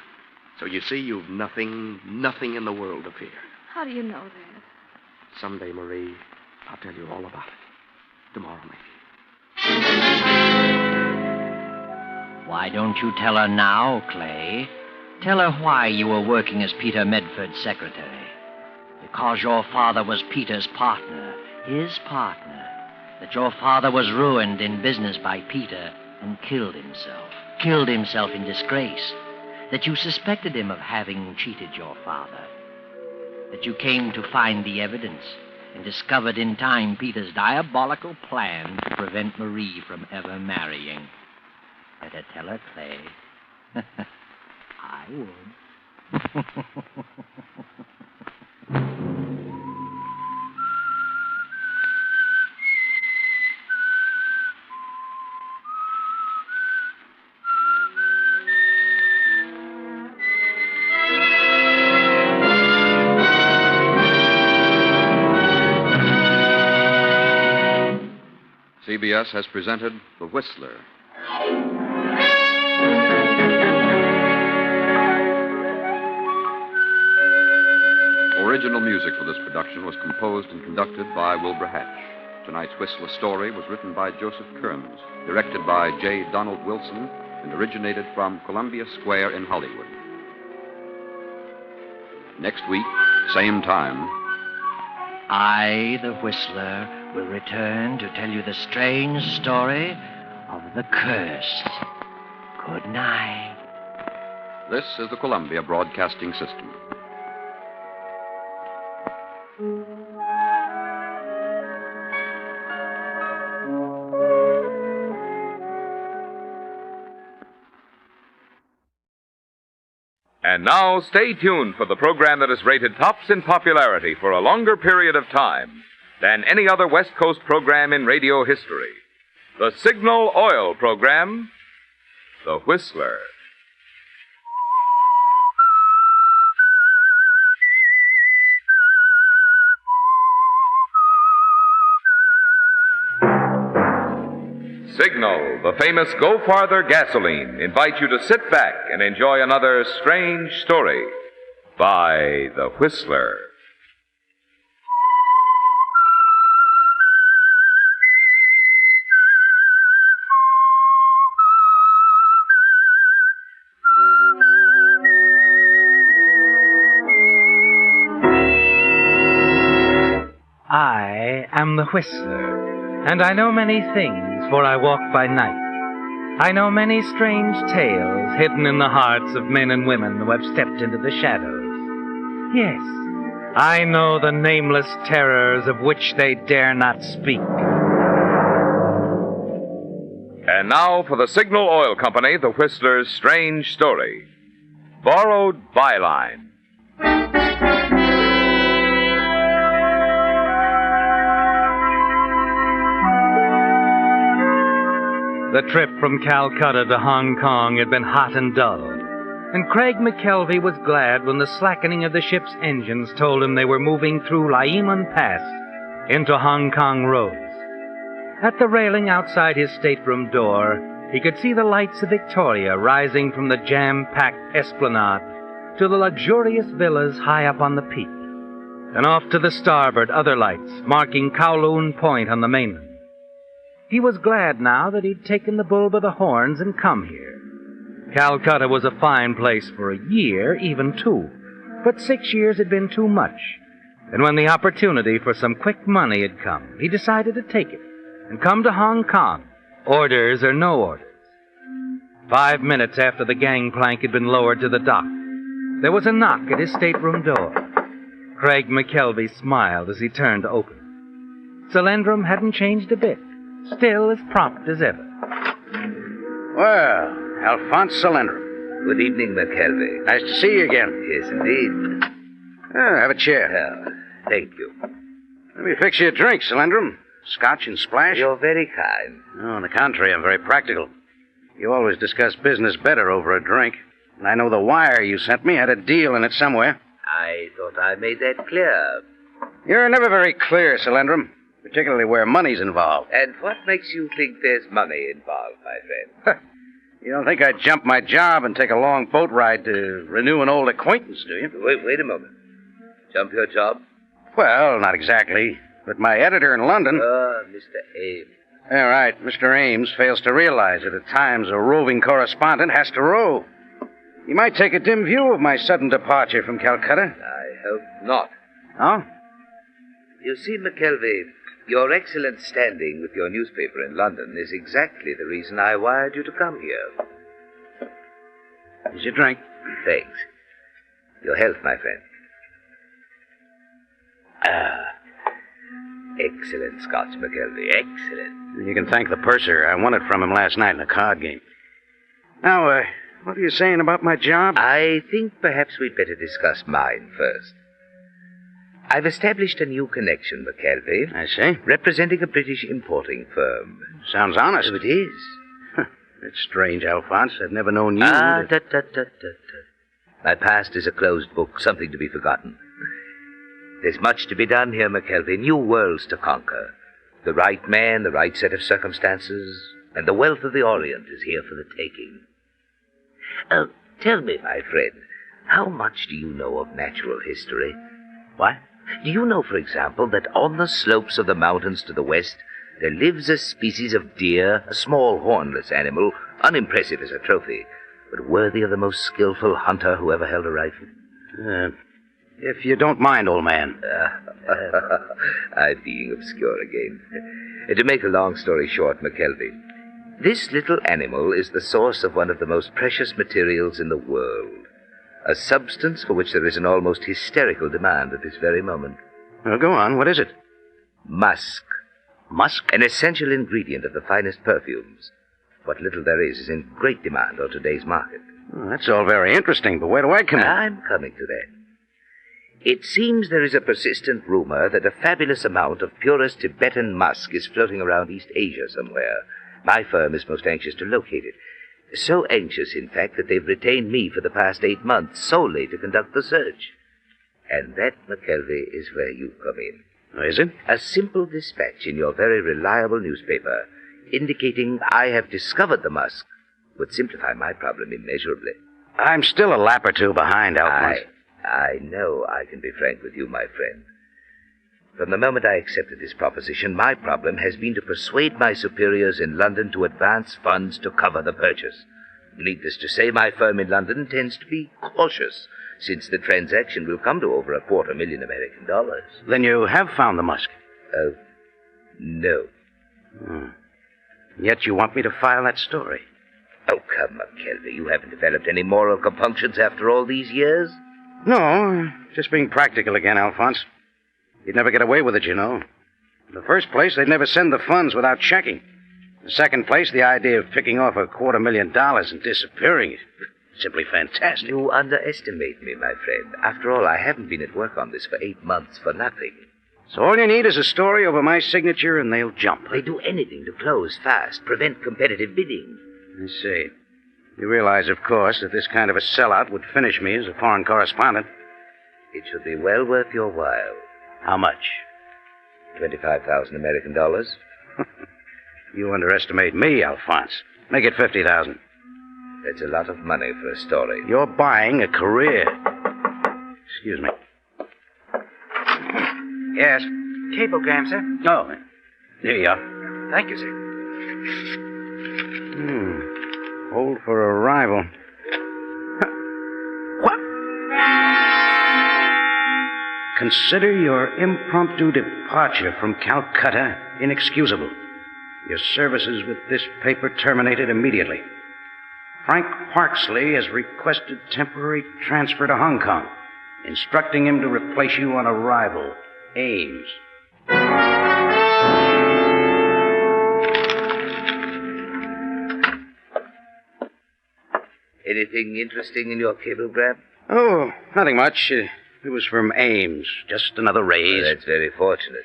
So you see, you've nothing in the world to fear. How do you know that? Someday, Marie, I'll tell you all about it. Tomorrow, maybe. Why don't you tell her now, Clay? Tell her why you were working as Peter Medford's secretary. Because your father was Peter's partner, his partner. That your father was ruined in business by Peter and killed himself in disgrace. That you suspected him of having cheated your father. That you came to find the evidence and discovered in time Peter's diabolical plan to prevent Marie from ever marrying. Better tell her, Clay. I would. CBS has presented The Whistler. Original music for this production was composed and conducted by Wilbur Hatch. Tonight's Whistler story was written by Joseph Kearns, directed by J. Donald Wilson, and originated from Columbia Square in Hollywood. Next week, same time, I, the Whistler, will return to tell you the strange story of the cursed. Good night. This is the Columbia Broadcasting System. And now, stay tuned for the program that is rated tops in popularity for a longer period of time than any other West Coast program in radio history. The Signal Oil program, The Whistler. Signal, the famous Go Farther gasoline, invite you to sit back and enjoy another strange story by The Whistler. I am the Whistler, and I know many things, for I walk by night. I know many strange tales hidden in the hearts of men and women who have stepped into the shadows. Yes, I know the nameless terrors of which they dare not speak. And now for the Signal Oil Company, The Whistler's strange story. Borrowed Byline. The trip from Calcutta to Hong Kong had been hot and dull, and Craig McKelvey was glad when the slackening of the ship's engines told him they were moving through Laiman Pass into Hong Kong roads. At the railing outside his stateroom door, he could see the lights of Victoria rising from the jam-packed esplanade to the luxurious villas high up on the peak, and off to the starboard other lights marking Kowloon Point on the mainland. He was glad now that he'd taken the bull by the horns and come here. Calcutta was a fine place for a year, even 2, but 6 years had been too much. And when the opportunity for some quick money had come, he decided to take it and come to Hong Kong, orders or no orders. 5 minutes after the gangplank had been lowered to the dock, there was a knock at his stateroom door. Craig McKelvey smiled as he turned to open. Solandrum hadn't changed a bit, still as prompt as ever. Well, Alphonse Solandrum. Good evening, McKelvey. Nice to see you again. Yes, indeed. Have a chair. Thank you. Let me fix you a drink, Solandrum. Scotch and splash? You're very kind. Oh, on the contrary, I'm very practical. You always discuss business better over a drink. And I know the wire you sent me had a deal in it somewhere. I thought I made that clear. You're never very clear, Solandrum, particularly where money's involved. And what makes you think there's money involved, my friend? You don't think I'd jump my job and take a long boat ride to renew an old acquaintance, do you? Wait a moment. Jump your job? Well, not exactly. But my editor in London... Mr. Ames. All right, Mr. Ames fails to realize that at times a roving correspondent has to row. He might take a dim view of my sudden departure from Calcutta. I hope not. Oh? You see, McKelvey, your excellent standing with your newspaper in London is exactly the reason I wired you to come here. Here's your drink. Thanks. Your health, my friend. Excellent Scotch, McKelvey. Excellent. You can thank the purser. I won it from him last night in a card game. Now, what are you saying about my job? I think perhaps we'd better discuss mine first. I've established a new connection, McKelvey. I see. Representing a British importing firm. Sounds honest. Oh, it is. It's strange, Alphonse. I've never known you My past is a closed book, something to be forgotten. There's much to be done here, McKelvey. New worlds to conquer. The right man, the right set of circumstances, and the wealth of the Orient is here for the taking. Tell me, my friend, how much do you know of natural history? What? Do you know, for example, that on the slopes of the mountains to the west, there lives a species of deer, a small hornless animal, unimpressive as a trophy, but worthy of the most skillful hunter who ever held a rifle? If you don't mind, old man. I'm being obscure again. To make a long story short, McKelvey, this little animal is the source of one of the most precious materials in the world. A substance for which there is an almost hysterical demand at this very moment. Well, go on. What is it? Musk. Musk? An essential ingredient of the finest perfumes. What little there is in great demand on today's market. Well, that's all very interesting, but where do I come in? I'm coming to that. It seems there is a persistent rumor that a fabulous amount of purest Tibetan musk is floating around East Asia somewhere. My firm is most anxious to locate it. So anxious, in fact, that they've retained me for the past 8 months solely to conduct the search. And that, McKelvey, is where you come in. Oh, is it? A simple dispatch in your very reliable newspaper indicating I have discovered the musk would simplify my problem immeasurably. I'm still a lap or two behind, Alphonse. I know I can be frank with you, my friend. From the moment I accepted this proposition, my problem has been to persuade my superiors in London to advance funds to cover the purchase. Needless to say, my firm in London tends to be cautious, since the transaction will come to over $250,000 American. Then you have found the musk? No. Yet you want me to file that story? Oh, come, McKelvey, you haven't developed any moral compunctions after all these years? No, just being practical again, Alphonse. You'd never get away with it, you know. In the first place, they'd never send the funds without checking. In the second place, the idea of picking off $250,000 and disappearing is simply fantastic. You underestimate me, my friend. After all, I haven't been at work on this for 8 months for nothing. So all you need is a story over my signature, and they'll jump. They do anything to close fast, prevent competitive bidding. I see. You realize, of course, that this kind of a sellout would finish me as a foreign correspondent. It should be well worth your while. How much? $25,000 American. You underestimate me, Alphonse. Make it $50,000. That's a lot of money for a story. You're buying a career. Excuse me. Yes. Cablegram, sir. Oh, there you are. Thank you, sir. Hold for arrival. What? Consider your impromptu departure from Calcutta inexcusable. Your services with this paper terminated immediately. Frank Parksley has requested temporary transfer to Hong Kong, instructing him to replace you on arrival. Ames. Anything interesting in your cablegram? Oh, nothing much. It was from Ames. Just another raise. That's very fortunate.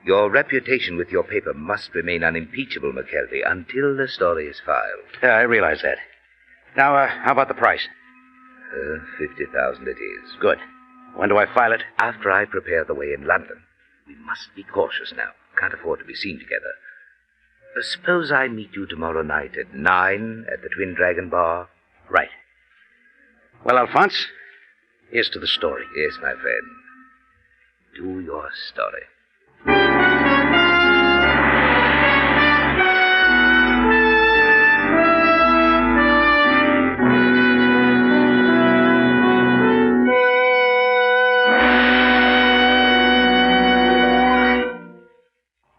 Your reputation with your paper must remain unimpeachable, McKelvey, until the story is filed. Yeah, I realize that. Now, how about the price? 50,000 it is. Good. When do I file it? After I prepare the way in London. We must be cautious now. Can't afford to be seen together. Suppose I meet you tomorrow night at 9 at the Twin Dragon Bar? Right. Well, Alphonse, here's to the story. Yes, my friend. Do your story.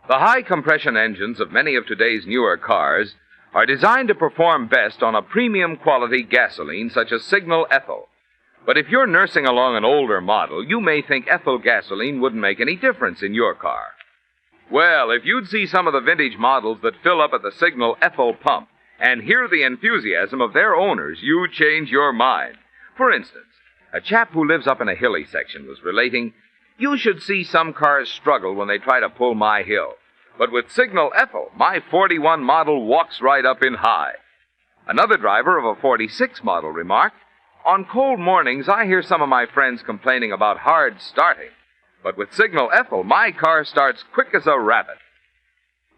The high-compression engines of many of today's newer cars are designed to perform best on a premium-quality gasoline such as Signal Ethyl. But if you're nursing along an older model, you may think ethyl gasoline wouldn't make any difference in your car. Well, if you'd see some of the vintage models that fill up at the Signal Ethyl pump and hear the enthusiasm of their owners, you'd change your mind. For instance, a chap who lives up in a hilly section was relating, "You should see some cars struggle when they try to pull my hill. But with Signal Ethyl, my 41 model walks right up in high." Another driver of a 46 model remarked, "On cold mornings, I hear some of my friends complaining about hard starting. But with Signal Ethyl, my car starts quick as a rabbit."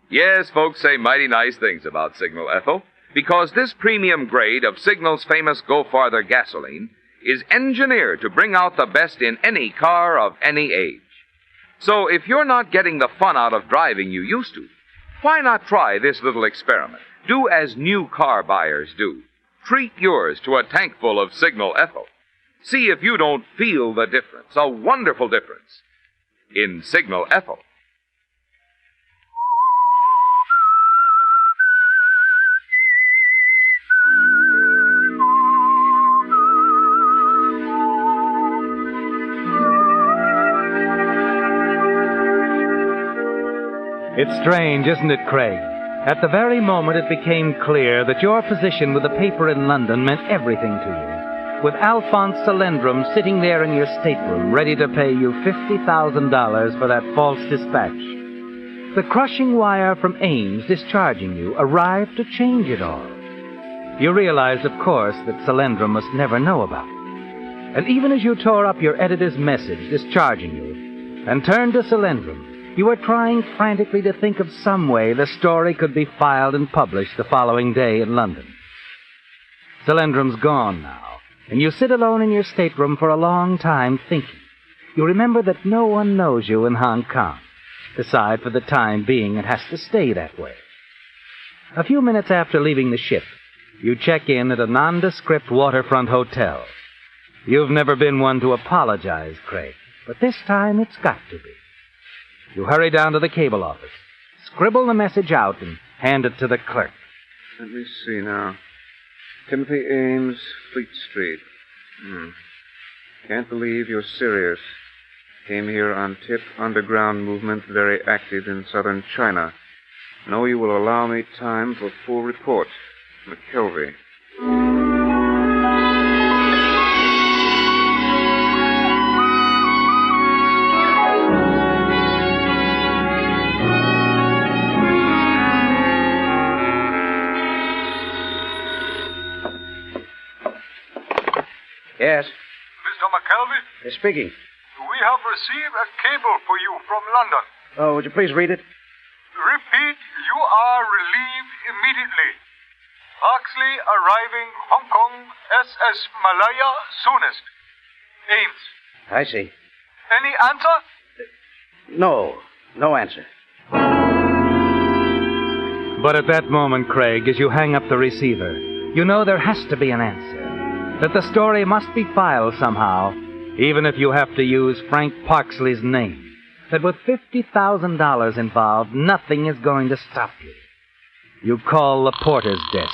Yes, folks say mighty nice things about Signal Ethyl, because this premium grade of Signal's famous Go Farther gasoline is engineered to bring out the best in any car of any age. So if you're not getting the fun out of driving you used to, why not try this little experiment? Do as new car buyers do. Treat yours to a tankful of Signal Ethyl. See if you don't feel the difference, a wonderful difference, in Signal Ethyl. It's strange, isn't it, Craig? At the very moment it became clear that your position with the paper in London meant everything to you, with Alphonse Salendrum sitting there in your stateroom ready to pay you $50,000 for that false dispatch. The crushing wire from Ames discharging you arrived to change it all. You realized, of course, that Salendrum must never know about it. And even as you tore up your editor's message discharging you and turned to Salendrum, you were trying frantically to think of some way the story could be filed and published the following day in London. Salendrum's gone now, and you sit alone in your stateroom for a long time thinking. You remember that no one knows you in Hong Kong. Decide for the time being it has to stay that way. A few minutes after leaving the ship, you check in at a nondescript waterfront hotel. You've never been one to apologize, Craig, but this time it's got to be. You hurry down to the cable office, scribble the message out, and hand it to the clerk. Let me see now. Timothy Ames, Fleet Street. Can't believe you're serious. Came here on tip. Underground movement very active in southern China. Know you will allow me time for full report. McKelvey. Yes? Mr. McKelvey, Yes, speaking. we have received a cable for you from London. Oh, would you please read it? Repeat, you are relieved immediately. Oxley arriving Hong Kong SS Malaya soonest. Ames. I see. Any answer? No answer. But at that moment, Craig, as you hang up the receiver, you know there has to be an answer. That the story must be filed somehow, even if you have to use Frank Parksley's name. That with $50,000 involved, nothing is going to stop you. You call the porter's desk.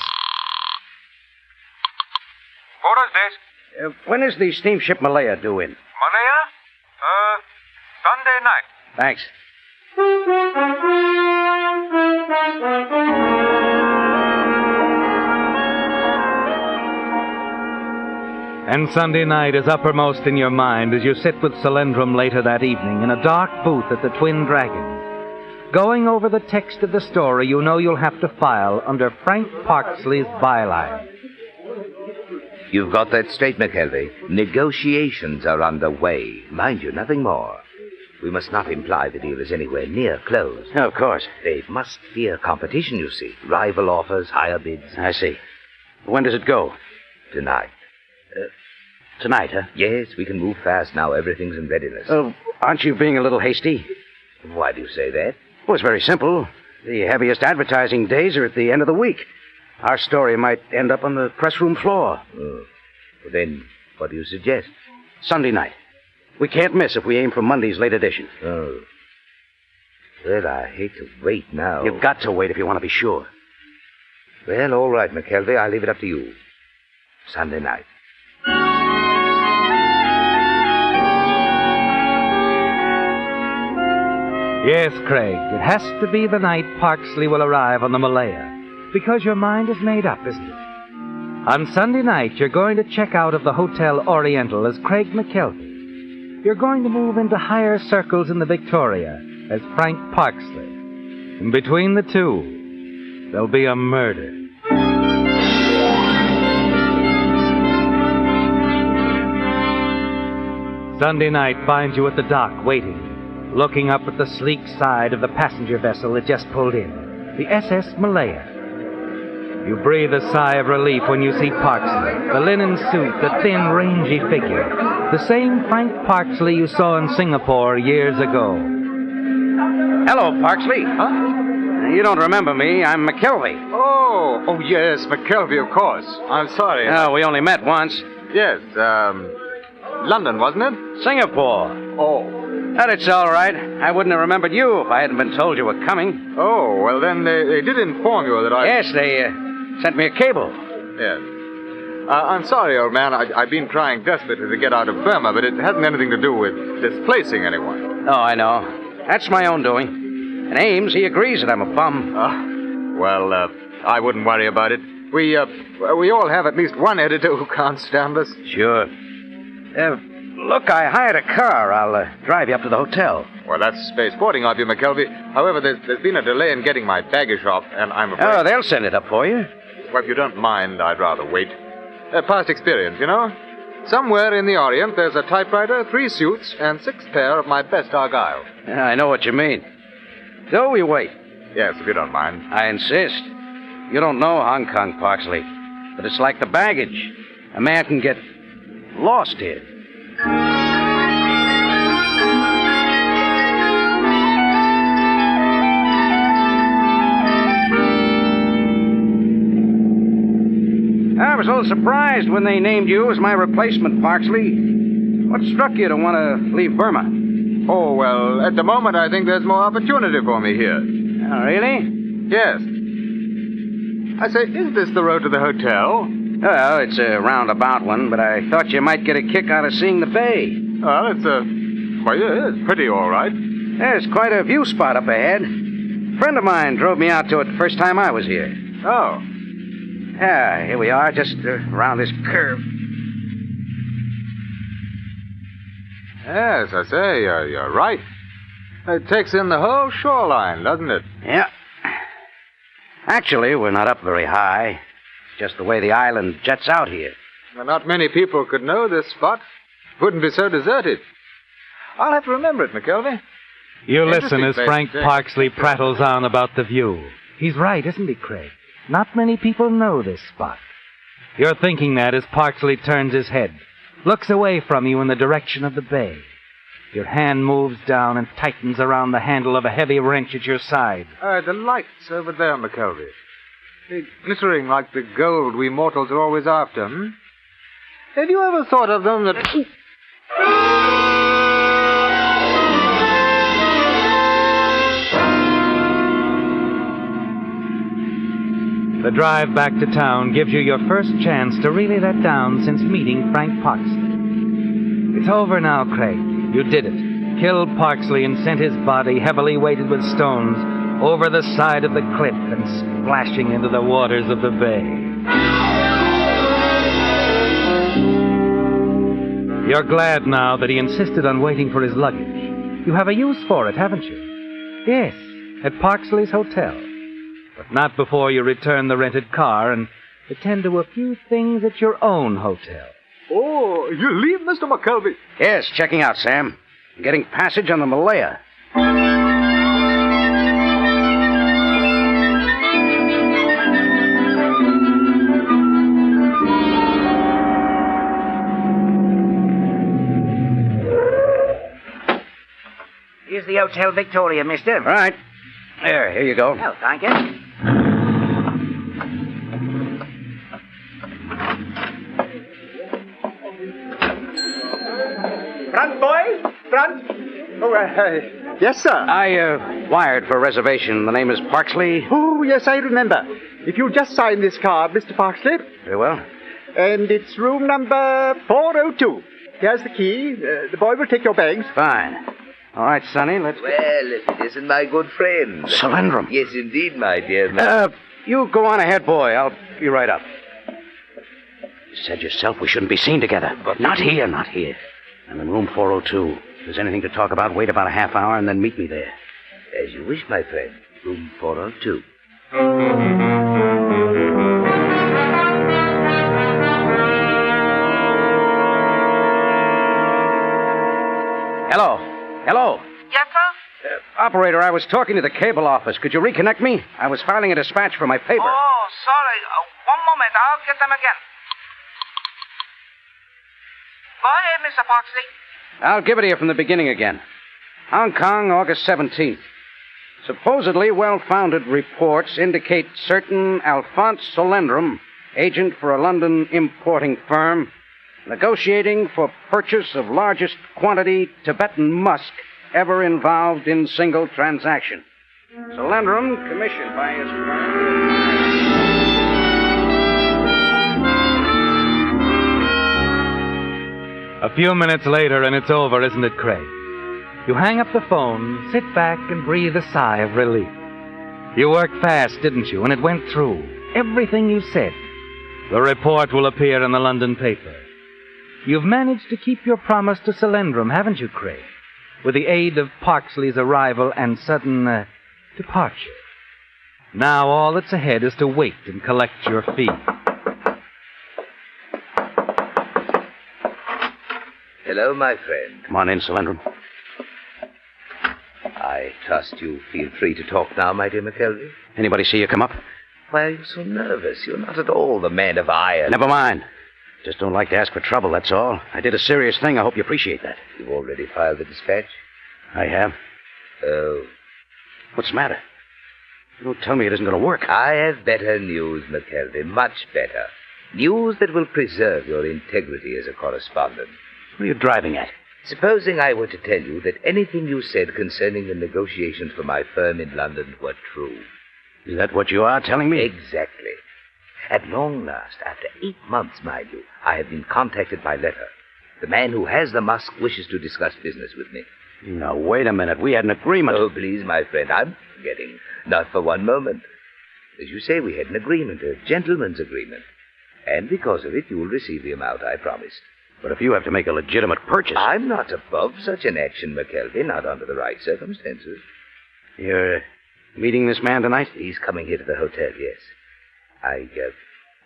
Porter's desk. When is the steamship Malaya due in? Malaya? Sunday night. Thanks. And Sunday night is uppermost in your mind as you sit with Solenndrum later that evening in a dark booth at the Twin Dragon. Going over the text of the story you know you'll have to file under Frank Parksley's byline. You've got that straight, McKelvey. Negotiations are underway. Mind you, nothing more. We must not imply the deal is anywhere near closed. Of course. They must fear competition, you see. Rival offers, higher bids. I see. When does it go? Tonight. Tonight, huh? Yes, we can move fast now. Everything's in readiness. Oh, aren't you being a little hasty? Why do you say that? Well, it's very simple. The heaviest advertising days are at the end of the week. Our story might end up on the press room floor. Oh. Well, then, what do you suggest? Sunday night. We can't miss if we aim for Monday's late edition. Oh. Well, I hate to wait now. You've got to wait if you want to be sure. Well, all right, McKelvey. I'll leave it up to you. Sunday night. Yes, Craig, it has to be the night Parksley will arrive on the Malaya, because your mind is made up, isn't it? On Sunday night, you're going to check out of the Hotel Oriental as Craig McKelvey. You're going to move into higher circles in the Victoria as Frank Parksley. And between the two, there'll be a murder. Sunday night finds you at the dock waiting, looking up at the sleek side of the passenger vessel that just pulled in, the SS Malaya. You breathe a sigh of relief when you see Parksley, the linen suit, the thin, rangy figure, the same Frank Parksley you saw in Singapore years ago. Hello, Parksley. Huh? You don't remember me. I'm McKelvey. Oh, yes, McKelvey, of course. I'm sorry. No, we only met once. Yes, London, wasn't it? Singapore. Oh. But it's all right. I wouldn't have remembered you if I hadn't been told you were coming. Oh, well, then they did inform you that I... Yes, they sent me a cable. Yes. I'm sorry, old man. I've been trying desperately to get out of Burma, but it hasn't anything to do with displacing anyone. Oh, I know. That's my own doing. And Ames, he agrees that I'm a bum. Well, I wouldn't worry about it. We all have at least one editor who can't stand us. Sure. Look, I hired a car. I'll drive you up to the hotel. Well, that's very sporting of you, McKelvey. However, there's been a delay in getting my baggage off, and I'm afraid... Oh, they'll send it up for you. Well, if you don't mind, I'd rather wait. Past experience, you know? Somewhere in the Orient, there's a typewriter, 3 suits, and 6 pair of my best Argyle. Yeah, I know what you mean. So we wait. Yes, if you don't mind. I insist. You don't know Hong Kong, Parksley, but it's like the baggage. A man can get lost here. I was a little surprised when they named you as my replacement, Parksley. What struck you to want to leave Burma? Oh, well, at the moment I think there's more opportunity for me here. Oh, really? Yes. I say, is this the road to the hotel? Well, it's a roundabout one, but I thought you might get a kick out of seeing the bay. Well, yeah, it's pretty all right. There's quite a view spot up ahead. A friend of mine drove me out to it the first time I was here. Oh. Yeah, here we are, just around this curve. Yes, I say, you're right. It takes in the whole shoreline, doesn't it? Yeah. Actually, we're not up very high. Just the way the island jets out here. Well, not many people could know this spot. Wouldn't be so deserted. I'll have to remember it, McKelvey. You listen as Frank Parksley prattles on about the view. He's right, isn't he, Craig? Not many people know this spot. You're thinking that as Parksley turns his head, looks away from you in the direction of the bay. Your hand moves down and tightens around the handle of a heavy wrench at your side. The lights over there, McKelvey. They're glittering like the gold we mortals are always after, hmm? Have you ever thought of them that... The drive back to town gives you your first chance to really let down since meeting Frank Parksley. It's over now, Craig. You did it. Killed Parksley and sent his body, heavily weighted with stones, over the side of the cliff and splashing into the waters of the bay. You're glad now that he insisted on waiting for his luggage. You have a use for it, haven't you? Yes, at Parksley's Hotel. But not before you return the rented car and attend to a few things at your own hotel. Oh, you leave, Mr. McKelvey? Yes, checking out, Sam. Getting passage on the Malaya. Here's the Hotel Victoria, mister. Right. There, here you go. Oh, thank you. Front, boys! Front! Oh, yes, sir. I wired for a reservation. The name is Parksley. Oh, yes, I remember. If you'll just sign this card, Mr. Parksley. Very well. And it's room number 402. Here's the key. The boy will take your bags. Fine. All right, Sonny, let's... Well, if it isn't my good friend. Solandrum. Yes, indeed, my dear man. You go on ahead, boy. I'll be right up. You said yourself we shouldn't be seen together. But not here, not here. I'm in room 402. If there's anything to talk about, wait about a half hour and then meet me there. As you wish, my friend. Room 402. Hello. Hello. Yes, sir? Operator, I was talking to the cable office. Could you reconnect me? I was filing a dispatch for my paper. Oh, sorry. One moment. I'll get them again. Go ahead, Mr. Parksley. I'll give it to you from the beginning again. Hong Kong, August 17th. Supposedly well-founded reports indicate certain Alphonse Solandrum, agent for a London importing firm, negotiating for purchase of largest quantity Tibetan musk ever involved in single transaction. Solandrum, commissioned by his firm... A few minutes later, and it's over, isn't it, Craig? You hang up the phone, sit back, and breathe a sigh of relief. You worked fast, didn't you? And it went through. Everything you said. The report will appear in the London paper. You've managed to keep your promise to Solandrum, haven't you, Craig? With the aid of Parksley's arrival and sudden departure. Now all that's ahead is to wait and collect your fee. Hello, my friend. Come on in, Solandrum. I trust you feel free to talk now, my dear McKelvey. Anybody see you come up? Why are you so nervous? You're not at all the man of iron. Never mind. Just don't like to ask for trouble, that's all. I did a serious thing. I hope you appreciate that. You've already filed the dispatch? I have. Oh. What's the matter? Don't tell me it isn't going to work. I have better news, McKelvey. Much better. News that will preserve your integrity as a correspondent. What are you driving at? Supposing I were to tell you that anything you said concerning the negotiations for my firm in London were true. Is that what you are telling me? Exactly. At long last, after 8 months, mind you, I have been contacted by letter. The man who has the musk wishes to discuss business with me. Now, wait a minute. We had an agreement. Oh, please, my friend, I'm forgetting. Not for one moment. As you say, we had an agreement, a gentleman's agreement. And because of it, you will receive the amount I promised. But if you have to make a legitimate purchase... I'm not above such an action, McKelvey, not under the right circumstances. You're meeting this man tonight? He's coming here to the hotel, yes.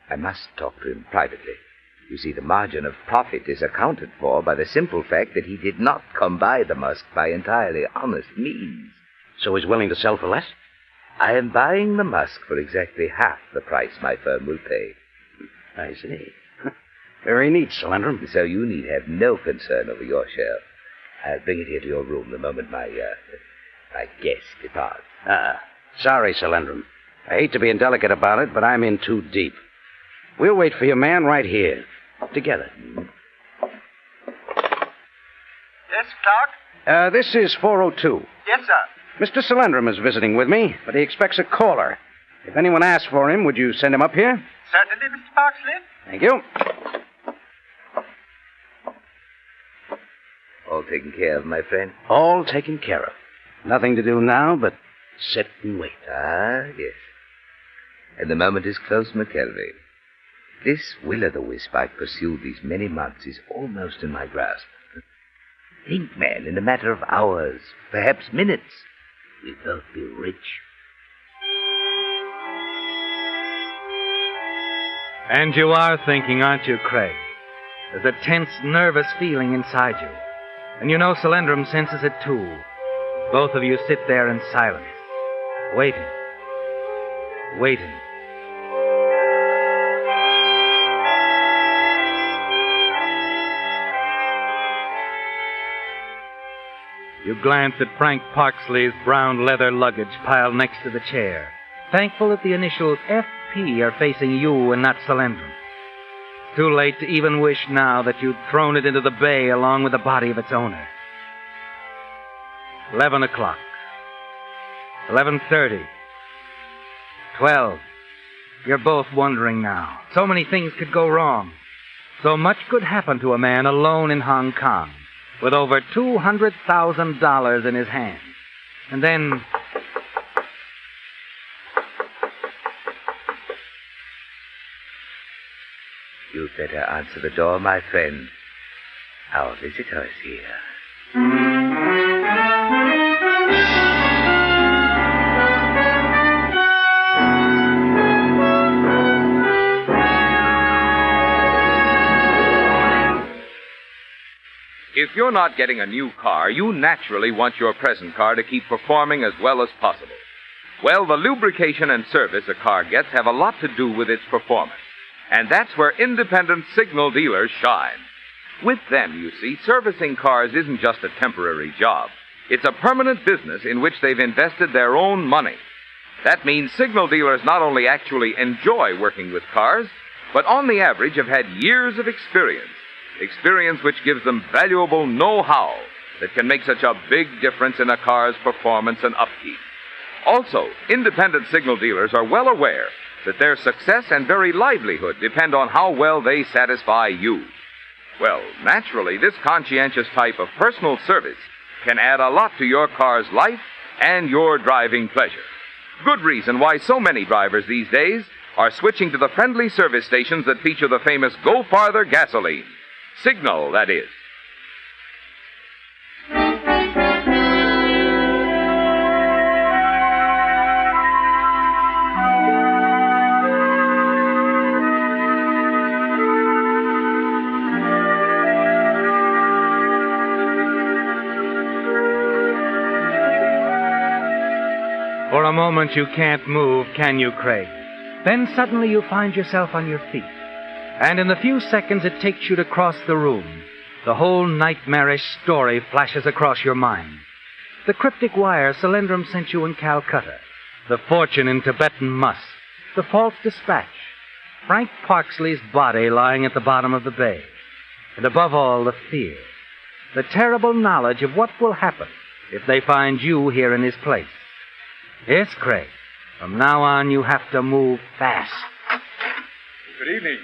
I must talk to him privately. You see, the margin of profit is accounted for by the simple fact that he did not come by the musk by entirely honest means. So he's willing to sell for less? I am buying the musk for exactly half the price my firm will pay. I see. Very neat, Solandrum. So you need have no concern over your share. I'll bring it here to your room the moment my guest departs. Sorry, Solandrum. I hate to be indelicate about it, but I'm in too deep. We'll wait for your man right here. Together. Yes, Clark? This is 402. Yes, sir. Mr. Solandrum is visiting with me, but he expects a caller. If anyone asks for him, would you send him up here? Certainly, Mr. Parksley. Thank you. All taken care of, my friend? All taken care of. Nothing to do now but sit and wait. Ah, yes. And the moment is close, McKelvey. This will-o'-the-wisp I've pursued these many months is almost in my grasp. Think, man, in a matter of hours, perhaps minutes, we'll both be rich. And you are thinking, aren't you, Craig? There's a tense, nervous feeling inside you. And you know Solyndram senses it too. Both of you sit there in silence, waiting. You glance at Frank Parksley's brown leather luggage piled next to the chair, thankful that the initials FP are facing you and not Solyndram. Too late to even wish now that you'd thrown it into the bay along with the body of its owner. 11 o'clock. 11:30. 12. You're both wondering now. So many things could go wrong. So much could happen to a man alone in Hong Kong, with over $200,000 in his hands. And then... You'd better answer the door, my friend. Our visitor is here. If you're not getting a new car, you naturally want your present car to keep performing as well as possible. Well, the lubrication and service a car gets have a lot to do with its performance. And that's where independent signal dealers shine. With them, you see, servicing cars isn't just a temporary job. It's a permanent business in which they've invested their own money. That means signal dealers not only actually enjoy working with cars, but on the average have had years of experience. Experience which gives them valuable know-how that can make such a big difference in a car's performance and upkeep. Also, independent signal dealers are well aware that their success and very livelihood depend on how well they satisfy you. Well, naturally, this conscientious type of personal service can add a lot to your car's life and your driving pleasure. Good reason why so many drivers these days are switching to the friendly service stations that feature the famous Go Farther gasoline. Signal, that is. For a moment you can't move, can you, Craig? Then suddenly you find yourself on your feet. And in the few seconds it takes you to cross the room, the whole nightmarish story flashes across your mind. The cryptic wire Solyndram sent you in Calcutta, the fortune in Tibetan musk, the false dispatch, Frank Parksley's body lying at the bottom of the bay, and above all, the fear, the terrible knowledge of what will happen if they find you here in his place. Yes, Craig, from now on you have to move fast. Good evening.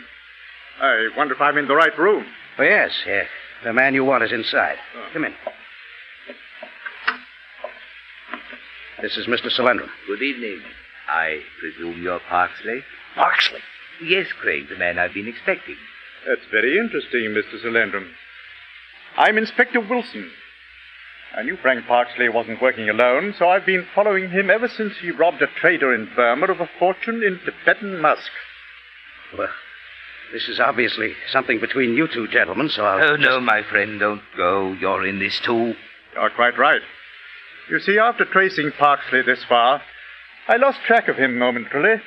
I wonder if I'm in the right room. Oh, yes. The man you want is inside. Come in. This is Mr. Solyndram. Good evening. I presume you're Parksley? Parksley? Yes, Craig, the man I've been expecting. That's very interesting, Mr. Solyndram. I'm Inspector Wilson. I knew Frank Parksley wasn't working alone, so I've been following him ever since he robbed a trader in Burma of a fortune in Tibetan musk. Well, this is obviously something between you two gentlemen, so I'll... Oh, no, my friend, don't go. You're in this, too. You're quite right. You see, after tracing Parksley this far, I lost track of him momentarily.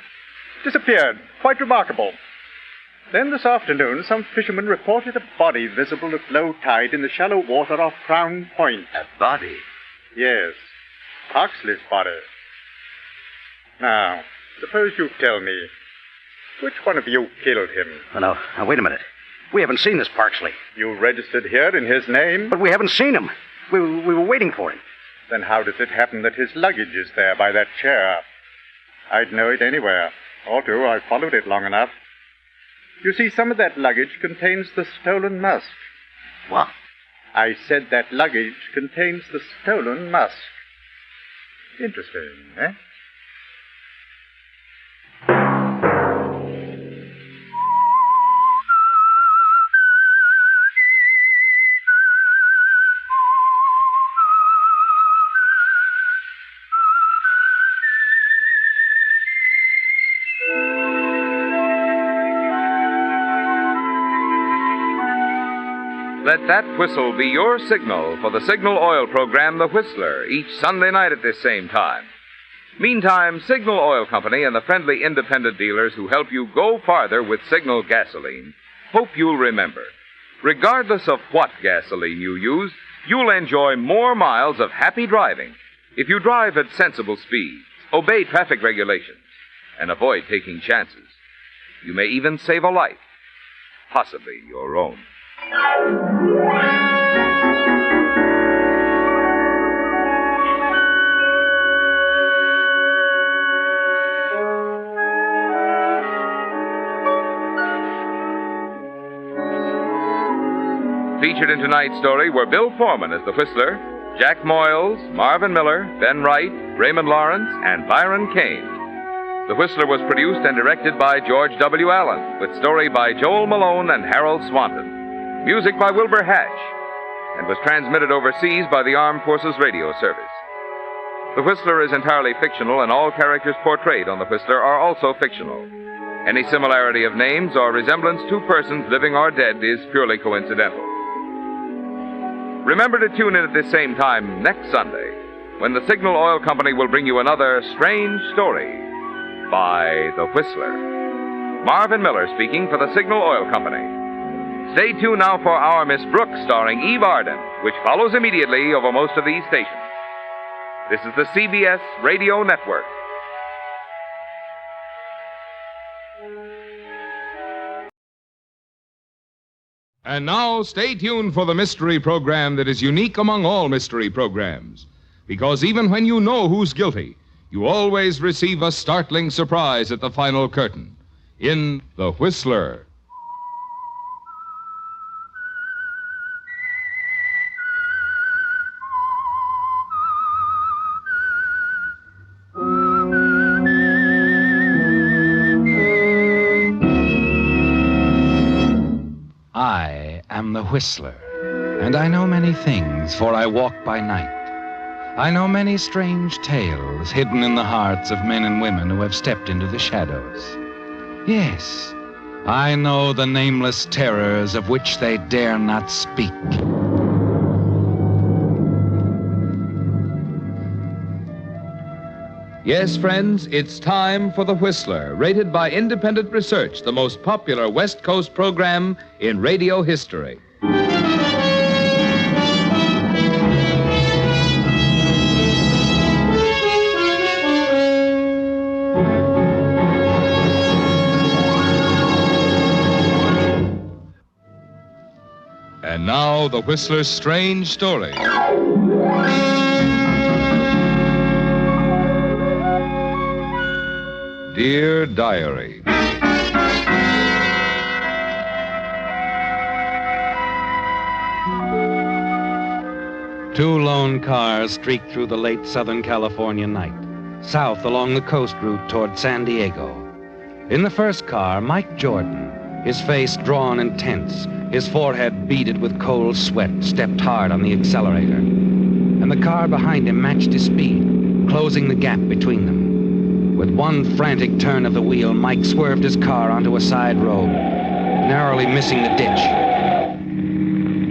Disappeared. Quite remarkable. Then this afternoon, some fishermen reported a body visible at low tide in the shallow water off Crown Point. A body? Yes. Parksley's body. Now, suppose you tell me, which one of you killed him? Oh, now, wait a minute. We haven't seen this Parksley. You registered here in his name? But we haven't seen him. We were waiting for him. Then how does it happen that his luggage is there by that chair? I'd know it anywhere. Ought to. I've followed it long enough. You see, some of that luggage contains the stolen musk. What? I said that luggage contains the stolen musk. Interesting, eh? let that whistle be your signal for the Signal Oil program, The Whistler, each Sunday night at this same time. Meantime, Signal Oil Company and the friendly independent dealers who help you go farther with Signal gasoline hope you'll remember, regardless of what gasoline you use, you'll enjoy more miles of happy driving if you drive at sensible speeds, obey traffic regulations, and avoid taking chances. You may even save a life, possibly your own. Featured in tonight's story were Bill Foreman as the Whistler, Jack Moyles, Marvin Miller, Ben Wright, Raymond Lawrence, and Byron Kane. The Whistler was produced and directed by George W. Allen, with story by Joel Malone and Harold Swanton. Music by Wilbur Hatch, and was transmitted overseas by the Armed Forces Radio Service. The Whistler is entirely fictional, and all characters portrayed on The Whistler are also fictional. Any similarity of names or resemblance to persons living or dead is purely coincidental. Remember to tune in at this same time next Sunday, when the Signal Oil Company will bring you another strange story by The Whistler. Marvin Miller speaking for the Signal Oil Company. Stay tuned now for Our Miss Brooks, starring Eve Arden, which follows immediately over most of these stations. This is the CBS Radio Network. And now, stay tuned for the mystery program that is unique among all mystery programs. Because even when you know who's guilty, you always receive a startling surprise at the final curtain. In The Whistler. I am the Whistler, and I know many things, for I walk by night. I know many strange tales hidden in the hearts of men and women who have stepped into the shadows. Yes, I know the nameless terrors of which they dare not speak. Yes, friends, it's time for The Whistler, rated by independent research the most popular West Coast program in radio history. And now, The Whistler's strange story. Dear Diary. Two lone cars streaked through the late Southern California night, south along the coast route toward San Diego. In the first car, Mike Jordan, his face drawn and tense, his forehead beaded with cold sweat, stepped hard on the accelerator. And the car behind him matched his speed, closing the gap between them. With one frantic turn of the wheel, Mike swerved his car onto a side road, narrowly missing the ditch.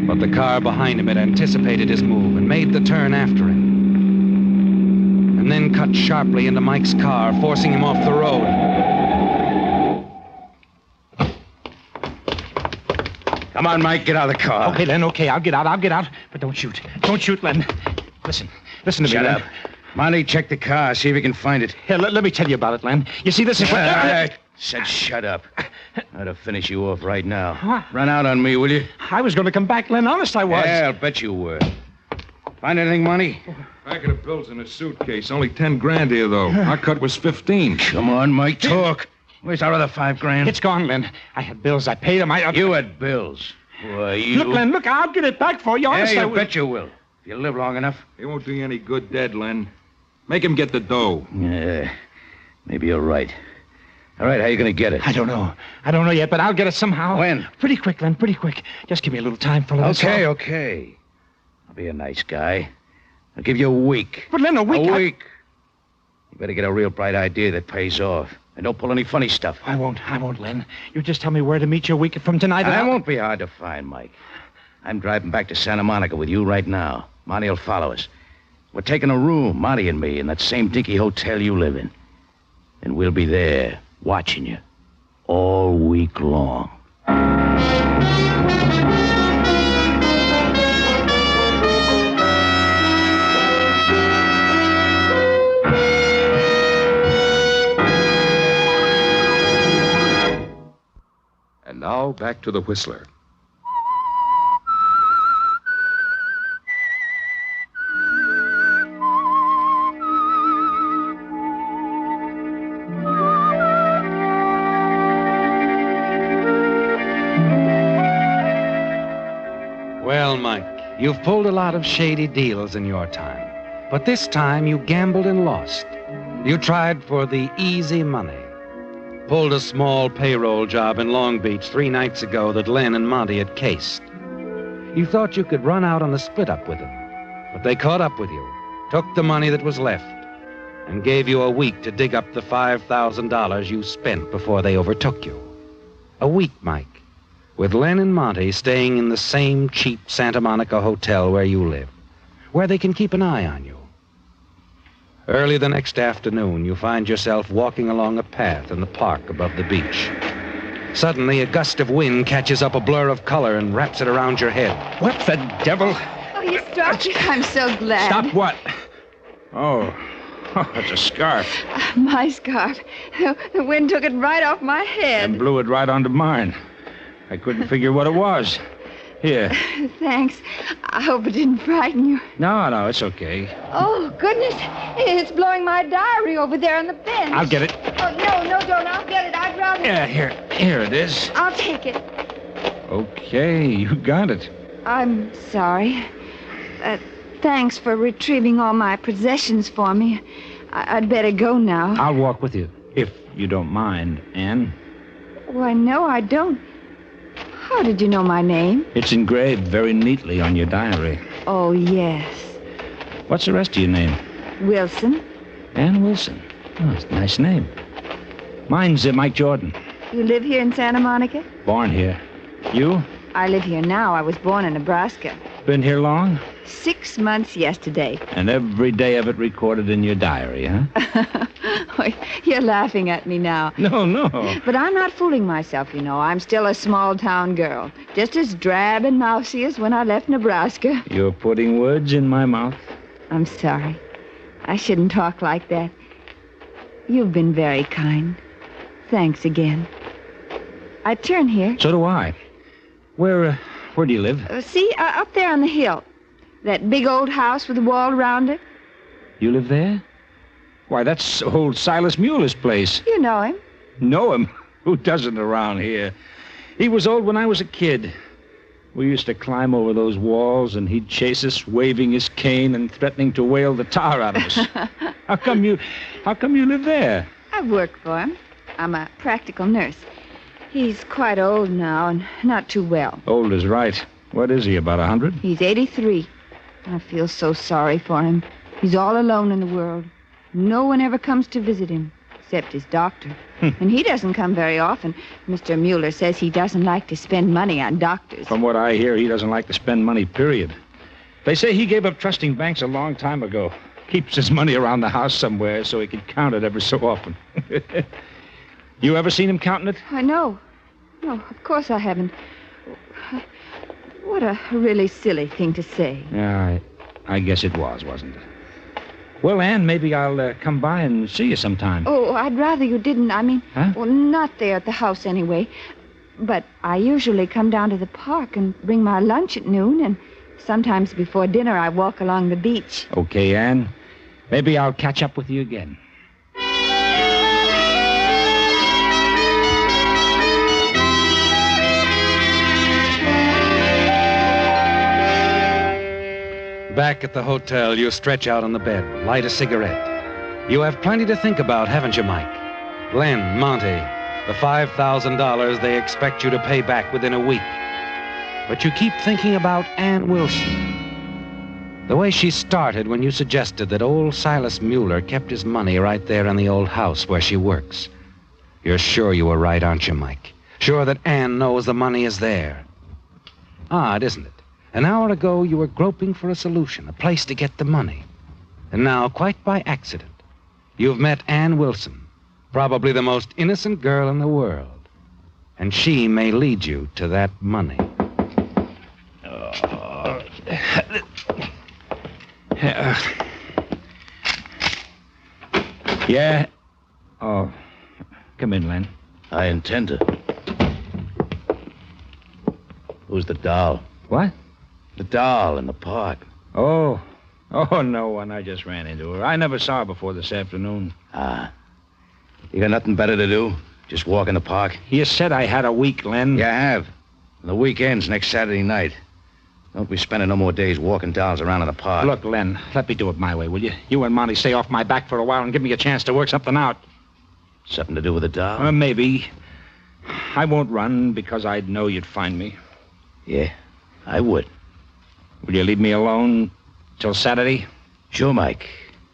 But the car behind him had anticipated his move and made the turn after him. And then cut sharply into Mike's car, forcing him off the road. Come on, Mike, get out of the car. Okay, Len, okay, I'll get out. But don't shoot. Don't shoot, Len. Listen to me, Shut Len. up. Monty, check the car, see if you can find it. Here, let me tell you about it, Len. You see, this is what... I said shut up. I'd have finished you off right now. What? Run out on me, will you? I was going to come back, Len. Honest, I was. Yeah, I'll bet you were. Find anything, Monty? Packet of bills in a suitcase. Only 10 grand here, though. Our cut was 15. Come on, Mike, talk. Where's our other 5 grand? It's gone, Len. I had bills. I paid them. You had bills. Why, you... Look, Len, look. I'll get it back for you. Honest, Yeah, you bet you will. If you live long enough. It won't do you any good dead, Len. Make him get the dough. Yeah, maybe you're right. All right, how you going to get it? I don't know yet, but I'll get it somehow. When? Pretty quick, Len, pretty quick. Just give me a little time for this. Okay. I'll be a nice guy. I'll give you a week. But, Len, a week? A week. You better get a real bright idea that pays off. And don't pull any funny stuff. I won't, Len. You just tell me where to meet you a week from tonight. I won't be hard to find, Mike. I'm driving back to Santa Monica with you right now. Monty will follow us. We're taking a room, Monty and me, in that same dinky hotel you live in. And we'll be there, watching you, all week long. And now, back to the Whistler. Well, Mike, you've pulled a lot of shady deals in your time. But this time you gambled and lost. You tried for the easy money. Pulled a small payroll job in Long Beach 3 nights ago that Len and Monty had cased. You thought you could run out on the split-up with them. But they caught up with you, took the money that was left, and gave you a week to dig up the $5,000 you spent before they overtook you. A week, Mike, with Len and Monty staying in the same cheap Santa Monica hotel where you live, where they can keep an eye on you. Early the next afternoon, you find yourself walking along a path in the park above the beach. Suddenly, a gust of wind catches up a blur of color and wraps it around your head. What the devil? Oh, you stopped it. I'm so glad. Stop what? Oh, it's a scarf. My scarf. The wind took it right off my head. And blew it right onto mine. I couldn't figure what it was. Here. Thanks. I hope it didn't frighten you. No, it's okay. Oh, goodness. It's blowing my diary over there on the bench. I'll get it. Oh, no, don't. I'll get it. I'd rather... Yeah, here it is. I'll take it. Okay, you got it. I'm sorry. Thanks for retrieving all my possessions for me. I'd better go now. I'll walk with you, if you don't mind, Anne. Why, no, I don't. How did you know my name? It's engraved very neatly on your diary. Oh, yes. What's the rest of your name? Wilson. Ann Wilson. Oh, it's a nice name. Mine's Mike Jordan. You live here in Santa Monica? Born here. You? I live here now. I was born in Nebraska. Been here long? 6 months yesterday. And every day of it recorded in your diary, huh? You're laughing at me now. No. But I'm not fooling myself, you know. I'm still a small-town girl. Just as drab and mousy as when I left Nebraska. You're putting words in my mouth. I'm sorry. I shouldn't talk like that. You've been very kind. Thanks again. I turn here. So do I. Where do you live? See, up there on the hill. That big old house with a wall around it. You live there? Why, that's old Silas Mueller's place. You know him. Know him? Who doesn't around here? He was old when I was a kid. We used to climb over those walls, and he'd chase us, waving his cane and threatening to whale the tar out of us. How come you live there? I work for him. I'm a practical nurse. He's quite old now and not too well. Old is right. What is he, about 100? He's 83. I feel so sorry for him. He's all alone in the world. No one ever comes to visit him, except his doctor. And he doesn't come very often. Mr. Mueller says he doesn't like to spend money on doctors. From what I hear, he doesn't like to spend money, period. They say he gave up trusting banks a long time ago. Keeps his money around the house somewhere so he can count it every so often. You ever seen him counting it? No, of course I haven't. What a really silly thing to say. Yeah, I guess it was, wasn't it? Well, Ann, maybe I'll come by and see you sometime. Oh, I'd rather you didn't. I mean, Huh? Well, not there at the house anyway. But I usually come down to the park and bring my lunch at noon, and sometimes before dinner I walk along the beach. Okay, Ann. Maybe I'll catch up with you again. Back at the hotel, you stretch out on the bed, light a cigarette. You have plenty to think about, haven't you, Mike? Len, Monty, the $5,000 they expect you to pay back within a week. But you keep thinking about Ann Wilson. The way she started when you suggested that old Silas Mueller kept his money right there in the old house where she works. You're sure you were right, aren't you, Mike? Sure that Ann knows the money is there. Odd, isn't it? An hour ago, you were groping for a solution, a place to get the money. And now, quite by accident, you've met Ann Wilson, probably the most innocent girl in the world. And she may lead you to that money. Yeah? Oh, come in, Len. I intend to. Who's the doll? What? The doll in the park. Oh, no one. I just ran into her. I never saw her before this afternoon. Ah. You got nothing better to do? Just walk in the park? You said I had a week, Len. You have. The weekend's next Saturday night. Don't be spending no more days walking dolls around in the park. Look, Len, let me do it my way, will you? You and Monty stay off my back for a while and give me a chance to work something out. Something to do with the doll? Maybe. I won't run because I'd know you'd find me. Yeah, I would. Will you leave me alone till Saturday? Sure, Mike.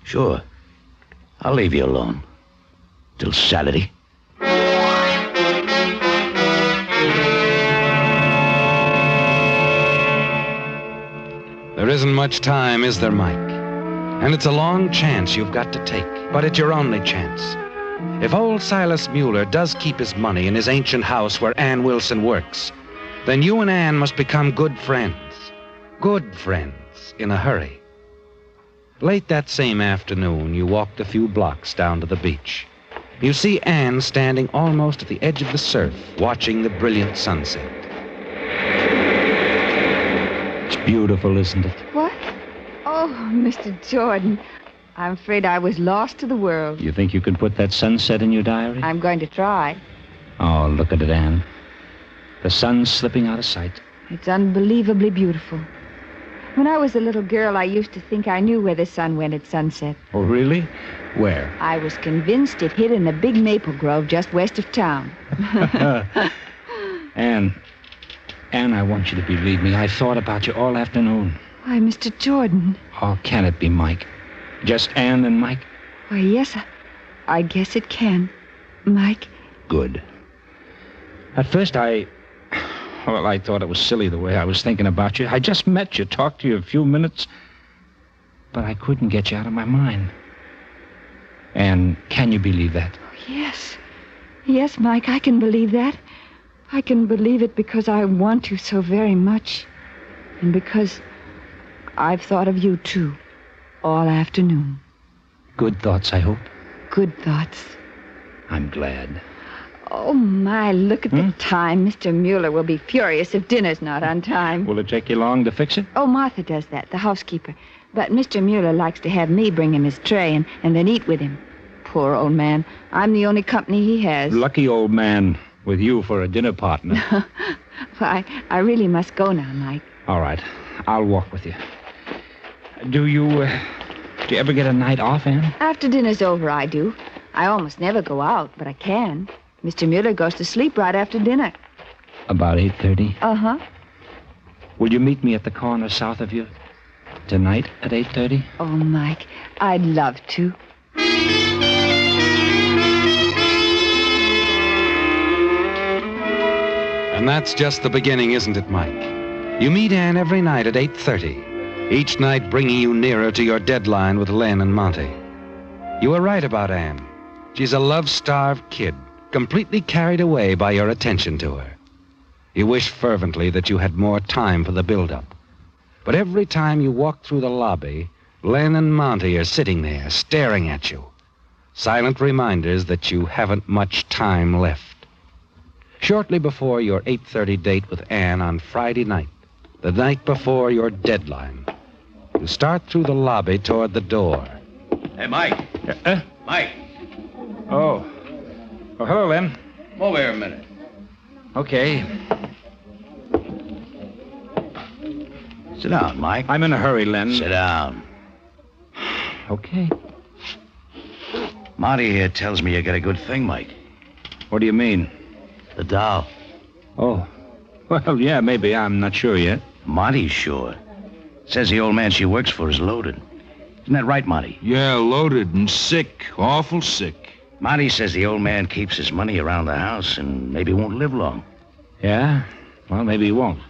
Sure. I'll leave you alone. Till Saturday. There isn't much time, is there, Mike? And it's a long chance you've got to take, but it's your only chance. If old Silas Mueller does keep his money in his ancient house where Ann Wilson works, then you and Ann must become good friends. Good friends in a hurry. Late that same afternoon, you walked a few blocks down to the beach. You see Ann standing almost at the edge of the surf, watching the brilliant sunset. It's beautiful, isn't it? What? Oh, Mr. Jordan, I'm afraid I was lost to the world. You think you can put that sunset in your diary? I'm going to try. Oh, look at it, Ann. The sun's slipping out of sight. It's unbelievably beautiful. When I was a little girl, I used to think I knew where the sun went at sunset. Oh, really? Where? I was convinced it hid in a big maple grove just west of town. Ann, I want you to believe me. I thought about you all afternoon. Why, Mr. Jordan. Oh, can it be Mike? Just Ann and Mike? Why, yes, I guess it can. Mike. Good. At first, I thought it was silly the way I was thinking about you. I just met you, talked to you a few minutes, but I couldn't get you out of my mind. And can you believe that? Yes. Yes, Mike, I can believe that. I can believe it because I want you so very much. And because I've thought of you, too, all afternoon. Good thoughts, I hope. Good thoughts. I'm glad. Oh, my, look at the time. Mr. Mueller will be furious if dinner's not on time. Will it take you long to fix it? Oh, Martha does that, the housekeeper. But Mr. Mueller likes to have me bring him his tray and then eat with him. Poor old man. I'm the only company he has. Lucky old man, with you for a dinner partner. Well, I really must go now, Mike. All right. I'll walk with you. Do you ever get a night off, Ann? After dinner's over, I do. I almost never go out, but I can. Mr. Mueller goes to sleep right after dinner. About 8:30? Uh-huh. Will you meet me at the corner south of you tonight at 8:30? Oh, Mike, I'd love to. And that's just the beginning, isn't it, Mike? You meet Ann every night at 8:30, each night bringing you nearer to your deadline with Len and Monty. You were right about Ann. She's a love-starved kid, completely carried away by your attention to her. You wish fervently that you had more time for the build-up. But every time you walk through the lobby, Len and Monty are sitting there, staring at you. Silent reminders that you haven't much time left. Shortly before your 8:30 date with Ann on Friday night, the night before your deadline, you start through the lobby toward the door. Hey, Mike. Mike. Oh, hello, Len. Come over here a minute. Okay. Sit down, Mike. I'm in a hurry, Len. Sit down. Okay. Monty here tells me you got a good thing, Mike. What do you mean? The doll. Oh. Well, yeah, maybe. I'm not sure yet. Monty's sure. Says the old man she works for is loaded. Isn't that right, Monty? Yeah, loaded and sick. Awful sick. Monty says the old man keeps his money around the house and maybe won't live long. Yeah? Well, maybe he won't.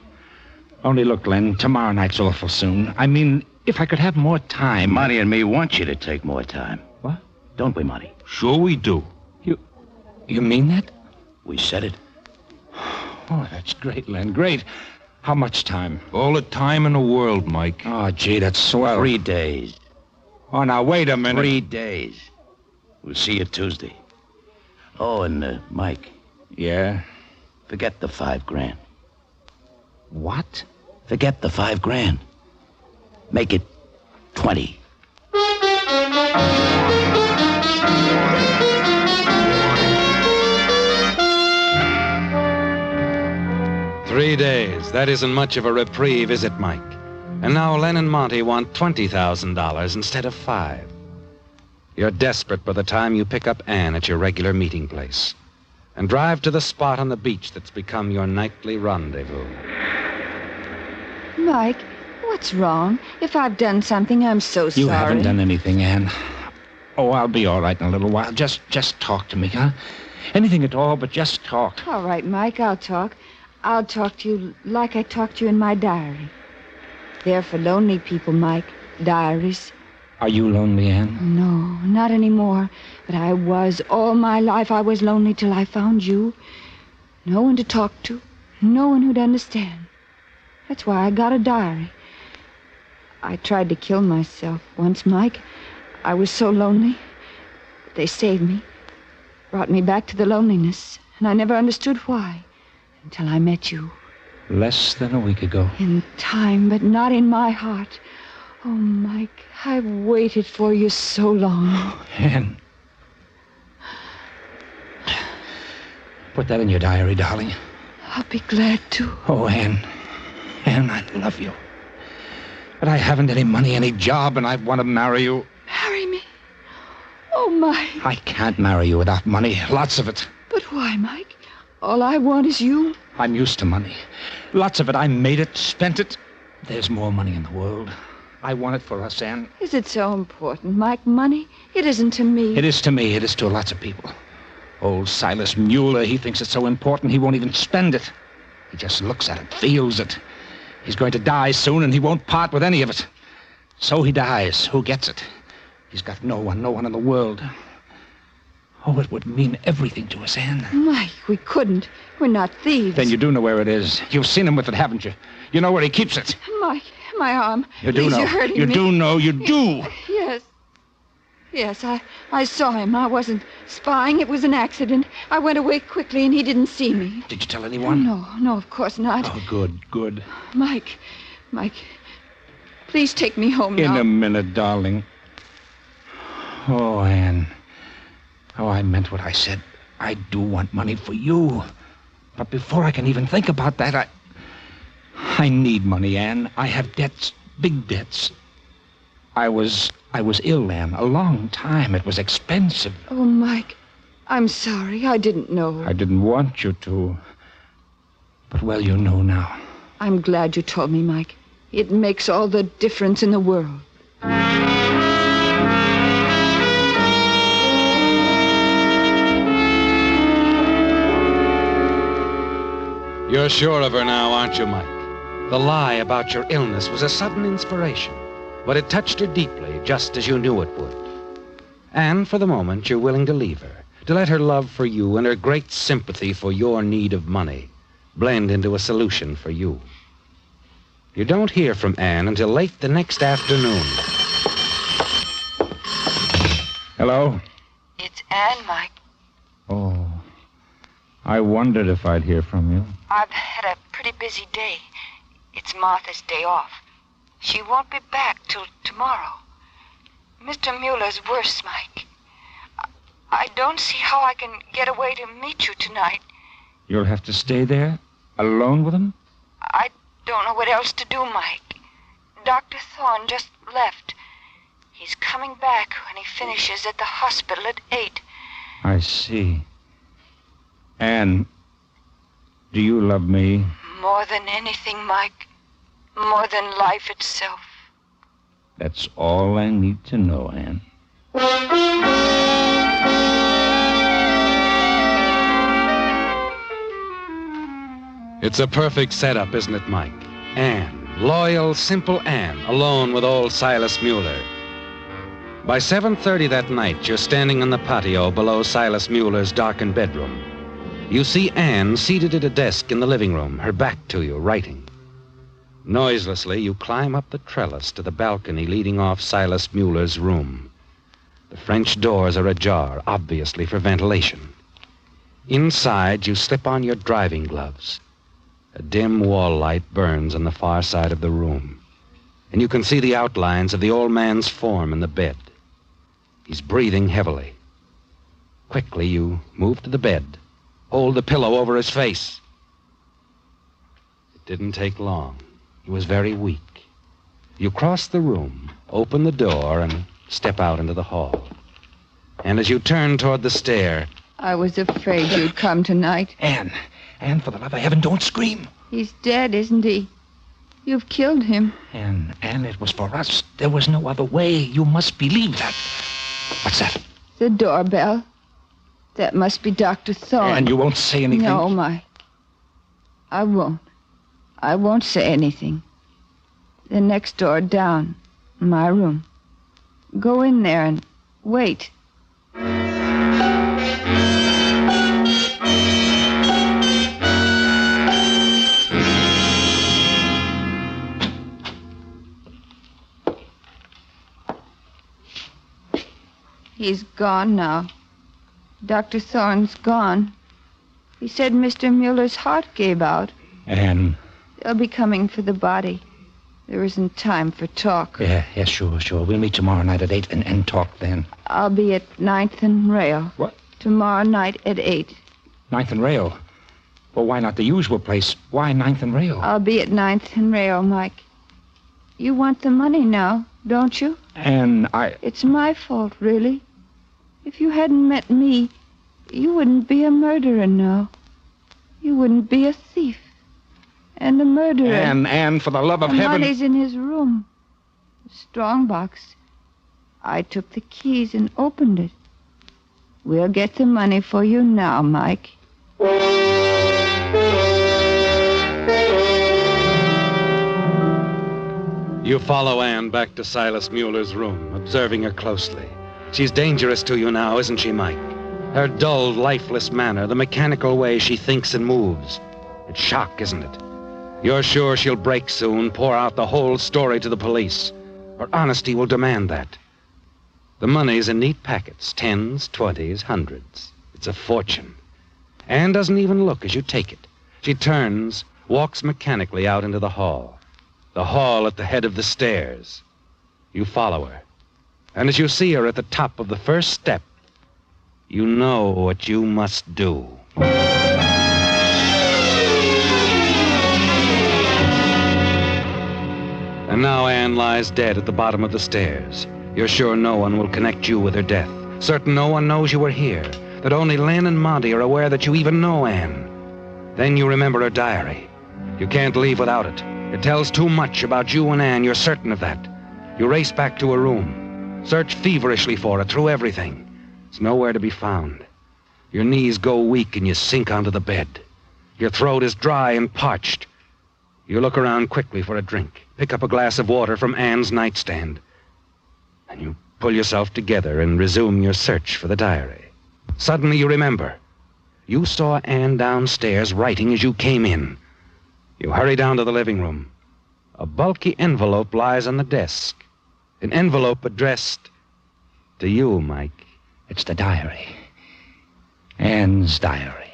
Only look, Len, tomorrow night's awful soon. I mean, if I could have more time... Monty and me want you to take more time. What? Don't we, Monty? Sure we do. You mean that? We said it. Oh, that's great, Len, great. How much time? All the time in the world, Mike. Oh, gee, that's swell. 3 days. Oh, now, wait a minute. 3 days. We'll see you Tuesday. Oh, and, Mike. Yeah? Forget the $5,000. What? Forget the $5,000. Make it 20. "3 days. That isn't much of a reprieve, is it, Mike? And now Len and Monty want $20,000 instead of $5,000. You're desperate by the time you pick up Anne at your regular meeting place and drive to the spot on the beach that's become your nightly rendezvous. Mike, what's wrong? If I've done something, I'm so sorry. You haven't done anything, Anne. Oh, I'll be all right in a little while. Just talk to me, huh? Anything at all, but just talk. All right, Mike, I'll talk. I'll talk to you like I talked to you in my diary. They're for lonely people, Mike. Diaries. Are you lonely, Anne? No, not anymore. But I was. All my life I was lonely till I found you. No one to talk to. No one who'd understand. That's why I got a diary. I tried to kill myself once, Mike. I was so lonely. But they saved me. Brought me back to the loneliness. And I never understood why. Until I met you. Less than a week ago. In time, but not in my heart. Oh, Mike, I've waited for you so long. Anne. Put that in your diary, darling. I'll be glad to. Oh, Anne. Anne, I love you. But I haven't any money, any job, and I want to marry you. Marry me? Oh, Mike. I can't marry you without money. Lots of it. But why, Mike? All I want is you. I'm used to money. Lots of it. I made it, spent it. There's more money in the world. I want it for us, Anne. Is it so important, Mike? Money? It isn't to me. It is to me. It is to lots of people. Old Silas Mueller, he thinks it's so important he won't even spend it. He just looks at it, feels it. He's going to die soon, and he won't part with any of it. So he dies. Who gets it? He's got no one in the world. Oh, it would mean everything to us, Anne. Mike, we couldn't. We're not thieves. Then you do know where it is. You've seen him with it, haven't you? You know where he keeps it. Mike, my arm. You do Please, know. You're hurting you me. do know. You do. Yes. Yes, I saw him. I wasn't spying. It was an accident. I went away quickly, and he didn't see me. Did you tell anyone? No, of course not. Oh, good. Mike, please take me home now. In a minute, darling. Oh, Anne. Oh, I meant what I said. I do want money for you. But before I can even think about that, I need money, Anne. I have debts, big debts. I was ill, Anne, a long time. It was expensive. Oh, Mike, I'm sorry. I didn't know. I didn't want you to. But, well, you know now. I'm glad you told me, Mike. It makes all the difference in the world. You're sure of her now, aren't you, Mike? The lie about your illness was a sudden inspiration, but it touched her deeply, just as you knew it would. And for the moment, you're willing to leave her, to let her love for you and her great sympathy for your need of money blend into a solution for you. You don't hear from Anne until late the next afternoon. Hello? It's Anne, Mike. Oh, I wondered if I'd hear from you. I've had a pretty busy day. It's Martha's day off. She won't be back till tomorrow. Mr. Mueller's worse, Mike. I don't see how I can get away to meet you tonight. You'll have to stay there, alone with him? I don't know what else to do, Mike. Dr. Thorne just left. He's coming back when he finishes at the hospital at 8. I see. Anne, do you love me? More than anything, Mike. More than life itself. That's all I need to know, Anne. It's a perfect setup, isn't it, Mike? Anne, loyal, simple Anne, alone with old Silas Mueller. By 7:30 that night, you're standing on the patio below Silas Mueller's darkened bedroom. You see Anne seated at a desk in the living room, her back to you, writing. Noiselessly, you climb up the trellis to the balcony leading off Silas Mueller's room. The French doors are ajar, obviously for ventilation. Inside, you slip on your driving gloves. A dim wall light burns on the far side of the room, and you can see the outlines of the old man's form in the bed. He's breathing heavily. Quickly, you move to the bed, hold the pillow over his face. It didn't take long. He was very weak. You cross the room, open the door, and step out into the hall. And as you turn toward the stair... I was afraid you'd come tonight. Anne, for the love of heaven, don't scream. He's dead, isn't he? You've killed him. Anne, it was for us. There was no other way. You must believe that. What's that? The doorbell. That must be Dr. Thorne. And you won't say anything? No, Mike. I won't. I won't say anything. The next door down, my room. Go in there and wait. He's gone now. Dr. Thorne's gone. He said Mr. Mueller's heart gave out. Anne. They'll be coming for the body. There isn't time for talk. Yeah, sure. We'll meet tomorrow night at 8 and talk then. I'll be at 9th and Rail. What? Tomorrow night at 8. 9th and Rail? Well, why not the usual place? Why 9th and Rail? I'll be at 9th and Rail, Mike. You want the money now, don't you? And It's my fault, really. If you hadn't met me, you wouldn't be a murderer now. You wouldn't be a thief. And a murderer. Anne, for the love of heaven... The money's in his room. The strong box. I took the keys and opened it. We'll get the money for you now, Mike. You follow Anne back to Silas Mueller's room, observing her closely. She's dangerous to you now, isn't she, Mike? Her dull, lifeless manner, the mechanical way she thinks and moves. It's shock, isn't it? You're sure she'll break soon, pour out the whole story to the police. Her honesty will demand that. The money's in neat packets, 10s, 20s, 100s. It's a fortune. Anne doesn't even look as you take it. She turns, walks mechanically out into the hall. The hall at the head of the stairs. You follow her. And as you see her at the top of the first step, you know what you must do. And now Anne lies dead at the bottom of the stairs. You're sure no one will connect you with her death. Certain no one knows you were here. That only Len and Monty are aware that you even know Anne. Then you remember her diary. You can't leave without it. It tells too much about you and Anne. You're certain of that. You race back to her room. Search feverishly for it through everything. It's nowhere to be found. Your knees go weak and you sink onto the bed. Your throat is dry and parched. You look around quickly for a drink, pick up a glass of water from Anne's nightstand. And you pull yourself together and resume your search for the diary. Suddenly you remember. You saw Anne downstairs writing as you came in. You hurry down to the living room. A bulky envelope lies on the desk. An envelope addressed to you, Mike. It's the diary. Anne's diary.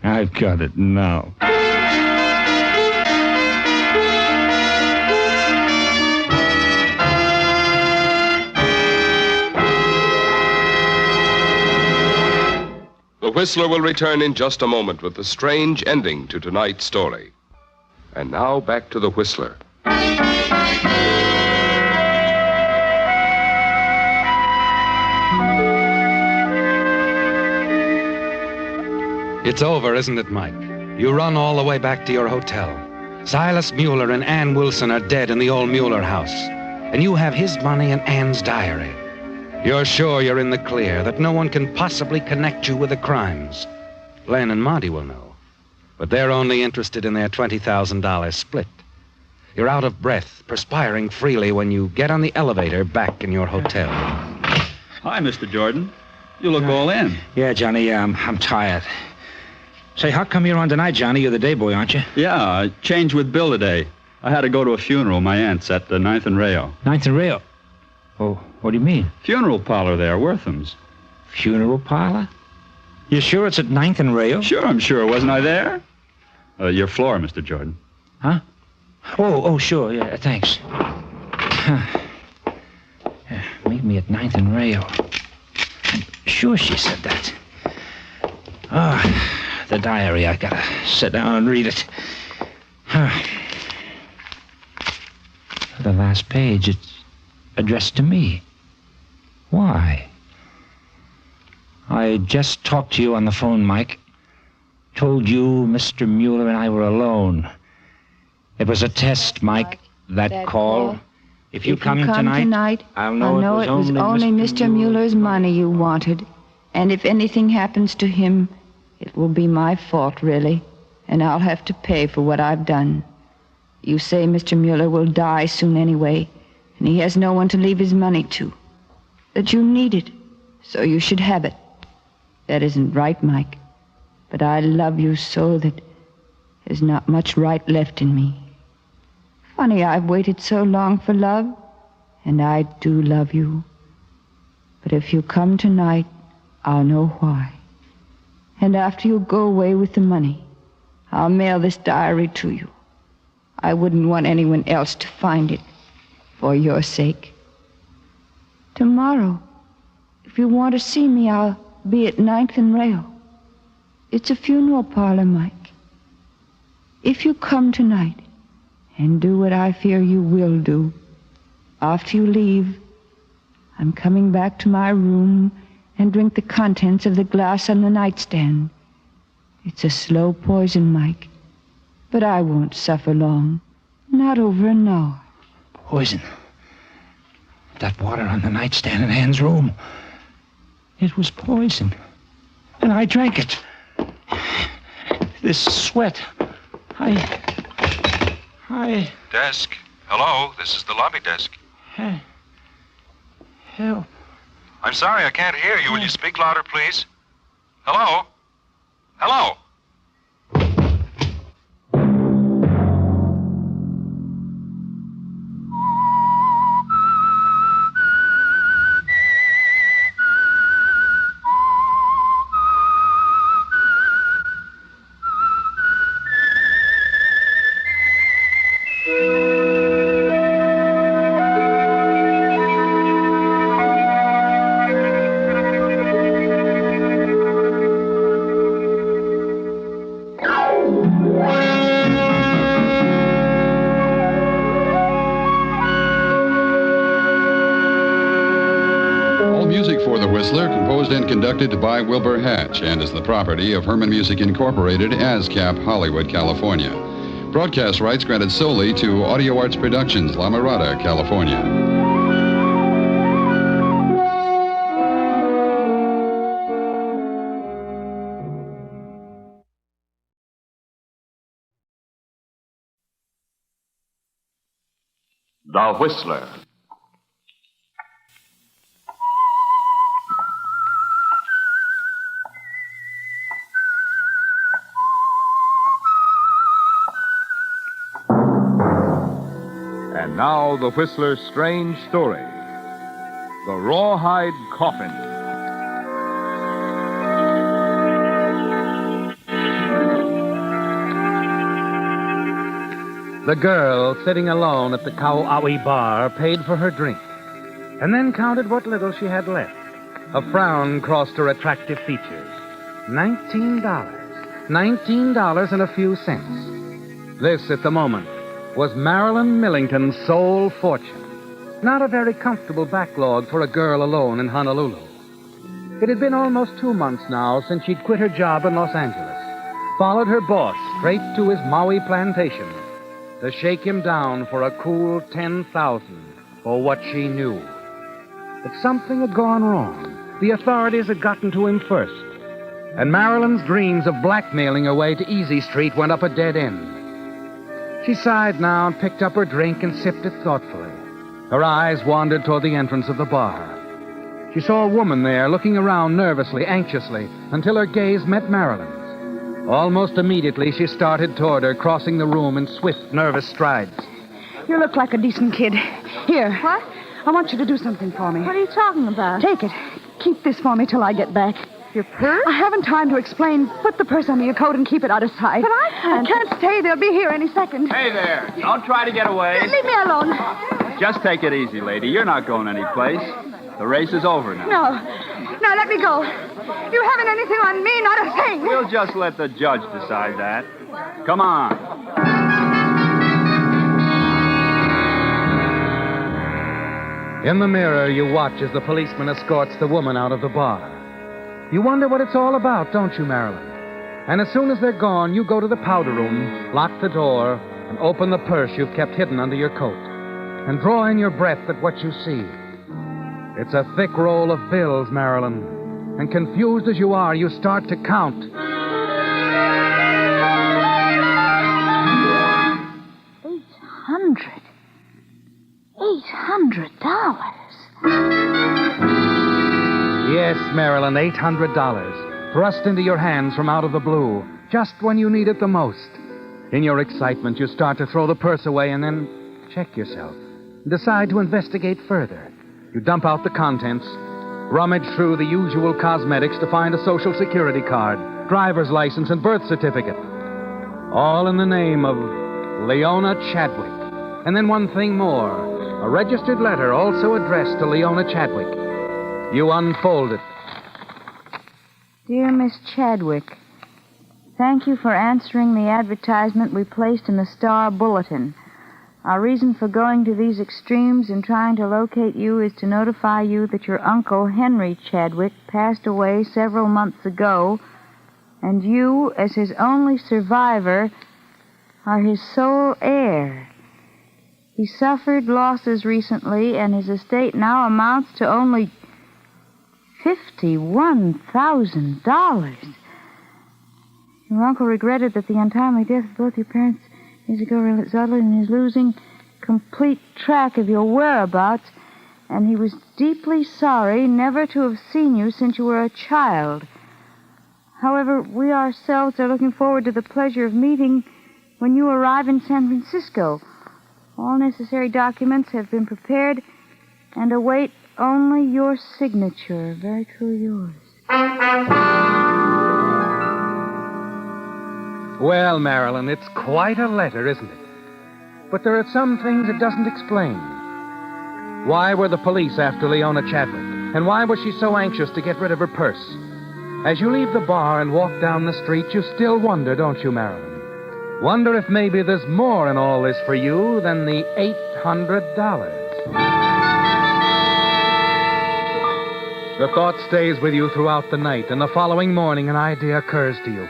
I've got it now. The Whistler will return in just a moment with the strange ending to tonight's story. And now back to the Whistler. It's over, isn't it, Mike? You run all the way back to your hotel. Silas Mueller and Ann Wilson are dead in the old Mueller house. And you have his money and Ann's diary. You're sure you're in the clear, that no one can possibly connect you with the crimes. Len and Monty will know. But they're only interested in their $20,000 split. You're out of breath, perspiring freely when you get on the elevator back in your hotel. Hi, Mr. Jordan. You look all in. Yeah, Johnny, I'm tired. Say, how come you're on tonight, Johnny? You're the day boy, aren't you? Yeah, I changed with Bill today. I had to go to a funeral, my aunt's at the 9th and Rayo. 9th and Rayo? Oh, what do you mean? Funeral parlor there, Wortham's. Funeral parlor? You sure it's at 9th and Rayo? Sure, I'm sure. Wasn't I there? Your floor, Mr. Jordan. Huh? Oh, sure. Yeah, thanks. Meet me at 9th and Rayo. I'm sure she said that. The diary. I gotta sit down and read it. The last page, it's addressed to me. Why? I just talked to you on the phone, Mike. Told you Mr. Mueller and I were alone. It was a test, Mike, that call. If you come tonight, I'll know it was only Mr. Mueller's money you wanted. And if anything happens to him, it will be my fault, really. And I'll have to pay for what I've done. You say Mr. Mueller will die soon anyway, and he has no one to leave his money to. That you need it, so you should have it. That isn't right, Mike. But I love you so that there's not much right left in me. Funny I've waited so long for love, and I do love you. But if you come tonight, I'll know why. And after you go away with the money, I'll mail this diary to you. I wouldn't want anyone else to find it, for your sake. Tomorrow, if you want to see me, I'll be at 9th and Rayo. It's a funeral parlor, Mike. If you come tonight, and do what I fear you will do, after you leave, I'm coming back to my room and drink the contents of the glass on the nightstand. It's a slow poison, Mike, but I won't suffer long. Not over an hour. Poison. That water on the nightstand in Anne's room. It was poison. And I drank it. This sweat. Desk. Hello, this is the lobby desk. Help. I'm sorry, I can't hear you. Will you speak louder, please? Hello? Hello? And conducted by Wilbur Hatch and is the property of Herman Music Incorporated, ASCAP, Hollywood, California. Broadcast rights granted solely to Audio Arts Productions, La Mirada, California. The Whistler. And now, the Whistler's strange story. The Rawhide Coffin. The girl, sitting alone at the Kauaui bar, paid for her drink, and then counted what little she had left. A frown crossed her attractive features. $19. $19 and a few cents. This, at the moment, was Marilyn Millington's sole fortune. Not a very comfortable backlog for a girl alone in Honolulu. It had been almost 2 months now since she'd quit her job in Los Angeles, followed her boss straight to his Maui plantation to shake him down for a cool $10,000 for what she knew. But something had gone wrong. The authorities had gotten to him first. and Marilyn's dreams of blackmailing her way to Easy Street went up a dead end. She sighed now and picked up her drink and sipped it thoughtfully. Her eyes wandered toward the entrance of the bar. She saw a woman there looking around nervously, anxiously, until her gaze met Marilyn's. Almost immediately, she started toward her, crossing the room in swift, nervous strides. You look like a decent kid. Here. What? I want you to do something for me. What are you talking about? Take it. Keep this for me till I get back. Your purse? I haven't time to explain. Put the purse under your coat and keep it out of sight. But I can't. I can't stay. They'll be here any second. Hey there. Don't try to get away. Leave me alone. Just take it easy, lady. You're not going anyplace. The race is over now. No. No, let me go. You haven't anything on me, not a thing. We'll just let the judge decide that. Come on. In the mirror, you watch as the policeman escorts the woman out of the bar. You wonder what it's all about, don't you, Marilyn? And as soon as they're gone, you go to the powder room, lock the door, and open the purse you've kept hidden under your coat, and draw in your breath at what you see. It's a thick roll of bills, Marilyn. And confused as you are, you start to count. 800. $800. Yes, Marilyn, $800. Thrust into your hands from out of the blue, just when you need it the most. In your excitement, you start to throw the purse away and then check yourself. Decide to investigate further. You dump out the contents, rummage through the usual cosmetics to find a Social Security card, driver's license, and birth certificate. All in the name of Leona Chadwick. And then one thing more, a registered letter also addressed to Leona Chadwick. You unfold it. Dear Miss Chadwick, thank you for answering the advertisement we placed in the Star Bulletin. Our reason for going to these extremes in trying to locate you is to notify you that your uncle, Henry Chadwick, passed away several months ago, and you, as his only survivor, are his sole heir. He suffered losses recently, and his estate now amounts to only $51,000. Your uncle regretted that the untimely death of both your parents years ago resulted in his losing complete track of your whereabouts, and he was deeply sorry never to have seen you since you were a child. However, we ourselves are looking forward to the pleasure of meeting when you arrive in San Francisco. All necessary documents have been prepared and await only your signature. Very truly yours. Well, Marilyn, it's quite a letter, isn't it? But there are some things it doesn't explain. Why were the police after Leona Chadwick? And why was she so anxious to get rid of her purse? As you leave the bar and walk down the street, you still wonder, don't you, Marilyn? Wonder if maybe there's more in all this for you than the $800. The thought stays with you throughout the night, and the following morning an idea occurs to you.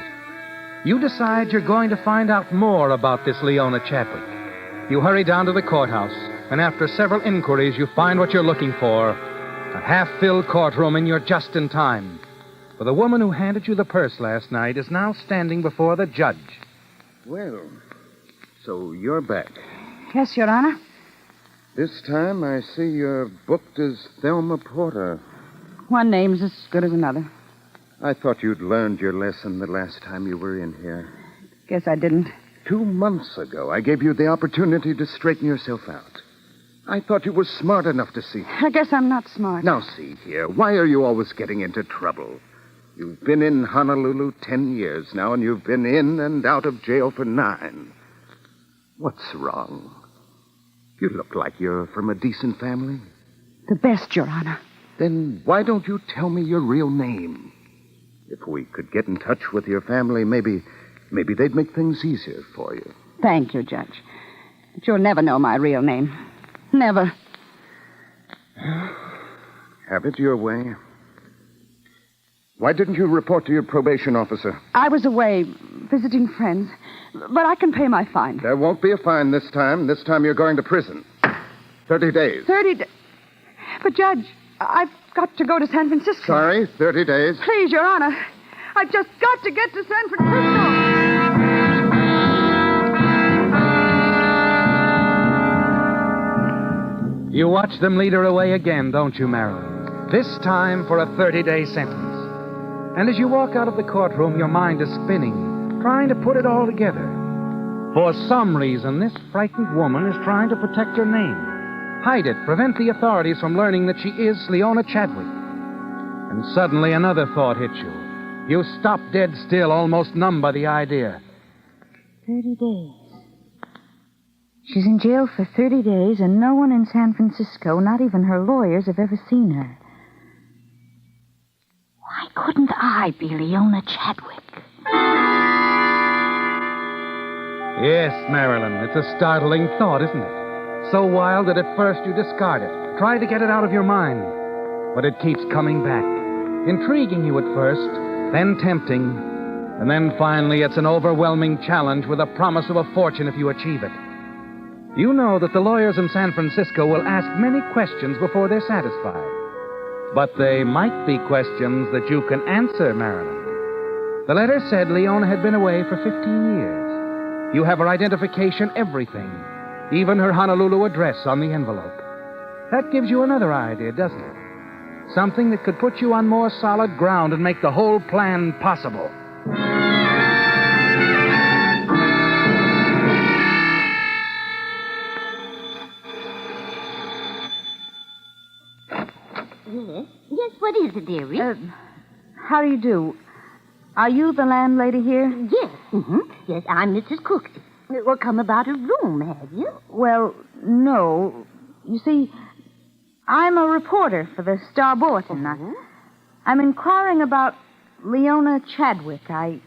You decide you're going to find out more about this Leona Chadwick. You hurry down to the courthouse, and after several inquiries, you find what you're looking for. A half-filled courtroom, and you're just in time. For the woman who handed you the purse last night is now standing before the judge. Well, so you're back. Yes, Your Honor. This time I see you're booked as Thelma Porter. One name's as good as another. I thought you'd learned your lesson the last time you were in here. Guess I didn't. 2 months ago, I gave you the opportunity to straighten yourself out. I thought you were smart enough to see. I guess I'm not smart. Now, see here. Why are you always getting into trouble? You've been in Honolulu 10 years now, and you've been in and out of jail for 9. What's wrong? You look like you're from a decent family. The best, Your Honor. Then why don't you tell me your real name? If we could get in touch with your family, maybe they'd make things easier for you. Thank you, Judge. But you'll never know my real name. Never. Have it your way. Why didn't you report to your probation officer? I was away visiting friends, but I can pay my fine. There won't be a fine this time. This time you're going to prison. 30 days. 30 days? But, Judge, I've got to go to San Francisco. Sorry, 30 days. Please, Your Honor. I've just got to get to San Francisco. You watch them lead her away again, don't you, Marilyn? This time for a 30-day sentence. And as you walk out of the courtroom, your mind is spinning, trying to put it all together. For some reason, this frightened woman is trying to protect her name. Hide it, prevent the authorities from learning that she is Leona Chadwick. And suddenly another thought hits you. You stop dead still, almost numb by the idea. 30 days. She's in jail for 30 days, and no one in San Francisco, not even her lawyers, have ever seen her. Why couldn't I be Leona Chadwick? Yes, Marilyn, it's a startling thought, isn't it? So wild that at first you discard it, try to get it out of your mind. But it keeps coming back, intriguing you at first, then tempting, and then finally it's an overwhelming challenge with a promise of a fortune if you achieve it. You know that the lawyers in San Francisco will ask many questions before they're satisfied. But they might be questions that you can answer, Marilyn. The letter said Leona had been away for 15 years. You have her identification, everything, even her Honolulu address on the envelope. That gives you another idea, doesn't it? Something that could put you on more solid ground and make the whole plan possible. Yes, what is it, dearie? How do you do? Are you the landlady here? Yes. Mm-hmm. Yes, I'm Mrs. Cooksey. Well, come about a room, have you? Well, no. You see, I'm a reporter for the Star Bulletin. I'm inquiring about Leona Chadwick. I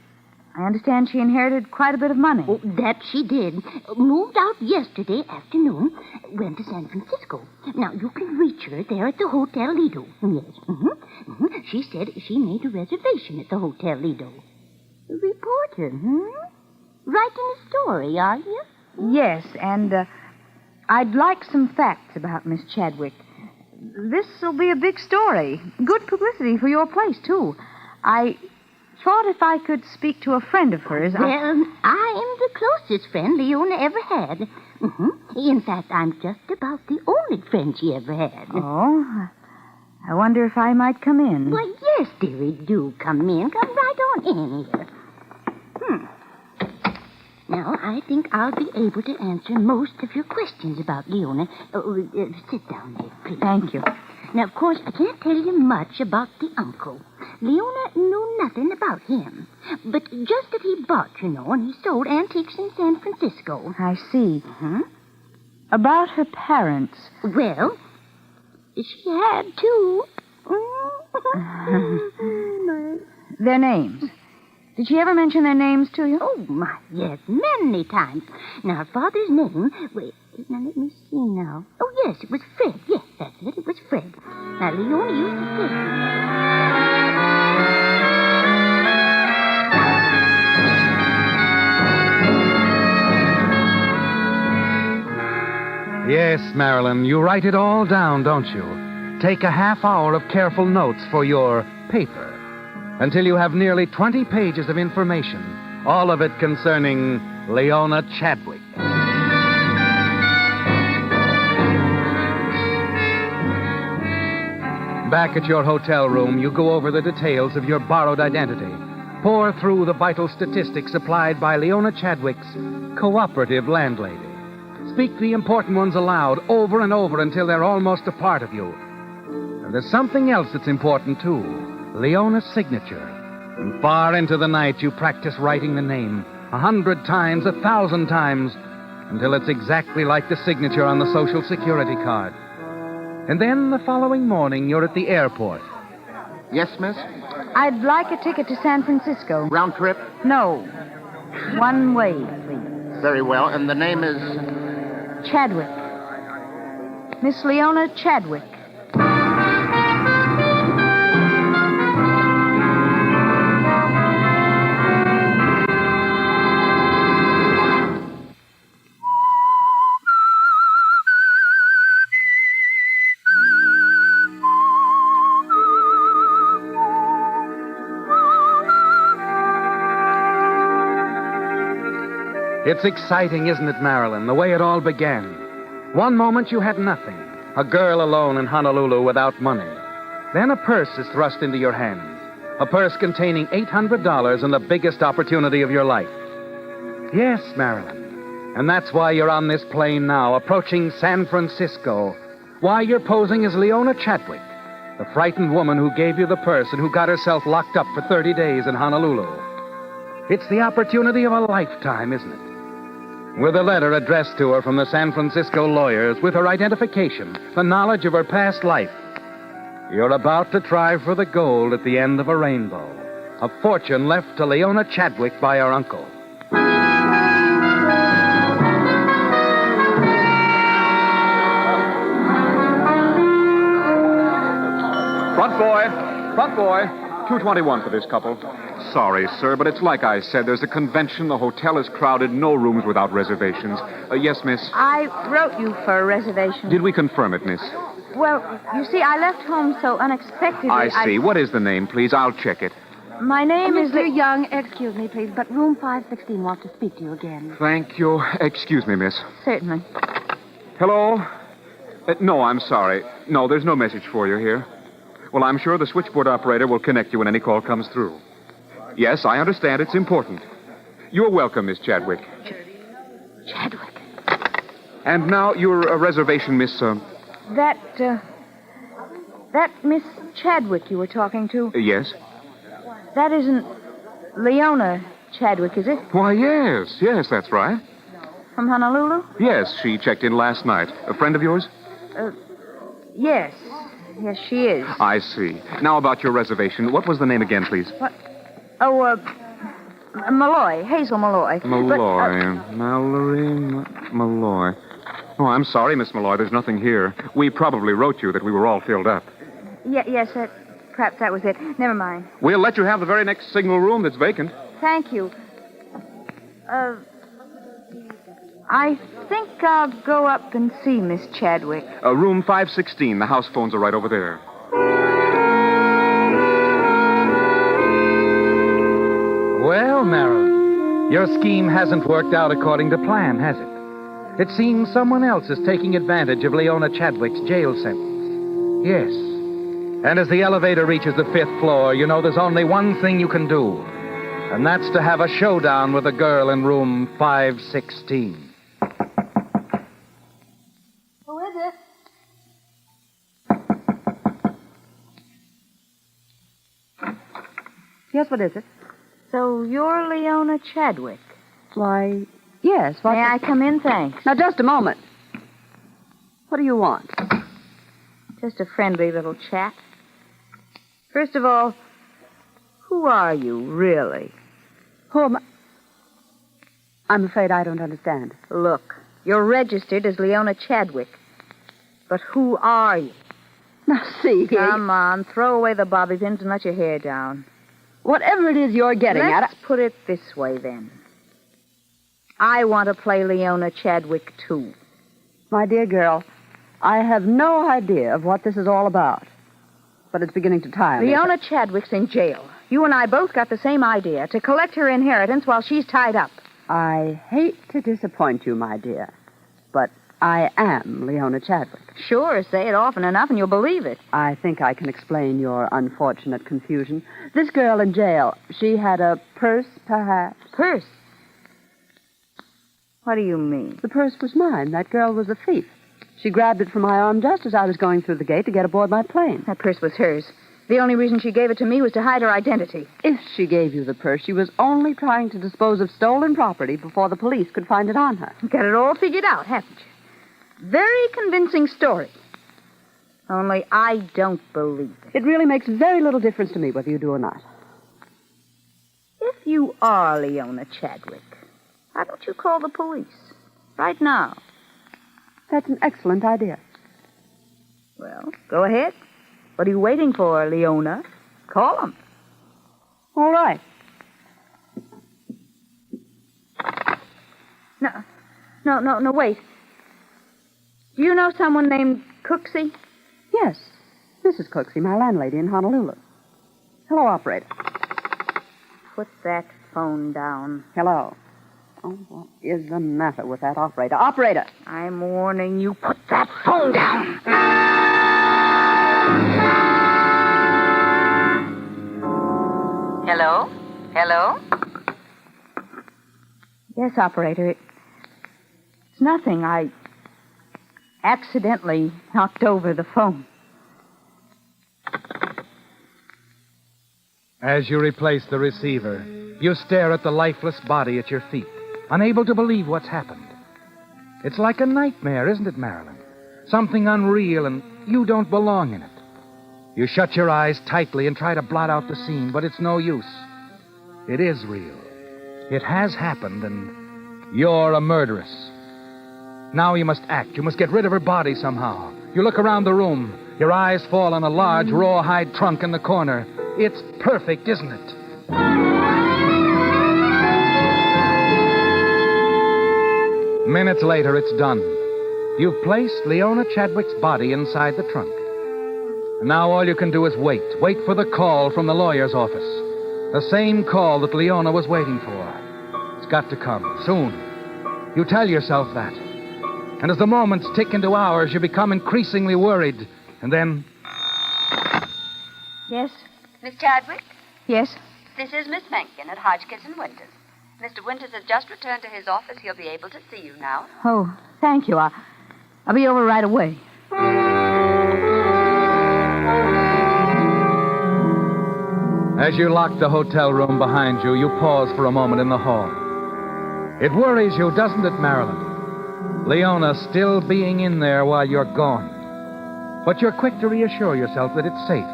understand she inherited quite a bit of money. Oh, that she did. Moved out yesterday afternoon. Went to San Francisco. Now, you can reach her there at the Hotel Lido. Yes. Mm-hmm. She said she made a reservation at the Hotel Lido. A reporter, Writing a story, are you? Yes, and I'd like some facts about Miss Chadwick. This will be a big story. Good publicity for your place, too. I thought if I could speak to a friend of hers... Well, I'm the closest friend Leona ever had. In fact, I'm just about the only friend she ever had. Oh, I wonder if I might come in. Why, yes, dearie, do come in. Come right on in here. Now, I think I'll be able to answer most of your questions about Leona. Sit down there, please. Thank you. Now, of course, I can't tell you much about the uncle. Leona knew nothing about him. But just that he bought, and he sold antiques in San Francisco. I see. About her parents. Well, she had two. Their names. Did she ever mention their names to you? Oh, my, yes, many times. Now, her father's name... Wait, now, let me see now. Oh, yes, it was Fred. Yes, that's it. It was Fred. Now, Leona used to say... Yes, Marilyn, you write it all down, don't you? Take a half hour of careful notes for your paper until you have nearly 20 pages of information, all of it concerning Leona Chadwick. Back at your hotel room, you go over the details of your borrowed identity, pour through the vital statistics supplied by Leona Chadwick's cooperative landlady. Speak the important ones aloud over and over until they're almost a part of you. And there's something else that's important, too. Leona's signature. And far into the night, you practice writing the name 100 times, 1,000 times, until it's exactly like the signature on the Social Security card. And then the following morning, you're at the airport. Yes, miss? I'd like a ticket to San Francisco. Round trip? No. One way, please. Very well. And the name is? Chadwick. Miss Leona Chadwick. It's exciting, isn't it, Marilyn, the way it all began? One moment you had nothing, a girl alone in Honolulu without money. Then a purse is thrust into your hands, a purse containing $800 and the biggest opportunity of your life. Yes, Marilyn, and that's why you're on this plane now, approaching San Francisco, why you're posing as Leona Chadwick, the frightened woman who gave you the purse and who got herself locked up for 30 days in Honolulu. It's the opportunity of a lifetime, isn't it? With a letter addressed to her from the San Francisco lawyers, with her identification, the knowledge of her past life, you're about to try for the gold at the end of a rainbow, a fortune left to Leona Chadwick by her uncle. Front boy. 221 for this couple. Sorry, sir, but it's like I said. There's a convention. The hotel is crowded. No rooms without reservations. Yes, miss? I wrote you for a reservation. Did we confirm it, miss? Well, you see, I left home so unexpectedly. I see. What is the name, please? I'll check it. My name is... Mr. Young, excuse me, please, but room 516 wants to speak to you again. Thank you. Excuse me, miss. Certainly. Hello? No, I'm sorry. No, there's no message for you here. Well, I'm sure the switchboard operator will connect you when any call comes through. Yes, I understand. It's important. You're welcome, Miss Chadwick. Chadwick? And now your reservation, Miss... That Miss Chadwick you were talking to... Yes? That isn't Leona Chadwick, is it? Why, yes. Yes, that's right. From Honolulu? Yes, she checked in last night. A friend of yours? Yes. Yes, she is. I see. Now about your reservation. What was the name again, please? What? Oh, Malloy. Hazel Malloy. Malloy. Mallory Malloy. Oh, I'm sorry, Miss Malloy. There's nothing here. We probably wrote you that we were all filled up. Yes, perhaps that was it. Never mind. We'll let you have the very next signal room that's vacant. Thank you. I think I'll go up and see Miss Chadwick. Room 516. The house phones are right over there. Well, Marilyn, your scheme hasn't worked out according to plan, has it? It seems someone else is taking advantage of Leona Chadwick's jail sentence. Yes. And as the elevator reaches the 5th floor, you know there's only one thing you can do. And that's to have a showdown with the girl in room 516. Who is it? Yes, what is it? So you're Leona Chadwick? Why, yes. May I come in, thanks? Now, just a moment. What do you want? Just a friendly little chat. First of all, who are you, really? Who am I? I'm afraid I don't understand. Look, you're registered as Leona Chadwick. But who are you? Now, see here. Come on, throw away the bobby pins and let your hair down. Whatever it is you're getting at... Let's put it this way, then. I want to play Leona Chadwick, too. My dear girl, I have no idea of what this is all about. But it's beginning to tire me. Leona Chadwick's in jail. You and I both got the same idea, to collect her inheritance while she's tied up. I hate to disappoint you, my dear, but I am Leona Chadwick. Sure, say it often enough and you'll believe it. I think I can explain your unfortunate confusion. This girl in jail, she had a purse, perhaps? Purse? What do you mean? The purse was mine. That girl was a thief. She grabbed it from my arm just as I was going through the gate to get aboard my plane. That purse was hers. The only reason she gave it to me was to hide her identity. If she gave you the purse, she was only trying to dispose of stolen property before the police could find it on her. Got it all figured out, haven't you? Very convincing story. Only I don't believe it. It really makes very little difference to me whether you do or not. If you are Leona Chadwick, why don't you call the police? Right now. That's an excellent idea. Well, go ahead. What are you waiting for, Leona? Call them. All right. No, wait. Do you know someone named Cooksey? Yes. Mrs. Cooksey, my landlady in Honolulu. Hello, operator. Put that phone down. Hello. Oh, what is the matter with that operator? Operator! I'm warning you, put that phone down. Hello? Hello? Yes, operator. It's nothing. I accidentally knocked over the phone. As you replace the receiver, you stare at the lifeless body at your feet, unable to believe what's happened. It's like a nightmare, isn't it, Marilyn? Something unreal, and you don't belong in it. You shut your eyes tightly and try to blot out the scene, but it's no use. It is real. It has happened, and you're a murderess. Now you must act. You must get rid of her body somehow. You look around the room. Your eyes fall on a large rawhide trunk in the corner. It's perfect, isn't it? Minutes later, it's done. You've placed Leona Chadwick's body inside the trunk. And now all you can do is wait. Wait for the call from the lawyer's office. The same call that Leona was waiting for. It's got to come, soon. You tell yourself that. And as the moments tick into hours, you become increasingly worried. And then... Yes? Miss Chadwick? Yes? This is Miss Mencken at Hodgkins & Winters. Mr. Winters has just returned to his office. He'll be able to see you now. Oh, thank you. I'll be over right away. As you lock the hotel room behind you, you pause for a moment in the hall. It worries you, doesn't it, Marilyn? Leona still being in there while you're gone. But you're quick to reassure yourself that it's safe,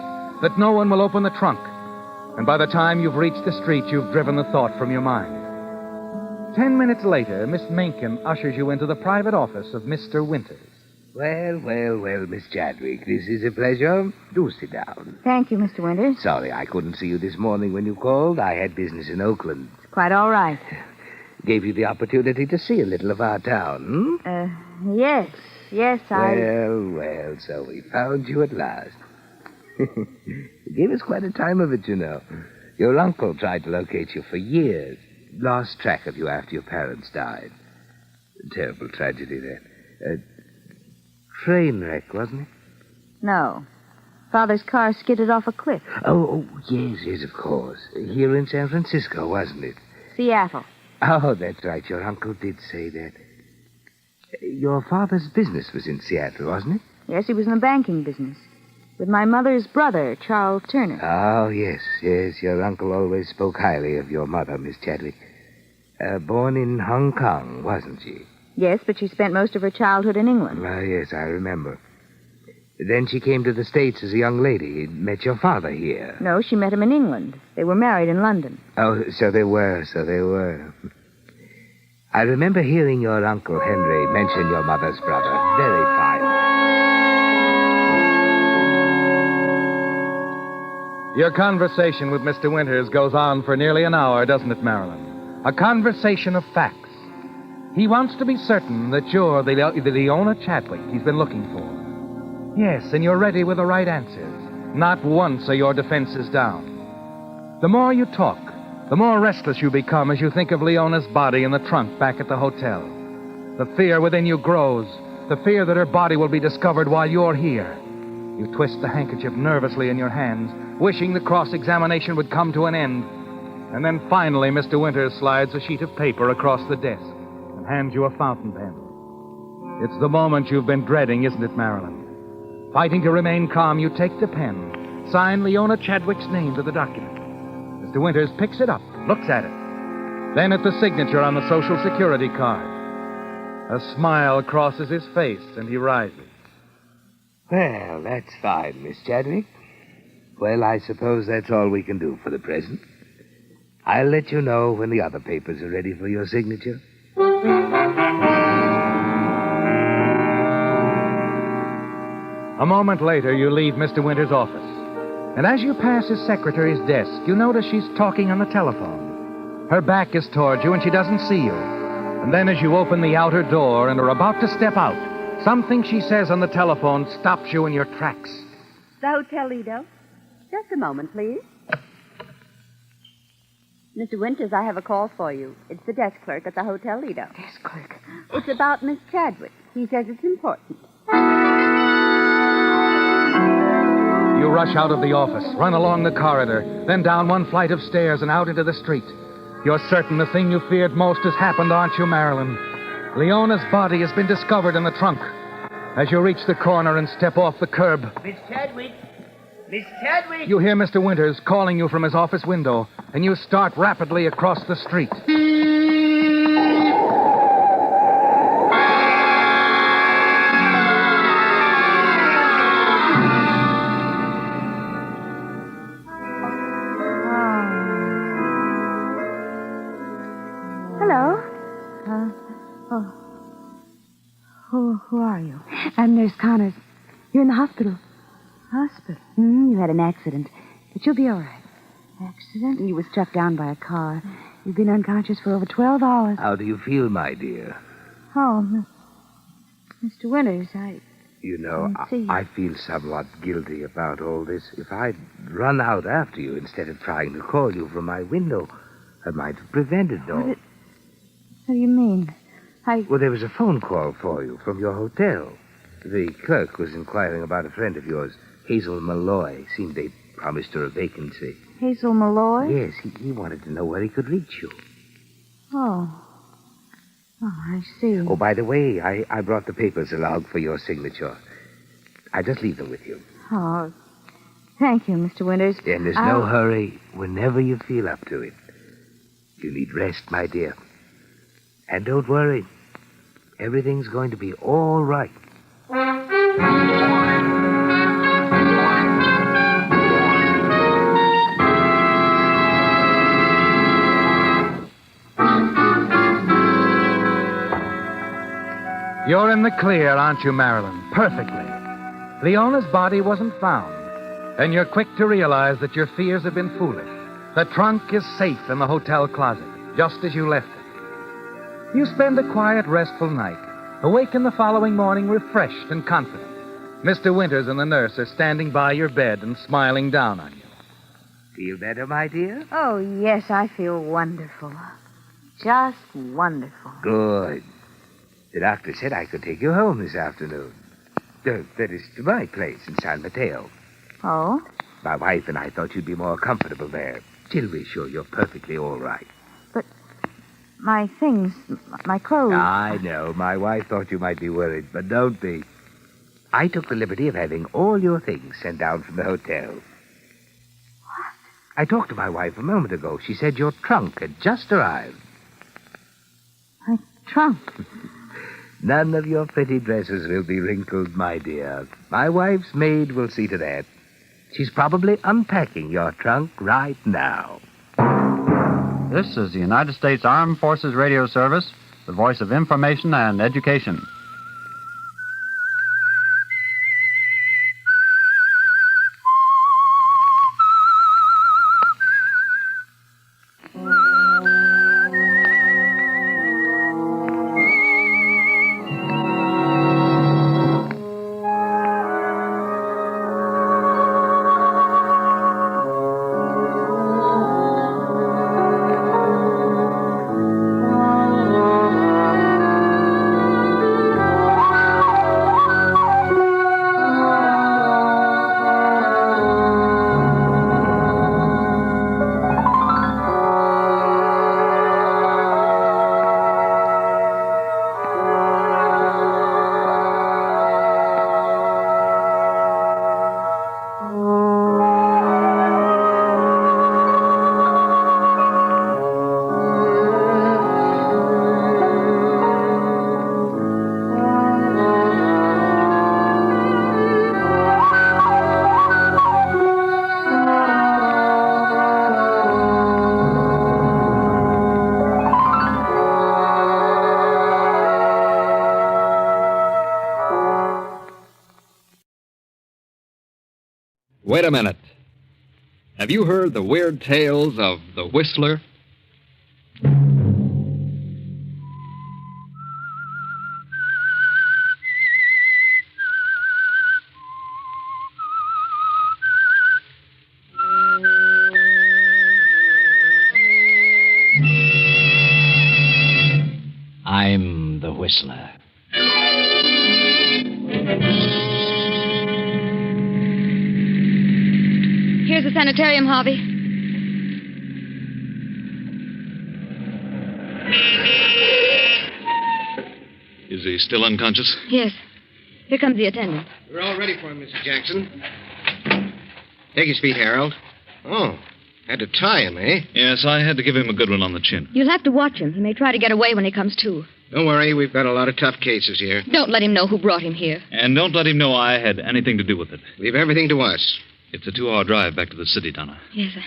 that no one will open the trunk. And by the time you've reached the street, you've driven the thought from your mind. 10 minutes later, Miss Mencken ushers you into the private office of Mr. Winters. Well, Miss Chadwick, this is a pleasure. Do sit down. Thank you, Mr. Winters. Sorry I couldn't see you this morning when you called. I had business in Oakland. It's quite all right. Gave you the opportunity to see a little of our town, Yes, I... Well, so we found you at last. It gave us quite a time of it, you know. Your uncle tried to locate you for years. Lost track of you after your parents died. Terrible tragedy, that. Train wreck, wasn't it? No. Father's car skidded off a cliff. Oh, yes, of course. Here in San Francisco, wasn't it? Seattle. Oh, that's right. Your uncle did say that. Your father's business was in Seattle, wasn't it? Yes, he was in the banking business. With my mother's brother, Charles Turner. Oh, yes. Your uncle always spoke highly of your mother, Miss Chadwick. Born in Hong Kong, wasn't she? Yes, but she spent most of her childhood in England. Yes, I remember. Then she came to the States as a young lady. Met your father here. No, she met him in England. They were married in London. Oh, so they were. I remember hearing your Uncle Henry mention your mother's brother. Very fine. Your conversation with Mr. Winters goes on for nearly an hour, doesn't it, Marilyn? A conversation of facts. He wants to be certain that you're the Leona Chadwick he's been looking for. Yes, and you're ready with the right answers. Not once are your defenses down. The more you talk, the more restless you become as you think of Leona's body in the trunk back at the hotel. The fear within you grows, the fear that her body will be discovered while you're here. You twist the handkerchief nervously in your hands, wishing the cross-examination would come to an end. And then finally, Mr. Winters slides a sheet of paper across the desk and hands you a fountain pen. It's the moment you've been dreading, isn't it, Marilyn? Fighting to remain calm, you take the pen, sign Leona Chadwick's name to the document. Mr. Winters picks it up, looks at it. Then at the signature on the Social Security card. A smile crosses his face, and he rises. Well, that's fine, Miss Chadwick. Well, I suppose that's all we can do for the present. I'll let you know when the other papers are ready for your signature. A moment later, you leave Mr. Winters' office. And as you pass his secretary's desk, you notice she's talking on the telephone. Her back is toward you, and she doesn't see you. And then as you open the outer door and are about to step out, something she says on the telephone stops you in your tracks. The Hotel Lido. Just a moment, please. Mr. Winters, I have a call for you. It's the desk clerk at the Hotel Lido. Desk clerk? It's about Miss Chadwick. He says it's important. You rush out of the office, run along the corridor, then down one flight of stairs and out into the street. You're certain the thing you feared most has happened, aren't you, Marilyn? Leona's body has been discovered in the trunk. As you reach the corner and step off the curb, Miss Chadwick! Miss Chadwick! you hear Mr. Winters calling you from his office window, and you start rapidly across the street. Hello. Who are you? I'm Nurse Connors. You're in the hospital. Hospital? You had an accident, but you'll be all right. Accident? You were struck down by a car. You've been unconscious for over 12 hours. How do you feel, my dear? Oh, Mr. Winters, You know, see. I feel somewhat guilty about all this. If I'd run out after you instead of trying to call you from my window, I might have prevented it all. What do you mean? Well, there was a phone call for you from your hotel. The clerk was inquiring about a friend of yours, Hazel Malloy. Seemed they promised her a vacancy. Hazel Malloy? Yes, he wanted to know where he could reach you. Oh, I see. Oh, by the way, I brought the papers along for your signature. I just leave them with you. Oh, thank you, Mr. Winters. And there's no hurry whenever you feel up to it. You need rest, my dear. And don't worry. Everything's going to be all right. You're in the clear, aren't you, Marilyn? Perfectly. Leona's body wasn't found. And you're quick to realize that your fears have been foolish. The trunk is safe in the hotel closet, just as you left it. You spend a quiet, restful night. Awaken the following morning refreshed and confident. Mr. Winters and the nurse are standing by your bed and smiling down on you. Feel better, my dear? Oh, yes, I feel wonderful. Just wonderful. Good. The doctor said I could take you home this afternoon. That is to my place in San Mateo. Oh? My wife and I thought you'd be more comfortable there. Till we're sure you're perfectly all right. But my things, my clothes... I know. My wife thought you might be worried, but don't be. I took the liberty of having all your things sent down from the hotel. What? I talked to my wife a moment ago. She said your trunk had just arrived. My trunk? None of your pretty dresses will be wrinkled, my dear. My wife's maid will see to that. She's probably unpacking your trunk right now. This is the United States Armed Forces Radio Service, the voice of information and education. Wait a minute. Have you heard the weird tales of the Whistler? I'm the Whistler. Here's the sanitarium, Harvey. Is he still unconscious? Yes. Here comes the attendant. We're all ready for him, Mrs. Jackson. Take his feet, Harold. Oh, had to tie him, eh? Yes, I had to give him a good one on the chin. You'll have to watch him. He may try to get away when he comes to. Don't worry, we've got a lot of tough cases here. Don't let him know who brought him here. And don't let him know I had anything to do with it. Leave everything to us. It's a 2-hour drive back to the city, Donna. Yes, sir.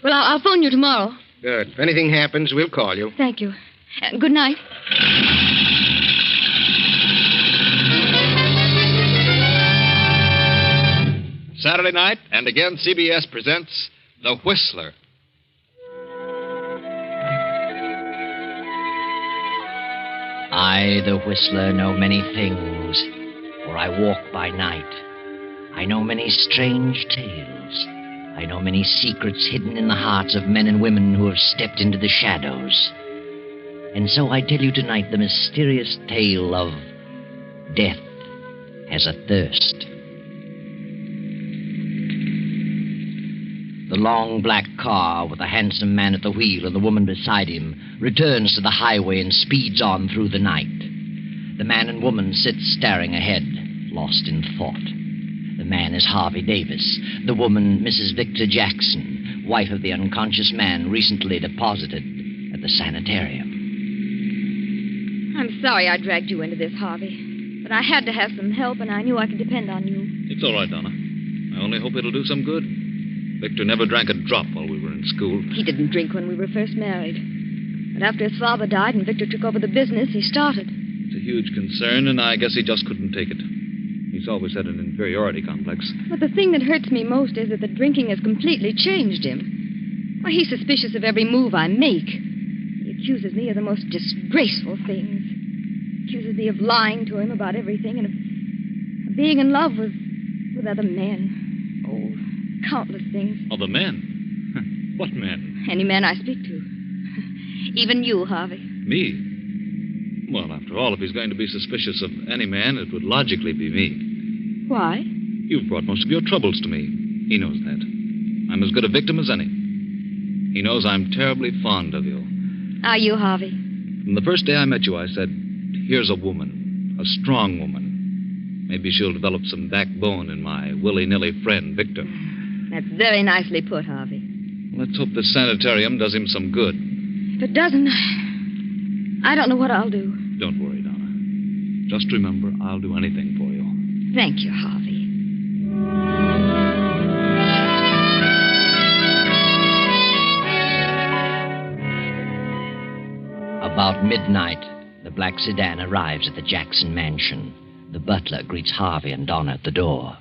Well, I'll phone you tomorrow. Good. If anything happens, we'll call you. Thank you. Good night. Saturday night, and again CBS presents The Whistler. I, the Whistler, know many things, for I walk by night. I know many strange tales. I know many secrets hidden in the hearts of men and women who have stepped into the shadows. And so I tell you tonight the mysterious tale of Death as a Thirst. The long black car with a handsome man at the wheel and the woman beside him returns to the highway and speeds on through the night. The man and woman sit staring ahead, lost in thought. The man is Harvey Davis, the woman Mrs. Victor Jackson, wife of the unconscious man recently deposited at the sanitarium. I'm sorry I dragged you into this, Harvey. But I had to have some help, and I knew I could depend on you. It's all right, Donna. I only hope it'll do some good. Victor never drank a drop while we were in school. He didn't drink when we were first married. But after his father died and Victor took over the business, he started. It's a huge concern, and I guess he just couldn't take it. He's always had an inferiority complex. But the thing that hurts me most is that the drinking has completely changed him. Why, he's suspicious of every move I make. He accuses me of the most disgraceful things. Accuses me of lying to him about everything and of being in love with other men. Oh, countless things. Other men? What men? Any man I speak to. Even you, Harvey. Me? Well, after all, if he's going to be suspicious of any man, it would logically be me. Why? You've brought most of your troubles to me. He knows that. I'm as good a victim as any. He knows I'm terribly fond of you. Are you, Harvey? From the first day I met you, I said, here's a woman, a strong woman. Maybe she'll develop some backbone in my willy-nilly friend, Victor. That's very nicely put, Harvey. Let's hope the sanitarium does him some good. If it doesn't, I don't know what I'll do. Don't worry, Donna. Just remember, I'll do anything for you. Thank you, Harvey. About midnight, the black sedan arrives at the Jackson mansion. The butler greets Harvey and Donna at the door.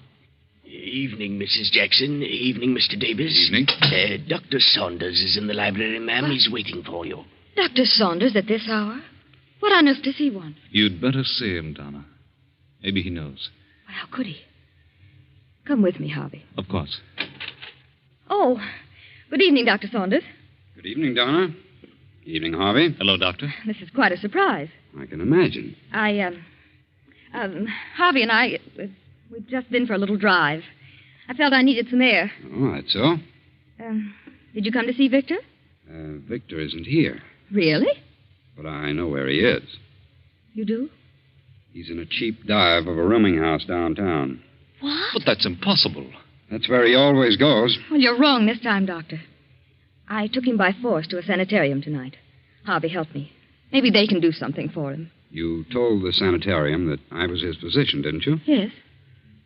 Evening, Mrs. Jackson. Evening, Mr. Davis. Evening. Dr. Saunders is in the library, ma'am. He's waiting for you. Dr. Saunders at this hour? What on earth does he want? You'd better see him, Donna. Maybe he knows. Well, how could he? Come with me, Harvey. Of course. Oh, good evening, Dr. Saunders. Good evening, Donna. Evening, Harvey. Hello, Doctor. This is quite a surprise. I can imagine. Harvey and I, we've just been for a little drive. I felt I needed some air. Oh, that's so. Did you come to see Victor? Victor isn't here. Really? But I know where he is. You do? He's in a cheap dive of a rooming house downtown. What? But that's impossible. That's where he always goes. Well, you're wrong this time, Doctor. I took him by force to a sanitarium tonight. Harvey helped me. Maybe they can do something for him. You told the sanitarium that I was his physician, didn't you? Yes.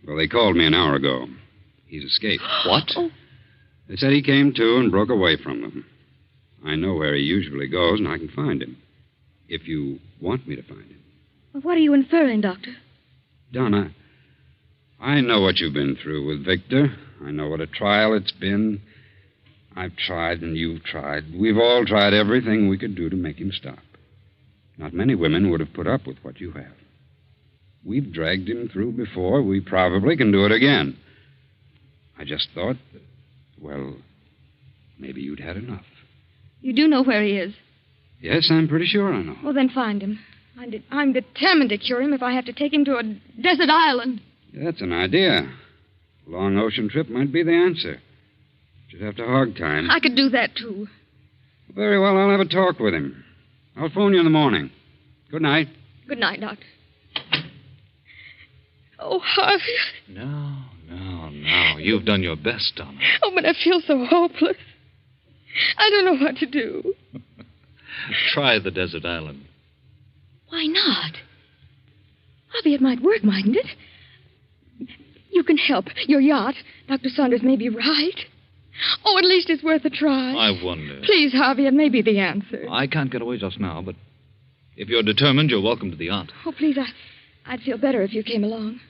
Well, they called me an hour ago. He's escaped. What? Oh. They said he came to and broke away from them. I know where he usually goes, and I can find him. If you want me to find him. Well, what are you inferring, Doctor? Donna, I know what you've been through with Victor. I know what a trial it's been. I've tried and you've tried. We've all tried everything we could do to make him stop. Not many women would have put up with what you have. We've dragged him through before. We probably can do it again. I just thought that, well, maybe you'd had enough. You do know where he is. Yes, I'm pretty sure I know. Well, then find him. I'm determined to cure him if I have to take him to a desert island. That's an idea. A long ocean trip might be the answer. Should have to hog time. I could do that, too. Very well, I'll have a talk with him. I'll phone you in the morning. Good night. Good night, Doctor. Oh, Harvey. No. You've done your best, Donna. Oh, but I feel so hopeless. I don't know what to do. Try the desert island. Why not? Harvey, it might work, mightn't it? You can help. Your yacht. Dr. Saunders may be right. Oh, at least it's worth a try. I wonder. Please, Harvey, it may be the answer. I can't get away just now, but if you're determined, you're welcome to the yacht. Oh, please, I'd feel better if you came along.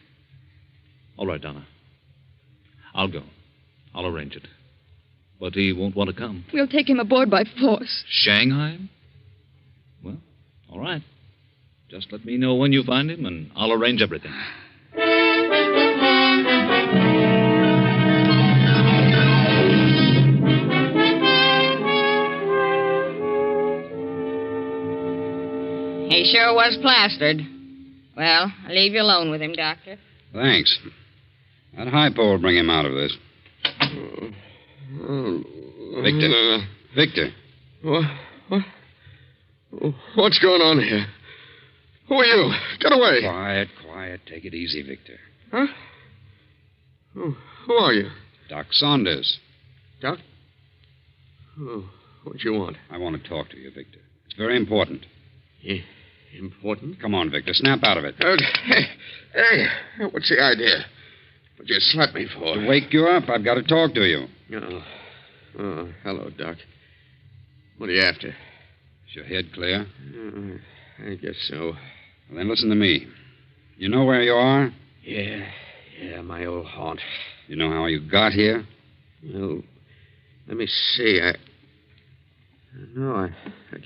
All right, Donna. I'll go. I'll arrange it. But he won't want to come. We'll take him aboard by force. Shanghai? Well, all right. Just let me know when you find him, and I'll arrange everything. He sure was plastered. Well, I'll leave you alone with him, Doctor. Thanks. That high pole will bring him out of this. Victor. What's going on here? Who are you? Get away. Quiet. Take it easy, Victor. Huh? Who are you? Doc Saunders. Doc? Oh, what you want? I want to talk to you, Victor. It's very important. Important? Come on, Victor. Snap out of it. Hey, what's the idea? What'd you slap me for? To wake you up. I've got to talk to you. Oh, hello, Doc. What are you after? Is your head clear? I guess so. Well, then listen to me. You know where you are? Yeah, my old haunt. You know how you got here? Well, let me see. No, I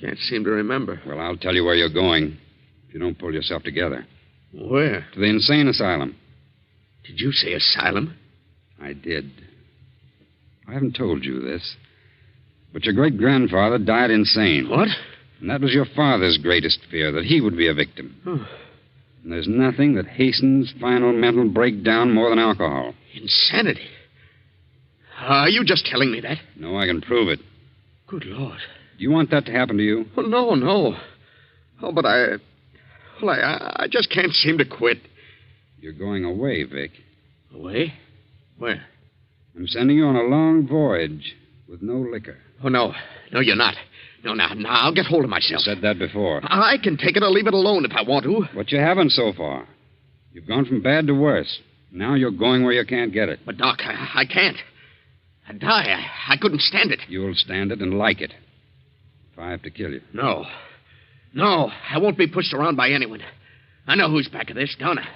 can't seem to remember. Well, I'll tell you where you're going if you don't pull yourself together. Where? To the insane asylum. Did you say asylum? I did. I haven't told you this, but your great-grandfather died insane. What? And that was your father's greatest fear, that he would be a victim. And there's nothing that hastens final mental breakdown more than alcohol. Insanity. Are you just telling me that? No, I can prove it. Good Lord. Do you want that to happen to you? Oh, no. Oh, but I just can't seem to quit. You're going away, Vic. Away? Where? I'm sending you on a long voyage with no liquor. Oh, no. No, you're not. No, now, I'll get hold of myself. You said that before. I can take it or leave it alone if I want to. But you haven't so far. You've gone from bad to worse. Now you're going where you can't get it. But, Doc, I can't. I'd die. I couldn't stand it. You'll stand it and like it. If I have to kill you. No, I won't be pushed around by anyone. I know who's back of this, Donna.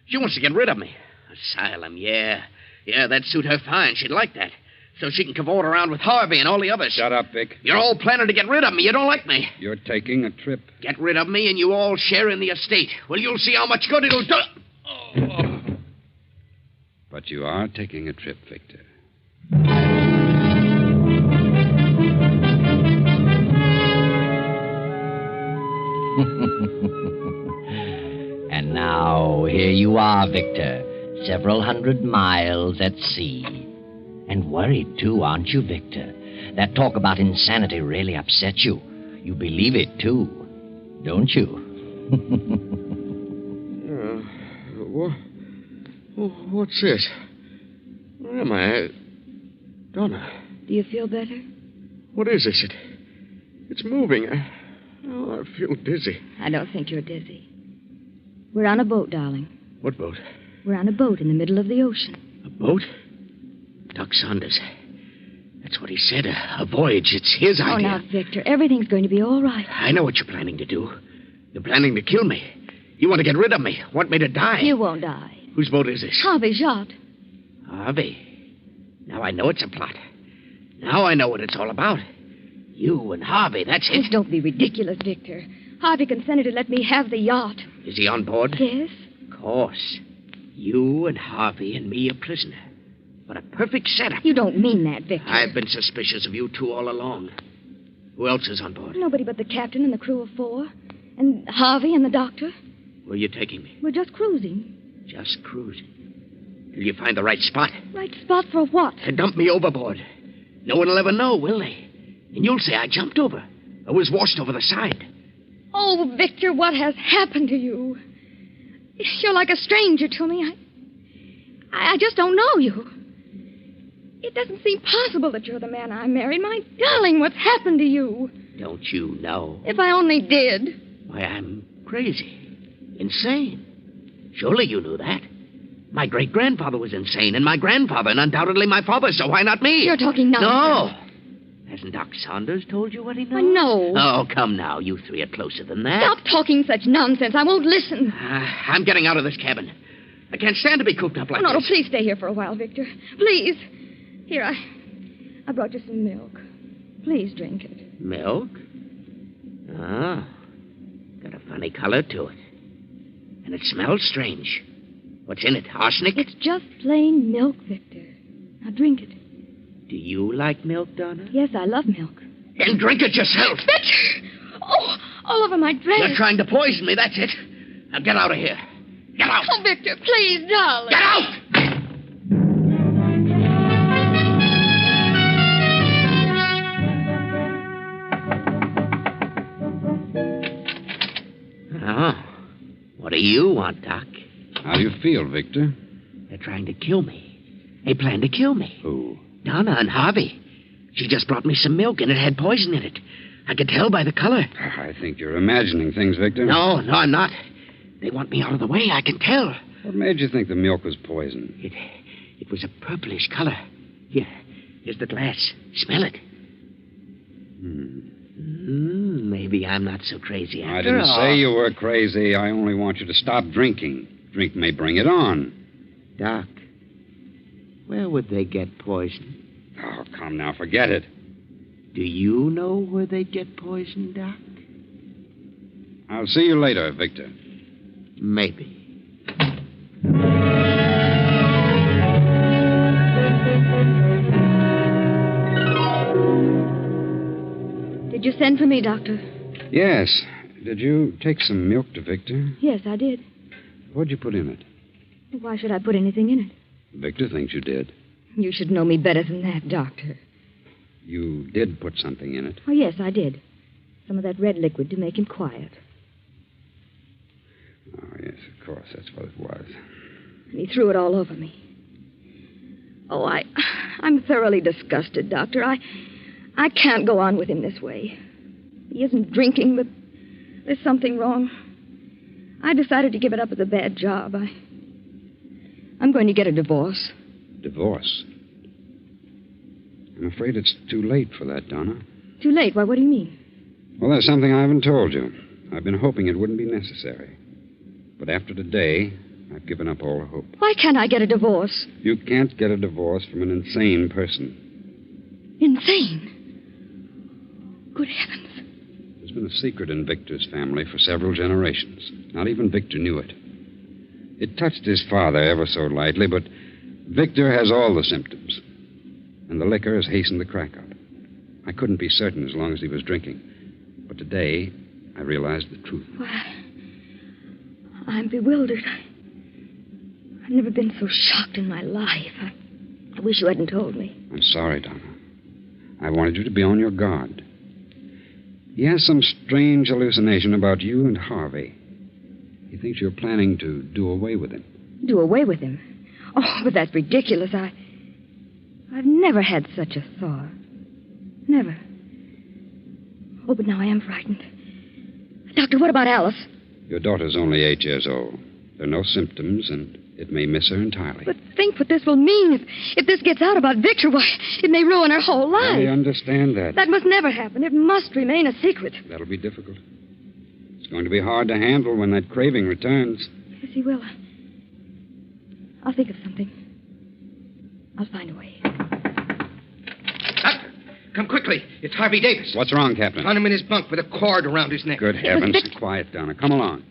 She wants to get rid of me. Asylum, yeah. Yeah, that'd suit her fine. She'd like that. So she can cavort around with Harvey and all the others. Shut up, Vic. You're all planning to get rid of me. You don't like me. You're taking a trip. Get rid of me and you all share in the estate. Well, you'll see how much good it'll do. But you are taking a trip, Victor. And now, here you are, Victor, several hundred miles at sea. And worried, too, aren't you, Victor? That talk about insanity really upsets you. You believe it, too, don't you? What's this? Where am I? Donna. Do you feel better? What is this? It's moving. I feel dizzy. I don't think you're dizzy. We're on a boat, darling. What boat? We're on a boat in the middle of the ocean. A boat? Doc Saunders. That's what he said. A voyage. It's his idea. Oh, now, Victor, everything's going to be all right. I know what you're planning to do. You're planning to kill me. You want to get rid of me. Want me to die. You won't die. Whose boat is this? Harvey's yacht. Harvey. Now I know it's a plot. Now I know what it's all about. You and Harvey, that's it. Please don't be ridiculous, Victor. Harvey consented to let me have the yacht. Is he on board? Yes. Of course. You and Harvey and me a prisoner. What a perfect setup. You don't mean that, Victor. I've been suspicious of you two all along. Who else is on board? Nobody but the captain and the crew of 4. And Harvey and the doctor. Where are you taking me? We're just cruising. Just cruising. Till you find the right spot. Right spot for what? To dump me overboard. No one will ever know, will they? And you'll say I jumped over. I was washed over the side. Oh, Victor, what has happened to you? You're like a stranger to me. I just don't know you. It doesn't seem possible that you're the man I married. My darling, what's happened to you? Don't you know? If I only did. Why, I'm crazy. Insane. Surely you knew that. My great-grandfather was insane, and my grandfather, and undoubtedly my father, so why not me? You're talking nonsense. No. Hasn't Doc Saunders told you what he knows? I know. Oh, come now. You three are closer than that. Stop talking such nonsense. I won't listen. I'm getting out of this cabin. I can't stand to be cooped up like No, this. please stay here for a while, Victor. Please. Here, I brought you some milk. Please drink it. Milk? Ah. Got a funny color to it. And it smells strange. What's in it? Arsenic? It's just plain milk, Victor. Now drink it. Do you like milk, Donna? Yes, I love milk. Then drink it yourself. Victor! Oh, all over my dress. You're trying to poison me, that's it. Now get out of here. Get out. Oh, Victor, please, darling. Get out! Oh. What do you want, Doc? How do you feel, Victor? They're trying to kill me. They plan to kill me. Who? Donna and Harvey. She just brought me some milk, and it had poison in it. I could tell by the color. I think you're imagining things, Victor. No, I'm not. They want me out of the way. I can tell. What made you think the milk was poison? It was a purplish color. Here's the glass. Smell it. Maybe I'm not so crazy after all. I didn't say you were crazy. I only want you to stop drinking. Drink may bring it on. Doc, where would they get poison? Oh, come now, forget it. Do you know where they get poison, Doc? I'll see you later, Victor. Maybe. Did you send for me, Doctor? Yes. Did you take some milk to Victor? Yes, I did. What'd you put in it? Why should I put anything in it? Victor thinks you did. You should know me better than that, Doctor. You did put something in it. Oh, yes, I did. Some of that red liquid to make him quiet. Oh, yes, of course. That's what it was. And he threw it all over me. Oh, I'm thoroughly disgusted, Doctor. I can't go on with him this way. He isn't drinking, but there's something wrong. I decided to give it up as a bad job. I'm going to get a divorce. Divorce? I'm afraid it's too late for that, Donna. Too late? Why, what do you mean? Well, there's something I haven't told you. I've been hoping it wouldn't be necessary. But after today, I've given up all hope. Why can't I get a divorce? You can't get a divorce from an insane person. Insane? Good heavens. There's been a secret in Victor's family for several generations. Not even Victor knew it. It touched his father ever so lightly, but Victor has all the symptoms. And the liquor has hastened the crack up. I couldn't be certain as long as he was drinking. But today, I realized the truth. Why, I'm bewildered. I've never been so shocked in my life. I wish you hadn't told me. I'm sorry, Donna. I wanted you to be on your guard. He has some strange hallucination about you and Harvey. He thinks you're planning to do away with him. Do away with him? Oh, but that's ridiculous. I've never had such a thought. Never. Oh, but now I am frightened. Doctor, what about Alice? Your daughter's only 8 years old. There are no symptoms, and it may miss her entirely. But think what this will mean. If this gets out about Victor, why, it may ruin her whole life. I understand that. That must never happen. It must remain a secret. That'll be difficult. It's going to be hard to handle when that craving returns. Yes, he will. I'll think of something. I'll find a way. Doctor, come quickly. It's Harvey Davis. What's wrong, Captain? Found him in his bunk with a cord around his neck. Good heavens. Quiet, Donna. Come along.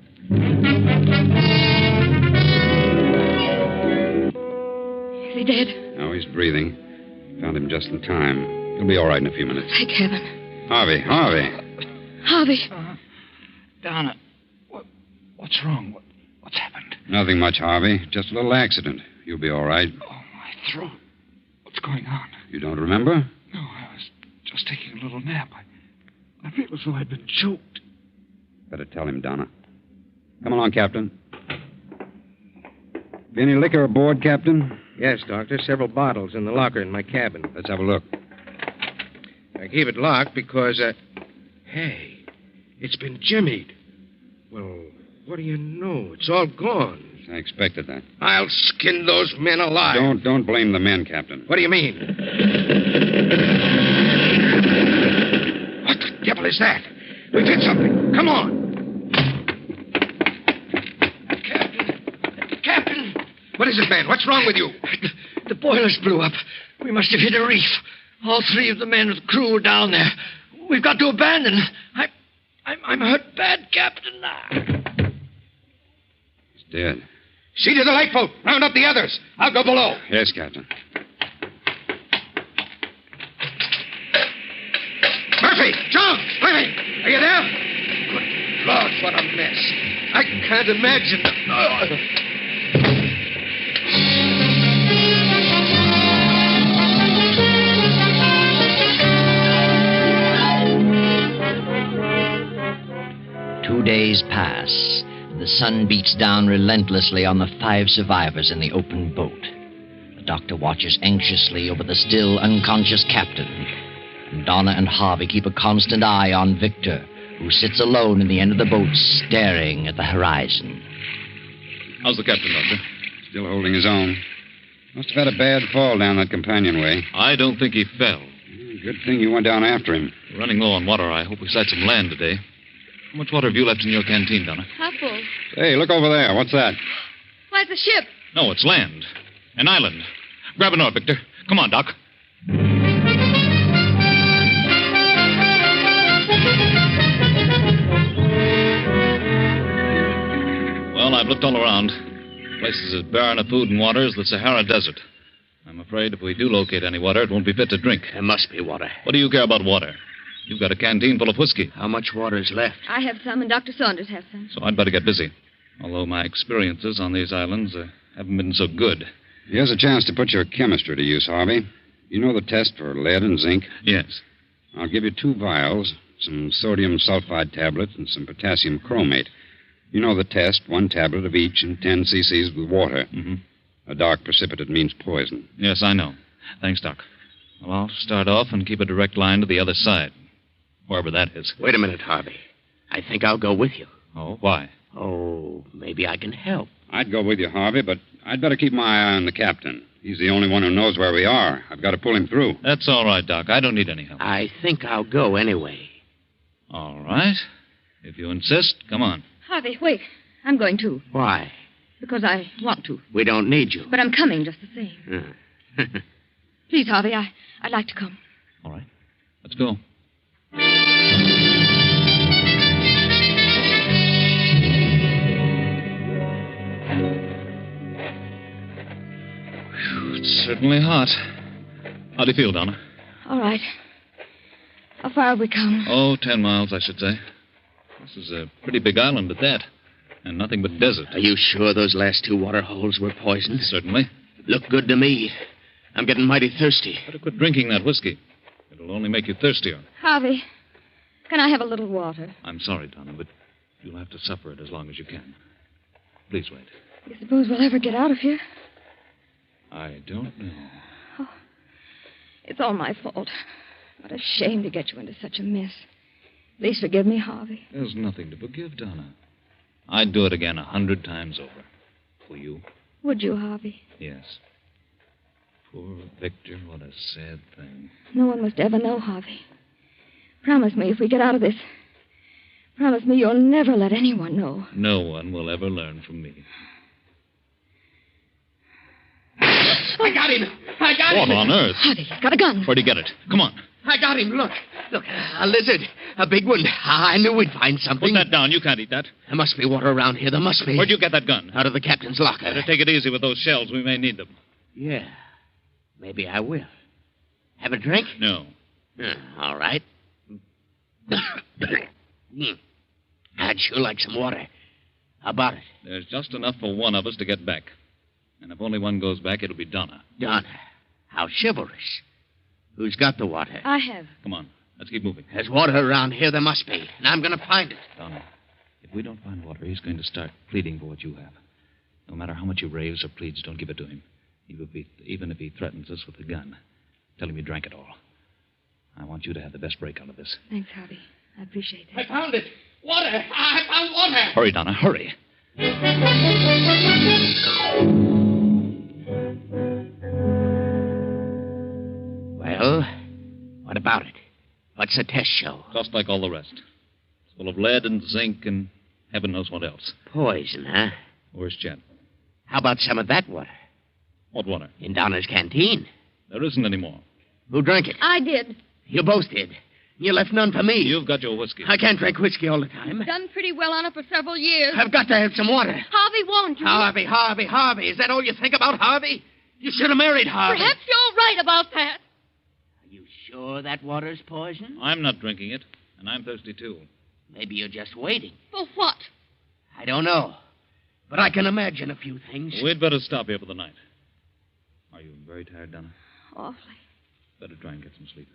Is he dead? No, he's breathing. Found him just in time. He'll be all right in a few minutes. Thank heaven. Harvey. Harvey. Donna, what's wrong? What's happened? Nothing much, Harvey. Just a little accident. You'll be all right. Oh, my throat. What's going on? You don't remember? No, I was just taking a little nap. I feel as though I'd been choked. Better tell him, Donna. Come along, Captain. Any liquor aboard, Captain? Yes, Doctor. Several bottles in the locker in my cabin. Let's have a look. I keep it locked because, Hey, it's been jimmied. Well, what do you know? It's all gone. I expected that. I'll skin those men alive. Don't blame the men, Captain. What do you mean? What the devil is that? We've hit something. Come on. Captain! What is it, man? What's wrong with you? The boilers blew up. We must have hit a reef. All three of the men of the crew are down there. We've got to abandon. I'm hurt bad, Captain. He's dead. See to the lifeboat. Round up the others. I'll go below. Yes, Captain. Murphy! John! Fleming! Are you there? Good Lord, what a mess. I can't imagine. Two days pass. The sun beats down relentlessly on the 5 survivors in the open boat. The doctor watches anxiously over the still unconscious captain. And Donna and Harvey keep a constant eye on Victor, who sits alone in the end of the boat staring at the horizon. How's the captain, Doctor? Still holding his own. Must have had a bad fall down that companionway. I don't think he fell. Good thing you went down after him. We're running low on water. I hope we sight some land today. How much water have you left in your canteen, Donna? Half full. Hey, look over there. What's that? Why, it's a ship. No, it's land. An island. Grab an oar, Victor. Come on, Doc. Well, I've looked all around. The place is as barren of food and water as the Sahara Desert. I'm afraid if we do locate any water, it won't be fit to drink. There must be water. What do you care about water? You've got a canteen full of whiskey. How much water is left? I have some, and Dr. Saunders has some. So I'd better get busy. Although my experiences on these islands haven't been so good. Here's a chance to put your chemistry to use, Harvey. You know the test for lead and zinc? Yes. I'll give you 2 vials, some sodium sulfide tablets, and some potassium chromate. You know the test, 1 tablet of each and 10 cc's with water. Mm-hmm. A dark precipitate means poison. Yes, I know. Thanks, Doc. Well, I'll start off and keep a direct line to the other side. Wherever that is. Wait a minute, Harvey. I think I'll go with you. Oh, why? Oh, maybe I can help. I'd go with you, Harvey, but I'd better keep my eye on the captain. He's the only one who knows where we are. I've got to pull him through. That's all right, Doc. I don't need any help. I think I'll go anyway. All right. If you insist, come on. Harvey, wait. I'm going too. Why? Because I want to. We don't need you. But I'm coming just the same. Please, Harvey, I'd like to come. All right. Let's go. It's certainly hot. How do you feel, Donna? All right. How far have we come? Oh, 10 miles, I should say. This is a pretty big island at that. And nothing but desert. Are you sure those last 2 water holes were poisoned? Certainly. Look good to me. I'm getting mighty thirsty. Better quit drinking that whiskey. It'll only make you thirstier. Harvey, can I have a little water? I'm sorry, Donna, but you'll have to suffer it as long as you can. Please wait. You suppose we'll ever get out of here? I don't know. Oh, it's all my fault. What a shame to get you into such a mess. Please forgive me, Harvey. There's nothing to forgive, Donna. I'd do it again 100 times over. For you. Would you, Harvey? Yes. Poor Victor, what a sad thing. No one must ever know, Harvey. Promise me if we get out of this. Promise me you'll never let anyone know. No one will ever learn from me. I got him! I got him! What on earth? Harvey, he's got a gun. Where'd he get it? Come on. I got him. Look, a lizard. A big one. I knew we'd find something. Put that down. You can't eat that. There must be water around here. There must be. Where'd you get that gun? Out of the captain's locker. Better take it easy with those shells. We may need them. Yeah. Maybe I will. Have a drink? No. All right. I'd sure like some water. How about it? There's just enough for one of us to get back. And if only one goes back, it'll be Donna. Donna? How chivalrous. Who's got the water? I have. Come on, let's keep moving. There's water around here. There must be. And I'm going to find it. Donna, if we don't find water, he's going to start pleading for what you have. No matter how much he raves or pleads, don't give it to him. Even if he threatens us with a gun. Tell him you drank it all. I want you to have the best break out of this. Thanks, Harvey. I appreciate it. I found it. Water. I found water. Hurry, Donna, hurry. Well, what about it? What's the test show? Just like all the rest. It's full of lead and zinc and heaven knows what else. Poison, huh? Where's Chet? How about some of that water? What water? In Donna's canteen. There isn't any more. Who drank it? I did. You both did. You left none for me. You've got your whiskey. I can't drink whiskey all the time. Done pretty well on it for several years. I've got to have some water. Harvey warned you. Harvey. Is that all you think about, Harvey? You should have married Harvey. Perhaps you're right about that. Are you sure that water's poison? I'm not drinking it, and I'm thirsty, too. Maybe you're just waiting. For what? I don't know. But I can imagine a few things. We'd better stop here for the night. Are you very tired, Donna? Awfully. Better try and get some sleep.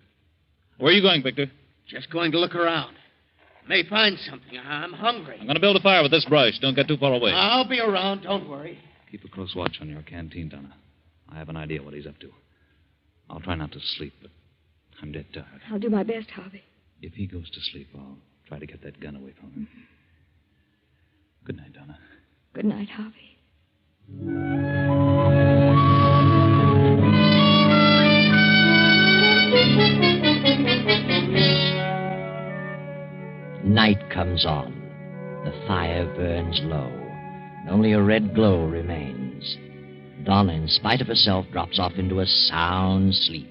Where are you going, Victor? Just going to look around. May find something. I'm hungry. I'm going to build a fire with this brush. Don't get too far away. I'll be around. Don't worry. Keep a close watch on your canteen, Donna. I have an idea what he's up to. I'll try not to sleep, but I'm dead tired. I'll do my best, Harvey. If he goes to sleep, I'll try to get that gun away from him. Good night, Donna. Good night, Harvey. Night comes on. The fire burns low, and only a red glow remains. Donna, in spite of herself, drops off into a sound sleep.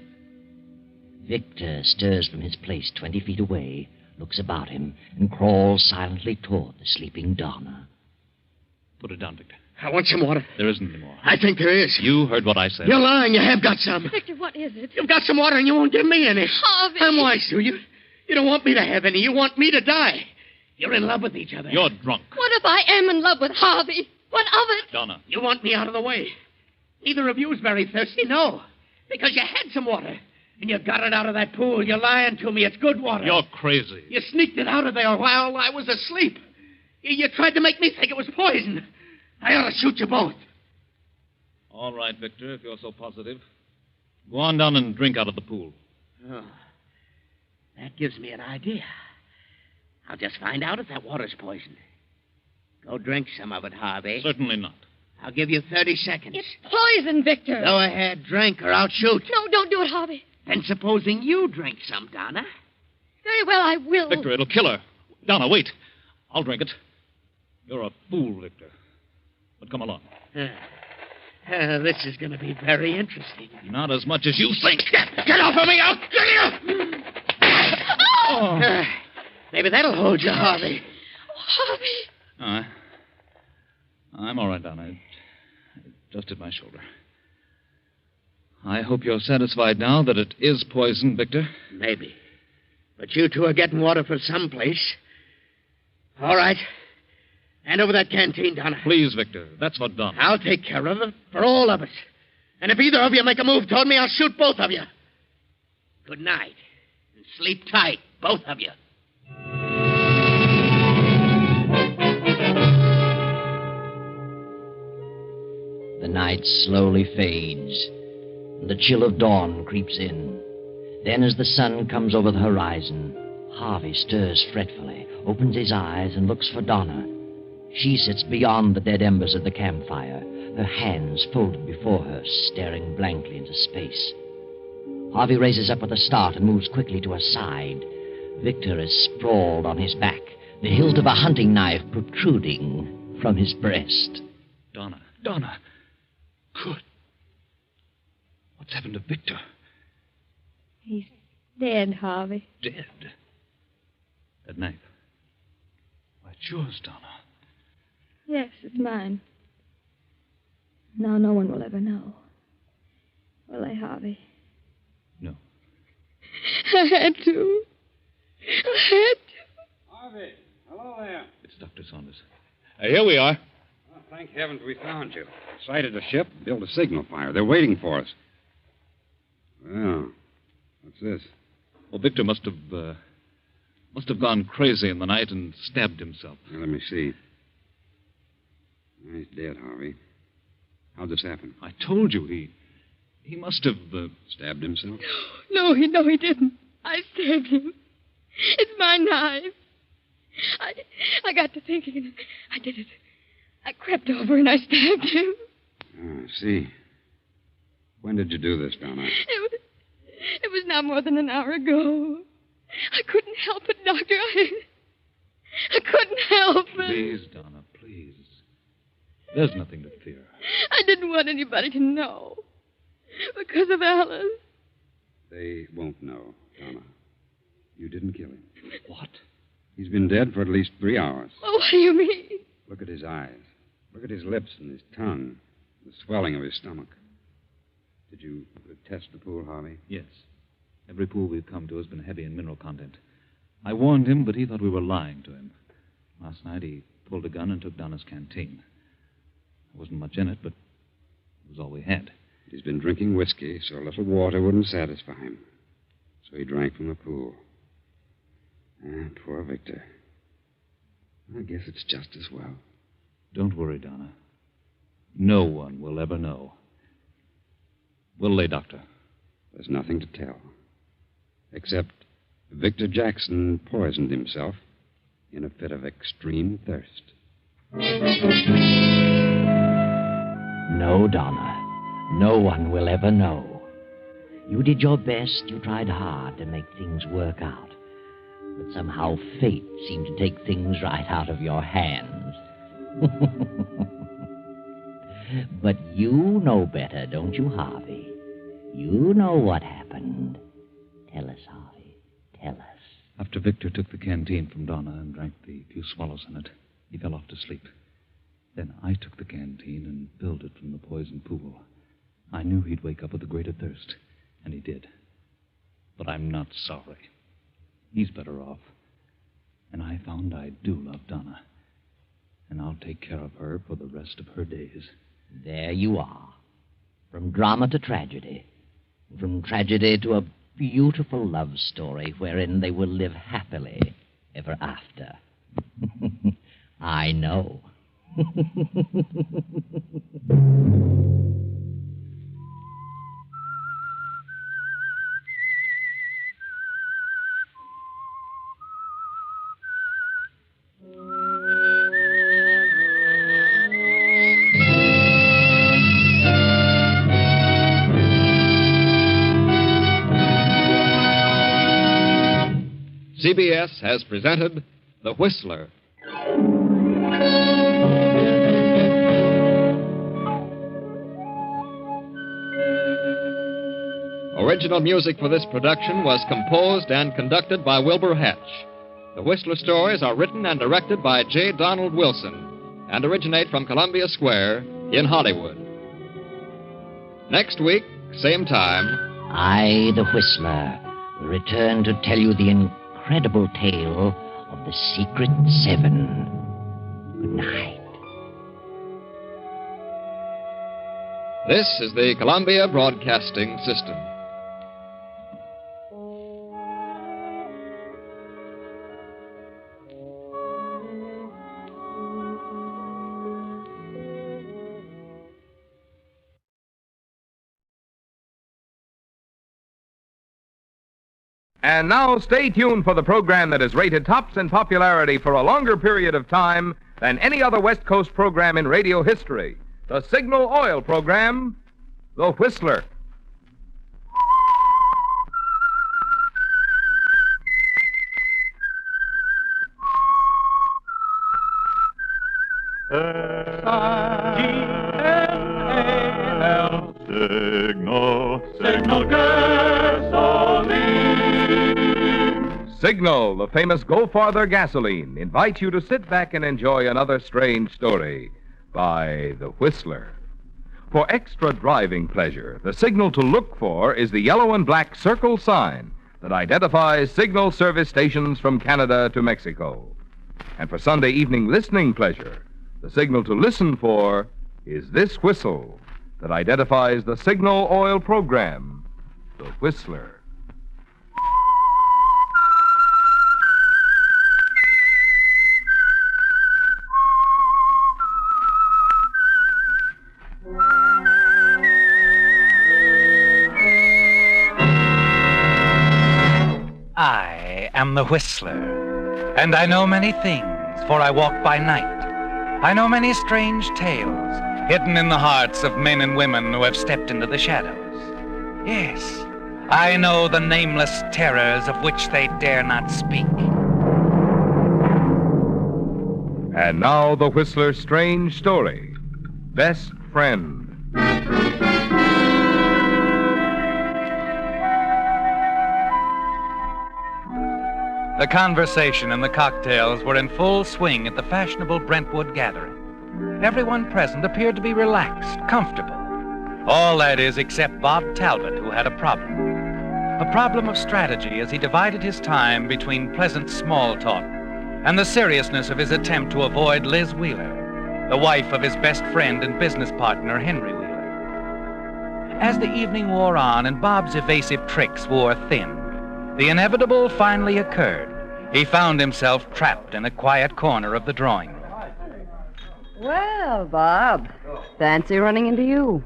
Victor stirs from his place 20 feet away, looks about him, and crawls silently toward the sleeping Donna. Put it down, Victor. I want some water. There isn't any more. I think there is. You heard what I said. You're lying. You have got some. Victor, what is it? You've got some water and you won't give me any. Harvey. I'm wise to you. You don't want me to have any. You want me to die. You're in love with each other. You're drunk. What if I am in love with Harvey? What of it? Donna. You want me out of the way. Neither of you is very thirsty, no. Because you had some water. And you got it out of that pool. You're lying to me. It's good water. You're crazy. You sneaked it out of there while I was asleep. You tried to make me think it was poison. I ought to shoot you both. All right, Victor, if you're so positive. Go on down and drink out of the pool. Oh, that gives me an idea. I'll just find out if that water's poisoned. Go drink some of it, Harvey. Certainly not. I'll give you 30 seconds. It's poison, Victor. Go ahead, drink, or I'll shoot. No, don't do it, Harvey. Then supposing you drink some, Donna. Very well, I will. Victor, it'll kill her. Donna, wait. I'll drink it. You're a fool, Victor. But come along. This is going to be very interesting. Not as much as you think. Get off of me! I'll kill you! Oh. Maybe that'll hold you, Harvey. Harvey. I'm all right, Donna. It just hit my shoulder. I hope you're satisfied now that it is poison, Victor. Maybe. But you two are getting water from someplace. All right. Hand over that canteen, Donna. Please, Victor. That's what Donna. I'll take care of it for all of us. And if either of you make a move toward me, I'll shoot both of you. Good night. And sleep tight, both of you. The night slowly fades, and the chill of dawn creeps in. Then, as the sun comes over the horizon, Harvey stirs fretfully, opens his eyes, and looks for Donna. She sits beyond the dead embers of the campfire, her hands folded before her, staring blankly into space. Harvey raises up with a start and moves quickly to her side. Victor is sprawled on his back, the hilt of a hunting knife protruding from his breast. Donna. Good. What's happened to Victor? He's dead, Harvey. Dead? That knife. Why, it's yours, Donna. Yes, it's mine. Now no one will ever know. Will they, Harvey? No. I had to. I had to. Harvey, hello there. It's Dr. Saunders. Here we are. Well, thank heavens we found you. Sighted a ship, built a signal fire. They're waiting for us. Well, what's this? Well, Victor must have gone crazy in the night and stabbed himself. Now, let me see. He's dead, Harvey. How'd this happen? I told you he must have stabbed himself. No, he didn't. I stabbed him. It's my knife. I got to thinking and I did it. I crept over and I stabbed him. Oh, I see. When did you do this, Donna? It was not more than an hour ago. I couldn't help it, Doctor. I couldn't help it. Please, Donna, please. There's nothing to fear. I didn't want anybody to know. Because of Alice. They won't know, Donna. You didn't kill him. What? He's been dead for at least 3 hours. Well, what do you mean? Look at his eyes. Look at his lips and his tongue. The swelling of his stomach. Did you test the pool, Harvey? Yes. Every pool we've come to has been heavy in mineral content. I warned him, but he thought we were lying to him. Last night he pulled a gun and took Donna's canteen. There wasn't much in it, but it was all we had. He's been drinking whiskey, so a little water wouldn't satisfy him. So he drank from the pool. Poor Victor. I guess it's just as well. Don't worry, Donna. No one will ever know. We'll lay doctor. There's nothing to tell. Except Victor poisoned himself in a fit of extreme thirst. No, Donna. No one will ever know. You did your best. You tried hard to make things work out. But somehow fate seemed to take things right out of your hands. But you know better, don't you, Harvey? You know what happened. Tell us, Harvey. Tell us. After Victor took the canteen from Donna and drank the few swallows in it, he fell off to sleep. Then I took the canteen and filled it from the poisoned pool. I knew he'd wake up with a greater thirst, and he did. But I'm not sorry. He's better off. And I found I do love Donna. And I'll take care of her for the rest of her days. There you are. From drama to tragedy. From tragedy to a beautiful love story wherein they will live happily ever after. I know. CBS has presented The Whistler. Original music for this production was composed and conducted by Wilbur Hatch. The Whistler stories are written and directed by J. Donald Wilson and originate from Columbia Square in Hollywood. Next week, same time, I, the Whistler, will return to tell you the incredible tale of the Secret Seven. Good night. This is the Columbia Broadcasting System. And now stay tuned for the program that has rated tops in popularity for a longer period of time than any other West Coast program in radio history. The Signal Oil program, The Whistler. S-I-G-N-A-L Signal gasoline. Signal, the famous Go Farther gasoline, invites you to sit back and enjoy another strange story by The Whistler. For extra driving pleasure, the signal to look for is the yellow and black circle sign that identifies signal service stations from Canada to Mexico. And for Sunday evening listening pleasure, the signal to listen for is this whistle that identifies the signal oil program, the Whistler. I am the Whistler, and I know many things, for I walk by night. I know many strange tales, hidden in the hearts of men and women who have stepped into the shadows. Yes, I know the nameless terrors of which they dare not speak. And now the Whistler's strange story, Best Friend. The conversation and the cocktails were in full swing at the fashionable Brentwood gathering. Everyone present appeared to be relaxed, comfortable. All that is, except Bob Talbot, who had a problem. A problem of strategy as he divided his time between pleasant small talk and the seriousness of his attempt to avoid Liz Wheeler, the wife of his best friend and business partner, Henry Wheeler. As the evening wore on and Bob's evasive tricks wore thin, the inevitable finally occurred. He found himself trapped in a quiet corner of the drawing room. Well, Bob, fancy running into you.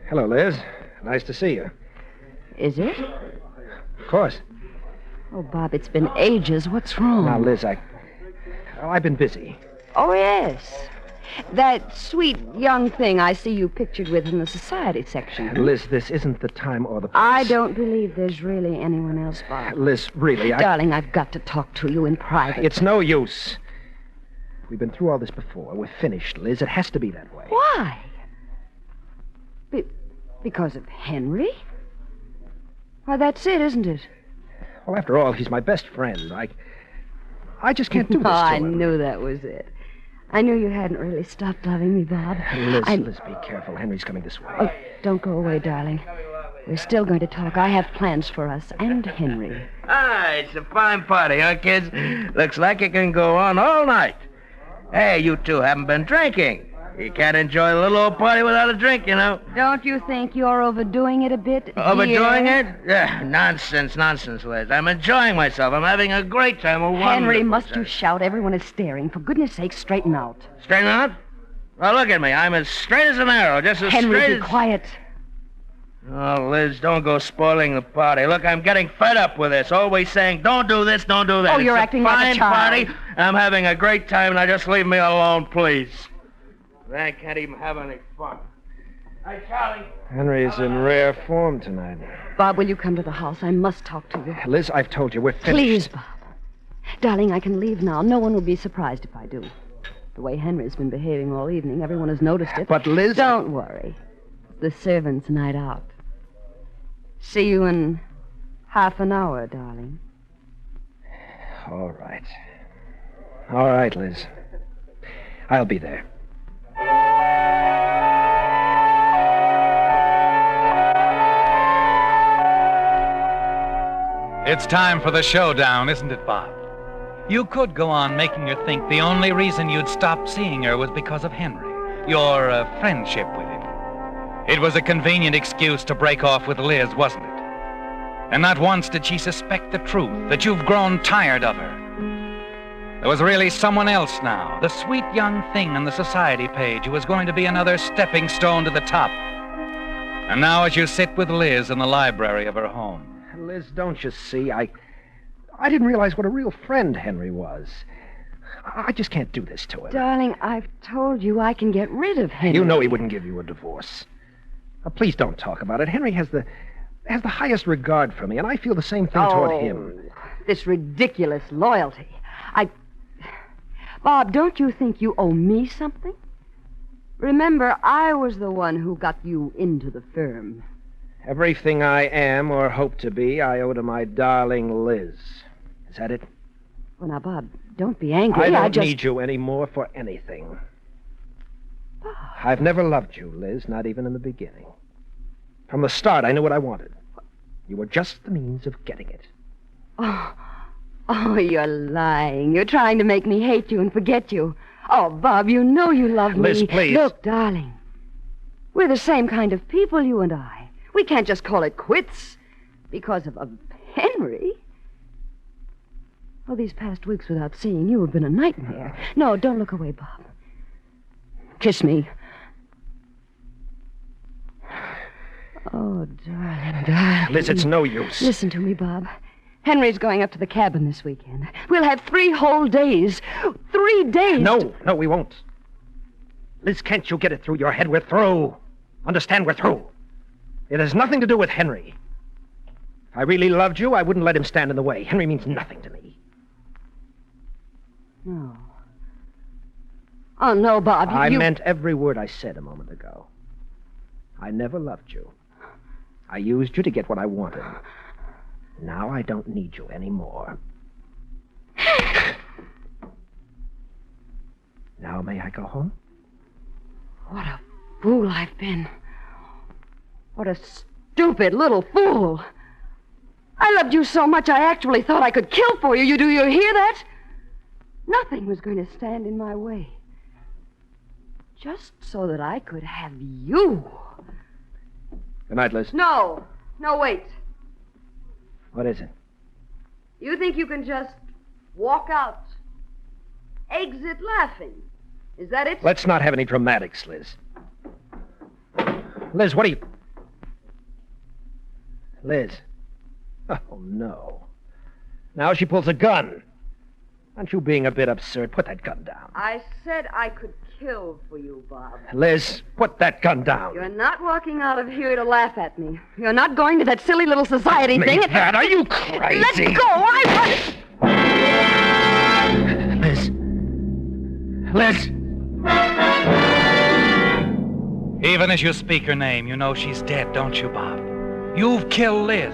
Hello, Liz. Nice to see you. Is it? Of course. Oh, Bob, it's been ages. What's wrong? Now, Liz, I've been busy. Oh, yes. That sweet young thing I see you pictured with in the society section. Liz, this isn't the time or the place. I don't believe there's really anyone else, Bob. Liz, really, Darling, I've got to talk to you in private. It's no use. We've been through all this before. We're finished, Liz. It has to be that way. Why? Because of Henry? Why, that's it, isn't it? Well, after all, he's my best friend. I just can't do this to I him. knew that was it. I knew you hadn't really stopped loving me, Bob. Liz, be careful. Henry's coming this way. Oh, don't go away, darling. We're still going to talk. I have plans for us and Henry. Ah, it's a fine party, huh, kids? Looks like it can go on all night. Hey, you two haven't been drinking. You can't enjoy a little old party without a drink, you know. Don't you think you're overdoing it a bit, Overdoing dear? it? Yeah, nonsense, Liz. I'm enjoying myself. I'm having a great time. Henry, must you shout? Everyone is staring. For goodness sake, straighten out. Straighten out? Well, look at me. I'm as straight as an arrow, just as Henry, straight be as... quiet. Oh, Liz, don't go spoiling the party. Look, I'm getting fed up with this. Always saying, don't do this, don't do that. Oh, you're acting like a child. It's a fine party. I'm having a great time, and just leave me alone, please. I can't even have any fun. Hey, Charlie. Henry's in rare form tonight. Bob, will you come to the house? I must talk to you. Liz, I've told you, we're finished. Please, Bob. Darling, I can leave now. No one will be surprised if I do. The way Henry's been behaving all evening, everyone has noticed it. But, Liz... Don't worry. The servants' night out. See you in half an hour, darling. All right. All right, Liz. I'll be there. It's time for the showdown, isn't it, Bob? You could go on making her think the only reason you'd stopped seeing her was because of Henry, your friendship with him. It was a convenient excuse to break off with Liz, wasn't it? And not once did she suspect the truth, that you've grown tired of her. There was really someone else now, the sweet young thing on the society page who was going to be another stepping stone to the top. And now as you sit with Liz in the library of her home. Liz, don't you see? I didn't realize what a real friend Henry was. I just can't do this to him. Darling, I've told you I can get rid of Henry. You know he wouldn't give you a divorce. Now, please don't talk about it. Henry has the highest regard for me, and I feel the same thing toward him. This ridiculous loyalty. Bob, don't you think you owe me something? Remember, I was the one who got you into the firm. Everything I am or hope to be, I owe to my darling Liz. Is that it? Well, now, Bob, don't be angry. I don't need you anymore for anything. Bob. I've never loved you, Liz, not even in the beginning. From the start, I knew what I wanted. You were just the means of getting it. Oh, you're lying. You're trying to make me hate you and forget you. Oh, Bob, you know you love me. Liz, please. Look, darling, we're the same kind of people, you and I. We can't just call it quits because of Henry. Oh, these past weeks without seeing you have been a nightmare. No, don't look away, Bob. Kiss me. Oh, darling. Liz, it's no use. Listen to me, Bob. Henry's going up to the cabin this weekend. We'll have 3 whole days. 3 days. No, we won't. Liz, can't you get it through your head? We're through. Understand, we're through. It has nothing to do with Henry. If I really loved you, I wouldn't let him stand in the way. Henry means nothing to me. No. Oh, no, Bob. I meant every word I said a moment ago. I never loved you. I used you to get what I wanted. Now I don't need you anymore. Now may I go home? What a fool I've been. What a stupid little fool. I loved you so much I actually thought I could kill for you. Do you hear that? Nothing was going to stand in my way. Just so that I could have you. Good night, Liz. No, wait. What is it? You think you can just walk out, exit laughing? Is that it? Let's not have any dramatics, Liz. Liz, what are you... Liz. Oh, no. Now she pulls a gun. Aren't you being a bit absurd? Put that gun down. I said I could kill for you, Bob. Liz, put that gun down. You're not walking out of here to laugh at me. You're not going to that silly little society thing. That? Are you crazy? Let go. Liz. Liz. Even as you speak her name, you know she's dead, don't you, Bob? You've killed Liz.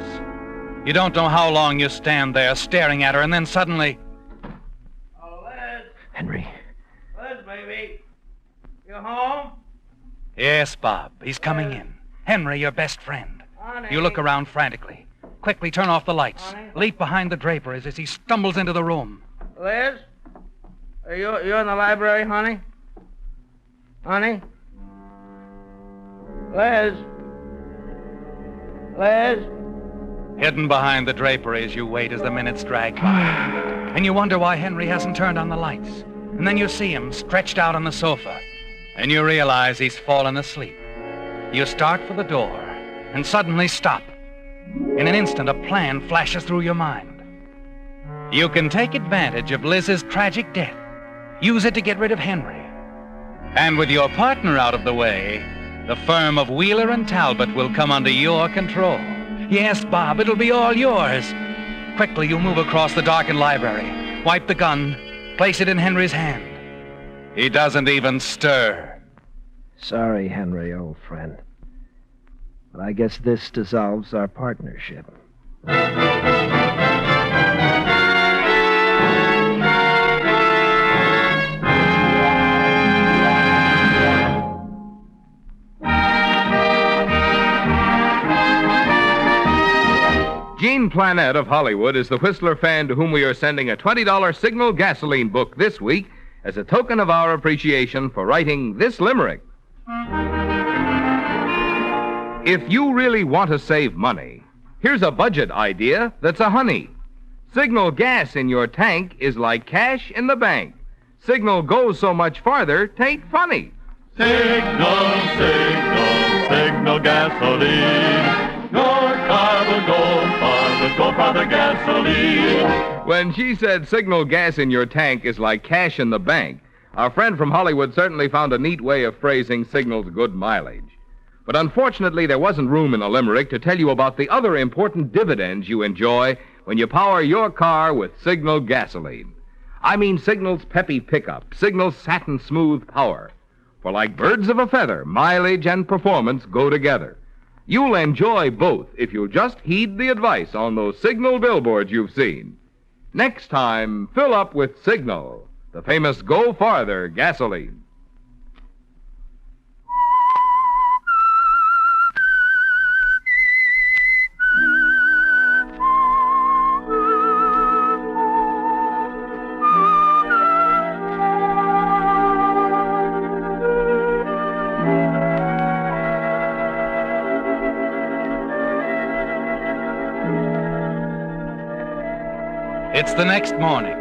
You don't know how long you stand there staring at her, and then suddenly... Oh, Liz. Henry. Liz, baby. You home? Yes, Bob. He's coming in. Henry, your best friend. Honey. You look around frantically. Quickly turn off the lights. Honey. Leap behind the draperies as he stumbles into the room. Liz? Are you in the library, honey? Honey? Liz? Liz? Hidden behind the draperies, you wait as the minutes drag by. And you wonder why Henry hasn't turned on the lights. And then you see him stretched out on the sofa. And you realize he's fallen asleep. You start for the door and suddenly stop. In an instant, a plan flashes through your mind. You can take advantage of Liz's tragic death. Use it to get rid of Henry. And with your partner out of the way, the firm of Wheeler and Talbot will come under your control. Yes, Bob, it'll be all yours. Quickly, you move across the darkened library, wipe the gun, place it in Henry's hand. He doesn't even stir. Sorry, Henry, old friend. But I guess this dissolves our partnership. Jean Planette of Hollywood is the Whistler fan to whom we are sending a $20 Signal gasoline book this week as a token of our appreciation for writing this limerick. If you really want to save money, here's a budget idea that's a honey. Signal gas in your tank is like cash in the bank. Signal goes so much farther, 'tain't funny. Signal, signal, signal gasoline. Your car will go farther gasoline. When she said signal gas in your tank is like cash in the bank, our friend from Hollywood certainly found a neat way of phrasing Signal's good mileage. But unfortunately, there wasn't room in the limerick to tell you about the other important dividends you enjoy when you power your car with Signal gasoline. I mean Signal's peppy pickup, Signal's satin smooth power. For like birds of a feather, mileage and performance go together. You'll enjoy both if you'll just heed the advice on those Signal billboards you've seen. Next time, fill up with Signal, the famous Go Farther gasoline. It's the next morning,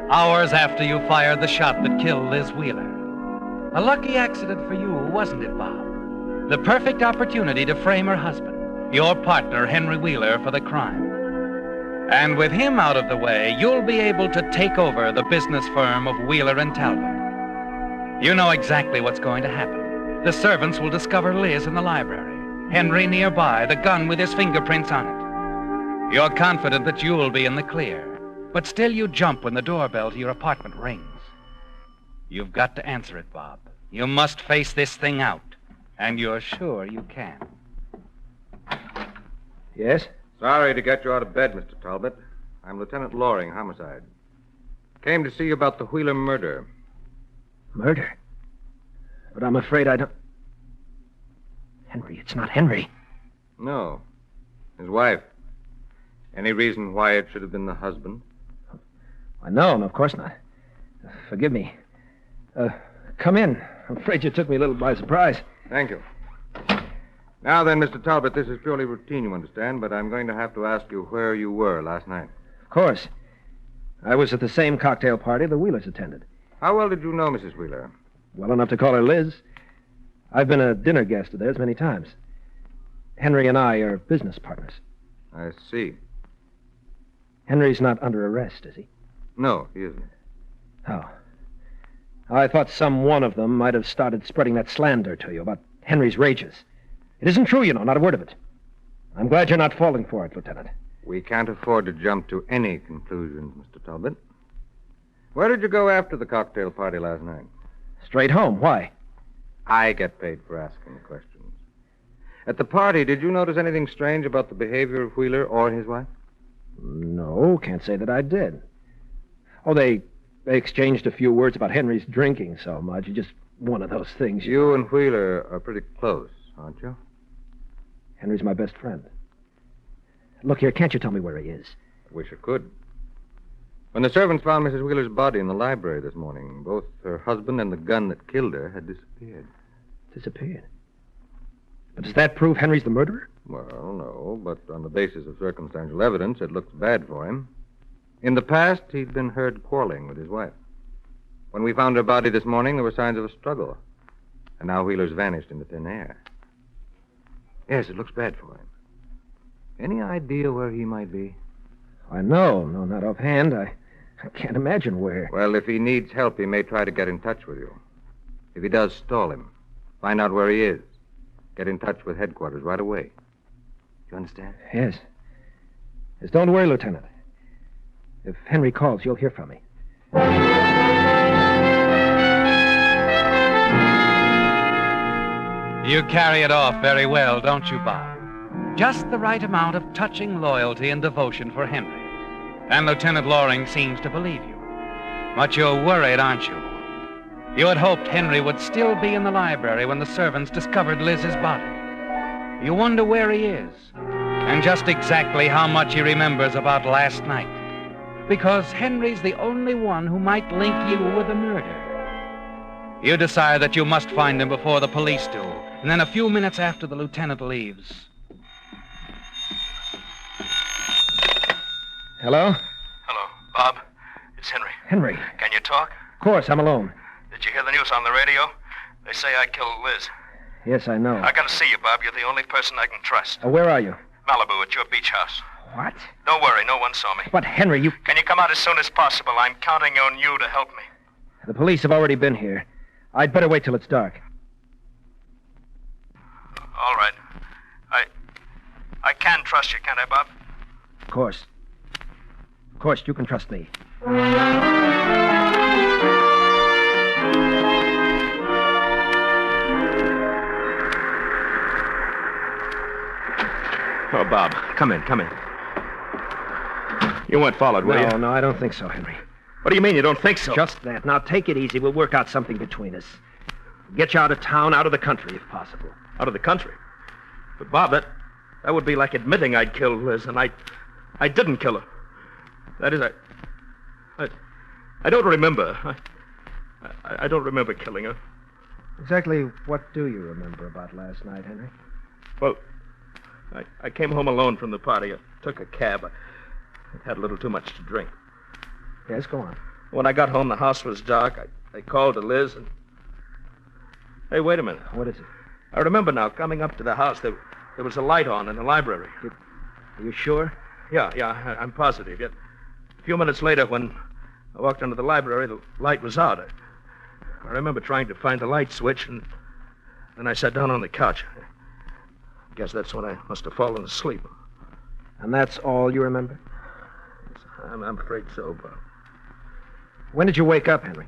hours after you fired the shot that killed Liz Wheeler. A lucky accident for you, wasn't it, Bob? The perfect opportunity to frame her husband, your partner, Henry Wheeler, for the crime. And with him out of the way, you'll be able to take over the business firm of Wheeler and Talbot. You know exactly what's going to happen. The servants will discover Liz in the library, Henry nearby, the gun with his fingerprints on it. You're confident that you'll be in the clear, but still you jump when the doorbell to your apartment rings. You've got to answer it, Bob. You must face this thing out, and you're sure you can. Yes? Sorry to get you out of bed, Mr. Talbot. I'm Lieutenant Loring, homicide. Came to see you about the Wheeler murder. Murder? But I'm afraid I don't... Henry, it's not Henry. No. His wife. Any reason why it should have been the husband? No, of course not. Forgive me. Come in. I'm afraid you took me a little by surprise. Thank you. Now then, Mr. Talbot, this is purely routine, you understand, but I'm going to have to ask you where you were last night. Of course. I was at the same cocktail party the Wheelers attended. How well did you know Mrs. Wheeler? Well enough to call her Liz. I've been a dinner guest of theirs many times. Henry and I are business partners. I see. Henry's not under arrest, is he? No, he isn't. Oh. I thought some one of them might have started spreading that slander to you about Henry's rages. It isn't true, you know, not a word of it. I'm glad you're not falling for it, Lieutenant. We can't afford to jump to any conclusions, Mr. Talbot. Where did you go after the cocktail party last night? Straight home. Why? I get paid for asking the questions. At the party, did you notice anything strange about the behavior of Wheeler or his wife? No, can't say that I did. Oh, they exchanged a few words about Henry's drinking so much. Just one of those things. You and Wheeler are pretty close, aren't you? Henry's my best friend. Look here, can't you tell me where he is? I wish I could. When the servants found Mrs. Wheeler's body in the library this morning, both her husband and the gun that killed her had disappeared. Disappeared? But does that prove Henry's the murderer? Well, no, but on the basis of circumstantial evidence, it looks bad for him. In the past, he'd been heard quarreling with his wife. When we found her body this morning, there were signs of a struggle. And now Wheeler's vanished into thin air. Yes, it looks bad for him. Any idea where he might be? No, not offhand. I can't imagine where. Well, if he needs help, he may try to get in touch with you. If he does, stall him. Find out where he is. Get in touch with headquarters right away. You understand? Yes. Yes, don't worry, Lieutenant. If Henry calls, you'll hear from me. You carry it off very well, don't you, Bob? Just the right amount of touching loyalty and devotion for Henry. And Lieutenant Loring seems to believe you. But you're worried, aren't you? You had hoped Henry would still be in the library when the servants discovered Liz's body. You wonder where he is, and just exactly how much he remembers about last night. Because Henry's the only one who might link you with the murder. You decide that you must find him before the police do, and then a few minutes after the lieutenant leaves... Hello? Hello, Bob. It's Henry. Henry. Can you talk? Of course, I'm alone. Did you hear the news on the radio? They say I killed Liz. Yes, I know. I gotta see you, Bob. You're the only person I can trust. Where are you? Malibu, at your beach house. What? Don't worry, no one saw me. But, Henry, you... Can you come out as soon as possible? I'm counting on you to help me. The police have already been here. I'd better wait till it's dark. All right. I can trust you, can't I, Bob? Of course. Of course, you can trust me. Oh, Bob, come in. You weren't followed, were you? No, I don't think so, Henry. What do you mean you don't think so? Just that. Now, take it easy. We'll work out something between us. Get you out of town, out of the country, if possible. Out of the country? But, Bob, that would be like admitting I'd killed Liz, and I didn't kill her. That is, I don't remember. I don't remember killing her. Exactly what do you remember about last night, Henry? Well, I came home alone from the party. I took a cab. I had a little too much to drink. Yes, go on. When I got home, the house was dark. I called to Liz and... Hey, wait a minute. What is it? I remember now, coming up to the house, there was a light on in the library. Are you sure? Yeah, I'm positive. Yet, a few minutes later, when I walked into the library, the light was out. I remember trying to find the light switch, and then I sat down on the couch. I guess that's when I must have fallen asleep. And that's all you remember? I'm afraid so, Bob. When did you wake up, Henry?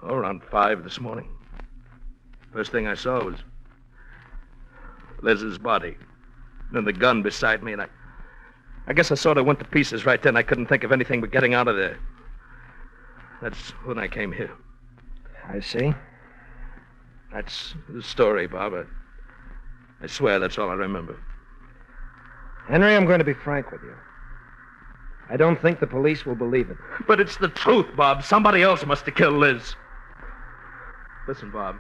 Oh, around 5 this morning. First thing I saw was Liz's body. Then the gun beside me, and I guess I sort of went to pieces right then. I couldn't think of anything but getting out of there. That's when I came here. I see. That's the story, Bob. I swear that's all I remember. Henry, I'm going to be frank with you. I don't think the police will believe it. But it's the truth, Bob. Somebody else must have killed Liz. Listen, Bob,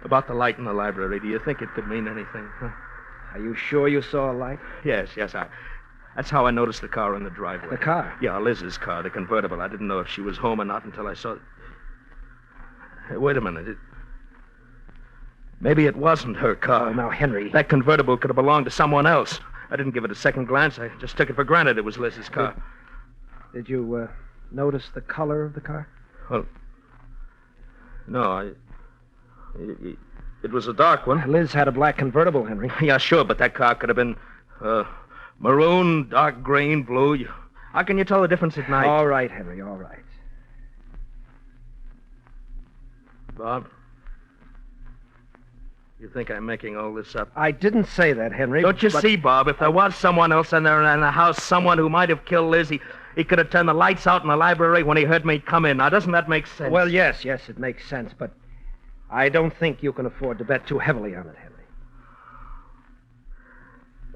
about the light in the library, do you think it could mean anything? Huh? Are you sure you saw a light? Yes. That's how I noticed the car in the driveway. The car? Yeah, Liz's car, the convertible. I didn't know if she was home or not until I saw it. Hey, wait a minute. Maybe it wasn't her car. Oh, now, Henry. That convertible could have belonged to someone else. I didn't give it a second glance. I just took it for granted it was Liz's car. Did you notice the color of the car? Well, no, it was a dark one. Liz had a black convertible, Henry. Yeah, sure, but that car could have been maroon, dark green, blue. How can you tell the difference at night? All right, Henry, all right. Bob, you think I'm making all this up? I didn't say that, Henry. Don't you see, Bob? If there was someone else in there in the house, someone who might have killed Liz, he could have turned the lights out in the library when he heard me come in. Now, doesn't that make sense? Well, yes, it makes sense, but I don't think you can afford to bet too heavily on it, Henry.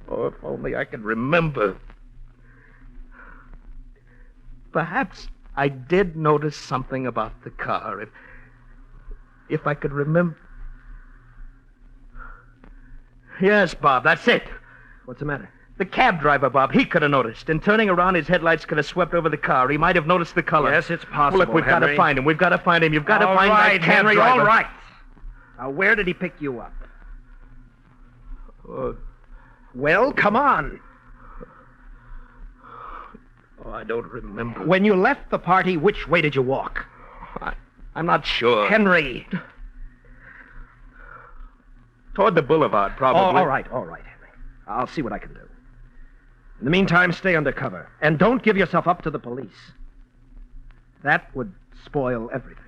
Oh, if only I could remember. Perhaps I did notice something about the car. If I could remember... Yes, Bob, that's it. What's the matter? The cab driver, Bob, he could have noticed. And turning around, his headlights could have swept over the car. He might have noticed the color. Yes, it's possible, Look, we've got to find him. We've got to find him. You've got to find that cab Henry, driver. all right. Now, where did he pick you up? Well, come on. Oh, I don't remember. When you left the party, which way did you walk? I'm not sure. Henry. Toward the boulevard, probably. Oh, all right, Henry. I'll see what I can do. In the meantime, stay undercover. And don't give yourself up to the police. That would spoil everything.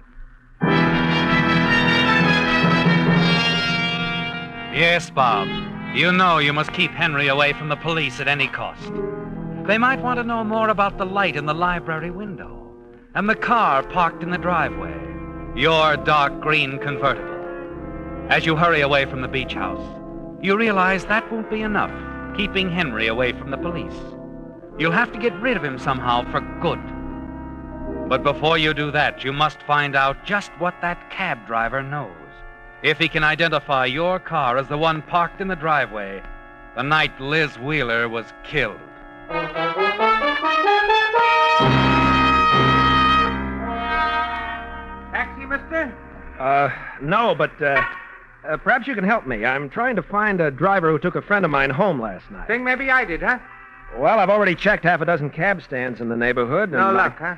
Yes, Bob. You know you must keep Henry away from the police at any cost. They might want to know more about the light in the library window and the car parked in the driveway, your dark green convertible. As you hurry away from the beach house, you realize that won't be enough, keeping Henry away from the police. You'll have to get rid of him somehow for good. But before you do that, you must find out just what that cab driver knows. If he can identify your car as the one parked in the driveway the night Liz Wheeler was killed. Taxi, mister? No, but perhaps you can help me. I'm trying to find a driver who took a friend of mine home last night. Think maybe I did, huh? Well, I've already checked half a dozen cab stands in the neighborhood. No luck, huh?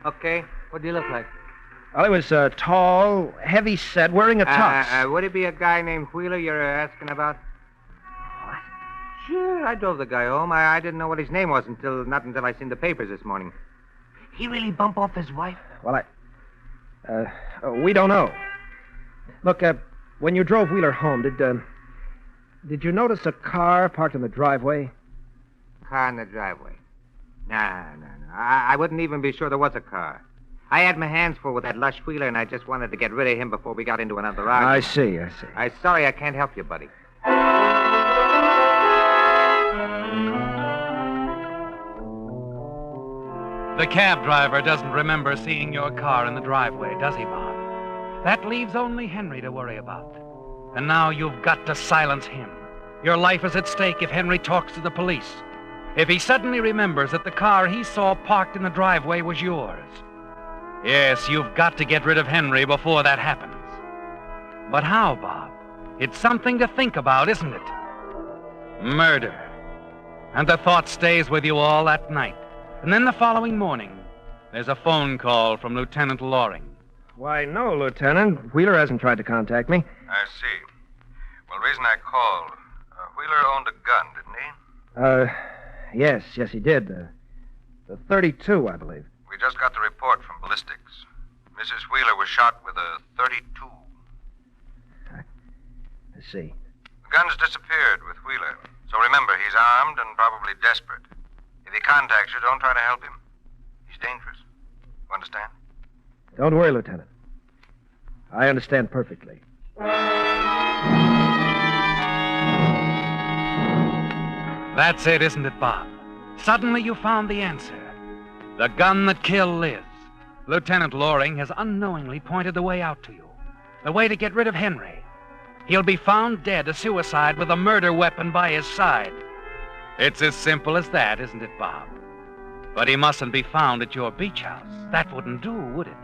Okay. What do you look like? Well, he was tall, heavy-set, wearing a tux. Would it be a guy named Wheeler you're asking about? What? Sure, I drove the guy home. I didn't know what his name was until I seen the papers this morning. He really bump off his wife? Well, we don't know. Look, when you drove Wheeler home, did you notice a car parked in the driveway? Car in the driveway? No. I wouldn't even be sure there was a car. I had my hands full with that lush Wheeler, and I just wanted to get rid of him before we got into another argument. I see. I'm sorry I can't help you, buddy. The cab driver doesn't remember seeing your car in the driveway, does he, Bob? That leaves only Henry to worry about. And now you've got to silence him. Your life is at stake if Henry talks to the police. if he suddenly remembers that the car he saw parked in the driveway was yours. Yes, you've got to get rid of Henry before that happens. But how, Bob? It's something to think about, isn't it? Murder. And the thought stays with you all that night. And then the following morning, there's a phone call from Lieutenant Loring. Why, no, Lieutenant. Wheeler hasn't tried to contact me. I see. Well, the reason I called, Wheeler owned a gun, didn't he? Yes, he did. The 32, I believe. We just got the report from ballistics. Mrs. Wheeler was shot with a 32. I see. The gun's disappeared with Wheeler. So remember, he's armed and probably desperate. If he contacts you, don't try to help him. He's dangerous. You understand? Don't worry, Lieutenant. I understand perfectly. That's it, isn't it, Bob? Suddenly you found the answer. The gun that killed Liz. Lieutenant Loring has unknowingly pointed the way out to you. The way to get rid of Henry. He'll be found dead, a suicide, with a murder weapon by his side. It's as simple as that, isn't it, Bob? But he mustn't be found at your beach house. That wouldn't do, would it?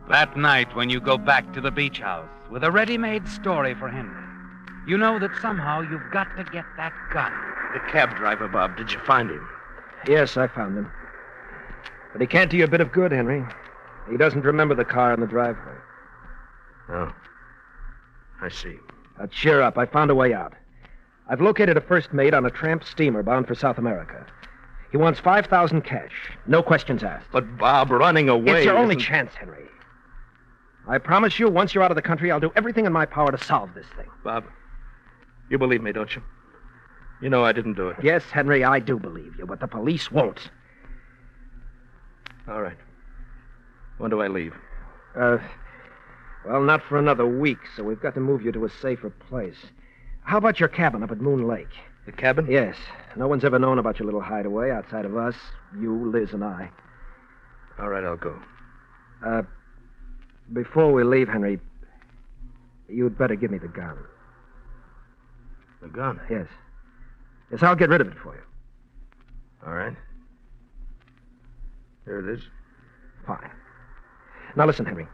That night when you go back to the beach house with a ready-made story for Henry, you know that somehow you've got to get that gun. The cab driver, Bob, did you find him? Yes, I found him. But he can't do you a bit of good, Henry. He doesn't remember the car in the driveway. Oh. I see. Now, cheer up. I found a way out. I've located a first mate on a tramp steamer bound for South America. He wants 5,000 cash. No questions asked. But, Bob, running away... It's your only chance, Henry. I promise you, once you're out of the country, I'll do everything in my power to solve this thing. Bob, you believe me, don't you? You know I didn't do it. Yes, Henry, I do believe you, but the police won't. All right. When do I leave? Well, not for another week, so we've got to move you to a safer place. How about your cabin up at Moon Lake? The cabin? Yes. No one's ever known about your little hideaway outside of us, you, Liz, and I. All right, I'll go. Before we leave, Henry, you'd better give me the gun. The gun? Yes. Yes, I'll get rid of it for you. All right. Here it is. Fine. Now, listen, Henry.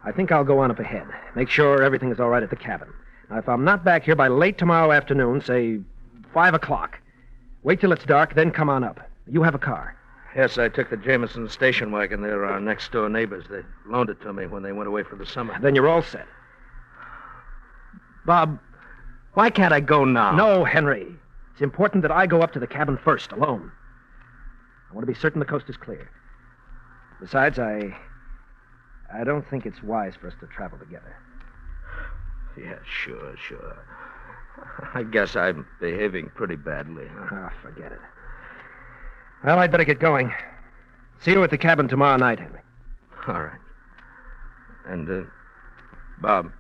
I think I'll go on up ahead. Make sure everything is all right at the cabin. Now, if I'm not back here by late tomorrow afternoon, say 5 o'clock, wait till it's dark, then come on up. You have a car. Yes, I took the Jameson station wagon. They're our next-door neighbors. They loaned it to me when they went away for the summer. Then you're all set. Bob, why can't I go now? No, Henry. It's important that I go up to the cabin first, alone. I want to be certain the coast is clear. Besides, I don't think it's wise for us to travel together. Yeah, sure. I guess I'm behaving pretty badly. Huh? Oh, forget it. Well, I'd better get going. See you at the cabin tomorrow night, Henry. All right. And, Bob,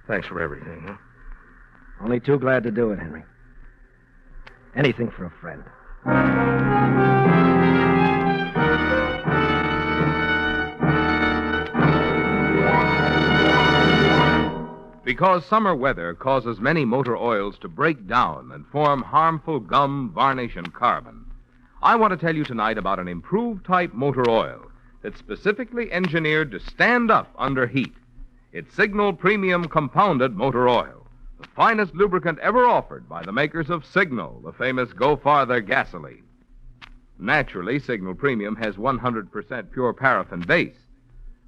thanks for everything, huh? Only too glad to do it, Henry. Anything for a friend. Because summer weather causes many motor oils to break down and form harmful gum, varnish, and carbon, I want to tell you tonight about an improved type motor oil that's specifically engineered to stand up under heat. It's Signal Premium Compounded Motor Oil, the finest lubricant ever offered by the makers of Signal, the famous Go Farther gasoline. Naturally, Signal Premium has 100% pure paraffin base.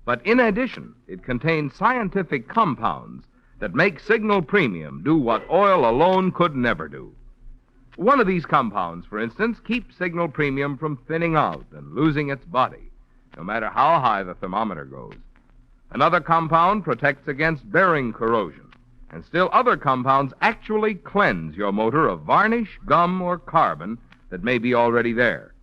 But in addition, it contains scientific compounds that make Signal Premium do what oil alone could never do. One of these compounds, for instance, keeps Signal Premium from thinning out and losing its body, no matter how high the thermometer goes. Another compound protects against bearing corrosion, and still other compounds actually cleanse your motor of varnish, gum, or carbon that may be already there.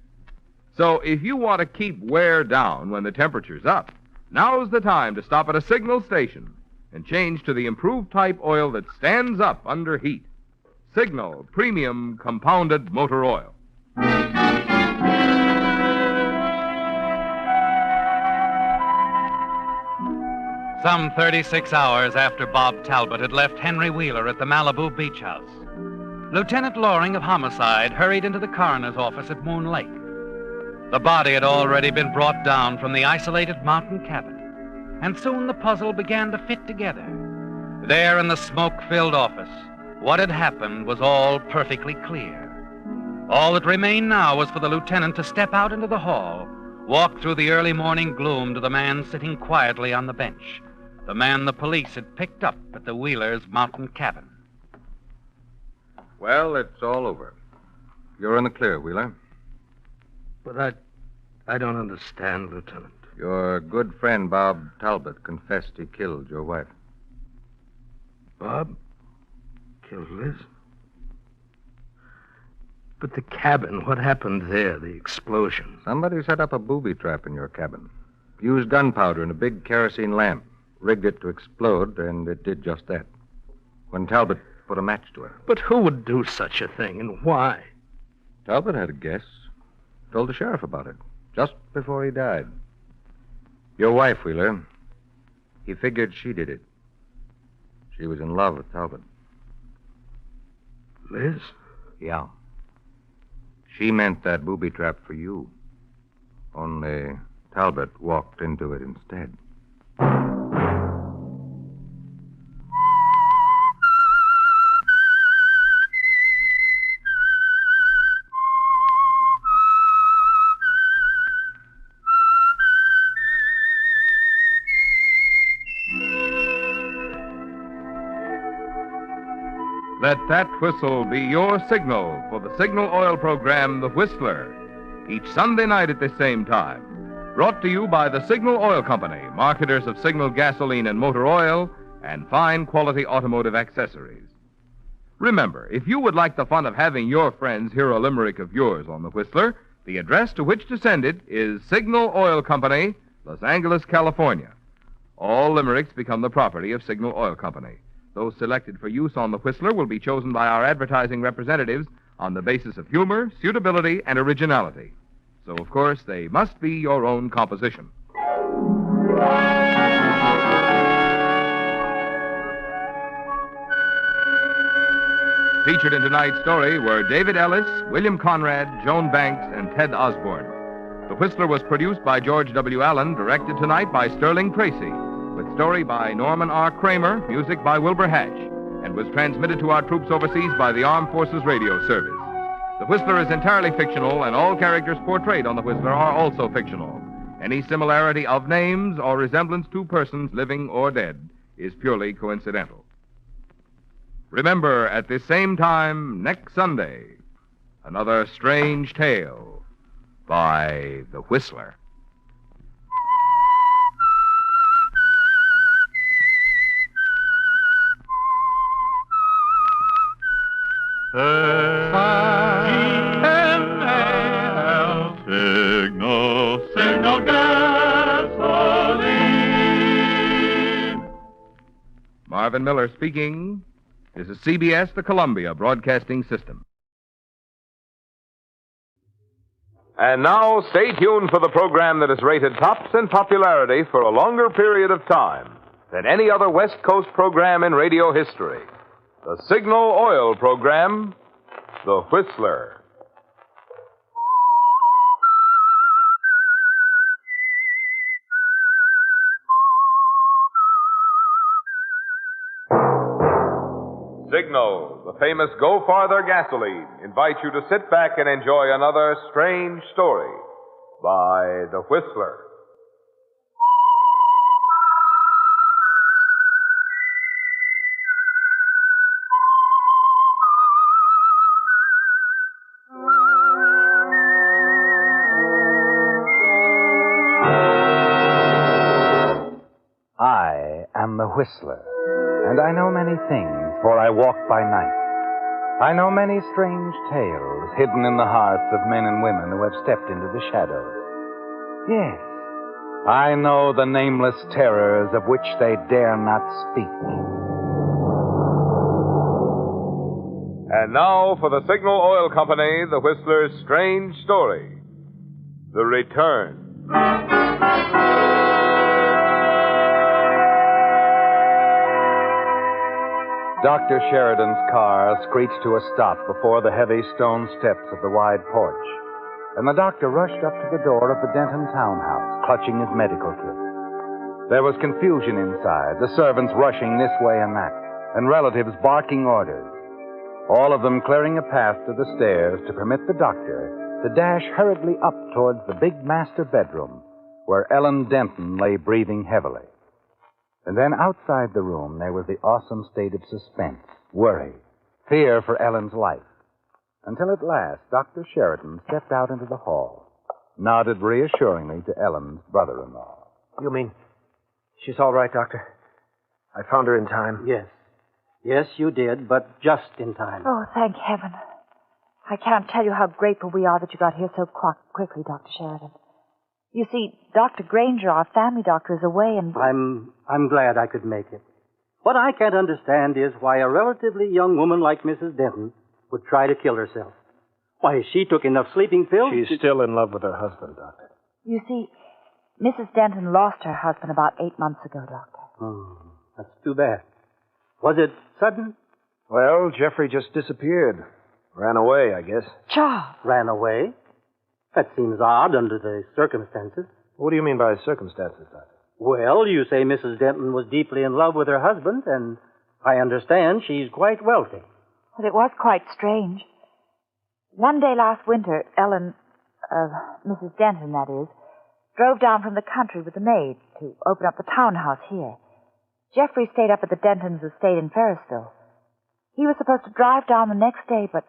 So if you want to keep wear down when the temperature's up, now's the time to stop at a Signal station and change to the improved type oil that stands up under heat. Signal Premium Compounded Motor Oil. Some 36 hours after Bob Talbot had left Henry Wheeler at the Malibu beach house, Lieutenant Loring of Homicide hurried into the coroner's office at Moon Lake. The body had already been brought down from the isolated mountain cabin, and soon the puzzle began to fit together. There in the smoke-filled office, what had happened was all perfectly clear. All that remained now was for the lieutenant to step out into the hall, walk through the early morning gloom to the man sitting quietly on the bench, the man the police had picked up at the Wheelers' mountain cabin. Well, it's all over. You're in the clear, Wheeler. But I don't understand, Lieutenant. Your good friend, Bob Talbot, confessed he killed your wife. Bob? Killed Liz? But the cabin, what happened there, the explosion? Somebody set up a booby trap in your cabin. Used gunpowder in a big kerosene lamp, rigged it to explode, and it did just that. When Talbot put a match to it. But who would do such a thing, and why? Talbot had a guess. Told the sheriff about it, just before he died. Your wife, Wheeler, he figured she did it. She was in love with Talbot. Liz? Yeah. She meant that booby trap for you. Only Talbot walked into it instead. Let that whistle be your signal for the Signal Oil program, The Whistler, each Sunday night at this same time. Brought to you by the Signal Oil Company, marketers of Signal gasoline and motor oil, and fine quality automotive accessories. Remember, if you would like the fun of having your friends hear a limerick of yours on The Whistler, the address to which to send it is Signal Oil Company, Los Angeles, California. All limericks become the property of Signal Oil Company. Those selected for use on The Whistler will be chosen by our advertising representatives on the basis of humor, suitability, and originality. So, of course, they must be your own composition. Featured in tonight's story were David Ellis, William Conrad, Joan Banks, and Ted Osborne. The Whistler was produced by George W. Allen, directed tonight by Sterling Tracy, with story by Norman R. Kramer, music by Wilbur Hatch, and was transmitted to our troops overseas by the Armed Forces Radio Service. The Whistler is entirely fictional, and all characters portrayed on The Whistler are also fictional. Any similarity of names or resemblance to persons, living or dead, is purely coincidental. Remember, at this same time next Sunday, another strange tale by The Whistler. S-I-G-N-A-L, Signal, Signal Gasoline. Marvin Miller speaking. This is CBS, the Columbia Broadcasting System. And now, stay tuned for the program that is rated tops in popularity for a longer period of time than any other West Coast program in radio history. The Signal Oil program, The Whistler. Signal, the famous Go Farther gasoline, invites you to sit back and enjoy another strange story by The Whistler. I am the Whistler, and I know many things, for I walk by night. I know many strange tales hidden in the hearts of men and women who have stepped into the shadows. Yes, I know the nameless terrors of which they dare not speak. And now for the Signal Oil Company, The Whistler's strange story, The Return. Dr. Sheridan's car screeched to a stop before the heavy stone steps of the wide porch, and the doctor rushed up to the door of the Denton townhouse, clutching his medical kit. There was confusion inside, the servants rushing this way and that, and relatives barking orders, all of them clearing a path to the stairs to permit the doctor to dash hurriedly up towards the big master bedroom where Ellen Denton lay breathing heavily. And then outside the room, there was the awesome state of suspense, worry, fear for Ellen's life. Until at last, Dr. Sheridan stepped out into the hall, nodded reassuringly to Ellen's brother-in-law. You mean she's all right, Doctor? I found her in time. Yes. Yes, you did, but just in time. Oh, thank heaven. I can't tell you how grateful we are that you got here so quickly, Dr. Sheridan. You see, Dr. Granger, our family doctor, is away and... I'm glad I could make it. What I can't understand is why a relatively young woman like Mrs. Denton would try to kill herself. Why, she took enough sleeping pills... She's still in love with her husband, Doctor. You see, Mrs. Denton lost her husband about 8 months ago, Doctor. That's too bad. Was it sudden? Well, Jeffrey just disappeared. Ran away, I guess. Charles. Ran away? That seems odd under the circumstances. What do you mean by circumstances, Doctor? Well, you say Mrs. Denton was deeply in love with her husband, and I understand she's quite wealthy. But it was quite strange. One day last winter, Ellen, Mrs. Denton, that is, drove down from the country with the maid to open up the townhouse here. Jeffrey stayed up at the Denton's estate in Ferrisville. He was supposed to drive down the next day, but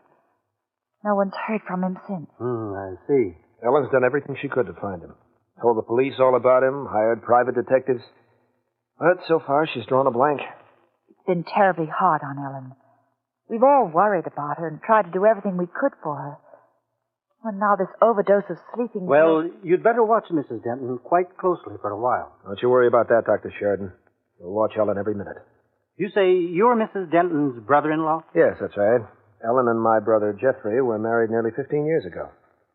no one's heard from him since. I see. Ellen's done everything she could to find him. Told the police all about him, hired private detectives. But so far, she's drawn a blank. It's been terribly hard on Ellen. We've all worried about her and tried to do everything we could for her. And now this overdose of sleeping... Well, you'd better watch Mrs. Denton quite closely for a while. Don't you worry about that, Dr. Sheridan. We'll watch Ellen every minute. You say you're Mrs. Denton's brother-in-law? Yes, that's right. Ellen and my brother Jeffrey were married nearly 15 years ago.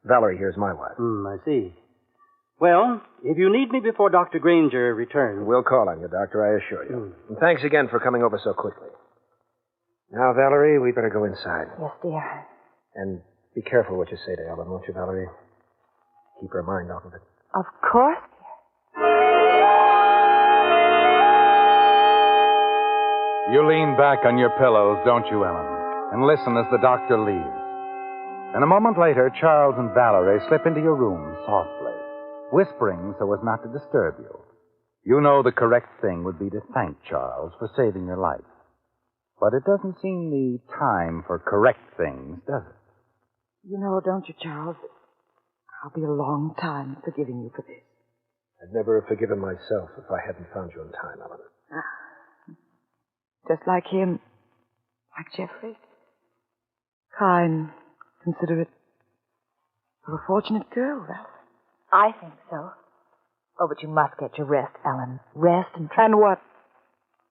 Valerie here's my wife. I see. Well, if you need me before Dr. Granger returns... We'll call on you, Doctor, I assure you. And thanks again for coming over so quickly. Now, Valerie, we better go inside. Yes, dear. And be careful what you say to Ellen, won't you, Valerie? Keep her mind off of it. Of course, You lean back on your pillows, don't you, Ellen, and listen as the doctor leaves. And a moment later, Charles and Valerie slip into your room softly, whispering so as not to disturb you. You know the correct thing would be to thank Charles for saving your life. But it doesn't seem the time for correct things, does it? You know, don't you, Charles? I'll be a long time forgiving you for this. I'd never have forgiven myself if I hadn't found you in time, Ellen. Just like him. Like Jeffrey. Kind, considerate. You're a fortunate girl, Val. I think so. Oh, but you must get your rest, Ellen. Rest and... And what?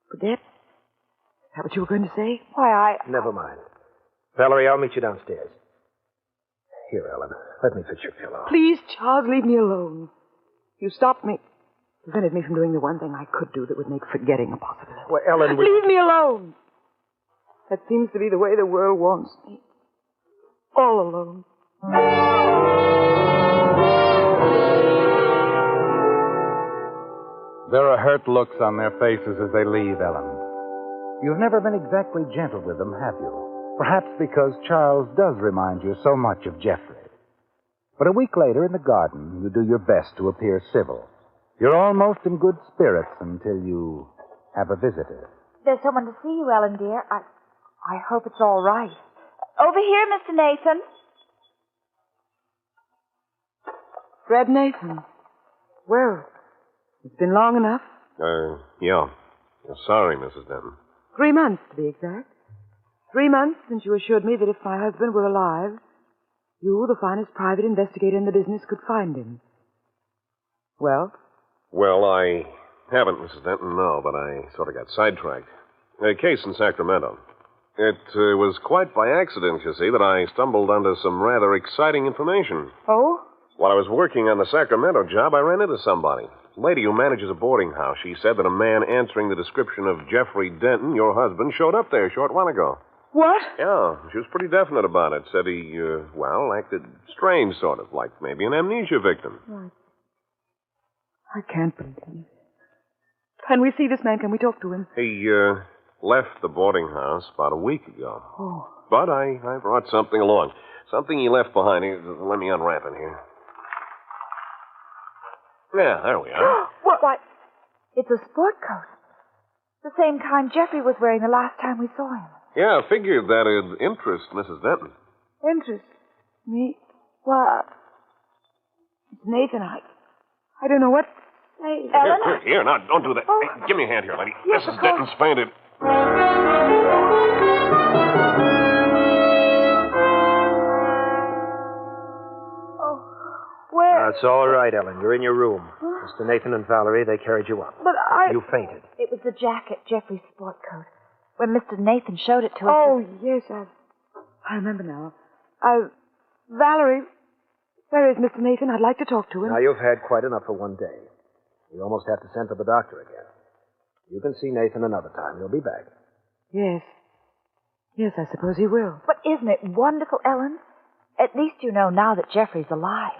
Forget? Is that what you were going to say? Why, Never mind. Valerie, I'll meet you downstairs. Here, Ellen. Let me fix your pillow. Please, Charles, leave me alone. You stopped me. Prevented me from doing the one thing I could do that would make forgetting a possibility. Well, Ellen, Leave me alone. That seems to be the way the world wants me. All alone. There are hurt looks on their faces as they leave, Ellen. You've never been exactly gentle with them, have you? Perhaps because Charles does remind you so much of Jeffrey. But a week later in the garden, you do your best to appear civil. You're almost in good spirits until you have a visitor. there's someone to see you, Ellen, dear. I hope it's all right. Over here, Mr. Nathan. Fred Nathan. Well, it's been long enough. Yeah. Sorry, Mrs. Denton. 3 months, to be exact. 3 months since you assured me that if my husband were alive, you, the finest private investigator in the business, could find him. Well? Well, I haven't, Mrs. Denton, no, but I sort of got sidetracked. A case in Sacramento. It was quite by accident, you see, that I stumbled onto some rather exciting information. Oh? While I was working on the Sacramento job, I ran into somebody. lady who manages a boarding house. She said that a man answering the description of Jeffrey Denton, your husband, showed up there a short while ago. What? Yeah, she was pretty definite about it. Said he, acted strange, sort of, like maybe an amnesia victim. I can't believe it. Can we see this man? Can we talk to him? He, left the boarding house about a week ago. Oh. But I brought something along. Something he left behind. Let me unwrap it here. Yeah, there we are. What? Why, it's a sport coat. The same kind Jeffrey was wearing the last time we saw him. Yeah, I figured that'd interest Mrs. Denton. Interest? Me? Why, it's Nathan. I don't know what to say. Ellen? Here, now, don't do that. Oh. Hey, give me a hand here, lady. Yes, Mrs. of course. Denton's fainted. Where? That's all right, Ellen. You're in your room. Mr. Nathan and Valerie, they carried you up. But You fainted. It was the jacket, Jeffrey's sport coat. When Mr. Nathan showed it to us. Oh, yes, I remember now. Valerie, where is Mr. Nathan? I'd like to talk to him. Now, you've had quite enough for one day. We almost have to send for the doctor again. You can see Nathan another time. He'll be back. Yes. Yes, I suppose he will. But isn't it wonderful, Ellen? At least you know now that Jeffrey's alive.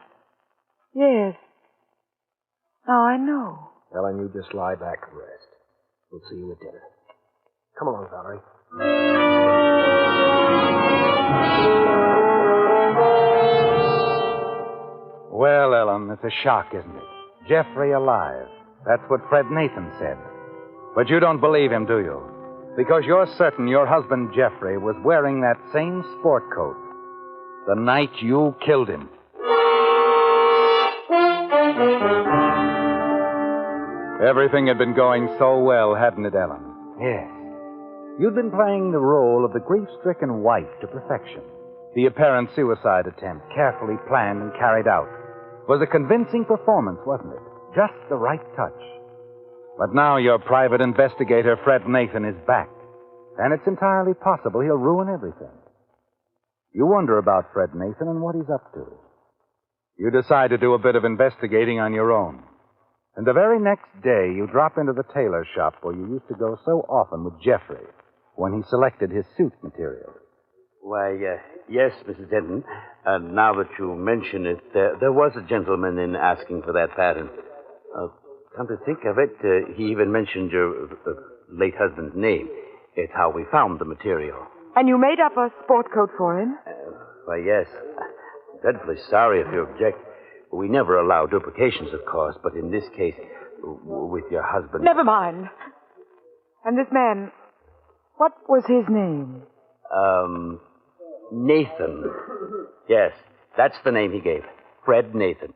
Yes. Now I know. Ellen, you just lie back and rest. We'll see you at dinner. Come along, Valerie. Well, Ellen, it's a shock, isn't it? Jeffrey alive. That's what Fred Nathan said. But you don't believe him, do you? Because you're certain your husband Jeffrey was wearing that same sport coat the night you killed him. Everything had been going so well, hadn't it, Ellen? Yes. You'd been playing the role of the grief-stricken wife to perfection. The apparent suicide attempt, carefully planned and carried out, was a convincing performance, wasn't it? Just the right touch. But now your private investigator, Fred Nathan, is back. And it's entirely possible he'll ruin everything. You wonder about Fred Nathan and what he's up to. You decide to do a bit of investigating on your own. And the very next day, you drop into the tailor shop where you used to go so often with Jeffrey when he selected his suit material. Why, yes, Mrs. Denton. Now that you mention it, there was a gentleman in asking for that pattern. Come to think of it, he even mentioned your late husband's name. It's how we found the material. And you made up a sport coat for him? Why, yes. Dreadfully sorry if you object. We never allow duplications, of course, but in this case, with your husband... Never mind. And this man, what was his name? Nathan. Yes, that's the name he gave. Fred Nathan.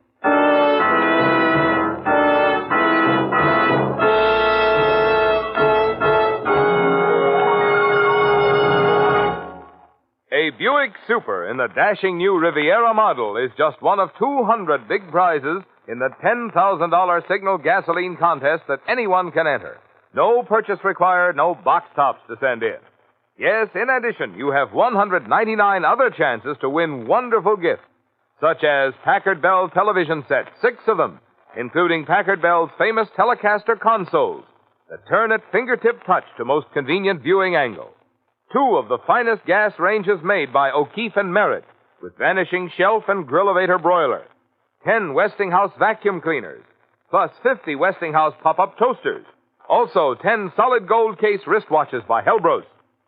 A Buick Super in the dashing new Riviera model is just one of 200 big prizes in the $10,000 Signal gasoline contest that anyone can enter. No purchase required, no box tops to send in. Yes, in addition, you have 199 other chances to win wonderful gifts, such as Packard Bell television sets, 6 of them, including Packard Bell's famous Telecaster consoles that turn at fingertip touch to most convenient viewing angle. 2 of the finest gas ranges made by O'Keefe and Merritt, with vanishing shelf and grill-elevator broiler. 10 Westinghouse vacuum cleaners, plus 50 Westinghouse pop-up toasters. Also, 10 solid gold case wristwatches by Helbros.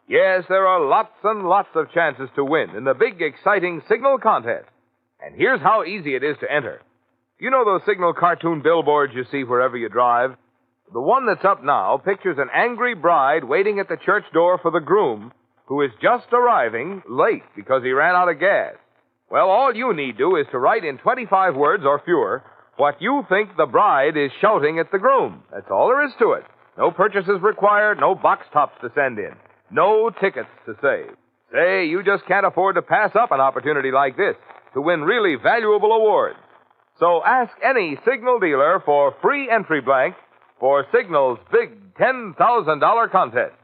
Yes, there are lots and lots of chances to win in the big, exciting Signal contest. And here's how easy it is to enter. You know those Signal cartoon billboards you see wherever you drive? The one that's up now pictures an angry bride waiting at the church door for the groom, who is just arriving late because he ran out of gas. Well, all you need do is to write in 25 words or fewer what you think the bride is shouting at the groom. That's all there is to it. No purchases required, no box tops to send in, no tickets to save. Say, you just can't afford to pass up an opportunity like this to win really valuable awards. So ask any Signal dealer for free entry blank for Signal's big $10,000 contest.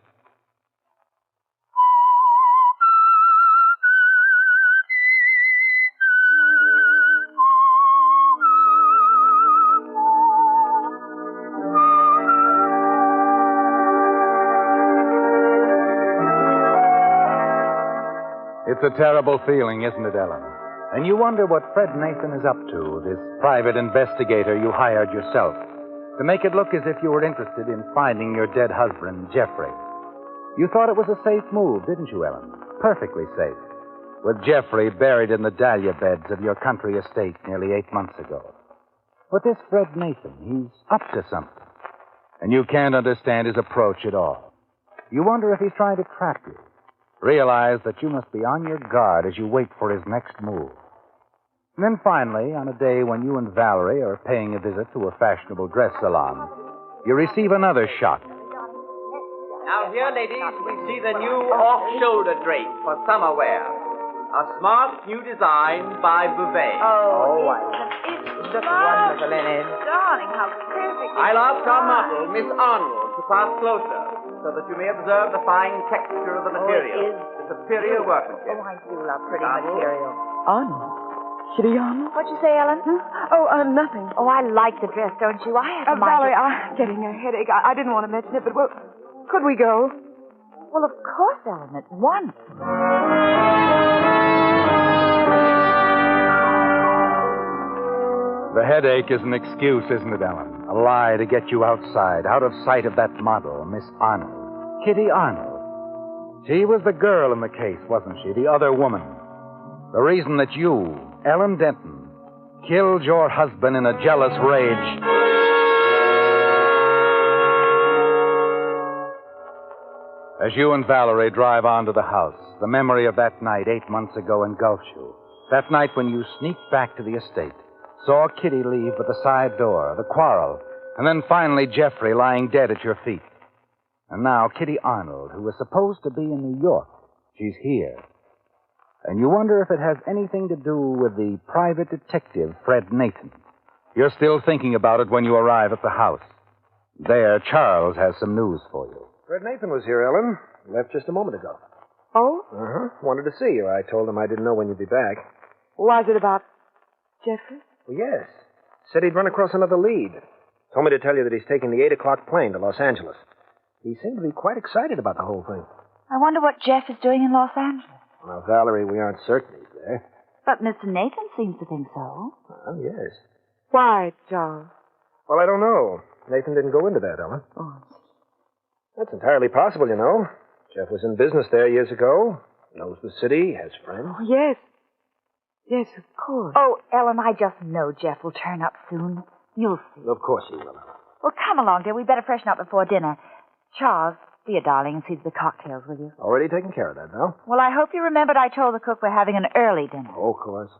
It's a terrible feeling, isn't it, Ellen? And you wonder what Fred Nathan is up to, this private investigator you hired yourself, to make it look as if you were interested in finding your dead husband, Jeffrey. You thought it was a safe move, didn't you, Ellen? Perfectly safe. With Jeffrey buried in the dahlia beds of your country estate nearly 8 months ago. But this Fred Nathan, he's up to something. And you can't understand his approach at all. You wonder if he's trying to trap you. Realize that you must be on your guard as you wait for his next move. And then finally, on a day when you and Valerie are paying a visit to a fashionable dress salon, you receive another shock. Now here, ladies, we see the new off-shoulder drape for summer wear. A smart new design by Bouvet. It's just wonderful, Leonard. Darling, how perfect. I'll ask our model, Miss Arnold, to pass closer, so that you may observe the fine texture of the material. The superior workmanship. I do love pretty material. Arnold? Kitty Arnold? What'd you say, Ellen? Nothing. Oh, I like the dress, don't you? I have Valerie, I'm getting a headache. I didn't want to mention it, but, well, could we go? Well, of course, Ellen, at once. The headache is an excuse, isn't it, Ellen? A lie to get you outside, out of sight of that model, Miss Arnold. Kitty Arnold. She was the girl in the case, wasn't she? The other woman. The reason that you, Ellen Denton, killed your husband in a jealous rage. As you and Valerie drive on to the house, the memory of that night 8 months ago engulfs you. That night when you sneaked back to the estate, saw Kitty leave with the side door, the quarrel, and then finally Jeffrey lying dead at your feet. And now Kitty Arnold, who was supposed to be in New York, she's here. And you wonder if it has anything to do with the private detective, Fred Nathan. You're still thinking about it when you arrive at the house. There, Charles has some news for you. Fred Nathan was here, Ellen. Left just a moment ago. Oh? Uh-huh. Wanted to see you. I told him I didn't know when you'd be back. Was it about Jeffrey? Well, yes. Said he'd run across another lead. Told me to tell you that he's taking the 8 o'clock plane to Los Angeles. He seemed to be quite excited about the whole thing. I wonder what Jeff is doing in Los Angeles. Well, Valerie, we aren't certain he's there. But Mr. Nathan seems to think so. Well, yes. Why, Charles? Well, I don't know. Nathan didn't go into that, Ellen. Oh, that's entirely possible, you know. Jeff was in business there years ago. Knows the city, has friends. Oh, yes. Yes, of course. Oh, Ellen, I just know Jeff will turn up soon. You'll see. Of course he will. Well, come along, dear. We better freshen up before dinner. Charles, be a darling and see to the cocktails, will you? Already taken care of that, now. Well, I hope you remembered I told the cook we're having an early dinner. Oh, of course.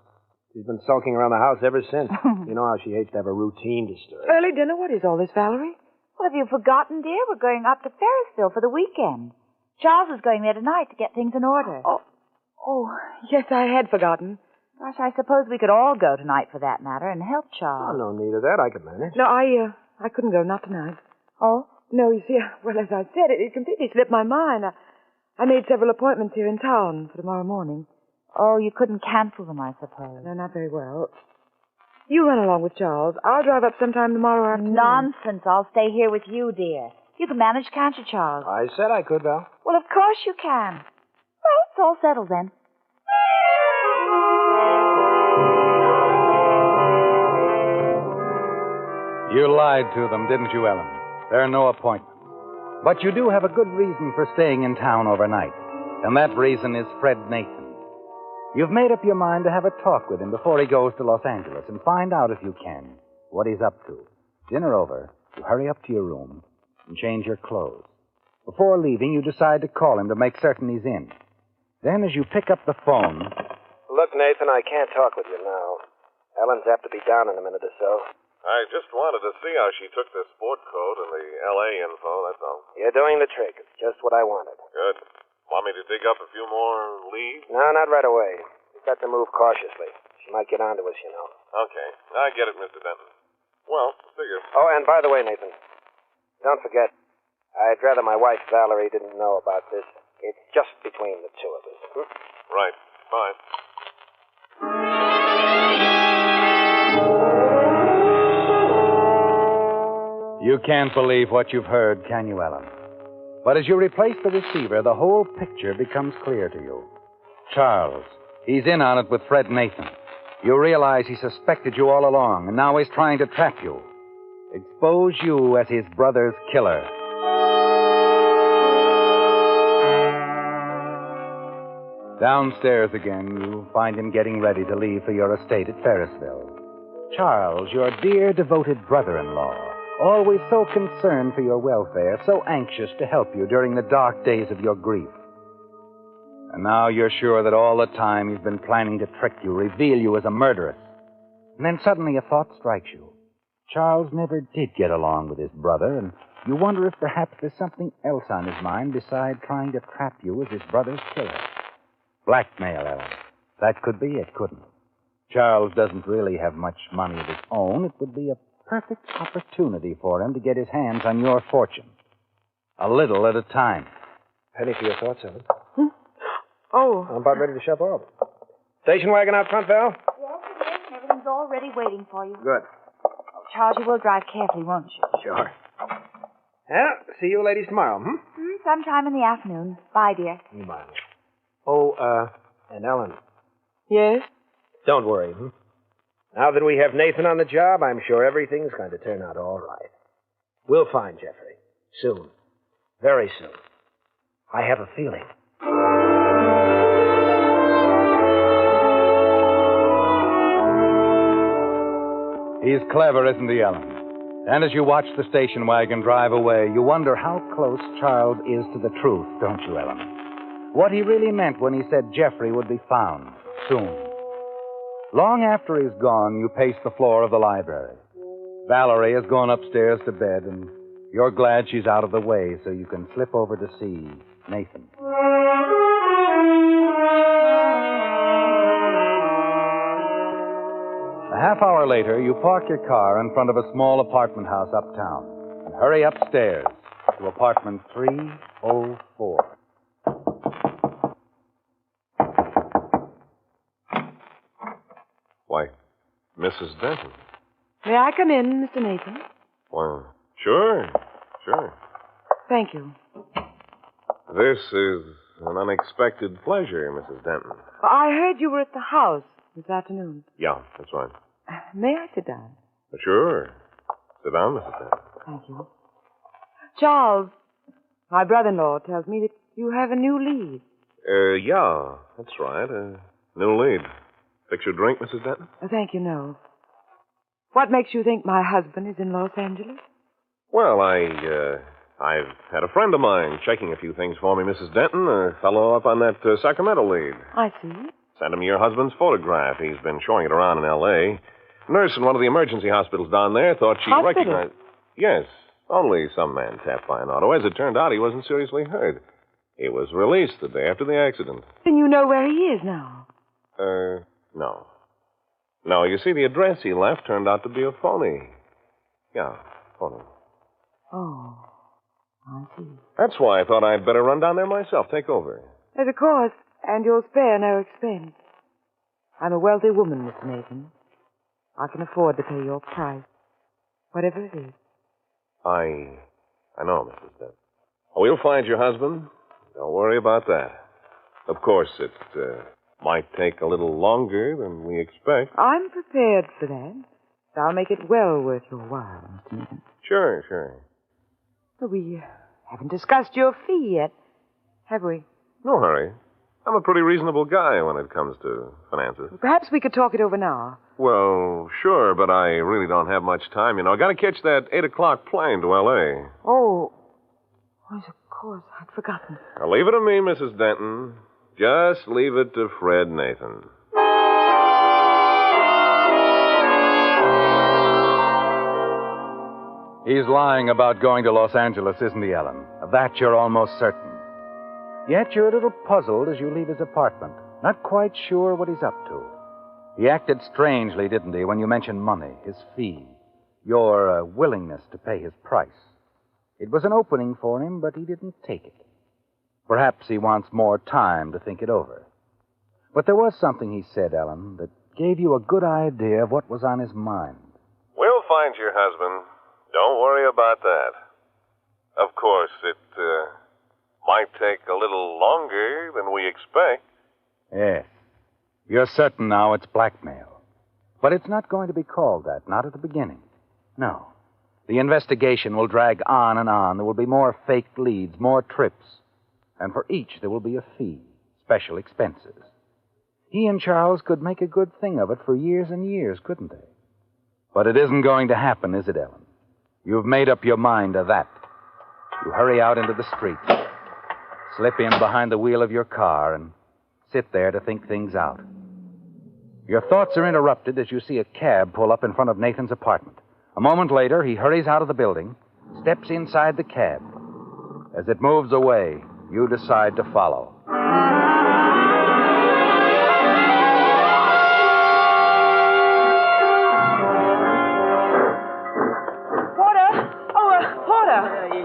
She's been sulking around the house ever since. You know how she hates to have a routine disturbed. Early dinner? What is all this, Valerie? Well, have you forgotten, dear? We're going up to Ferrisville for the weekend. Charles is going there tonight to get things in order. Oh, yes, I had forgotten. Gosh, I suppose we could all go tonight for that matter and help Charles. Oh, no need of that. I could manage. No, I couldn't go, not tonight. Oh? No, you see, well, as I said, it completely slipped my mind. I made several appointments here in town for tomorrow morning. Oh, you couldn't cancel them, I suppose. No, not very well. You run along with Charles. I'll drive up sometime tomorrow afternoon. Nonsense. I'll stay here with you, dear. You can manage, can't you, Charles? I said I could, Val. Well, of course you can. Well, it's all settled then. You lied to them, didn't you, Ellen? There are no appointments. But you do have a good reason for staying in town overnight. And that reason is Fred Nathan. You've made up your mind to have a talk with him before he goes to Los Angeles and find out, if you can, what he's up to. Dinner over, you hurry up to your room and change your clothes. Before leaving, you decide to call him to make certain he's in. Then, as you pick up the phone... Look, Nathan, I can't talk with you now. Ellen's apt to be down in a minute or so. I just wanted to see how she took the sport coat and the L.A. info, that's all. You're doing the trick. It's just what I wanted. Good. Want me to dig up a few more leads? No, not right away. We've got to move cautiously. She might get onto us, you know. Okay. I get it, Mr. Denton. Well, figure. Oh, and by the way, Nathan, don't forget, I'd rather my wife, Valerie, didn't know about this. It's just between the two of us. Right. Fine. You can't believe what you've heard, can you, Ellen? But as you replace the receiver, the whole picture becomes clear to you. Charles. He's in on it with Fred Nathan. You realize he suspected you all along, and now he's trying to trap you. Expose you as his brother's killer. Downstairs again, you find him getting ready to leave for your estate at Ferrisville. Charles, your dear, devoted brother-in-law, always so concerned for your welfare, so anxious to help you during the dark days of your grief. And now you're sure that all the time he's been planning to trick you, reveal you as a murderess. And then suddenly a thought strikes you. Charles never did get along with his brother, and you wonder if perhaps there's something else on his mind besides trying to trap you as his brother's killer. Blackmail, Ellen. That could be it, couldn't it? Charles doesn't really have much money of his own. It would be a perfect opportunity for him to get his hands on your fortune. A little at a time. Penny for your thoughts, Ellen. Oh. I'm about ready to shove off. Station wagon out front, Val? Yes, it is. Everything's all ready waiting for you. Good. Charles, you will drive carefully, won't you? Sure. Well, see you ladies tomorrow, Sometime in the afternoon. Bye, dear. Bye. Oh, and Ellen. Yes? Don't worry, Now that we have Nathan on the job, I'm sure everything's going to turn out all right. We'll find Jeffrey. Soon. Very soon. I have a feeling. He's clever, isn't he, Ellen? And as you watch the station wagon drive away, you wonder how close Charles is to the truth, don't you, Ellen? What he really meant when he said Jeffrey would be found soon. Long after he's gone, you pace the floor of the library. Valerie has gone upstairs to bed, and you're glad she's out of the way so you can slip over to see Nathan. A half hour later, you park your car in front of a small apartment house uptown and hurry upstairs to apartment 304. Why, Mrs. Denton. May I come in, Mr. Nathan? Well, sure. Thank you. This is an unexpected pleasure, Mrs. Denton. I heard you were at the house this afternoon. Yeah, that's right. May I sit down? Sure. Sit down, Mrs. Denton. Thank you. Charles, my brother-in-law tells me that you have a new lead. Yeah, that's right. New lead. Fix your drink, Mrs. Denton? Thank you, no. What makes you think my husband is in Los Angeles? Well, I've had a friend of mine checking a few things for me, Mrs. Denton. A fellow up on that Sacramento lead. I see. Sent him your husband's photograph. He's been showing it around in L.A. Nurse in one of the emergency hospitals down there thought she recognized... Yes, only some man tapped by an auto. As it turned out, he wasn't seriously hurt. He was released the day after the accident. Then you know where he is now. No. No, you see, the address he left turned out to be a phony. Yeah, phony. Oh, I see. That's why I thought I'd better run down there myself, take over. Yes, of course, and you'll spare no expense. I'm a wealthy woman, Mr. Nathan. I can afford to pay your price, whatever it is. I know, Mrs. Dent. We'll find your husband. Don't worry about that. Of course, it might take a little longer than we expect. I'm prepared for that. I'll make it well worth your while, Mr. Nathan. Sure. But we haven't discussed your fee yet, have we? No hurry. I'm a pretty reasonable guy when it comes to finances. Perhaps we could talk it over now. Well, sure, but I really don't have much time. You know, I got to catch that 8 o'clock plane to L.A. Oh, yes, of course. I'd forgotten. Now, leave it to me, Mrs. Denton. Just leave it to Fred Nathan. He's lying about going to Los Angeles, isn't he, Ellen? Of that you're almost certain. Yet you're a little puzzled as you leave his apartment, not quite sure what he's up to. He acted strangely, didn't he, when you mentioned money, his fee, your willingness to pay his price. It was an opening for him, but he didn't take it. Perhaps he wants more time to think it over. But there was something he said, Ellen, that gave you a good idea of what was on his mind. We'll find your husband. Don't worry about that. Of course, it might take a little longer than we expect. Yes. You're certain now it's blackmail. But it's not going to be called that, not at the beginning. No. The investigation will drag on and on. There will be more faked leads, more trips. And for each, there will be a fee, special expenses. He and Charles could make a good thing of it for years and years, couldn't they? But it isn't going to happen, is it, Ellen? You've made up your mind to that. You hurry out into the street, slip in behind the wheel of your car, and sit there to think things out. Your thoughts are interrupted as you see a cab pull up in front of Nathan's apartment. A moment later, he hurries out of the building, steps inside the cab. As it moves away, you decide to follow.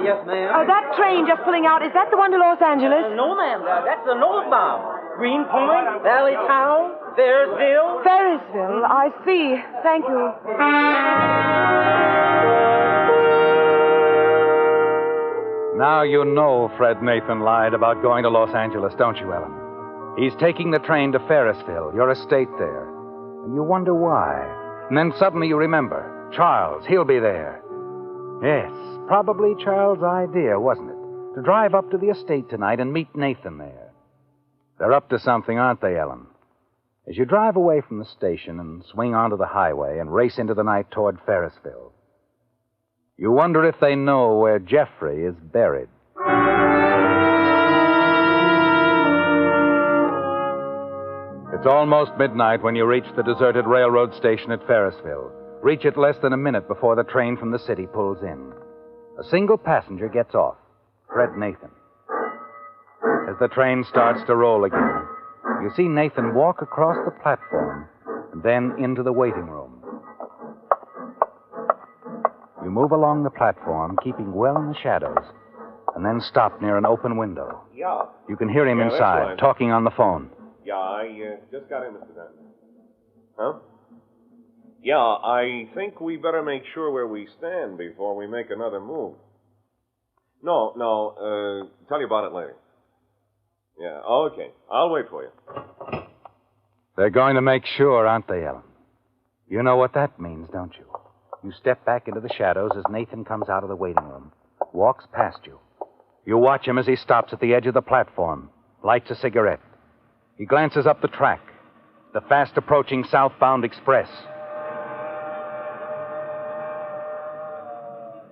Yes, ma'am. That train just pulling out, is that the one to Los Angeles? No, ma'am. That's the northbound. Greenpoint, Valley Town, Ferrisville. Ferrisville, I see. Thank you. Now you know Fred Nathan lied about going to Los Angeles, don't you, Ellen? He's taking the train to Ferrisville, your estate there. And you wonder why. And then suddenly you remember. Charles, he'll be there. Yes, probably Charles' idea, wasn't it? To drive up to the estate tonight and meet Nathan there. They're up to something, aren't they, Ellen? As you drive away from the station and swing onto the highway and race into the night toward Ferrisville, you wonder if they know where Jeffrey is buried. It's almost midnight when you reach the deserted railroad station at Ferrisville. Reach it less than a minute before the train from the city pulls in. A single passenger gets off, Fred Nathan. As the train starts to roll again, you see Nathan walk across the platform and then into the waiting room. You move along the platform, keeping well in the shadows, and then stop near an open window. Yeah. You can hear him Yeah, that's inside, right. talking on the phone. Yeah, I just got in, Mr. Denton. Huh? Yeah, I think we better make sure where we stand before we make another move. No, tell you about it later. Yeah, okay. I'll wait for you. They're going to make sure, aren't they, Ellen? You know what that means, don't you? You step back into the shadows as Nathan comes out of the waiting room, walks past you. You watch him as he stops at the edge of the platform, lights a cigarette. He glances up the track, the fast-approaching southbound express.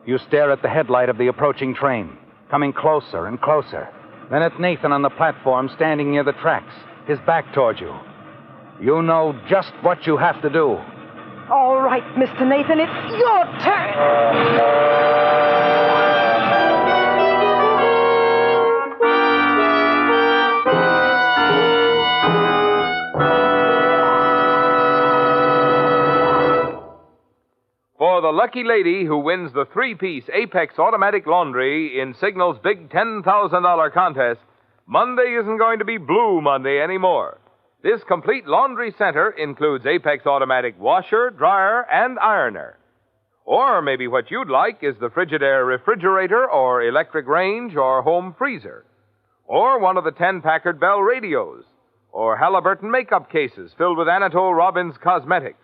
You stare at the headlight of the approaching train, coming closer and closer. Then at Nathan on the platform standing near the tracks, his back toward you. You know just what you have to do. All right, Mr. Nathan, it's your turn. For the lucky lady who wins the three-piece Apex automatic laundry in Signal's big $10,000 contest, Monday isn't going to be Blue Monday anymore. This complete laundry center includes Apex automatic washer, dryer, and ironer. Or maybe what you'd like is the Frigidaire refrigerator or electric range or home freezer. Or one of the 10 Packard Bell radios. Or Halliburton makeup cases filled with Anatole Robbins cosmetics.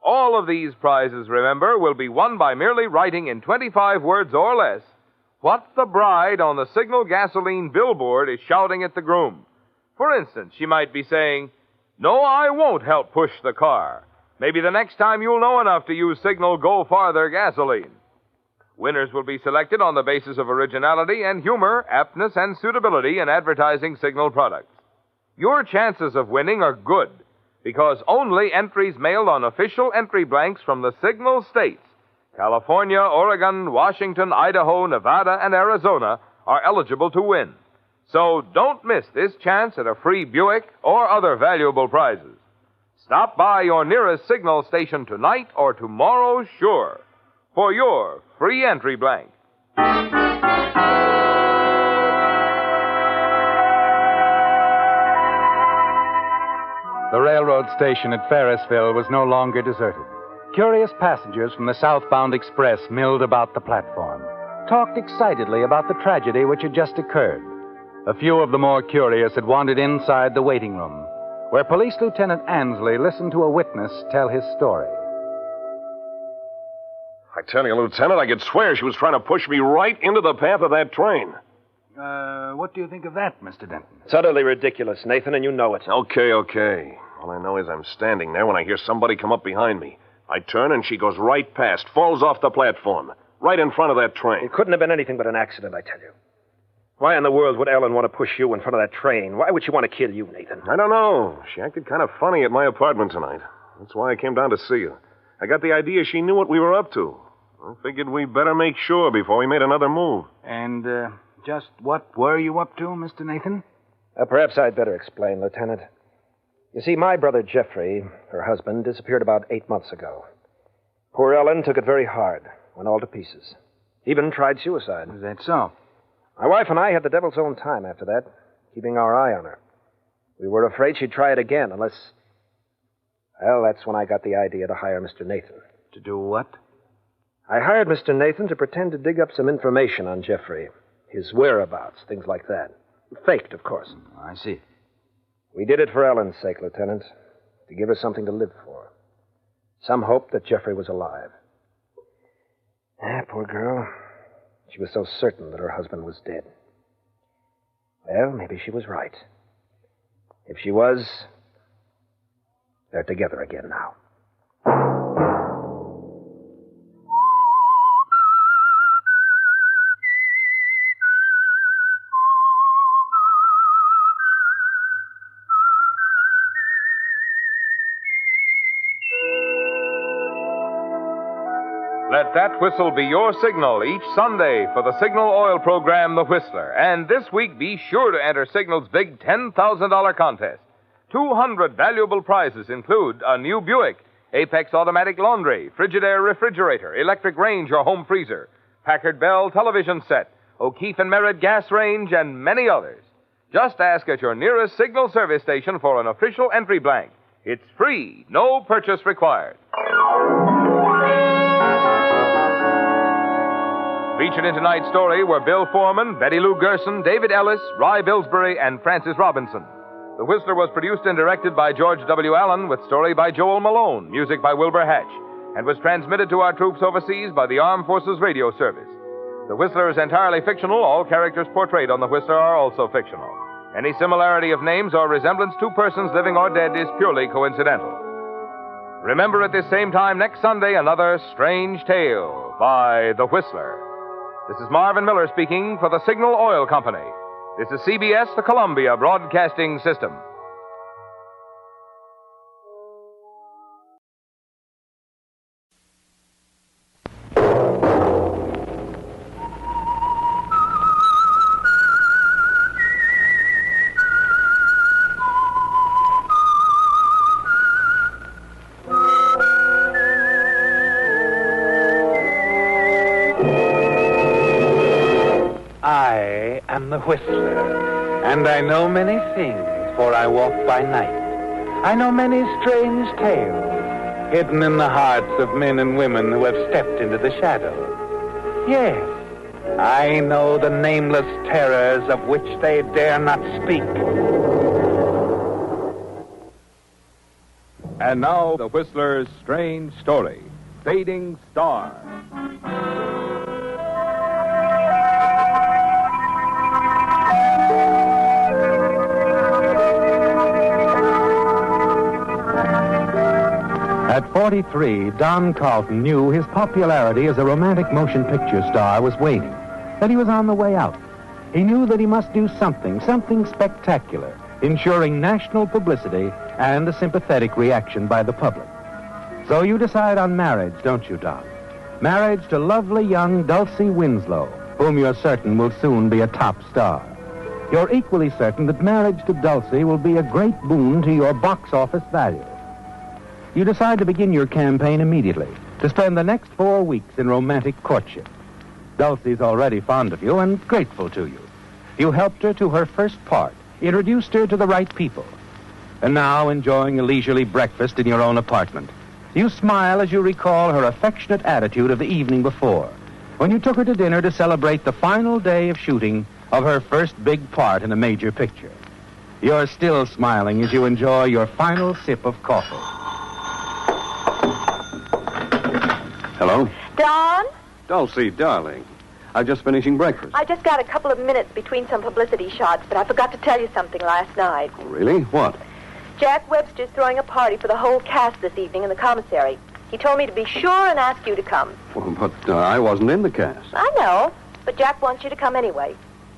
All of these prizes, remember, will be won by merely writing in 25 words or less what the bride on the Signal gasoline billboard is shouting at the groom. For instance, she might be saying, "No, I won't help push the car." Maybe the next time you'll know enough to use Signal Go Farther gasoline. Winners will be selected on the basis of originality and humor, aptness and suitability in advertising Signal products. Your chances of winning are good, because only entries mailed on official entry blanks from the Signal states, California, Oregon, Washington, Idaho, Nevada, and Arizona, are eligible to win. So don't miss this chance at a free Buick or other valuable prizes. Stop by your nearest Signal station tonight or tomorrow, sure, for your free entry blank. The railroad station at Ferrisville was no longer deserted. Curious passengers from the southbound express milled about the platform, talked excitedly about the tragedy which had just occurred. A few of the more curious had wandered inside the waiting room, where Police Lieutenant Ansley listened to a witness tell his story. I tell you, Lieutenant, I could swear she was trying to push me right into the path of that train. What do you think of that, Mr. Denton? It's utterly ridiculous, Nathan, and you know it. Okay. All I know is I'm standing there when I hear somebody come up behind me. I turn and she goes right past, falls off the platform, right in front of that train. It couldn't have been anything but an accident, I tell you. Why in the world would Ellen want to push you in front of that train? Why would she want to kill you, Nathan? I don't know. She acted kind of funny at my apartment tonight. That's why I came down to see you. I got the idea she knew what we were up to. I figured we'd better make sure before we made another move. And, just what were you up to, Mr. Nathan? Perhaps I'd better explain, Lieutenant. You see, my brother Jeffrey, her husband, disappeared about 8 months ago. Poor Ellen took it very hard, went all to pieces. Even tried suicide. Is that so? My wife and I had the devil's own time after that, keeping our eye on her. We were afraid she'd try it again, unless... Well, that's when I got the idea to hire Mr. Nathan. To do what? I hired Mr. Nathan to pretend to dig up some information on Jeffrey. His whereabouts, things like that. Faked, of course. I see. We did it for Ellen's sake, Lieutenant. To give her something to live for. Some hope that Jeffrey was alive. Poor girl. She was so certain that her husband was dead. Well, maybe she was right. If she was, they're together again now. Let that whistle be your signal each Sunday for the Signal Oil program, The Whistler. And this week, be sure to enter Signal's big $10,000 contest. 200 valuable prizes include a new Buick, Apex automatic laundry, Frigidaire refrigerator, electric range or home freezer, Packard Bell television set, O'Keefe and Merritt gas range, and many others. Just ask at your nearest Signal service station for an official entry blank. It's free, no purchase required. Featured in tonight's story were Bill Foreman, Betty Lou Gerson, David Ellis, Rye Billsbury, and Francis Robinson. The Whistler was produced and directed by George W. Allen, with story by Joel Malone, music by Wilbur Hatch, and was transmitted to our troops overseas by the Armed Forces Radio Service. The Whistler is entirely fictional. All characters portrayed on The Whistler are also fictional. Any similarity of names or resemblance to persons living or dead is purely coincidental. Remember at this same time next Sunday, another Strange Tale by The Whistler. This is Marvin Miller speaking for the Signal Oil Company. This is CBS, the Columbia Broadcasting System. I am the Whistler, and I know many things, for I walk by night. I know many strange tales, hidden in the hearts of men and women who have stepped into the shadows. Yes, I know the nameless terrors of which they dare not speak. And now, The Whistler's Strange Story, Fading Star. At 43, Don Carlton knew his popularity as a romantic motion picture star was waning, that he was on the way out. He knew that he must do something spectacular, ensuring national publicity and a sympathetic reaction by the public. So you decide on marriage, don't you, Don? Marriage to lovely young Dulcie Winslow, whom you're certain will soon be a top star. You're equally certain that marriage to Dulcie will be a great boon to your box office value. You decide to begin your campaign immediately, to spend the next 4 weeks in romantic courtship. Dulcie's already fond of you and grateful to you. You helped her to her first part, introduced her to the right people. And now, enjoying a leisurely breakfast in your own apartment, you smile as you recall her affectionate attitude of the evening before, when you took her to dinner to celebrate the final day of shooting of her first big part in a major picture. You're still smiling as you enjoy your final sip of coffee. Hello? Don? Dulcie, darling. I'm just finishing breakfast. I just got a couple of minutes between some publicity shots, but I forgot to tell you something last night. Really? What? Jack Webster's throwing a party for the whole cast this evening in the commissary. He told me to be sure and ask you to come. Well, but I wasn't in the cast. I know, but Jack wants you to come anyway.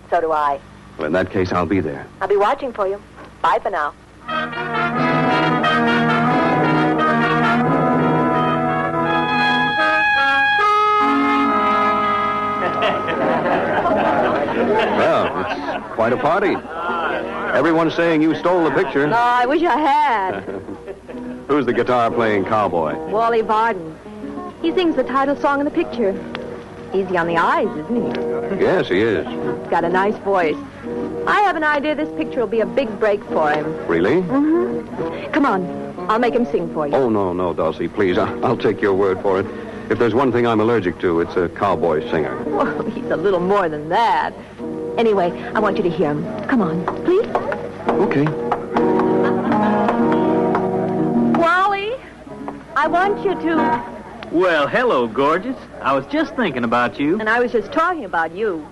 So do I. Well, in that case, I'll be there. I'll be watching for you. Bye for now. Well, it's quite a party. Everyone's saying you stole the picture. No, I wish I had. Who's the guitar-playing cowboy? Wally Varden. He sings the title song in the picture. Easy on the eyes, isn't he? Yes, he is. He's got a nice voice. I have an idea this picture will be a big break for him. Really? Mm-hmm. Come on. I'll make him sing for you. Oh, no, Dulcie, please. I'll take your word for it. If there's one thing I'm allergic to, it's a cowboy singer. Oh, he's a little more than that. Anyway, I want you to hear him. Come on, please. Okay. Wally, I want you to... Well, hello, gorgeous. I was just thinking about you. And I was just talking about you.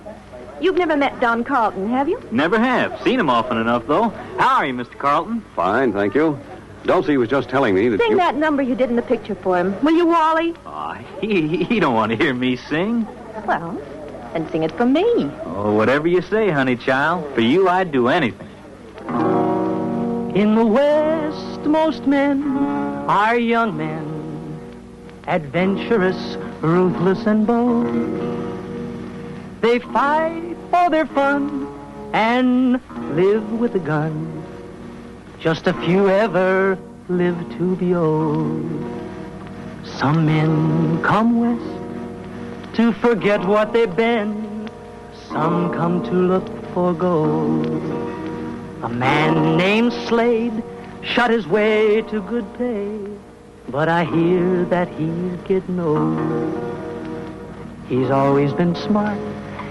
You've never met Don Carlton, have you? Never have. Seen him often enough, though. How are you, Mr. Carlton? Fine, thank you. Dulcie was just telling me that Sing that number you did in the picture for him. Will you, Wally? He don't want to hear me sing. Well, then sing it for me. Oh, whatever you say, honey child. For you, I'd do anything. In the West, most men are young men, adventurous, ruthless, and bold. They fight for their fun and live with a gun. Just a few ever live to be old. Some men come west to forget what they've been. Some come to look for gold. A man named Slade shot his way to good pay, but I hear that he's getting old. He's always been smart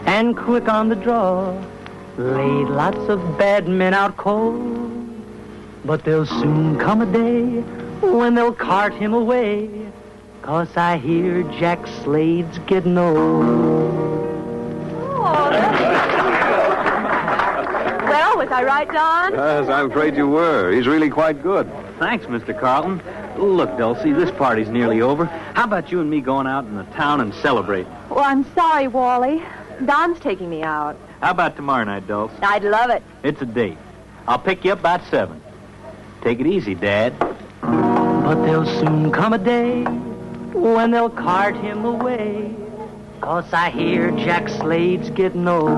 and quick on the draw, laid lots of bad men out cold. But there'll soon come a day when they'll cart him away, 'cause I hear Jack Slade's getting old. Well, was I right, Don? Yes, I'm afraid you were. He's really quite good. Thanks, Mr. Carlton. Look, Dulcie, this party's nearly over. How about you and me going out in the town and celebrating? Well, I'm sorry, Wally. Don's taking me out. How about tomorrow night, Dulcie? I'd love it. It's a date. I'll pick you up about 7. Take it easy, Dad. But there'll soon come a day when they'll cart him away, 'cause I hear Jack Slade's getting old.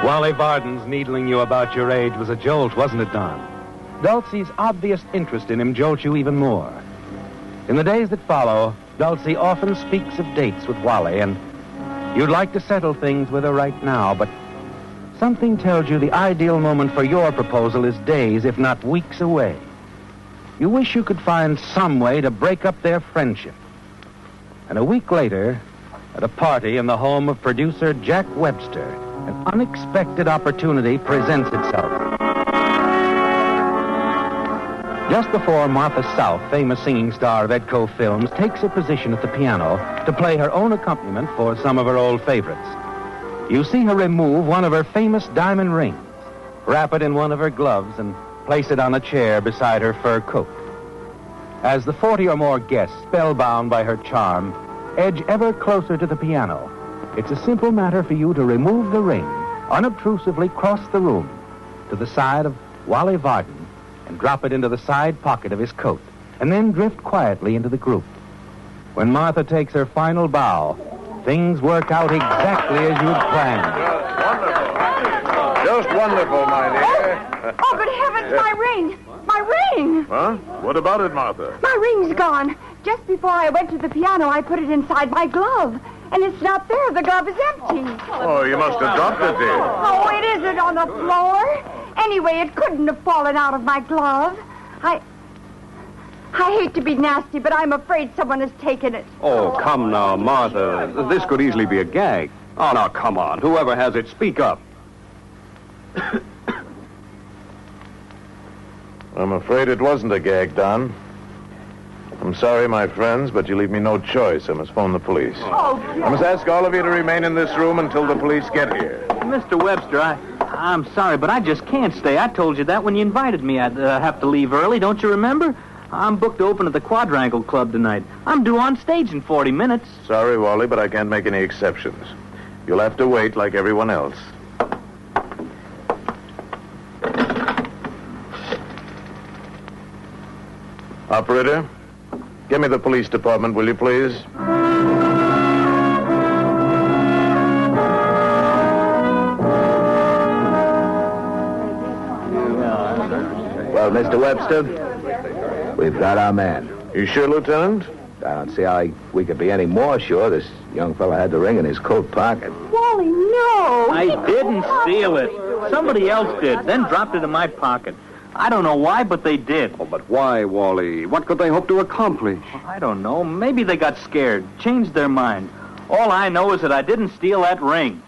Wally Varden's needling you about your age was a jolt, wasn't it, Don? Dulcie's obvious interest in him jolts you even more. In the days that follow, Dulcie often speaks of dates with Wally, and you'd like to settle things with her right now, but something tells you the ideal moment for your proposal is days, if not weeks away. You wish you could find some way to break up their friendship. And a week later, at a party in the home of producer Jack Webster, an unexpected opportunity presents itself. Just before Martha South, famous singing star of Edco Films, takes her position at the piano to play her own accompaniment for some of her old favorites, you see her remove one of her famous diamond rings, wrap it in one of her gloves, and place it on a chair beside her fur coat. As the 40 or more guests, spellbound by her charm, edge ever closer to the piano, it's a simple matter for you to remove the ring, unobtrusively cross the room to the side of Wally Varden, and drop it into the side pocket of his coat, and then drift quietly into the group. When Martha takes her final bow, things work out exactly as you'd planned. Just wonderful, my dear. Oh, good heavens, my ring! My ring! Huh? What about it, Martha? My ring's gone. Just before I went to the piano, I put it inside my glove. And it's not there. The glove is empty. Oh, you must have dropped it, dear. Oh, it isn't on the floor. Anyway, it couldn't have fallen out of my glove. I hate to be nasty, but I'm afraid someone has taken it. Oh, come now, Martha. This could easily be a gag. Oh, now, come on. Whoever has it, speak up. I'm afraid it wasn't a gag, Don. I'm sorry, my friends, but you leave me no choice. I must phone the police. Oh, I must ask all of you to remain in this room until the police get here. Mr. Webster, I'm sorry, but I just can't stay. I told you that when you invited me. I'd have to leave early. Don't you remember? I'm booked to open at the Quadrangle Club tonight. I'm due on stage in 40 minutes. Sorry, Wally, but I can't make any exceptions. You'll have to wait like everyone else. Operator, give me the police department, will you please? Well, Mr. Webster, we've got our man. You sure, Lieutenant? I don't see how we could be any more sure. This young fella had the ring in his coat pocket. Wally, no! I didn't steal it. Somebody else did, then dropped it in my pocket. I don't know why, but they did. Oh, but why, Wally? What could they hope to accomplish? I don't know. Maybe they got scared, changed their mind. All I know is that I didn't steal that ring.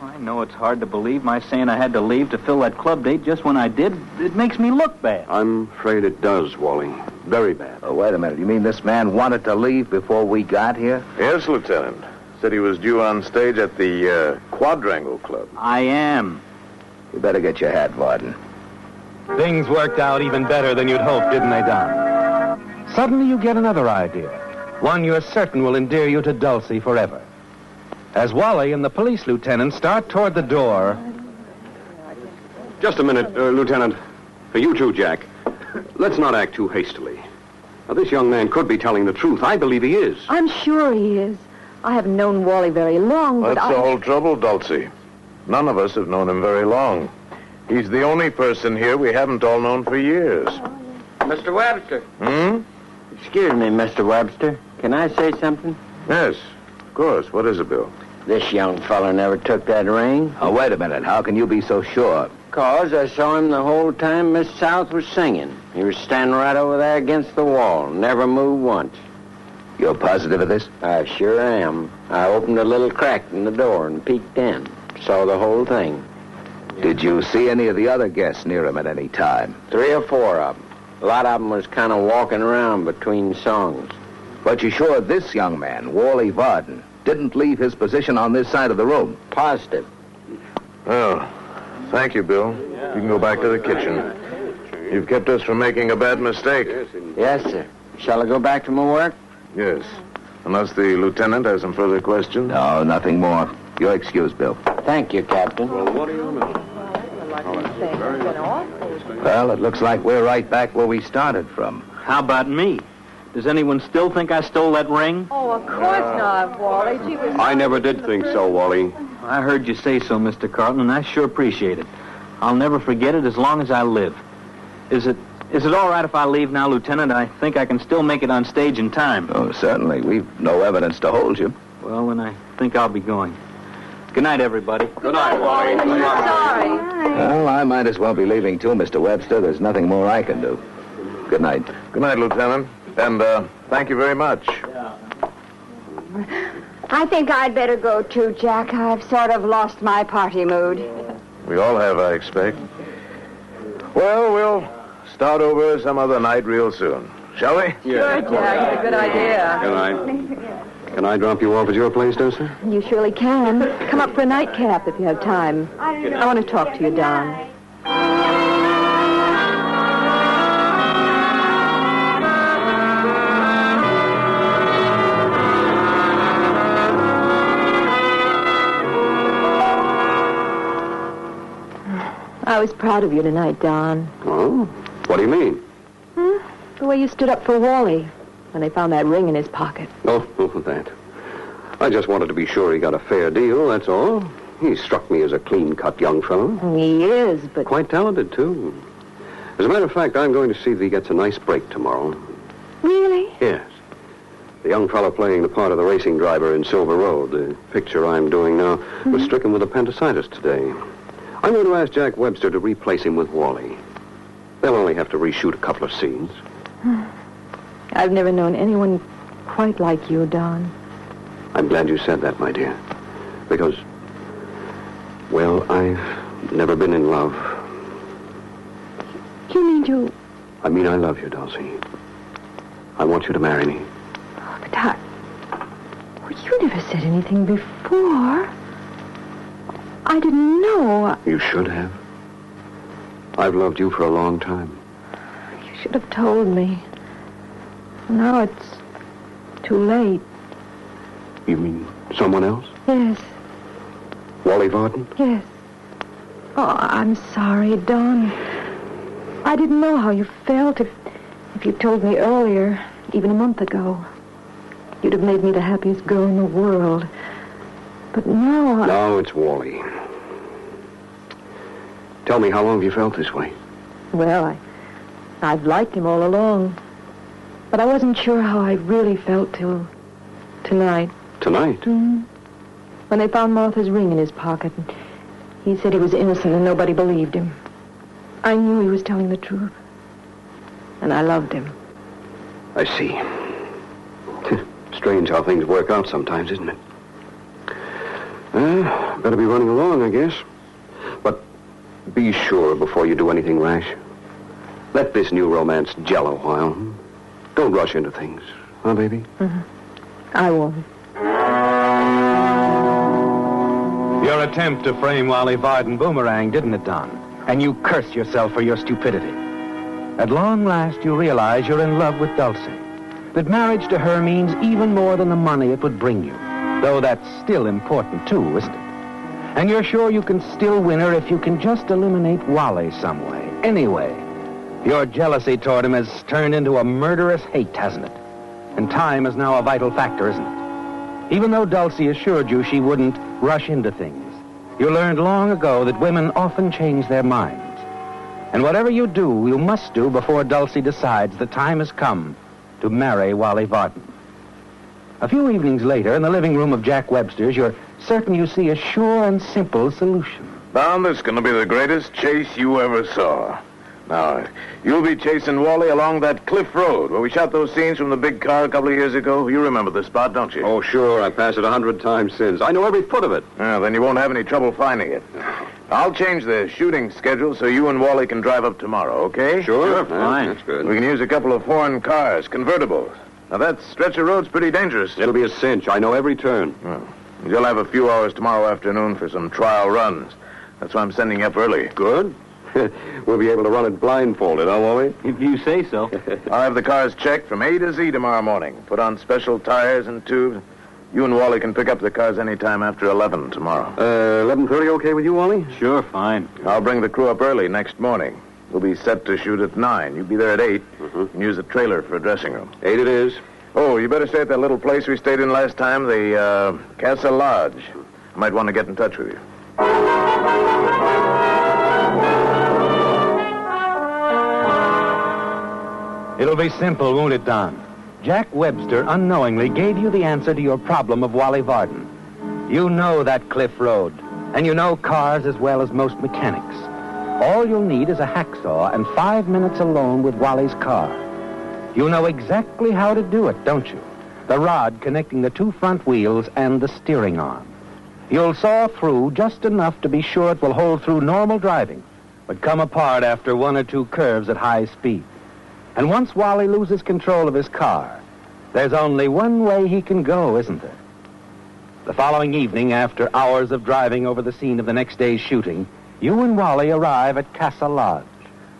I know it's hard to believe my saying I had to leave to fill that club date just when I did. It makes me look bad. I'm afraid it does, Wally. Very bad. Oh, wait a minute. You mean this man wanted to leave before we got here? Yes, Lieutenant. Said he was due on stage at the Quadrangle Club. I am. You better get your hat, Varden. Things worked out even better than you'd hoped, didn't they, Don? Suddenly you get another idea. One you're certain will endear you to Dulcie forever. As Wally and the police lieutenant start toward the door... Just a minute, Lieutenant. For you too, Jack. Let's not act too hastily. Now, this young man could be telling the truth. I believe he is. I'm sure he is. I haven't known Wally very long, but That's the whole trouble, Dulcie. None of us have known him very long. He's the only person here we haven't all known for years. Mr. Webster. Excuse me, Mr. Webster. Can I say something? Yes, of course. What is it, Bill? This young fella never took that ring. Oh, wait a minute. How can you be so sure? 'Cause I saw him the whole time Miss South was singing. He was standing right over there against the wall. Never moved once. You're positive of this? I sure am. I opened a little crack in the door and peeked in. Saw the whole thing. Did you see any of the other guests near him at any time? 3 or 4 of them. A lot of them was kind of walking around between songs. But you're sure this young man, Wally Varden, didn't leave his position on this side of the room? Positive. Well, thank you, Bill. You can go back to the kitchen. You've kept us from making a bad mistake. Yes, sir. Shall I go back to my work? Yes. Unless the lieutenant has some further questions. No, nothing more. You're excused, Bill. Thank you, Captain. Well, what do you know? Well, it looks like we're right back where we started from. How about me? Does anyone still think I stole that ring? Oh, of course not, Wally. She was... I never did think so, Wally. I heard you say so, Mr. Carlton, and I sure appreciate it. I'll never forget it as long as I live. Is it all right if I leave now, Lieutenant? I think I can still make it on stage in time. Oh, certainly. We've no evidence to hold you. Well, then I think I'll be going. Good night, everybody. Good night, Wally. Sorry. Well, I might as well be leaving too, Mr. Webster. There's nothing more I can do. Good night. Good night, Lieutenant. And thank you very much. I think I'd better go too, Jack. I've sort of lost my party mood. We all have, I expect. Well, we'll start over some other night real soon. Shall we? Sure, Jack. It's a good idea. Good night. Can I drop you off at your place, Dulcie? You surely can. Come up for a nightcap if you have time. I want to talk to you, Don. I was proud of you tonight, Don. Oh? What do you mean? The way you stood up for Wally when they found that ring in his pocket. Oh, that. I just wanted to be sure he got a fair deal, that's all. He struck me as a clean-cut young fellow. He is, but... Quite talented, too. As a matter of fact, I'm going to see that he gets a nice break tomorrow. Really? Yes. The young fellow playing the part of the racing driver in Silver Road, the picture I'm doing now, was stricken with appendicitis today. I'm going to ask Jack Webster to replace him with Wally. They'll only have to reshoot a couple of scenes. I've never known anyone quite like you, Don. I'm glad you said that, my dear. Because, well, I've never been in love. You mean you... I mean, I love you, Dulcie. I want you to marry me. Oh, but well, you never said anything before. I didn't know. You should have. I've loved you for a long time. You should have told me. Now it's too late. You mean someone else? Yes. Wally Varden? Yes. Oh, I'm sorry, Don. I didn't know how you felt. If you'd told me earlier, even a month ago, you'd have made me the happiest girl in the world. But now Now it's Wally. Tell me, how long have you felt this way? Well, I've liked him all along. But I wasn't sure how I really felt till tonight. Tonight? Mm-hmm. When they found Martha's ring in his pocket. And he said he was innocent and nobody believed him. I knew he was telling the truth. And I loved him. I see. Strange how things work out sometimes, isn't it? Better be running along, I guess. But be sure before you do anything rash. Let this new romance gel a while. Don't rush into things. Huh, baby? Mm-hmm. I won't. Your attempt to frame Wally Varden boomerang, didn't it, Don? And you curse yourself for your stupidity. At long last, you realize you're in love with Dulcie. That marriage to her means even more than the money it would bring you. Though that's still important, too, isn't it? And you're sure you can still win her if you can just eliminate Wally some way. Anyway, your jealousy toward him has turned into a murderous hate, hasn't it? And time is now a vital factor, isn't it? Even though Dulcie assured you she wouldn't rush into things, you learned long ago that women often change their minds. And whatever you do, you must do before Dulcie decides the time has come to marry Wally Varden. A few evenings later, in the living room of Jack Webster's, you're certain you see a sure and simple solution. Don, this is going to be the greatest chase you ever saw. Now, you'll be chasing Wally along that cliff road where we shot those scenes from the big car a couple of years ago. You remember the spot, don't you? Oh, sure. I've passed it 100 times since. I know every foot of it. Then you won't have any trouble finding it. I'll change the shooting schedule so you and Wally can drive up tomorrow, okay? Sure. Fine. That's good. We can use a couple of foreign cars, convertibles. Now, that stretch of road's pretty dangerous. It'll be a cinch. I know every turn. Well, you'll have a few hours tomorrow afternoon for some trial runs. That's why I'm sending you up early. Good. We'll be able to run it blindfolded, huh, Wally? If you say so. I'll have the cars checked from A to Z tomorrow morning. Put on special tires and tubes. You and Wally can pick up the cars anytime after 11 tomorrow. 11:30 okay with you, Wally? Sure, fine. I'll bring the crew up early next morning. We'll be set to shoot at 9. You be there at 8 and use the trailer for a dressing room. 8 it is. Oh, you better stay at that little place we stayed in last time, the Casa Lodge. I might want to get in touch with you. It'll be simple, won't it, Don? Jack Webster unknowingly gave you the answer to your problem of Wally Varden. You know that cliff road, and you know cars as well as most mechanics. All you'll need is a hacksaw and 5 minutes alone with Wally's car. You know exactly how to do it, don't you? The rod connecting the two front wheels and the steering arm. You'll saw through just enough to be sure it will hold through normal driving, but come apart after one or two curves at high speed. And once Wally loses control of his car, there's only one way he can go, isn't there? The following evening, after hours of driving over the scene of the next day's shooting, you and Wally arrive at Casa Lodge.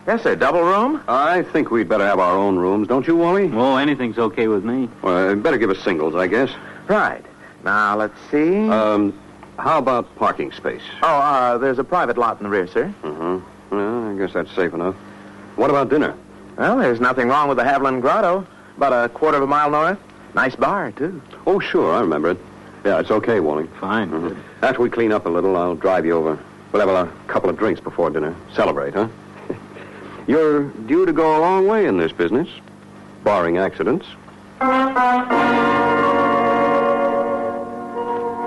Yes, sir. Double room? I think we'd better have our own rooms, don't you, Wally? Oh, anything's okay with me. Well, better give us singles, I guess. Right. Now, let's see. How about parking space? Oh, there's a private lot in the rear, sir. Mm-hmm. Well, I guess that's safe enough. What about dinner? Well, there's nothing wrong with the Haviland Grotto. About a quarter of a mile north. Nice bar, too. Oh, sure, I remember it. Yeah, it's okay, Wally. Fine. Mm-hmm. After we clean up a little, I'll drive you over. We'll have a couple of drinks before dinner. Celebrate, huh? You're due to go a long way in this business, barring accidents.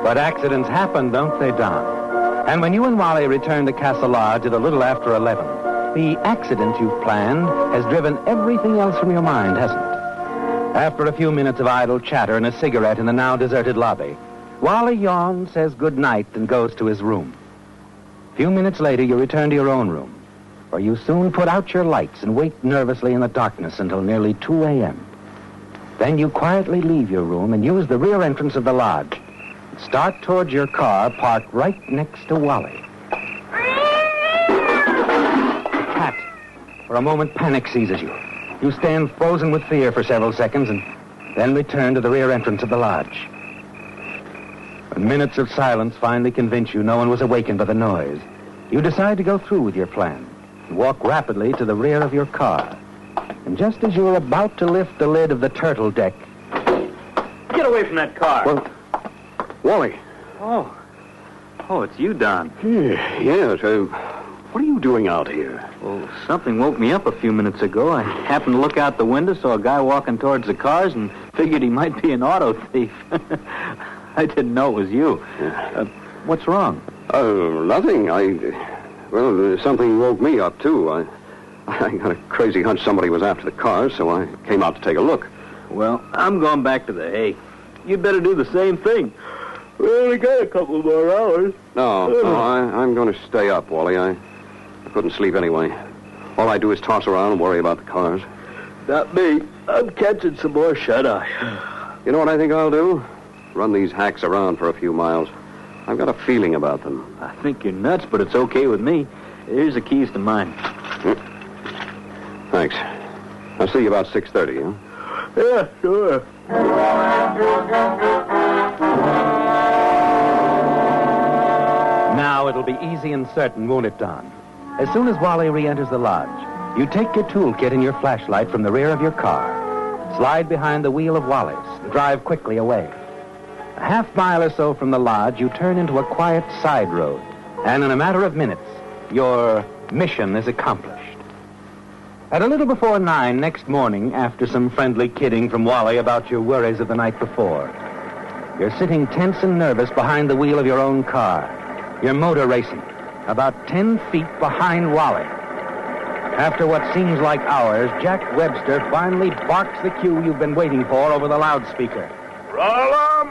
But accidents happen, don't they, Don? And when you and Wally return to Casa Lodge at a little after 11, the accident you've planned has driven everything else from your mind, hasn't it? After a few minutes of idle chatter and a cigarette in the now deserted lobby, Wally yawns, says good night, and goes to his room. A few minutes later, you return to your own room, where you soon put out your lights and wait nervously in the darkness until nearly 2 a.m. Then you quietly leave your room and use the rear entrance of the lodge. Start towards your car parked right next to Wally. The cat, for a moment, panic seizes you. You stand frozen with fear for several seconds and then return to the rear entrance of the lodge. When minutes of silence finally convince you no one was awakened by the noise, you decide to go through with your plan and walk rapidly to the rear of your car. And just as you are about to lift the lid of the turtle deck... Get away from that car. Well, Wally. Oh, it's you, Don. Yes. What are you doing out here? Well, something woke me up a few minutes ago. I happened to look out the window, saw a guy walking towards the cars, and figured he might be an auto thief. I didn't know it was you. What's wrong? Nothing. Something woke me up, too. I got a crazy hunch somebody was after the cars, so I came out to take a look. Well, I'm going back to the hay. You'd better do the same thing. We only got a couple more hours. No, I'm going to stay up, Wally. I couldn't sleep anyway. All I do is toss around and worry about the cars. Not me. I'm catching some more shut-eye. You know what I think I'll do? Run these hacks around for a few miles. I've got a feeling about them. I think you're nuts, but it's okay with me. Here's the keys to mine. Thanks. I'll see you about 6:30, huh? Yeah, sure. Now it'll be easy and certain, won't it, Don? As soon as Wally re-enters the lodge, you take your toolkit and your flashlight from the rear of your car, slide behind the wheel of Wally's, and drive quickly away. A half-mile or so from the lodge, you turn into a quiet side road, and in a matter of minutes, your mission is accomplished. At a little before 9 next morning, after some friendly kidding from Wally about your worries of the night before, you're sitting tense and nervous behind the wheel of your own car, your motor racing, about 10 feet behind Wally. After what seems like hours, Jack Webster finally barks the cue you've been waiting for over the loudspeaker. Roll 'em!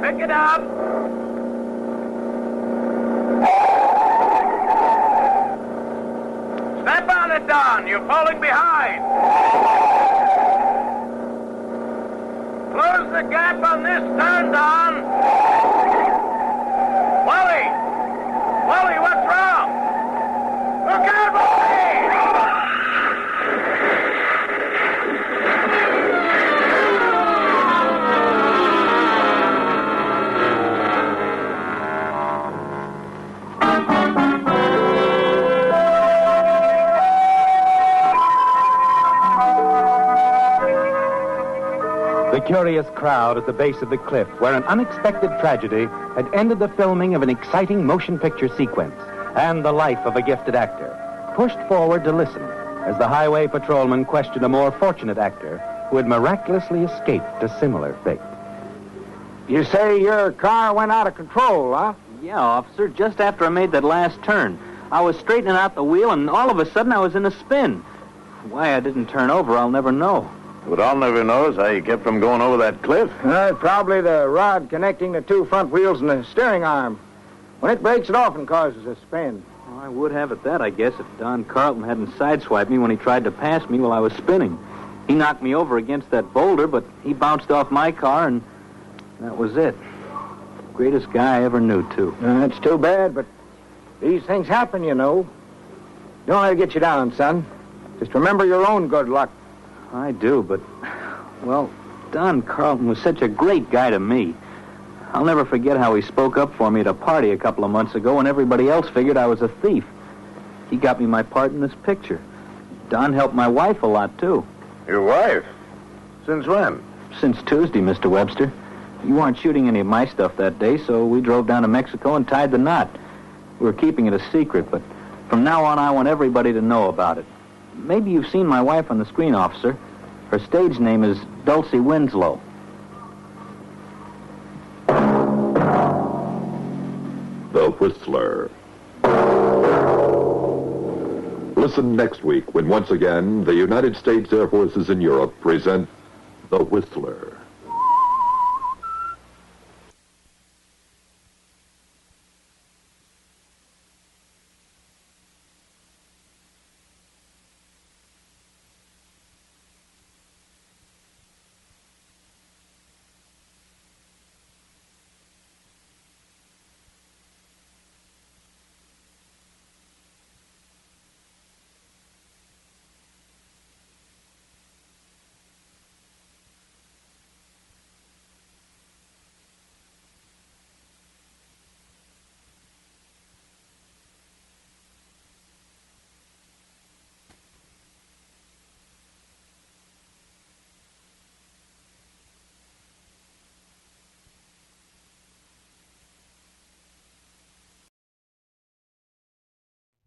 Pick it up! Step on it, Don. You're falling behind. Close the gap on this turn, Don. Wally! Wally, what's wrong? Look out, Wally! The curious crowd at the base of the cliff, where an unexpected tragedy had ended the filming of an exciting motion picture sequence and the life of a gifted actor, pushed forward to listen as the highway patrolman questioned a more fortunate actor who had miraculously escaped a similar fate. You say your car went out of control, huh? Yeah, officer, just after I made that last turn. I was straightening out the wheel, and all of a sudden I was in a spin. Why I didn't turn over, I'll never know. But I'll never know is how you kept from going over that cliff. Probably the rod connecting the two front wheels and the steering arm. When it breaks, it often causes a spin. Well, I would have it that, I guess, if Don Carlton hadn't sideswiped me when he tried to pass me while I was spinning. He knocked me over against that boulder, but he bounced off my car, and that was it. Greatest guy I ever knew, too. That's too bad, but these things happen, you know. Don't let it get you down, son. Just remember your own good luck. I do, but, well, Don Carlton was such a great guy to me. I'll never forget how he spoke up for me at a party a couple of months ago when everybody else figured I was a thief. He got me my part in this picture. Don helped my wife a lot, too. Your wife? Since when? Since Tuesday, Mr. Webster. You weren't shooting any of my stuff that day, so we drove down to Mexico and tied the knot. We were keeping it a secret, but from now on, I want everybody to know about it. Maybe you've seen my wife on the screen, officer. Her stage name is Dulcie Winslow. The The Whistler. Listen next week when once again the United States Air Forces in Europe present The Whistler.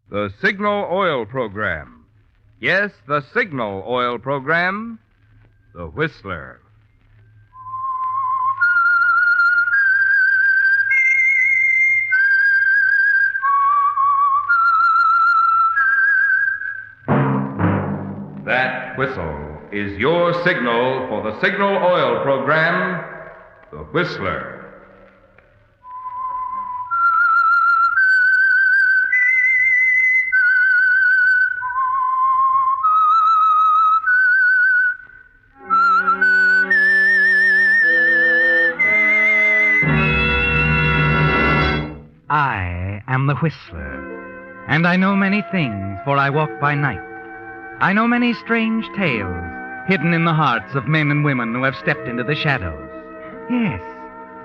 The Signal Oil Program. Yes, the Signal Oil Program. The Whistler. That whistle is your signal for the Signal Oil Program, The Whistler. I am the Whistler, and I know many things, for I walk by night. I know many strange tales hidden in the hearts of men and women who have stepped into the shadows. Yes,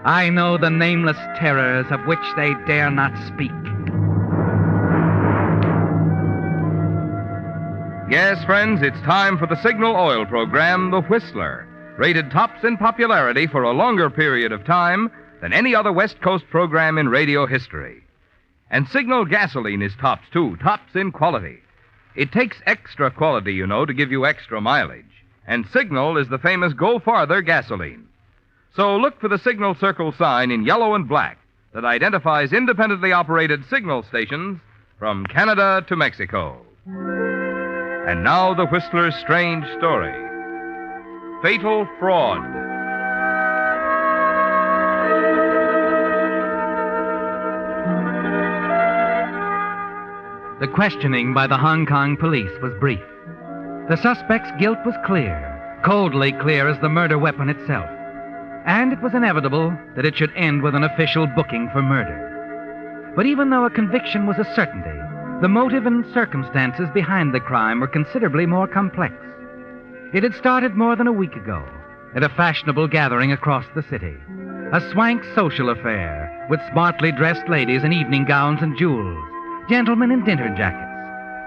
I know the nameless terrors of which they dare not speak. Yes, friends, it's time for the Signal Oil Program, The Whistler, rated tops in popularity for a longer period of time than any other West Coast program in radio history. And Signal gasoline is tops, too, tops in quality. It takes extra quality, you know, to give you extra mileage. And Signal is the famous Go Farther gasoline. So look for the Signal Circle sign in yellow and black that identifies independently operated signal stations from Canada to Mexico. And now the Whistler's strange story. Fatal Fraud. The questioning by the Hong Kong police was brief. The suspect's guilt was clear, coldly clear as the murder weapon itself. And it was inevitable that it should end with an official booking for murder. But even though a conviction was a certainty, the motive and circumstances behind the crime were considerably more complex. It had started more than a week ago at a fashionable gathering across the city. A swank social affair with smartly dressed ladies in evening gowns and jewels, gentlemen in dinner jackets.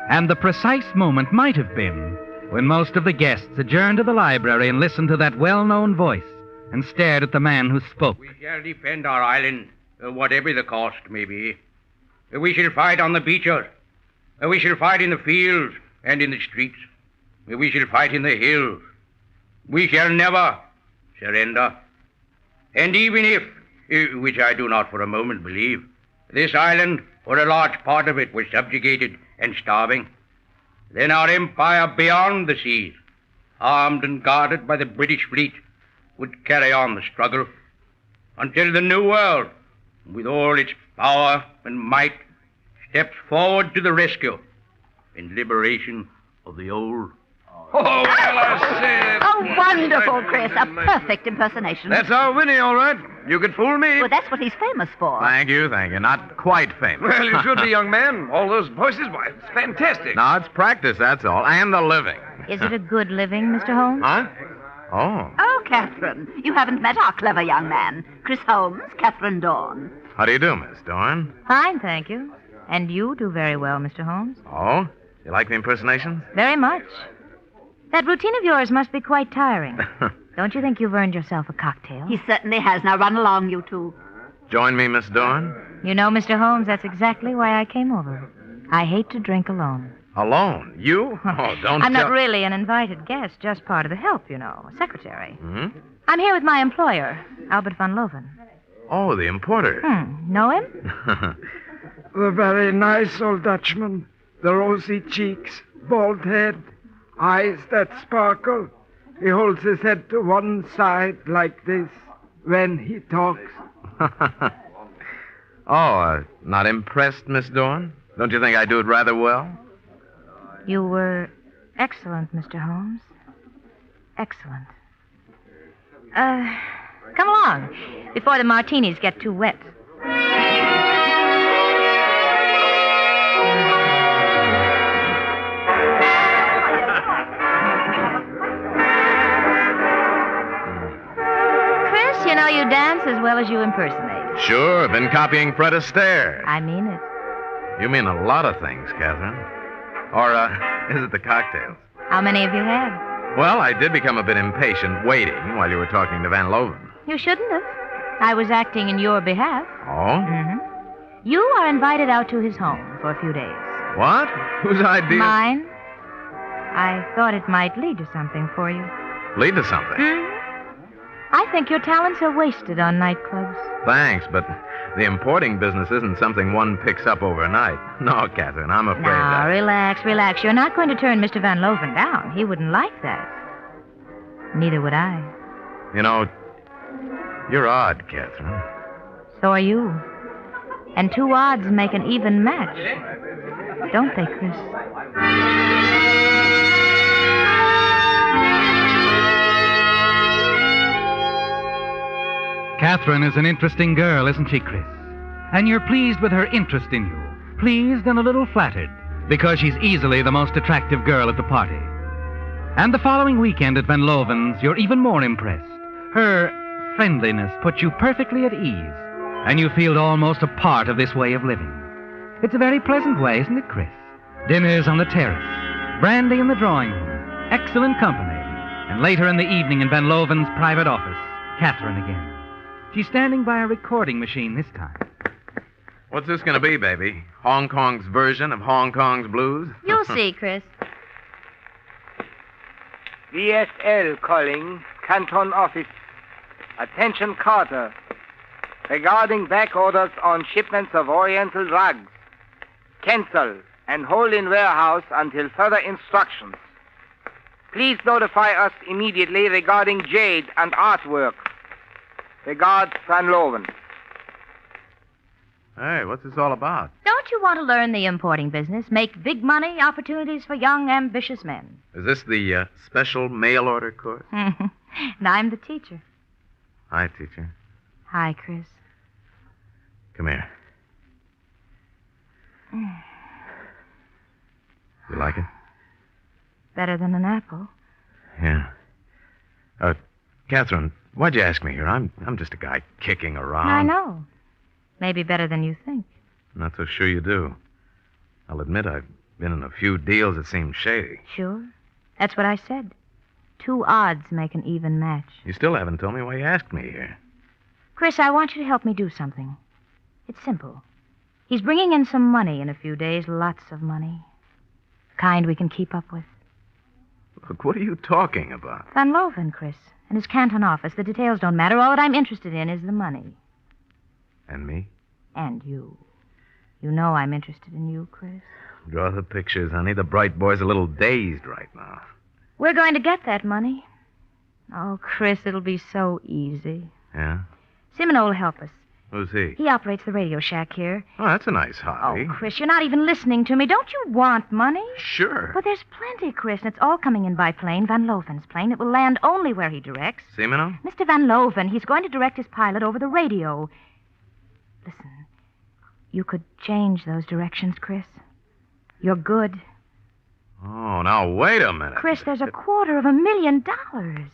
And the precise moment might have been when most of the guests adjourned to the library and listened to that well-known voice and stared at the man who spoke. We shall defend our island, whatever the cost may be. We shall fight on the beaches. We shall fight in the fields and in the streets. We shall fight in the hills. We shall never surrender. And even if, which I do not for a moment believe, this island or a large part of it was subjugated and starving, then our empire beyond the seas, armed and guarded by the British fleet, would carry on the struggle until the New World, with all its power and might, steps forward to the rescue and liberation of the old. Oh, well, I say. Oh, wonderful, Chris. A perfect impersonation. That's our Winnie, all right. You could fool me. Well, that's what he's famous for. Thank you. Not quite famous. Well, you should be, young man. All those voices, why, it's fantastic. No, it's practice, that's all. And the living. Is it a good living, Mr. Holmes? Huh? Oh. Oh, Catherine, you haven't met our clever young man. Chris Holmes, Catherine Dorn. How do you do, Miss Dorn? Fine, thank you. And you do very well, Mr. Holmes. Oh? You like the impersonations? Very much. That routine of yours must be quite tiring. Don't you think you've earned yourself a cocktail? He certainly has. Now run along, you two. Join me, Miss Dorn. You know, Mr. Holmes, that's exactly why I came over. I hate to drink alone. Alone? You? Oh, don't I'm not really an invited guest, just part of the help, you know, a secretary. Hmm? I'm here with my employer, Albert von Loven. Oh, the importer. Know him? The very nice old Dutchman. The rosy cheeks, bald head, eyes that sparkle. He holds his head to one side like this when he talks. Not impressed, Miss Dorn? Don't you think I do it rather well? You were excellent, Mr. Holmes. Excellent. Come along, before the martinis get too wet. Chris, you know you dance as well as you impersonate. Sure, been copying Fred Astaire. I mean it. You mean a lot of things, Catherine. Or, is it the cocktails? How many have you had? Well, I did become a bit impatient waiting while you were talking to Van Loven. You shouldn't have. I was acting in your behalf. Oh? Mm-hmm. You are invited out to his home for a few days. What? Whose idea? Mine. I thought it might lead to something for you. Lead to something? Mm-hmm. I think your talents are wasted on nightclubs. Thanks, but the importing business isn't something one picks up overnight. No, Catherine, I'm afraid Now, relax. You're not going to turn Mr. Van Loven down. He wouldn't like that. Neither would I. You know, you're odd, Catherine. So are you. And two odds make an even match. Don't they, Chris? Catherine is an interesting girl, isn't she, Chris? And you're pleased with her interest in you. Pleased and a little flattered, because she's easily the most attractive girl at the party. And the following weekend at Van Loven's, you're even more impressed. Her friendliness puts you perfectly at ease, and you feel almost a part of this way of living. It's a very pleasant way, isn't it, Chris? Dinners on the terrace, brandy in the drawing room, excellent company, and later in the evening in Van Loven's private office, Catherine again. She's standing by a recording machine this time. What's this going to be, baby? Hong Kong's version of Hong Kong's blues? You'll see, Chris. VSL calling, Canton Office. Attention, Carter. Regarding back orders on shipments of Oriental rugs. Cancel and hold in warehouse until further instructions. Please notify us immediately regarding jade and artwork. Regards, Van Loven. Hey, what's this all about? Don't you want to learn the importing business? Make big money opportunities for young, ambitious men. Is this the special mail order course? And I'm the teacher. Hi, teacher. Hi, Chris. Come here. You like it? Better than an apple. Yeah. Catherine, why'd you ask me here? I'm just a guy kicking around. I know. Maybe better than you think. Not so sure you do. I'll admit I've been in a few deals that seem shady. Sure. That's what I said. Two odds make an even match. You still haven't told me why you asked me here. Chris, I want you to help me do something. It's simple. He's bringing in some money in a few days, lots of money. Kind we can keep up with. Look, what are you talking about? Van Loven, Chris, and his Canton office. The details don't matter. All that I'm interested in is the money. And me? And you. You know I'm interested in you, Chris. Draw the pictures, honey. The bright boy's a little dazed right now. We're going to get that money. Oh, Chris, it'll be so easy. Yeah? Simon will help us. Who's he? He operates the radio shack here. Oh, that's a nice hobby. Oh, Chris, you're not even listening to me. Don't you want money? Sure. Well, there's plenty, Chris, and it's all coming in by plane, Van Loven's plane. It will land only where he directs. Semino? Mr. Van Loven, he's going to direct his pilot over the radio. Listen, you could change those directions, Chris. You're good. Oh, now, wait a minute. Chris, there's $250,000.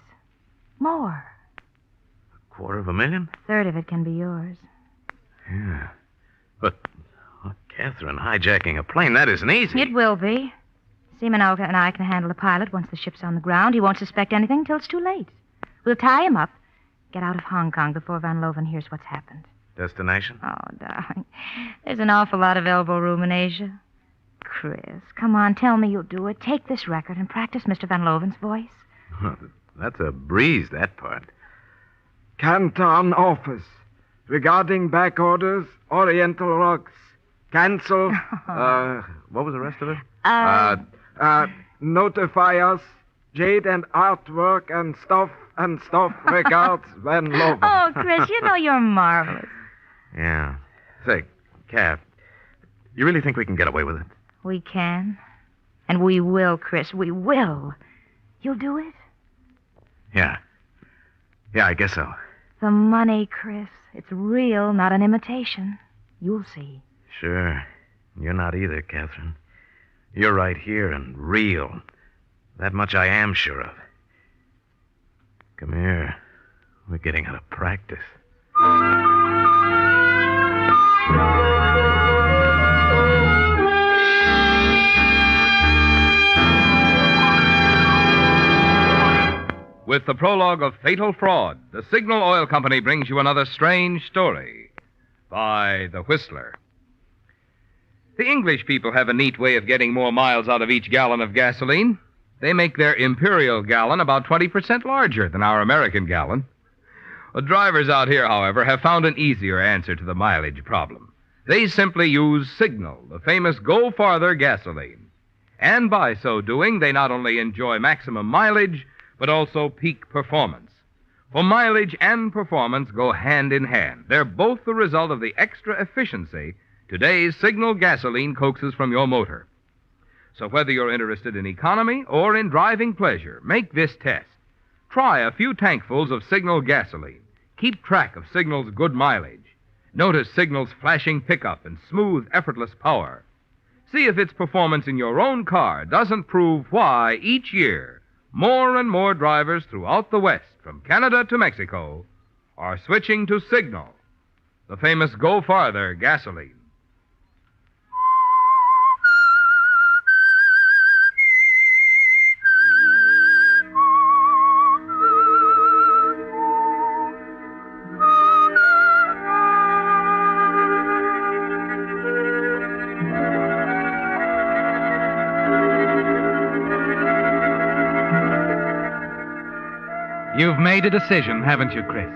More. $250,000? Third of it can be yours. Yeah. But, Catherine, hijacking a plane, that isn't easy. It will be. Seaman and I can handle the pilot once the ship's on the ground. He won't suspect anything until it's too late. We'll tie him up, get out of Hong Kong before Van Loven hears what's happened. Destination? Oh, darling. There's an awful lot of elbow room in Asia. Chris, come on, tell me you'll do it. Take this record and practice Mr. Van Loven's voice. That's a breeze, that part. Canton office. regarding back orders, Oriental rugs. Cancel. What was the rest of it? Notify us. Jade and artwork and stuff. Regards, Van Loven. Oh, Chris, you know you're marvelous. Yeah. Say, Kath, you really think we can get away with it? We can. And we will, Chris. We will. You'll do it? Yeah. Yeah, I guess so. The money, Chris. It's real, not an imitation. You'll see. Sure. You're not either, Catherine. You're right here and real. That much I am sure of. Come here. We're getting out of practice. With the prologue of Fatal Fraud, the Signal Oil Company brings you another strange story by The Whistler. The English people have a neat way of getting more miles out of each gallon of gasoline. They make their imperial gallon about 20% larger than our American gallon. The drivers out here, however, have found an easier answer to the mileage problem. They simply use Signal, the famous Go Farther gasoline. And by so doing, they not only enjoy maximum mileage, but also peak performance. For mileage and performance go hand in hand. They're both the result of the extra efficiency today's Signal gasoline coaxes from your motor. So whether you're interested in economy or in driving pleasure, make this test. Try a few tankfuls of Signal gasoline. Keep track of Signal's good mileage. Notice Signal's flashing pickup and smooth, effortless power. See if its performance in your own car doesn't prove why each year more and more drivers throughout the West, from Canada to Mexico, are switching to Signal, the famous Go Farther gasoline. You've made a decision, haven't you, Chris?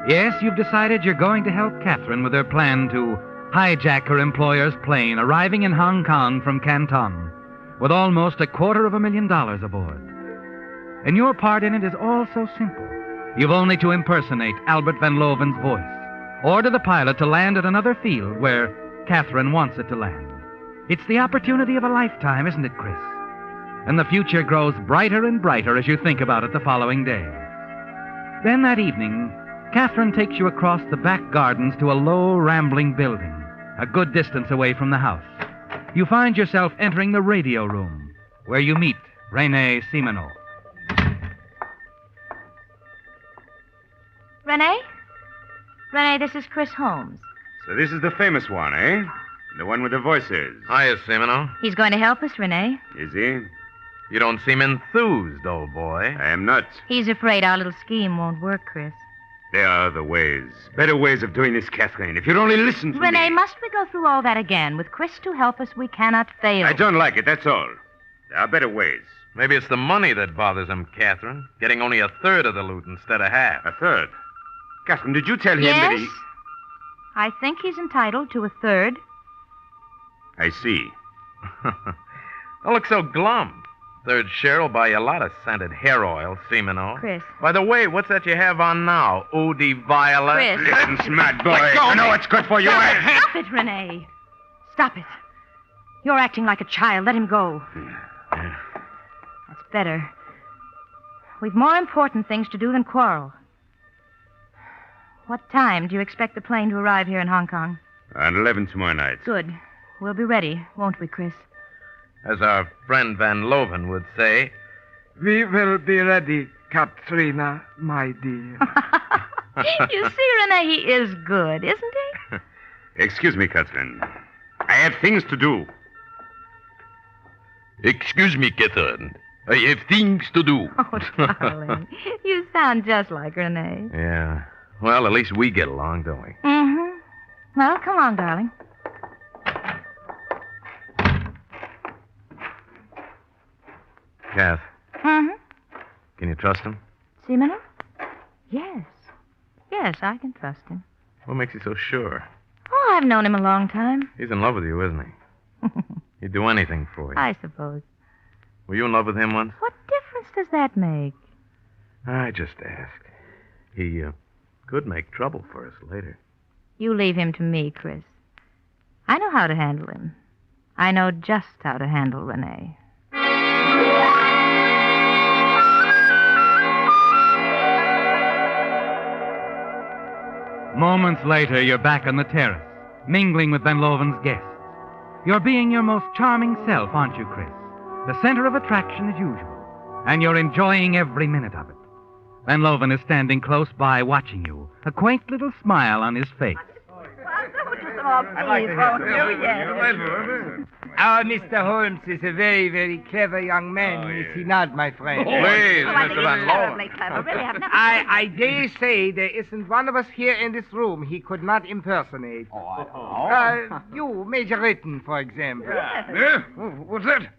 Yes, you've decided you're going to help Catherine with her plan to hijack her employer's plane arriving in Hong Kong from Canton with almost $250,000 aboard. And your part in it is all so simple. You've only to impersonate Albert Van Loven's voice. Order the pilot to land at another field where Catherine wants it to land. It's the opportunity of a lifetime, isn't it, Chris? And the future grows brighter and brighter as you think about it the following day. Then that evening, Catherine takes you across the back gardens to a low, rambling building, a good distance away from the house. You find yourself entering the radio room, where you meet Renee Simino. Renee? Renee, this is Chris Holmes. So this is the famous one, eh? The one with the voices. Hiya, Simino. He's going to help us, Renee. Is he? You don't seem enthused, old boy. I am not. He's afraid our little scheme won't work, Chris. There are other ways. Better ways of doing this, Catherine. If you'd only listen to me. Renee, must we go through all that again? With Chris to help us, we cannot fail. I don't like it, that's all. There are better ways. Maybe it's the money that bothers him, Catherine. Getting only a third of the loot instead of half. A third? Catherine, did you tell him yes? that he... I think he's entitled to a third. I see. Don't look so glum. Third share will buy you a lot of scented hair oil, Simino. Chris. By the way, what's that you have on now? Eau de Violet? Chris. Listen, smart boy. I know what's good for you. Stop it, Renee. Stop it. You're acting like a child. Let him go. That's better. We've more important things to do than quarrel. What time do you expect the plane to arrive here in Hong Kong? At 11 tomorrow night. Good. We'll be ready, won't we, Chris? As our friend Van Loven would say. We will be ready, Katrina, my dear. You see, Renee, he is good, isn't he? Excuse me, Catherine. I have things to do. Excuse me, Catherine. I have things to do. Oh, darling. You sound just like Renee. Yeah. Well, at least we get along, don't we? Mm-hmm. Well, come on, darling. Kath. Mm-hmm. Can you trust him? Simino? Yes. Yes, I can trust him. What makes you so sure? Oh, I've known him a long time. He's in love with you, isn't he? He'd do anything for you. I suppose. Were you in love with him once? What difference does that make? I just asked. He could make trouble for us later. You leave him to me, Chris. I know how to handle him. I know just how to handle Renee. Moments later, you're back on the terrace, mingling with Van Loven's guests. You're being your most charming self, aren't you, Chris? The center of attraction as usual. And you're enjoying every minute of it. Van Loven is standing close by watching you, a quaint little smile on his face. Our Mr. Holmes is a very, very clever young man, is he not, my friend? Please, Mr. Van Loven. I dare say there isn't one of us here in this room he could not impersonate. You, Major Ritten, for example. Yeah? Oh, what's that?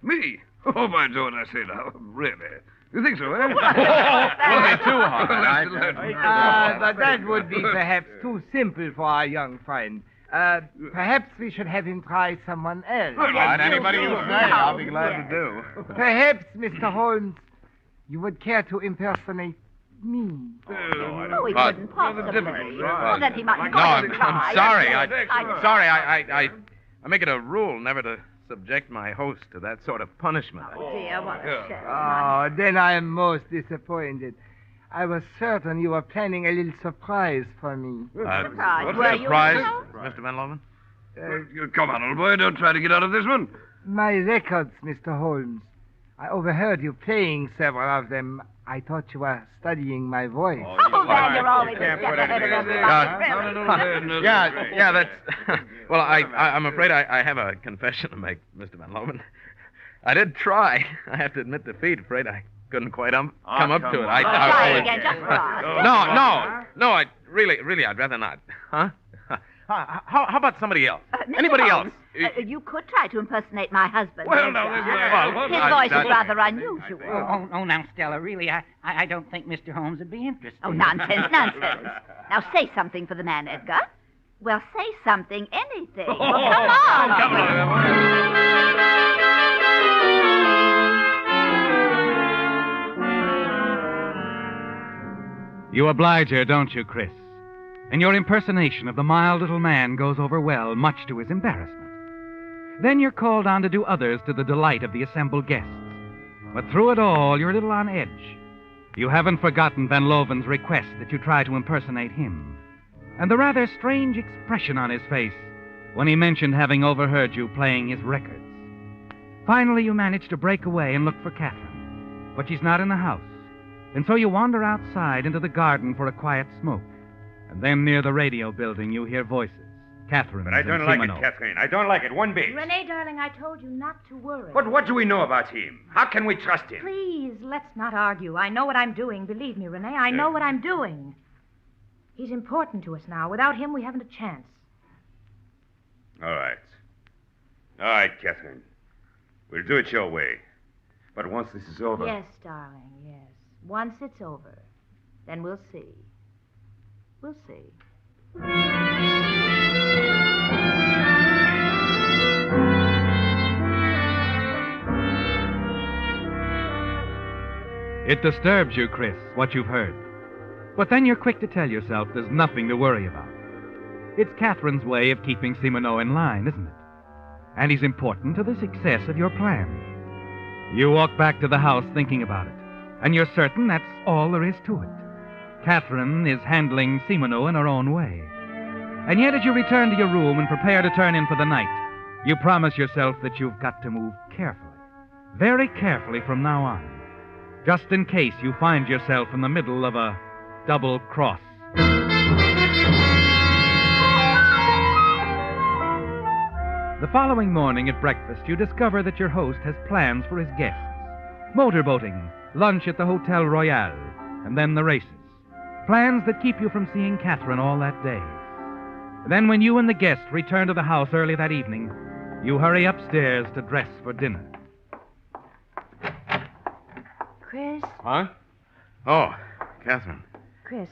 Me? Oh, by George, I say now, really. You think so, eh? Too hard. But that would be perhaps too simple for our young friend. Perhaps we should have him try someone else. All right, anybody you say, I'll be glad to do. Perhaps, Mr. Holmes, you would care to impersonate me. Oh, he couldn't possibly. Well, then he might No, I'm sorry. I make it a rule never to subject my host to that sort of punishment. Oh, dear, what a shame. Oh, then I am most disappointed. I was certain you were planning a little surprise for me. Surprise? What's the surprise, Mr. Van Loven? Come on, old boy, don't try to get out of this one. My records, Mr. Holmes. I overheard you playing several of them. I thought you were studying my voice. Oh, man, you're always a step ahead of everybody. Yeah, that's... Well, I'm afraid I have a confession to make, Mr. Van Loven. I did try. I have to admit defeat. Afraid I couldn't quite come up to it. Try again, just for us. No, I'd rather not. Huh? How about somebody else? Anybody else? You could try to impersonate my husband. Well, no, this is... His voice is rather unusual. Oh, now, Stella, really, I don't think Mr. Holmes would be interested. Oh, nonsense. Now, say something for the man, Edgar. Well, say something, anything. Well, come on. You oblige her, don't you, Chris? And your impersonation of the mild little man goes over well, much to his embarrassment. Then you're called on to do others to the delight of the assembled guests. But through it all, you're a little on edge. You haven't forgotten Van Loven's request that you try to impersonate him, and the rather strange expression on his face when he mentioned having overheard you playing his records. Finally, you manage to break away and look for Catherine, but she's not in the house, and so you wander outside into the garden for a quiet smoke. And then near the radio building, you hear voices. Catherine. But I don't like it, Catherine. I don't like it one bit. Renee, darling, I told you not to worry. But what do we know about him? How can we trust him? Please, let's not argue. I know what I'm doing. Believe me, Renee, I know what I'm doing. He's important to us now. Without him, we haven't a chance. All right, Catherine. We'll do it your way. But once this is over... Yes, darling, yes. Once it's over, then we'll see. We'll see. It disturbs you, Chris, what you've heard. But then you're quick to tell yourself there's nothing to worry about. It's Catherine's way of keeping Simoneau in line, isn't it? And he's important to the success of your plan. You walk back to the house thinking about it, and you're certain that's all there is to it. Catherine is handling Simoneau in her own way. And yet as you return to your room and prepare to turn in for the night, you promise yourself that you've got to move carefully. Very carefully from now on. Just in case you find yourself in the middle of a double cross. The following morning at breakfast, you discover that your host has plans for his guests. Motorboating, lunch at the Hotel Royal, and then the races. Plans that keep you from seeing Catherine all that day. Then when you and the guests return to the house early that evening, you hurry upstairs to dress for dinner. Chris? Huh? Oh, Catherine. Chris,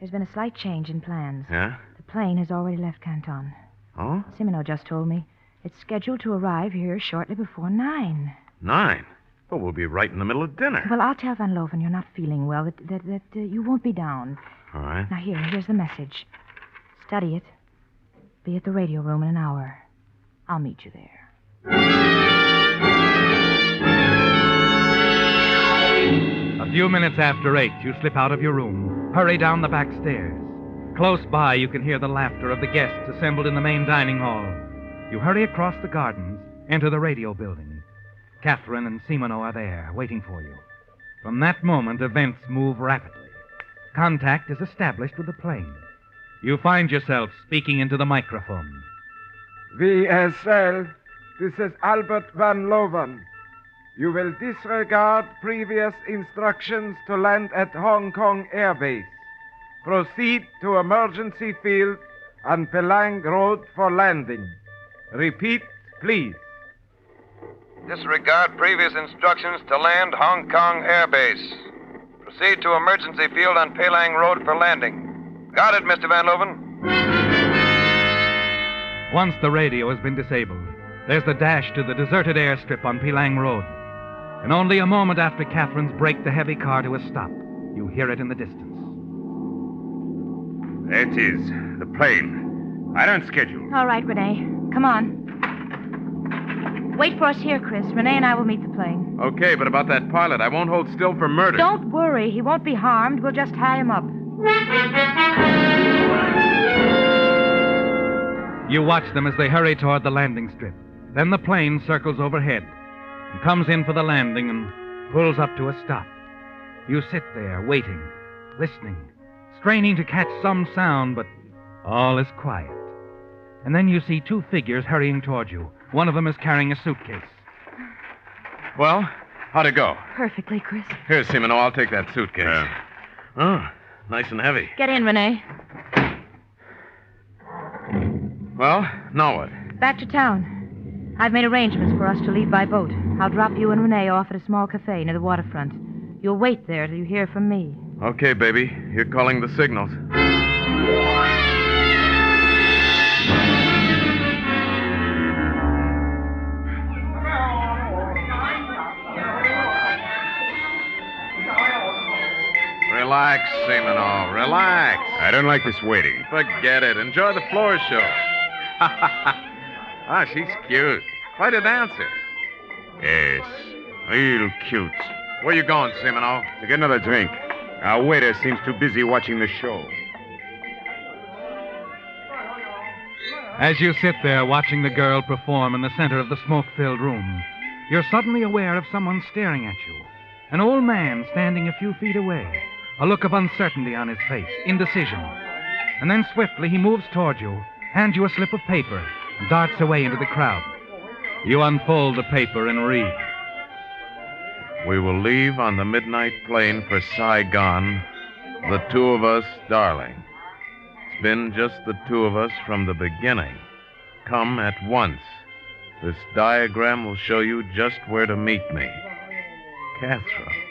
There's been a slight change in plans. Yeah? The plane has already left Canton. Oh? Simino just told me. It's scheduled to arrive here shortly before 9. 9? Well, we'll be right in the middle of dinner. Well, I'll tell Van Loven you're not feeling well, that you won't be down. All right. Now, here's the message. Study it. Be at the radio room in an hour. I'll meet you there. A few minutes after 8, you slip out of your room, hurry down the back stairs. Close by, you can hear the laughter of the guests assembled in the main dining hall. You hurry across the gardens, enter the radio building. Catherine and Simino are there, waiting for you. From that moment, events move rapidly. Contact is established with the plane. You find yourself speaking into the microphone. VSL, this is Albert Van Loven. You will disregard previous instructions to land at Hong Kong Air Base. Proceed to emergency field on Pelang Road for landing. Repeat, please. Disregard previous instructions to land Hong Kong Air Base. Proceed to emergency field on Pelang Road for landing. Got it, Mr. Van Loven. Once the radio has been disabled, there's the dash to the deserted airstrip on Pelang Road. And only a moment after Catherine's brake the heavy car to a stop, you hear it in the distance. There it is, the plane. Right on schedule. All right, Renee. Come on. Wait for us here, Chris. Renee and I will meet the plane. Okay, but about that pilot, I won't hold still for murder. Don't worry. He won't be harmed. We'll just tie him up. You watch them as they hurry toward the landing strip. Then the plane circles overhead and comes in for the landing and pulls up to a stop. You sit there, waiting, listening, straining to catch some sound, but all is quiet. And then you see two figures hurrying toward you. One of them is carrying a suitcase. Well, how'd it go? Perfectly, Chris. Here, Simino, I'll take that suitcase. Oh, nice and heavy. Get in, Renee. Well, now what? Back to town. I've made arrangements for us to leave by boat. I'll drop you and Renee off at a small cafe near the waterfront. You'll wait there till you hear from me. Okay, baby. You're calling the signals. Relax, Simino. Relax. I don't like this waiting. Forget it. Enjoy the floor show. Ah, she's cute. Quite a dancer. Yes, real cute. Where you going, Simino? To get another drink. Our waiter seems too busy watching the show. As you sit there watching the girl perform in the center of the smoke-filled room, you're suddenly aware of someone staring at you. An old man standing a few feet away, a look of uncertainty on his face, indecision. And then swiftly he moves toward you, hands you a slip of paper, and darts away into the crowd. You unfold the paper and read. We will leave on the midnight plane for Saigon, the two of us, darling. It's been just the two of us from the beginning. Come at once. This diagram will show you just where to meet me. Catherine.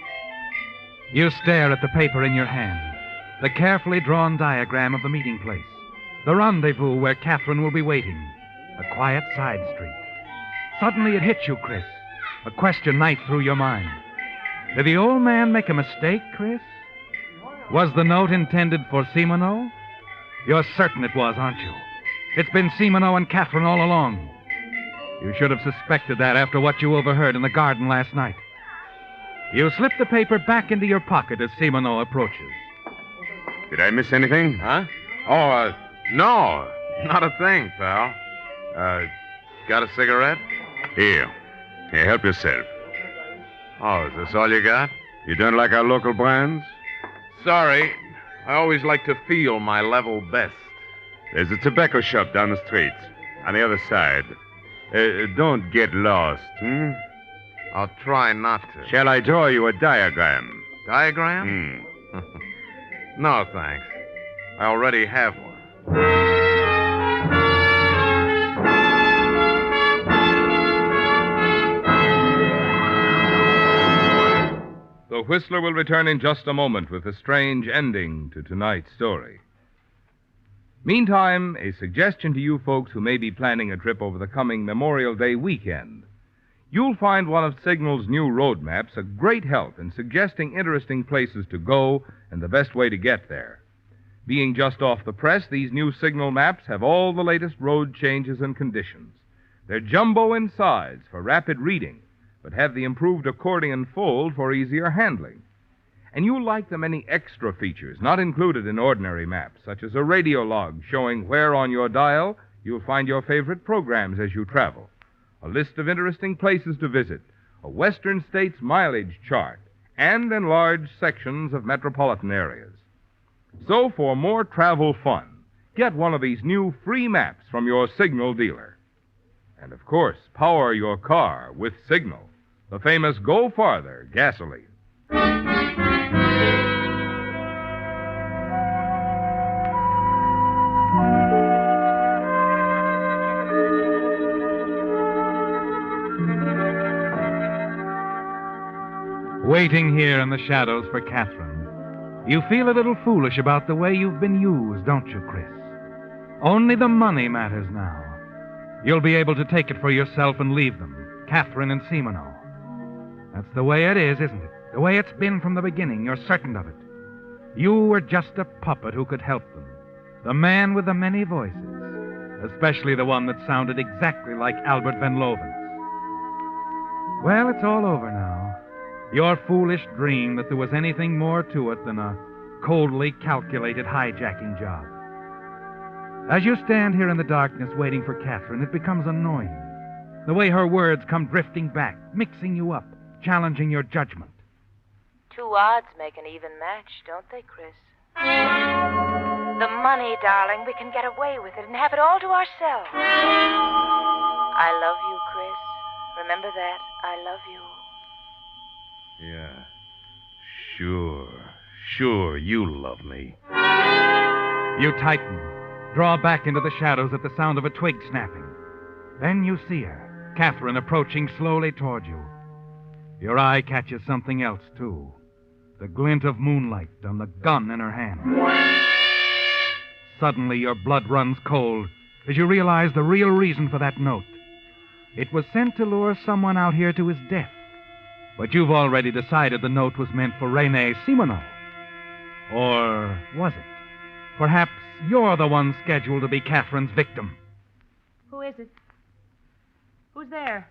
You stare at the paper in your hand, the carefully drawn diagram of the meeting place, the rendezvous where Catherine will be waiting, a quiet side street. Suddenly it hits you, Chris. A question night through your mind. Did the old man make a mistake, Chris? Was the note intended for Simino? You're certain it was, aren't you? It's been Simino and Catherine all along. You should have suspected that after what you overheard in the garden last night. You slip the paper back into your pocket as Simino approaches. Did I miss anything? Huh? Oh, no. Not a thing, pal. Got a cigarette? Here, help yourself. Oh, is this all you got? You don't like our local brands? Sorry. I always like to feel my level best. There's a tobacco shop down the street, on the other side. Don't get lost, I'll try not to. Shall I draw you a diagram? Diagram? No, thanks. I already have one. The Whistler will return in just a moment with a strange ending to tonight's story. Meantime, a suggestion to you folks who may be planning a trip over the coming Memorial Day weekend. You'll find one of Signal's new road maps a great help in suggesting interesting places to go and the best way to get there. Being just off the press, these new Signal maps have all the latest road changes and conditions. They're jumbo in size for rapid reading, but have the improved accordion fold for easier handling. And you'll like the many extra features not included in ordinary maps, such as a radio log showing where on your dial you'll find your favorite programs as you travel, a list of interesting places to visit, a western states mileage chart, and enlarged sections of metropolitan areas. So for more travel fun, get one of these new free maps from your Signal dealer. And of course, power your car with Signal, the famous Go Farther gasoline. Waiting here in the shadows for Catherine, you feel a little foolish about the way you've been used, don't you, Chris? Only the money matters now. You'll be able to take it for yourself and leave them, Catherine and Simino. That's the way it is, isn't it? The way it's been from the beginning. You're certain of it. You were just a puppet who could help them. The man with the many voices, especially the one that sounded exactly like Albert Van Loven's. Well, it's all over now. Your foolish dream that there was anything more to it than a coldly calculated hijacking job. As you stand here in the darkness waiting for Catherine, it becomes annoying. The way her words come drifting back, mixing you up, challenging your judgment. 2 odds make an even match, don't they, Chris? The money, darling, we can get away with it and have it all to ourselves. I love you, Chris. Remember that. I love you. Yeah. Sure, you love me. You tighten, draw back into the shadows at the sound of a twig snapping. Then you see her, Catherine, approaching slowly toward you. Your eye catches something else, too. The glint of moonlight on the gun in her hand. Suddenly, your blood runs cold as you realize the real reason for that note. It was sent to lure someone out here to his death. But you've already decided the note was meant for Rene Simino. Or was it? Perhaps you're the one scheduled to be Catherine's victim. Who is it? Who's there?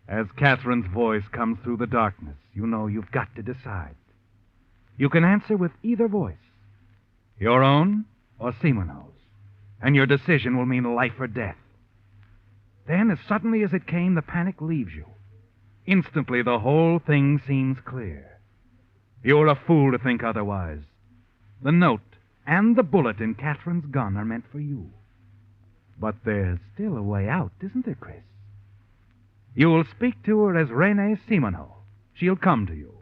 As Catherine's voice comes through the darkness, you know you've got to decide. You can answer with either voice, your own or Simino's, and your decision will mean life or death. Then, as suddenly as it came, the panic leaves you. Instantly, the whole thing seems clear. You're a fool to think otherwise. The note and the bullet in Catherine's gun are meant for you. But there's still a way out, isn't there, Chris? You'll speak to her as Rene Simino. She'll come to you.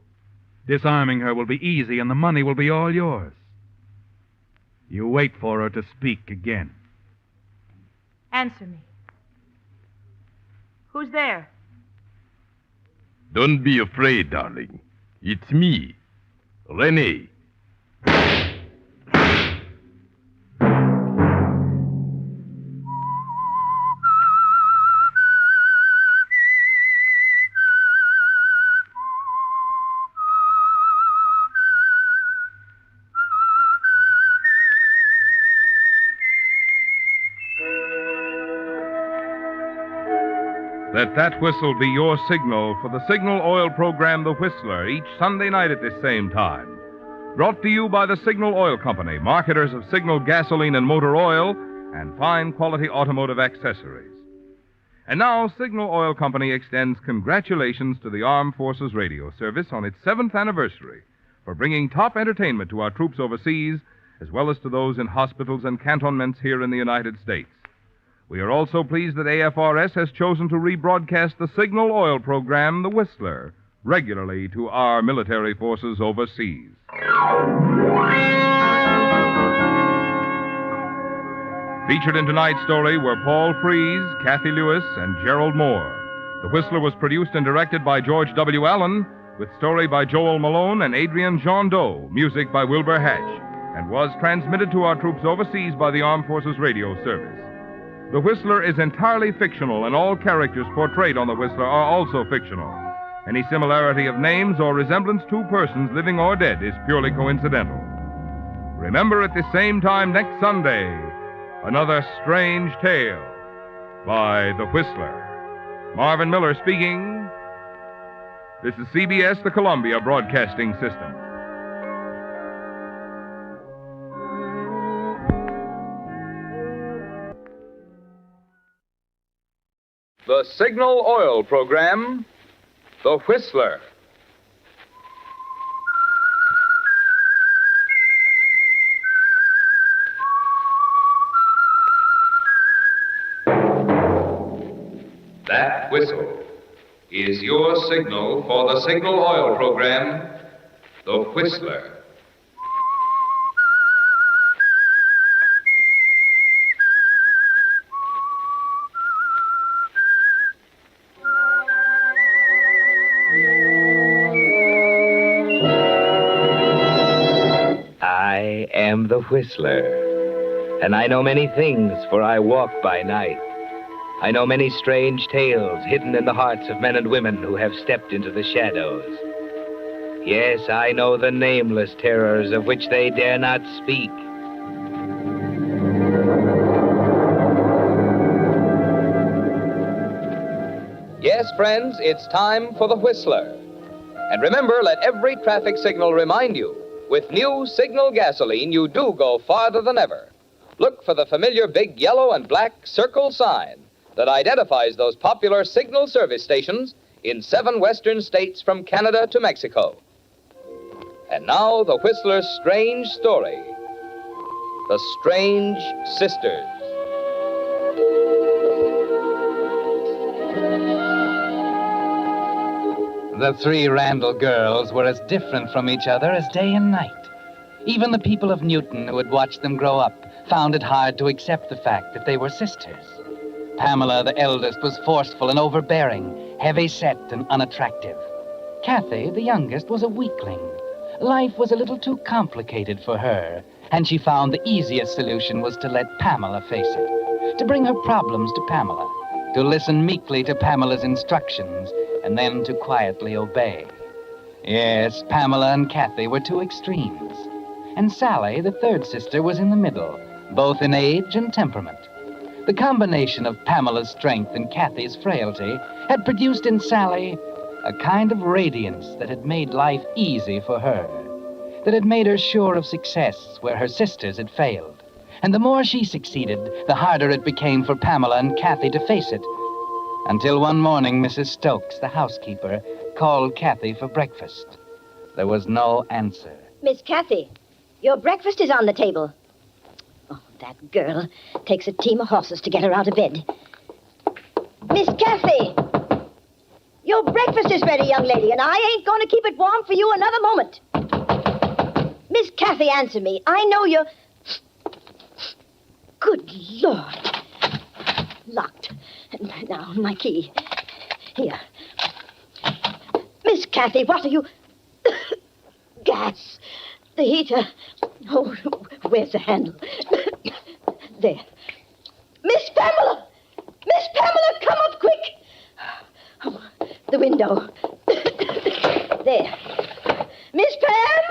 Disarming her will be easy, and the money will be all yours. You wait for her to speak again. Answer me. Who's there? Don't be afraid, darling. It's me, Rene. Let that whistle be your signal for the Signal Oil program, The Whistler, each Sunday night at this same time. Brought to you by the Signal Oil Company, marketers of Signal gasoline and motor oil, and fine quality automotive accessories. And now, Signal Oil Company extends congratulations to the Armed Forces Radio Service on its 7th anniversary for bringing top entertainment to our troops overseas, as well as to those in hospitals and cantonments here in the United States. We are also pleased that AFRS has chosen to rebroadcast the Signal Oil program, The Whistler, regularly to our military forces overseas. Featured in tonight's story were Paul Frees, Kathy Lewis, and Gerald Moore. The Whistler was produced and directed by George W. Allen, with story by Joel Malone and Adrian Jondeau, music by Wilbur Hatch, and was transmitted to our troops overseas by the Armed Forces Radio Service. The Whistler is entirely fictional, and all characters portrayed on The Whistler are also fictional. Any similarity of names or resemblance to persons living or dead is purely coincidental. Remember at the same time next Sunday, another strange tale by The Whistler. Marvin Miller speaking. This is CBS, the Columbia Broadcasting System. The Signal Oil Program, The Whistler. That whistle is your signal for the Signal Oil Program, The Whistler. I am the Whistler, and I know many things, for I walk by night. I know many strange tales hidden in the hearts of men and women who have stepped into the shadows. Yes, I know the nameless terrors of which they dare not speak. Yes, friends, it's time for The Whistler. And remember, let every traffic signal remind you, with new Signal gasoline, you do go farther than ever. Look for the familiar big yellow and black circle sign that identifies those popular Signal service stations in 7 western states from Canada to Mexico. And now, the Whistler's strange story, The Strange Sisters. The 3 Randall girls were as different from each other as day and night. Even the people of Newton who had watched them grow up found it hard to accept the fact that they were sisters. Pamela, the eldest, was forceful and overbearing, heavy-set and unattractive. Kathy, the youngest, was a weakling. Life was a little too complicated for her, and she found the easiest solution was to let Pamela face it, to bring her problems to Pamela, to listen meekly to Pamela's instructions, and then to quietly obey. Yes, Pamela and Kathy were 2 extremes. And Sally, the 3rd sister, was in the middle, both in age and temperament. The combination of Pamela's strength and Kathy's frailty had produced in Sally a kind of radiance that had made life easy for her, that had made her sure of success where her sisters had failed. And the more she succeeded, the harder it became for Pamela and Kathy to face it, until one morning Mrs. Stokes, the housekeeper, called Kathy for breakfast. There was no answer. Miss Kathy, your breakfast is on the table. Oh, that girl takes a team of horses to get her out of bed. Miss Kathy! Your breakfast is ready, young lady, and I ain't going to keep it warm for you another moment. Miss Kathy, answer me. I know you're... Good Lord. Locked. Now, my key. Here. Miss Kathy, what are you... Gas. The heater. Oh, where's the handle? There. Miss Pamela! Miss Pamela, come up quick! Oh, the window. There. Miss Pam!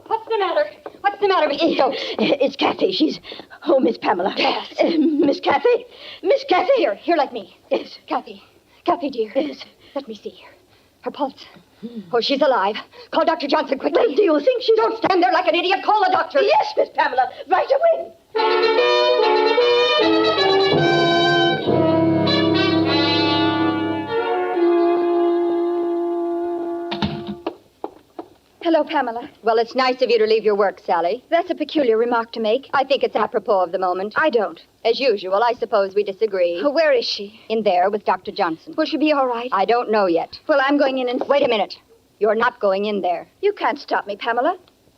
What's the matter? What's the matter, Mrs. Stokes? It's Kathy. She's... Oh, Miss Pamela. Gas. Miss Kathy? Miss Kathy? Here, like me. Yes. Kathy, dear. Yes. Let me see. Her pulse. Oh, she's alive. Call Dr. Johnson quickly. Well, do you think she... Don't stand there like an idiot. Call the doctor. Yes, Miss Pamela. Right away. Hello, Pamela. Well, it's nice of you to leave your work, Sally. That's a peculiar remark to make. I think it's apropos of the moment. I don't. As usual, I suppose we disagree. Where is she? In there with Dr. Johnson. Will she be all right? I don't know yet. Well, I'm going in and... Wait a minute. You're not going in there. You can't stop me, Pamela.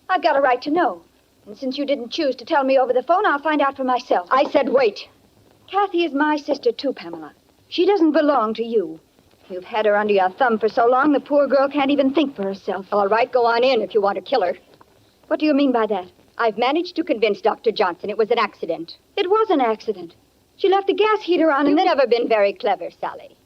I've got a right to know. And since you didn't choose to tell me over the phone, I'll find out for myself. I said wait. Kathy is my sister, too, Pamela. She doesn't belong to you. You've had her under your thumb for so long, the poor girl can't even think for herself. All right, go on in if you want to kill her. What do you mean by that? I've managed to convince Dr. Johnson it was an accident. It was an accident. She left the gas heater on and You've then... never been very clever, Sally.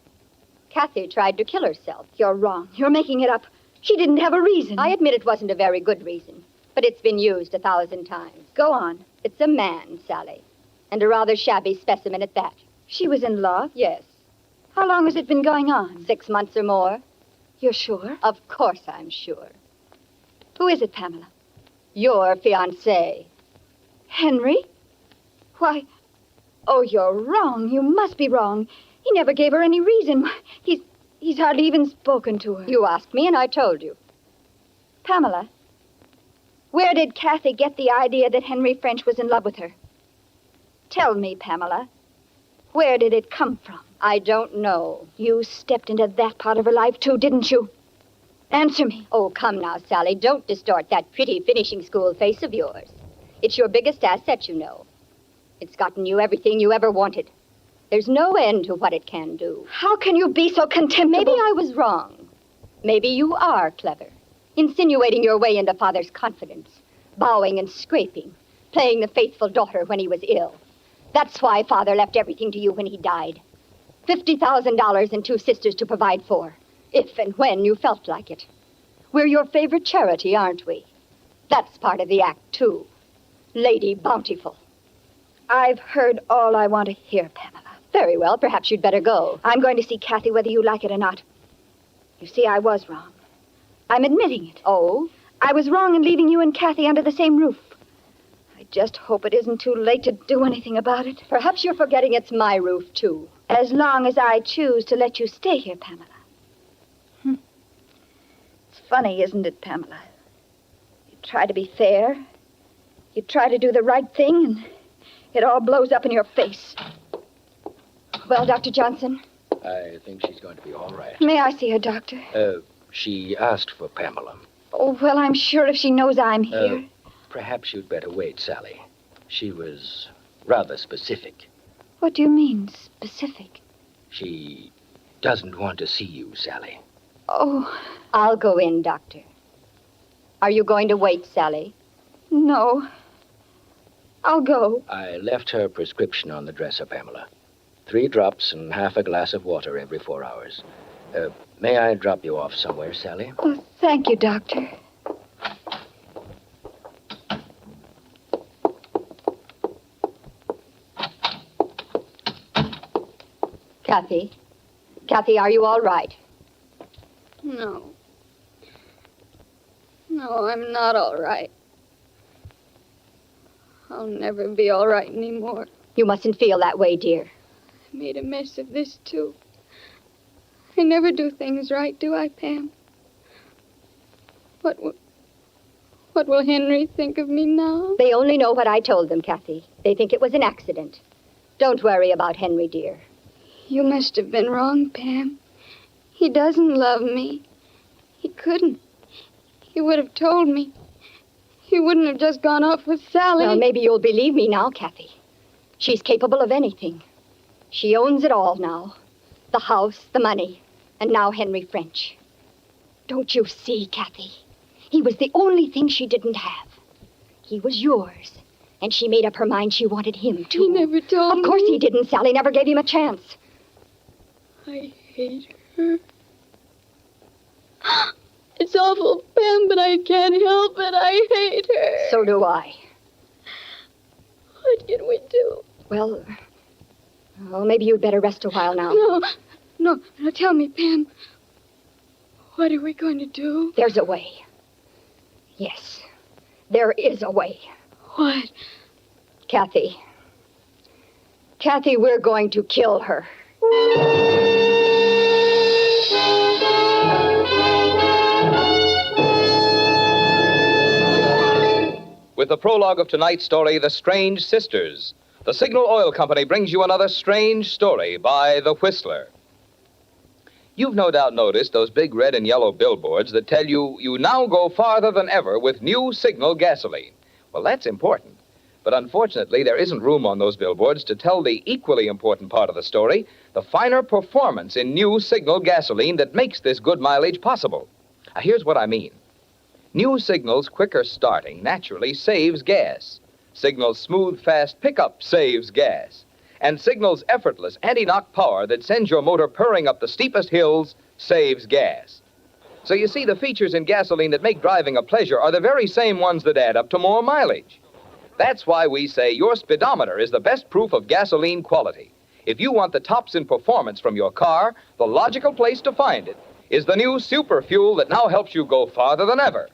Kathy tried to kill herself. You're wrong. You're making it up. She didn't have a reason. I admit it wasn't a very good reason, but it's been used 1,000 times. Go on. It's a man, Sally, and a rather shabby specimen at that. She was in love? Yes. How long has it been going on? 6 months or more. You're sure? Of course I'm sure. Who is it, Pamela? Your fiancé. Henry? Why... Oh, you're wrong. You must be wrong. He never gave her any reason. He's hardly even spoken to her. You asked me, and I told you. Pamela, where did Kathy get the idea that Henry French was in love with her? Tell me, Pamela, where did it come from? I don't know. You stepped into that part of her life, too, didn't you? Answer me. Oh, come now, Sally. Don't distort that pretty finishing school face of yours. It's your biggest asset, you know. It's gotten you everything you ever wanted. There's no end to what it can do. How can you be so contemptible? Maybe I was wrong. Maybe you are clever, insinuating your way into Father's confidence, bowing and scraping, playing the faithful daughter when he was ill. That's why Father left everything to you when he died. $50,000 and 2 sisters to provide for, if and when you felt like it. We're your favorite charity, aren't we? That's part of the act, too. Lady Bountiful. I've heard all I want to hear, Pamela. Very well, perhaps you'd better go. I'm going to see Kathy whether you like it or not. You see, I was wrong. I'm admitting it. Oh? I was wrong in leaving you and Kathy under the same roof. I just hope it isn't too late to do anything about it. Perhaps you're forgetting it's my roof, too. As long as I choose to let you stay here, Pamela. It's funny, isn't it, Pamela? You try to be fair. You try to do the right thing, and it all blows up in your face. Well, Dr. Johnson? I think she's going to be all right. May I see her, Doctor? She asked for Pamela. Oh, well, I'm sure if she knows I'm here. Perhaps you'd better wait, Sally. She was rather specific. What do you mean, specific? She doesn't want to see you, Sally. Oh. I'll go in, Doctor. Are you going to wait, Sally? No. I'll go. I left her prescription on the dresser, Pamela. 3 drops and half a glass of water every 4 hours. May I drop you off somewhere, Sally? Oh, thank you, Doctor. Kathy? Kathy, are you all right? No. No, I'm not all right. I'll never be all right anymore. You mustn't feel that way, dear. I made a mess of this, too. I never do things right, do I, Pam? What will Henry think of me now? They only know what I told them, Kathy. They think it was an accident. Don't worry about Henry, dear. You must have been wrong, Pam. He doesn't love me. He couldn't. He would have told me. He wouldn't have just gone off with Sally. Well, maybe you'll believe me now, Kathy. She's capable of anything. She owns it all now. The house, the money, and now Henry French. Don't you see, Kathy? He was the only thing she didn't have. He was yours. And she made up her mind she wanted him, too. He never told me. Of course he didn't. Sally never gave him a chance. I hate her. It's awful, Pam, but I can't help it. I hate her. So do I. What can we do? Well, maybe you'd better rest a while now. No, tell me, Pam. What are we going to do? There's a way. Yes, there is a way. What? Kathy. Kathy, we're going to kill her. With the prologue of tonight's story, The Strange Sisters, the Signal Oil Company brings you another strange story by The Whistler. You've no doubt noticed those big red and yellow billboards that tell you now go farther than ever with new Signal gasoline. Well, that's important. But unfortunately, there isn't room on those billboards to tell the equally important part of the story, the finer performance in new Signal gasoline that makes this good mileage possible. Now, here's what I mean. New Signal's quicker starting naturally saves gas. Signal's smooth, fast pickup saves gas. And Signal's effortless anti-knock power that sends your motor purring up the steepest hills saves gas. So you see, the features in gasoline that make driving a pleasure are the very same ones that add up to more mileage. That's why we say your speedometer is the best proof of gasoline quality. If you want the tops in performance from your car, the logical place to find it is the new super fuel that now helps you go farther than ever.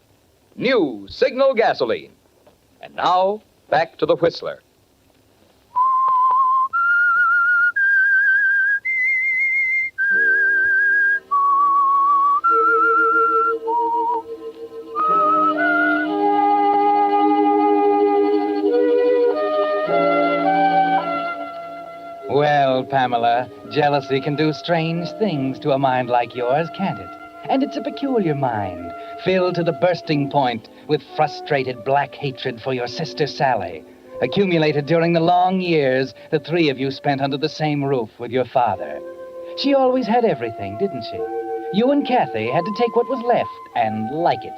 New Signal gasoline. And now, back to the Whistler. Well, Pamela, jealousy can do strange things to a mind like yours, can't it? And it's a peculiar mind, filled to the bursting point with frustrated black hatred for your sister Sally, accumulated during the long years the three of you spent under the same roof with your father. She always had everything, didn't she? You and Kathy had to take what was left and like it.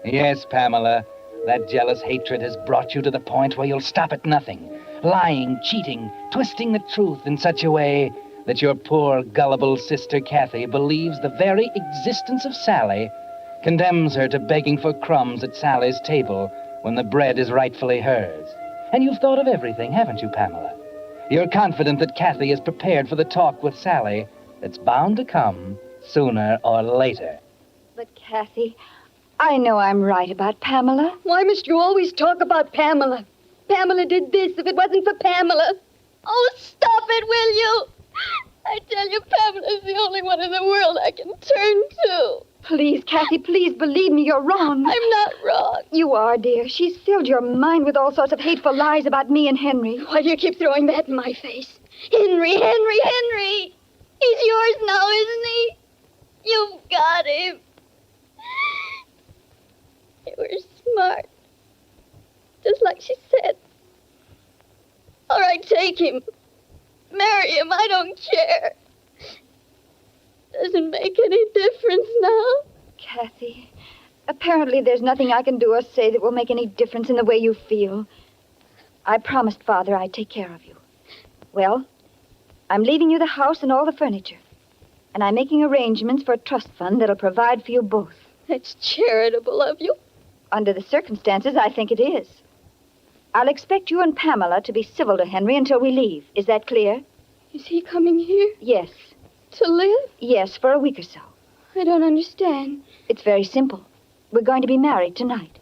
Yes, Pamela, that jealous hatred has brought you to the point where you'll stop at nothing. Lying, cheating, twisting the truth in such a way that your poor, gullible sister Kathy believes the very existence of Sally condemns her to begging for crumbs at Sally's table when the bread is rightfully hers. And you've thought of everything, haven't you, Pamela? You're confident that Kathy is prepared for the talk with Sally that's bound to come sooner or later. But, Kathy, I know I'm right about Pamela. Why must you always talk about Pamela? Pamela did this if it wasn't for Pamela. Oh, stop it, will you? I tell you, Pamela's the only one in the world I can turn to. Please, Kathy, please believe me, you're wrong. I'm not wrong. You are, dear. She's filled your mind with all sorts of hateful lies about me and Henry. Why do you keep throwing that in my face? Henry, Henry, Henry! He's yours now, isn't he? You've got him. You were smart. Just like she said. All right, take him. Marry him, I don't care. Doesn't make any difference now. Kathy, apparently there's nothing I can do or say that will make any difference in the way you feel. I promised Father I'd take care of you. Well, I'm leaving you the house and all the furniture. And I'm making arrangements for a trust fund that'll provide for you both. That's charitable of you. Under the circumstances, I think it is. I'll expect you and Pamela to be civil to Henry until we leave. Is that clear? Is he coming here? Yes. To live? Yes, for a week or so. I don't understand. It's very simple. We're going to be married tonight.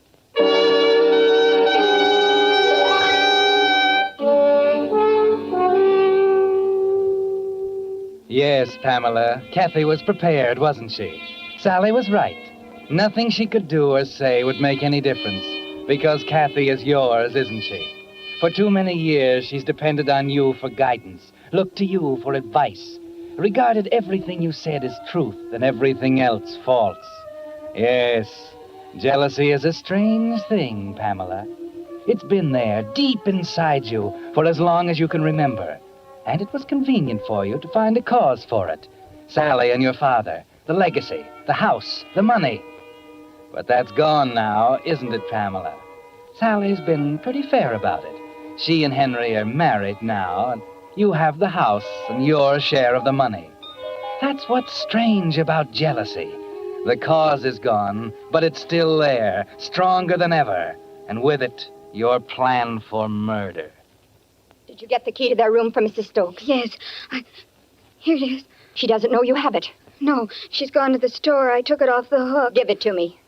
Yes, Pamela, Kathy was prepared, wasn't she? Sally was right. Nothing she could do or say would make any difference, because Kathy is yours, isn't she? For too many years, she's depended on you for guidance, looked to you for advice, regarded everything you said as truth and everything else false. Yes, jealousy is a strange thing, Pamela. It's been there, deep inside you, for as long as you can remember. And it was convenient for you to find a cause for it. Sally and your father, the legacy, the house, the money. But that's gone now, isn't it, Pamela? Sally's been pretty fair about it. She and Henry are married now, and you have the house and your share of the money. That's what's strange about jealousy. The cause is gone, but it's still there, stronger than ever. And with it, your plan for murder. Did you get the key to their room from Mrs. Stokes? Yes. Here it is. She doesn't know you have it. No, she's gone to the store. I took it off the hook. Give it to me.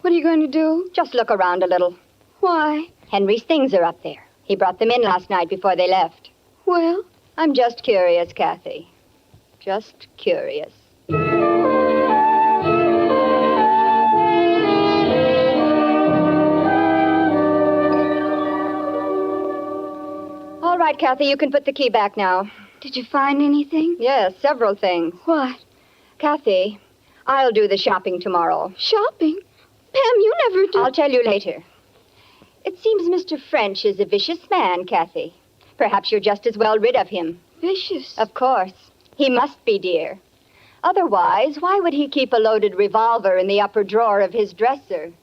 What are you going to do? Just look around a little. Why? Henry's things are up there. He brought them in last night before they left. Well? I'm just curious, Kathy. Just curious. All right, Kathy, you can put the key back now. Did you find anything? Yes, several things. What? Kathy, I'll do the shopping tomorrow. Shopping? Pam, you never do. I'll tell you later. It seems Mr. French is a vicious man, Kathy. Perhaps you're just as well rid of him. Vicious? Of course. He must be, dear. Otherwise, why would he keep a loaded revolver in the upper drawer of his dresser?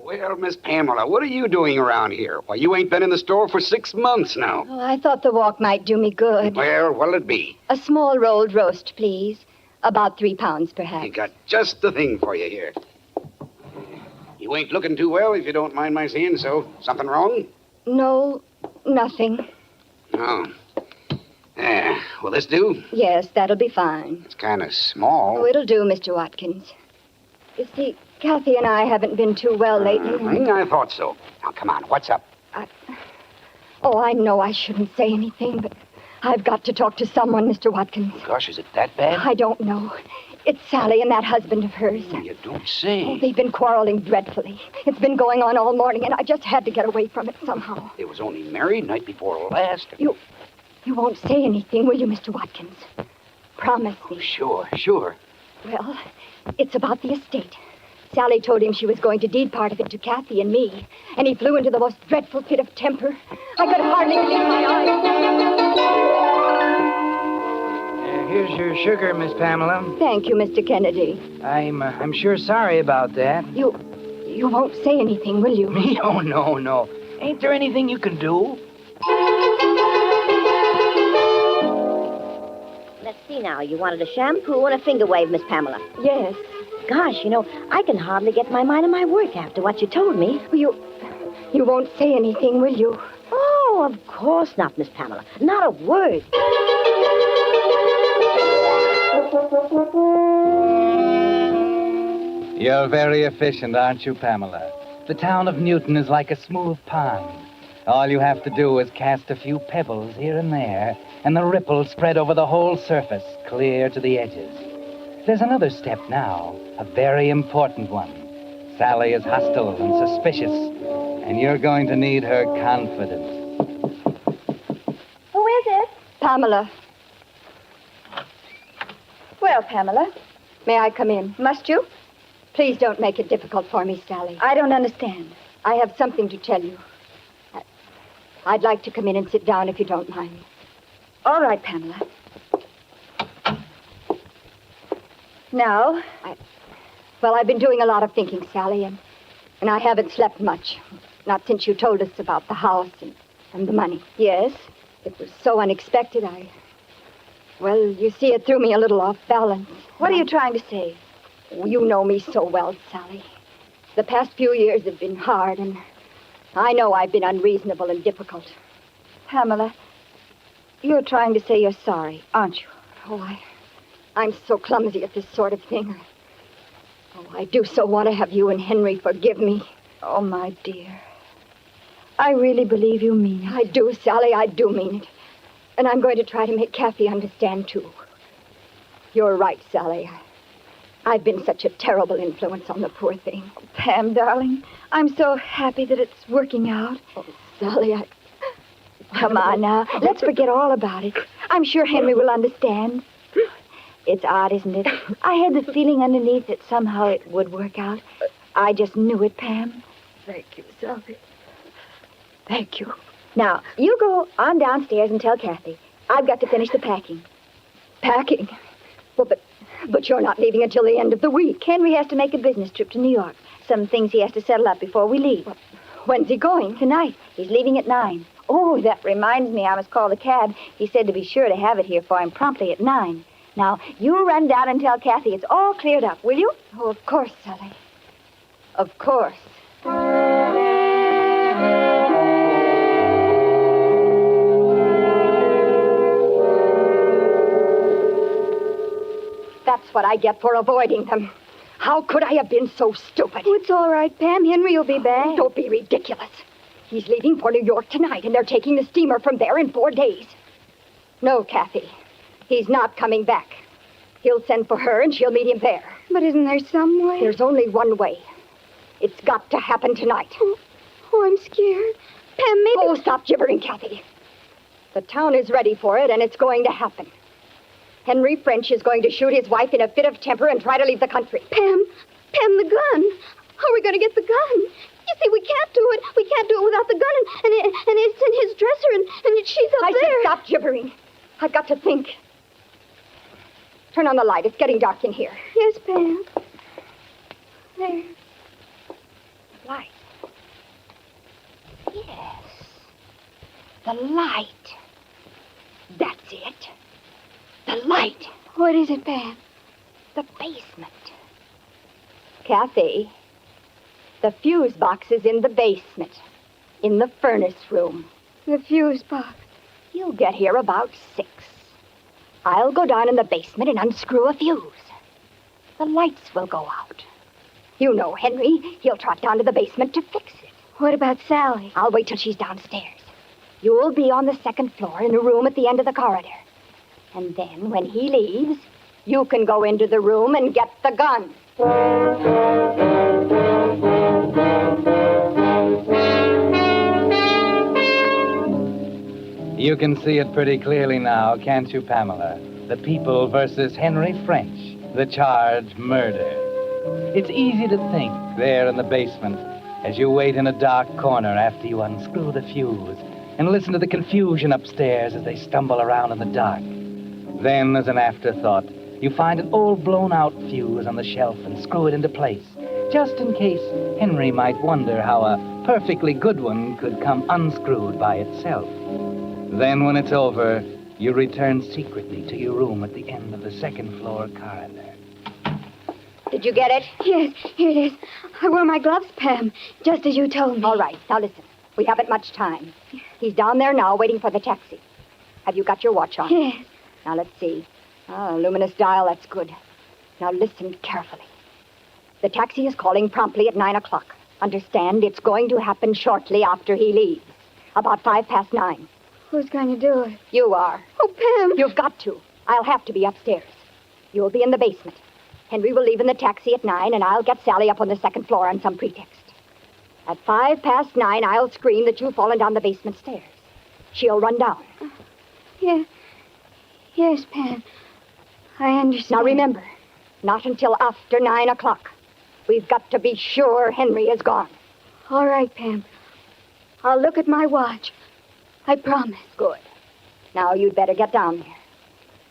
Well, Miss Pamela, what are you doing around here? Why, you ain't been in the store for 6 months now. Oh, I thought the walk might do me good. Well, what'll it be? A small rolled roast, please. About 3 pounds, perhaps. I got just the thing for you here. You ain't looking too well, if you don't mind my saying so. Something wrong? No, nothing. Oh. Will this do? Yes, that'll be fine. It's kind of small. Oh, it'll do, Mr. Watkins. You see, Kathy and I haven't been too well lately. I thought so. Now, come on, what's up? Oh, I know I shouldn't say anything, but I've got to talk to someone, Mr. Watkins. Gosh, is it that bad? I don't know. It's Sally and that husband of hers. You don't say. Oh, they've been quarreling dreadfully. It's been going on all morning, and I just had to get away from it somehow. They was only married night before last. You won't say anything, will you, Mr. Watkins? Promise me. Oh, sure. Well, it's about the estate. Sally told him she was going to deed part of it to Kathy and me, and he flew into the most dreadful fit of temper. I could hardly believe my eyes. Here's your sugar, Miss Pamela. Thank you, Mr. Kennedy. I'm sure sorry about that. You won't say anything, will you? Me? Oh, no. Ain't there anything you can do? Let's see now. You wanted a shampoo and a finger wave, Miss Pamela. Yes. Gosh, I can hardly get my mind on my work after what you told me. You won't say anything, will you? Oh, of course not, Miss Pamela. Not a word. You're very efficient, aren't you, Pamela? The town of Newton is like a smooth pond. All you have to do is cast a few pebbles here and there, and the ripples spread over the whole surface, clear to the edges. There's another step now, a very important one. Sally is hostile and suspicious, and you're going to need her confidence. Who is it? Pamela. Well, Pamela, May I come in? must you? Please don't make it difficult for me, Sally. I don't understand. I have something to tell you. I'd like to come in and sit down if you don't mind. All right, Pamela. Now? I've been doing a lot of thinking, Sally, and I haven't slept much. Not since you told us about the house and the money. Yes? It was so unexpected, you see, it threw me a little off balance. What are you trying to say? You know me so well, Sally. The past few years have been hard, and I know I've been unreasonable and difficult. Pamela, you're trying to say you're sorry, aren't you? Oh, I'm so clumsy at this sort of thing. Oh, I do so want to have you and Henry forgive me. Oh, my dear. I really believe you mean it. I do, Sally, I do mean it. And I'm going to try to make Kathy understand, too. You're right, Sally. I've been such a terrible influence on the poor thing. Oh, Pam, darling, I'm so happy that it's working out. Oh, Sally, Come on now. Let's forget all about it. I'm sure Henry will understand. It's odd, isn't it? I had the feeling underneath that somehow it would work out. I just knew it, Pam. Thank you, Sally. Thank you. Now, you go on downstairs and tell Kathy. I've got to finish the packing. Packing? Well, but you're not leaving until the end of the week. Henry has to make a business trip to New York. Some things he has to settle up before we leave. Well, when's he going? Tonight. He's leaving at 9. Oh, that reminds me, I must call the cab. He said to be sure to have it here for him promptly at 9. Now, you run down and tell Kathy it's all cleared up, will you? Oh, of course, Sally. Of course. That's what I get for avoiding them. How could I have been so stupid? Oh, it's all right, Pam. Henry will be back. Don't be ridiculous. He's leaving for New York tonight, and they're taking the steamer from there in 4 days. No, Kathy. He's not coming back. He'll send for her, and she'll meet him there. But isn't there some way? There's only one way. It's got to happen tonight. Oh, I'm scared. Pam, maybe... Oh, stop gibbering, Kathy. The town is ready for it, and it's going to happen. Henry French is going to shoot his wife in a fit of temper and try to leave the country. Pam, the gun. How are we going to get the gun? You see, we can't do it. We can't do it without the gun, and it's in his dresser, and she's up there. I said stop gibbering. I've got to think. Turn on the light. It's getting dark in here. Yes, Pam. There. Light. Yes. The light. That's it. The light. What is it, Pam? The basement. Kathy, the fuse box is in the basement, in the furnace room. The fuse box? You'll get here about 6. I'll go down in the basement and unscrew a fuse. The lights will go out. You know Henry. He'll trot down to the basement to fix it. What about Sally? I'll wait till she's downstairs. You'll be on the 2nd floor in a room at the end of the corridor. And then, when he leaves, you can go into the room and get the gun. You can see it pretty clearly now, can't you, Pamela? The people versus Henry French. The charge, murder. It's easy to think there in the basement as you wait in a dark corner after you unscrew the fuse and listen to the confusion upstairs as they stumble around in the dark. Then, as an afterthought, you find an old blown-out fuse on the shelf and screw it into place, just in case Henry might wonder how a perfectly good one could come unscrewed by itself. Then, when it's over, you return secretly to your room at the end of the 2nd floor corridor. Did you get it? Yes, here it is. I wore my gloves, Pam, just as you told me. All right, now listen. We haven't much time. He's down there now waiting for the taxi. Have you got your watch on? Yes. Now, let's see. Oh, luminous dial, that's good. Now, listen carefully. The taxi is calling promptly at 9 o'clock. Understand, it's going to happen shortly after he leaves. About 9:05. Who's going to do it? You are. Oh, Pam. You've got to. I'll have to be upstairs. You'll be in the basement. Henry will leave in the taxi at 9, and I'll get Sally up on the 2nd floor on some pretext. At 9:05, I'll scream that you've fallen down the basement stairs. She'll run down. Yes, Pam. I understand. Now remember, not until after 9 o'clock. We've got to be sure Henry is gone. All right, Pam. I'll look at my watch. I promise. Good. Now you'd better get down there.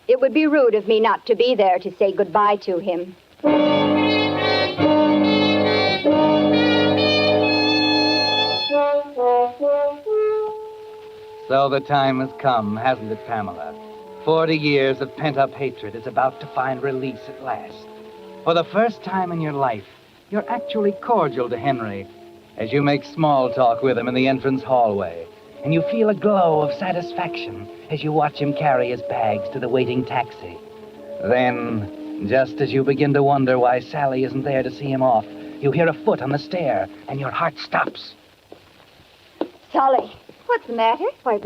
It would be rude of me not to be there to say goodbye to him. So the time has come, hasn't it, Pamela? 40 years of pent-up hatred is about to find release at last. For the first time in your life, you're actually cordial to Henry as you make small talk with him in the entrance hallway, and you feel a glow of satisfaction as you watch him carry his bags to the waiting taxi. Then, just as you begin to wonder why Sally isn't there to see him off, you hear a foot on the stair, and your heart stops. Sally. What's the matter? Why,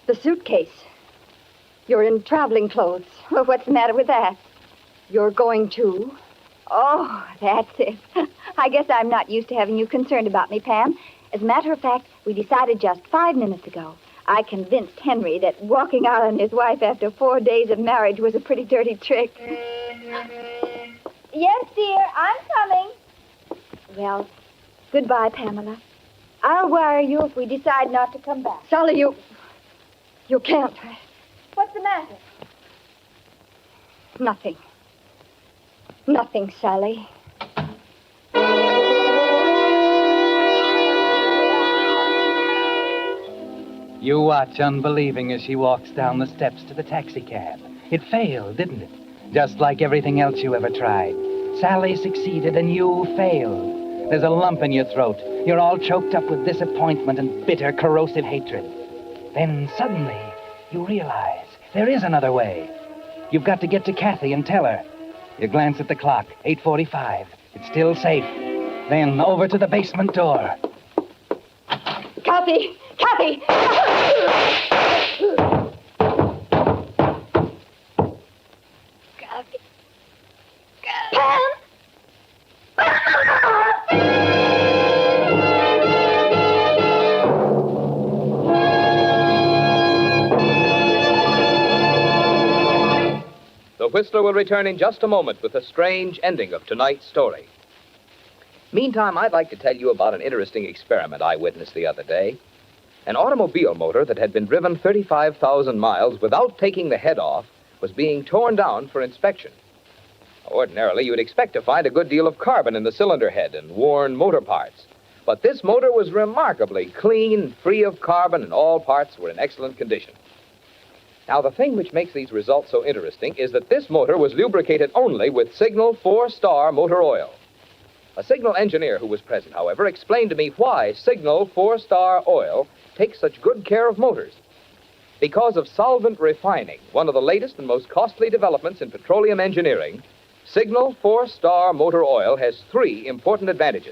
the suitcase. You're in traveling clothes. Well, what's the matter with that? You're going to... Oh, that's it. I guess I'm not used to having you concerned about me, Pam. As a matter of fact, we decided just 5 minutes ago. I convinced Henry that walking out on his wife after 4 days of marriage was a pretty dirty trick. Yes, dear, I'm coming. Well, goodbye, Pamela. I'll wire you if we decide not to come back. Sally, you can't. What's the matter? Nothing. Nothing, Sally. You watch unbelieving as she walks down the steps to the taxicab. It failed, didn't it? Just like everything else you ever tried. Sally succeeded and you failed. There's a lump in your throat. You're all choked up with disappointment and bitter, corrosive hatred. Then suddenly, you realize there is another way. You've got to get to Kathy and tell her. You glance at the clock, 8:45. It's still safe. Then over to the basement door. Kathy! Kathy! Kathy. Pam! Whistler will return in just a moment with the strange ending of tonight's story. Meantime, I'd like to tell you about an interesting experiment I witnessed the other day. An automobile motor that had been driven 35,000 miles without taking the head off was being torn down for inspection. Ordinarily, you would expect to find a good deal of carbon in the cylinder head and worn motor parts. But this motor was remarkably clean, free of carbon, and all parts were in excellent condition. Now, the thing which makes these results so interesting is that this motor was lubricated only with Signal 4-Star motor oil. A Signal engineer who was present, however, explained to me why Signal 4-Star oil takes such good care of motors. Because of solvent refining, one of the latest and most costly developments in petroleum engineering, Signal 4-Star motor oil has 3 important advantages.